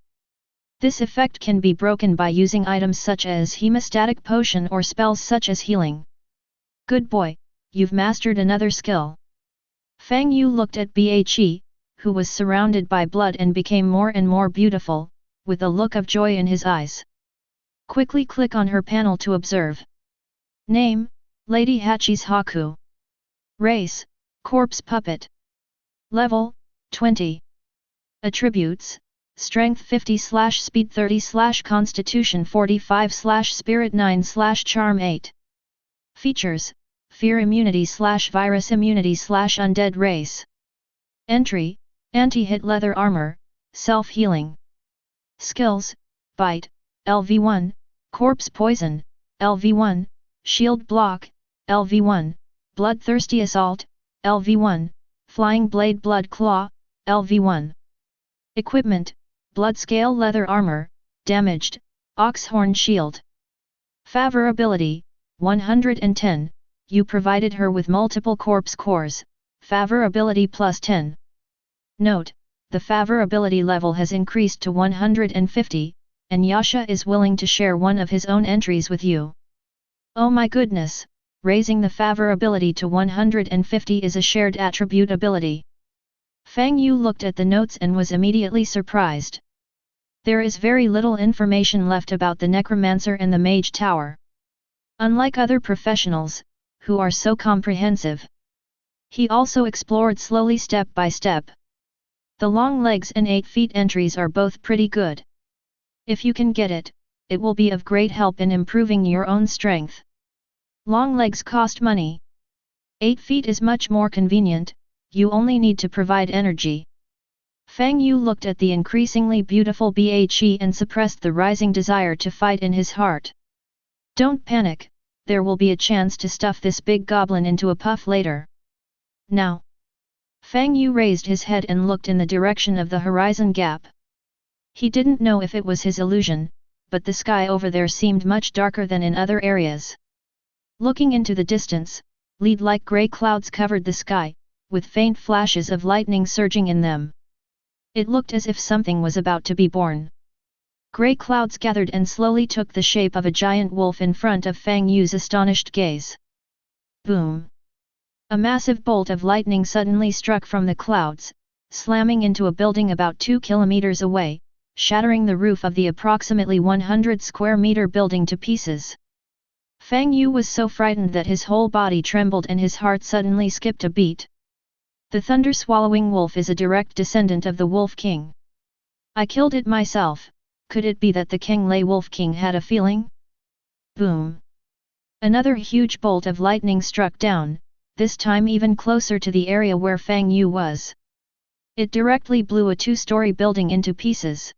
This effect can be broken by using items such as hemostatic potion or spells such as healing. Good boy, you've mastered another skill. Fang Yu looked at Bhe, who was surrounded by blood and became more and more beautiful, with a look of joy in his eyes. Quickly click on her panel to observe. Name, Lady Hachi's Haku. Race, Corpse Puppet. Level, 20. Attributes, Strength 50/Speed 30/Constitution 45/Spirit 9/Charm 8. Features, Fear Immunity/Virus Immunity/Undead Race. Entry, Anti-hit leather armor, self-healing. Skills, Bite, LV1, Corpse Poison, LV1, Shield Block, LV1, Bloodthirsty Assault, LV1, Flying Blade Blood Claw, LV1. Equipment, Bloodscale Leather Armor, Damaged, Oxhorn Shield. Favorability, 110, you provided her with multiple corpse cores, favorability plus 10. Note, the favorability level has increased to 150, and Yasha is willing to share one of his own entries with you. Oh my goodness, raising the favorability to 150 is a shared attribute ability. Fang Yu looked at the notes and was immediately surprised. There is very little information left about the Necromancer and the Mage Tower. Unlike other professionals, who are so comprehensive. He also explored slowly step by step. The long legs and 8 feet entries are both pretty good. If you can get it, it will be of great help in improving your own strength. Long legs cost money. 8 feet is much more convenient, you only need to provide energy. Fang Yu looked at the increasingly beautiful Bhe and suppressed the rising desire to fight in his heart. Don't panic, there will be a chance to stuff this big goblin into a puff later. Now. Fang Yu raised his head and looked in the direction of the horizon gap. He didn't know if it was his illusion, but the sky over there seemed much darker than in other areas. Looking into the distance, lead-like grey clouds covered the sky, with faint flashes of lightning surging in them. It looked as if something was about to be born. Grey clouds gathered and slowly took the shape of a giant wolf in front of Fang Yu's astonished gaze. Boom! A massive bolt of lightning suddenly struck from the clouds, slamming into a building about 2 kilometers away, shattering the roof of the approximately 100 square meter building to pieces. Fang Yu was so frightened that his whole body trembled and his heart suddenly skipped a beat. The thunder-swallowing wolf is a direct descendant of the Wolf King. I killed it myself, could it be that the King Lei Wolf King had a feeling? Boom! Another huge bolt of lightning struck down, this time even closer to the area where Fang Yu was. It directly blew a 2-story building into pieces.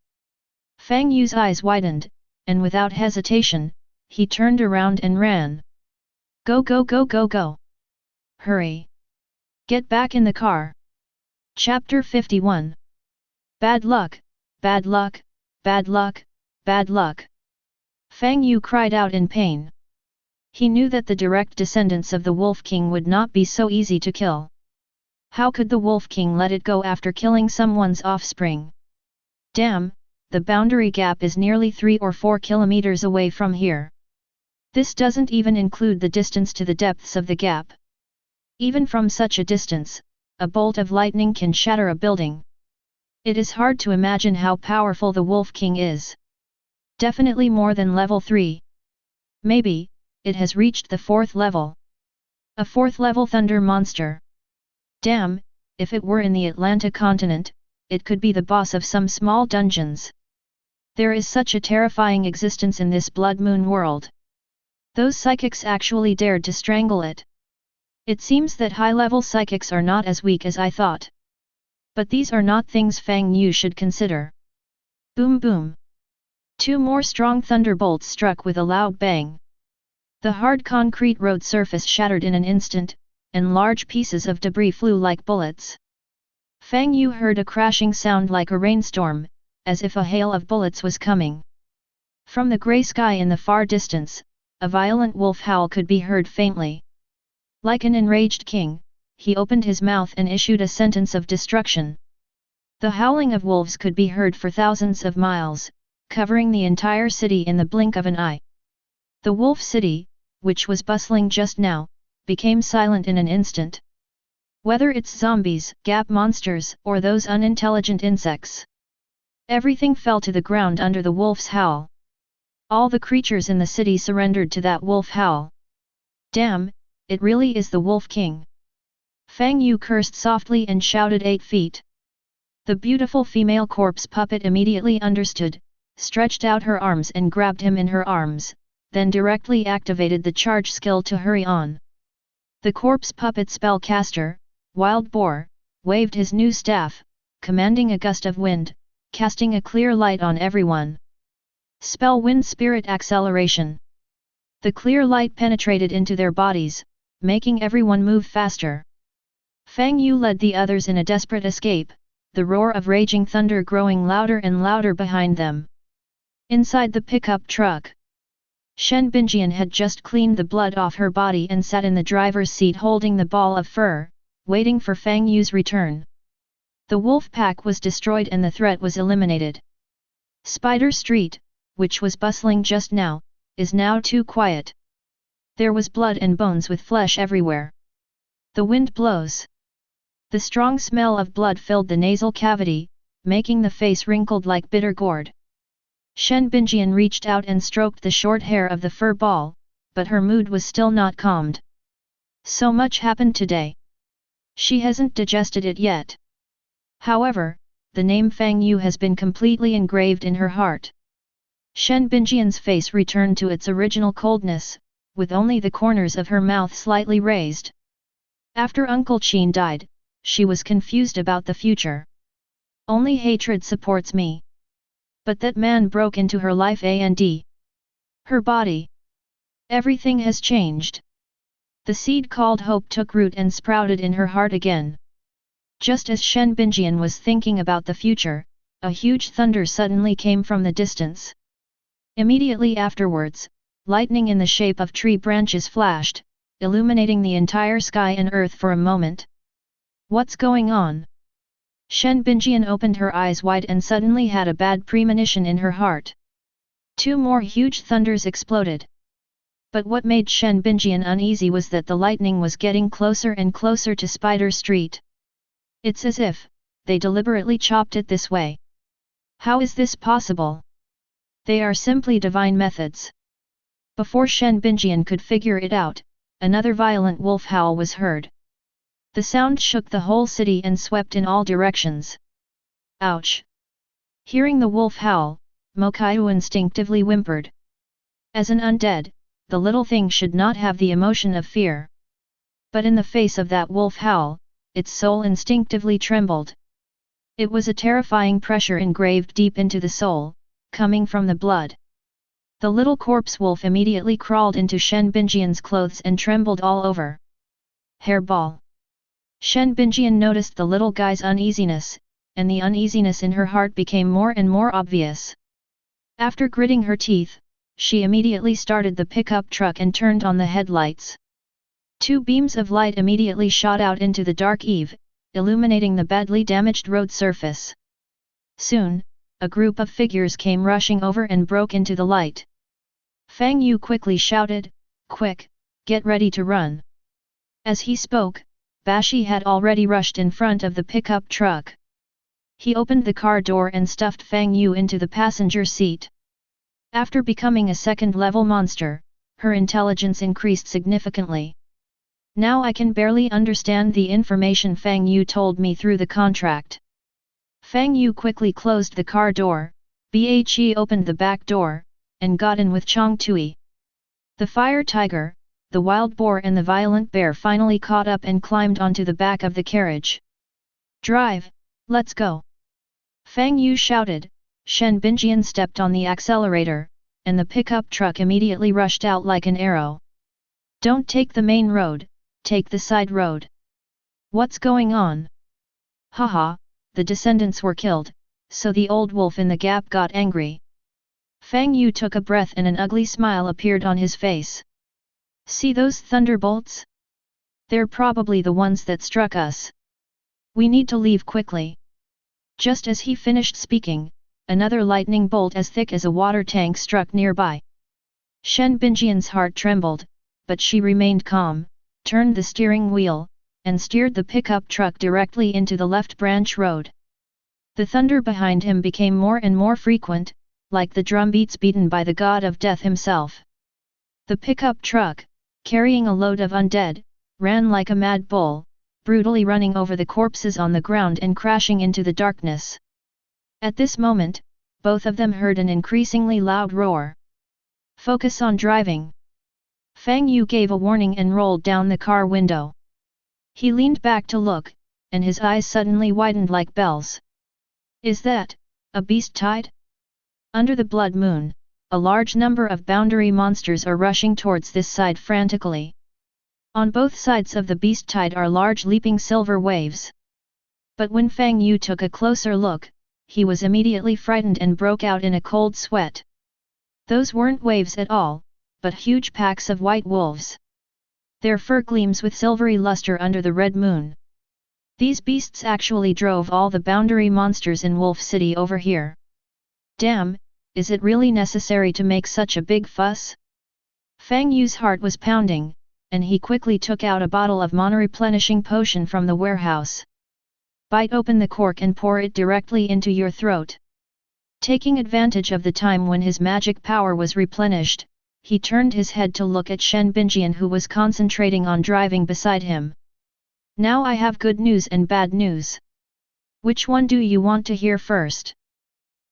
Fang Yu's eyes widened, and without hesitation, he turned around and ran. Go go go go go! Hurry! Get back in the car! Chapter 51. Bad luck, bad luck, bad luck, bad luck! Fang Yu cried out in pain. He knew that the direct descendants of the Wolf King would not be so easy to kill. How could the Wolf King let it go after killing someone's offspring? Damn, the boundary gap is nearly 3 or 4 kilometers away from here. This doesn't even include the distance to the depths of the gap. Even from such a distance, a bolt of lightning can shatter a building. It is hard to imagine how powerful the Wolf King is. Definitely more than level 3. Maybe, it has reached the 4th level. A 4th level thunder monster. Damn, if it were in the Atlantic continent, it could be the boss of some small dungeons. There is such a terrifying existence in this Blood Moon world. Those psychics actually dared to strangle it. It seems that high-level psychics are not as weak as I thought. But these are not things Fang Yu should consider. Boom boom. 2 more strong thunderbolts struck with a loud bang. The hard concrete road surface shattered in an instant, and large pieces of debris flew like bullets. Fang Yu heard a crashing sound like a rainstorm, as if a hail of bullets was coming. From the grey sky in the far distance, a violent wolf howl could be heard faintly. Like an enraged king, he opened his mouth and issued a sentence of destruction. The howling of wolves could be heard for thousands of miles, covering the entire city in the blink of an eye. The wolf city, which was bustling just now, became silent in an instant. Whether it's zombies, gap monsters, or those unintelligent insects. Everything fell to the ground under the wolf's howl. All the creatures in the city surrendered to that wolf howl. Damn, it really is the Wolf King. Fang Yu cursed softly and shouted 8 feet. The beautiful female corpse puppet immediately understood, stretched out her arms and grabbed him in her arms, then directly activated the charge skill to hurry on. The corpse puppet spellcaster, Wild Boar, waved his new staff, commanding a gust of wind, casting a clear light on everyone. Spell Wind Spirit Acceleration. The clear light penetrated into their bodies, making everyone move faster. Fang Yu led the others in a desperate escape, the roar of raging thunder growing louder and louder behind them. Inside the pickup truck, Shen Binjian had just cleaned the blood off her body and sat in the driver's seat holding the ball of fur, waiting for Fang Yu's return. The wolf pack was destroyed and the threat was eliminated. Spider Street, which was bustling just now, is now too quiet. There was blood and bones with flesh everywhere. The wind blows. The strong smell of blood filled the nasal cavity, making the face wrinkled like bitter gourd. Shen Binjian reached out and stroked the short hair of the fur ball, but her mood was still not calmed. So much happened today. She hasn't digested it yet. However, the name Fang Yu has been completely engraved in her heart. Shen Binjian's face returned to its original coldness, with only the corners of her mouth slightly raised. After Uncle Qin died, she was confused about the future. Only hatred supports me. But that man broke into her life and her body. Everything has changed. The seed called hope took root and sprouted in her heart again. Just as Shen Binjian was thinking about the future, a huge thunder suddenly came from the distance. Immediately afterwards, lightning in the shape of tree branches flashed, illuminating the entire sky and earth for a moment. What's going on? Shen Binjian opened her eyes wide and suddenly had a bad premonition in her heart. 2 more huge thunders exploded. But what made Shen Binjian uneasy was that the lightning was getting closer and closer to Spider Street. It's as if they deliberately chopped it this way. How is this possible? They are simply divine methods. Before Shen Binjian could figure it out, another violent wolf howl was heard. The sound shook the whole city and swept in all directions. Ouch! Hearing the wolf howl, Mokaiu instinctively whimpered. As an undead, the little thing should not have the emotion of fear. But in the face of that wolf howl, its soul instinctively trembled. It was a terrifying pressure engraved deep into the soul, coming from the blood. The little corpse wolf immediately crawled into Shen Binjian's clothes and trembled all over. Hairball. Shen Binjian noticed the little guy's uneasiness, and the uneasiness in her heart became more and more obvious. After gritting her teeth, she immediately started the pickup truck and turned on the headlights. 2 beams of light immediately shot out into the dark eve, illuminating the badly damaged road surface. Soon, a group of figures came rushing over and broke into the light. Fang Yu quickly shouted, "Quick, get ready to run." As he spoke, Bashi had already rushed in front of the pickup truck. He opened the car door and stuffed Fang Yu into the passenger seat. After becoming a second-level monster, her intelligence increased significantly. Now I can barely understand the information Fang Yu told me through the contract. Fang Yu quickly closed the car door, Bhe opened the back door, and got in with Chong Tui. The fire tiger, the wild boar and the violent bear finally caught up and climbed onto the back of the carriage. Drive, let's go! Fang Yu shouted. Shen Binjian stepped on the accelerator, and the pickup truck immediately rushed out like an arrow. Don't take the main road, take the side road. What's going on? Haha, the descendants were killed, so the old wolf in the gap got angry. Fang Yu took a breath and an ugly smile appeared on his face. See those thunderbolts? They're probably the ones that struck us. We need to leave quickly. Just as he finished speaking, another lightning bolt as thick as a water tank struck nearby. Shen Binjian's heart trembled, but she remained calm, turned the steering wheel, and steered the pickup truck directly into the left branch road. The thunder behind him became more and more frequent, like the drumbeats beaten by the god of death himself. The pickup truck, carrying a load of undead, ran like a mad bull, brutally running over the corpses on the ground and crashing into the darkness. At this moment, both of them heard an increasingly loud roar. Focus on driving. Fang Yu gave a warning and rolled down the car window. He leaned back to look, and his eyes suddenly widened like bells. Is that a beast tide? Under the blood moon, a large number of boundary monsters are rushing towards this side frantically. On both sides of the beast tide are large leaping silver waves. But when Fang Yu took a closer look, he was immediately frightened and broke out in a cold sweat. Those weren't waves at all, but huge packs of white wolves. Their fur gleams with silvery luster under the red moon. These beasts actually drove all the boundary monsters in Wolf City over here. Damn, is it really necessary to make such a big fuss? Fang Yu's heart was pounding, and he quickly took out a bottle of mana-replenishing potion from the warehouse. Bite open the cork and pour it directly into your throat. Taking advantage of the time when his magic power was replenished, he turned his head to look at Shen Binjian who was concentrating on driving beside him. Now I have good news and bad news. Which one do you want to hear first?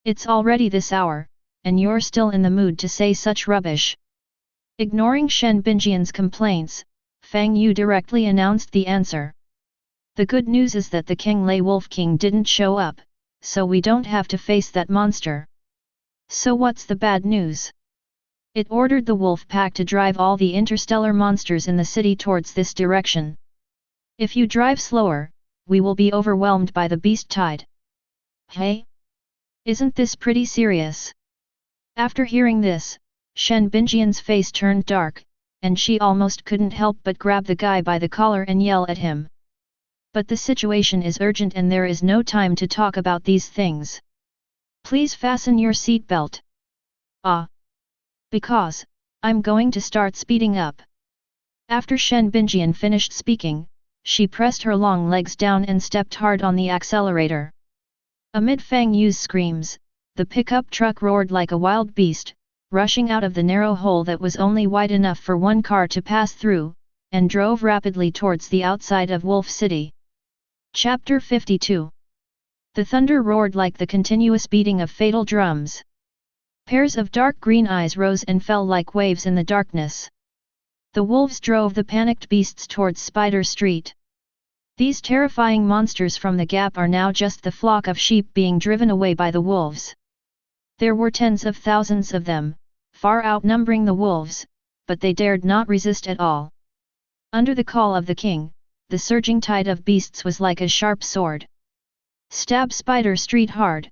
It's already this hour, and you're still in the mood to say such rubbish. Ignoring Shen Binjian's complaints, Fang Yu directly announced the answer. The good news is that the King Lei Wolf King didn't show up, so we don't have to face that monster. So what's the bad news? It ordered the wolf pack to drive all the interstellar monsters in the city towards this direction. If you drive slower, we will be overwhelmed by the beast tide. Hey? Isn't this pretty serious? After hearing this, Shen Binjian's face turned dark, and she almost couldn't help but grab the guy by the collar and yell at him. But the situation is urgent and there is no time to talk about these things. Please fasten your seatbelt. Ah. Because, I'm going to start speeding up. After Shen Binjian finished speaking, she pressed her long legs down and stepped hard on the accelerator. Amid Fang Yu's screams, the pickup truck roared like a wild beast, rushing out of the narrow hole that was only wide enough for one car to pass through, and drove rapidly towards the outside of Wolf City. Chapter 52. The thunder roared like the continuous beating of fatal drums. Pairs of dark green eyes rose and fell like waves in the darkness. The wolves drove the panicked beasts towards Spider Street. These terrifying monsters from the gap are now just the flock of sheep being driven away by the wolves. There were tens of thousands of them, far outnumbering the wolves, but they dared not resist at all. Under the call of the king, the surging tide of beasts was like a sharp sword. Stab Spider Street hard.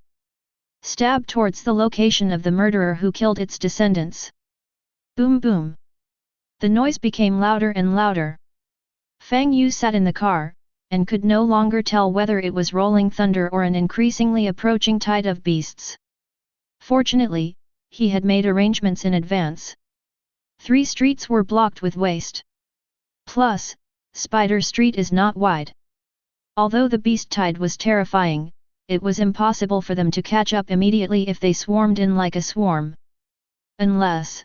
Stab towards the location of the murderer who killed its descendants. Boom boom. The noise became louder and louder. Fang Yu sat in the car, and could no longer tell whether it was rolling thunder or an increasingly approaching tide of beasts. Fortunately, he had made arrangements in advance. 3 streets were blocked with waste. Plus, Spider Street is not wide. Although the beast tide was terrifying, it was impossible for them to catch up immediately if they swarmed in like a swarm. Unless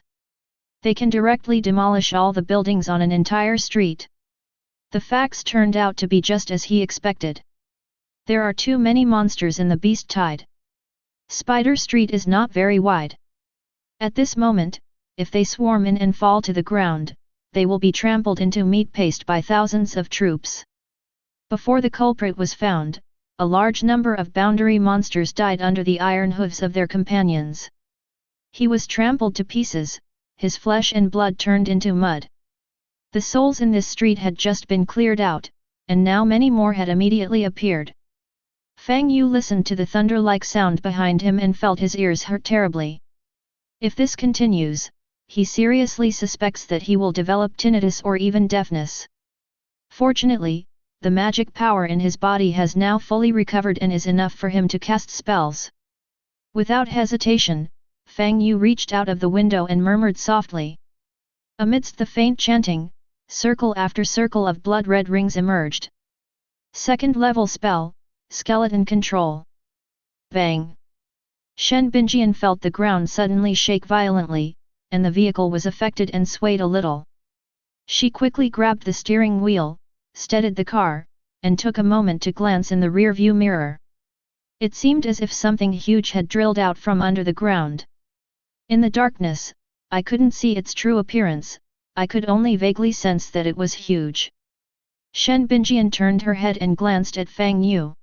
they can directly demolish all the buildings on an entire street. The facts turned out to be just as he expected. There are too many monsters in the beast tide. Spider Street is not very wide. At this moment, if they swarm in and fall to the ground, they will be trampled into meat paste by thousands of troops. Before the culprit was found, a large number of boundary monsters died under the iron hooves of their companions. He was trampled to pieces, his flesh and blood turned into mud. The souls in this street had just been cleared out, and now many more had immediately appeared. Fang Yu listened to the thunder-like sound behind him and felt his ears hurt terribly. If this continues, he seriously suspects that he will develop tinnitus or even deafness. Fortunately, the magic power in his body has now fully recovered and is enough for him to cast spells. Without hesitation, Fang Yu reached out of the window and murmured softly. Amidst the faint chanting, circle after circle of blood-red rings emerged. Second-level spell, Skeleton Control. Bang! Shen Binjian felt the ground suddenly shake violently, and the vehicle was affected and swayed a little. She quickly grabbed the steering wheel, steadied the car, and took a moment to glance in the rear-view mirror. It seemed as if something huge had drilled out from under the ground. In the darkness, I couldn't see its true appearance, I could only vaguely sense that it was huge. Shen Binjian turned her head and glanced at Fang Yu.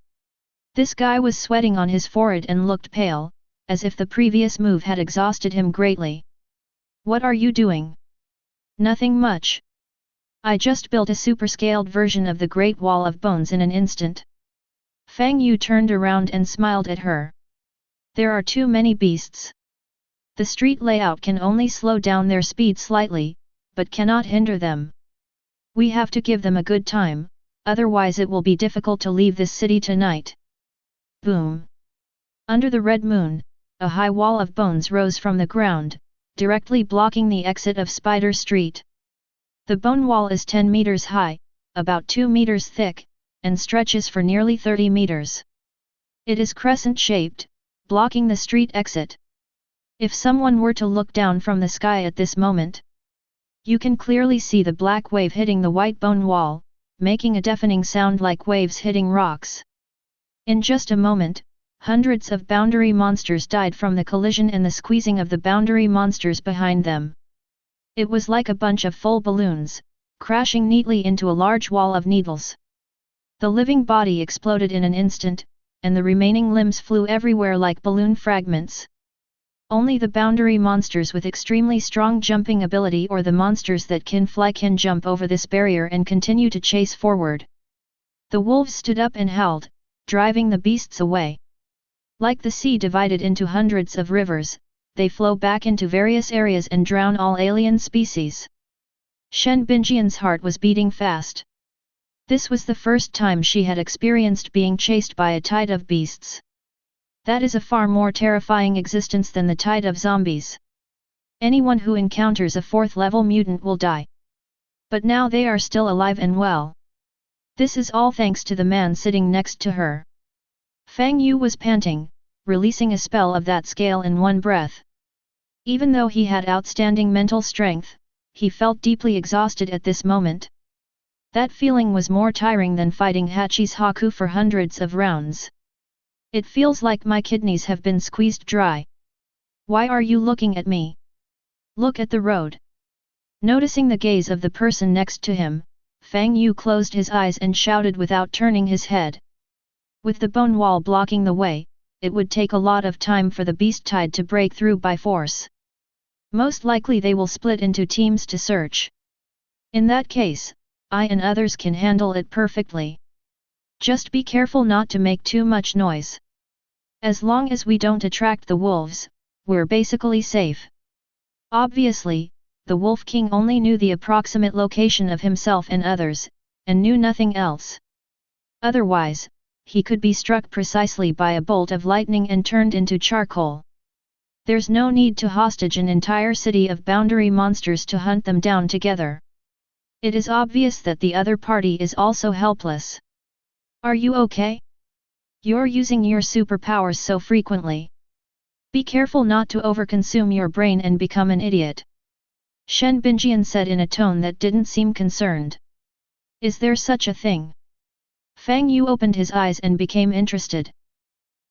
This guy was sweating on his forehead and looked pale, as if the previous move had exhausted him greatly. What are you doing? Nothing much. I just built a super-scaled version of the Great Wall of Bones in an instant. Fang Yu turned around and smiled at her. There are too many beasts. The street layout can only slow down their speed slightly, but cannot hinder them. We have to give them a good time, otherwise it will be difficult to leave this city tonight. Boom! Under the red moon, a high wall of bones rose from the ground, directly blocking the exit of Spider Street. The bone wall is 10 meters high, about 2 meters thick, and stretches for nearly 30 meters. It is crescent-shaped, blocking the street exit. If someone were to look down from the sky at this moment, you can clearly see the black wave hitting the white bone wall, making a deafening sound like waves hitting rocks. In just a moment, hundreds of boundary monsters died from the collision and the squeezing of the boundary monsters behind them. It was like a bunch of full balloons, crashing neatly into a large wall of needles. The living body exploded in an instant, and the remaining limbs flew everywhere like balloon fragments. Only the boundary monsters with extremely strong jumping ability or the monsters that can fly can jump over this barrier and continue to chase forward. The wolves stood up and howled, driving the beasts away. Like the sea divided into hundreds of rivers, they flow back into various areas and drown all alien species. Shen Binjian's heart was beating fast. This was the first time she had experienced being chased by a tide of beasts. That is a far more terrifying existence than the tide of zombies. Anyone who encounters a 4th-level mutant will die. But now they are still alive and well. This is all thanks to the man sitting next to her. Fang Yu was panting, releasing a spell of that scale in one breath. Even though he had outstanding mental strength, he felt deeply exhausted at this moment. That feeling was more tiring than fighting Hachi's Haku for hundreds of rounds. It feels like my kidneys have been squeezed dry. Why are you looking at me? Look at the road. Noticing the gaze of the person next to him, Fang Yu closed his eyes and shouted without turning his head. With the bone wall blocking the way, it would take a lot of time for the beast tide to break through by force. Most likely they will split into teams to search. In that case, I and others can handle it perfectly. Just be careful not to make too much noise. As long as we don't attract the wolves, we're basically safe. Obviously, the Wolf King only knew the approximate location of himself and others, and knew nothing else. Otherwise, he could be struck precisely by a bolt of lightning and turned into charcoal. There's no need to hostage an entire city of boundary monsters to hunt them down together. It is obvious that the other party is also helpless. Are you okay? You're using your superpowers so frequently. Be careful not to overconsume your brain and become an idiot. Shen Binjian said in a tone that didn't seem concerned. Is there such a thing? Fang Yu opened his eyes and became interested.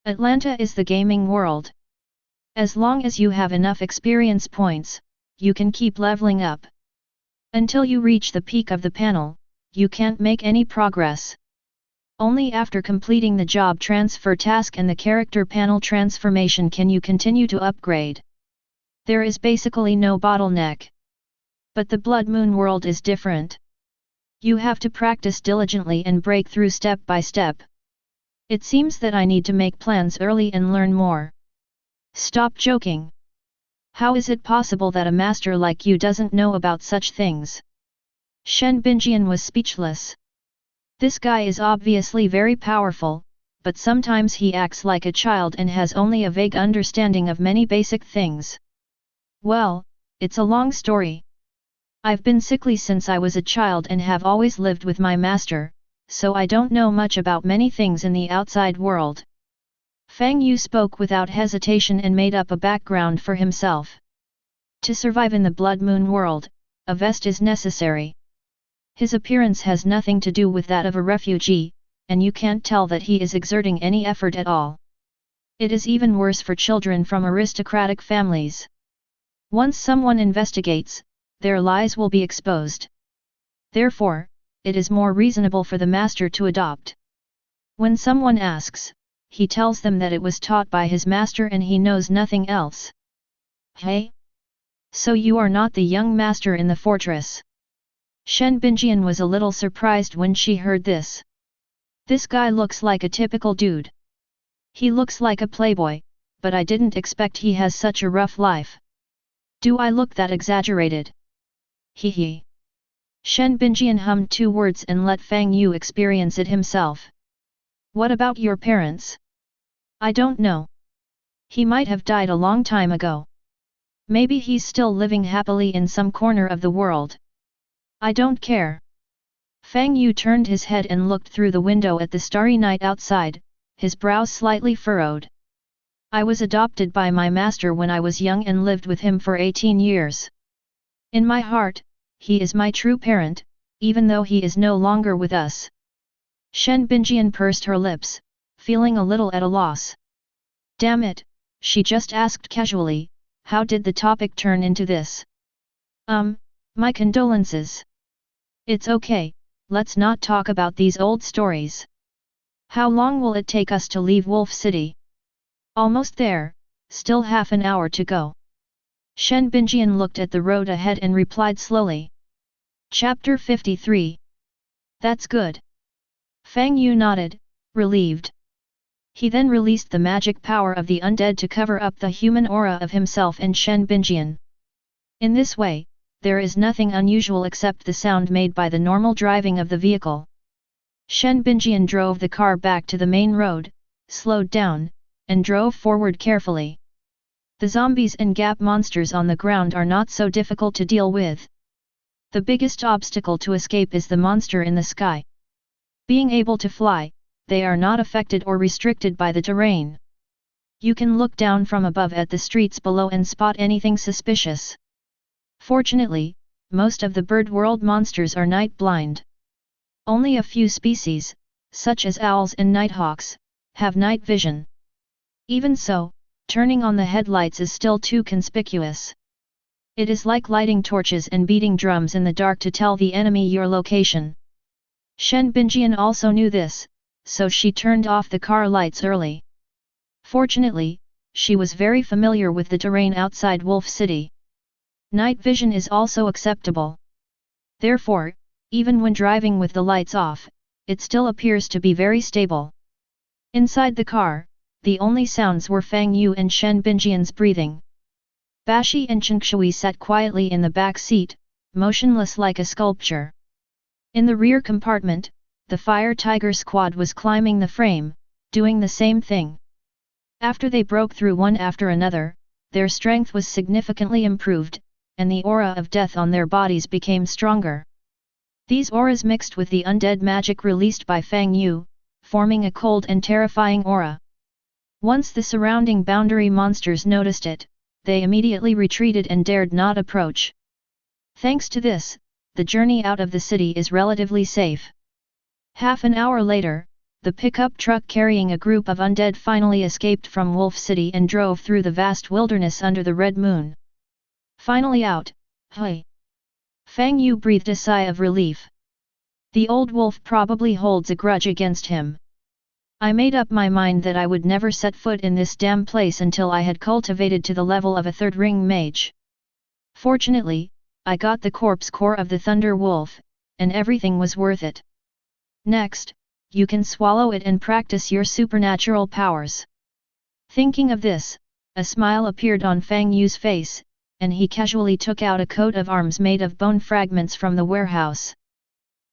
Atlanta is the gaming world. As long as you have enough experience points, you can keep leveling up. Until you reach the peak of the panel, you can't make any progress. Only after completing the job transfer task and the character panel transformation can you continue to upgrade. There is basically no bottleneck. But the Blood Moon world is different. You have to practice diligently and break through step by step. It seems that I need to make plans early and learn more. Stop joking. How is it possible that a master like you doesn't know about such things? Shen Binjian was speechless. This guy is obviously very powerful, but sometimes he acts like a child and has only a vague understanding of many basic things. Well, it's a long story. I've been sickly since I was a child and have always lived with my master, so I don't know much about many things in the outside world. Fang Yu spoke without hesitation and made up a background for himself. To survive in the Blood Moon world, a vest is necessary. His appearance has nothing to do with that of a refugee, and you can't tell that he is exerting any effort at all. It is even worse for children from aristocratic families. Once someone investigates, their lies will be exposed. Therefore, it is more reasonable for the master to adopt. When someone asks, he tells them that it was taught by his master and he knows nothing else. Hey? So you are not the young master in the fortress? Shen Binjian was a little surprised when she heard this. This guy looks like a typical dude. He looks like a playboy, but I didn't expect he has such a rough life. Do I look that exaggerated? Hee. Shen Binjian hummed 2 words and let Fang Yu experience it himself. What about your parents? I don't know. He might have died a long time ago. Maybe he's still living happily in some corner of the world. I don't care. Fang Yu turned his head and looked through the window at the starry night outside, his brows slightly furrowed. I was adopted by my master when I was young and lived with him for 18 years. In my heart, he is my true parent, even though he is no longer with us. Shen Binjian pursed her lips, feeling a little at a loss. Damn it, she just asked casually, how did the topic turn into this? My condolences. It's okay, let's not talk about these old stories. How long will it take us to leave Wolf City? Almost there, still half an hour to go. Shen Binjian looked at the road ahead and replied slowly. Chapter 53. That's good. Fang Yu nodded, relieved. He then released the magic power of the undead to cover up the human aura of himself and Shen Binjian. In this way, there is nothing unusual except the sound made by the normal driving of the vehicle. Shen Binjian drove the car back to the main road, slowed down, and drove forward carefully. The zombies and gap monsters on the ground are not so difficult to deal with. The biggest obstacle to escape is the monster in the sky. Being able to fly, they are not affected or restricted by the terrain. You can look down from above at the streets below and spot anything suspicious. Fortunately, most of the bird world monsters are night blind. Only a few species, such as owls and nighthawks, have night vision. Even so, turning on the headlights is still too conspicuous. It is like lighting torches and beating drums in the dark to tell the enemy your location. Shen Binjian also knew this, so she turned off the car lights early. Fortunately, she was very familiar with the terrain outside Wolf City. Night vision is also acceptable. Therefore, even when driving with the lights off, it still appears to be very stable. Inside the car, the only sounds were Fang Yu and Shen Binjian's breathing. Bashi and Chengshui sat quietly in the back seat, motionless like a sculpture. In the rear compartment, the Fire Tiger squad was climbing the frame, doing the same thing. After they broke through one after another, their strength was significantly improved, and the aura of death on their bodies became stronger. These auras mixed with the undead magic released by Fang Yu, forming a cold and terrifying aura. Once the surrounding boundary monsters noticed it, they immediately retreated and dared not approach. Thanks to this, the journey out of the city is relatively safe. Half an hour later, the pickup truck carrying a group of undead finally escaped from Wolf City and drove through the vast wilderness under the red moon. Finally out, hey! Fang Yu breathed a sigh of relief. The old wolf probably holds a grudge against him. I made up my mind that I would never set foot in this damn place until I had cultivated to the level of a third-ring mage. Fortunately, I got the corpse core of the Thunder Wolf, and everything was worth it. Next, you can swallow it and practice your supernatural powers. Thinking of this, a smile appeared on Fang Yu's face, and he casually took out a coat of arms made of bone fragments from the warehouse.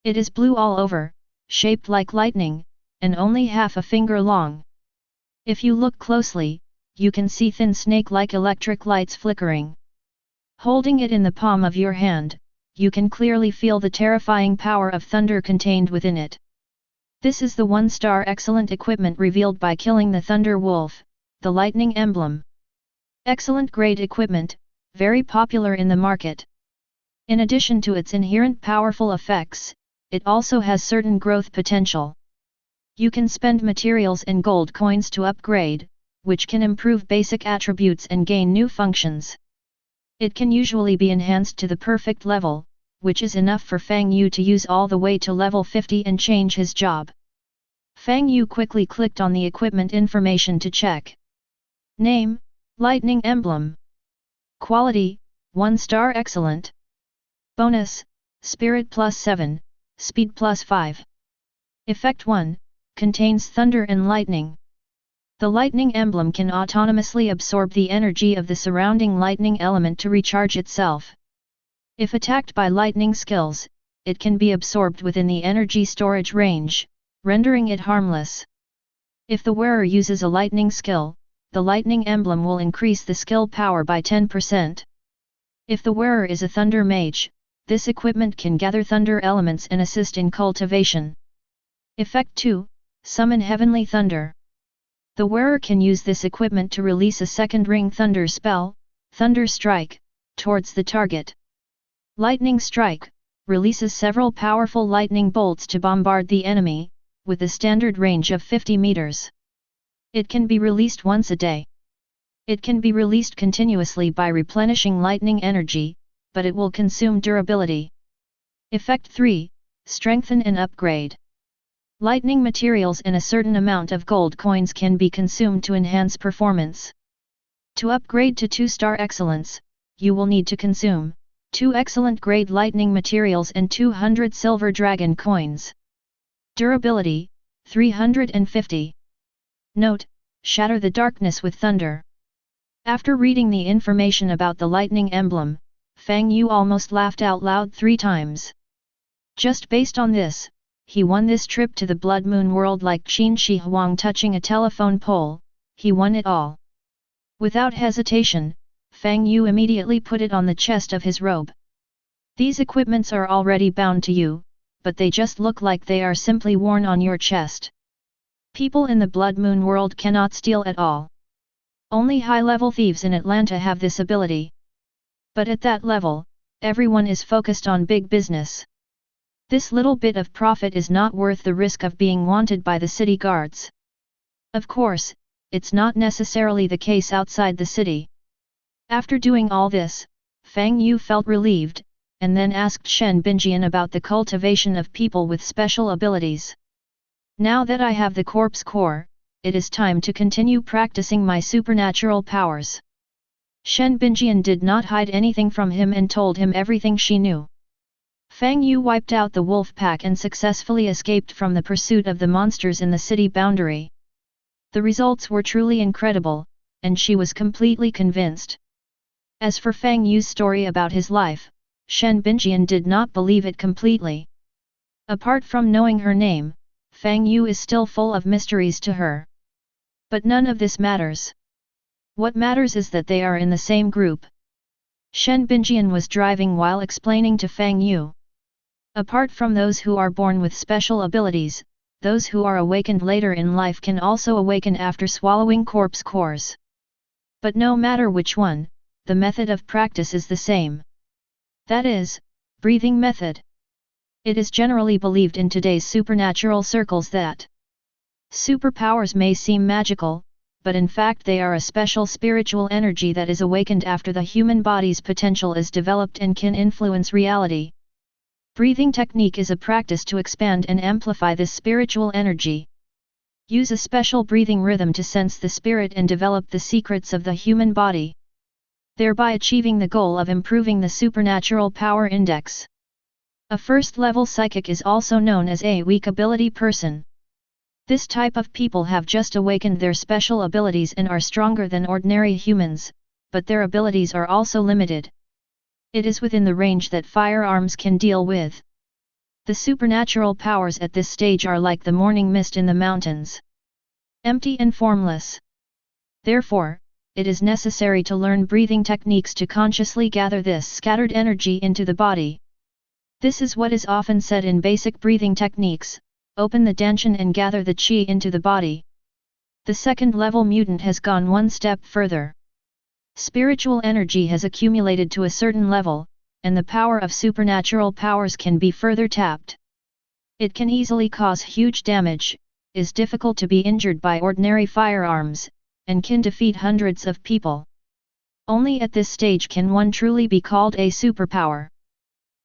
It is blue all over, shaped like lightning, and only half a finger long. If you look closely, you can see thin snake-like electric lights flickering. Holding it in the palm of your hand, you can clearly feel the terrifying power of thunder contained within it. This is the one-star excellent equipment revealed by killing the Thunder Wolf, the Lightning Emblem. Excellent grade equipment, very popular in the market. In addition to its inherent powerful effects, it also has certain growth potential. You can spend materials and gold coins to upgrade, which can improve basic attributes and gain new functions. It can usually be enhanced to the perfect level, which is enough for Fang Yu to use all the way to level 50 and change his job. Fang Yu quickly clicked on the equipment information to check. Name, Lightning Emblem. Quality, 1-star excellent. Bonus, Spirit +7, Speed +5. Effect 1, contains thunder and lightning. The lightning emblem can autonomously absorb the energy of the surrounding lightning element to recharge itself. If attacked by lightning skills, it can be absorbed within the energy storage range, rendering it harmless. If the wearer uses a lightning skill, the lightning emblem will increase the skill power by 10%. If the wearer is a thunder mage, this equipment can gather thunder elements and assist in cultivation. Effect 2, summon heavenly thunder. The wearer can use this equipment to release a second ring thunder spell, Thunder Strike, towards the target. Lightning Strike releases several powerful lightning bolts to bombard the enemy, with a standard range of 50 meters. It can be released once a day. It can be released continuously by replenishing lightning energy, but it will consume durability. Effect 3, strengthen and upgrade. Lightning materials and a certain amount of gold coins can be consumed to enhance performance. To upgrade to 2-star excellence, you will need to consume 2 excellent grade lightning materials and 200 silver dragon coins. Durability, 350. Note, shatter the darkness with thunder. After reading the information about the lightning emblem, Fang Yu almost laughed out loud 3 times. Just based on this, he won this trip to the Blood Moon world like Qin Shi Huang touching a telephone pole, he won it all. Without hesitation, Fang Yu immediately put it on the chest of his robe. These equipments are already bound to you, but they just look like they are simply worn on your chest. People in the Blood Moon world cannot steal at all. Only high-level thieves in Atlanta have this ability. But at that level, everyone is focused on big business. This little bit of profit is not worth the risk of being wanted by the city guards. Of course, it's not necessarily the case outside the city. After doing all this, Fang Yu felt relieved, and then asked Shen Binjian about the cultivation of people with special abilities. Now that I have the corpse core, it is time to continue practicing my supernatural powers. Shen Binjian did not hide anything from him and told him everything she knew. Fang Yu wiped out the wolf pack and successfully escaped from the pursuit of the monsters in the city boundary. The results were truly incredible, and she was completely convinced. As for Fang Yu's story about his life, Shen Binjian did not believe it completely. Apart from knowing her name, Fang Yu is still full of mysteries to her. But none of this matters. What matters is that they are in the same group. Shen Binjian was driving while explaining to Fang Yu. Apart from those who are born with special abilities, those who are awakened later in life can also awaken after swallowing corpse cores. But no matter which one, the method of practice is the same. That is, breathing method. It is generally believed in today's supernatural circles that superpowers may seem magical, but in fact they are a special spiritual energy that is awakened after the human body's potential is developed and can influence reality. Breathing technique is a practice to expand and amplify this spiritual energy. Use a special breathing rhythm to sense the spirit and develop the secrets of the human body, thereby achieving the goal of improving the supernatural power index. A first-level psychic is also known as a weak ability person. This type of people have just awakened their special abilities and are stronger than ordinary humans, but their abilities are also limited. It is within the range that firearms can deal with. The supernatural powers at this stage are like the morning mist in the mountains, empty and formless. Therefore, it is necessary to learn breathing techniques to consciously gather this scattered energy into the body. This is what is often said in basic breathing techniques: open the danshan and gather the qi into the body. The second-level mutant has gone one step further. Spiritual energy has accumulated to a certain level, and the power of supernatural powers can be further tapped. It can easily cause huge damage, is difficult to be injured by ordinary firearms, and can defeat hundreds of people. Only at this stage can one truly be called a superpower.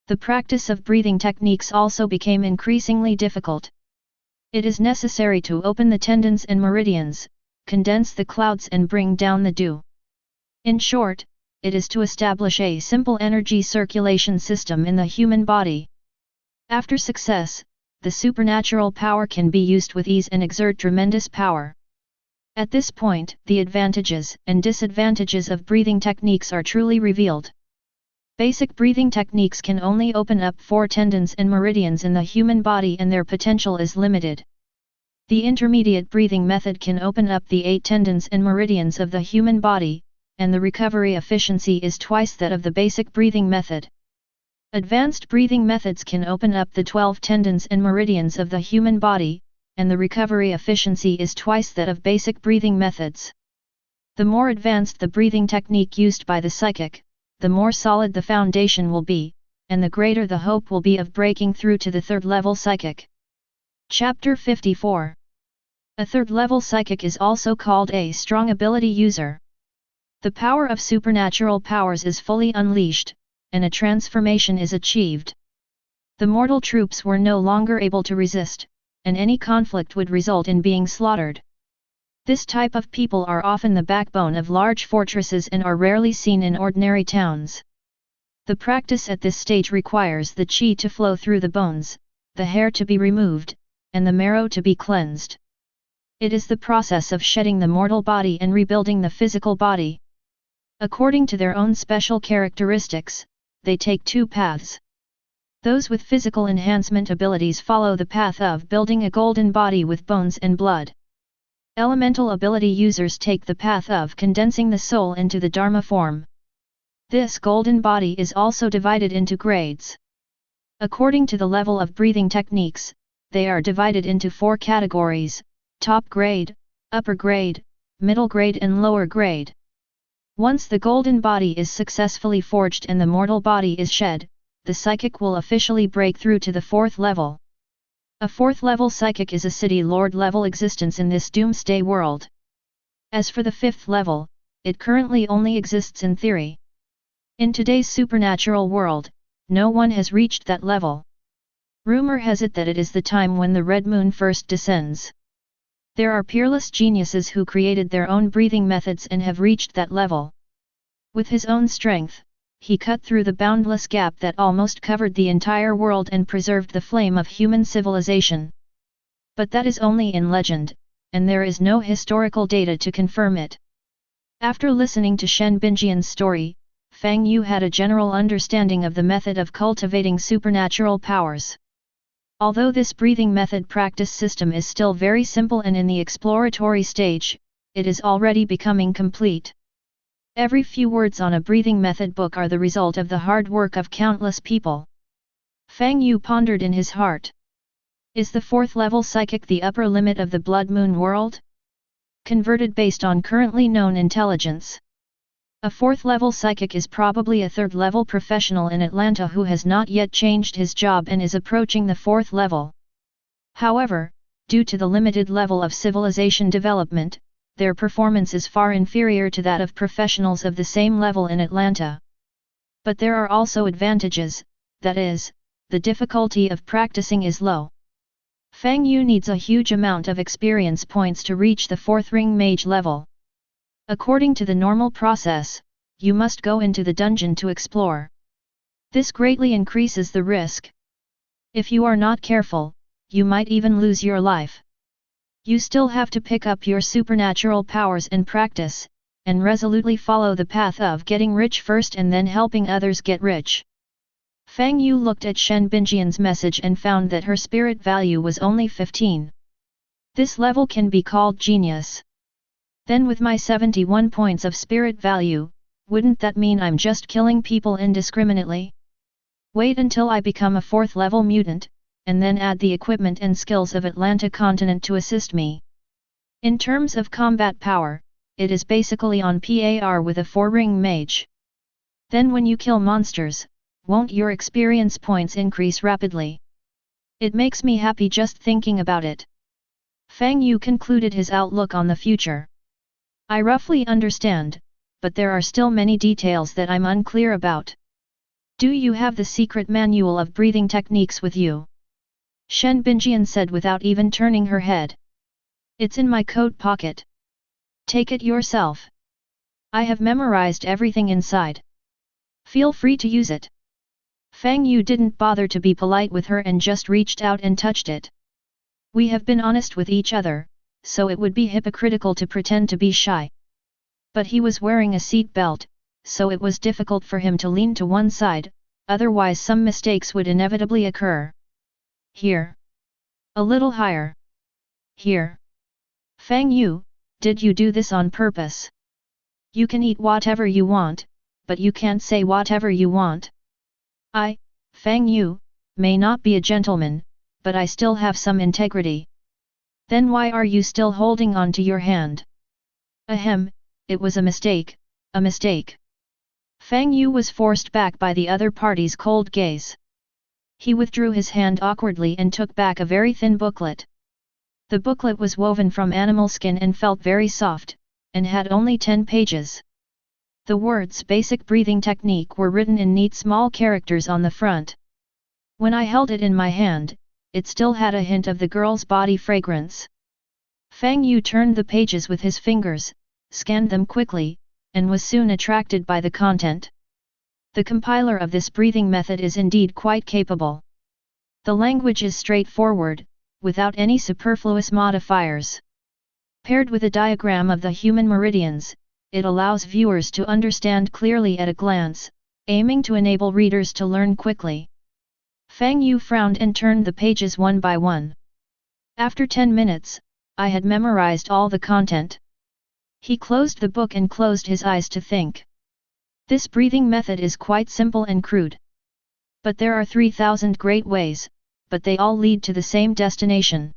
The practice of breathing techniques also became increasingly difficult. It is necessary to open the tendons and meridians, condense the clouds and bring down the dew. In short, it is to establish a simple energy circulation system in the human body. After success, the supernatural power can be used with ease and exert tremendous power. At this point, the advantages and disadvantages of breathing techniques are truly revealed. Basic breathing techniques can only open up 4 tendons and meridians in the human body and their potential is limited. The intermediate breathing method can open up the 8 tendons and meridians of the human body, and the recovery efficiency is twice that of the basic breathing method. Advanced breathing methods can open up the 12 tendons and meridians of the human body, and the recovery efficiency is twice that of basic breathing methods. The more advanced the breathing technique used by the psychic, the more solid the foundation will be, and the greater the hope will be of breaking through to the third-level psychic. Chapter 54. A third-level psychic is also called a strong ability user. The power of supernatural powers is fully unleashed, and a transformation is achieved. The mortal troops were no longer able to resist, and any conflict would result in being slaughtered. This type of people are often the backbone of large fortresses and are rarely seen in ordinary towns. The practice at this stage requires the qi to flow through the bones, the hair to be removed, and the marrow to be cleansed. It is the process of shedding the mortal body and rebuilding the physical body. According to their own special characteristics, they take 2 paths. Those with physical enhancement abilities follow the path of building a golden body with bones and blood. Elemental ability users take the path of condensing the soul into the Dharma form. This golden body is also divided into grades. According to the level of breathing techniques, they are divided into 4 categories: top grade, upper grade, middle grade and lower grade. Once the golden body is successfully forged and the mortal body is shed, the psychic will officially break through to the 4th level. A 4th-level psychic is a city lord-level existence in this doomsday world. As for the 5th level, it currently only exists in theory. In today's supernatural world, no one has reached that level. Rumor has it that it is the time when the red moon first descends. There are peerless geniuses who created their own breathing methods and have reached that level. With his own strength, he cut through the boundless gap that almost covered the entire world and preserved the flame of human civilization. But that is only in legend, and there is no historical data to confirm it. After listening to Shen Binjian's story, Fang Yu had a general understanding of the method of cultivating supernatural powers. Although this breathing method practice system is still very simple and in the exploratory stage, it is already becoming complete. Every few words on a breathing method book are the result of the hard work of countless people. Fang Yu pondered in his heart. Is the 4th-level psychic the upper limit of the Blood Moon world? Converted based on currently known intelligence. A 4th level psychic is probably a 3rd level professional in Atlanta who has not yet changed his job and is approaching the 4th level. However, due to the limited level of civilization development, their performance is far inferior to that of professionals of the same level in Atlanta. But there are also advantages, that is, the difficulty of practicing is low. Fang Yu needs a huge amount of experience points to reach the 4th ring mage level. According to the normal process, you must go into the dungeon to explore. This greatly increases the risk. If you are not careful, you might even lose your life. You still have to pick up your supernatural powers and practice, and resolutely follow the path of getting rich first and then helping others get rich. Fang Yu looked at Shen Binjian's message and found that her spirit value was only 15. This level can be called genius. Then with my 71 points of spirit value, wouldn't that mean I'm just killing people indiscriminately? Wait until I become a 4th level mutant, and then add the equipment and skills of Atlanta continent to assist me. In terms of combat power, it is basically on par with a 4-ring mage. Then when you kill monsters, won't your experience points increase rapidly? It makes me happy just thinking about it. Fang Yu concluded his outlook on the future. I roughly understand, but there are still many details that I'm unclear about. Do you have the secret manual of breathing techniques with you? Shen Binjian said without even turning her head. It's in my coat pocket. Take it yourself. I have memorized everything inside. Feel free to use it. Fang Yu didn't bother to be polite with her and just reached out and touched it. We have been honest with each other, so it would be hypocritical to pretend to be shy. But he was wearing a seat belt, so it was difficult for him to lean to one side, otherwise some mistakes would inevitably occur. Here. A little higher. Here. Fang Yu, did you do this on purpose? You can eat whatever you want, but you can't say whatever you want. I, Fang Yu, may not be a gentleman, but I still have some integrity. Then why are you still holding on to your hand? Ahem, it was a mistake, a mistake. Fang Yu was forced back by the other party's cold gaze. He withdrew his hand awkwardly and took back a very thin booklet. The booklet was woven from animal skin and felt very soft, and had only 10 pages. The words "basic breathing technique" were written in neat small characters on the front. When I held it in my hand, it still had a hint of the girl's body fragrance. Fang Yu turned the pages with his fingers, scanned them quickly, and was soon attracted by the content. The compiler of this breathing method is indeed quite capable. The language is straightforward, without any superfluous modifiers. Paired with a diagram of the human meridians, it allows viewers to understand clearly at a glance, aiming to enable readers to learn quickly. Fang Yu frowned and turned the pages one by one. After 10 minutes, I had memorized all the content. He closed the book and closed his eyes to think. This breathing method is quite simple and crude. But there are 3,000 great ways, but they all lead to the same destination.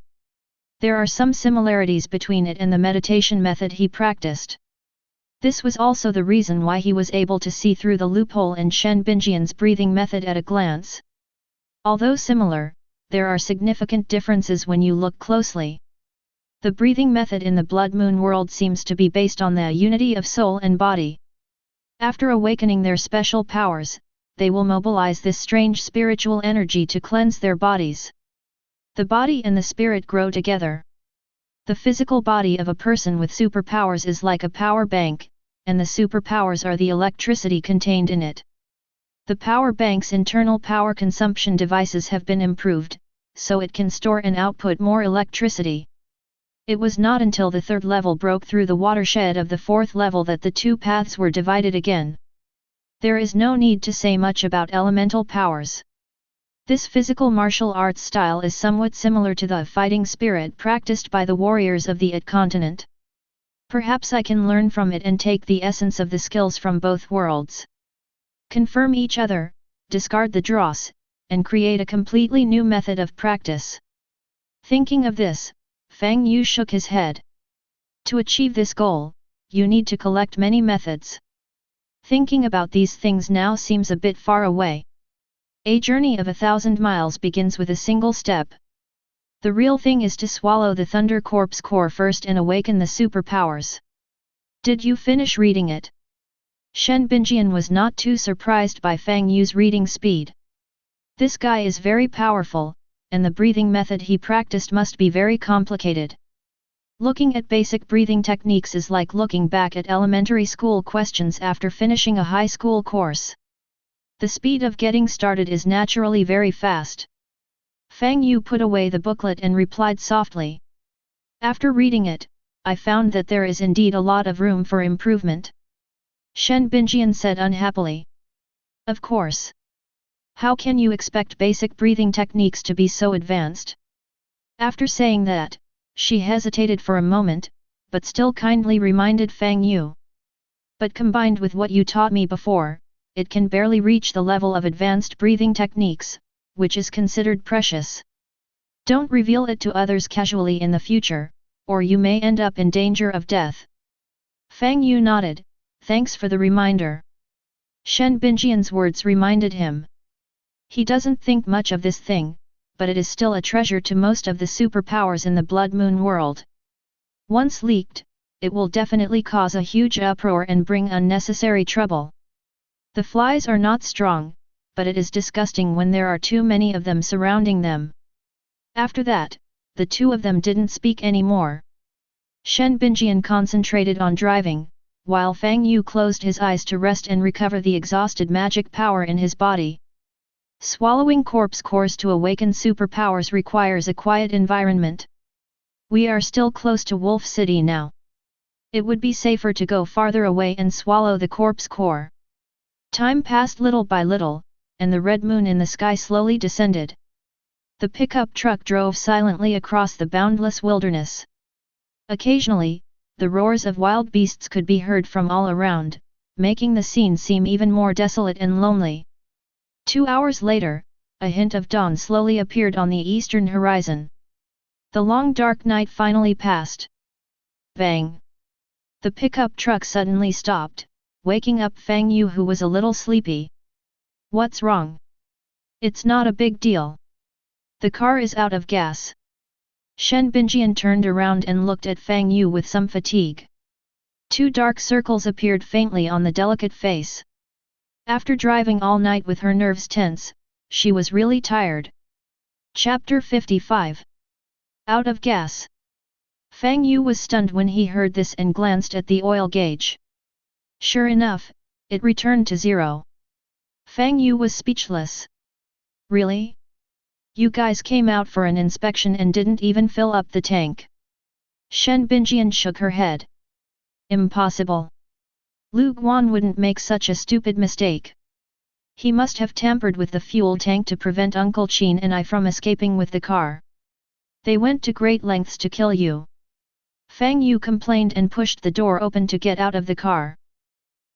There are some similarities between it and the meditation method he practiced. This was also the reason why he was able to see through the loophole in Shen Binjian's breathing method at a glance. Although similar, there are significant differences when you look closely. The breathing method in the Blood Moon world seems to be based on the unity of soul and body. After awakening their special powers, they will mobilize this strange spiritual energy to cleanse their bodies. The body and the spirit grow together. The physical body of a person with superpowers is like a power bank, and the superpowers are the electricity contained in it. The power bank's internal power consumption devices have been improved, so it can store and output more electricity. It was not until the 3rd level broke through the watershed of the 4th level that the two paths were divided again. There is no need to say much about elemental powers. This physical martial arts style is somewhat similar to the fighting spirit practiced by the warriors of the It continent. Perhaps I can learn from it and take the essence of the skills from both worlds. Confirm each other, discard the dross, and create a completely new method of practice. Thinking of this, Fang Yu shook his head. To achieve this goal, you need to collect many methods. Thinking about these things now seems a bit far away. A journey of 1,000 miles begins with a single step. The real thing is to swallow the Thunder Corpse core first and awaken the superpowers. Did you finish reading it? Shen Binjian was not too surprised by Fang Yu's reading speed. This guy is very powerful, and the breathing method he practiced must be very complicated. Looking at basic breathing techniques is like looking back at elementary school questions after finishing a high school course. The speed of getting started is naturally very fast. Fang Yu put away the booklet and replied softly. After reading it, I found that there is indeed a lot of room for improvement. Shen Binjian said unhappily. Of course. How can you expect basic breathing techniques to be so advanced? After saying that, she hesitated for a moment, but still kindly reminded Fang Yu. But combined with what you taught me before, it can barely reach the level of advanced breathing techniques, which is considered precious. Don't reveal it to others casually in the future, or you may end up in danger of death. Fang Yu nodded, thanks for the reminder. Shen Binjian's words reminded him. He doesn't think much of this thing, but it is still a treasure to most of the superpowers in the Blood Moon world. Once leaked, it will definitely cause a huge uproar and bring unnecessary trouble. The flies are not strong, but it is disgusting when there are too many of them surrounding them. After that, the two of them didn't speak anymore. Shen Binjian concentrated on driving, while Fang Yu closed his eyes to rest and recover the exhausted magic power in his body. Swallowing corpse cores to awaken superpowers requires a quiet environment. We are still close to Wolf City now. It would be safer to go farther away and swallow the corpse core. Time passed little by little, and the red moon in the sky slowly descended. The pickup truck drove silently across the boundless wilderness. Occasionally, the roars of wild beasts could be heard from all around, making the scene seem even more desolate and lonely. 2 hours later, a hint of dawn slowly appeared on the eastern horizon. The long dark night finally passed. Bang! The pickup truck suddenly stopped, waking up Fang Yu, who was a little sleepy. What's wrong? It's not a big deal. The car is out of gas. Shen Binjian turned around and looked at Fang Yu with some fatigue. 2 dark circles appeared faintly on the delicate face. After driving all night with her nerves tense, she was really tired. Chapter 55. Out of gas. Fang Yu was stunned when he heard this and glanced at the oil gauge. Sure enough, it returned to 0. Fang Yu was speechless. Really? You guys came out for an inspection and didn't even fill up the tank. Shen Binjian shook her head. Impossible. Lu Guan wouldn't make such a stupid mistake. He must have tampered with the fuel tank to prevent Uncle Qin and I from escaping with the car. They went to great lengths to kill you. Fang Yu complained and pushed the door open to get out of the car.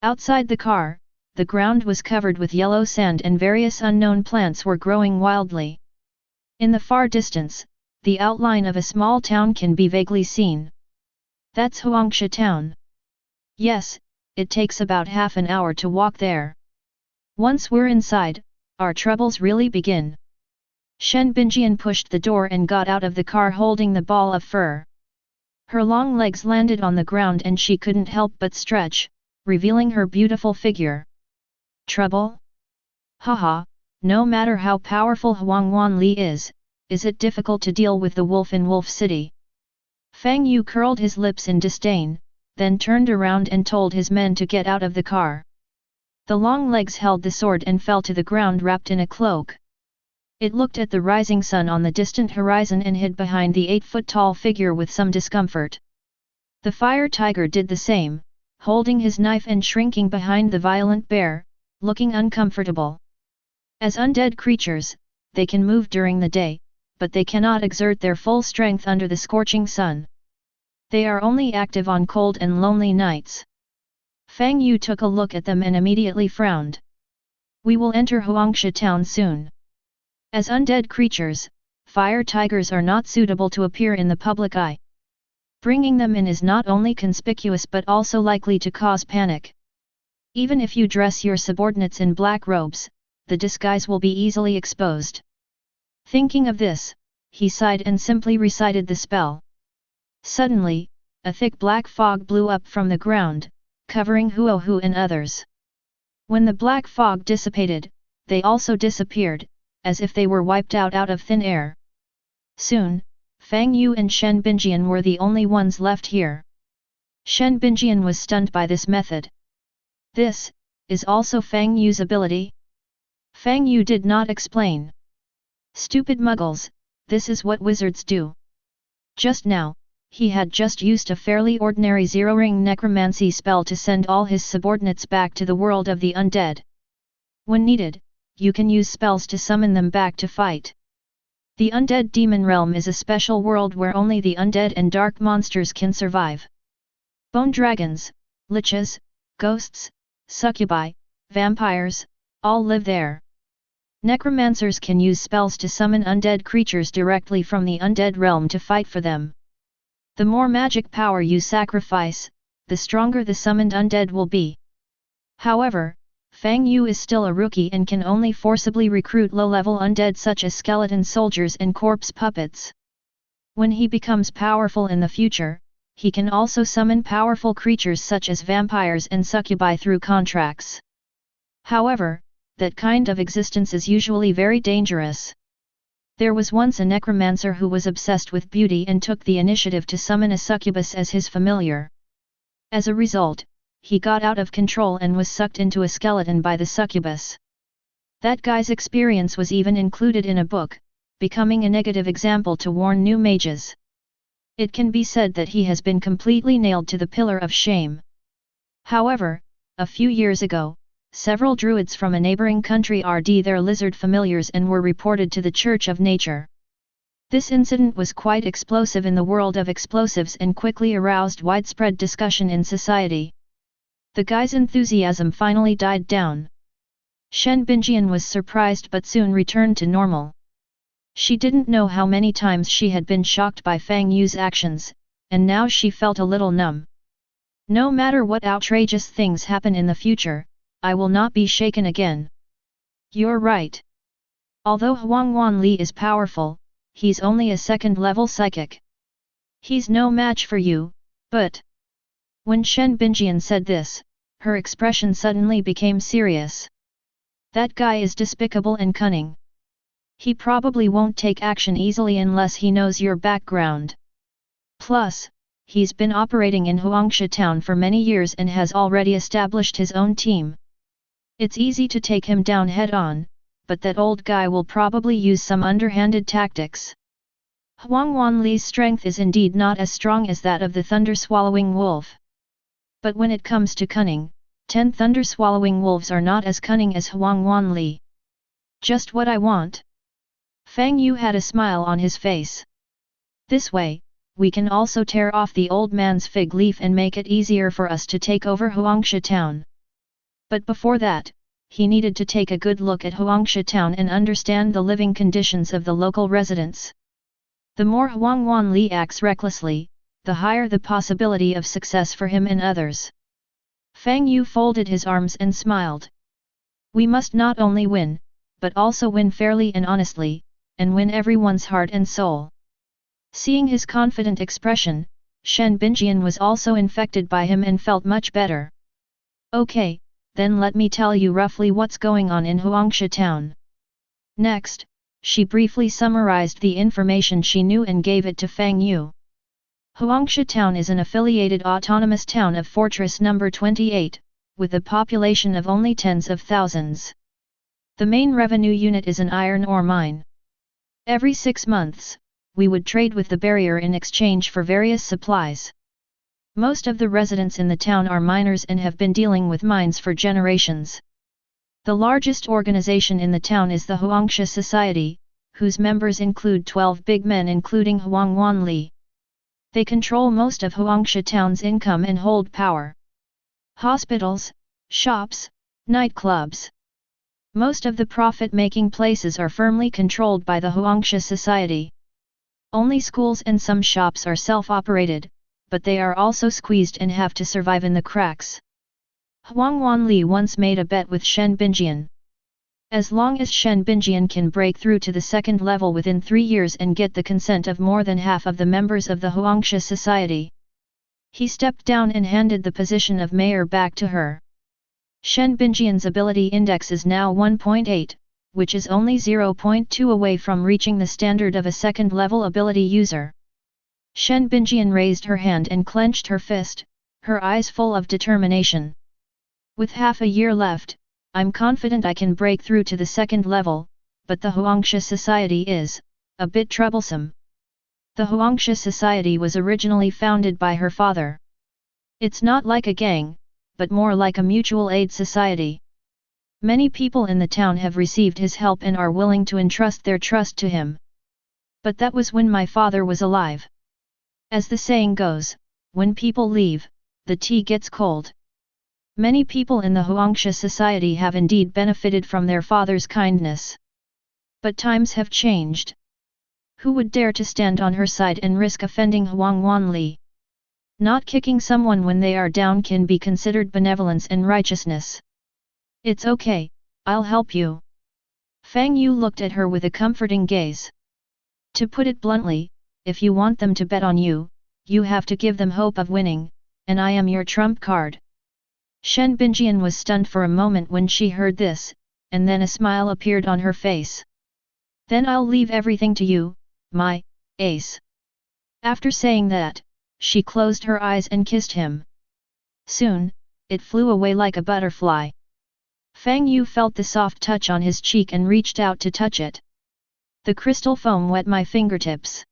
Outside the car, the ground was covered with yellow sand and various unknown plants were growing wildly. In the far distance, the outline of a small town can be vaguely seen. That's Huangsha town. Yes, it takes about half an hour to walk there. Once we're inside, our troubles really begin. Shen Binjian pushed the door and got out of the car holding the ball of fur. Her long legs landed on the ground and she couldn't help but stretch, revealing her beautiful figure. Trouble? Haha, no matter how powerful Huangwan Li is it difficult to deal with the wolf in Wolf City? Fang Yu curled his lips in disdain, then turned around and told his men to get out of the car. The long legs held the sword and fell to the ground wrapped in a cloak. It looked at the rising sun on the distant horizon and hid behind the 8-foot-tall figure with some discomfort. The fire tiger did the same, holding his knife and shrinking behind the violent bear, looking uncomfortable. As undead creatures, they can move during the day, but they cannot exert their full strength under the scorching sun. They are only active on cold and lonely nights. Fang Yu took a look at them and immediately frowned. We will enter Huangsha town soon. As undead creatures, fire tigers are not suitable to appear in the public eye. Bringing them in is not only conspicuous but also likely to cause panic. Even if you dress your subordinates in black robes, the disguise will be easily exposed. Thinking of this, he sighed and simply recited the spell. Suddenly, a thick black fog blew up from the ground, covering Huohu and others. When the black fog dissipated, they also disappeared, as if they were wiped out of thin air. Soon, Fang Yu and Shen Binjian were the only ones left here. Shen Binjian was stunned by this method. This is also Fang Yu's ability? Fang Yu did not explain. Stupid muggles, this is what wizards do. Just now, he had just used a fairly ordinary zero-ring necromancy spell to send all his subordinates back to the world of the undead. When needed, you can use spells to summon them back to fight. The undead demon realm is a special world where only the undead and dark monsters can survive. Bone dragons, liches, ghosts, succubi, vampires, all live there. Necromancers can use spells to summon undead creatures directly from the undead realm to fight for them. The more magic power you sacrifice, the stronger the summoned undead will be. However, Fang Yu is still a rookie and can only forcibly recruit low-level undead such as skeleton soldiers and corpse puppets. When he becomes powerful in the future, he can also summon powerful creatures such as vampires and succubi through contracts. However, that kind of existence is usually very dangerous. There was once a necromancer who was obsessed with beauty and took the initiative to summon a succubus as his familiar. As a result, he got out of control and was sucked into a skeleton by the succubus. That guy's experience was even included in a book, becoming a negative example to warn new mages. It can be said that he has been completely nailed to the pillar of shame. However, a few years ago, several druids from a neighboring country RD their lizard familiars and were reported to the Church of Nature. This incident was quite explosive in the world of explosives and quickly aroused widespread discussion in society. The guy's enthusiasm finally died down. Shen Binjian was surprised but soon returned to normal. She didn't know how many times she had been shocked by Fang Yu's actions, and now she felt a little numb. No matter what outrageous things happen in the future, I will not be shaken again. You're right. Although Huang Wanli is powerful, he's only a second-level psychic. He's no match for you, but... When Shen Binjian said this, her expression suddenly became serious. That guy is despicable and cunning. He probably won't take action easily unless he knows your background. Plus, he's been operating in Huangsha town for many years and has already established his own team. It's easy to take him down head-on, but that old guy will probably use some underhanded tactics. Huang Wanli's strength is indeed not as strong as that of the thunder-swallowing wolf. But when it comes to cunning, 10 thunder-swallowing wolves are not as cunning as Huang Wanli. Just what I want. Fang Yu had a smile on his face. This way, we can also tear off the old man's fig leaf and make it easier for us to take over Huangsha town. But before that, he needed to take a good look at Huangsha town and understand the living conditions of the local residents. The more Huang Wanli acts recklessly, the higher the possibility of success for him and others. Fang Yu folded his arms and smiled. We must not only win, but also win fairly and honestly, and win everyone's heart and soul. Seeing his confident expression, Shen Binjian was also infected by him and felt much better. Okay, then let me tell you roughly what's going on in Huangsha town. Next, she briefly summarized the information she knew and gave it to Fang Yu. Huangsha town is an affiliated autonomous town of Fortress number 28, with a population of only tens of thousands. The main revenue unit is an iron ore mine. Every 6 months, we would trade with the barrier in exchange for various supplies. Most of the residents in the town are miners and have been dealing with mines for generations. The largest organization in the town is the Huangsha Society, whose members include 12 big men including Huang Wanli. They control most of Huangsha town's income and hold power. Hospitals, shops, nightclubs. Most of the profit-making places are firmly controlled by the Huangsha Society. Only schools and some shops are self-operated, but they are also squeezed and have to survive in the cracks. Huang Wanli once made a bet with Shen Bingjian. As long as Shen Bingjian can break through to the second level within 3 years and get the consent of more than half of the members of the Huangsha society, he stepped down and handed the position of mayor back to her. Shen Bingjian's ability index is now 1.8, which is only 0.2 away from reaching the standard of a second-level ability user. Shen Bingjian raised her hand and clenched her fist, her eyes full of determination. With half a year left, I'm confident I can break through to the second level, but the Huangsha society is a bit troublesome. The Huangsha society was originally founded by her father. It's not like a gang, but more like a mutual aid society. Many people in the town have received his help and are willing to entrust their trust to him. But that was when my father was alive. As the saying goes, when people leave, the tea gets cold. Many people in the Huangsha society have indeed benefited from their father's kindness. But times have changed. Who would dare to stand on her side and risk offending Huang Wanli? Not kicking someone when they are down can be considered benevolence and righteousness. It's okay, I'll help you. Fang Yu looked at her with a comforting gaze. To put it bluntly, if you want them to bet on you, you have to give them hope of winning, and I am your trump card. Shen Bingjian was stunned for a moment when she heard this, and then a smile appeared on her face. Then I'll leave everything to you, my ace. After saying that, she closed her eyes and kissed him. Soon, it flew away like a butterfly. Fang Yu felt the soft touch on his cheek and reached out to touch it. The crystal foam wet my fingertips.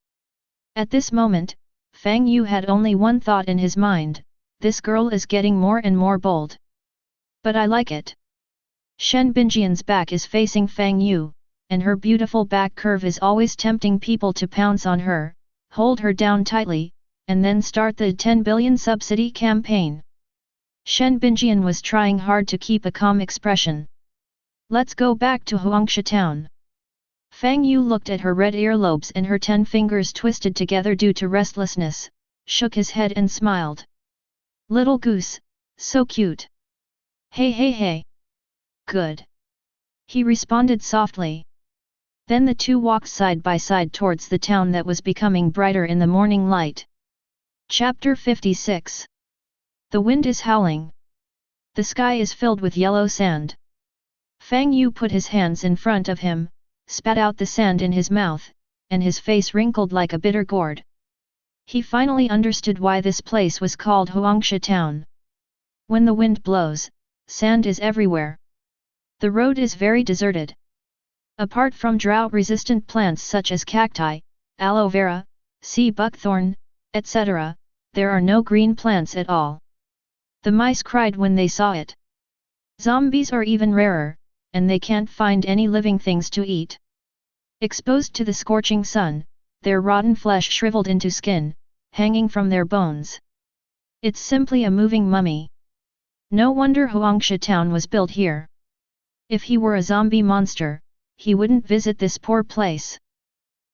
At this moment, Fang Yu had only one thought in his mind: this girl is getting more and more bold. But I like it. Shen Bingjian's back is facing Fang Yu, and her beautiful back curve is always tempting people to pounce on her, hold her down tightly, and then start the 10 billion subsidy campaign. Shen Bingjian was trying hard to keep a calm expression. Let's go back to Huangsha town. Fang Yu looked at her red earlobes and her 10 fingers twisted together due to restlessness, shook his head and smiled. Little goose, so cute. Hey hey hey. Good. He responded softly. Then the two walked side by side towards the town that was becoming brighter in the morning light. Chapter 56. The wind is howling. The sky is filled with yellow sand. Fang Yu put his hands in front of him, spat out the sand in his mouth, and his face wrinkled like a bitter gourd. He finally understood why this place was called Huangsha town. When the wind blows, sand is everywhere. The road is very deserted. Apart from drought-resistant plants such as cacti, aloe vera, sea buckthorn, etc., there are no green plants at all. The mice cried when they saw it. Zombies are even rarer, and they can't find any living things to eat. Exposed to the scorching sun, their rotten flesh shriveled into skin, hanging from their bones. It's simply a moving mummy. No wonder Huangsha town was built here. If he were a zombie monster, he wouldn't visit this poor place.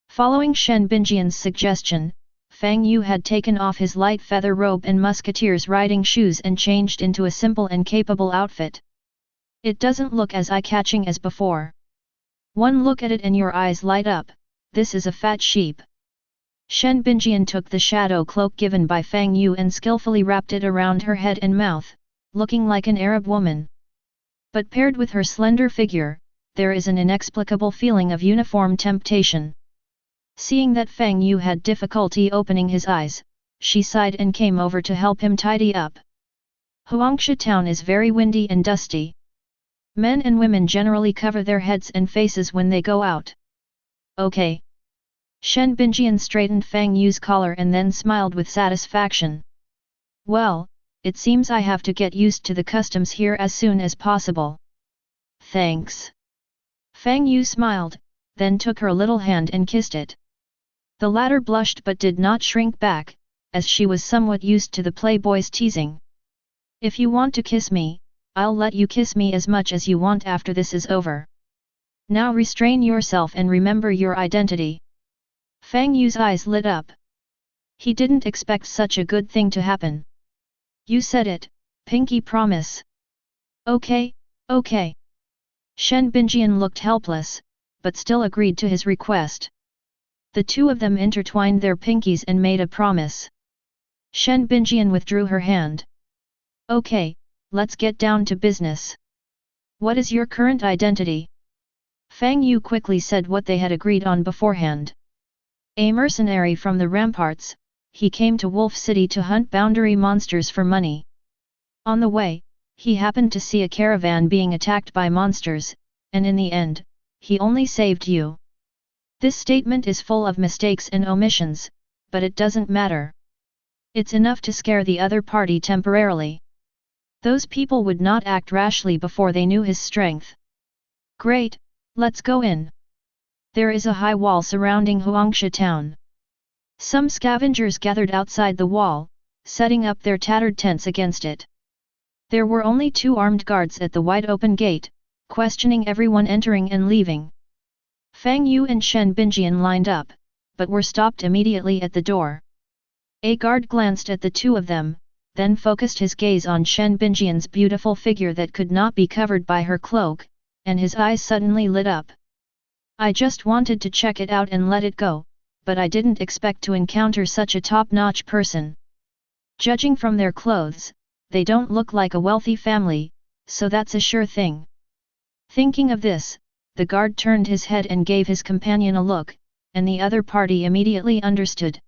Following Shen Bingjian's suggestion, Fang Yu had taken off his light feather robe and musketeer's riding shoes and changed into a simple and capable outfit. It doesn't look as eye-catching as before. One look at it and your eyes light up. This is a fat sheep. Shen Bingjian took the shadow cloak given by Fang Yu and skillfully wrapped it around her head and mouth, looking like an Arab woman. But paired with her slender figure, there is an inexplicable feeling of uniform temptation. Seeing that Fang Yu had difficulty opening his eyes, she sighed and came over to help him tidy up. Huangsha town is very windy and dusty. Men and women generally cover their heads and faces when they go out. Okay. Shen Bingjian straightened Fang Yu's collar and then smiled with satisfaction. Well, it seems I have to get used to the customs here as soon as possible. Thanks. Fang Yu smiled, then took her little hand and kissed it. The latter blushed but did not shrink back, as she was somewhat used to the playboy's teasing. If you want to kiss me, I'll let you kiss me as much as you want after this is over. Now restrain yourself and remember your identity. Fang Yu's eyes lit up. He didn't expect such a good thing to happen. You said it, pinky promise. Okay, okay. Shen Binjian looked helpless, but still agreed to his request. The two of them intertwined their pinkies and made a promise. Shen Binjian withdrew her hand. Okay, let's get down to business. What is your current identity? Fang Yu quickly said what they had agreed on beforehand. A mercenary from the ramparts, he came to Wolf City to hunt boundary monsters for money. On the way, he happened to see a caravan being attacked by monsters, and in the end, he only saved you. This statement is full of mistakes and omissions, but it doesn't matter. It's enough to scare the other party temporarily. Those people would not act rashly before they knew his strength. Great, let's go in. There is a high wall surrounding Huangsha town. Some scavengers gathered outside the wall, setting up their tattered tents against it. There were only 2 armed guards at the wide-open gate, questioning everyone entering and leaving. Fang Yu and Shen Binjian lined up, but were stopped immediately at the door. A guard glanced at the two of them, then focused his gaze on Shen Binjian's beautiful figure that could not be covered by her cloak, and his eyes suddenly lit up. I just wanted to check it out and let it go, but I didn't expect to encounter such a top-notch person. Judging from their clothes, they don't look like a wealthy family, so that's a sure thing. Thinking of this, the guard turned his head and gave his companion a look, and the other party immediately understood.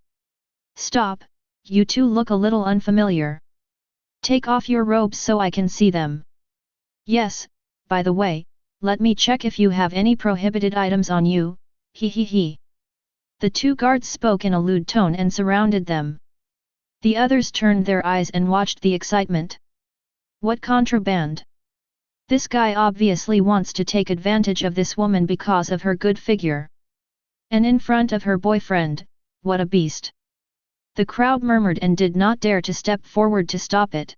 Stop, you two look a little unfamiliar. Take off your robes so I can see them. Yes, by the way, let me check if you have any prohibited items on you, he. The 2 guards spoke in a lewd tone and surrounded them. The others turned their eyes and watched the excitement. What contraband? This guy obviously wants to take advantage of this woman because of her good figure. And in front of her boyfriend, what a beast. The crowd murmured and did not dare to step forward to stop it.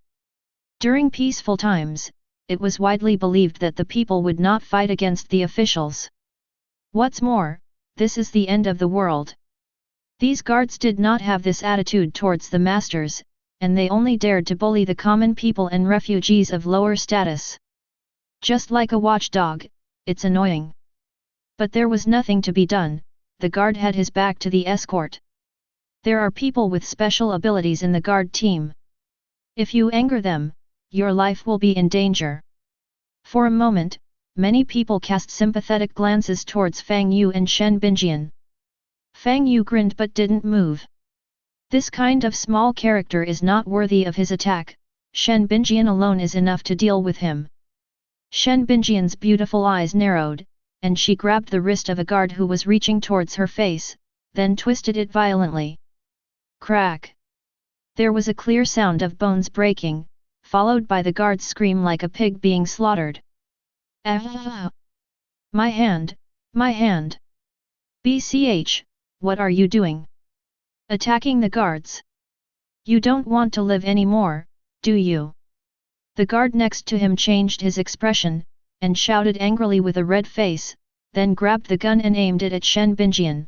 During peaceful times, it was widely believed that the people would not fight against the officials. What's more, this is the end of the world. These guards did not have this attitude towards the masters, and they only dared to bully the common people and refugees of lower status. Just like a watchdog, it's annoying. But there was nothing to be done, the guard had his back to the escort. There are people with special abilities in the guard team. If you anger them, your life will be in danger. For a moment, many people cast sympathetic glances towards Fang Yu and Shen Binjian. Fang Yu grinned but didn't move. This kind of small character is not worthy of his attack, Shen Binjian alone is enough to deal with him. Shen Binjian's beautiful eyes narrowed, and she grabbed the wrist of a guard who was reaching towards her face, then twisted it violently. Crack! There was a clear sound of bones breaking, followed by the guard's scream like a pig being slaughtered. Ah! My hand! My hand! BCH, what are you doing? Attacking the guards? You don't want to live anymore, do you? The guard next to him changed his expression, and shouted angrily with a red face, then grabbed the gun and aimed it at Shen Binjian.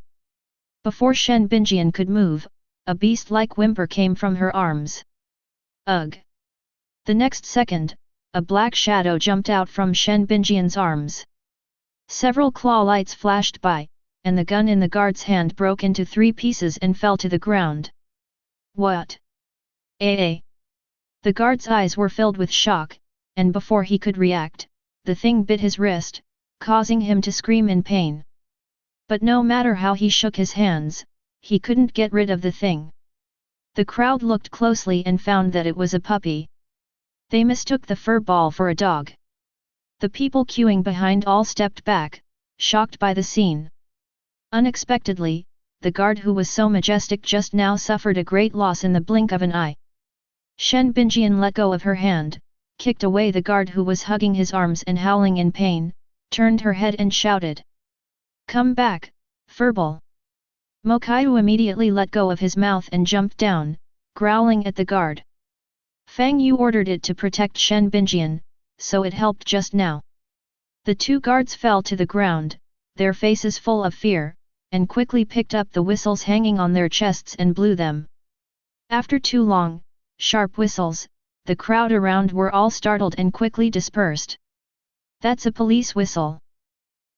Before Shen Binjian could move, a beast-like whimper came from her arms. Ugh! The next second, a black shadow jumped out from Shen Binjian's arms. Several claw lights flashed by, and the gun in the guard's hand broke into 3 pieces and fell to the ground. What? The guard's eyes were filled with shock, and before he could react, the thing bit his wrist, causing him to scream in pain. But no matter how he shook his hands, he couldn't get rid of the thing. The crowd looked closely and found that it was a puppy. They mistook the fur ball for a dog. The people queuing behind all stepped back, shocked by the scene. Unexpectedly, the guard who was so majestic just now suffered a great loss in the blink of an eye. Shen Binjian let go of her hand, kicked away the guard who was hugging his arms and howling in pain, turned her head and shouted. Come back, furball! Mokaiu immediately let go of his mouth and jumped down, growling at the guard. Fang Yu ordered it to protect Shen Binjian, so it helped just now. The 2 guards fell to the ground, their faces full of fear, and quickly picked up the whistles hanging on their chests and blew them. After 2 long, sharp whistles, the crowd around were all startled and quickly dispersed. That's a police whistle.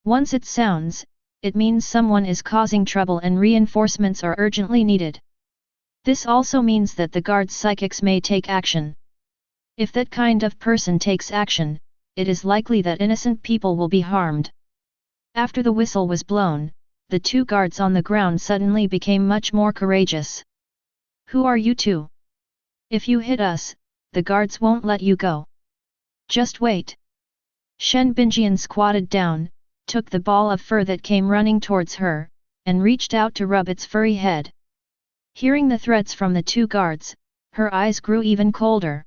Once it sounds, it means someone is causing trouble and reinforcements are urgently needed. This also means that the guard's psychics may take action. If that kind of person takes action, it is likely that innocent people will be harmed. After the whistle was blown, the two guards on the ground suddenly became much more courageous. Who are you two? If you hit us, the guards won't let you go. Just wait. Shen Binjian squatted down, took the ball of fur that came running towards her, and reached out to rub its furry head. Hearing the threats from the two guards, her eyes grew even colder.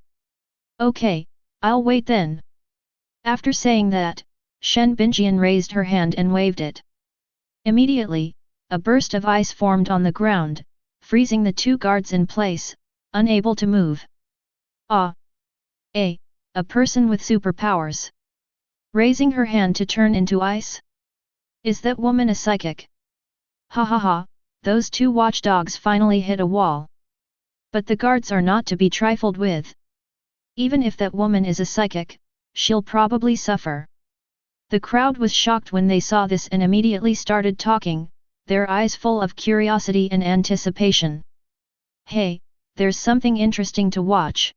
Okay, I'll wait then. After saying that, Shen Binjian raised her hand and waved it. Immediately, a burst of ice formed on the ground, freezing the two guards in place, unable to move. Ah! A person with superpowers. Raising her hand to turn into ice? Is that woman a psychic? Ha ha ha, those two watchdogs finally hit a wall. But the guards are not to be trifled with. Even if that woman is a psychic, she'll probably suffer. The crowd was shocked when they saw this and immediately started talking, their eyes full of curiosity and anticipation. Hey, there's something interesting to watch.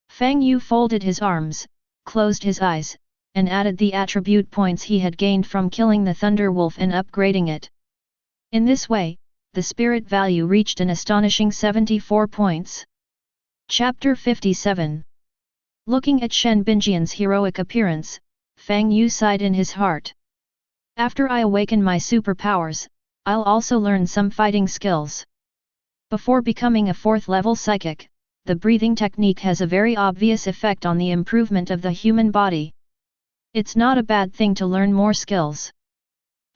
Fang Yu folded his arms, closed his eyes, and added the attribute points he had gained from killing the Thunder Wolf and upgrading it. In this way, the spirit value reached an astonishing 74 points. Chapter 57. Looking at Shen Binjian's heroic appearance, Fang Yu sighed in his heart. After I awaken my superpowers, I'll also learn some fighting skills. Before becoming a 4th level psychic, the breathing technique has a very obvious effect on the improvement of the human body. It's not a bad thing to learn more skills.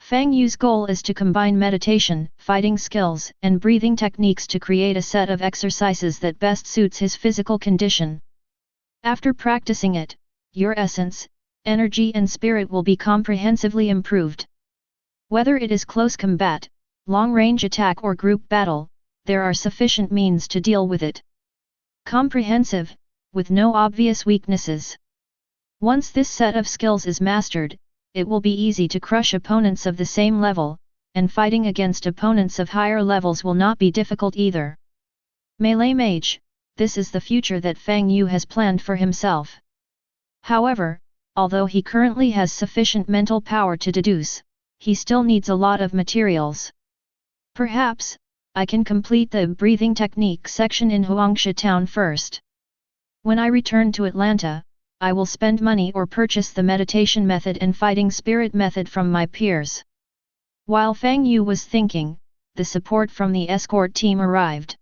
Fang Yu's goal is to combine meditation, fighting skills, and breathing techniques to create a set of exercises that best suits his physical condition. After practicing it, your essence, energy and spirit will be comprehensively improved. Whether it is close combat, long-range attack or group battle, there are sufficient means to deal with it. Comprehensive, with no obvious weaknesses. Once this set of skills is mastered, it will be easy to crush opponents of the same level, and fighting against opponents of higher levels will not be difficult either. Melee Mage, this is the future that Fang Yu has planned for himself. However, although he currently has sufficient mental power to deduce, he still needs a lot of materials. Perhaps, I can complete the breathing technique section in Huangsha town first. When I return to Atlanta, I will spend money or purchase the meditation method and fighting spirit method from my peers. While Fang Yu was thinking, the support from the escort team arrived.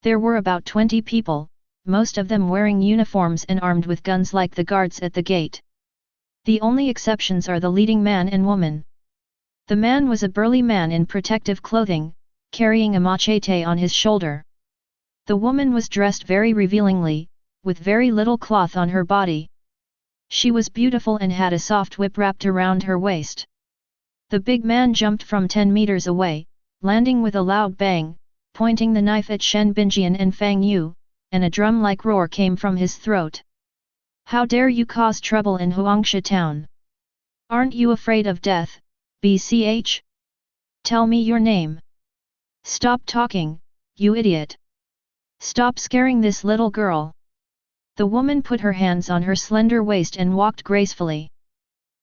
There were about 20 people, most of them wearing uniforms and armed with guns like the guards at the gate. The only exceptions are the leading man and woman. The man was a burly man in protective clothing, carrying a machete on his shoulder. The woman was dressed very revealingly, with very little cloth on her body. She was beautiful and had a soft whip wrapped around her waist. The big man jumped from 10 meters away, landing with a loud bang, pointing the knife at Shen Binjian and Fang Yu, and a drum-like roar came from his throat. How dare you cause trouble in Huangsha town? Aren't you afraid of death, BCH? Tell me your name. Stop talking, you idiot. Stop scaring this little girl. The woman put her hands on her slender waist and walked gracefully.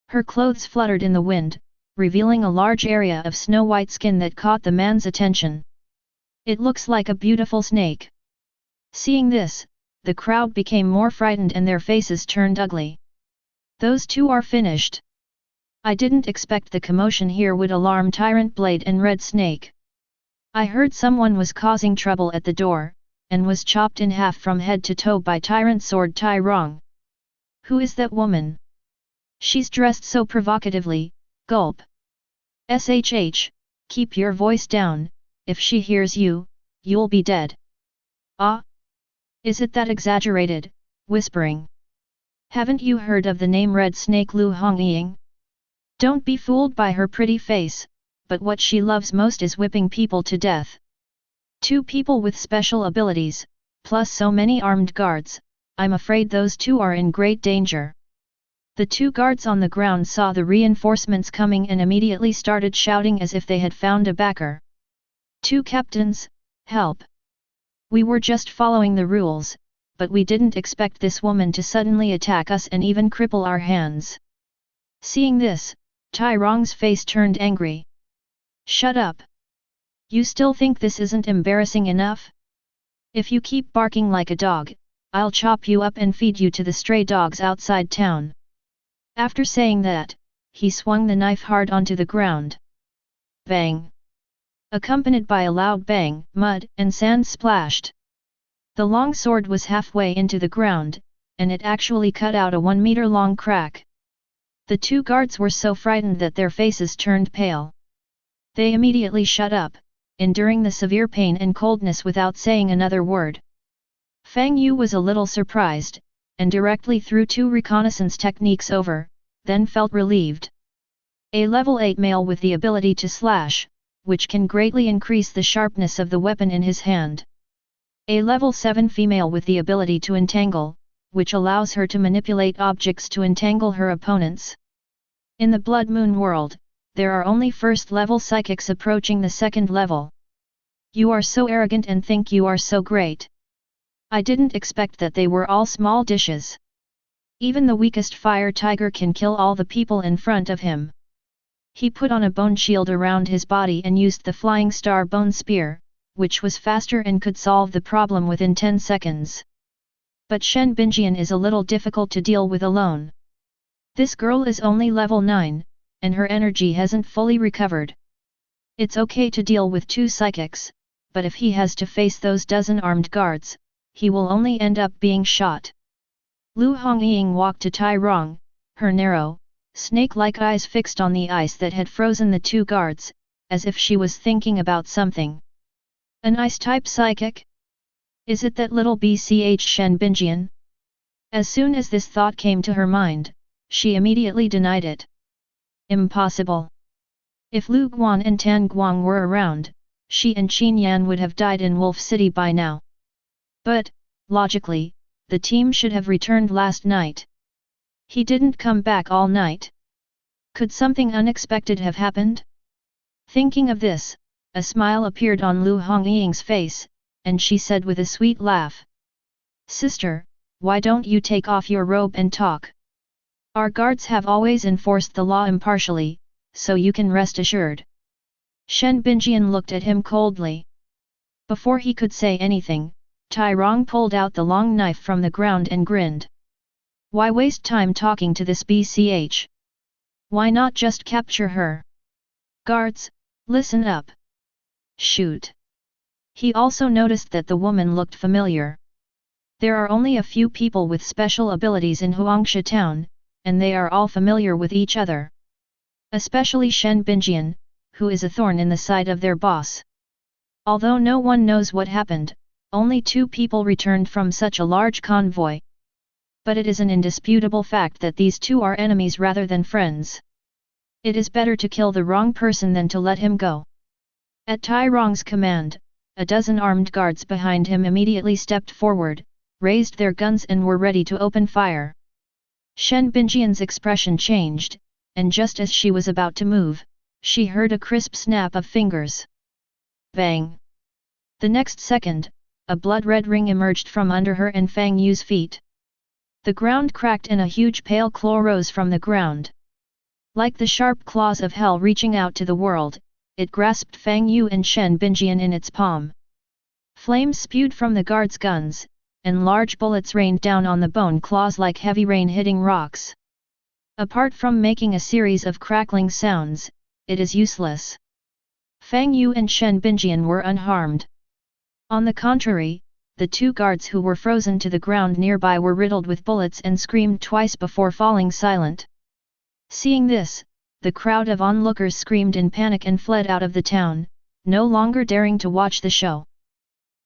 Her clothes fluttered in the wind, revealing a large area of snow-white skin that caught the man's attention. It looks like a beautiful snake. Seeing this, the crowd became more frightened and their faces turned ugly. Those two are finished. I didn't expect the commotion here would alarm Tyrant Blade and Red Snake. I heard someone was causing trouble at the door, and was chopped in half from head to toe by Tyrant Sword Tai Rong. Who is that woman? She's dressed so provocatively, gulp. SHH, keep your voice down, if she hears you, you'll be dead. Ah? Is it that exaggerated, whispering? Haven't you heard of the name Red Snake Lu Hongying? Don't be fooled by her pretty face, but what she loves most is whipping people to death. Two people with special abilities, plus so many armed guards, I'm afraid those two are in great danger. The two guards on the ground saw the reinforcements coming and immediately started shouting as if they had found a backer. Two captains, help! We were just following the rules, but we didn't expect this woman to suddenly attack us and even cripple our hands. Seeing this, Tai Rong's face turned angry. Shut up! You still think this isn't embarrassing enough? If you keep barking like a dog, I'll chop you up and feed you to the stray dogs outside town. After saying that, he swung the knife hard onto the ground. Bang! Accompanied by a loud bang, mud and sand splashed. The long sword was halfway into the ground, and it actually cut out a 1-meter-long crack. The two guards were so frightened that their faces turned pale. They immediately shut up, enduring the severe pain and coldness without saying another word. Fang Yu was a little surprised, and directly threw 2 reconnaissance techniques over, then felt relieved. A level 8 male with the ability to slash, which can greatly increase the sharpness of the weapon in his hand. A level 7 female with the ability to entangle, which allows her to manipulate objects to entangle her opponents. In the Blood Moon world, there are only first-level psychics approaching the second level. You are so arrogant and think you are so great. I didn't expect that they were all small dishes. Even the weakest fire tiger can kill all the people in front of him. He put on a bone shield around his body and used the Flying Star Bone Spear, which was faster and could solve the problem within 10 seconds. But Shen Binjian is a little difficult to deal with alone. This girl is only level 9, and her energy hasn't fully recovered. It's okay to deal with 2 psychics, but if he has to face those dozen armed guards, he will only end up being shot. Lu Hongying walked to Tai Rong, her narrow, snake-like eyes fixed on the ice that had frozen the 2 guards, as if she was thinking about something. An ice-type psychic? Is it that little BCH Shen Binjian? As soon as this thought came to her mind, she immediately denied it. Impossible. If Lu Guan and Tan Guang were around, she and Qin Yan would have died in Wolf City by now. But, logically, the team should have returned last night. He didn't come back all night. Could something unexpected have happened? Thinking of this, a smile appeared on Lu Hongying's face, and she said with a sweet laugh. Sister, why don't you take off your robe and talk? Our guards have always enforced the law impartially, so you can rest assured. Shen Binjian looked at him coldly. Before he could say anything, Tai Rong pulled out the long knife from the ground and grinned. Why waste time talking to this BCH? Why not just capture her? Guards, listen up. Shoot. He also noticed that the woman looked familiar. There are only a few people with special abilities in Huangsha town, and they are all familiar with each other. Especially Shen Binjian, who is a thorn in the side of their boss. Although no one knows what happened, only 2 people returned from such a large convoy. But it is an indisputable fact that these 2 are enemies rather than friends. It is better to kill the wrong person than to let him go. At Tai Rong's command, a dozen armed guards behind him immediately stepped forward, raised their guns and were ready to open fire. Shen Binjian's expression changed, and just as she was about to move, she heard a crisp snap of fingers. Bang! The next second, a blood-red ring emerged from under her and Fang Yu's feet. The ground cracked and a huge pale claw rose from the ground. Like the sharp claws of hell reaching out to the world, it grasped Fang Yu and Shen Binjian in its palm. Flames spewed from the guards' guns, and large bullets rained down on the bone claws like heavy rain hitting rocks. Apart from making a series of crackling sounds, it is useless. Fang Yu and Shen Binjian were unharmed. On the contrary, the 2 guards who were frozen to the ground nearby were riddled with bullets and screamed twice before falling silent. Seeing this, the crowd of onlookers screamed in panic and fled out of the town, no longer daring to watch the show.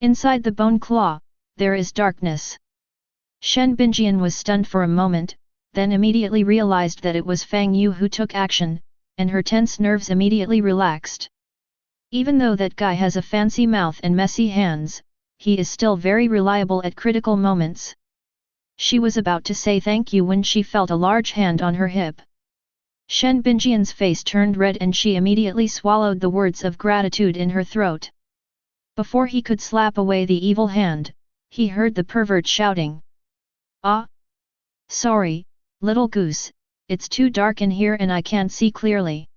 Inside the bone claw, there is darkness. Shen Binjian was stunned for a moment, then immediately realized that it was Fang Yu who took action, and her tense nerves immediately relaxed. Even though that guy has a fancy mouth and messy hands, he is still very reliable at critical moments. She was about to say thank you when she felt a large hand on her hip. Shen Binjian's face turned red and she immediately swallowed the words of gratitude in her throat. Before he could slap away the evil hand, he heard the pervert shouting. "Ah! Sorry, little goose, it's too dark in here and I can't see clearly."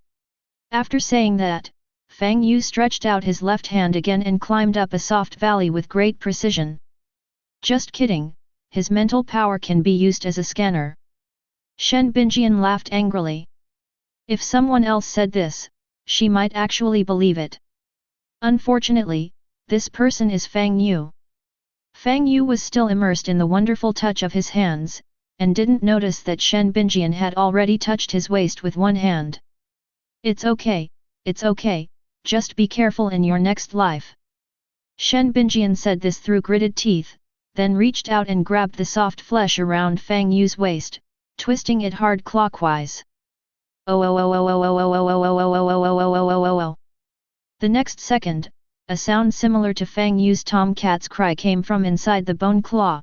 After saying that, Fang Yu stretched out his left hand again and climbed up a soft valley with great precision. Just kidding, his mental power can be used as a scanner. Shen Binjian laughed angrily. If someone else said this, she might actually believe it. Unfortunately, this person is Fang Yu. Fang Yu was still immersed in the wonderful touch of his hands, and didn't notice that Shen Binjian had already touched his waist with one hand. It's okay, just be careful in your next life." Shen Binjian said this through gritted teeth, then reached out and grabbed the soft flesh around Fang Yu's waist, twisting it hard clockwise. Oh. The next second, a sound similar to Fang Yu's tomcat's cry came from inside the bone claw.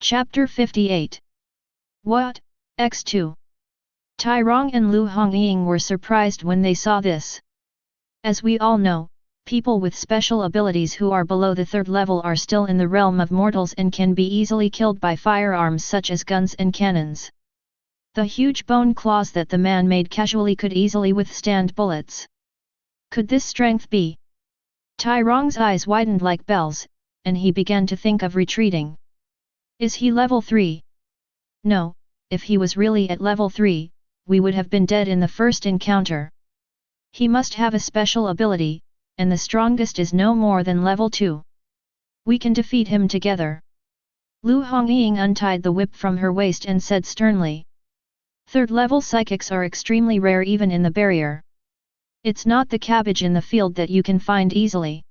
Chapter 58. What? X2. Tai Rong and Lu Hongying were surprised when they saw this. As we all know, people with special abilities who are below the third level are still in the realm of mortals and can be easily killed by firearms such as guns and cannons. The huge bone claws that the man made casually could easily withstand bullets. Could this strength be? Tai Rong's eyes widened like bells, and he began to think of retreating. Is he level 3? No, if he was really at level 3, we would have been dead in the first encounter. He must have a special ability, and the strongest is no more than level 2. We can defeat him together. Lu Hongying untied the whip from her waist and said sternly. Third-level psychics are extremely rare even in the barrier. It's not the cabbage in the field that you can find easily.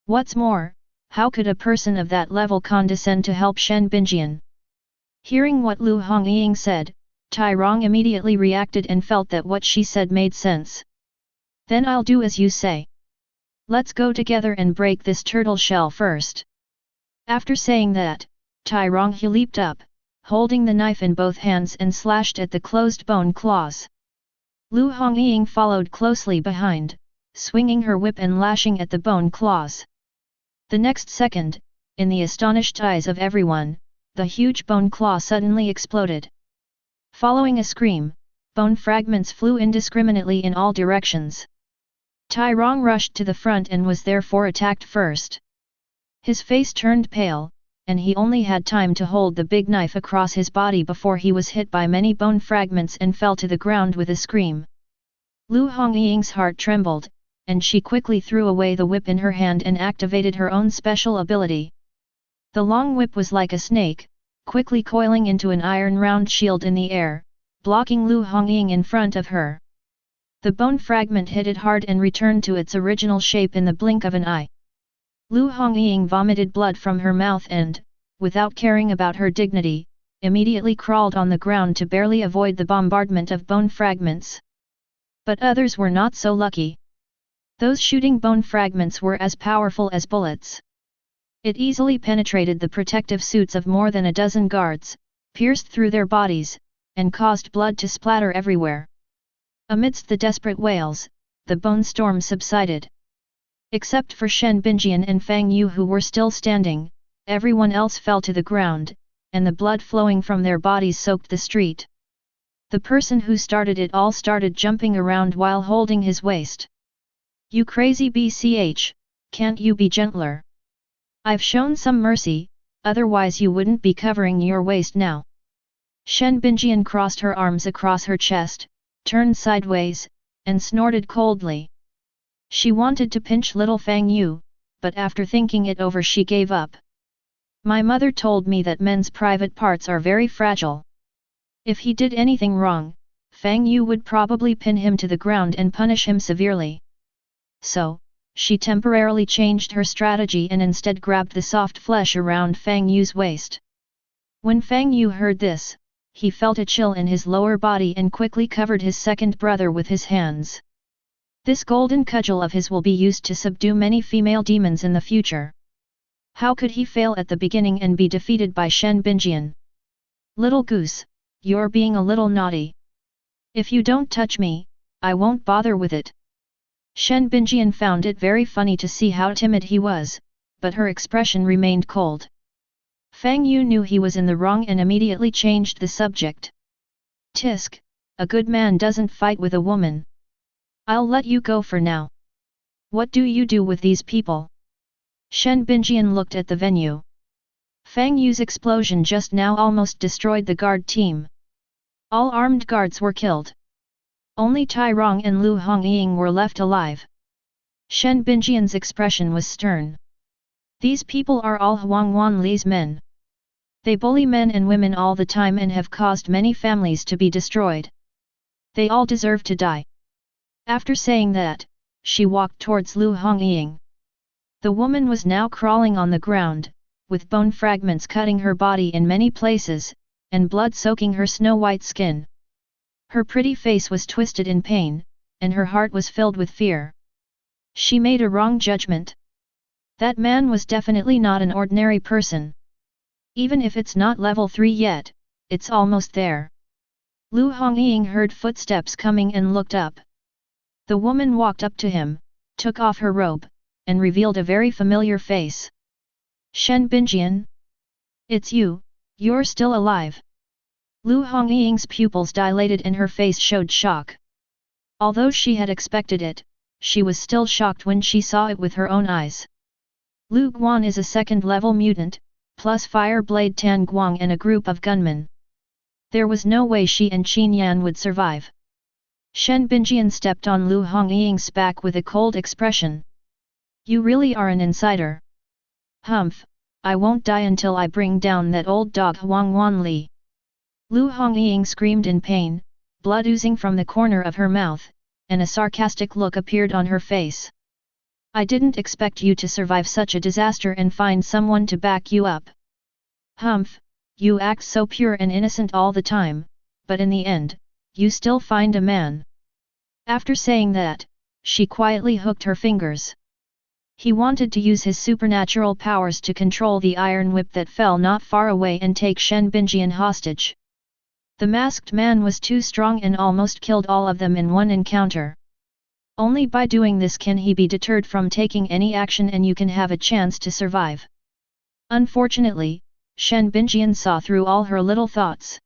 What's more, how could a person of that level condescend to help Shen Binjian? Hearing what Lu Hongying said, Tai Rong immediately reacted and felt that what she said made sense. Then I'll do as you say. Let's go together and break this turtle shell first. After saying that, Tai Rong leaped up, holding the knife in both hands and slashed at the closed bone claws. Lu Hongying followed closely behind, swinging her whip and lashing at the bone claws. The next second, in the astonished eyes of everyone, the huge bone claw suddenly exploded. Following a scream, bone fragments flew indiscriminately in all directions. Tai Rong rushed to the front and was therefore attacked first. His face turned pale, and he only had time to hold the big knife across his body before he was hit by many bone fragments and fell to the ground with a scream. Lu Hongying's heart trembled, and she quickly threw away the whip in her hand and activated her own special ability. The long whip was like a snake, quickly coiling into an iron round shield in the air, blocking Lu Hongying in front of her. The bone fragment hit it hard and returned to its original shape in the blink of an eye. Lu Hongying vomited blood from her mouth and, without caring about her dignity, immediately crawled on the ground to barely avoid the bombardment of bone fragments. But others were not so lucky. Those shooting bone fragments were as powerful as bullets. It easily penetrated the protective suits of more than a dozen guards, pierced through their bodies, and caused blood to splatter everywhere. Amidst the desperate wails, the bone storm subsided. Except for Shen Binjian and Fang Yu who were still standing, everyone else fell to the ground, and the blood flowing from their bodies soaked the street. The person who started it all started jumping around while holding his waist. You crazy BCH, can't you be gentler? I've shown some mercy, otherwise you wouldn't be covering your waist now. Shen Binjian crossed her arms across her chest, turned sideways, and snorted coldly. She wanted to pinch little Fang Yu, but after thinking it over she gave up. My mother told me that men's private parts are very fragile. If he did anything wrong, Fang Yu would probably pin him to the ground and punish him severely. So, she temporarily changed her strategy and instead grabbed the soft flesh around Fang Yu's waist. When Fang Yu heard this, he felt a chill in his lower body and quickly covered his second brother with his hands. This golden cudgel of his will be used to subdue many female demons in the future. How could he fail at the beginning and be defeated by Shen Binjian? Little goose, you're being a little naughty. If you don't touch me, I won't bother with it. Shen Binjian found it very funny to see how timid he was, but her expression remained cold. Fang Yu knew he was in the wrong and immediately changed the subject. Tisk, a good man doesn't fight with a woman. I'll let you go for now. What do you do with these people? Shen Binjian looked at the venue. Fang Yu's explosion just now almost destroyed the guard team. All armed guards were killed. Only Tai Rong and Lu Hongying were left alive. Shen Binjian's expression was stern. These people are all Huang Wanli's men. They bully men and women all the time and have caused many families to be destroyed. They all deserve to die. After saying that, she walked towards Lu Hongying. The woman was now crawling on the ground, with bone fragments cutting her body in many places, and blood soaking her snow-white skin. Her pretty face was twisted in pain, and her heart was filled with fear. She made a wrong judgment. That man was definitely not an ordinary person. Even if it's not level 3 yet, it's almost there. Lu Hongying heard footsteps coming and looked up. The woman walked up to him, took off her robe, and revealed a very familiar face. Shen Binjian? It's you, you're still alive. Lu Hongying's pupils dilated and her face showed shock. Although she had expected it, she was still shocked when she saw it with her own eyes. Lu Guan is a second-level mutant, plus Fire Blade Tan Guang and a group of gunmen. There was no way she and Qin Yan would survive. Shen Binjian stepped on Lu Hongying's back with a cold expression. You really are an insider. Humph, I won't die until I bring down that old dog Huang Wanli. Lu Hongying screamed in pain, blood oozing from the corner of her mouth, and a sarcastic look appeared on her face. I didn't expect you to survive such a disaster and find someone to back you up. Humph, you act so pure and innocent all the time, but in the end, you still find a man. After saying that, she quietly hooked her fingers. He wanted to use his supernatural powers to control the iron whip that fell not far away and take Shen Binjian hostage. The masked man was too strong and almost killed all of them in one encounter. Only by doing this can he be deterred from taking any action and you can have a chance to survive. Unfortunately, Shen Binjian saw through all her little thoughts.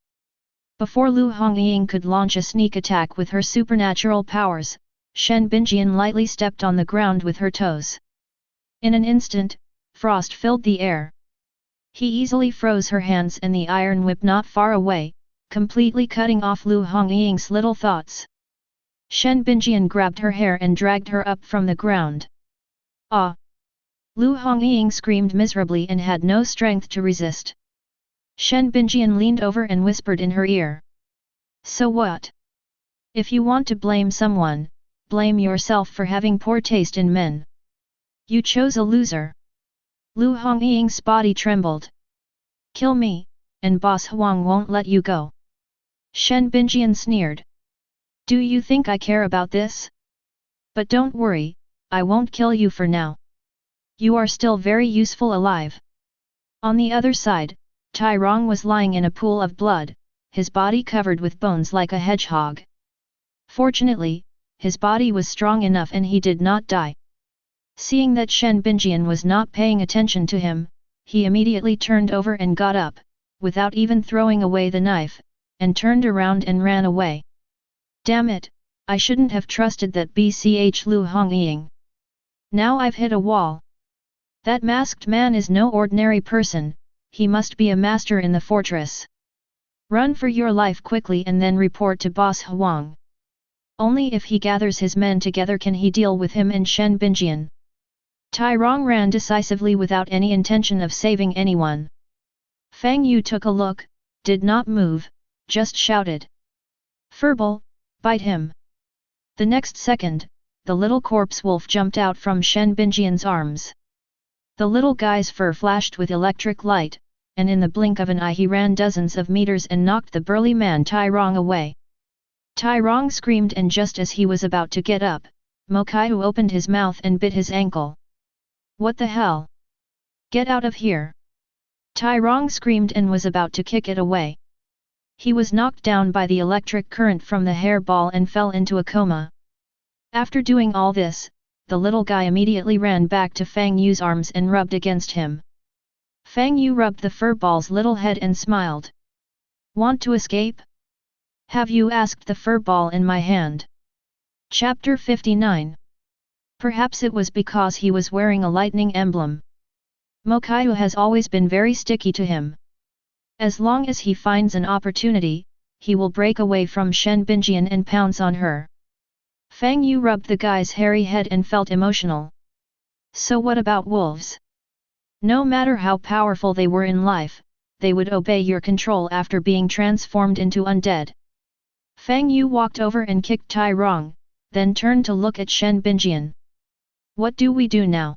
Before Lu Hongying could launch a sneak attack with her supernatural powers, Shen Binjian lightly stepped on the ground with her toes. In an instant, frost filled the air. He easily froze her hands and the iron whip not far away, completely cutting off Lu Hongying's little thoughts. Shen Binjian grabbed her hair and dragged her up from the ground. Ah! Lu Hongying screamed miserably and had no strength to resist. Shen Binjian leaned over and whispered in her ear. So what? If you want to blame someone, blame yourself for having poor taste in men. You chose a loser. Lu Hongying's body trembled. Kill me, and Boss Huang won't let you go. Shen Binjian sneered. Do you think I care about this? But don't worry, I won't kill you for now. You are still very useful alive. On the other side, Tai Rong was lying in a pool of blood, his body covered with bones like a hedgehog. Fortunately, his body was strong enough and he did not die. Seeing that Shen Binjian was not paying attention to him, he immediately turned over and got up, without even throwing away the knife, and turned around and ran away. Damn it, I shouldn't have trusted that BCH Lu Hongying. Now I've hit a wall. That masked man is no ordinary person, he must be a master in the fortress. Run for your life quickly and then report to Boss Huang. Only if he gathers his men together can he deal with him and Shen Binjian. Tai Rong ran decisively without any intention of saving anyone. Fang Yu took a look, did not move, just shouted. Furball, bite him. The next second, the little corpse wolf jumped out from Shen Binjian's arms. The little guy's fur flashed with electric light, and in the blink of an eye he ran dozens of meters and knocked the burly man Tai Rong away. Tai Rong screamed and just as he was about to get up, Mo Kaiu opened his mouth and bit his ankle. What the hell? Get out of here! Tai Rong screamed and was about to kick it away. He was knocked down by the electric current from the hairball and fell into a coma. After doing all this, the little guy immediately ran back to Fang Yu's arms and rubbed against him. Fang Yu rubbed the furball's little head and smiled. "Want to escape? Have you asked the furball in my hand?" Chapter 59. Perhaps it was because he was wearing a lightning emblem. Mokaiu has always been very sticky to him. As long as he finds an opportunity, he will break away from Shen Binjian and pounce on her. Fang Yu rubbed the guy's hairy head and felt emotional. "So what about wolves? No matter how powerful they were in life, they would obey your control after being transformed into undead." Fang Yu walked over and kicked Tai Rong, then turned to look at Shen Binjian. "What do we do now?"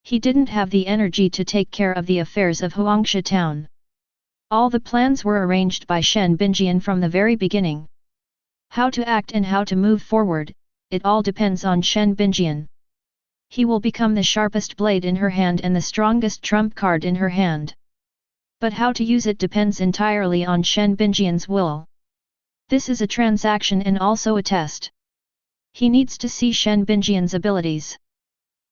He didn't have the energy to take care of the affairs of Huangsha town. All the plans were arranged by Shen Binjian from the very beginning. How to act and how to move forward, it all depends on Shen Binjian. He will become the sharpest blade in her hand and the strongest trump card in her hand. But how to use it depends entirely on Shen Binjian's will. This is a transaction and also a test. He needs to see Shen Binjian's abilities.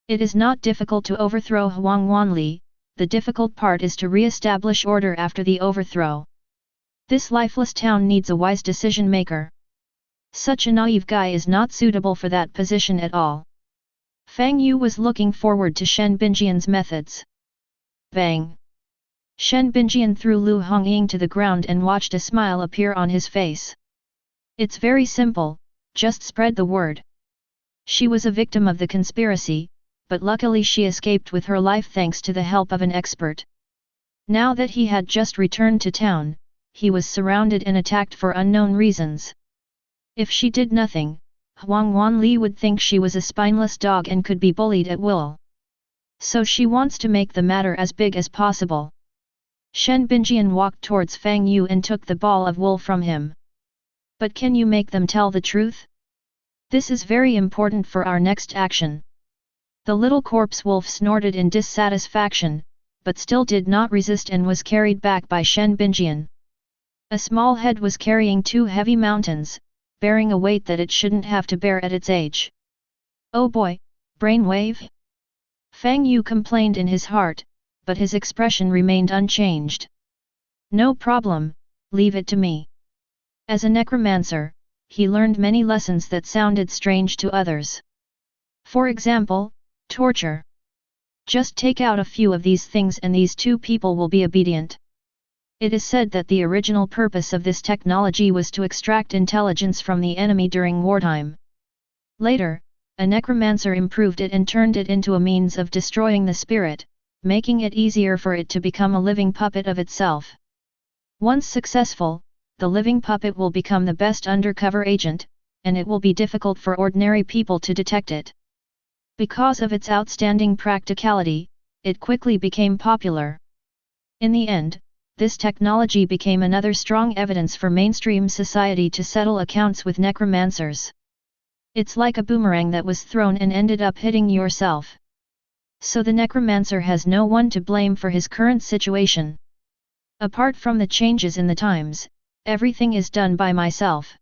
It is not difficult to overthrow Huang Wanli, the difficult part is to re-establish order after the overthrow. This lifeless town needs a wise decision maker. Such a naive guy is not suitable for that position at all. Fang Yu was looking forward to Shen Binjian's methods. Bang! Shen Binjian threw Lu Hongying to the ground and watched a smile appear on his face. "It's very simple, just spread the word." She was a victim of the conspiracy, but luckily she escaped with her life thanks to the help of an expert. Now that he had just returned to town, he was surrounded and attacked for unknown reasons. If she did nothing, Huang Wanli would think she was a spineless dog and could be bullied at will. So she wants to make the matter as big as possible. Shen Binjian walked towards Fang Yu and took the ball of wool from him. "But can you make them tell the truth? This is very important for our next action." The little corpse wolf snorted in dissatisfaction, but still did not resist and was carried back by Shen Binjian. A small head was carrying 2 heavy mountains, bearing a weight that it shouldn't have to bear at its age. "Oh boy, brainwave?" Fang Yu complained in his heart, but his expression remained unchanged. "No problem, leave it to me." As a necromancer, he learned many lessons that sounded strange to others. For example, torture. Just take out a few of these things and these 2 people will be obedient. It is said that the original purpose of this technology was to extract intelligence from the enemy during wartime. Later, a necromancer improved it and turned it into a means of destroying the spirit, making it easier for it to become a living puppet of itself. Once successful, the living puppet will become the best undercover agent, and it will be difficult for ordinary people to detect it. Because of its outstanding practicality, it quickly became popular. In the end, this technology became another strong evidence for mainstream society to settle accounts with necromancers. It's like a boomerang that was thrown and ended up hitting yourself. So the necromancer has no one to blame for his current situation. Apart from the changes in the times, everything is done by myself.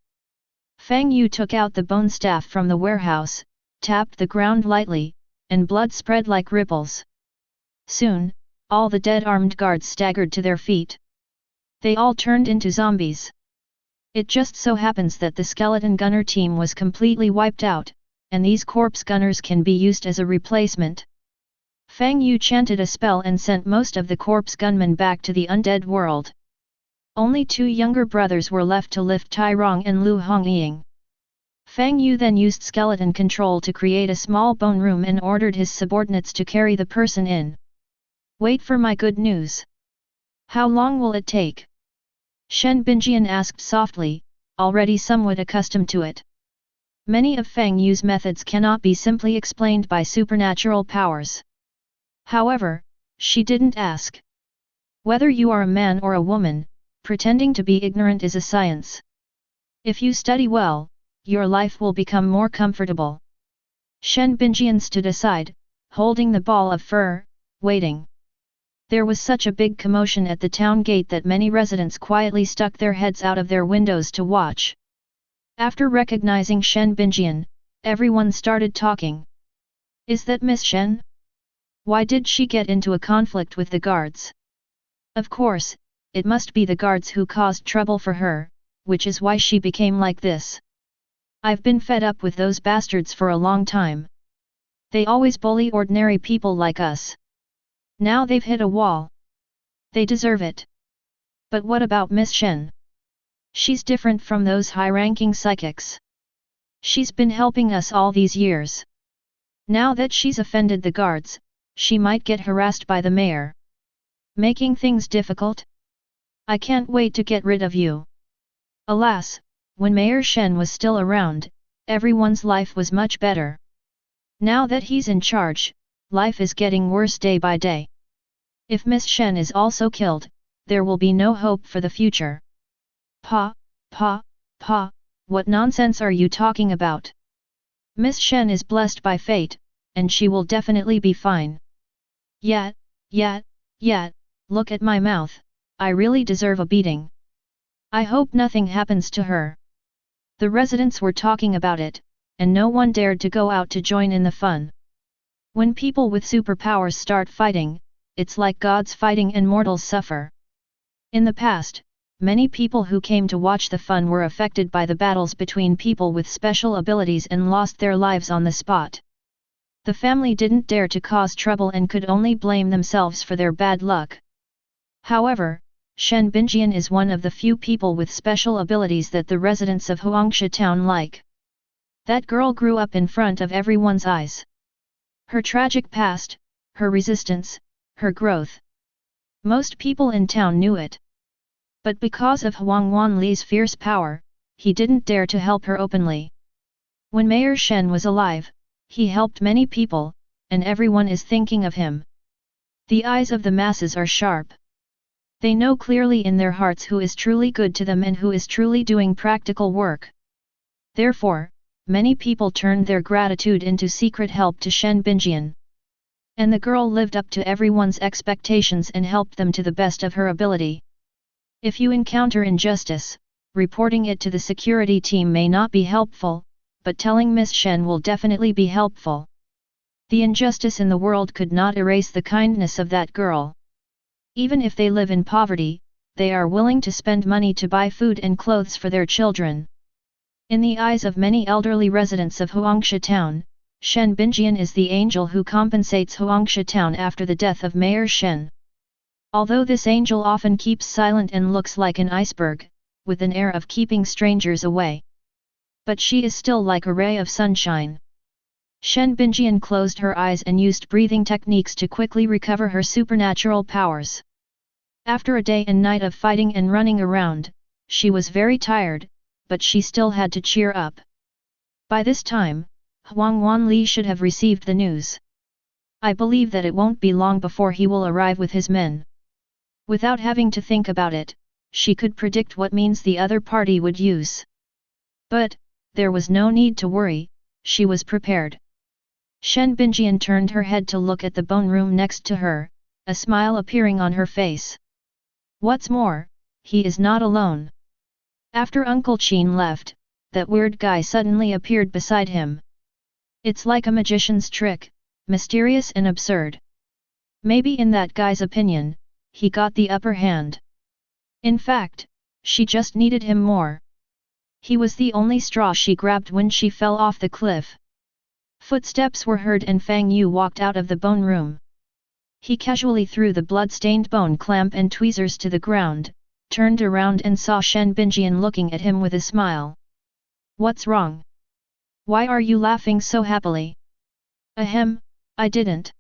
Fang Yu took out the bone staff from the warehouse, tapped the ground lightly, and blood spread like ripples. Soon, all the dead armed guards staggered to their feet. They all turned into zombies. It just so happens that the skeleton gunner team was completely wiped out, and these corpse gunners can be used as a replacement. Fang Yu chanted a spell and sent most of the corpse gunmen back to the undead world. Only 2 younger brothers were left to lift Tai Rong and Lu Hongying. Fang Yu then used skeleton control to create a small bone room and ordered his subordinates to carry the person in. "Wait for my good news." "How long will it take?" Shen Binjian asked softly, already somewhat accustomed to it. Many of Fang Yu's methods cannot be simply explained by supernatural powers. However, she didn't ask. Whether you are a man or a woman, pretending to be ignorant is a science. If you study well, your life will become more comfortable. Shen Binjian stood aside, holding the ball of fur, waiting. There was such a big commotion at the town gate that many residents quietly stuck their heads out of their windows to watch. After recognizing Shen Binjian, everyone started talking. Is that Miss Shen? Why did she get into a conflict with the guards? Of course, it must be the guards who caused trouble for her, which is why she became like this. I've been fed up with those bastards for a long time. They always bully ordinary people like us. Now they've hit a wall. They deserve it. But what about Miss Shen? She's different from those high-ranking psychics. She's been helping us all these years. Now that she's offended the guards, she might get harassed by the mayor. Making things difficult? I can't wait to get rid of you. Alas, when Mayor Shen was still around, everyone's life was much better. Now that he's in charge, life is getting worse day by day. If Miss Shen is also killed, there will be no hope for the future. Pa, what nonsense are you talking about? Miss Shen is blessed by fate, and she will definitely be fine. Yet, look at my mouth, I really deserve a beating. I hope nothing happens to her. The residents were talking about it, and no one dared to go out to join in the fun. When people with superpowers start fighting, it's like gods fighting and mortals suffer. In the past, many people who came to watch the fun were affected by the battles between people with special abilities and lost their lives on the spot. The family didn't dare to cause trouble and could only blame themselves for their bad luck. However, Shen Binjian is one of the few people with special abilities that the residents of Huangsha town like. That girl grew up in front of everyone's eyes. Her tragic past, her resistance, her growth. Most people in town knew it. But because of Huang Wanli's fierce power, he didn't dare to help her openly. When Mayor Shen was alive, he helped many people, and everyone is thinking of him. The eyes of the masses are sharp. They know clearly in their hearts who is truly good to them and who is truly doing practical work. Therefore, many people turned their gratitude into secret help to Shen Binjian. And the girl lived up to everyone's expectations and helped them to the best of her ability. If you encounter injustice, reporting it to the security team may not be helpful, but telling Miss Shen will definitely be helpful. The injustice in the world could not erase the kindness of that girl. Even if they live in poverty, they are willing to spend money to buy food and clothes for their children. In the eyes of many elderly residents of Huangsha town, Shen Binjian is the angel who compensates Huangsha town after the death of Mayor Shen. Although this angel often keeps silent and looks like an iceberg, with an air of keeping strangers away. But she is still like a ray of sunshine. Shen Binjian closed her eyes and used breathing techniques to quickly recover her supernatural powers. After a day and night of fighting and running around, she was very tired, but she still had to cheer up. By this time, Huang Wanli should have received the news. I believe that it won't be long before he will arrive with his men. Without having to think about it, she could predict what means the other party would use. But, there was no need to worry, she was prepared. Shen Binjian turned her head to look at the bone room next to her, a smile appearing on her face. What's more, he is not alone. After Uncle Qin left, that weird guy suddenly appeared beside him. It's like a magician's trick, mysterious and absurd. Maybe in that guy's opinion, he got the upper hand. In fact, she just needed him more. He was the only straw she grabbed when she fell off the cliff. Footsteps were heard and Fang Yu walked out of the bone room. He casually threw the blood-stained bone clamp and tweezers to the ground, turned around and saw Shen Binjian looking at him with a smile. What's wrong? Why are you laughing so happily? Ahem, I didn't.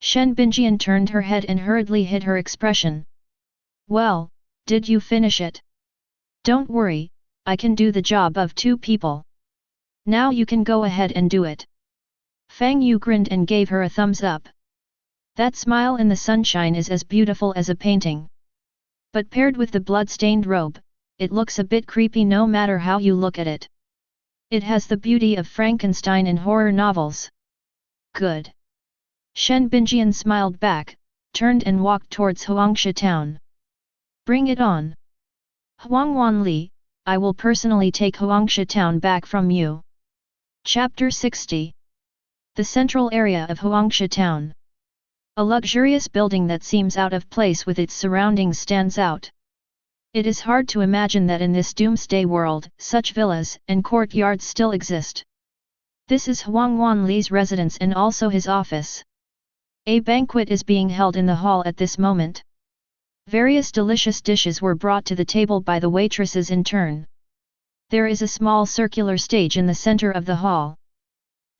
Shen Binjian turned her head and hurriedly hid her expression. Well, did you finish it? Don't worry, I can do the job of 2 people. Now you can go ahead and do it. Fang Yu grinned and gave her a thumbs up. That smile in the sunshine is as beautiful as a painting. But paired with the blood-stained robe, it looks a bit creepy no matter how you look at it. It has the beauty of Frankenstein in horror novels. Good. Shen Binjian smiled back, turned and walked towards Huangsha town. Bring it on! Huang Wanli, I will personally take Huangsha town back from you. Chapter 60. The central area of Huangsha town. A luxurious building that seems out of place with its surroundings stands out. It is hard to imagine that in this doomsday world, such villas and courtyards still exist. This is Huang Wanli's residence and also his office. A banquet is being held in the hall at this moment. Various delicious dishes were brought to the table by the waitresses in turn. There is a small circular stage in the center of the hall.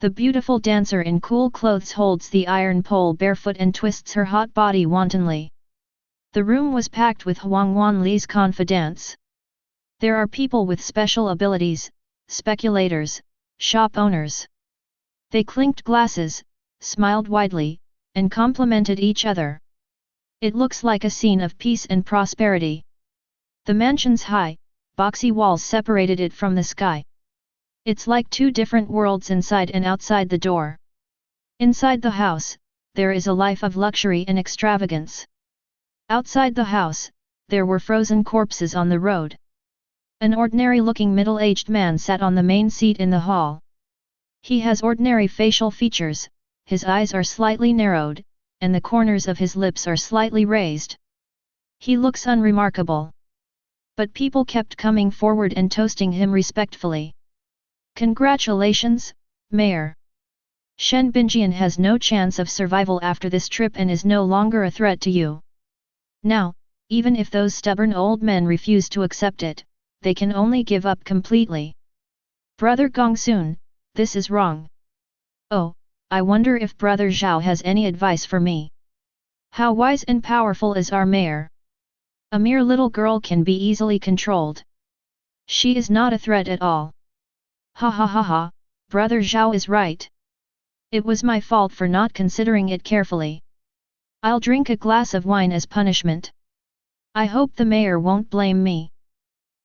The beautiful dancer in cool clothes holds the iron pole barefoot and twists her hot body wantonly. The room was packed with Huang Wanli's confidants. There are people with special abilities, speculators, shop owners. They clinked glasses, smiled widely, and complimented each other. It looks like a scene of peace and prosperity. The mansion's high, boxy walls separated it from the sky. It's like two different worlds inside and outside the door. Inside the house, there is a life of luxury and extravagance. Outside the house, there were frozen corpses on the road. An ordinary-looking middle-aged man sat on the main seat in the hall. He has ordinary facial features, his eyes are slightly narrowed, and the corners of his lips are slightly raised. He looks unremarkable. But people kept coming forward and toasting him respectfully. Congratulations, Mayor! Shen Binjian has no chance of survival after this trip and is no longer a threat to you. Now, even if those stubborn old men refuse to accept it, they can only give up completely. Brother Gongsun, this is wrong. Oh, I wonder if Brother Zhao has any advice for me. How wise and powerful is our mayor? A mere little girl can be easily controlled. She is not a threat at all. Ha ha ha ha, Brother Zhao is right. It was my fault for not considering it carefully. I'll drink a glass of wine as punishment. I hope the mayor won't blame me.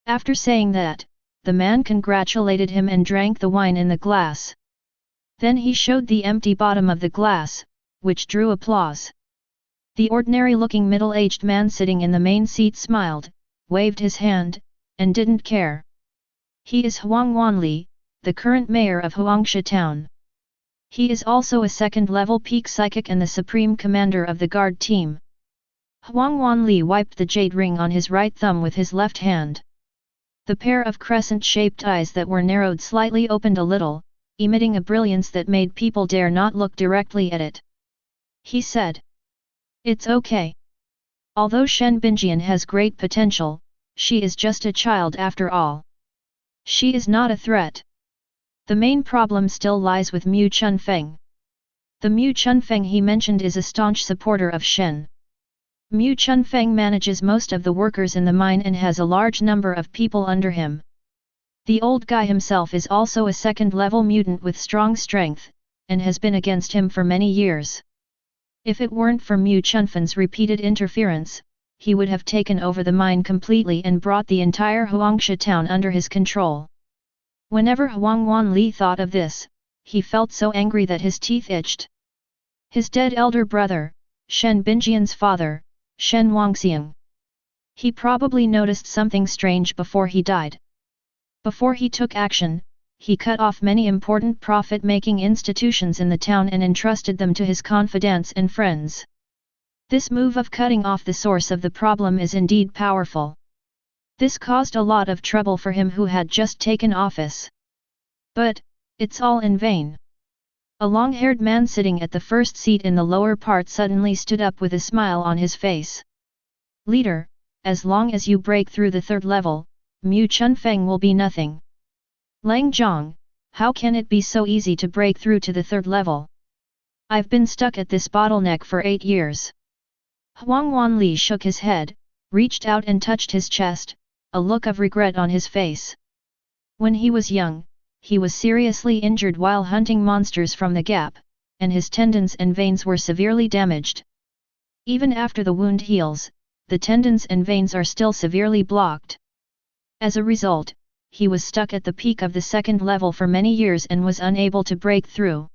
After saying that, the man congratulated him and drank the wine in the glass. Then he showed the empty bottom of the glass, which drew applause. The ordinary-looking middle-aged man sitting in the main seat smiled, waved his hand, and didn't care. He is Huang Wanli, the current mayor of Huangsha town. He is also a second-level peak psychic and the supreme commander of the guard team. Huang Wanli wiped the jade ring on his right thumb with his left hand. The pair of crescent-shaped eyes that were narrowed slightly opened a little, emitting a brilliance that made people dare not look directly at it. He said, "It's okay. Although Shen Binjian has great potential, she is just a child after all. She is not a threat. The main problem still lies with Mu Chunfeng. The Mu Chunfeng he mentioned is a staunch supporter of Shen. Mu Chunfeng manages most of the workers in the mine and has a large number of people under him. The old guy himself is also a second-level mutant with strong strength, and has been against him for many years. If it weren't for Mu Chunfeng's repeated interference, he would have taken over the mine completely and brought the entire Huangsha town under his control." Whenever Huang Wanli thought of this, he felt so angry that his teeth itched. His dead elder brother, Shen Binjian's father, Shen Wangxiang. He probably noticed something strange before he died. Before he took action, he cut off many important profit-making institutions in the town and entrusted them to his confidants and friends. This move of cutting off the source of the problem is indeed powerful. This caused a lot of trouble for him who had just taken office. But, it's all in vain. A long-haired man sitting at the first seat in the lower part suddenly stood up with a smile on his face. "Leader, as long as you break through the third level, Mu Chunfeng will be nothing." "Lang Zhang, how can it be so easy to break through to the third level? I've been stuck at this bottleneck for 8 years. Huang Wanli shook his head, reached out and touched his chest, a look of regret on his face. When he was young, he was seriously injured while hunting monsters from the gap, and his tendons and veins were severely damaged. Even after the wound heals, the tendons and veins are still severely blocked. As a result, he was stuck at the peak of the second level for many years and was unable to break through.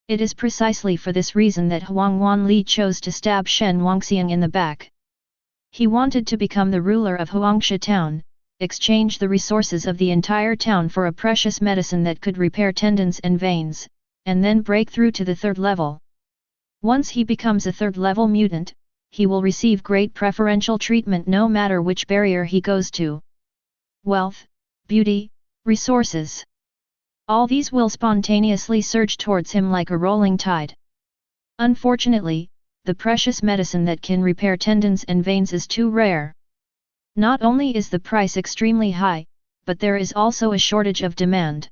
It is precisely for this reason that Huang Wanli chose to stab Shen Wangxiang in the back. He wanted to become the ruler of Huangsha town, exchange the resources of the entire town for a precious medicine that could repair tendons and veins, and then break through to the third level. Once he becomes a third-level mutant, he will receive great preferential treatment no matter which barrier he goes to. Wealth, beauty, resources. All these will spontaneously surge towards him like a rolling tide. Unfortunately, the precious medicine that can repair tendons and veins is too rare. Not only is the price extremely high, but there is also a shortage of demand.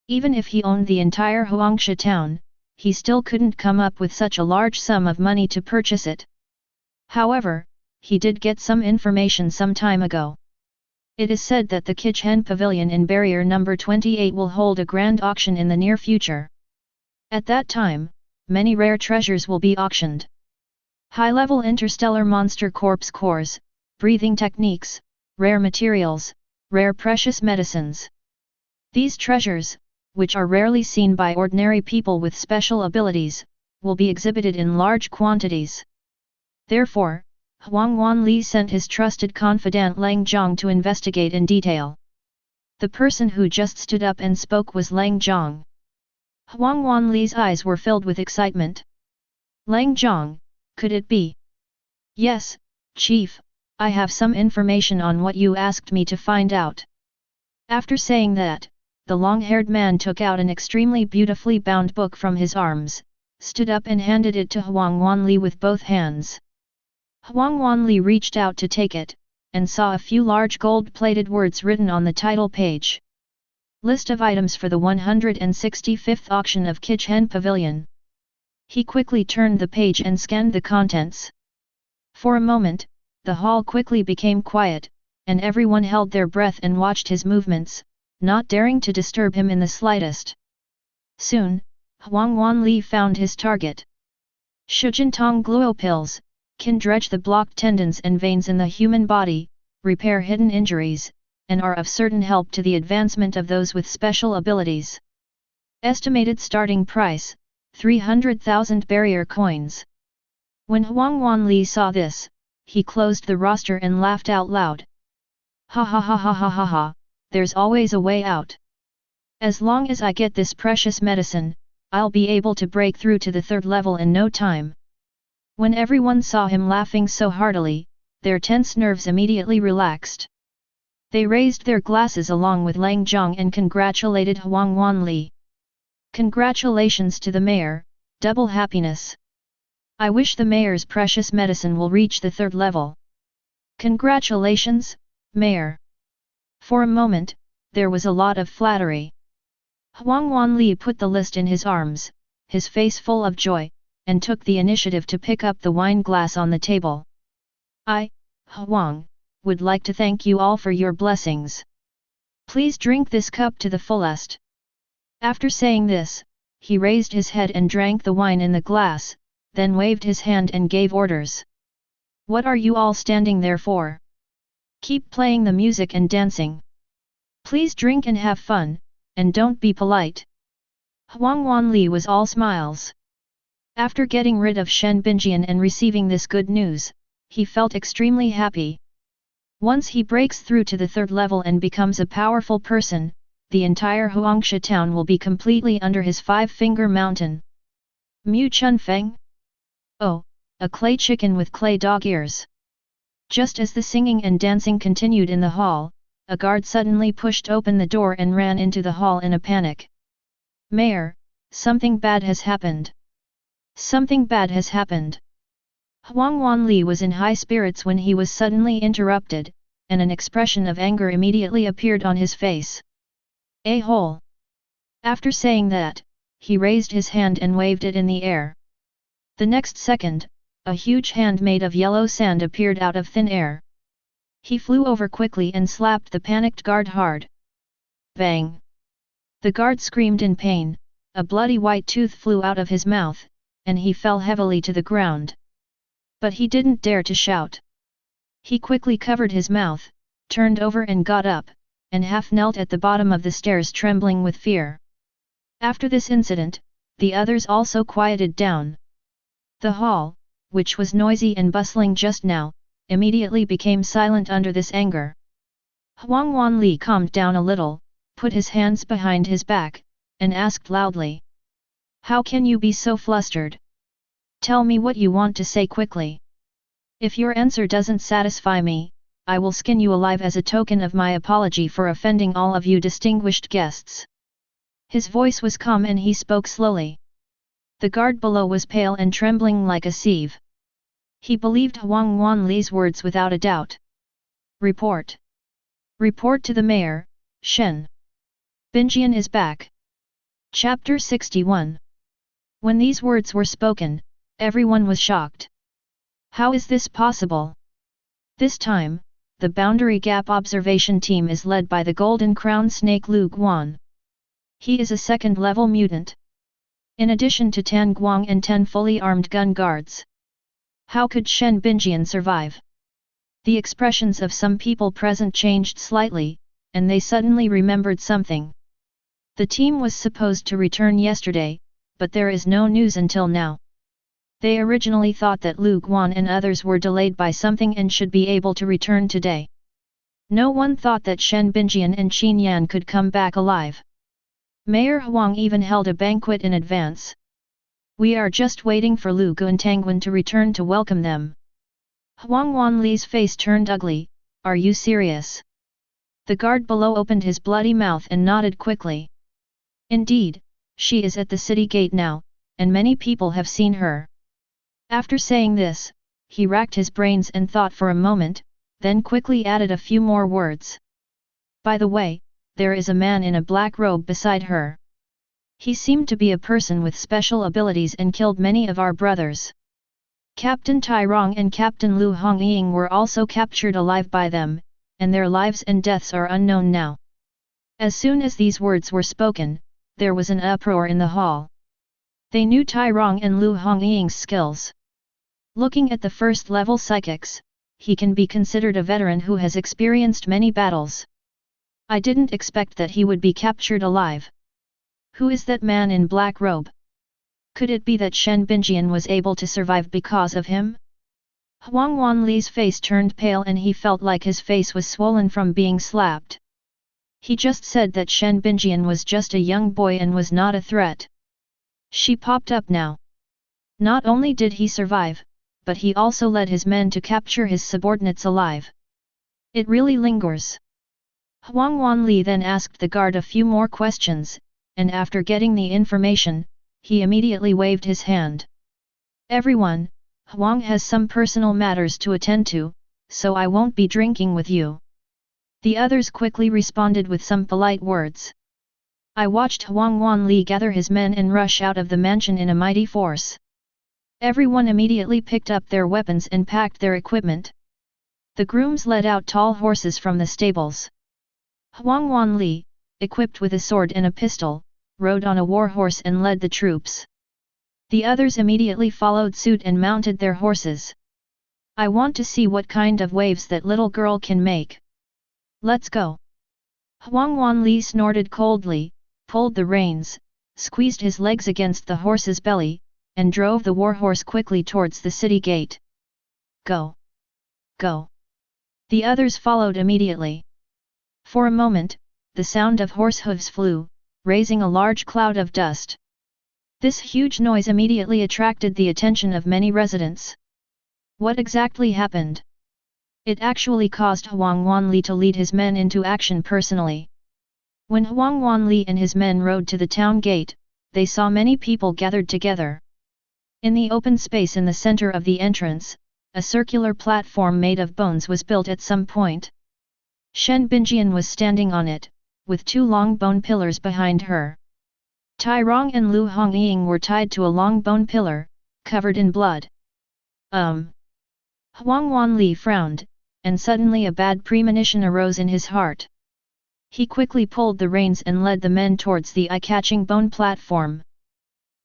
Even if he owned the entire Huangsha town, he still couldn't come up with such a large sum of money to purchase it. However, he did get some information some time ago. It is said that the Kichen Pavilion in Barrier number 28 will hold a grand auction in the near future. At that time, many rare treasures will be auctioned. High-level interstellar monster corpse cores, breathing techniques, rare materials, rare precious medicines. These treasures, which are rarely seen by ordinary people with special abilities, will be exhibited in large quantities. Therefore, Huang Wanli sent his trusted confidant Lang Zhong to investigate in detail. The person who just stood up and spoke was Lang Zhong. Huang Wanli's eyes were filled with excitement. Lang Zhong, could it be? Yes, Chief, I have some information on what you asked me to find out. After saying that, the long-haired man took out an extremely beautifully bound book from his arms, stood up and handed it to Huang Wanli with both hands. Huang Wanli reached out to take it, and saw a few large gold-plated words written on the title page. List of items for the 165th auction of Kichen Pavilion. He quickly turned the page and scanned the contents. For a moment, the hall quickly became quiet, and everyone held their breath and watched his movements, not daring to disturb him in the slightest. Soon, Huang Wanli found his target. Shujintong Gluo pills can dredge the blocked tendons and veins in the human body, repair hidden injuries, and are of certain help to the advancement of those with special abilities. Estimated starting price, 300,000 barrier coins. When Huang Wanli saw this, he closed the roster and laughed out loud. Ha ha ha ha ha ha ha, there's always a way out. As long as I get this precious medicine, I'll be able to break through to the third level in no time. When everyone saw him laughing so heartily, their tense nerves immediately relaxed. They raised their glasses along with Lang Zhong and congratulated Huang Wanli. Congratulations to the mayor, double happiness. I wish the mayor's precious medicine will reach the third level. Congratulations, mayor. For a moment, there was a lot of flattery. Huang Wanli put the list in his arms, his face full of joy, and took the initiative to pick up the wine glass on the table. I, Huang, would like to thank you all for your blessings. Please drink this cup to the fullest. After saying this, he raised his head and drank the wine in the glass, then waved his hand and gave orders. What are you all standing there for? Keep playing the music and dancing. Please drink and have fun, and don't be polite. Huang Wanli was all smiles. After getting rid of Shen Binjian and receiving this good news, he felt extremely happy. Once he breaks through to the third level and becomes a powerful person, the entire Huangsha town will be completely under his five-finger mountain. Mu Chun Feng? Oh, a clay chicken with clay dog ears. Just as the singing and dancing continued in the hall, a guard suddenly pushed open the door and ran into the hall in a panic. Mayor, something bad has happened. Something bad has happened. Huang Wanli was in high spirits when he was suddenly interrupted, and an expression of anger immediately appeared on his face. A-hole! After saying that, he raised his hand and waved it in the air. The next second, a huge hand made of yellow sand appeared out of thin air. He flew over quickly and slapped the panicked guard hard. Bang! The guard screamed in pain, a bloody white tooth flew out of his mouth, and he fell heavily to the ground. But he didn't dare to shout. He quickly covered his mouth, turned over and got up, and half knelt at the bottom of the stairs trembling with fear. After this incident, the others also quieted down. The hall, which was noisy and bustling just now, immediately became silent under this anger. Huang Wanli calmed down a little, put his hands behind his back, and asked loudly. How can you be so flustered? Tell me what you want to say quickly. If your answer doesn't satisfy me, I will skin you alive as a token of my apology for offending all of you distinguished guests. His voice was calm and he spoke slowly. The guard below was pale and trembling like a sieve. He believed Huang Wanli's words without a doubt. Report. Report to the mayor, Shen. Binjian is back. Chapter 61. When these words were spoken, everyone was shocked. How is this possible? This time, the Boundary Gap observation team is led by the Golden Crown Snake Lu Guan. He is a second-level mutant. In addition to 10 Guang and 10 fully armed gun guards. How could Shen Binjian survive? The expressions of some people present changed slightly, and they suddenly remembered something. The team was supposed to return yesterday, but there is no news until now. They originally thought that Lu Guan and others were delayed by something and should be able to return today. No one thought that Shen Binjian and Qin Yan could come back alive. Mayor Huang even held a banquet in advance. We are just waiting for Lu Guantangwan to return to welcome them. Huang Wanli's face turned ugly. Are you serious? The guard below opened his bloody mouth and nodded quickly. Indeed, she is at the city gate now, and many people have seen her. After saying this, he racked his brains and thought for a moment, then quickly added a few more words. By the way, there is a man in a black robe beside her. He seemed to be a person with special abilities and killed many of our brothers. Captain Tai Rong and Captain Lu Hongying were also captured alive by them, and their lives and deaths are unknown now. As soon as these words were spoken, there was an uproar in the hall. They knew Tai Rong and Lu Hongying's skills. Looking at the first-level psychics, he can be considered a veteran who has experienced many battles. I didn't expect that he would be captured alive. Who is that man in black robe? Could it be that Shen Binjian was able to survive because of him? Huang Wanli's face turned pale and he felt like his face was swollen from being slapped. He just said that Shen Binjian was just a young boy and was not a threat. She popped up now. Not only did he survive, but he also led his men to capture his subordinates alive. It really lingers. Huang Wanli then asked the guard a few more questions, and after getting the information, he immediately waved his hand. Everyone, Huang has some personal matters to attend to, so I won't be drinking with you. The others quickly responded with some polite words. I watched Huang Wanli gather his men and rush out of the mansion in a mighty force. Everyone immediately picked up their weapons and packed their equipment. The grooms led out tall horses from the stables. Huang Wanli, equipped with a sword and a pistol, rode on a war horse and led the troops. The others immediately followed suit and mounted their horses. I want to see what kind of waves that little girl can make. Let's go. Huang Wanli snorted coldly, pulled the reins, squeezed his legs against the horse's belly, and drove the warhorse quickly towards the city gate. Go! Go! The others followed immediately. For a moment, the sound of horse hooves flew, raising a large cloud of dust. This huge noise immediately attracted the attention of many residents. What exactly happened? It actually caused Huang Wanli to lead his men into action personally. When Huang Wanli and his men rode to the town gate, they saw many people gathered together. In the open space in the center of the entrance, a circular platform made of bones was built at some point. Shen Binjian was standing on it, with two long bone pillars behind her. Tai Rong and Lu Hongying were tied to a long bone pillar, covered in blood. Huang Wanli frowned, and suddenly a bad premonition arose in his heart. He quickly pulled the reins and led the men towards the eye-catching bone platform.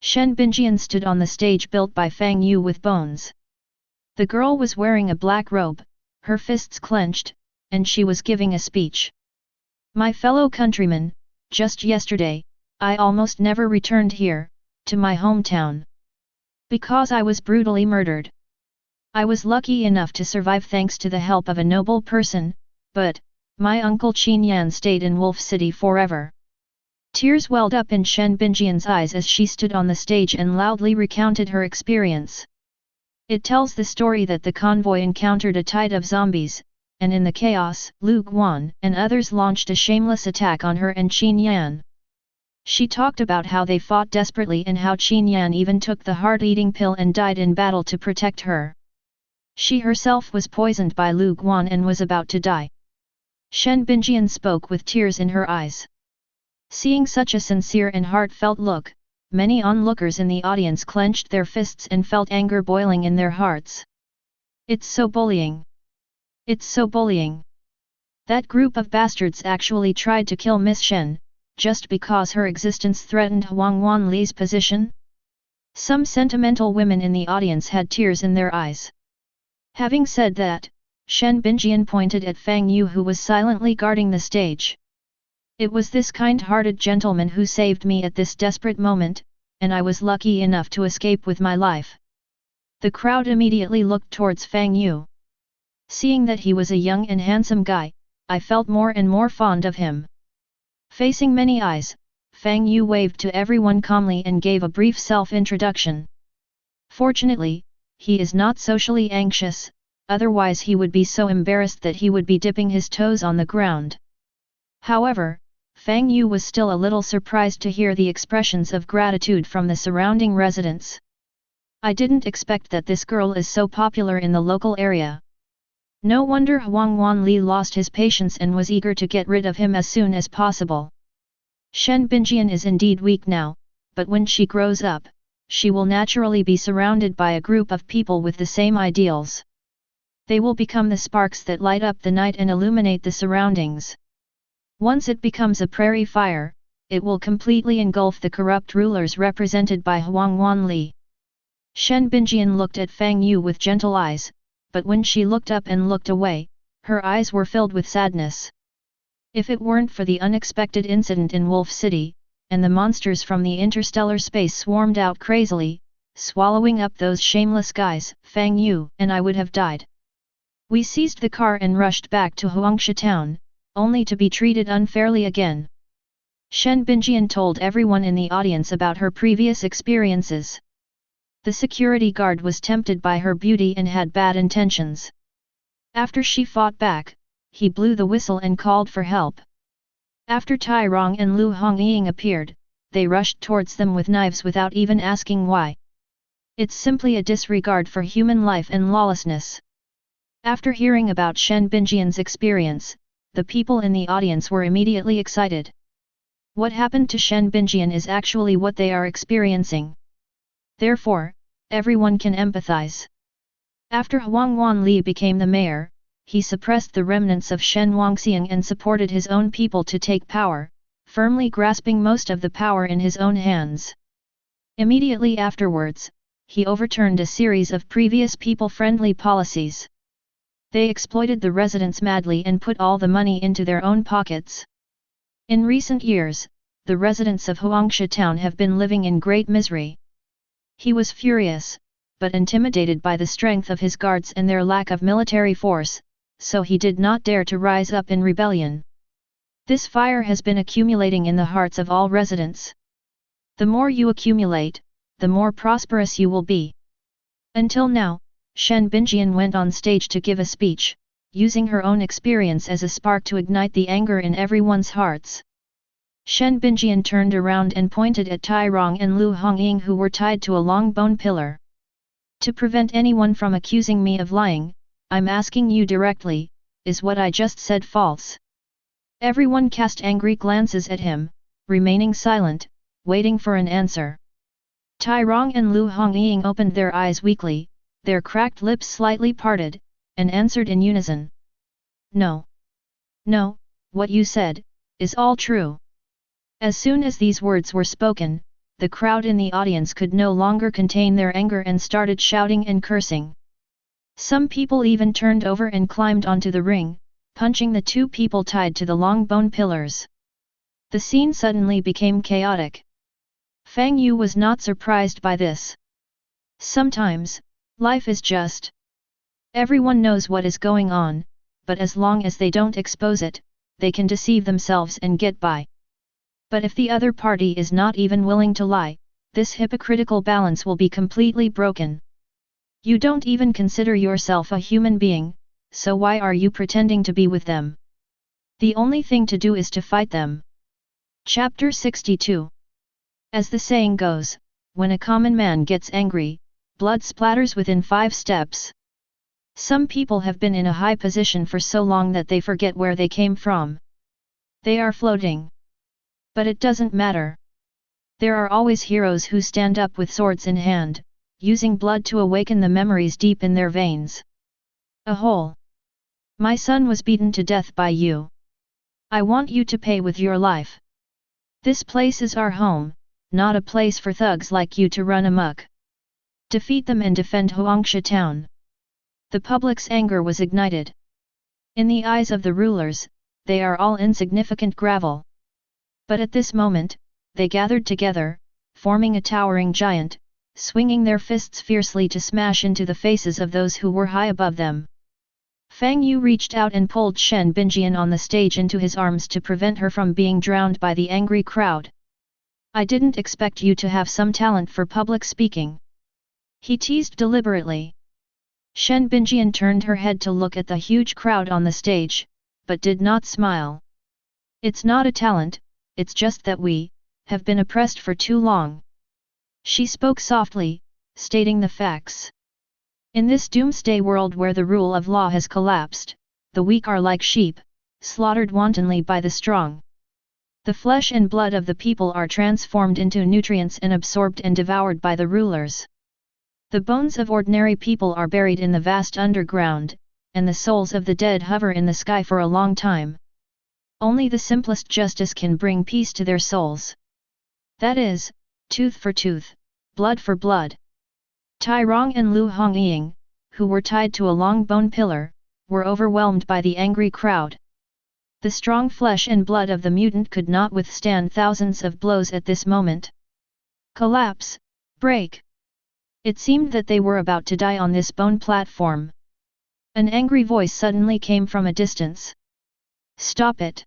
Shen Binjian stood on the stage built by Fang Yu with bones. The girl was wearing a black robe, her fists clenched, and she was giving a speech. My fellow countrymen, just yesterday, I almost never returned here, to my hometown. Because I was brutally murdered. I was lucky enough to survive thanks to the help of a noble person, but, my uncle Qin Yan stayed in Wolf City forever. Tears welled up in Shen Binjian's eyes as she stood on the stage and loudly recounted her experience. It tells the story that the convoy encountered a tide of zombies, and in the chaos, Lu Guan and others launched a shameless attack on her and Qin Yan. She talked about how they fought desperately and how Qin Yan even took the heart-eating pill and died in battle to protect her. She herself was poisoned by Lu Guan and was about to die. Shen Binjian spoke with tears in her eyes. Seeing such a sincere and heartfelt look, many onlookers in the audience clenched their fists and felt anger boiling in their hearts. It's so bullying. It's so bullying. That group of bastards actually tried to kill Miss Shen, just because her existence threatened Huang Wanli's position? Some sentimental women in the audience had tears in their eyes. Having said that, Shen Binjian pointed at Fang Yu who was silently guarding the stage. It was this kind-hearted gentleman who saved me at this desperate moment, and I was lucky enough to escape with my life. The crowd immediately looked towards Fang Yu. Seeing that he was a young and handsome guy, I felt more and more fond of him. Facing many eyes, Fang Yu waved to everyone calmly and gave a brief self-introduction. Fortunately, he is not socially anxious, otherwise he would be so embarrassed that he would be dipping his toes on the ground. However, Fang Yu was still a little surprised to hear the expressions of gratitude from the surrounding residents. I didn't expect that this girl is so popular in the local area. No wonder Huang Wanli lost his patience and was eager to get rid of him as soon as possible. Shen Binjian is indeed weak now, but when she grows up, she will naturally be surrounded by a group of people with the same ideals. They will become the sparks that light up the night and illuminate the surroundings. Once it becomes a prairie fire, it will completely engulf the corrupt rulers represented by Huang Wanli. Shen Binjian looked at Fang Yu with gentle eyes, but when she looked up and looked away, her eyes were filled with sadness. If it weren't for the unexpected incident in Wolf City, and the monsters from the interstellar space swarmed out crazily, swallowing up those shameless guys, Fang Yu and I would have died. We seized the car and rushed back to Huangsha town, only to be treated unfairly again. Shen Binjian told everyone in the audience about her previous experiences. The security guard was tempted by her beauty and had bad intentions. After she fought back, he blew the whistle and called for help. After Tai Rong and Lu Hongying appeared, they rushed towards them with knives without even asking why. It's simply a disregard for human life and lawlessness. After hearing about Shen Binjian's experience, the people in the audience were immediately excited. What happened to Shen Binjian is actually what they are experiencing. Therefore, everyone can empathize. After Huang Wanli became the mayor, he suppressed the remnants of Shen Wangxiang and supported his own people to take power, firmly grasping most of the power in his own hands. Immediately afterwards, he overturned a series of previous people-friendly policies. They exploited the residents madly and put all the money into their own pockets. In recent years, the residents of Huangsha town have been living in great misery. He was furious, but intimidated by the strength of his guards and their lack of military force, so he did not dare to rise up in rebellion. This fire has been accumulating in the hearts of all residents. The more you accumulate, the more prosperous you will be. Until now, Shen Binjian went on stage to give a speech, using her own experience as a spark to ignite the anger in everyone's hearts. Shen Binjian turned around and pointed at Tai Rong and Lu Hongying who were tied to a long bone pillar. To prevent anyone from accusing me of lying, I'm asking you directly, is what I just said false? Everyone cast angry glances at him, remaining silent, waiting for an answer. Tai Rong and Lu Hongying opened their eyes weakly, their cracked lips slightly parted, and answered in unison. No. No, what you said, is all true. As soon as these words were spoken, the crowd in the audience could no longer contain their anger and started shouting and cursing. Some people even turned over and climbed onto the ring, punching the two people tied to the long bone pillars. The scene suddenly became chaotic. Fang Yu was not surprised by this. Sometimes, life is just. Everyone knows what is going on, but as long as they don't expose it, they can deceive themselves and get by. But if the other party is not even willing to lie, this hypocritical balance will be completely broken. You don't even consider yourself a human being, so why are you pretending to be with them? The only thing to do is to fight them. Chapter 62. As the saying goes, when a common man gets angry, blood splatters within 5 steps. Some people have been in a high position for so long that they forget where they came from. They are floating. But it doesn't matter. There are always heroes who stand up with swords in hand, using blood to awaken the memories deep in their veins. A hole. My son was beaten to death by you. I want you to pay with your life. This place is our home, not a place for thugs like you to run amok. Defeat them and defend Huangsha town. The public's anger was ignited. In the eyes of the rulers, they are all insignificant gravel. But at this moment, they gathered together, forming a towering giant, swinging their fists fiercely to smash into the faces of those who were high above them. Fang Yu reached out and pulled Shen Binjian on the stage into his arms to prevent her from being drowned by the angry crowd. I didn't expect you to have some talent for public speaking. He teased deliberately. Shen Binjian turned her head to look at the huge crowd on the stage, but did not smile. It's not a talent, it's just that we have been oppressed for too long. She spoke softly, stating the facts. In this doomsday world where the rule of law has collapsed, the weak are like sheep, slaughtered wantonly by the strong. The flesh and blood of the people are transformed into nutrients and absorbed and devoured by the rulers. The bones of ordinary people are buried in the vast underground, and the souls of the dead hover in the sky for a long time. Only the simplest justice can bring peace to their souls. That is, tooth for tooth, blood for blood. Tai Rong and Lu Hongying, who were tied to a long bone pillar, were overwhelmed by the angry crowd. The strong flesh and blood of the mutant could not withstand thousands of blows at this moment. Collapse, break. It seemed that they were about to die on this bone platform. An angry voice suddenly came from a distance. Stop it!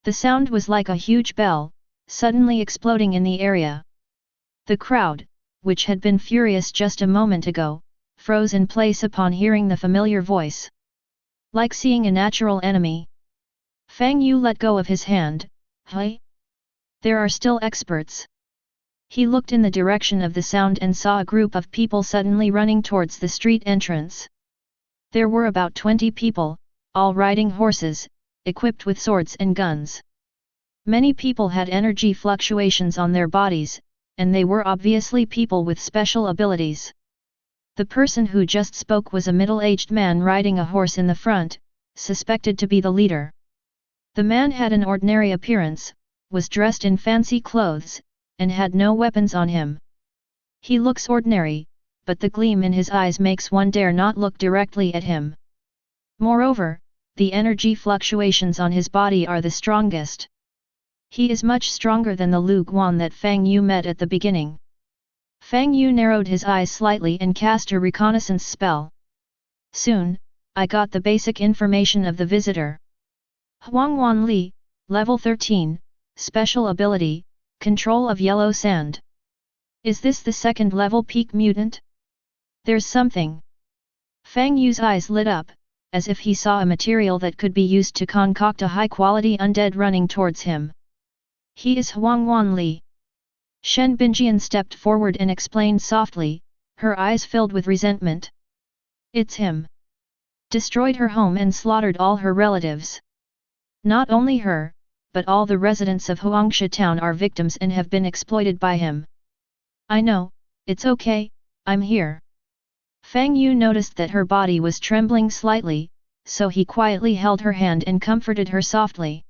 The sound was like a huge bell, suddenly exploding in the area. The crowd, which had been furious just a moment ago, froze in place upon hearing the familiar voice. Like seeing a natural enemy. Fang Yu let go of his hand. Hey? There are still experts. He looked in the direction of the sound and saw a group of people suddenly running towards the street entrance. There were about 20 people, all riding horses, equipped with swords and guns. Many people had energy fluctuations on their bodies, and they were obviously people with special abilities. The person who just spoke was a middle-aged man riding a horse in the front, suspected to be the leader. The man had an ordinary appearance, was dressed in fancy clothes, and had no weapons on him. He looks ordinary, but the gleam in his eyes makes one dare not look directly at him. Moreover, the energy fluctuations on his body are the strongest. He is much stronger than the Lu Guan that Fang Yu met at the beginning. Fang Yu narrowed his eyes slightly and cast a reconnaissance spell. Soon, I got the basic information of the visitor. Huangwan Li, level 13, special ability, control of yellow sand. Is this the second level peak mutant? There's something. Fang Yu's eyes lit up, as if he saw a material that could be used to concoct a high-quality undead running towards him. He is Huangwan Li. Shen Binjian stepped forward and explained softly, her eyes filled with resentment. It's him. Destroyed her home and slaughtered all her relatives. Not only her, but all the residents of Huangsha town are victims and have been exploited by him. I know, it's okay, I'm here. Fang Yu noticed that her body was trembling slightly, so he quietly held her hand and comforted her softly.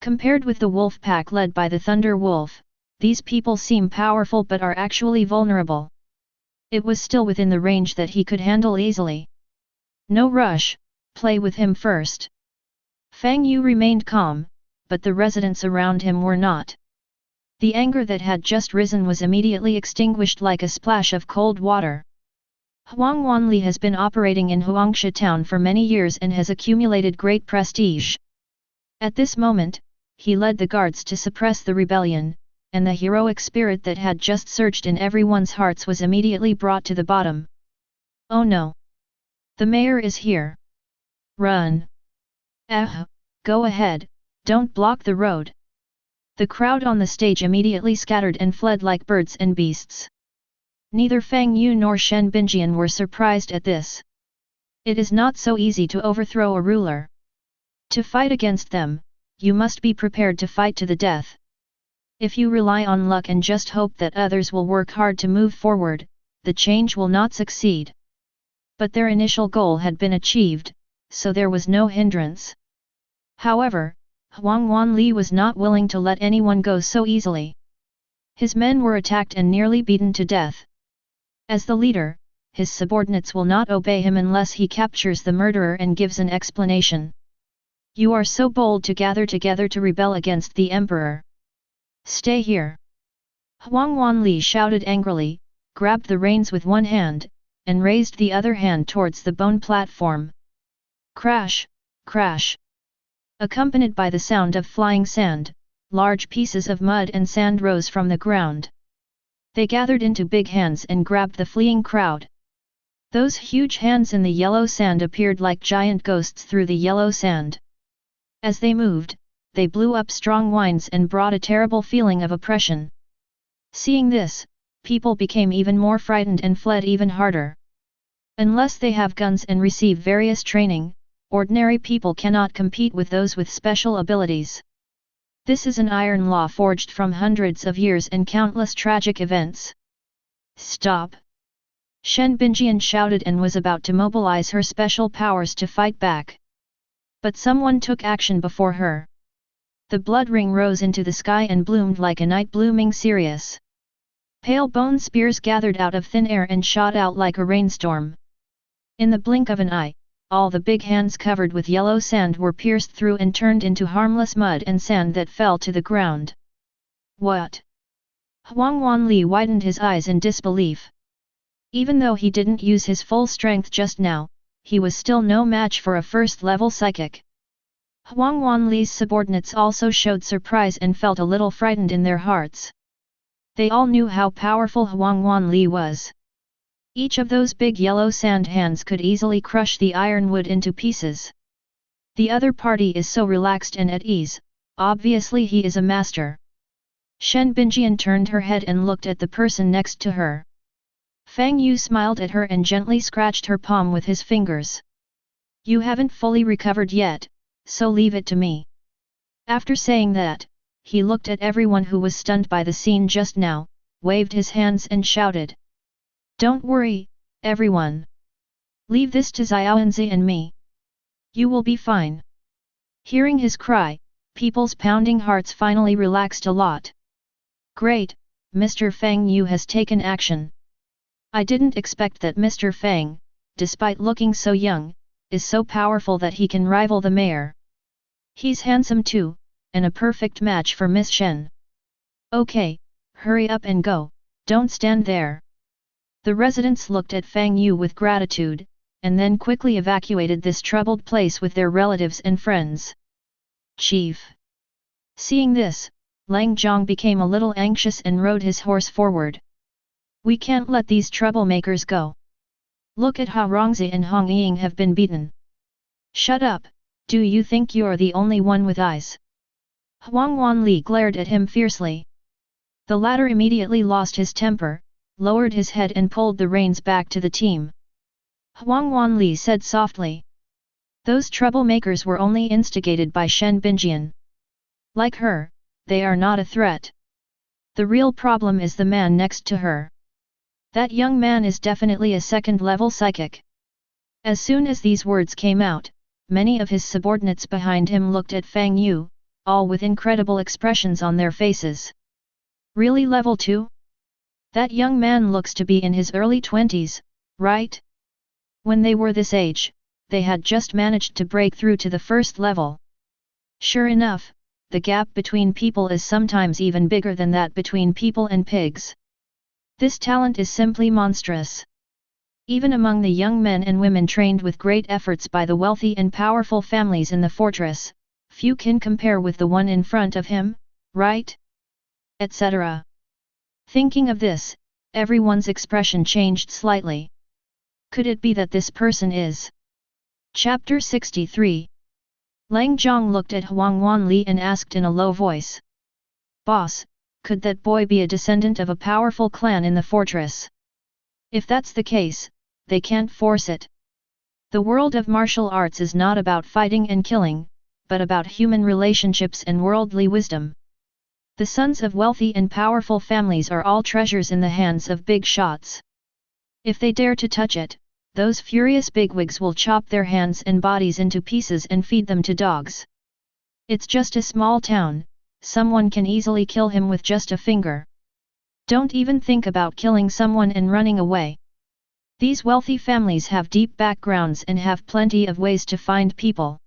Compared with the wolf pack led by the Thunder Wolf, these people seem powerful but are actually vulnerable. It was still within the range that he could handle easily. No rush, play with him first. Fang Yu remained calm, but the residents around him were not. The anger that had just risen was immediately extinguished like a splash of cold water. Huang Wanli has been operating in Huangsha town for many years and has accumulated great prestige. At this moment, he led the guards to suppress the rebellion, and the heroic spirit that had just surged in everyone's hearts was immediately brought to the bottom. Oh no! The mayor is here! Run! Go ahead, don't block the road! The crowd on the stage immediately scattered and fled like birds and beasts. Neither Fang Yu nor Shen Binjian were surprised at this. It is not so easy to overthrow a ruler. To fight against them, you must be prepared to fight to the death. If you rely on luck and just hope that others will work hard to move forward, the change will not succeed. But their initial goal had been achieved, so there was no hindrance. However, Huang Wanli was not willing to let anyone go so easily. His men were attacked and nearly beaten to death. As the leader, his subordinates will not obey him unless he captures the murderer and gives an explanation. You are so bold to gather together to rebel against the emperor. Stay here! Huang Wanli shouted angrily, grabbed the reins with one hand, and raised the other hand towards the bone platform. Crash! Crash! Accompanied by the sound of flying sand, large pieces of mud and sand rose from the ground. They gathered into big hands and grabbed the fleeing crowd. Those huge hands in the yellow sand appeared like giant ghosts through the yellow sand. As they moved, they blew up strong winds and brought a terrible feeling of oppression. Seeing this, people became even more frightened and fled even harder. Unless they have guns and receive various training, ordinary people cannot compete with those with special abilities. This is an iron law forged from hundreds of years and countless tragic events. Stop! Shen Binjian shouted and was about to mobilize her special powers to fight back. But someone took action before her. The blood ring rose into the sky and bloomed like a night blooming Sirius. Pale bone spears gathered out of thin air and shot out like a rainstorm. In the blink of an eye, all the big hands covered with yellow sand were pierced through and turned into harmless mud and sand that fell to the ground. What? Huang Wanli widened his eyes in disbelief. Even though he didn't use his full strength just now, he was still no match for a first-level psychic. Huang Wanli's subordinates also showed surprise and felt a little frightened in their hearts. They all knew how powerful Huang Wanli was. Each of those big yellow sand hands could easily crush the ironwood into pieces. The other party is so relaxed and at ease, obviously he is a master. Shen Binjian turned her head and looked at the person next to her. Fang Yu smiled at her and gently scratched her palm with his fingers. You haven't fully recovered yet, so leave it to me. After saying that, he looked at everyone who was stunned by the scene just now, waved his hands and shouted. Don't worry, everyone. Leave this to Xiaoanzi and me. You will be fine. Hearing his cry, people's pounding hearts finally relaxed a lot. Great, Mr. Fang Yu has taken action. I didn't expect that Mr. Fang, despite looking so young, is so powerful that he can rival the mayor. He's handsome too, and a perfect match for Miss Shen. Okay, hurry up and go, don't stand there. The residents looked at Fang Yu with gratitude, and then quickly evacuated this troubled place with their relatives and friends. Chief! Seeing this, Lang Zhong became a little anxious and rode his horse forward. We can't let these troublemakers go. Look at how Rongzi and Hong Ying have been beaten. Shut up, do you think you're the only one with eyes? Huang Wanli glared at him fiercely. The latter immediately lost his temper, lowered his head and pulled the reins back to the team. Huang Wanli said softly. Those troublemakers were only instigated by Shen Binjian. Like her, they are not a threat. The real problem is the man next to her. That young man is definitely a second-level psychic. As soon as these words came out, many of his subordinates behind him looked at Fang Yu, all with incredible expressions on their faces. Really level 2? That young man looks to be in his early 20s, right? When they were this age, they had just managed to break through to the first level. Sure enough, the gap between people is sometimes even bigger than that between people and pigs. This talent is simply monstrous. Even among the young men and women trained with great efforts by the wealthy and powerful families in the fortress, few can compare with the one in front of him, right? Etc. Thinking of this, everyone's expression changed slightly. Could it be that this person is? Chapter 63. Lang Zhong looked at Huang Wanli and asked in a low voice. Boss, could that boy be a descendant of a powerful clan in the fortress? If that's the case, they can't force it. The world of martial arts is not about fighting and killing, but about human relationships and worldly wisdom. The sons of wealthy and powerful families are all treasures in the hands of big shots. If they dare to touch it, those furious bigwigs will chop their hands and bodies into pieces and feed them to dogs. It's just a small town, someone can easily kill him with just a finger. Don't even think about killing someone and running away. These wealthy families have deep backgrounds and have plenty of ways to find people.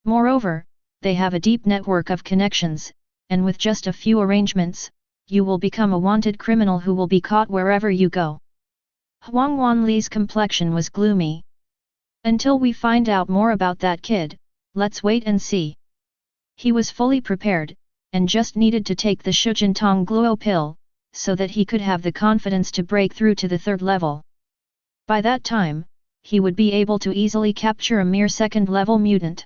Moreover, they have a deep network of connections, and with just a few arrangements, you will become a wanted criminal who will be caught wherever you go. Huang Wanli's complexion was gloomy. Until we find out more about that kid, let's wait and see. He was fully prepared, and just needed to take the Shujintong Gluo pill, so that he could have the confidence to break through to the third level. By that time, he would be able to easily capture a mere second-level mutant.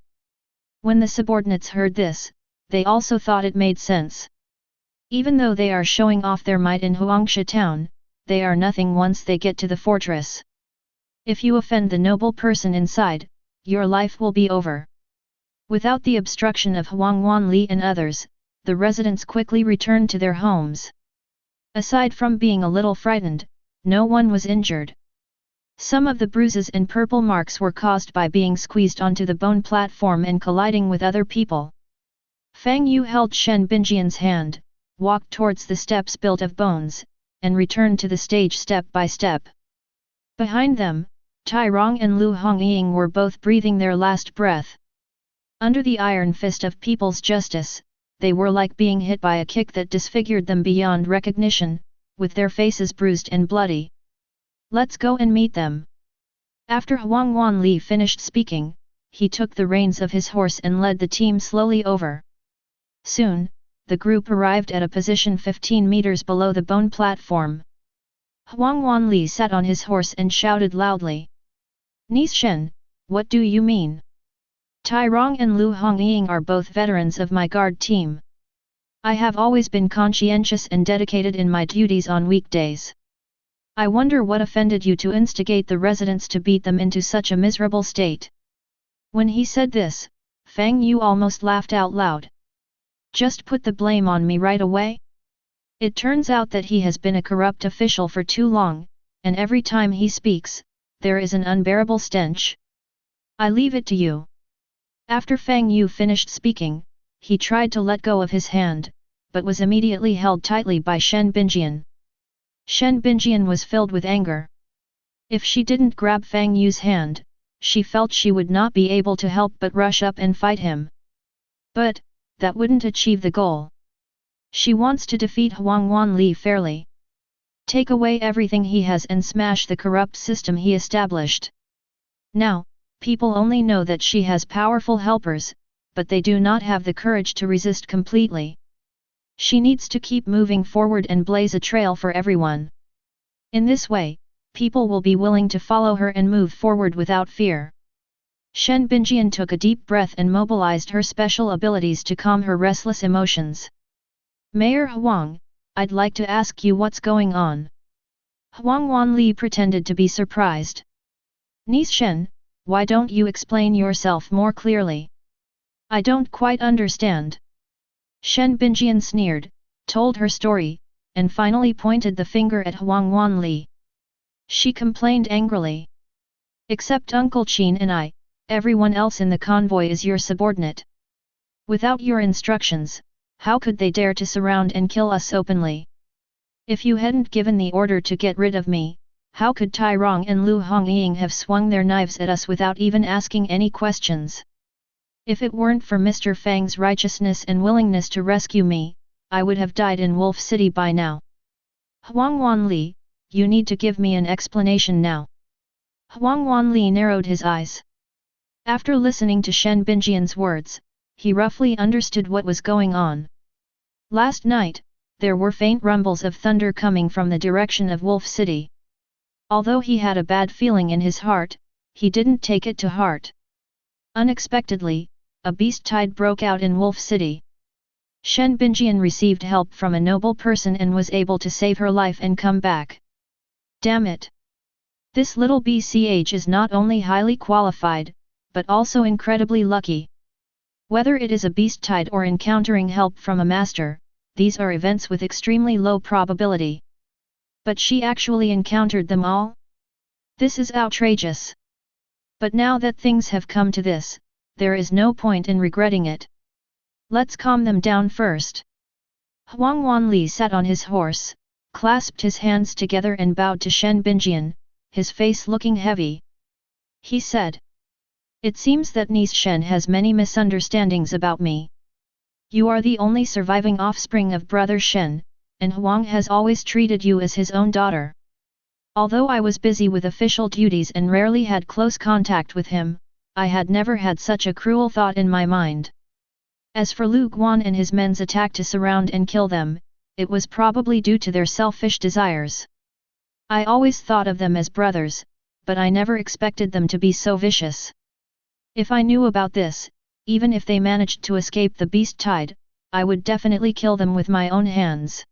When the subordinates heard this, they also thought it made sense. Even though they are showing off their might in Huangsha town, they are nothing once they get to the fortress. If you offend the noble person inside, your life will be over. Without the obstruction of Huang Wanli and others, the residents quickly returned to their homes. Aside from being a little frightened, no one was injured. Some of the bruises and purple marks were caused by being squeezed onto the bone platform and colliding with other people. Fang Yu held Shen Binjian's hand, walked towards the steps built of bones, and returned to the stage step by step. Behind them, Tai Rong and Lu Hongying were both breathing their last breath. Under the iron fist of people's justice, they were like being hit by a kick that disfigured them beyond recognition, with their faces bruised and bloody. Let's go and meet them. After Huang Wanli finished speaking, he took the reins of his horse and led the team slowly over. Soon, the group arrived at a position 15 meters below the bone platform. Huang Wanli sat on his horse and shouted loudly. Nishen, what do you mean? Tai Rong and Lu Hongying are both veterans of my guard team. I have always been conscientious and dedicated in my duties on weekdays. I wonder what offended you to instigate the residents to beat them into such a miserable state. When he said this, Fang Yu almost laughed out loud. Just put the blame on me right away? It turns out that he has been a corrupt official for too long, and every time he speaks, there is an unbearable stench. I leave it to you. After Fang Yu finished speaking, he tried to let go of his hand, but was immediately held tightly by Shen Binjian. Shen Binjian was filled with anger. If she didn't grab Fang Yu's hand, she felt she would not be able to help but rush up and fight him. But, that wouldn't achieve the goal. She wants to defeat Huang Wanli fairly. Take away everything he has and smash the corrupt system he established. Now, people only know that she has powerful helpers, but they do not have the courage to resist completely. She needs to keep moving forward and blaze a trail for everyone. In this way, people will be willing to follow her and move forward without fear. Shen Binjian took a deep breath and mobilized her special abilities to calm her restless emotions. Mayor Huang, I'd like to ask you what's going on. Huang Wanli pretended to be surprised. Nishen, why don't you explain yourself more clearly? I don't quite understand. Shen Binjian sneered, told her story, and finally pointed the finger at Huang Wanli. She complained angrily. Except Uncle Qin and I, everyone else in the convoy is your subordinate. Without your instructions, how could they dare to surround and kill us openly? If you hadn't given the order to get rid of me, how could Tai Rong and Lu Hongying have swung their knives at us without even asking any questions? If it weren't for Mr. Fang's righteousness and willingness to rescue me, I would have died in Wolf City by now. Huang Wanli, you need to give me an explanation now. Huang Wanli narrowed his eyes. After listening to Shen Binjian's words, he roughly understood what was going on. Last night, there were faint rumbles of thunder coming from the direction of Wolf City. Although he had a bad feeling in his heart, he didn't take it to heart. Unexpectedly, a beast tide broke out in Wolf City. Shen Binjian received help from a noble person and was able to save her life and come back. Damn it! This little BCH is not only highly qualified, but also incredibly lucky. Whether it is a beast tide or encountering help from a master, these are events with extremely low probability. But she actually encountered them all? This is outrageous. But now that things have come to this, there is no point in regretting it. Let's calm them down first. Huang Wanli sat on his horse, clasped his hands together and bowed to Shen Binjian, his face looking heavy. He said, "It seems that niece Shen has many misunderstandings about me. You are the only surviving offspring of brother Shen, and Huang has always treated you as his own daughter. Although I was busy with official duties and rarely had close contact with him, I had never had such a cruel thought in my mind. As for Lu Guan and his men's attack to surround and kill them, it was probably due to their selfish desires. I always thought of them as brothers, but I never expected them to be so vicious. If I knew about this, even if they managed to escape the beast tide, I would definitely kill them with my own hands."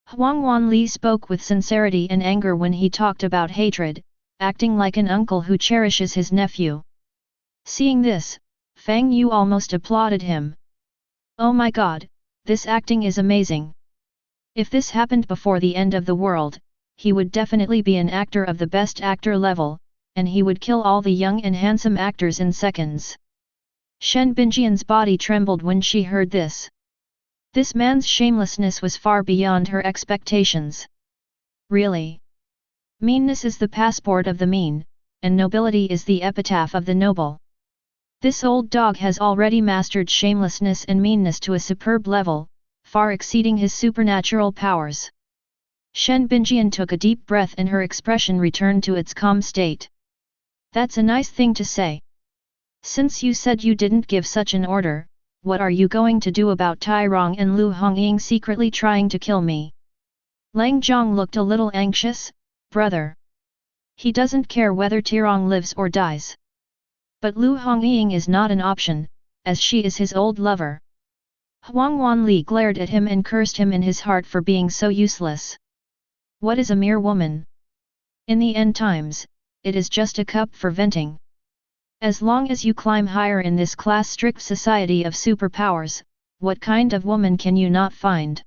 Huang Wanli spoke with sincerity and anger when he talked about hatred, acting like an uncle who cherishes his nephew. Seeing this, Fang Yu almost applauded him. "Oh my god, this acting is amazing. If this happened before the end of the world, he would definitely be an actor of the best actor level, and he would kill all the young and handsome actors in seconds." Shen Binjian's body trembled when she heard this. This man's shamelessness was far beyond her expectations. Really? Meanness is the passport of the mean, and nobility is the epitaph of the noble. This old dog has already mastered shamelessness and meanness to a superb level, far exceeding his supernatural powers. Shen Binjian took a deep breath and her expression returned to its calm state. "That's a nice thing to say. Since you said you didn't give such an order, what are you going to do about Tai Rong and Lu Hongying secretly trying to kill me?" Lang Zhang looked a little anxious. "Brother. He doesn't care whether Tirong lives or dies. But Lu Hongying is not an option, as she is his old lover." Huang Wanli glared at him and cursed him in his heart for being so useless. What is a mere woman? In the end times, it is just a cup for venting. As long as you climb higher in this class-strict society of superpowers, what kind of woman can you not find?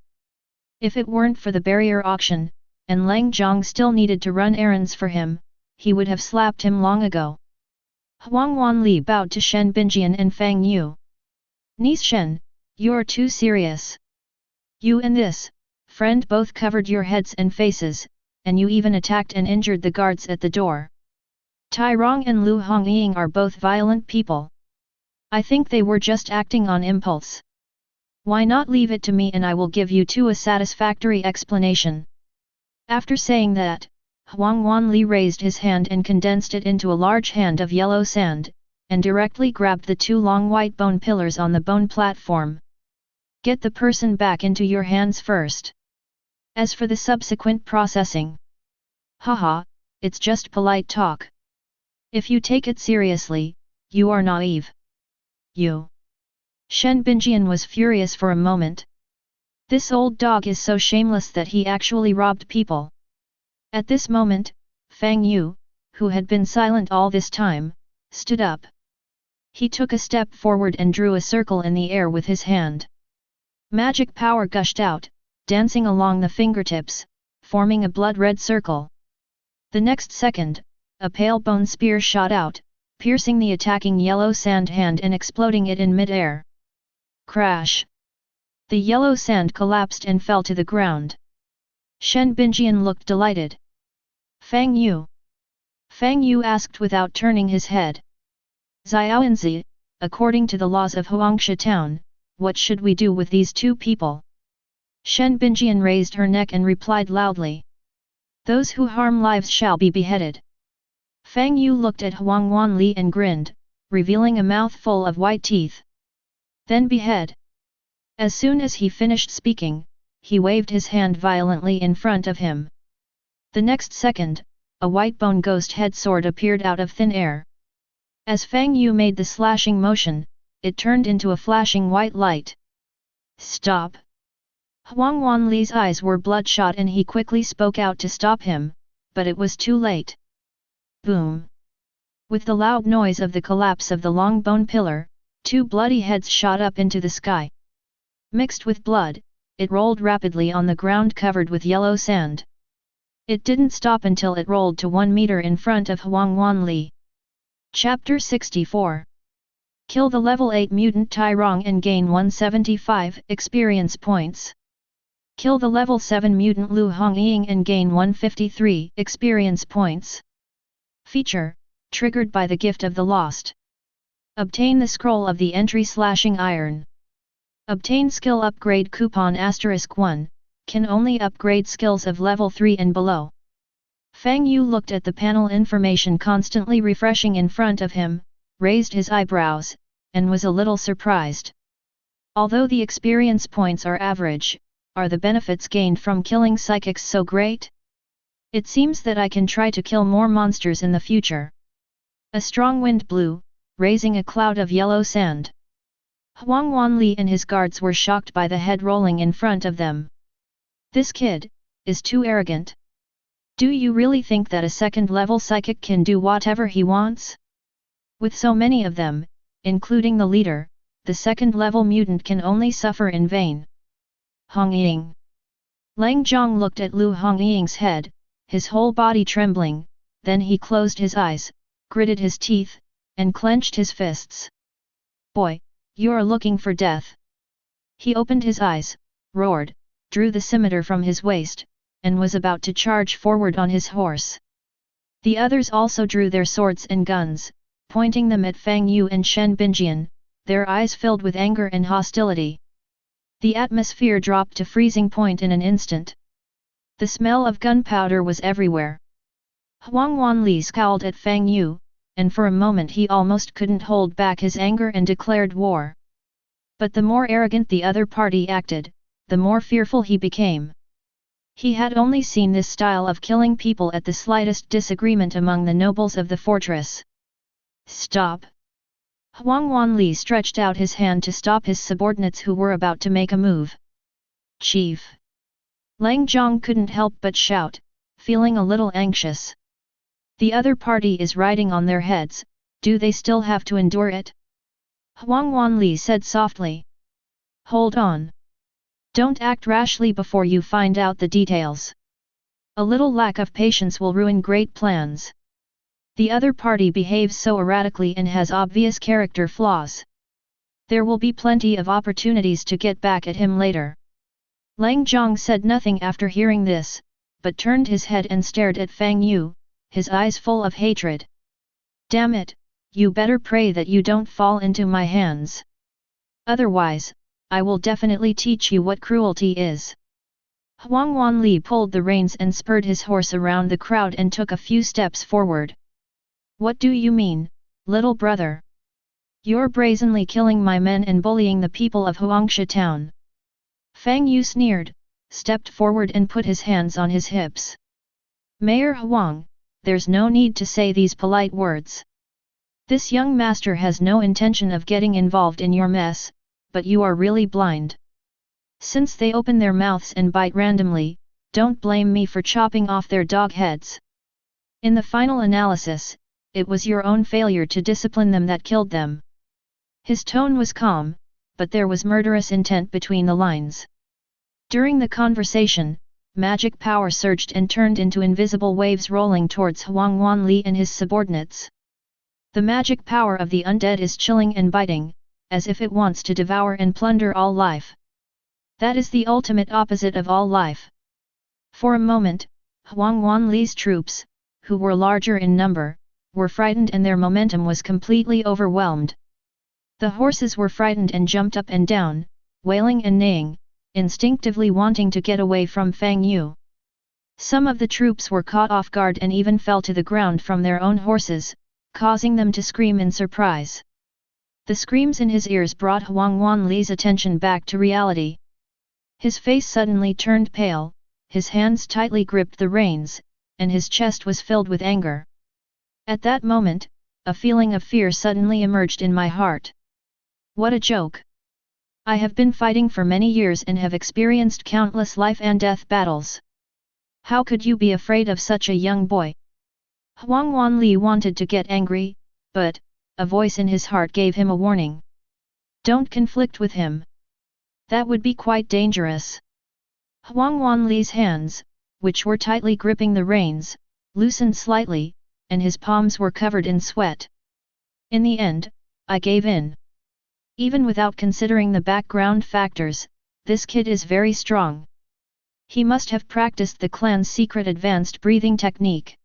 If it weren't for the barrier auction, and Lang Zhang still needed to run errands for him, he would have slapped him long ago. Huang Wanli bowed to Shen Binjian and Fang Yu. "Niece Shen, you're too serious. You and this friend both covered your heads and faces, and you even attacked and injured the guards at the door. Tai Rong and Lu Hongying are both violent people. I think they were just acting on impulse. Why not leave it to me and I will give you two a satisfactory explanation." After saying that, Huang Wanli raised his hand and condensed it into a large hand of yellow sand, and directly grabbed the two long white bone pillars on the bone platform. "Get the person back into your hands first. As for the subsequent processing. Haha, it's just polite talk. If you take it seriously, you are naive. You." Shen Binjian was furious for a moment. This old dog is so shameless that he actually robbed people. At this moment, Fang Yu, who had been silent all this time, stood up. He took a step forward and drew a circle in the air with his hand. Magic power gushed out, dancing along the fingertips, forming a blood-red circle. The next second, a pale bone spear shot out, piercing the attacking yellow sand hand and exploding it in mid-air. Crash! The yellow sand collapsed and fell to the ground. Shen Binjian looked delighted. "Fang Yu?" Fang Yu asked without turning his head. "Xiaoanzi, according to the laws of Huangsha town, what should we do with these two people? Shen Binjian raised her neck and replied loudly. Those who harm lives shall be beheaded. Fang Yu looked at Huang Wanli and grinned, revealing a mouth full of white teeth. Then behead. As soon as he finished speaking, he waved his hand violently in front of him. The next second, a white bone ghost head sword appeared out of thin air. As Fang Yu made the slashing motion, it turned into a flashing white light. Stop! Huang Wanli's eyes were bloodshot and he quickly spoke out to stop him, but it was too late. Boom! With the loud noise of the collapse of the long bone pillar, two bloody heads shot up into the sky. Mixed with blood, it rolled rapidly on the ground covered with yellow sand. It didn't stop until it rolled to 1 meter in front of Huang Wanli. Chapter 64. Kill the level 8 mutant Tai Rong and gain 175 experience points. Kill the level 7 mutant Lu Hongying and gain 153 experience points. Feature, triggered by the Gift of the Lost. Obtain the Scroll of the Entry Slashing Iron. Obtain skill upgrade coupon *1, can only upgrade skills of level 3 and below. Fang Yu looked at the panel information constantly refreshing in front of him, raised his eyebrows, and was a little surprised. Although the experience points are average, are the benefits gained from killing psychics so great? It seems that I can try to kill more monsters in the future. A strong wind blew, raising a cloud of yellow sand. Huang Wanli and his guards were shocked by the head rolling in front of them. This kid is too arrogant. Do you really think that a second-level psychic can do whatever he wants? With so many of them, including the leader, the second-level mutant can only suffer in vain. Hongying. Lang Zhong looked at Lu Hongying's head, his whole body trembling, then he closed his eyes, gritted his teeth, and clenched his fists. Boy, you're looking for death. He opened his eyes, roared, drew the scimitar from his waist, and was about to charge forward on his horse. The others also drew their swords and guns, pointing them at Fang Yu and Shen Binjian, their eyes filled with anger and hostility. The atmosphere dropped to freezing point in an instant. The smell of gunpowder was everywhere. Huang Wanli scowled at Fang Yu, and for a moment he almost couldn't hold back his anger and declared war. But the more arrogant the other party acted, the more fearful he became. He had only seen this style of killing people at the slightest disagreement among the nobles of the fortress. Stop! Huang Wanli stretched out his hand to stop his subordinates who were about to make a move. Chief! Lang Zhong couldn't help but shout, feeling a little anxious. The other party is riding on their heads, do they still have to endure it? Huang Wanli said softly. Hold on. Don't act rashly before you find out the details. A little lack of patience will ruin great plans. The other party behaves so erratically and has obvious character flaws. There will be plenty of opportunities to get back at him later. Lang Zhong said nothing after hearing this, but turned his head and stared at Fang Yu, his eyes full of hatred. Damn it, you better pray that you don't fall into my hands. Otherwise, I will definitely teach you what cruelty is. Huang Wanli pulled the reins and spurred his horse around the crowd and took a few steps forward. What do you mean, little brother? You're brazenly killing my men and bullying the people of Huangsha town. Fang Yu sneered, stepped forward and put his hands on his hips. Mayor Huang, there's no need to say these polite words. This young master has no intention of getting involved in your mess, but you are really blind. Since they open their mouths and bite randomly, don't blame me for chopping off their dog heads. In the final analysis, it was your own failure to discipline them that killed them. His tone was calm, but there was murderous intent between the lines. During the conversation, magic power surged and turned into invisible waves rolling towards Huang Wanli and his subordinates. The magic power of the undead is chilling and biting, as if it wants to devour and plunder all life. That is the ultimate opposite of all life. For a moment, Huang Wanli's troops, who were larger in number, were frightened and their momentum was completely overwhelmed. The horses were frightened and jumped up and down, wailing and neighing, instinctively wanting to get away from Fang Yu. Some of the troops were caught off guard and even fell to the ground from their own horses, causing them to scream in surprise. The screams in his ears brought Huang Wanli's attention back to reality. His face suddenly turned pale, his hands tightly gripped the reins, and his chest was filled with anger. At that moment, a feeling of fear suddenly emerged in my heart. What a joke! I have been fighting for many years and have experienced countless life and death battles. How could you be afraid of such a young boy? Huang Wanli wanted to get angry, but a voice in his heart gave him a warning. Don't conflict with him. That would be quite dangerous. Huang Wanli's hands, which were tightly gripping the reins, loosened slightly, and his palms were covered in sweat. In the end, I gave in. Even without considering the background factors, this kid is very strong. He must have practiced the clan's secret advanced breathing technique.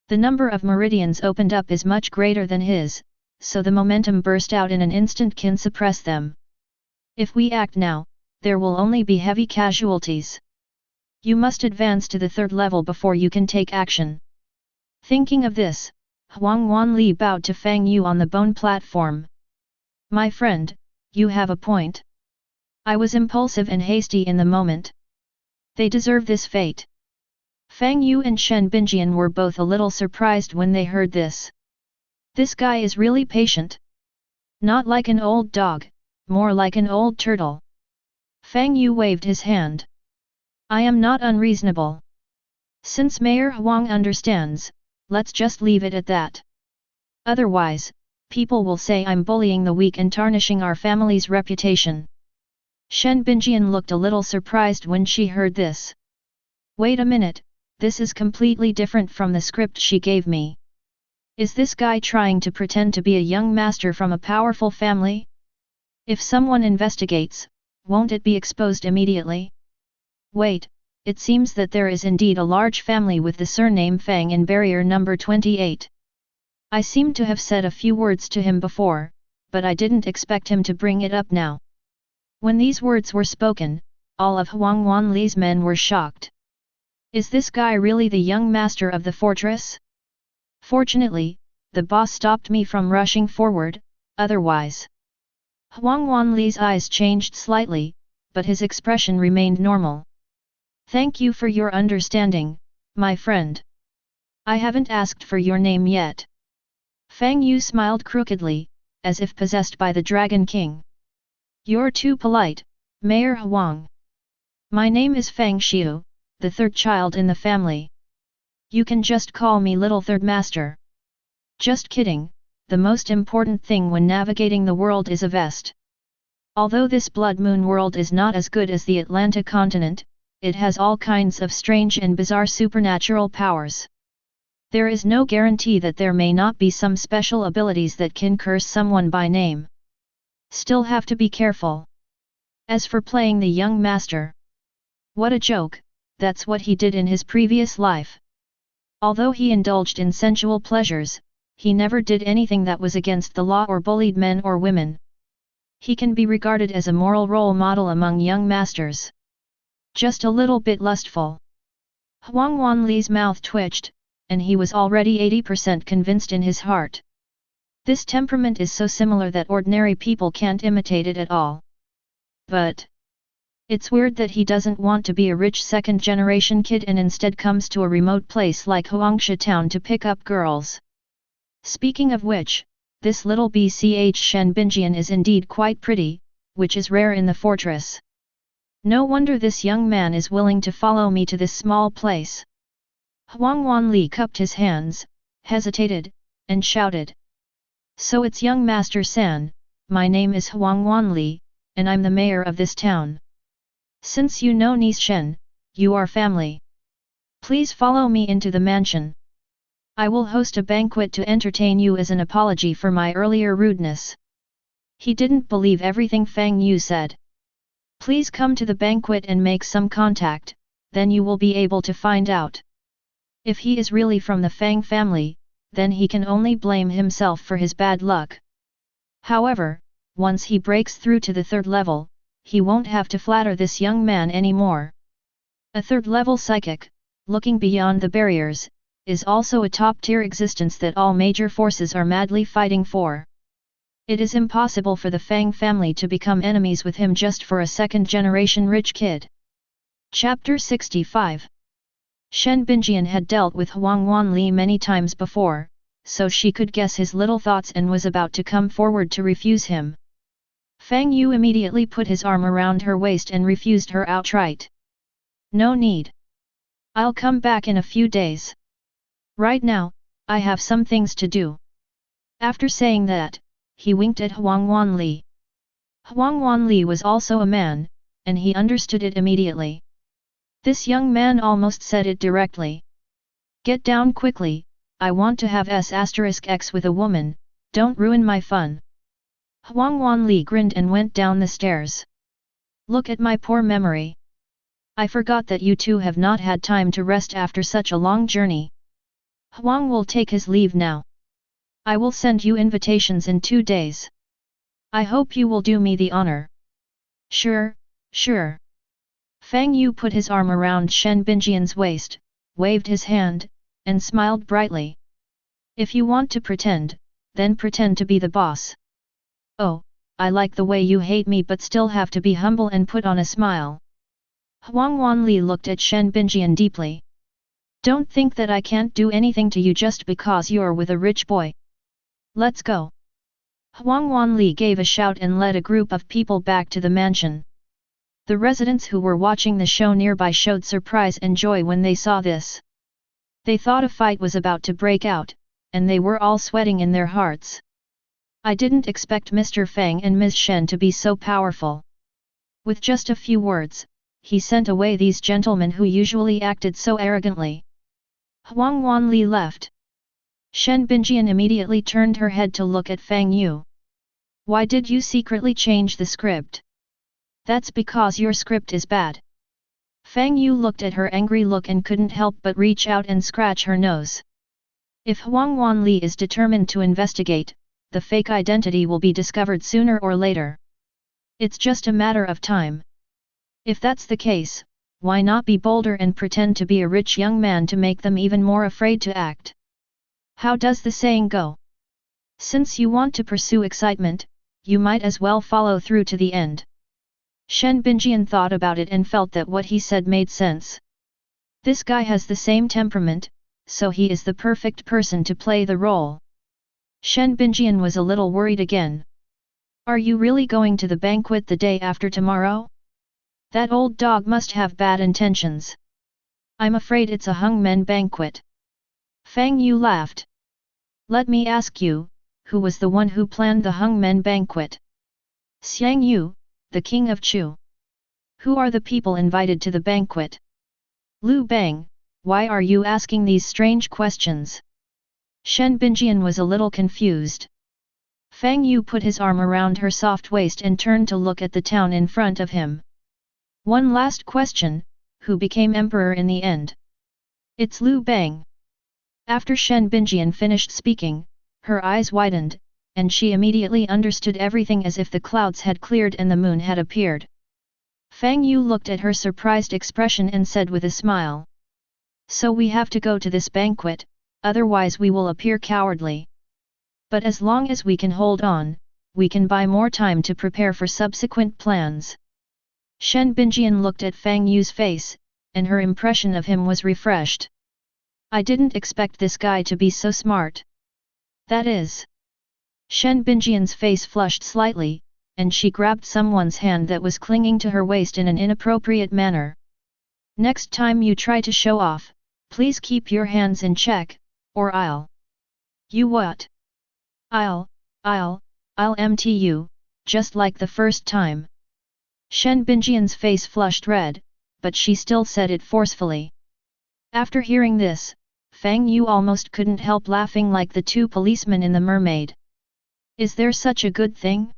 The number of meridians opened up is much greater than his, so the momentum burst out in an instant can suppress them. If we act now, there will only be heavy casualties. You must advance to the 3rd level before you can take action. Thinking of this, Huang Wanli bowed to Fang Yu on the bone platform. My friend, you have a point. I was impulsive and hasty in the moment. They deserve this fate. Fang Yu and Shen Binjian were both a little surprised when they heard this. This guy is really patient. Not like an old dog, more like an old turtle. Fang Yu waved his hand. I am not unreasonable. Since Mayor Huang understands, let's just leave it at that. Otherwise, people will say I'm bullying the weak and tarnishing our family's reputation. Shen Binjian looked a little surprised when she heard this. Wait a minute, this is completely different from the script she gave me. Is this guy trying to pretend to be a young master from a powerful family? If someone investigates, won't it be exposed immediately? Wait, it seems that there is indeed a large family with the surname Fang in barrier number 28. I seem to have said a few words to him before, but I didn't expect him to bring it up now. When these words were spoken, all of Huang Wanli's men were shocked. Is this guy really the young master of the fortress? Fortunately, the boss stopped me from rushing forward, otherwise. Huang Wanli's eyes changed slightly, but his expression remained normal. Thank you for your understanding, my friend. I haven't asked for your name yet. Fang Yu smiled crookedly, as if possessed by the Dragon King. You're too polite, Mayor Huang. My name is Fang Xiu, the 3rd child in the family. You can just call me Little Third Master. Just kidding, the most important thing when navigating the world is a vest. Although this Blood Moon world is not as good as the Atlantic continent, it has all kinds of strange and bizarre supernatural powers. There is no guarantee that there may not be some special abilities that can curse someone by name. Still have to be careful. As for playing the young master. What a joke, that's what he did in his previous life. Although he indulged in sensual pleasures, he never did anything that was against the law or bullied men or women. He can be regarded as a moral role model among young masters. Just a little bit lustful. Huang Wanli's mouth twitched, and he was already 80% convinced in his heart. This temperament is so similar that ordinary people can't imitate it at all. But it's weird that he doesn't want to be a rich 2nd-generation kid and instead comes to a remote place like Huangsha town to pick up girls. Speaking of which, this little BCH Shen Binjian is indeed quite pretty, which is rare in the fortress. No wonder this young man is willing to follow me to this small place. Huang Wanli cupped his hands, hesitated, and shouted. So it's young Master San, my name is Huang Wanli, and I'm the mayor of this town. Since you know Niece Shen, you are family. Please follow me into the mansion. I will host a banquet to entertain you as an apology for my earlier rudeness. He didn't believe everything Fang Yu said. Please come to the banquet and make some contact, then you will be able to find out. If he is really from the Fang family, then he can only blame himself for his bad luck. However, once he breaks through to the 3rd level, he won't have to flatter this young man anymore. A 3rd level psychic, looking beyond the barriers, is also a top-tier existence that all major forces are madly fighting for. It is impossible for the Fang family to become enemies with him just for a 2nd-generation rich kid. Chapter 65. Shen Binjian had dealt with Huang Wanli many times before, so she could guess his little thoughts and was about to come forward to refuse him. Fang Yu immediately put his arm around her waist and refused her outright. No need. I'll come back in a few days. Right now, I have some things to do. After saying that, he winked at Huang Wanli. Huang Wanli was also a man, and he understood it immediately. This young man almost said it directly. Get down quickly, I want to have S*X with a woman, don't ruin my fun. Huang Wanli grinned and went down the stairs. Look at my poor memory. I forgot that you two have not had time to rest after such a long journey. Huang will take his leave now. I will send you invitations in 2 days. I hope you will do me the honor. Sure, sure. Fang Yu put his arm around Shen Binjian's waist, waved his hand, and smiled brightly. If you want to pretend, then pretend to be the boss. Oh, I like the way you hate me but still have to be humble and put on a smile. Huang Wanli looked at Shen Binjian deeply. Don't think that I can't do anything to you just because you're with a rich boy. Let's go. Huang Wanli gave a shout and led a group of people back to the mansion. The residents who were watching the show nearby showed surprise and joy when they saw this. They thought a fight was about to break out, and they were all sweating in their hearts. I didn't expect Mr. Fang and Ms. Shen to be so powerful. With just a few words, he sent away these gentlemen who usually acted so arrogantly. Huang Wanli left. Shen Binjian immediately turned her head to look at Fang Yu. Why did you secretly change the script? That's because your script is bad. Fang Yu looked at her angry look and couldn't help but reach out and scratch her nose. If Huang Wanli is determined to investigate, the fake identity will be discovered sooner or later. It's just a matter of time. If that's the case, why not be bolder and pretend to be a rich young man to make them even more afraid to act? How does the saying go? Since you want to pursue excitement, you might as well follow through to the end. Shen Binjian thought about it and felt that what he said made sense. This guy has the same temperament, so he is the perfect person to play the role. Shen Binjian was a little worried again. Are you really going to the banquet the day after tomorrow? That old dog must have bad intentions. I'm afraid it's a hungmen banquet. Fang Yu laughed. Let me ask you, who was the one who planned the hungmen banquet? Xiang Yu, the king of Chu. Who are the people invited to the banquet? Lu Bang, why are you asking these strange questions? Shen Binjian was a little confused. Fang Yu put his arm around her soft waist and turned to look at the town in front of him. One last question, who became emperor in the end? It's Lu Bang. After Shen Binjian finished speaking, her eyes widened, and she immediately understood everything as if the clouds had cleared and the moon had appeared. Fang Yu looked at her surprised expression and said with a smile. So we have to go to this banquet, otherwise we will appear cowardly. But as long as we can hold on, we can buy more time to prepare for subsequent plans. Shen Binjian looked at Fang Yu's face, and her impression of him was refreshed. I didn't expect this guy to be so smart. That is. Shen Binjian's face flushed slightly, and she grabbed someone's hand that was clinging to her waist in an inappropriate manner. Next time you try to show off, please keep your hands in check, or I'll. You what? I'll empty you, just like the first time. Shen Binjian's face flushed red, but she still said it forcefully. After hearing this, Fang Yu almost couldn't help laughing like the two policemen in The Mermaid. Is there such a good thing?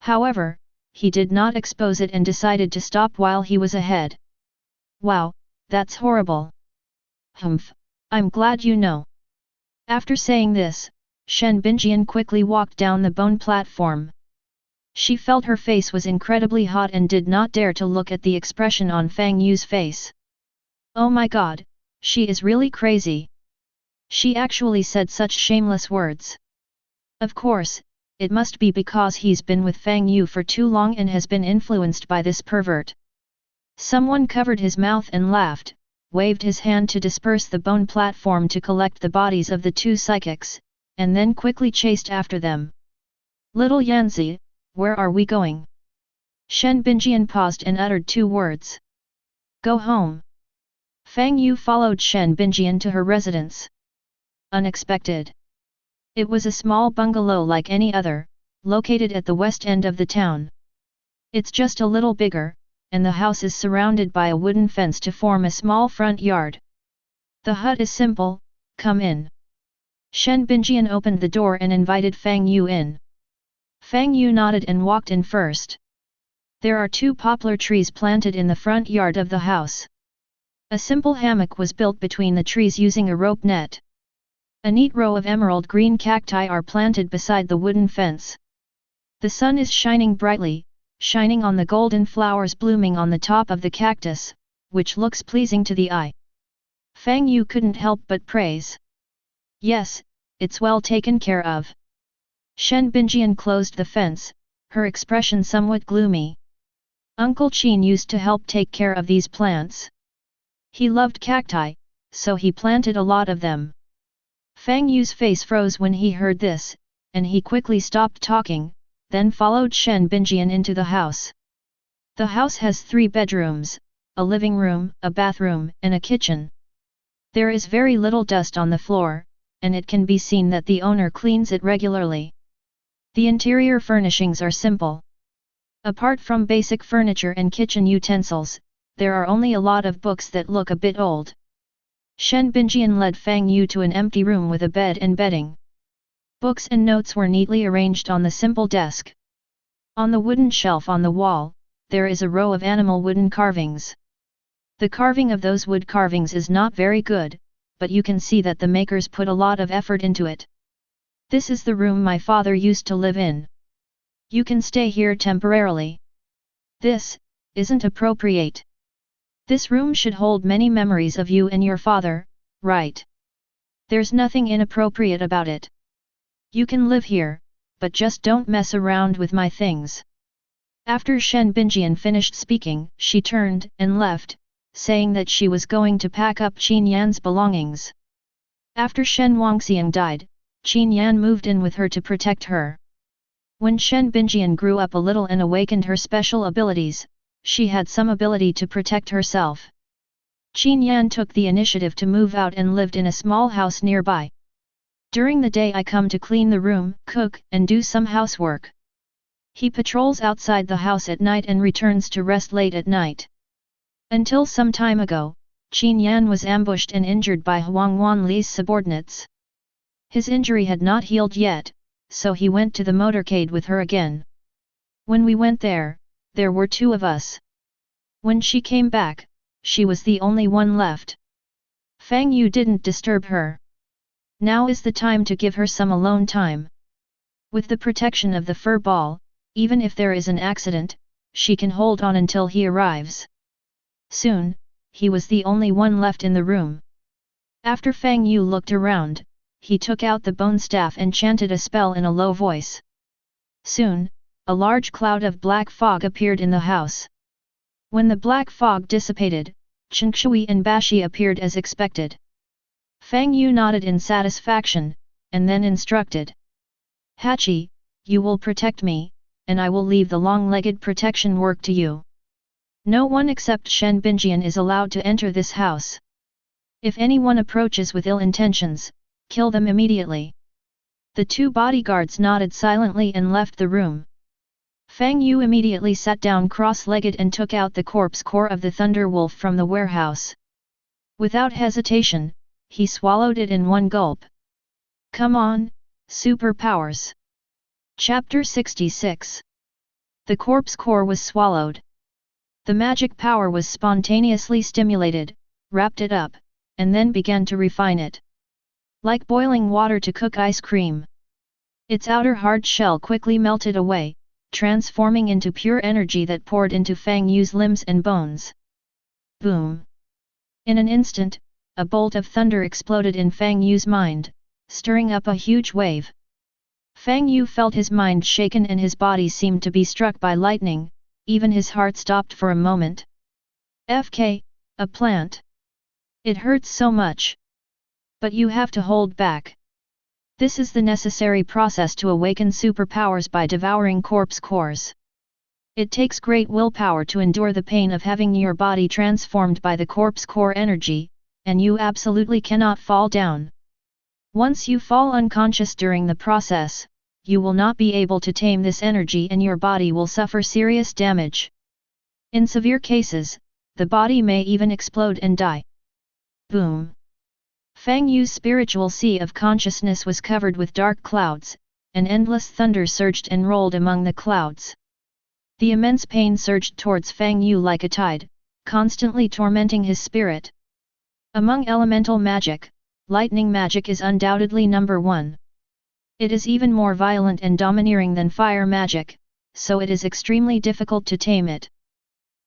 However, he did not expose it and decided to stop while he was ahead. Wow, that's horrible. Humph, I'm glad you know. After saying this, Shen Binjian quickly walked down the bone platform. She felt her face was incredibly hot and did not dare to look at the expression on Fang Yu's face. Oh my god, she is really crazy. She actually said such shameless words. Of course, it must be because he's been with Fang Yu for too long and has been influenced by this pervert. Someone covered his mouth and laughed, waved his hand to disperse the bone platform to collect the bodies of the two psychics, and then quickly chased after them. Little Yanzi, where are we going? Shen Binjian paused and uttered two words. Go home. Fang Yu followed Shen Binjian to her residence. Unexpected. It was a small bungalow like any other, located at the west end of the town. It's just a little bigger, and the house is surrounded by a wooden fence to form a small front yard. The hut is simple, come in. Shen Binjian opened the door and invited Fang Yu in. Fang Yu nodded and walked in first. There are two poplar trees planted in the front yard of the house. A simple hammock was built between the trees using a rope net. A neat row of emerald green cacti are planted beside the wooden fence. The sun is shining brightly, shining on the golden flowers blooming on the top of the cactus, which looks pleasing to the eye. Fang Yu couldn't help but praise. Yes, it's well taken care of. Shen Binjian closed the fence, her expression somewhat gloomy. Uncle Qin used to help take care of these plants. He loved cacti, so he planted a lot of them. Fang Yu's face froze when he heard this, and he quickly stopped talking, then followed Shen Binjian into the house. The house has 3 bedrooms, a living room, a bathroom, and a kitchen. There is very little dust on the floor, and it can be seen that the owner cleans it regularly. The interior furnishings are simple. Apart from basic furniture and kitchen utensils, there are only a lot of books that look a bit old. Shen Binjian led Fang Yu to an empty room with a bed and bedding. Books and notes were neatly arranged on the simple desk. On the wooden shelf on the wall, there is a row of animal wooden carvings. The carving of those wood carvings is not very good, but you can see that the makers put a lot of effort into it. This is the room my father used to live in. You can stay here temporarily. This isn't appropriate. This room should hold many memories of you and your father, right? There's nothing inappropriate about it. You can live here, but just don't mess around with my things. After Shen Binjian finished speaking, she turned and left, saying that she was going to pack up Qin Yan's belongings. After Shen Wangxiang died, Qin Yan moved in with her to protect her. When Shen Binjian grew up a little and awakened her special abilities, she had some ability to protect herself. Qin Yan took the initiative to move out and lived in a small house nearby. During the day I come to clean the room, cook, and do some housework. He patrols outside the house at night and returns to rest late at night. Until some time ago, Qin Yan was ambushed and injured by Huang Wanli's subordinates. His injury had not healed yet, so he went to the motorcade with her again. When we went there were 2 of us. When she came back, she was the only one left. Fang Yu didn't disturb her. Now is the time to give her some alone time. With the protection of the fur ball, even if there is an accident, she can hold on until he arrives. Soon, he was the only one left in the room. After Fang Yu looked around, he took out the bone staff and chanted a spell in a low voice. Soon, a large cloud of black fog appeared in the house. When the black fog dissipated, Chengshui and Bashi appeared as expected. Fang Yu nodded in satisfaction, and then instructed. Hachi, you will protect me, and I will leave the long-legged protection work to you. No one except Shen Binjian is allowed to enter this house. If anyone approaches with ill intentions, kill them immediately. The 2 bodyguards nodded silently and left the room. Fang Yu immediately sat down cross-legged and took out the corpse core of the Thunder Wolf from the warehouse. Without hesitation, he swallowed it in one gulp. Come on, superpowers! Chapter 66. The corpse core was swallowed. The magic power was spontaneously stimulated, wrapped it up, and then began to refine it. Like boiling water to cook ice cream. Its outer hard shell quickly melted away, transforming into pure energy that poured into Fang Yu's limbs and bones. Boom! In an instant, a bolt of thunder exploded in Fang Yu's mind, stirring up a huge wave. Fang Yu felt his mind shaken and his body seemed to be struck by lightning, even his heart stopped for a moment. FK, a plant. It hurts so much. But you have to hold back. This is the necessary process to awaken superpowers by devouring corpse cores. It takes great willpower to endure the pain of having your body transformed by the corpse core energy, and you absolutely cannot fall down. Once you fall unconscious during the process, you will not be able to tame this energy and your body will suffer serious damage. In severe cases, the body may even explode and die. Boom! Fang Yu's spiritual sea of consciousness was covered with dark clouds, and endless thunder surged and rolled among the clouds. The immense pain surged towards Fang Yu like a tide, constantly tormenting his spirit. Among elemental magic, lightning magic is undoubtedly number one. It is even more violent and domineering than fire magic, so it is extremely difficult to tame it.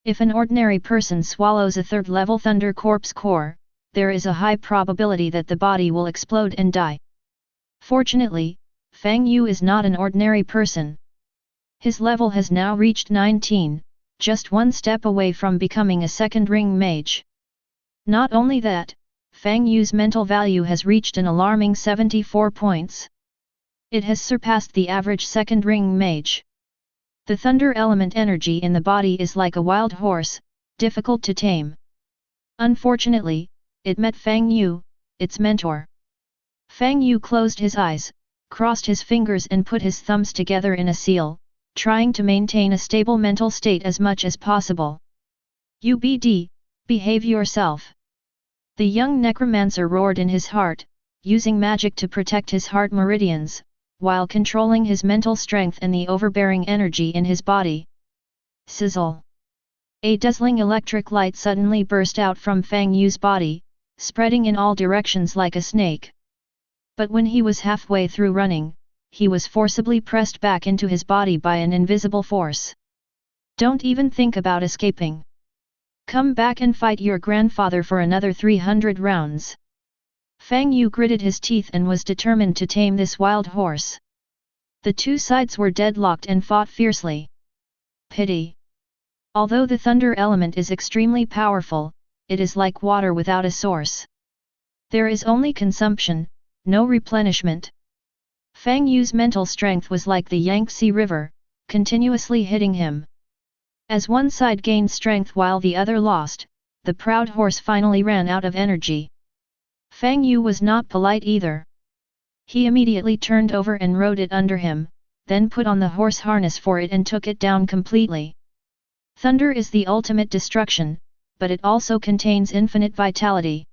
If an ordinary person swallows a third-level thunder corpse core, there is a high probability that the body will explode and die. Fortunately, Fang Yu is not an ordinary person. His level has now reached 19, just one step away from becoming a second-ring mage. Not only that, Fang Yu's mental value has reached an alarming 74 points. It has surpassed the average second-ring mage. The thunder element energy in the body is like a wild horse, difficult to tame. Unfortunately, it met Fang Yu, its mentor. Fang Yu closed his eyes, crossed his fingers and put his thumbs together in a seal, trying to maintain a stable mental state as much as possible. UBD, behave yourself. The young necromancer roared in his heart, using magic to protect his heart meridians, while controlling his mental strength and the overbearing energy in his body. Sizzle! A dazzling electric light suddenly burst out from Fang Yu's body, spreading in all directions like a snake. But when he was halfway through running, he was forcibly pressed back into his body by an invisible force. Don't even think about escaping. Come back and fight your grandfather for another 300 rounds. Fang Yu gritted his teeth and was determined to tame this wild horse. The two sides were deadlocked and fought fiercely. Pity. Although the thunder element is extremely powerful, it is like water without a source. There is only consumption, no replenishment. Fang Yu's mental strength was like the Yangtze River, continuously hitting him. As one side gained strength while the other lost, the proud horse finally ran out of energy. Fang Yu was not polite either. He immediately turned over and rode it under him, then put on the horse harness for it and took it down completely. Thunder is the ultimate destruction, but it also contains infinite vitality.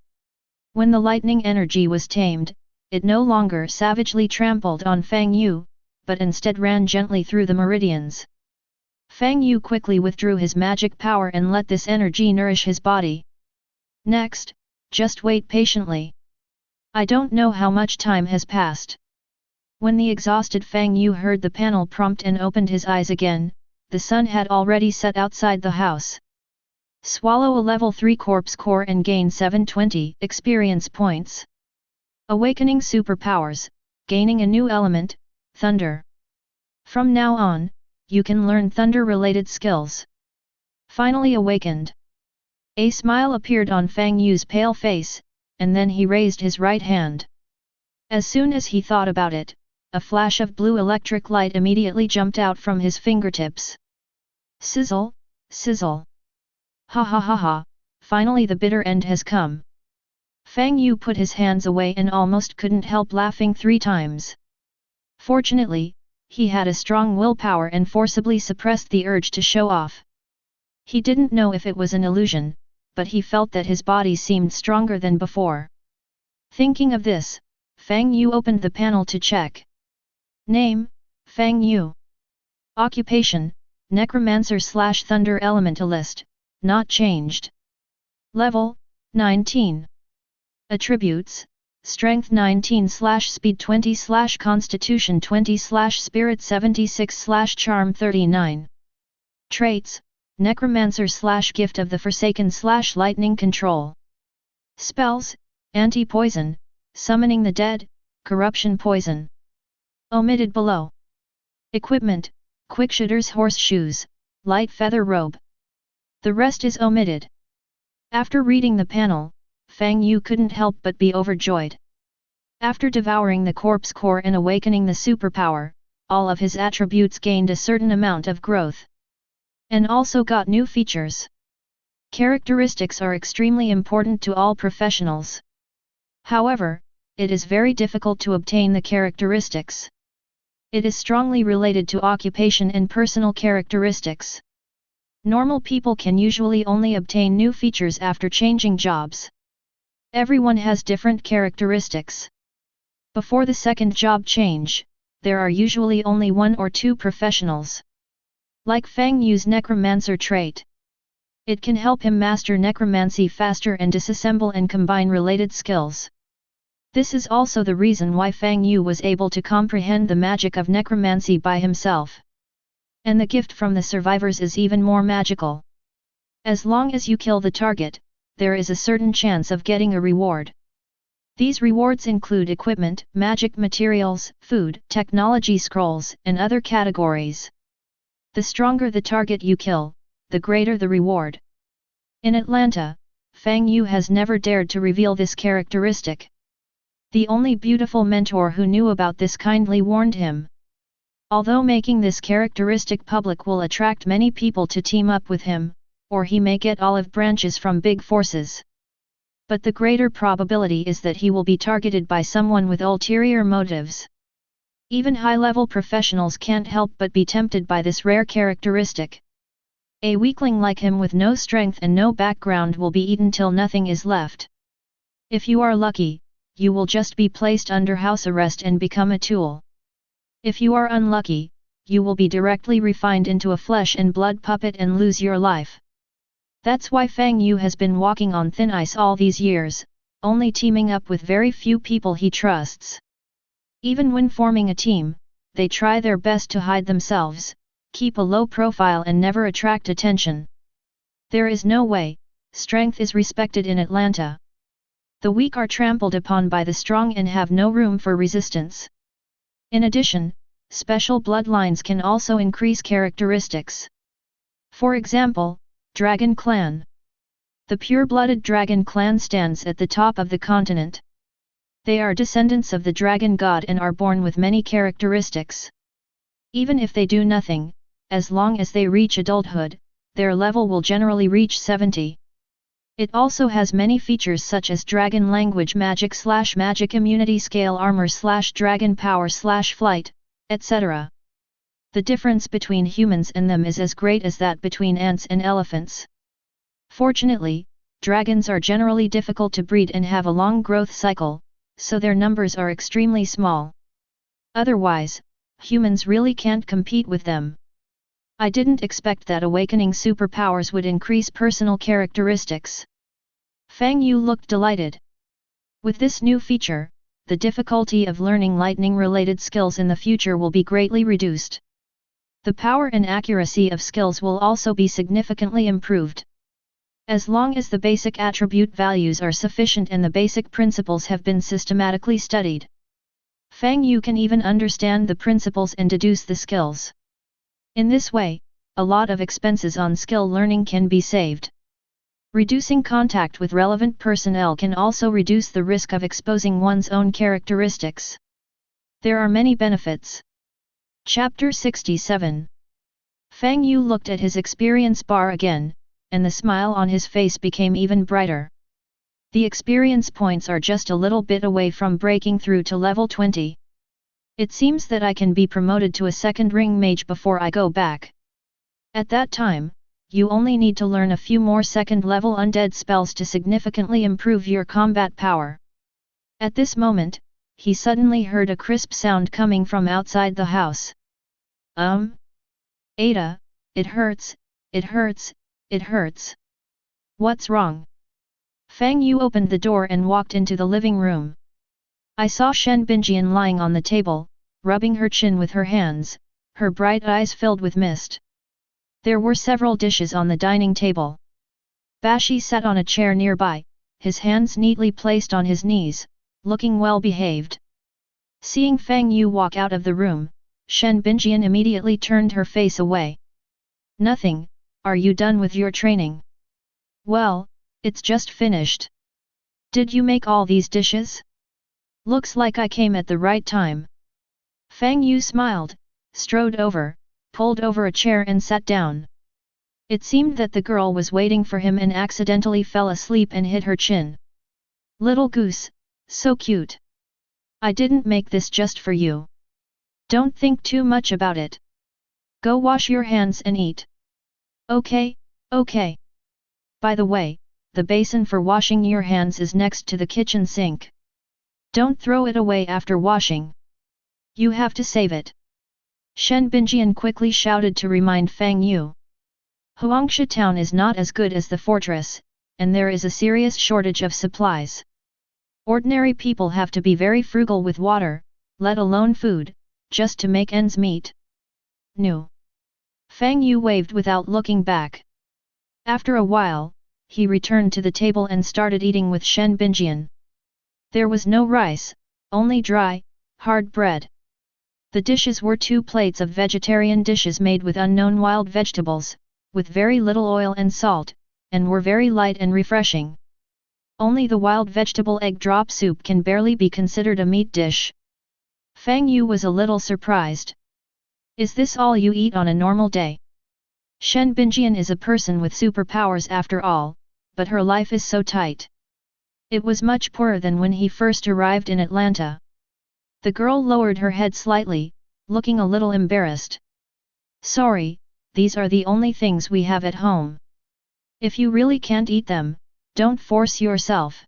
When the lightning energy was tamed, it no longer savagely trampled on Fang Yu, but instead ran gently through the meridians. Fang Yu quickly withdrew his magic power and let this energy nourish his body. Next, just wait patiently. I don't know how much time has passed. When the exhausted Fang Yu heard the panel prompt and opened his eyes again, the sun had already set outside the house. Swallow a level 3 corpse core and gain 720 experience points. Awakening superpowers, gaining a new element, thunder. From now on, you can learn thunder-related skills. Finally awakened. A smile appeared on Fang Yu's pale face, and then he raised his right hand. As soon as he thought about it, a flash of blue electric light immediately jumped out from his fingertips. Sizzle, sizzle. Ha ha ha ha, finally the bitter end has come. Fang Yu put his hands away and almost couldn't help laughing 3 times. Fortunately, he had a strong willpower and forcibly suppressed the urge to show off. He didn't know if it was an illusion, but he felt that his body seemed stronger than before. Thinking of this, Fang Yu opened the panel to check. Name, Fang Yu. Occupation, Necromancer/Thunder Elementalist, not changed. Level, 19. Attributes, Strength 19/Speed 20/Constitution 20/Spirit 76/Charm 39. Traits: Necromancer / Gift of the Forsaken / Lightning Control. Spells: Anti-Poison, Summoning the Dead, Corruption Poison. Omitted below. Equipment: Quickshooter's Horseshoes, Light Feather Robe. The rest is omitted. After reading the panel, Fang Yu couldn't help but be overjoyed. After devouring the corpse core and awakening the superpower, all of his attributes gained a certain amount of growth. And also got new features. Characteristics are extremely important to all professionals. However, it is very difficult to obtain the characteristics. It is strongly related to occupation and personal characteristics. Normal people can usually only obtain new features after changing jobs. Everyone has different characteristics. Before the second job change, there are usually only 1 or 2 professionals. Like Fang Yu's Necromancer trait. It can help him master necromancy faster and disassemble and combine related skills. This is also the reason why Fang Yu was able to comprehend the magic of necromancy by himself. And the gift from the survivors is even more magical. As long as you kill the target, there is a certain chance of getting a reward. These rewards include equipment, magic materials, food, technology scrolls, and other categories. The stronger the target you kill, the greater the reward. In Atlanta, Fang Yu has never dared to reveal this characteristic. The only beautiful mentor who knew about this kindly warned him. Although making this characteristic public will attract many people to team up with him, or he may get olive branches from big forces. But the greater probability is that he will be targeted by someone with ulterior motives. Even high-level professionals can't help but be tempted by this rare characteristic. A weakling like him with no strength and no background will be eaten till nothing is left. If you are lucky, you will just be placed under house arrest and become a tool. If you are unlucky, you will be directly refined into a flesh and blood puppet and lose your life. That's why Fang Yu has been walking on thin ice all these years, only teaming up with very few people he trusts. Even when forming a team, they try their best to hide themselves, keep a low profile and never attract attention. There is no way, strength is respected in Atlanta. The weak are trampled upon by the strong and have no room for resistance. In addition, special bloodlines can also increase characteristics. For example, Dragon Clan. The pure-blooded Dragon Clan stands at the top of the continent. They are descendants of the Dragon God and are born with many characteristics. Even if they do nothing, as long as they reach adulthood, their level will generally reach 70. It also has many features such as dragon language magic / magic immunity scale armor / dragon power / flight, etc. The difference between humans and them is as great as that between ants and elephants. Fortunately, dragons are generally difficult to breed and have a long growth cycle, so their numbers are extremely small. Otherwise, humans really can't compete with them. I didn't expect that awakening superpowers would increase personal characteristics. Fang Yu looked delighted. With this new feature, the difficulty of learning lightning-related skills in the future will be greatly reduced. The power and accuracy of skills will also be significantly improved. As long as the basic attribute values are sufficient and the basic principles have been systematically studied, Fang Yu can even understand the principles and deduce the skills. In this way, a lot of expenses on skill learning can be saved. Reducing contact with relevant personnel can also reduce the risk of exposing one's own characteristics. There are many benefits. Chapter 67. Fang Yu looked at his experience bar again, and the smile on his face became even brighter. The experience points are just a little bit away from breaking through to level 20. It seems that I can be promoted to a second ring mage before I go back. At that time, you only need to learn a few more second-level undead spells to significantly improve your combat power. At this moment, he suddenly heard a crisp sound coming from outside the house. Ada, it hurts, it hurts, it hurts. What's wrong? Fang Yu opened the door and walked into the living room. I saw Shen Binjian lying on the table, rubbing her chin with her hands, her bright eyes filled with mist. There were several dishes on the dining table. Bashi sat on a chair nearby, his hands neatly placed on his knees, looking well behaved. Seeing Fang Yu walk out of the room, Shen Binjian immediately turned her face away. Nothing, are you done with your training? Well, it's just finished. Did you make all these dishes? Looks like I came at the right time. Fang Yu smiled, strode over, pulled over a chair and sat down. It seemed that the girl was waiting for him and accidentally fell asleep and hit her chin. Little goose, so cute. I didn't make this just for you. Don't think too much about it. Go wash your hands and eat. Okay, okay. By the way, the basin for washing your hands is next to the kitchen sink. Don't throw it away after washing. You have to save it. Shen Binjian quickly shouted to remind Fang Yu. Huangsha town is not as good as the fortress, and there is a serious shortage of supplies. Ordinary people have to be very frugal with water, let alone food, just to make ends meet. No. Fang Yu waved without looking back. After a while, he returned to the table and started eating with Shen Binjian. There was no rice, only dry, hard bread. The dishes were 2 plates of vegetarian dishes made with unknown wild vegetables, with very little oil and salt, and were very light and refreshing. Only the wild vegetable egg drop soup can barely be considered a meat dish. Fang Yu was a little surprised. Is this all you eat on a normal day? Shen Binjian is a person with superpowers after all, but her life is so tight. It was much poorer than when he first arrived in Atlanta. The girl lowered her head slightly, looking a little embarrassed. Sorry, these are the only things we have at home. If you really can't eat them, don't force yourself.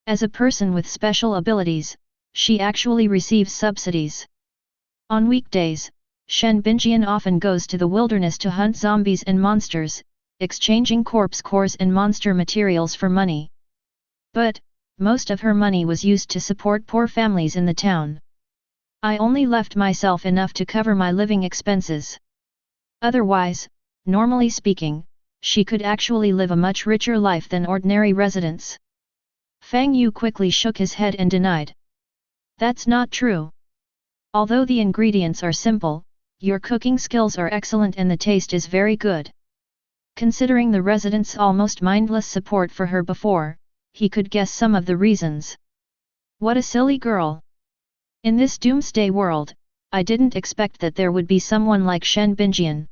As a person with special abilities, she actually receives subsidies. On weekdays, Shen Binjian often goes to the wilderness to hunt zombies and monsters, exchanging corpse cores and monster materials for money. But, most of her money was used to support poor families in the town. I only left myself enough to cover my living expenses. Otherwise, normally speaking, she could actually live a much richer life than ordinary residents. Fang Yu quickly shook his head and denied. That's not true. Although the ingredients are simple, your cooking skills are excellent and the taste is very good. Considering the residents' almost mindless support for her before, he could guess some of the reasons. What a silly girl! In this doomsday world, I didn't expect that there would be someone like Shen Binjian.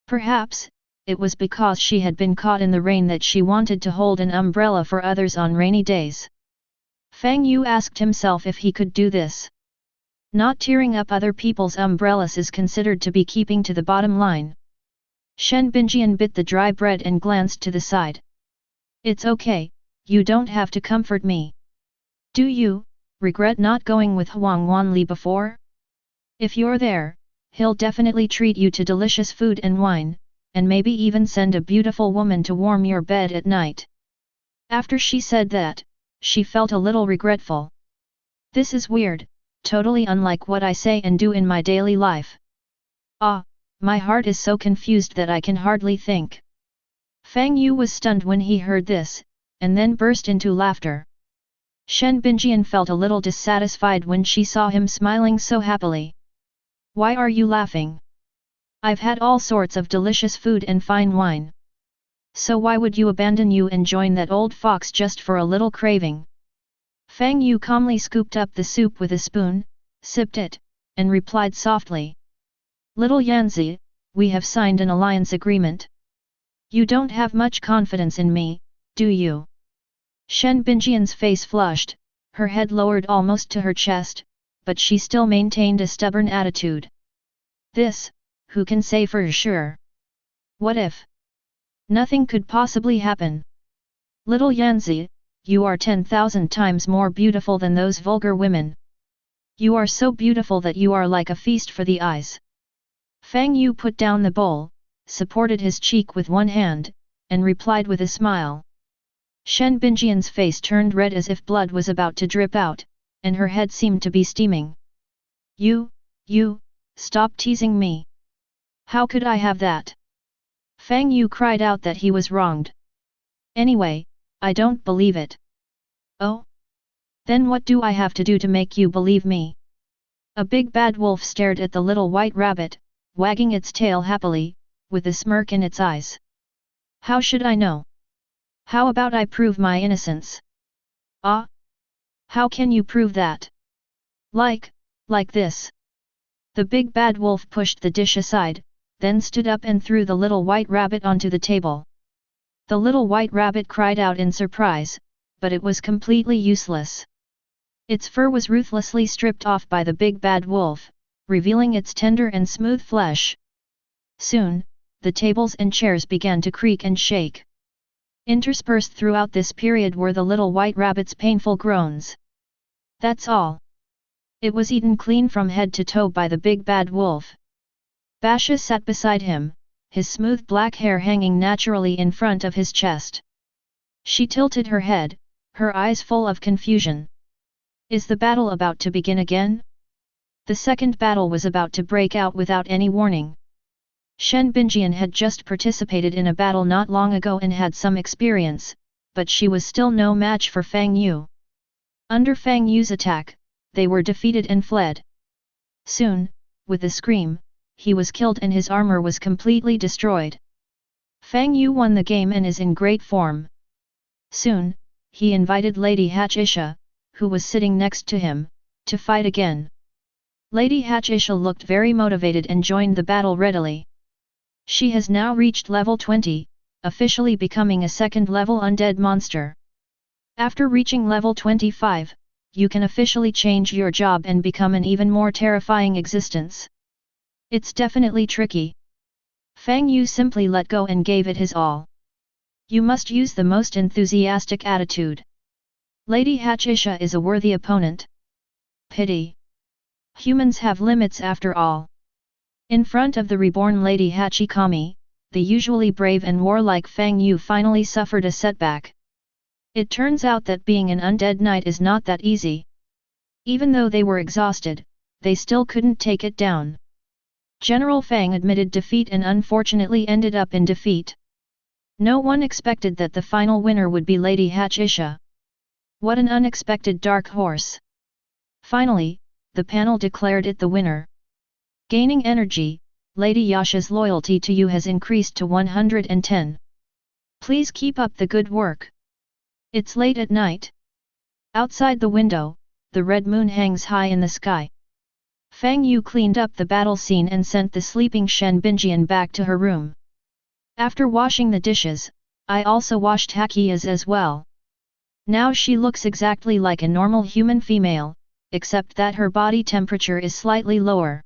Perhaps, it was because she had been caught in the rain that she wanted to hold an umbrella for others on rainy days. Fang Yu asked himself if he could do this. Not tearing up other people's umbrellas is considered to be keeping to the bottom line. Shen Binjian bit the dry bread and glanced to the side. It's okay, you don't have to comfort me. Do you regret not going with Huang Wanli before? If you're there, he'll definitely treat you to delicious food and wine, and maybe even send a beautiful woman to warm your bed at night. After she said that, she felt a little regretful. This is weird, totally unlike what I say and do in my daily life. Ah, my heart is so confused that I can hardly think. Fang Yu was stunned when he heard this, and then burst into laughter. Shen Binjian felt a little dissatisfied when she saw him smiling so happily. Why are you laughing? I've had all sorts of delicious food and fine wine. So why would you abandon you and join that old fox just for a little craving? Fang Yu calmly scooped up the soup with a spoon, sipped it, and replied softly. Little Yanzi, we have signed an alliance agreement. You don't have much confidence in me, do you? Shen Binjian's face flushed, her head lowered almost to her chest, but she still maintained a stubborn attitude. This, who can say for sure? What if? Nothing could possibly happen. Little Yanzi, you are 10,000 times more beautiful than those vulgar women. You are so beautiful that you are like a feast for the eyes. Fang Yu put down the bowl, supported his cheek with one hand, and replied with a smile. Shen Binjian's face turned red as if blood was about to drip out, and her head seemed to be steaming. You, stop teasing me. How could I have that? Fang Yu cried out that he was wronged. Anyway, I don't believe it. Oh? Then what do I have to do to make you believe me? A big bad wolf stared at the little white rabbit, wagging its tail happily, with a smirk in its eyes. How should I know? How about I prove my innocence? Ah? How can you prove that? Like this. The big bad wolf pushed the dish aside, then stood up and threw the little white rabbit onto the table. The little white rabbit cried out in surprise, but it was completely useless. Its fur was ruthlessly stripped off by the big bad wolf, revealing its tender and smooth flesh. Soon, the tables and chairs began to creak and shake. Interspersed throughout this period were the little white rabbit's painful groans. That's all. It was eaten clean from head to toe by the big bad wolf. Basha sat beside him, his smooth black hair hanging naturally in front of his chest. She tilted her head, her eyes full of confusion. Is the battle about to begin again? The second battle was about to break out without any warning. Shen Binjian had just participated in a battle not long ago and had some experience, but she was still no match for Fang Yu. Under Fang Yu's attack, they were defeated and fled. Soon, with a scream, he was killed and his armor was completely destroyed. Fang Yu won the game and is in great form. Soon, he invited Lady Hatchisha, who was sitting next to him, to fight again. Lady Hatchisha looked very motivated and joined the battle readily. She has now reached level 20, officially becoming a second-level undead monster. After reaching level 25, you can officially change your job and become an even more terrifying existence. It's definitely tricky. Fang Yu simply let go and gave it his all. You must use the most enthusiastic attitude. Lady Hatchisha is a worthy opponent. Pity. Humans have limits after all. In front of the reborn Lady Hachikami, the usually brave and warlike Fang Yu finally suffered a setback. It turns out that being an undead knight is not that easy. Even though they were exhausted, they still couldn't take it down. General Fang admitted defeat and unfortunately ended up in defeat. No one expected that the final winner would be Lady Hatchisha. What an unexpected dark horse. Finally, the panel declared it the winner. Gaining energy, Lady Yasha's loyalty to you has increased to 110. Please keep up the good work. It's late at night. Outside the window, the red moon hangs high in the sky. Fang Yu cleaned up the battle scene and sent the sleeping Shen Binjian back to her room. After washing the dishes, I also washed Hakiya's as well. Now she looks exactly like a normal human female, except that her body temperature is slightly lower.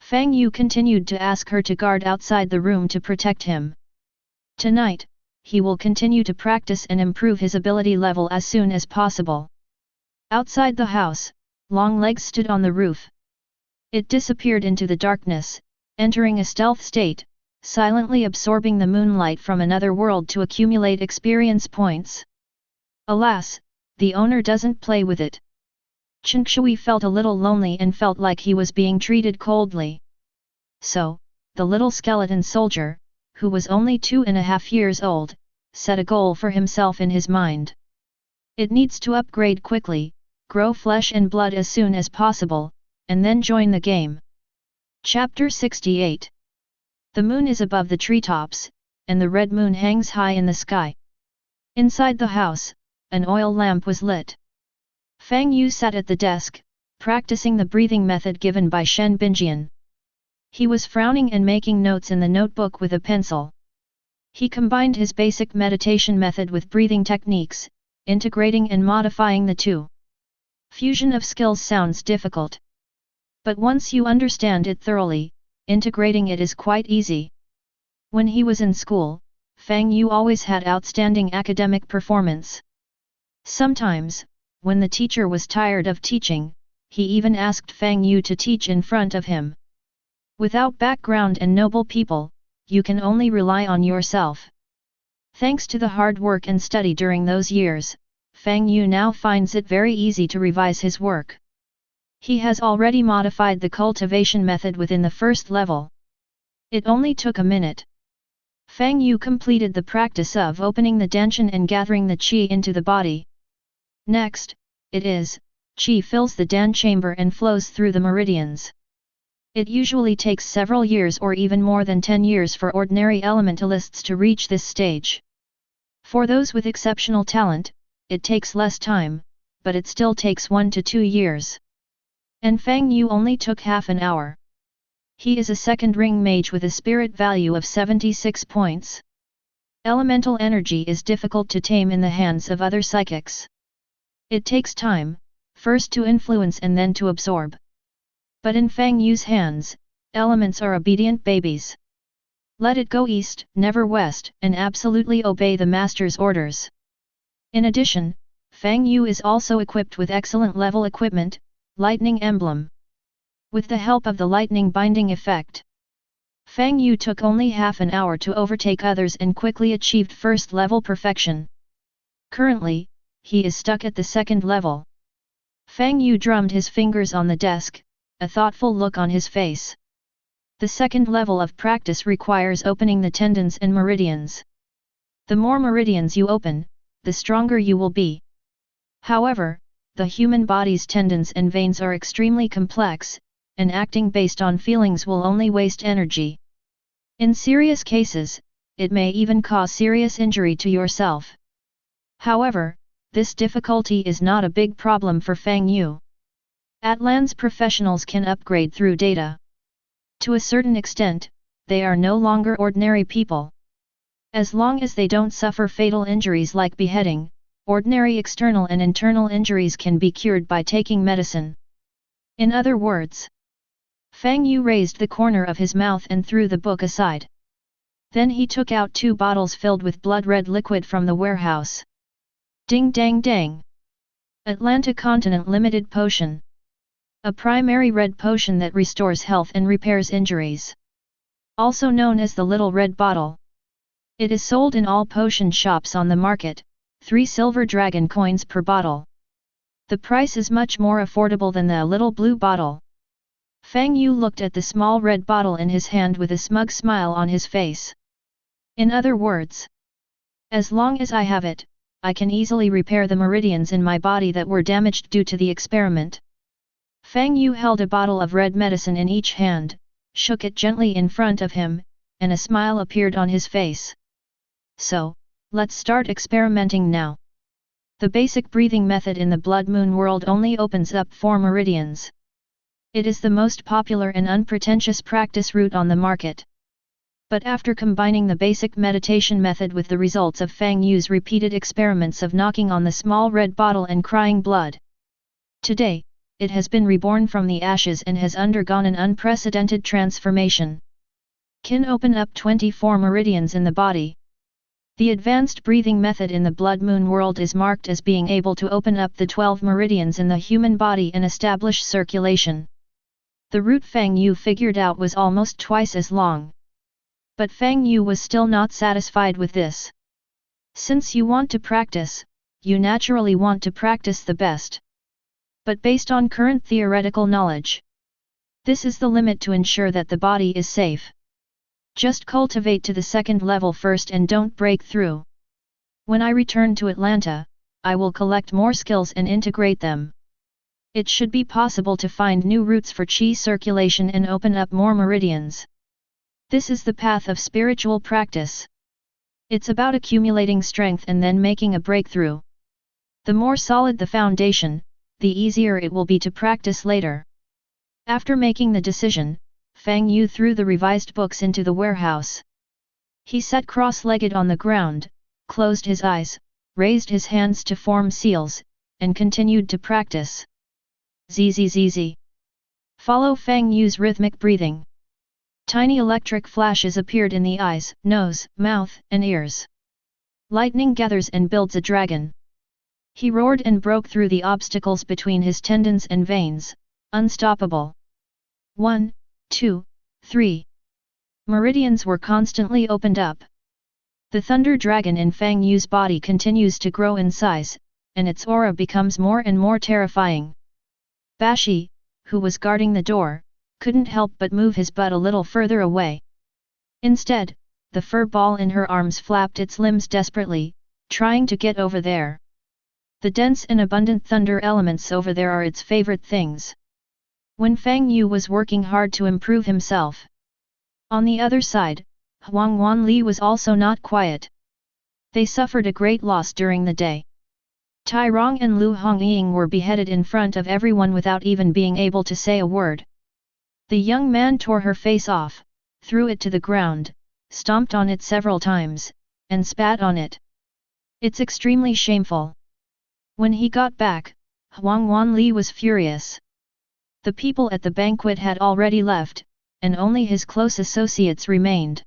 Fang Yu continued to ask her to guard outside the room to protect him. Tonight, he will continue to practice and improve his ability level as soon as possible. Outside the house, Longlegs stood on the roof. It disappeared into the darkness, entering a stealth state, silently absorbing the moonlight from another world to accumulate experience points. Alas, the owner doesn't play with it. Chen Shui felt a little lonely and felt like he was being treated coldly. So, the little skeleton soldier, who was only 2.5 years old, set a goal for himself in his mind. It needs to upgrade quickly, grow flesh and blood as soon as possible, and then join the game. Chapter 68. The moon is above the treetops, and the red moon hangs high in the sky. Inside the house, an oil lamp was lit. Fang Yu sat at the desk, practicing the breathing method given by Shen Binjian. He was frowning and making notes in the notebook with a pencil. He combined his basic meditation method with breathing techniques, integrating and modifying the two. Fusion of skills sounds difficult. But once you understand it thoroughly, integrating it is quite easy. When he was in school, Fang Yu always had outstanding academic performance. Sometimes, when the teacher was tired of teaching, he even asked Fang Yu to teach in front of him. Without background and noble people, you can only rely on yourself. Thanks to the hard work and study during those years, Fang Yu now finds it very easy to revise his work. He has already modified the cultivation method within the first level. It only took a minute. Fang Yu completed the practice of opening the danshan and gathering the qi into the body. Next, qi fills the dan chamber and flows through the meridians. It usually takes several years or even more than 10 years for ordinary elementalists to reach this stage. For those with exceptional talent, it takes less time, but it still takes 1 to 2 years. And Fang Yu only took half an hour. He is a second ring mage with a spirit value of 76 points. Elemental energy is difficult to tame in the hands of other psychics. It takes time, first to influence and then to absorb. But in Fang Yu's hands, elements are obedient babies. Let it go east, never west, and absolutely obey the master's orders. In addition, Fang Yu is also equipped with excellent level equipment, Lightning Emblem. With the help of the lightning binding effect, Fang Yu took only half an hour to overtake others and quickly achieved first level perfection. Currently, he is stuck at the second level. Fang Yu drummed his fingers on the desk, a thoughtful look on his face. The second level of practice requires opening the tendons and meridians. The more meridians you open, the stronger you will be. However, the human body's tendons and veins are extremely complex, and acting based on feelings will only waste energy. In serious cases, it may even cause serious injury to yourself. However, this difficulty is not a big problem for Fang Yu. Atlan's professionals can upgrade through data. To a certain extent, they are no longer ordinary people. As long as they don't suffer fatal injuries like beheading, ordinary external and internal injuries can be cured by taking medicine. In other words, Fang Yu raised the corner of his mouth and threw the book aside. Then he took out 2 bottles filled with blood-red liquid from the warehouse. Ding dang dang! Atlanta Continent Limited Potion. A primary red potion that restores health and repairs injuries. Also known as the Little Red Bottle. It is sold in all potion shops on the market, 3 silver dragon coins per bottle. The price is much more affordable than the Little Blue Bottle. Fang Yu looked at the small red bottle in his hand with a smug smile on his face. In other words, as long as I have it, I can easily repair the meridians in my body that were damaged due to the experiment. Fang Yu held a bottle of red medicine in each hand, shook it gently in front of him, and a smile appeared on his face. So, let's start experimenting now. The basic breathing method in the Blood Moon world only opens up 4 meridians. It is the most popular and unpretentious practice route on the market. But after combining the basic meditation method with the results of Fang Yu's repeated experiments of knocking on the small red bottle and crying blood, today, it has been reborn from the ashes and has undergone an unprecedented transformation. Can open up 24 meridians in the body. The advanced breathing method in the Blood Moon world is marked as being able to open up the 12 meridians in the human body and establish circulation. The route Fang Yu figured out was almost twice as long. But Fang Yu was still not satisfied with this. Since you want to practice, you naturally want to practice the best. But based on current theoretical knowledge, this is the limit to ensure that the body is safe. Just cultivate to the second level first and don't break through. When I return to Atlanta, I will collect more skills and integrate them. It should be possible to find new routes for qi circulation and open up more meridians. This is the path of spiritual practice. It's about accumulating strength and then making a breakthrough. The more solid the foundation, the easier it will be to practice later. After making the decision, Fang Yu threw the revised books into the warehouse. He sat cross-legged on the ground, closed his eyes, raised his hands to form seals, and continued to practice. Zzz. Follow Fang Yu's rhythmic breathing. Tiny electric flashes appeared in the eyes, nose, mouth, and ears. Lightning gathers and builds a dragon. He roared and broke through the obstacles between his tendons and veins, unstoppable. 1, 2, 3. Meridians were constantly opened up. The thunder dragon in Fang Yu's body continues to grow in size, and its aura becomes more and more terrifying. Bashi, who was guarding the door, couldn't help but move his butt a little further away. Instead, the fur ball in her arms flapped its limbs desperately, trying to get over there. The dense and abundant thunder elements over there are its favorite things. When Fang Yu was working hard to improve himself. On the other side, Huang Wanli was also not quiet. They suffered a great loss during the day. Tai Rong and Lu Hongying were beheaded in front of everyone without even being able to say a word. The young man tore her face off, threw it to the ground, stomped on it several times, and spat on it. It's extremely shameful. When he got back, Huang Wanli was furious. The people at the banquet had already left, and only his close associates remained.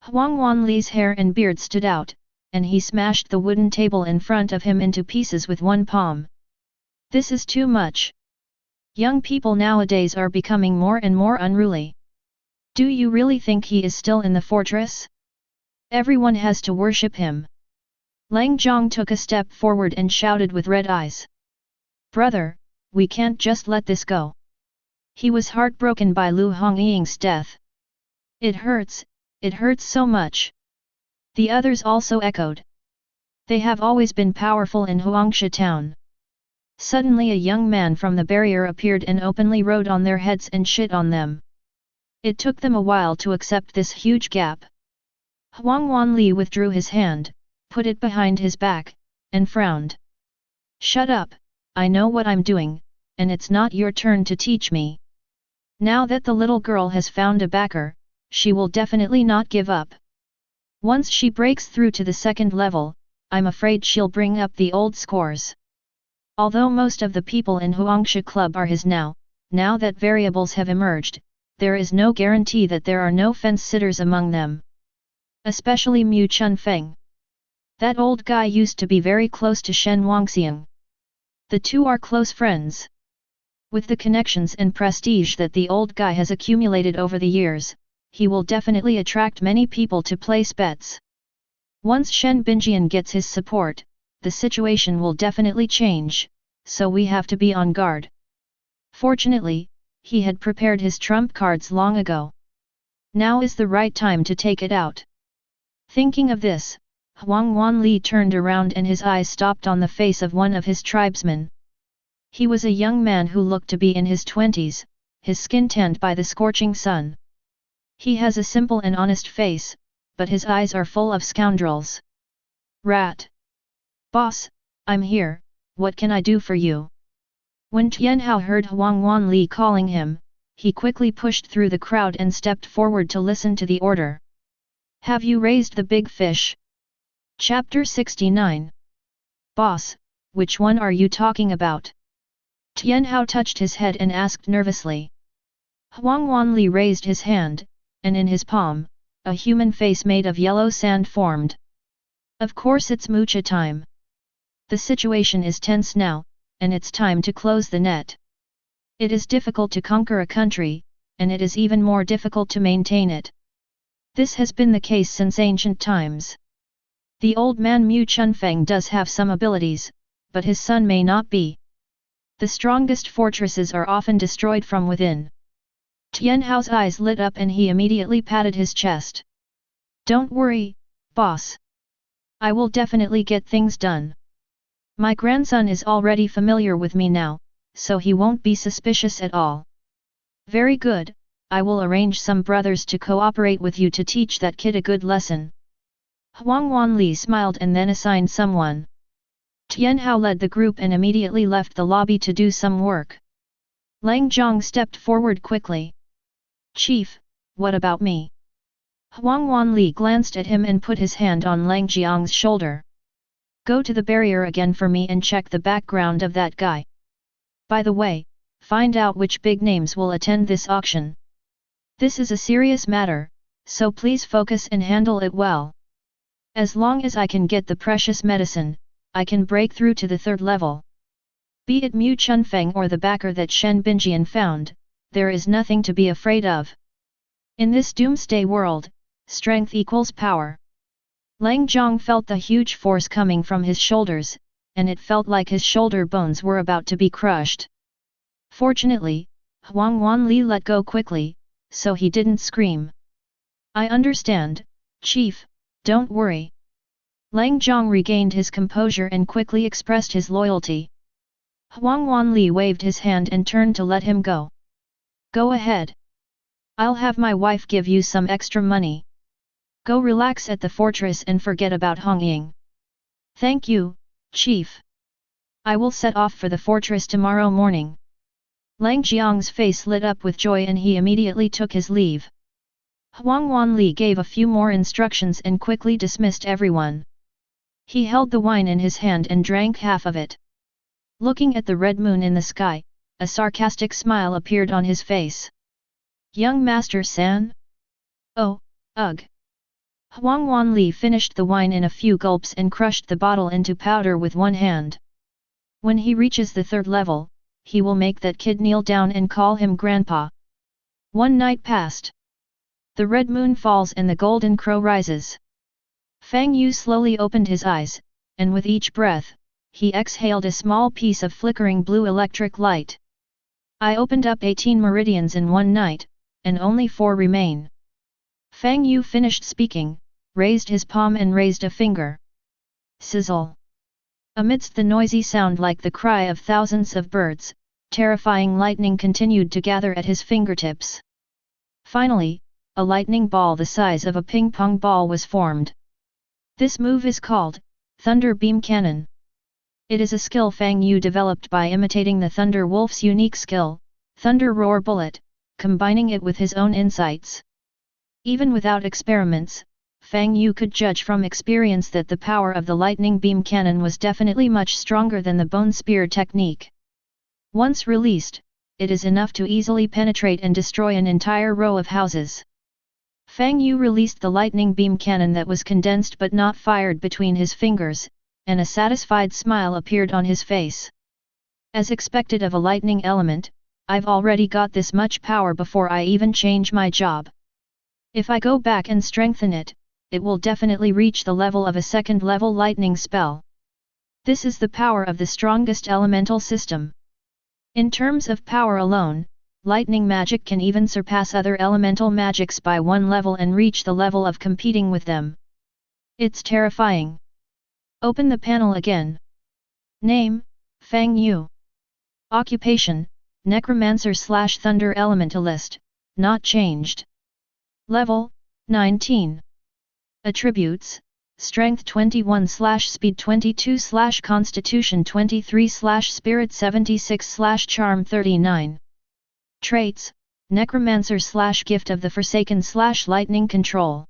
Huang Wanli's hair and beard stood out, and he smashed the wooden table in front of him into pieces with one palm. This is too much. Young people nowadays are becoming more and more unruly. Do you really think he is still in the fortress? Everyone has to worship him. Lang Zhong took a step forward and shouted with red eyes. Brother, we can't just let this go. He was heartbroken by Lu Hongying's death. It hurts so much. The others also echoed. They have always been powerful in Huangsha town. Suddenly a young man from the barrier appeared and openly rode on their heads and shit on them. It took them a while to accept this huge gap. Huang Wanli withdrew his hand, put it behind his back, and frowned. Shut up, I know what I'm doing, and it's not your turn to teach me. Now that the little girl has found a backer, she will definitely not give up. Once she breaks through to the second level, I'm afraid she'll bring up the old scores. Although most of the people in Huangsha Club are his now that variables have emerged, there is no guarantee that there are no fence-sitters among them. Especially Mu Chunfeng. That old guy used to be very close to Shen Wangxiang. The two are close friends. With the connections and prestige that the old guy has accumulated over the years, he will definitely attract many people to place bets. Once Shen Binjian gets his support, the situation will definitely change, so we have to be on guard. Fortunately, he had prepared his trump cards long ago. Now is the right time to take it out. Thinking of this, Huang Wanli turned around and his eyes stopped on the face of one of his tribesmen. He was a young man who looked to be in his 20s, his skin tanned by the scorching sun. He has a simple and honest face, but his eyes are full of scoundrels. Rat. Boss, I'm here, what can I do for you? When Tianhao heard Huang Wanli calling him, he quickly pushed through the crowd and stepped forward to listen to the order. Have you raised the big fish? Chapter 69. Boss, which one are you talking about? Tianhao touched his head and asked nervously. Huang Wanli raised his hand, and in his palm, a human face made of yellow sand formed. Of course it's Mucha time. The situation is tense now, and it's time to close the net. It is difficult to conquer a country, and it is even more difficult to maintain it. This has been the case since ancient times. The old man Mu Chunfeng does have some abilities, but his son may not be. The strongest fortresses are often destroyed from within. Tianhao's eyes lit up and he immediately patted his chest. Don't worry, boss. I will definitely get things done. My grandson is already familiar with me now, so he won't be suspicious at all. Very good, I will arrange some brothers to cooperate with you to teach that kid a good lesson. Huang Wanli smiled and then assigned someone. Tianhao led the group and immediately left the lobby to do some work. Lang Zhong stepped forward quickly. Chief, what about me? Huang Wanli glanced at him and put his hand on Lang Jiang's shoulder. Go to the barrier again for me and check the background of that guy. By the way, find out which big names will attend this auction. This is a serious matter, so please focus and handle it well. As long as I can get the precious medicine, I can break through to the third level. Be it Mu Chunfeng or the backer that Shen Binjian found, there is nothing to be afraid of. In this doomsday world, strength equals power. Lang Zhong felt the huge force coming from his shoulders, and it felt like his shoulder bones were about to be crushed. Fortunately, Huang Wanli let go quickly, so he didn't scream. "I understand, Chief, don't worry." Lang Zhong regained his composure and quickly expressed his loyalty. Huang Wanli waved his hand and turned to let him go. "Go ahead. I'll have my wife give you some extra money. Go relax at the fortress and forget about Hongying." "Thank you, Chief. I will set off for the fortress tomorrow morning." Lang Jiang's face lit up with joy and he immediately took his leave. Huang Wanli gave a few more instructions and quickly dismissed everyone. He held the wine in his hand and drank half of it. Looking at the red moon in the sky, a sarcastic smile appeared on his face. "Young Master San? Oh, ugh." Huang Wanli finished the wine in a few gulps and crushed the bottle into powder with one hand. When he reaches the third level, he will make that kid kneel down and call him Grandpa. One night passed. The red moon falls and the golden crow rises. Fang Yu slowly opened his eyes, and with each breath, he exhaled a small piece of flickering blue electric light. "I opened up 18 meridians in one night, and only 4 remain." Fang Yu finished speaking, raised his palm and raised a finger. Sizzle! Amidst the noisy sound like the cry of thousands of birds, terrifying lightning continued to gather at his fingertips. Finally, a lightning ball the size of a ping-pong ball was formed. This move is called Thunder Beam Cannon. It is a skill Fang Yu developed by imitating the Thunder Wolf's unique skill, Thunder Roar Bullet, combining it with his own insights. Even without experiments, Fang Yu could judge from experience that the power of the lightning beam cannon was definitely much stronger than the bone spear technique. Once released, it is enough to easily penetrate and destroy an entire row of houses. Fang Yu released the lightning beam cannon that was condensed but not fired between his fingers, and a satisfied smile appeared on his face. As expected of a lightning element, I've already got this much power before I even change my job. If I go back and strengthen it, it will definitely reach the level of a second-level lightning spell. This is the power of the strongest elemental system. In terms of power alone, lightning magic can even surpass other elemental magics by one level and reach the level of competing with them. It's terrifying. Open the panel again. Name, Fang Yu. Occupation, Necromancer/Thunder Elementalist, not changed. Level, 19. Attributes, Strength 21/Speed 22/Constitution 23/Spirit 76/Charm 39. Traits, Necromancer/Gift of the Forsaken/Lightning Control.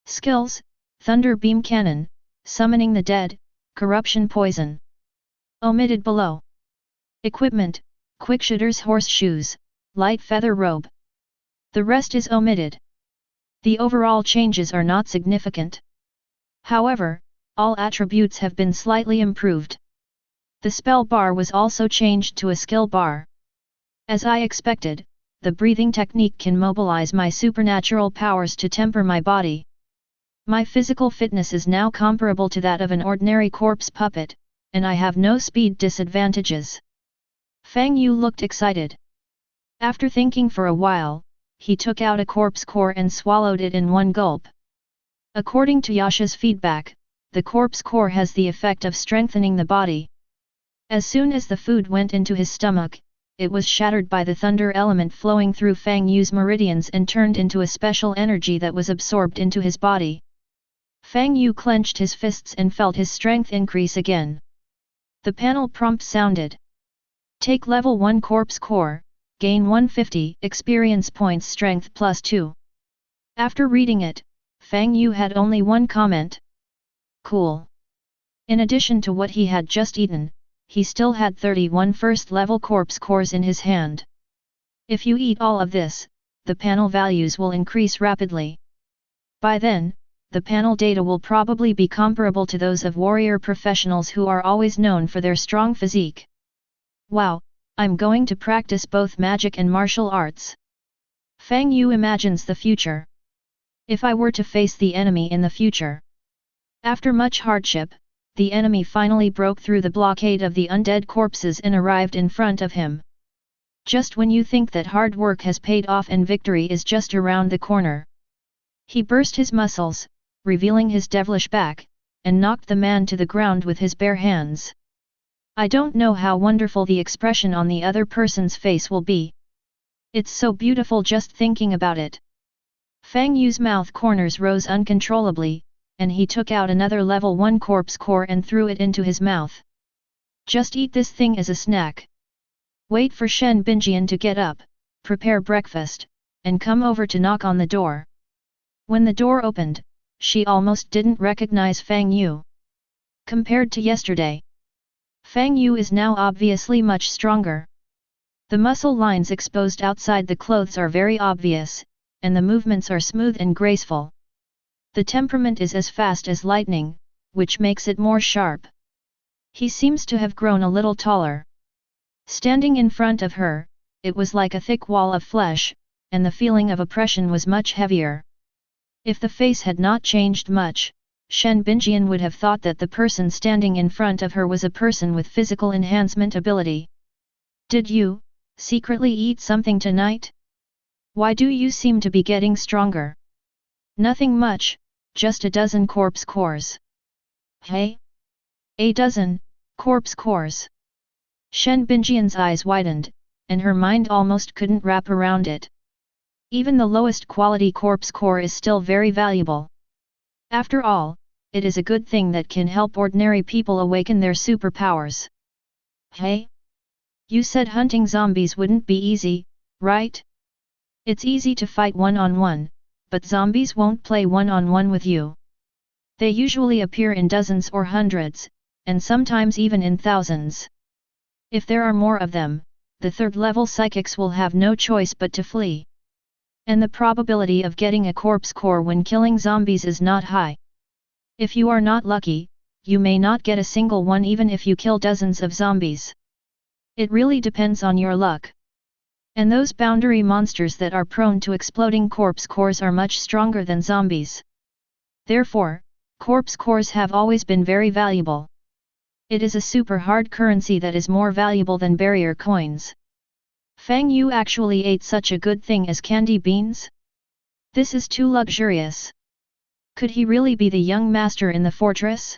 Skills, Thunder Beam Cannon, Summoning the Dead, Corruption Poison. Omitted below. Equipment, Quickshooter's Horseshoes, Light Feather Robe. The rest is omitted. The overall changes are not significant. However, all attributes have been slightly improved. The spell bar was also changed to a skill bar. As I expected, the breathing technique can mobilize my supernatural powers to temper my body. My physical fitness is now comparable to that of an ordinary corpse puppet, and I have no speed disadvantages. Fang Yu looked excited. After thinking for a while, he took out a corpse core and swallowed it in one gulp. According to Yasha's feedback, the corpse core has the effect of strengthening the body. As soon as the food went into his stomach, it was shattered by the thunder element flowing through Fang Yu's meridians and turned into a special energy that was absorbed into his body. Fang Yu clenched his fists and felt his strength increase again. The panel prompt sounded. Take level 1 corpse core, gain 150 experience points, strength +2. After reading it, Fang Yu had only one comment. Cool. In addition to what he had just eaten, he still had 31 first-level corpse cores in his hand. If you eat all of this, the panel values will increase rapidly. By then, the panel data will probably be comparable to those of warrior professionals who are always known for their strong physique. Wow, I'm going to practice both magic and martial arts. Fang Yu imagines the future. If I were to face the enemy in the future. After much hardship, the enemy finally broke through the blockade of the undead corpses and arrived in front of him. Just when you think that hard work has paid off and victory is just around the corner, he burst his muscles, revealing his devilish back, and knocked the man to the ground with his bare hands. I don't know how wonderful the expression on the other person's face will be. It's so beautiful just thinking about it. Fang Yu's mouth corners rose uncontrollably, and he took out another level 1 corpse core and threw it into his mouth. Just eat this thing as a snack. Wait for Shen Binjian to get up, prepare breakfast, and come over to knock on the door. When the door opened, she almost didn't recognize Fang Yu. Compared to yesterday, Fang Yu is now obviously much stronger. The muscle lines exposed outside the clothes are very obvious, and the movements are smooth and graceful. The temperament is as fast as lightning, which makes it more sharp. He seems to have grown a little taller. Standing in front of her, it was like a thick wall of flesh, and the feeling of oppression was much heavier. If the face had not changed much, Shen Binjian would have thought that the person standing in front of her was a person with physical enhancement ability. Did you, secretly eat something tonight? Why do you seem to be getting stronger? Nothing much, just a dozen corpse cores. Hey? A dozen, corpse cores. Shen Binjian's eyes widened, and her mind almost couldn't wrap around it. Even the lowest quality corpse core is still very valuable. After all, it is a good thing that can help ordinary people awaken their superpowers. Hey? You said hunting zombies wouldn't be easy, right? It's easy to fight one-on-one, but zombies won't play one-on-one with you. They usually appear in dozens or hundreds, and sometimes even in thousands. If there are more of them, the third-level psychics will have no choice but to flee. And the probability of getting a corpse core when killing zombies is not high. If you are not lucky, you may not get a single one even if you kill dozens of zombies. It really depends on your luck. And those boundary monsters that are prone to exploding corpse cores are much stronger than zombies. Therefore, corpse cores have always been very valuable. It is a super hard currency that is more valuable than barrier coins. Fang Yu actually ate such a good thing as candy beans? This is too luxurious. Could he really be the young master in the fortress?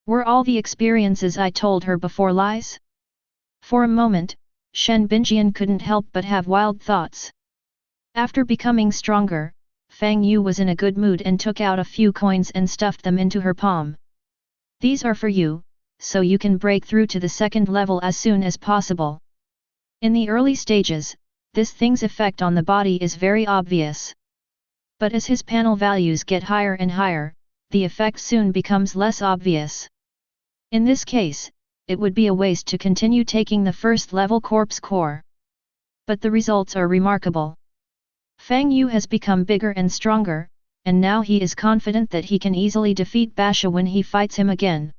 Were all the experiences I told her before lies? For a moment, Shen Binjian couldn't help but have wild thoughts. After becoming stronger, Fang Yu was in a good mood and took out a few coins and stuffed them into her palm. These are for you, so you can break through to the second level as soon as possible. In the early stages, this thing's effect on the body is very obvious. But as his panel values get higher and higher, the effect soon becomes less obvious. In this case, it would be a waste to continue taking the first level corpse core. But the results are remarkable. Fang Yu has become bigger and stronger, and now he is confident that he can easily defeat Basha when he fights him again.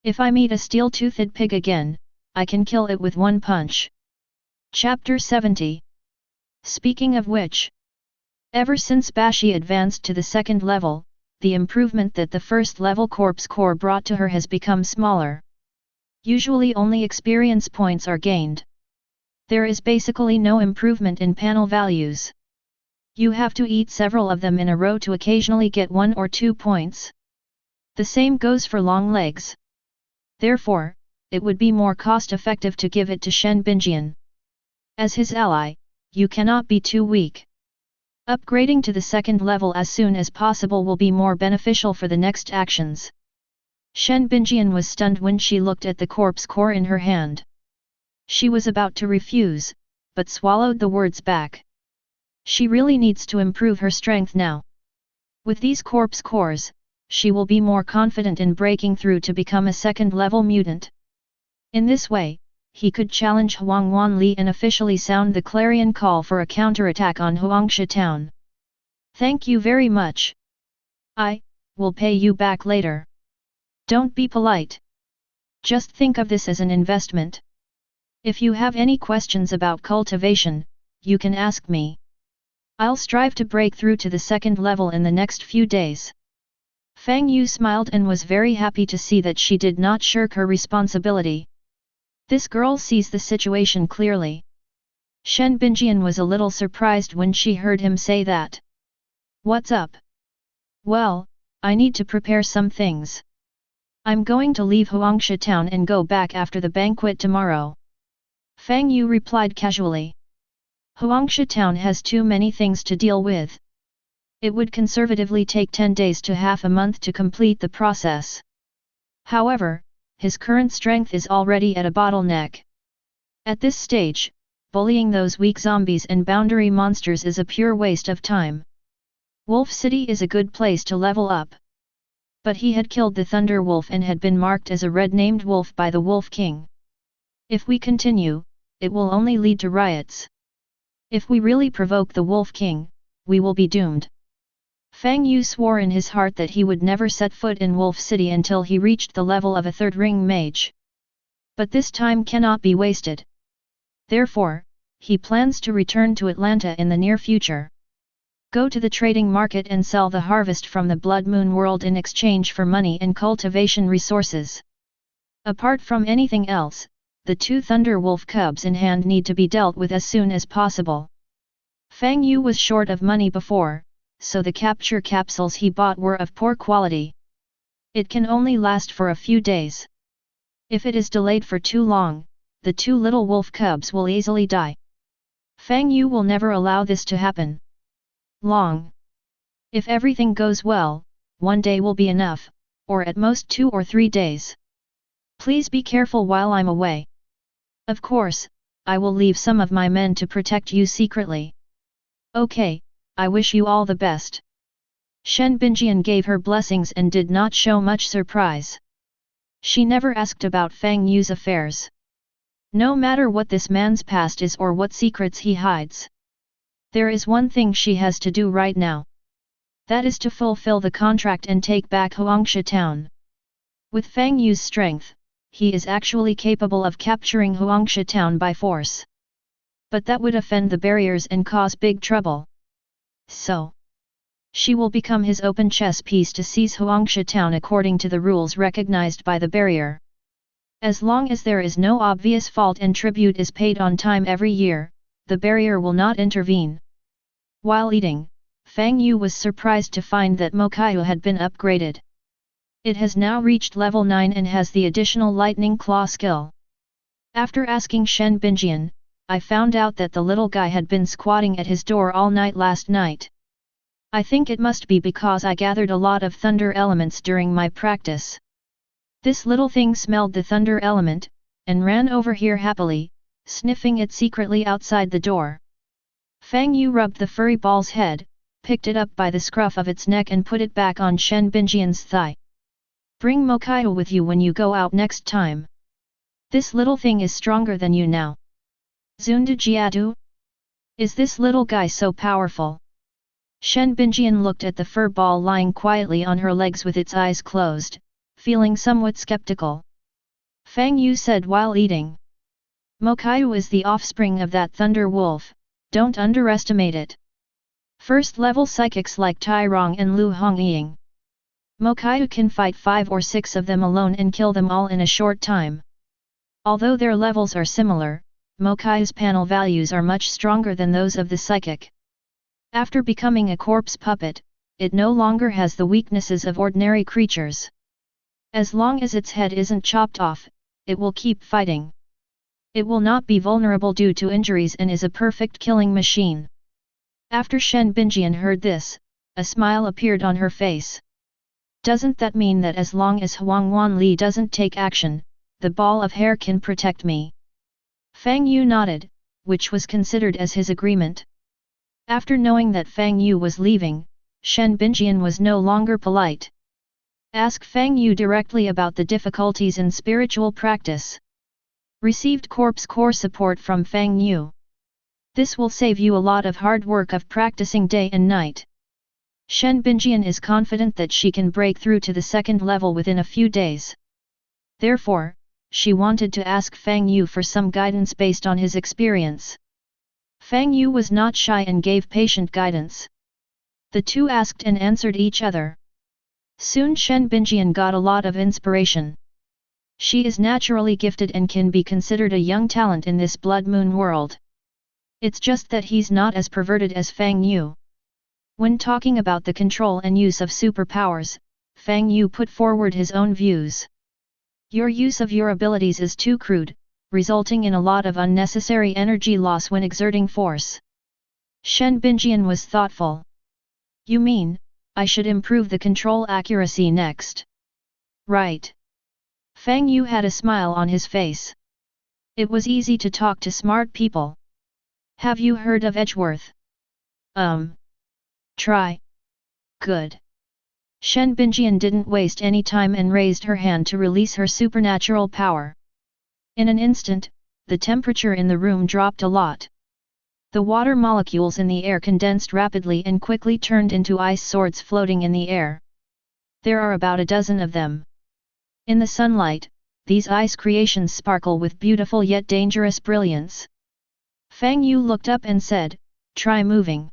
If I meet a steel-toothed pig again, I can kill it with one punch. Chapter 70. Speaking of which, ever since Bashi advanced to the second level, the improvement that the first level corpse core brought to her has become smaller. Usually only experience points are gained. There is basically no improvement in panel values. You have to eat several of them in a row to occasionally get 1 or 2 points. The same goes for long legs. Therefore, it would be more cost-effective to give it to Shen Binjian. As his ally, you cannot be too weak. Upgrading to the second level as soon as possible will be more beneficial for the next actions. Shen Binjian was stunned when she looked at the corpse core in her hand. She was about to refuse, but swallowed the words back. She really needs to improve her strength now. With these corpse cores, she will be more confident in breaking through to become a second-level mutant. In this way, he could challenge Huang Wanli and officially sound the clarion call for a counterattack on Huangsha town. Thank you very much. I will pay you back later. Don't be polite. Just think of this as an investment. If you have any questions about cultivation, you can ask me. I'll strive to break through to the second level in the next few days. Fang Yu smiled and was very happy to see that she did not shirk her responsibility. This girl sees the situation clearly. Shen Binjian was a little surprised when she heard him say that. What's up? Well, I need to prepare some things. I'm going to leave Huangsha town and go back after the banquet tomorrow. Fang Yu replied casually. Huangsha town has too many things to deal with. It would conservatively take 10 days to half a month to complete the process. However, his current strength is already at a bottleneck. At this stage, bullying those weak zombies and boundary monsters is a pure waste of time. Wolf City is a good place to level up. But he had killed the Thunder Wolf and had been marked as a red-named wolf by the Wolf King. If we continue, it will only lead to riots. If we really provoke the Wolf King, we will be doomed. Fang Yu swore in his heart that he would never set foot in Wolf City until he reached the level of a third-ring mage. But this time cannot be wasted. Therefore, he plans to return to Atlanta in the near future. Go to the trading market and sell the harvest from the Blood Moon world in exchange for money and cultivation resources. Apart from anything else, the 2 Thunder Wolf cubs in hand need to be dealt with as soon as possible. Fang Yu was short of money before, so the capture capsules he bought were of poor quality. It can only last for a few days. If it is delayed for too long, the 2 little wolf cubs will easily die. Fang Yu will never allow this to happen. Long. If everything goes well, 1 day will be enough, or at most 2 or 3 days. Please be careful while I'm away. Of course, I will leave some of my men to protect you secretly. Okay, I wish you all the best. Shen Binjian gave her blessings and did not show much surprise. She never asked about Fang Yu's affairs. No matter what this man's past is or what secrets he hides. There is one thing she has to do right now. That is to fulfill the contract and take back Huangsha town. With Fang Yu's strength, he is actually capable of capturing Huangsha town by force. But that would offend the barriers and cause big trouble. So, she will become his open chess piece to seize Huangsha town according to the rules recognized by the barrier. As long as there is no obvious fault and tribute is paid on time every year, the barrier will not intervene. While eating, Fang Yu was surprised to find that Mokayu had been upgraded. It has now reached level 9 and has the additional Lightning Claw skill. After asking Shen Binjian, I found out that the little guy had been squatting at his door all night last night. I think it must be because I gathered a lot of thunder elements during my practice. This little thing smelled the thunder element, and ran over here happily, sniffing it secretly outside the door. Fang Yu rubbed the furry ball's head, picked it up by the scruff of its neck and put it back on Shen Binjian's thigh. Bring Mokayo with you when you go out next time. This little thing is stronger than you now. Zunda Jiadu? Is this little guy so powerful? Shen Binjian looked at the fur ball lying quietly on her legs with its eyes closed, feeling somewhat skeptical. Fang Yu said while eating. Mokayo is the offspring of that thunder wolf, don't underestimate it. First level psychics like Tai Rong and Lu Hongying. Mokayo can fight 5 or 6 of them alone and kill them all in a short time. Although their levels are similar, Mokayo's panel values are much stronger than those of the psychic. After becoming a corpse puppet, it no longer has the weaknesses of ordinary creatures. As long as its head isn't chopped off, it will keep fighting. It will not be vulnerable due to injuries and is a perfect killing machine. After Shen Binjian heard this, a smile appeared on her face. Doesn't that mean that as long as Huang Wanli doesn't take action, the ball of hair can protect me? Fang Yu nodded, which was considered as his agreement. After knowing that Fang Yu was leaving, Shen Binjian was no longer polite. Ask Fang Yu directly about the difficulties in spiritual practice. Received corpse core support from Fang Yu. This will save you a lot of hard work of practicing day and night. Shen Binjian is confident that she can break through to the second level within a few days. Therefore, she wanted to ask Fang Yu for some guidance based on his experience. Fang Yu was not shy and gave patient guidance. The two asked and answered each other. Soon Shen Binjian got a lot of inspiration. She is naturally gifted and can be considered a young talent in this Blood Moon world. It's just that he's not as perverted as Fang Yu. When talking about the control and use of superpowers, Fang Yu put forward his own views. Your use of your abilities is too crude, resulting in a lot of unnecessary energy loss when exerting force. Shen Binjian was thoughtful. You mean, I should improve the control accuracy next? Right. Fang Yu had a smile on his face. It was easy to talk to smart people. Have you heard of Edgeworth? Try. Good. Shen Binjian didn't waste any time and raised her hand to release her supernatural power. In an instant, the temperature in the room dropped a lot. The water molecules in the air condensed rapidly and quickly turned into ice swords floating in the air. There are about a dozen of them. In the sunlight, these ice creations sparkle with beautiful yet dangerous brilliance. Fang Yu looked up and said, "Try moving."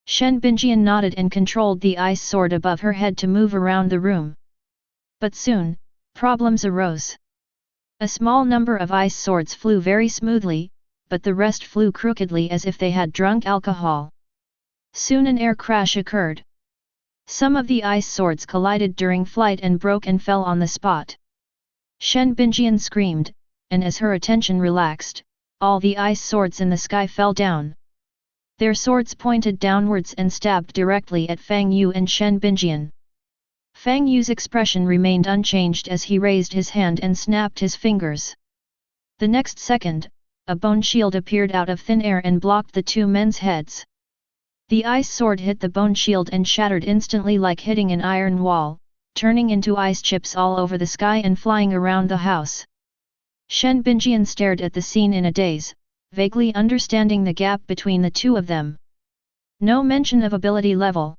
Shen Binjian nodded and controlled the ice sword above her head to move around the room. But soon, problems arose. A small number of ice swords flew very smoothly, but the rest flew crookedly as if they had drunk alcohol. Soon an air crash occurred. Some of the ice swords collided during flight and broke and fell on the spot. Shen Binjian screamed, and as her attention relaxed, all the ice swords in the sky fell down. Their swords pointed downwards and stabbed directly at Fang Yu and Shen Binjian. Fang Yu's expression remained unchanged as he raised his hand and snapped his fingers. The next second, a bone shield appeared out of thin air and blocked the two men's heads. The ice sword hit the bone shield and shattered instantly like hitting an iron wall, turning into ice chips all over the sky and flying around the house. Shen Binjian stared at the scene in a daze, vaguely understanding the gap between the two of them. No mention of ability level.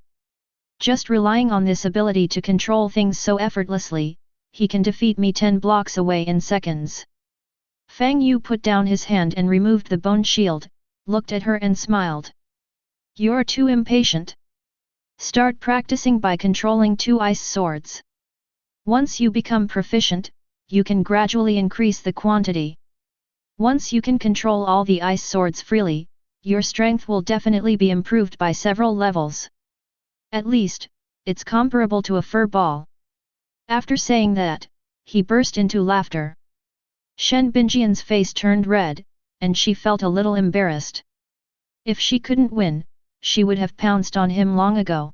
Just relying on this ability to control things so effortlessly, he can defeat me 10 blocks away in seconds. Fang Yu put down his hand and removed the bone shield, looked at her and smiled. You're too impatient. Start practicing by controlling 2 ice swords. Once you become proficient, you can gradually increase the quantity. Once you can control all the ice swords freely, your strength will definitely be improved by several levels. At least, it's comparable to a fur ball. After saying that, he burst into laughter. Shen Binjian's face turned red, and she felt a little embarrassed. If she couldn't win, she would have pounced on him long ago.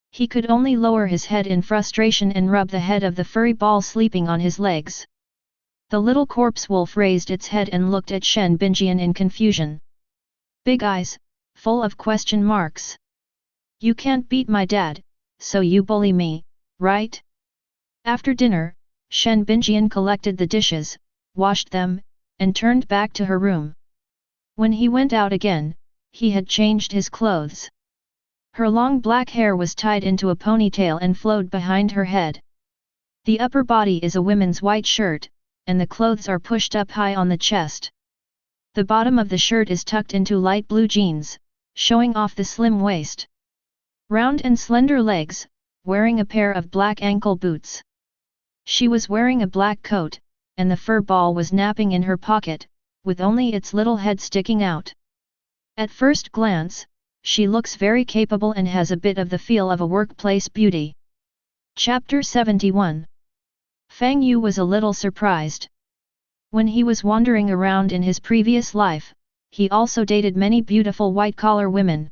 He could only lower his head in frustration and rub the head of the furry ball sleeping on his legs. The little corpse wolf raised its head and looked at Shen Binjian in confusion. Big eyes, full of question marks. You can't beat my dad, so you bully me, right? After dinner, Shen Binjian collected the dishes, washed them, and turned back to her room. When he went out again, he had changed his clothes. Her long black hair was tied into a ponytail and flowed behind her head. The upper body is a women's white shirt, and the clothes are pushed up high on the chest. The bottom of the shirt is tucked into light blue jeans, showing off the slim waist. Round and slender legs, wearing a pair of black ankle boots. She was wearing a black coat, and the fur ball was napping in her pocket, with only its little head sticking out. At first glance, she looks very capable and has a bit of the feel of a workplace beauty. Chapter 71. Fang Yu was a little surprised. When he was wandering around in his previous life, he also dated many beautiful white-collar women.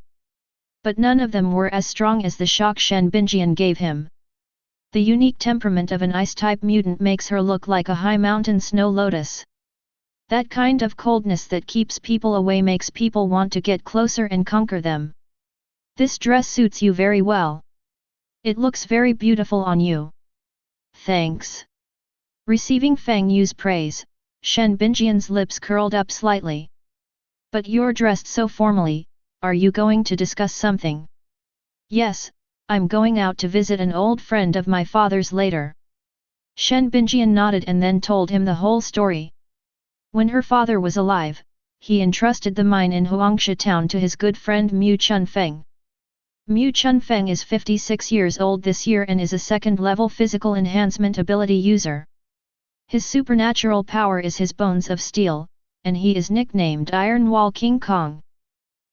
But none of them were as strong as the shock Shen Binjian gave him. The unique temperament of an ice-type mutant makes her look like a high mountain snow lotus. That kind of coldness that keeps people away makes people want to get closer and conquer them. This dress suits you very well. It looks very beautiful on you. Thanks. Receiving Fang Yu's praise, Shen Binjian's lips curled up slightly. But you're dressed so formally, are you going to discuss something? Yes, I'm going out to visit an old friend of my father's later. Shen Binjian nodded and then told him the whole story. When her father was alive, he entrusted the mine in Huangsha town to his good friend Mu Chunfeng. Mu Chunfeng is 56 years old this year and is a second-level physical enhancement ability user. His supernatural power is his bones of steel, and he is nicknamed Iron Wall King Kong.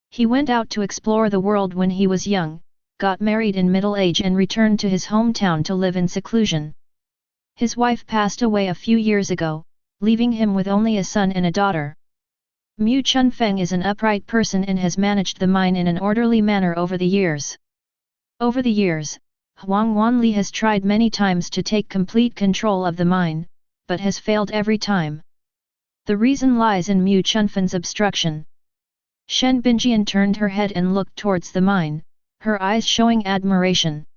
He went out to explore the world when he was young, got married in middle age and returned to his hometown to live in seclusion. His wife passed away a few years ago, leaving him with only a son and a daughter. Mu Chunfeng is an upright person and has managed the mine in an orderly manner over the years. Over the years, Huang Wanli has tried many times to take complete control of the mine, but has failed every time. The reason lies in Mu Chunfeng's obstruction. Shen Binjian turned her head and looked towards the mine, her eyes showing admiration.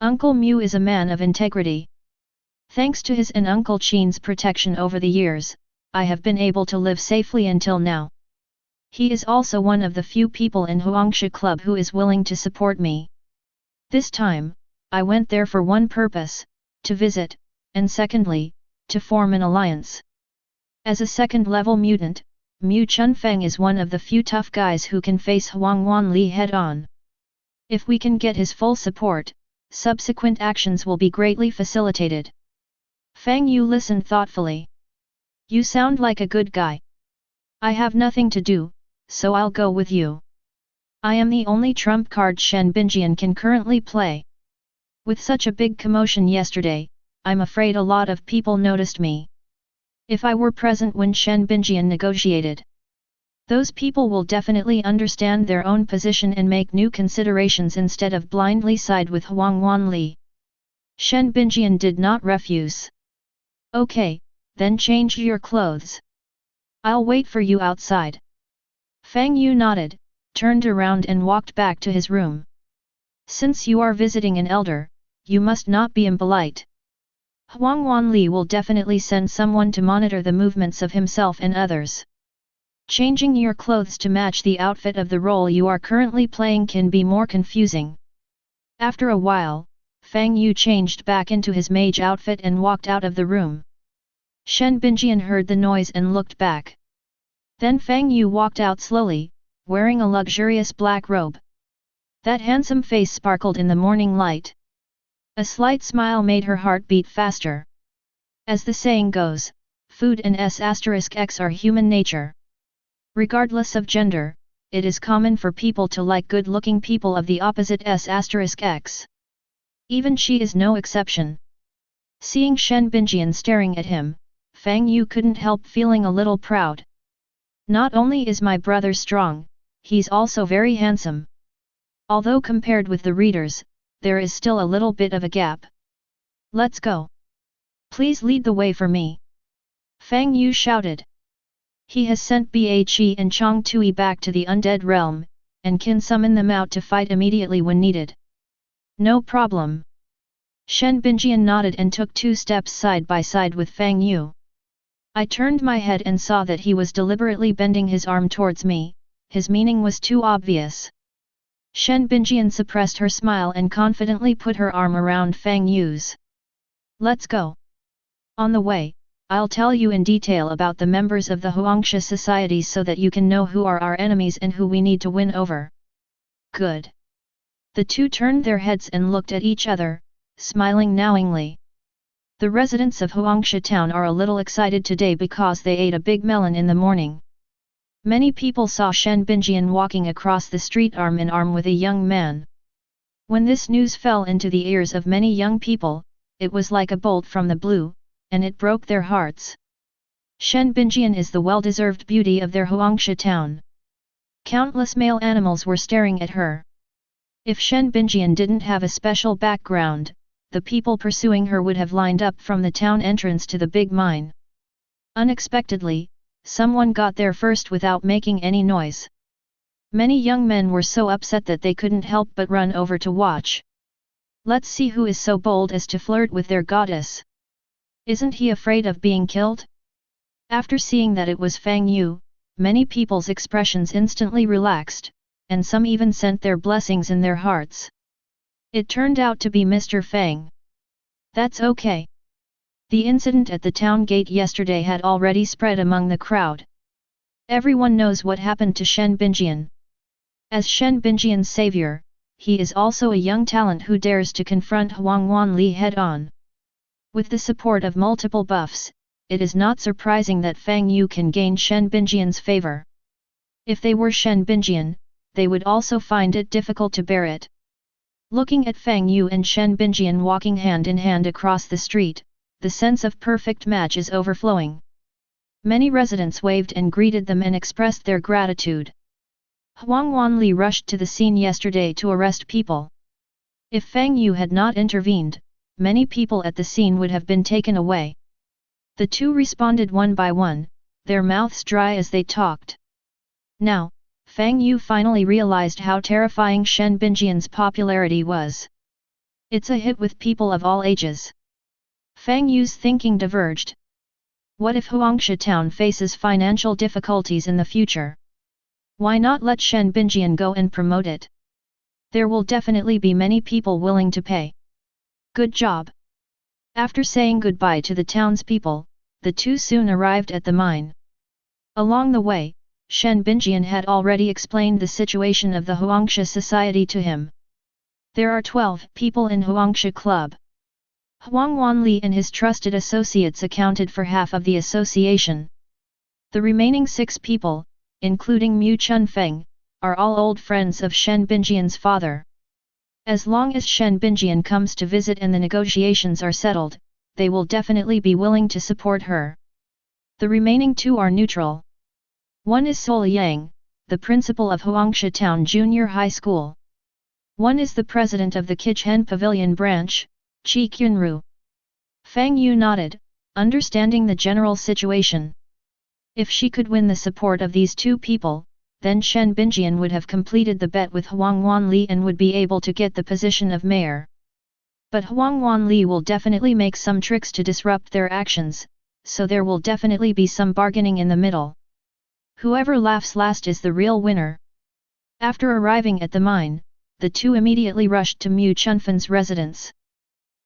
Uncle Mu is a man of integrity. Thanks to his and Uncle Qin's protection over the years, I have been able to live safely until now. He is also one of the few people in Huangsha Club who is willing to support me. This time, I went there for one purpose, to visit, and secondly, to form an alliance. As a second-level mutant, Mu Chunfeng is one of the few tough guys who can face Huang Wanli head-on. If we can get his full support, subsequent actions will be greatly facilitated. Fang Yu listened thoughtfully. You sound like a good guy. I have nothing to do, so I'll go with you. I am the only trump card Shen Binjian can currently play. With such a big commotion yesterday, I'm afraid a lot of people noticed me. If I were present when Shen Binjian negotiated, those people will definitely understand their own position and make new considerations instead of blindly side with Huang Wanli. Shen Binjian did not refuse. Okay, then change your clothes. I'll wait for you outside. Fang Yu nodded, turned around and walked back to his room. Since you are visiting an elder, you must not be impolite. Huang Wanli will definitely send someone to monitor the movements of himself and others. Changing your clothes to match the outfit of the role you are currently playing can be more confusing. After a while, Fang Yu changed back into his mage outfit and walked out of the room. Shen Binjian heard the noise and looked back. Then Fang Yu walked out slowly, wearing a luxurious black robe. That handsome face sparkled in the morning light. A slight smile made her heart beat faster. As the saying goes, food and S*X are human nature. Regardless of gender, it is common for people to like good-looking people of the opposite S*X. Even she is no exception. Seeing Shen Binjian staring at him, Fang Yu couldn't help feeling a little proud. Not only is my brother strong, he's also very handsome. Although compared with the readers, there is still a little bit of a gap. Let's go. Please lead the way for me. Fang Yu shouted. He has sent Bhe and Chong Tui back to the undead realm, and can summon them out to fight immediately when needed. No problem. Shen Binjian nodded and took 2 steps side by side with Fang Yu. I turned my head and saw that he was deliberately bending his arm towards me, his meaning was too obvious. Shen Binjian suppressed her smile and confidently put her arm around Fang Yu's. Let's go. On the way, I'll tell you in detail about the members of the Huangsha Society so that you can know who are our enemies and who we need to win over. Good. The two turned their heads and looked at each other, smiling knowingly. The residents of Huangsha town are a little excited today because they ate a big melon in the morning. Many people saw Shen Binjian walking across the street arm in arm with a young man. When this news fell into the ears of many young people, it was like a bolt from the blue, and it broke their hearts. Shen Binjian is the well-deserved beauty of their Huangsha town. Countless male animals were staring at her. If Shen Binjian didn't have a special background, the people pursuing her would have lined up from the town entrance to the big mine. Unexpectedly, someone got there first without making any noise. Many young men were so upset that they couldn't help but run over to watch. Let's see who is so bold as to flirt with their goddess. Isn't he afraid of being killed? After seeing that it was Fang Yu, many people's expressions instantly relaxed, and some even sent their blessings in their hearts. It turned out to be Mr. Fang. That's okay. The incident at the town gate yesterday had already spread among the crowd. Everyone knows what happened to Shen Binjian. As Shen Binjian's savior, he is also a young talent who dares to confront Huang Wanli head-on. With the support of multiple buffs, it is not surprising that Fang Yu can gain Shen Binjian's favor. If they were Shen Binjian, they would also find it difficult to bear it. Looking at Fang Yu and Shen Binjian walking hand in hand across the street, the sense of perfect match is overflowing. Many residents waved and greeted them and expressed their gratitude. Huang Wanli rushed to the scene yesterday to arrest people. If Fang Yu had not intervened, many people at the scene would have been taken away. The two responded one by one, their mouths dry as they talked. Now, Fang Yu finally realized how terrifying Shen Binjian's popularity was. It's a hit with people of all ages. Fang Yu's thinking diverged. What if Huangsha town faces financial difficulties in the future? Why not let Shen Binjian go and promote it? There will definitely be many people willing to pay. Good job! After saying goodbye to the townspeople, the two soon arrived at the mine. Along the way, Shen Binjian had already explained the situation of the Huangsha society to him. There are 12 people in Huangsha club. Huang Wanli and his trusted associates accounted for half of the association. The remaining 6 people, including Mu Chunfeng, are all old friends of Shen Binjian's father. As long as Shen Binjian comes to visit and the negotiations are settled, they will definitely be willing to support her. The remaining 2 are neutral. One is Sol Yang, the principal of Huangsha Town Junior High School. One is the president of the Kichen Pavilion branch, Qi Qunru. Fang Yu nodded, understanding the general situation. If she could win the support of these 2 people, then Shen Binjian would have completed the bet with Huang Wanli and would be able to get the position of mayor. But Huang Wanli will definitely make some tricks to disrupt their actions, so there will definitely be some bargaining in the middle. Whoever laughs last is the real winner. After arriving at the mine, the 2 immediately rushed to Mu Chunfen's residence.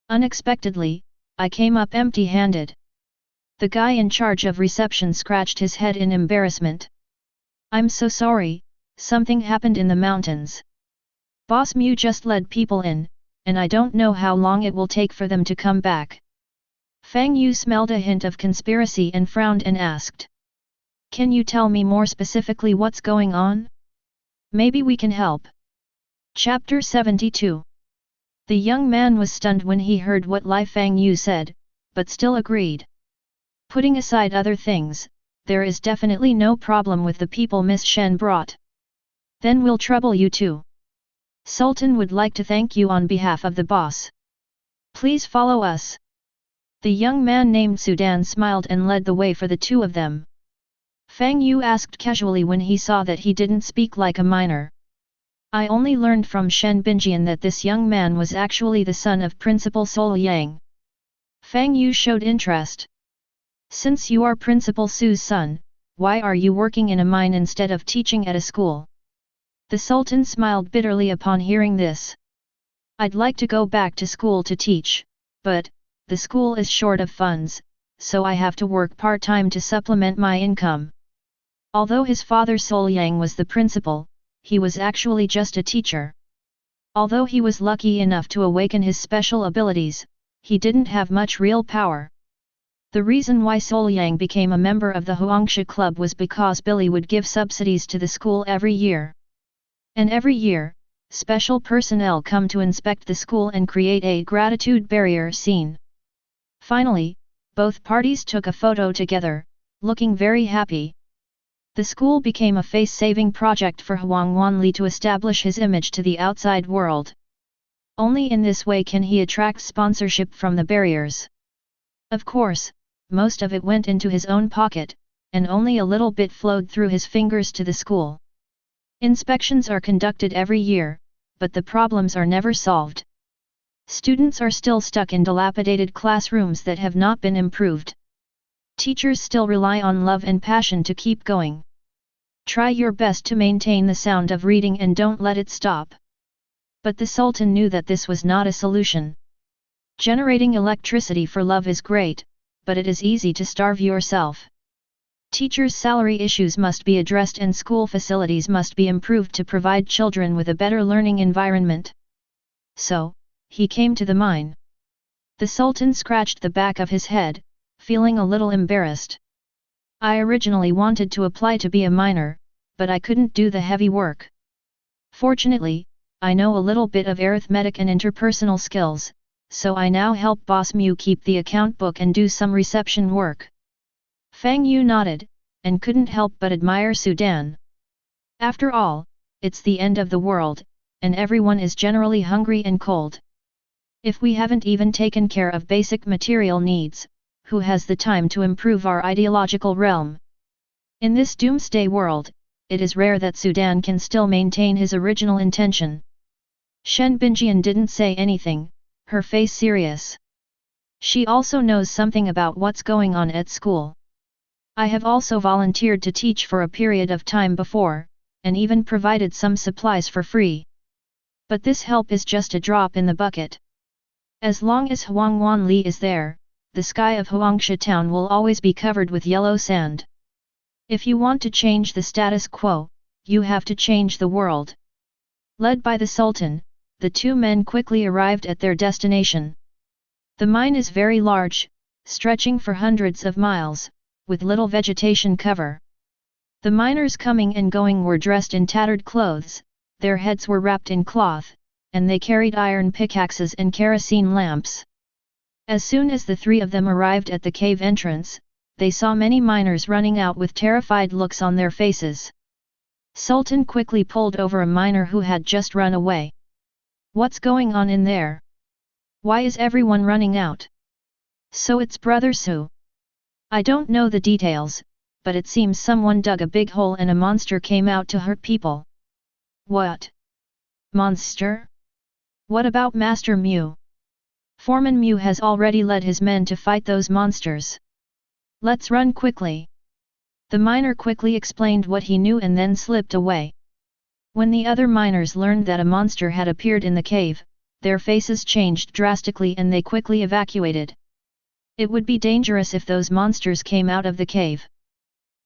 Unexpectedly, I came up empty-handed. The guy in charge of reception scratched his head in embarrassment. I'm so sorry, something happened in the mountains. Boss Mu just led people in, and I don't know how long it will take for them to come back. Fang Yu smelled a hint of conspiracy and frowned and asked. Can you tell me more specifically what's going on? Maybe we can help. Chapter 72. The young man was stunned when he heard what Li Fang Yu said, but still agreed. Putting aside other things, there is definitely no problem with the people Miss Shen brought. Then we'll trouble you too. Sultan would like to thank you on behalf of the boss. Please follow us. The young man named Sudan smiled and led the way for the 2 of them. Fang Yu asked casually when he saw that he didn't speak like a minor. I only learned from Shen Binjian that this young man was actually the son of Principal Sol Yang. Fang Yu showed interest. Since you are Principal Su's son, why are you working in a mine instead of teaching at a school? The Sultan smiled bitterly upon hearing this. I'd like to go back to school to teach, but the school is short of funds, so I have to work part-time to supplement my income. Although his father Sol Yang was the principal, he was actually just a teacher. Although he was lucky enough to awaken his special abilities, he didn't have much real power. The reason why Sol Yang became a member of the Huangsha Club was because Billy would give subsidies to the school every year. And every year, special personnel come to inspect the school and create a gratitude barrier scene. Finally, both parties took a photo together, looking very happy. The school became a face-saving project for Huang Wanli to establish his image to the outside world. Only in this way can he attract sponsorship from the barriers. Of course, most of it went into his own pocket, and only a little bit flowed through his fingers to the school. Inspections are conducted every year, but the problems are never solved. Students are still stuck in dilapidated classrooms that have not been improved. Teachers still rely on love and passion to keep going. Try your best to maintain the sound of reading and don't let it stop. But the Sultan knew that this was not a solution. Generating electricity for love is great, but it is easy to starve yourself. Teachers' salary issues must be addressed and school facilities must be improved to provide children with a better learning environment. So, he came to the mine. The Sultan scratched the back of his head, feeling a little embarrassed. I originally wanted to apply to be a miner, but I couldn't do the heavy work. Fortunately, I know a little bit of arithmetic and interpersonal skills, so I now help Boss Mu keep the account book and do some reception work. Fang Yu nodded, and couldn't help but admire Sudan. After all, it's the end of the world, and everyone is generally hungry and cold. If we haven't even taken care of basic material needs, who has the time to improve our ideological realm? In this doomsday world, it is rare that Sudan can still maintain his original intention. Shen Binjian didn't say anything, her face serious. She also knows something about what's going on at school. I have also volunteered to teach for a period of time before, and even provided some supplies for free. But this help is just a drop in the bucket. As long as Huang Wanli is there, the sky of Huangsha town will always be covered with yellow sand. If you want to change the status quo, you have to change the world. Led by the Sultan, the two men quickly arrived at their destination. The mine is very large, stretching for hundreds of miles, with little vegetation cover. The miners coming and going were dressed in tattered clothes, their heads were wrapped in cloth, and they carried iron pickaxes and kerosene lamps. As soon as the three of them arrived at the cave entrance, they saw many miners running out with terrified looks on their faces. Sultan quickly pulled over a miner who had just run away. "What's going on in there? Why is everyone running out?" "So it's Brother Su. I don't know the details, but it seems someone dug a big hole and a monster came out to hurt people." "What? Monster? What about Master Mu?" "Foreman Mu has already led his men to fight those monsters. Let's run quickly." The miner quickly explained what he knew and then slipped away. When the other miners learned that a monster had appeared in the cave, their faces changed drastically and they quickly evacuated. It would be dangerous if those monsters came out of the cave.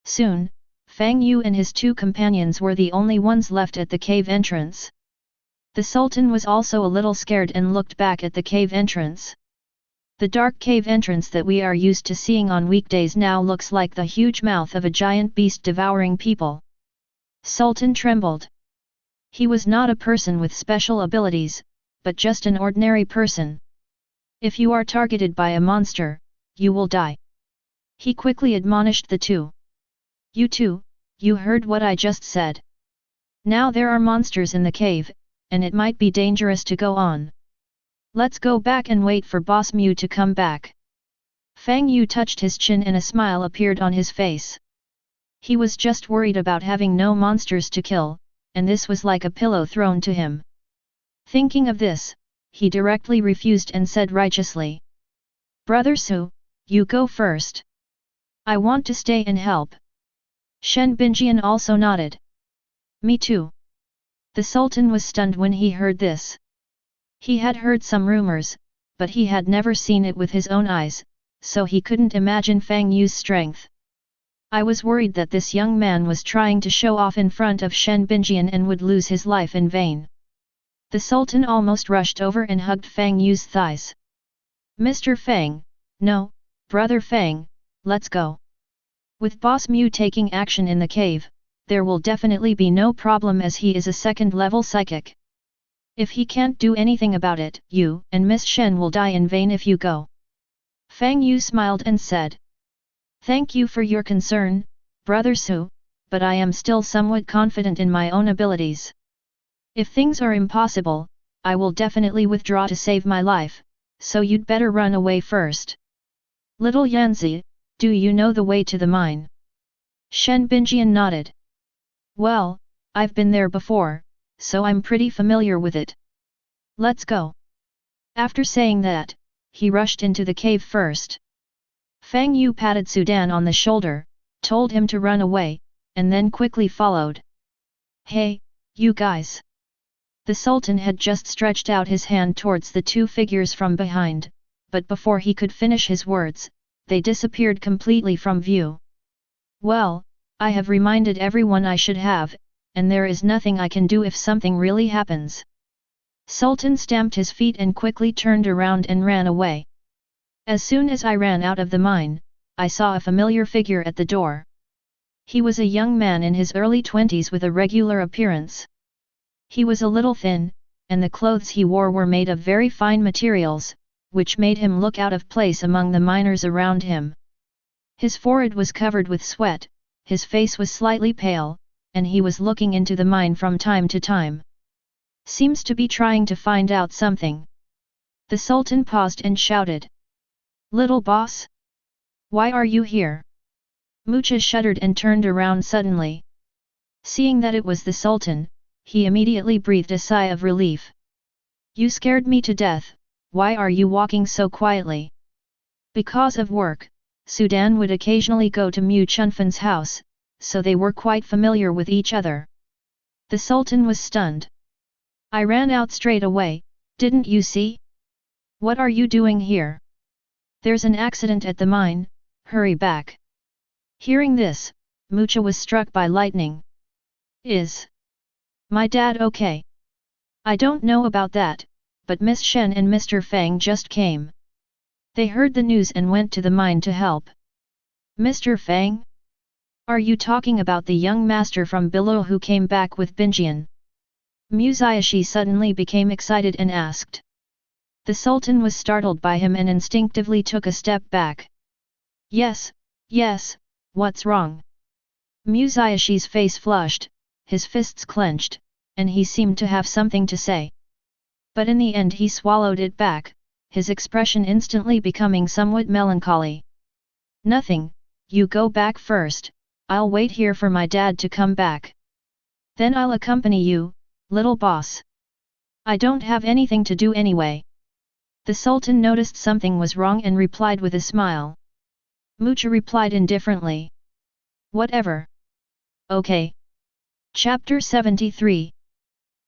Soon, Fang Yu and his two companions were the only ones left at the cave entrance. The Sultan was also a little scared and looked back at the cave entrance. The dark cave entrance that we are used to seeing on weekdays now looks like the huge mouth of a giant beast devouring people. Sultan trembled. He was not a person with special abilities, but just an ordinary person. "If you are targeted by a monster, you will die," he quickly admonished the two. "You two, you heard what I just said. Now there are monsters in the cave, and it might be dangerous to go on. Let's go back and wait for Boss Mu to come back." Fang Yu touched his chin and a smile appeared on his face. He was just worried about having no monsters to kill, and this was like a pillow thrown to him. Thinking of this, he directly refused and said righteously, "Brother Su, you go first. I want to stay and help." Shen Binjian also nodded. "Me too." The Sultan was stunned when he heard this. He had heard some rumors, but he had never seen it with his own eyes, so he couldn't imagine Fang Yu's strength. "I was worried that this young man was trying to show off in front of Shen Binjian and would lose his life in vain." The Sultan almost rushed over and hugged Fang Yu's thighs. "Mr. Fang, no, Brother Fang, let's go. With Boss Mu taking action in the cave, there will definitely be no problem as he is a second-level psychic. If he can't do anything about it, you and Miss Shen will die in vain if you go." Fang Yu smiled and said, "Thank you for your concern, Brother Su, but I am still somewhat confident in my own abilities. If things are impossible, I will definitely withdraw to save my life, so you'd better run away first." "Little Yanzi, do you know the way to the mine?" Shen Binjian nodded. "Well, I've been there before, so I'm pretty familiar with it. Let's go." After saying that, he rushed into the cave first. Fang Yu patted Sudan on the shoulder, told him to run away, and then quickly followed. "Hey, you guys!" The Sultan had just stretched out his hand towards the two figures from behind, but before he could finish his words, they disappeared completely from view. Well, I have reminded everyone I should have, and there is nothing I can do if something really happens. Sultan stamped his feet and quickly turned around and ran away. As soon as I ran out of the mine, I saw a familiar figure at the door. He was a young man in his early 20s with a regular appearance. He was a little thin, and the clothes he wore were made of very fine materials, which made him look out of place among the miners around him. His forehead was covered with sweat, his face was slightly pale, and he was looking into the mine from time to time. Seems to be trying to find out something. The Sultan paused and shouted. Little boss? Why are you here? Mucha shuddered and turned around suddenly. Seeing that it was the Sultan, he immediately breathed a sigh of relief. You scared me to death, why are you walking so quietly? Because of work, Sudan would occasionally go to Mu Chunfan's house, so they were quite familiar with each other. The Sultan was stunned. I ran out straight away, didn't you see? What are you doing here? There's an accident at the mine, hurry back. Hearing this, Mucha was struck by lightning. Is my dad okay? I don't know about that, but Miss Shen and Mr. Fang just came. They heard the news and went to the mine to help. Mr. Fang? Are you talking about the young master from below who came back with Binjian? Musashi suddenly became excited and asked. The Sultan was startled by him and instinctively took a step back. Yes, what's wrong? Musashi's face flushed, his fists clenched, and he seemed to have something to say. But in the end he swallowed it back, his expression instantly becoming somewhat melancholy. Nothing, you go back first, I'll wait here for my dad to come back. Then I'll accompany you, little boss. I don't have anything to do anyway. The Sultan noticed something was wrong and replied with a smile. Mucha replied indifferently. Whatever. Okay. Chapter 73.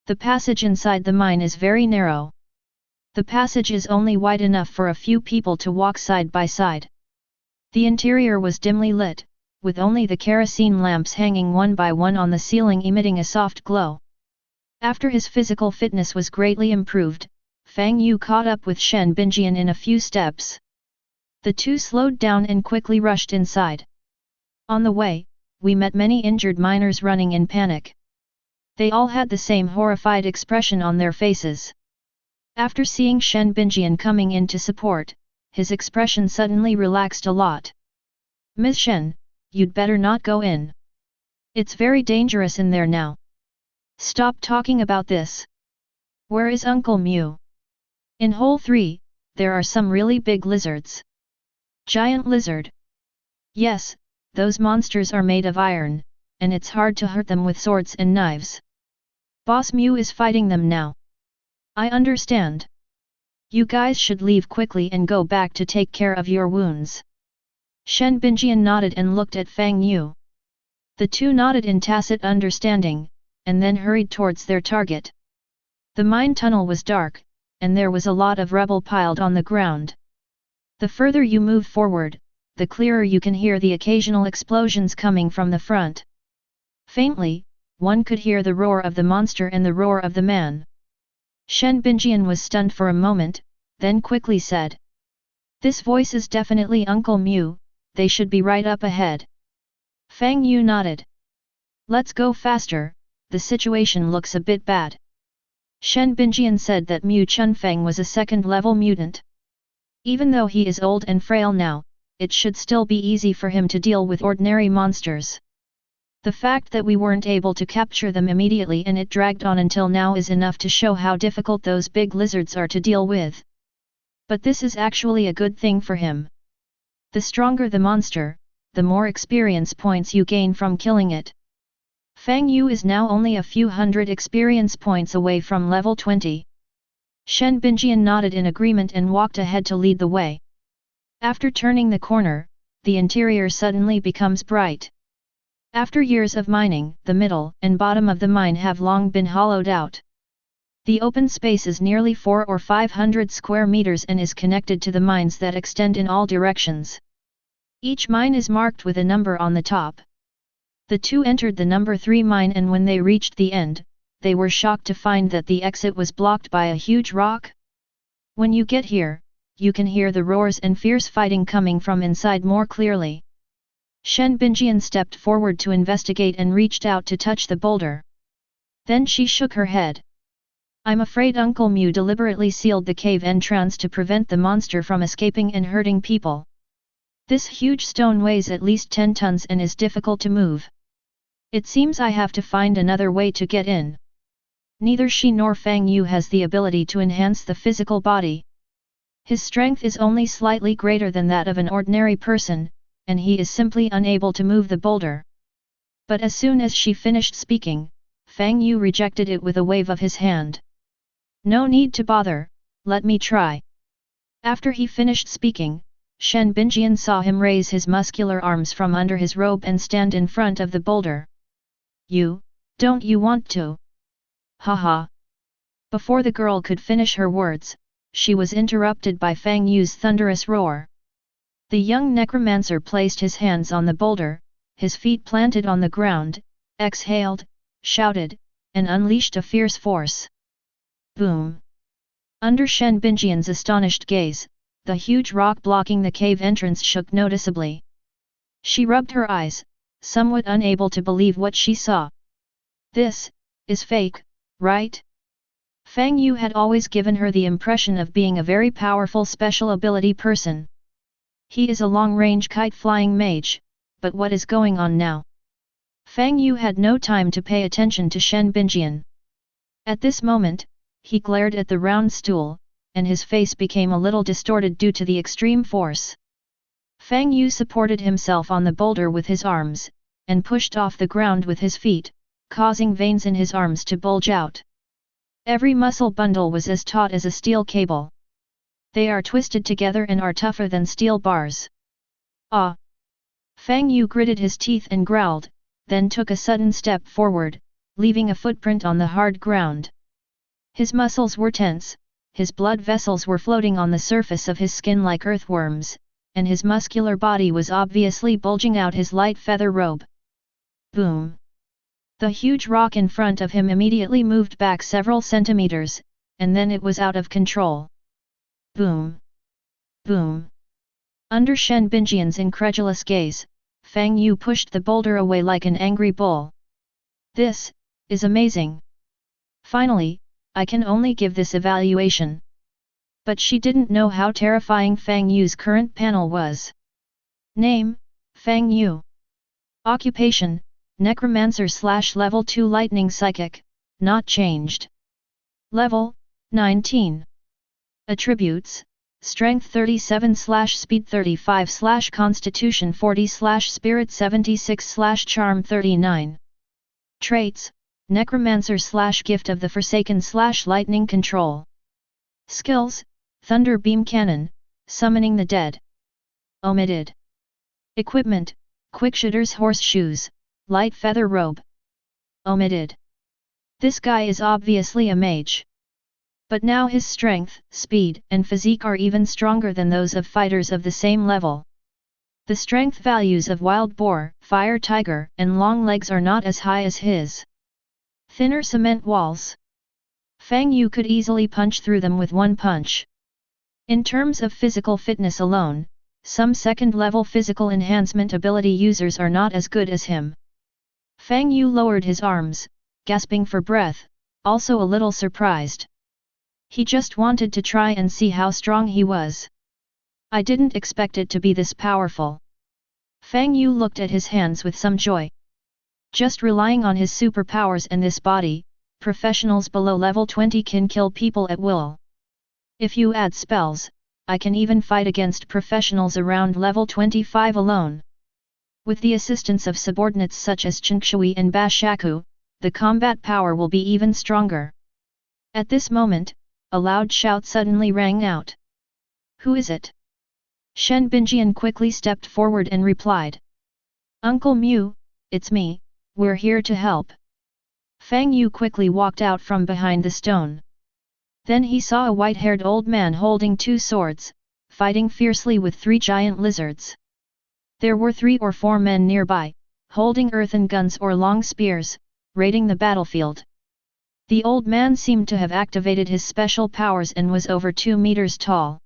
The passage inside the mine is very narrow. The passage is only wide enough for a few people to walk side by side. The interior was dimly lit, with only the kerosene lamps hanging one by one on the ceiling emitting a soft glow. After his physical fitness was greatly improved, Fang Yu caught up with Shen Binjian in a few steps. The two slowed down and quickly rushed inside. On the way, we met many injured miners running in panic. They all had the same horrified expression on their faces. After seeing Shen Binjian coming in to support, his expression suddenly relaxed a lot. Miss Shen, you'd better not go in. It's very dangerous in there now. Stop talking about this. Where is Uncle Mu? In hole 3, there are some really big lizards. Giant lizard. Yes, those monsters are made of iron, and it's hard to hurt them with swords and knives. Boss Mu is fighting them now. I understand. You guys should leave quickly and go back to take care of your wounds. Shen Binjian nodded and looked at Fang Yu. The two nodded in tacit understanding, and then hurried towards their target. The mine tunnel was dark, and there was a lot of rubble piled on the ground. The further you move forward, the clearer you can hear the occasional explosions coming from the front. Faintly, one could hear the roar of the monster and the roar of the man. Shen Binjian was stunned for a moment, then quickly said. This voice is definitely Uncle Mu, they should be right up ahead. Fang Yu nodded. Let's go faster, the situation looks a bit bad. Shen Binjian said that Mu Chunfang was a second-level mutant. Even though he is old and frail now, it should still be easy for him to deal with ordinary monsters. The fact that we weren't able to capture them immediately and it dragged on until now is enough to show how difficult those big lizards are to deal with. But this is actually a good thing for him. The stronger the monster, the more experience points you gain from killing it. Fang Yu is now only a few hundred experience points away from level 20. Shen Binjian nodded in agreement and walked ahead to lead the way. After turning the corner, the interior suddenly becomes bright. After years of mining, the middle and bottom of the mine have long been hollowed out. The open space is nearly 400 or 500 square meters and is connected to the mines that extend in all directions. Each mine is marked with a number on the top. The two entered the number 3 mine, and when they reached the end, they were shocked to find that the exit was blocked by a huge rock. When you get here, you can hear the roars and fierce fighting coming from inside more clearly. Shen Binjian stepped forward to investigate and reached out to touch the boulder. Then she shook her head. I'm afraid Uncle Mu deliberately sealed the cave entrance to prevent the monster from escaping and hurting people. This huge stone weighs at least 10 tons and is difficult to move. It seems I have to find another way to get in. Neither she nor Fang Yu has the ability to enhance the physical body. His strength is only slightly greater than that of an ordinary person, and he is simply unable to move the boulder. But as soon as she finished speaking, Fang Yu rejected it with a wave of his hand. No need to bother, let me try. After he finished speaking, Shen Binjian saw him raise his muscular arms from under his robe and stand in front of the boulder. Don't you want to? Haha. Before the girl could finish her words, she was interrupted by Fang Yu's thunderous roar. The young necromancer placed his hands on the boulder, his feet planted on the ground, exhaled, shouted, and unleashed a fierce force. Boom! Under Shen Binjian's astonished gaze, the huge rock blocking the cave entrance shook noticeably. She rubbed her eyes, somewhat unable to believe what she saw. This is fake, right? Fang Yu had always given her the impression of being a very powerful special ability person. He is a long-range kite-flying mage, but what is going on now? Fang Yu had no time to pay attention to Shen Binjian. At this moment, he glared at the round stool, and his face became a little distorted due to the extreme force. Fang Yu supported himself on the boulder with his arms, and pushed off the ground with his feet, causing veins in his arms to bulge out. Every muscle bundle was as taut as a steel cable. They are twisted together and are tougher than steel bars. Ah! Fang Yu gritted his teeth and growled, then took a sudden step forward, leaving a footprint on the hard ground. His muscles were tense, his blood vessels were floating on the surface of his skin like earthworms, and his muscular body was obviously bulging out his light feather robe. Boom! The huge rock in front of him immediately moved back several centimeters, and then it was out of control. Boom! Boom! Under Shen Binjian's incredulous gaze, Fang Yu pushed the boulder away like an angry bull. This is amazing. Finally, I can only give this evaluation. But she didn't know how terrifying Fang Yu's current panel was. Name, Fang Yu. Occupation, Necromancer / Level 2 Lightning Psychic, not changed. Level, 19. Attributes, Strength 37 / Speed 35 / Constitution 40 / Spirit 76 / Charm 39. Traits, Necromancer / Gift of the Forsaken / Lightning Control. Skills, Thunder Beam Cannon, Summoning the Dead. Omitted. Equipment, Quickshooter's Horseshoes, Light Feather Robe. Omitted. This guy is obviously a mage. But now his strength, speed, and physique are even stronger than those of fighters of the same level. The strength values of Wild Boar, Fire Tiger, and Long Legs are not as high as his. Thinner cement walls. Fang Yu could easily punch through them with one punch. In terms of physical fitness alone, some second-level physical enhancement ability users are not as good as him. Fang Yu lowered his arms, gasping for breath, also a little surprised. He just wanted to try and see how strong he was. I didn't expect it to be this powerful. Fang Yu looked at his hands with some joy. Just relying on his superpowers and this body, professionals below level 20 can kill people at will. If you add spells, I can even fight against professionals around level 25 alone. With the assistance of subordinates such as Chengshui and Bashaku, the combat power will be even stronger. At this moment, a loud shout suddenly rang out. Who is it? Shen Binjian quickly stepped forward and replied. Uncle Mu, it's me, we're here to help. Fang Yu quickly walked out from behind the stone. Then he saw a white-haired old man holding two swords, fighting fiercely with three giant lizards. There were 3 or 4 men nearby, holding earthen guns or long spears, raiding the battlefield. The old man seemed to have activated his special powers and was over 2 meters tall.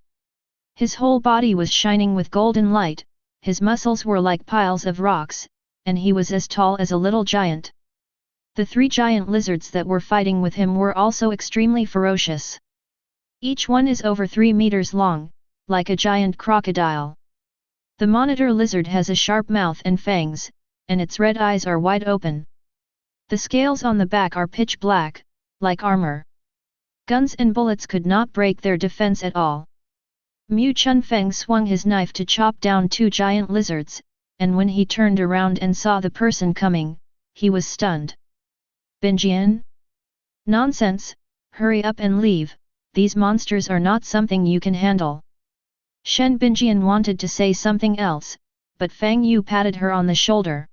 His whole body was shining with golden light, his muscles were like piles of rocks, and he was as tall as a little giant. The 3 giant lizards that were fighting with him were also extremely ferocious. Each one is over 3 meters long, like a giant crocodile. The monitor lizard has a sharp mouth and fangs, and its red eyes are wide open. The scales on the back are pitch black, like armor. Guns and bullets could not break their defense at all. Mu Chunfeng swung his knife to chop down 2 giant lizards, and when he turned around and saw the person coming, he was stunned. Binjian? Nonsense, hurry up and leave, these monsters are not something you can handle. Shen Binjian wanted to say something else, but Fang Yu patted her on the shoulder.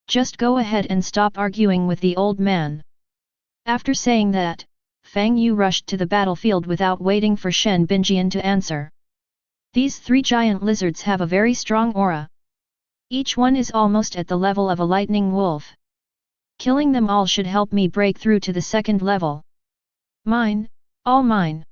Just go ahead and stop arguing with the old man. After saying that, Fang Yu rushed to the battlefield without waiting for Shen Binjian to answer. These 3 giant lizards have a very strong aura. Each one is almost at the level of a lightning wolf. Killing them all should help me break through to the 2nd level. Mine, all mine.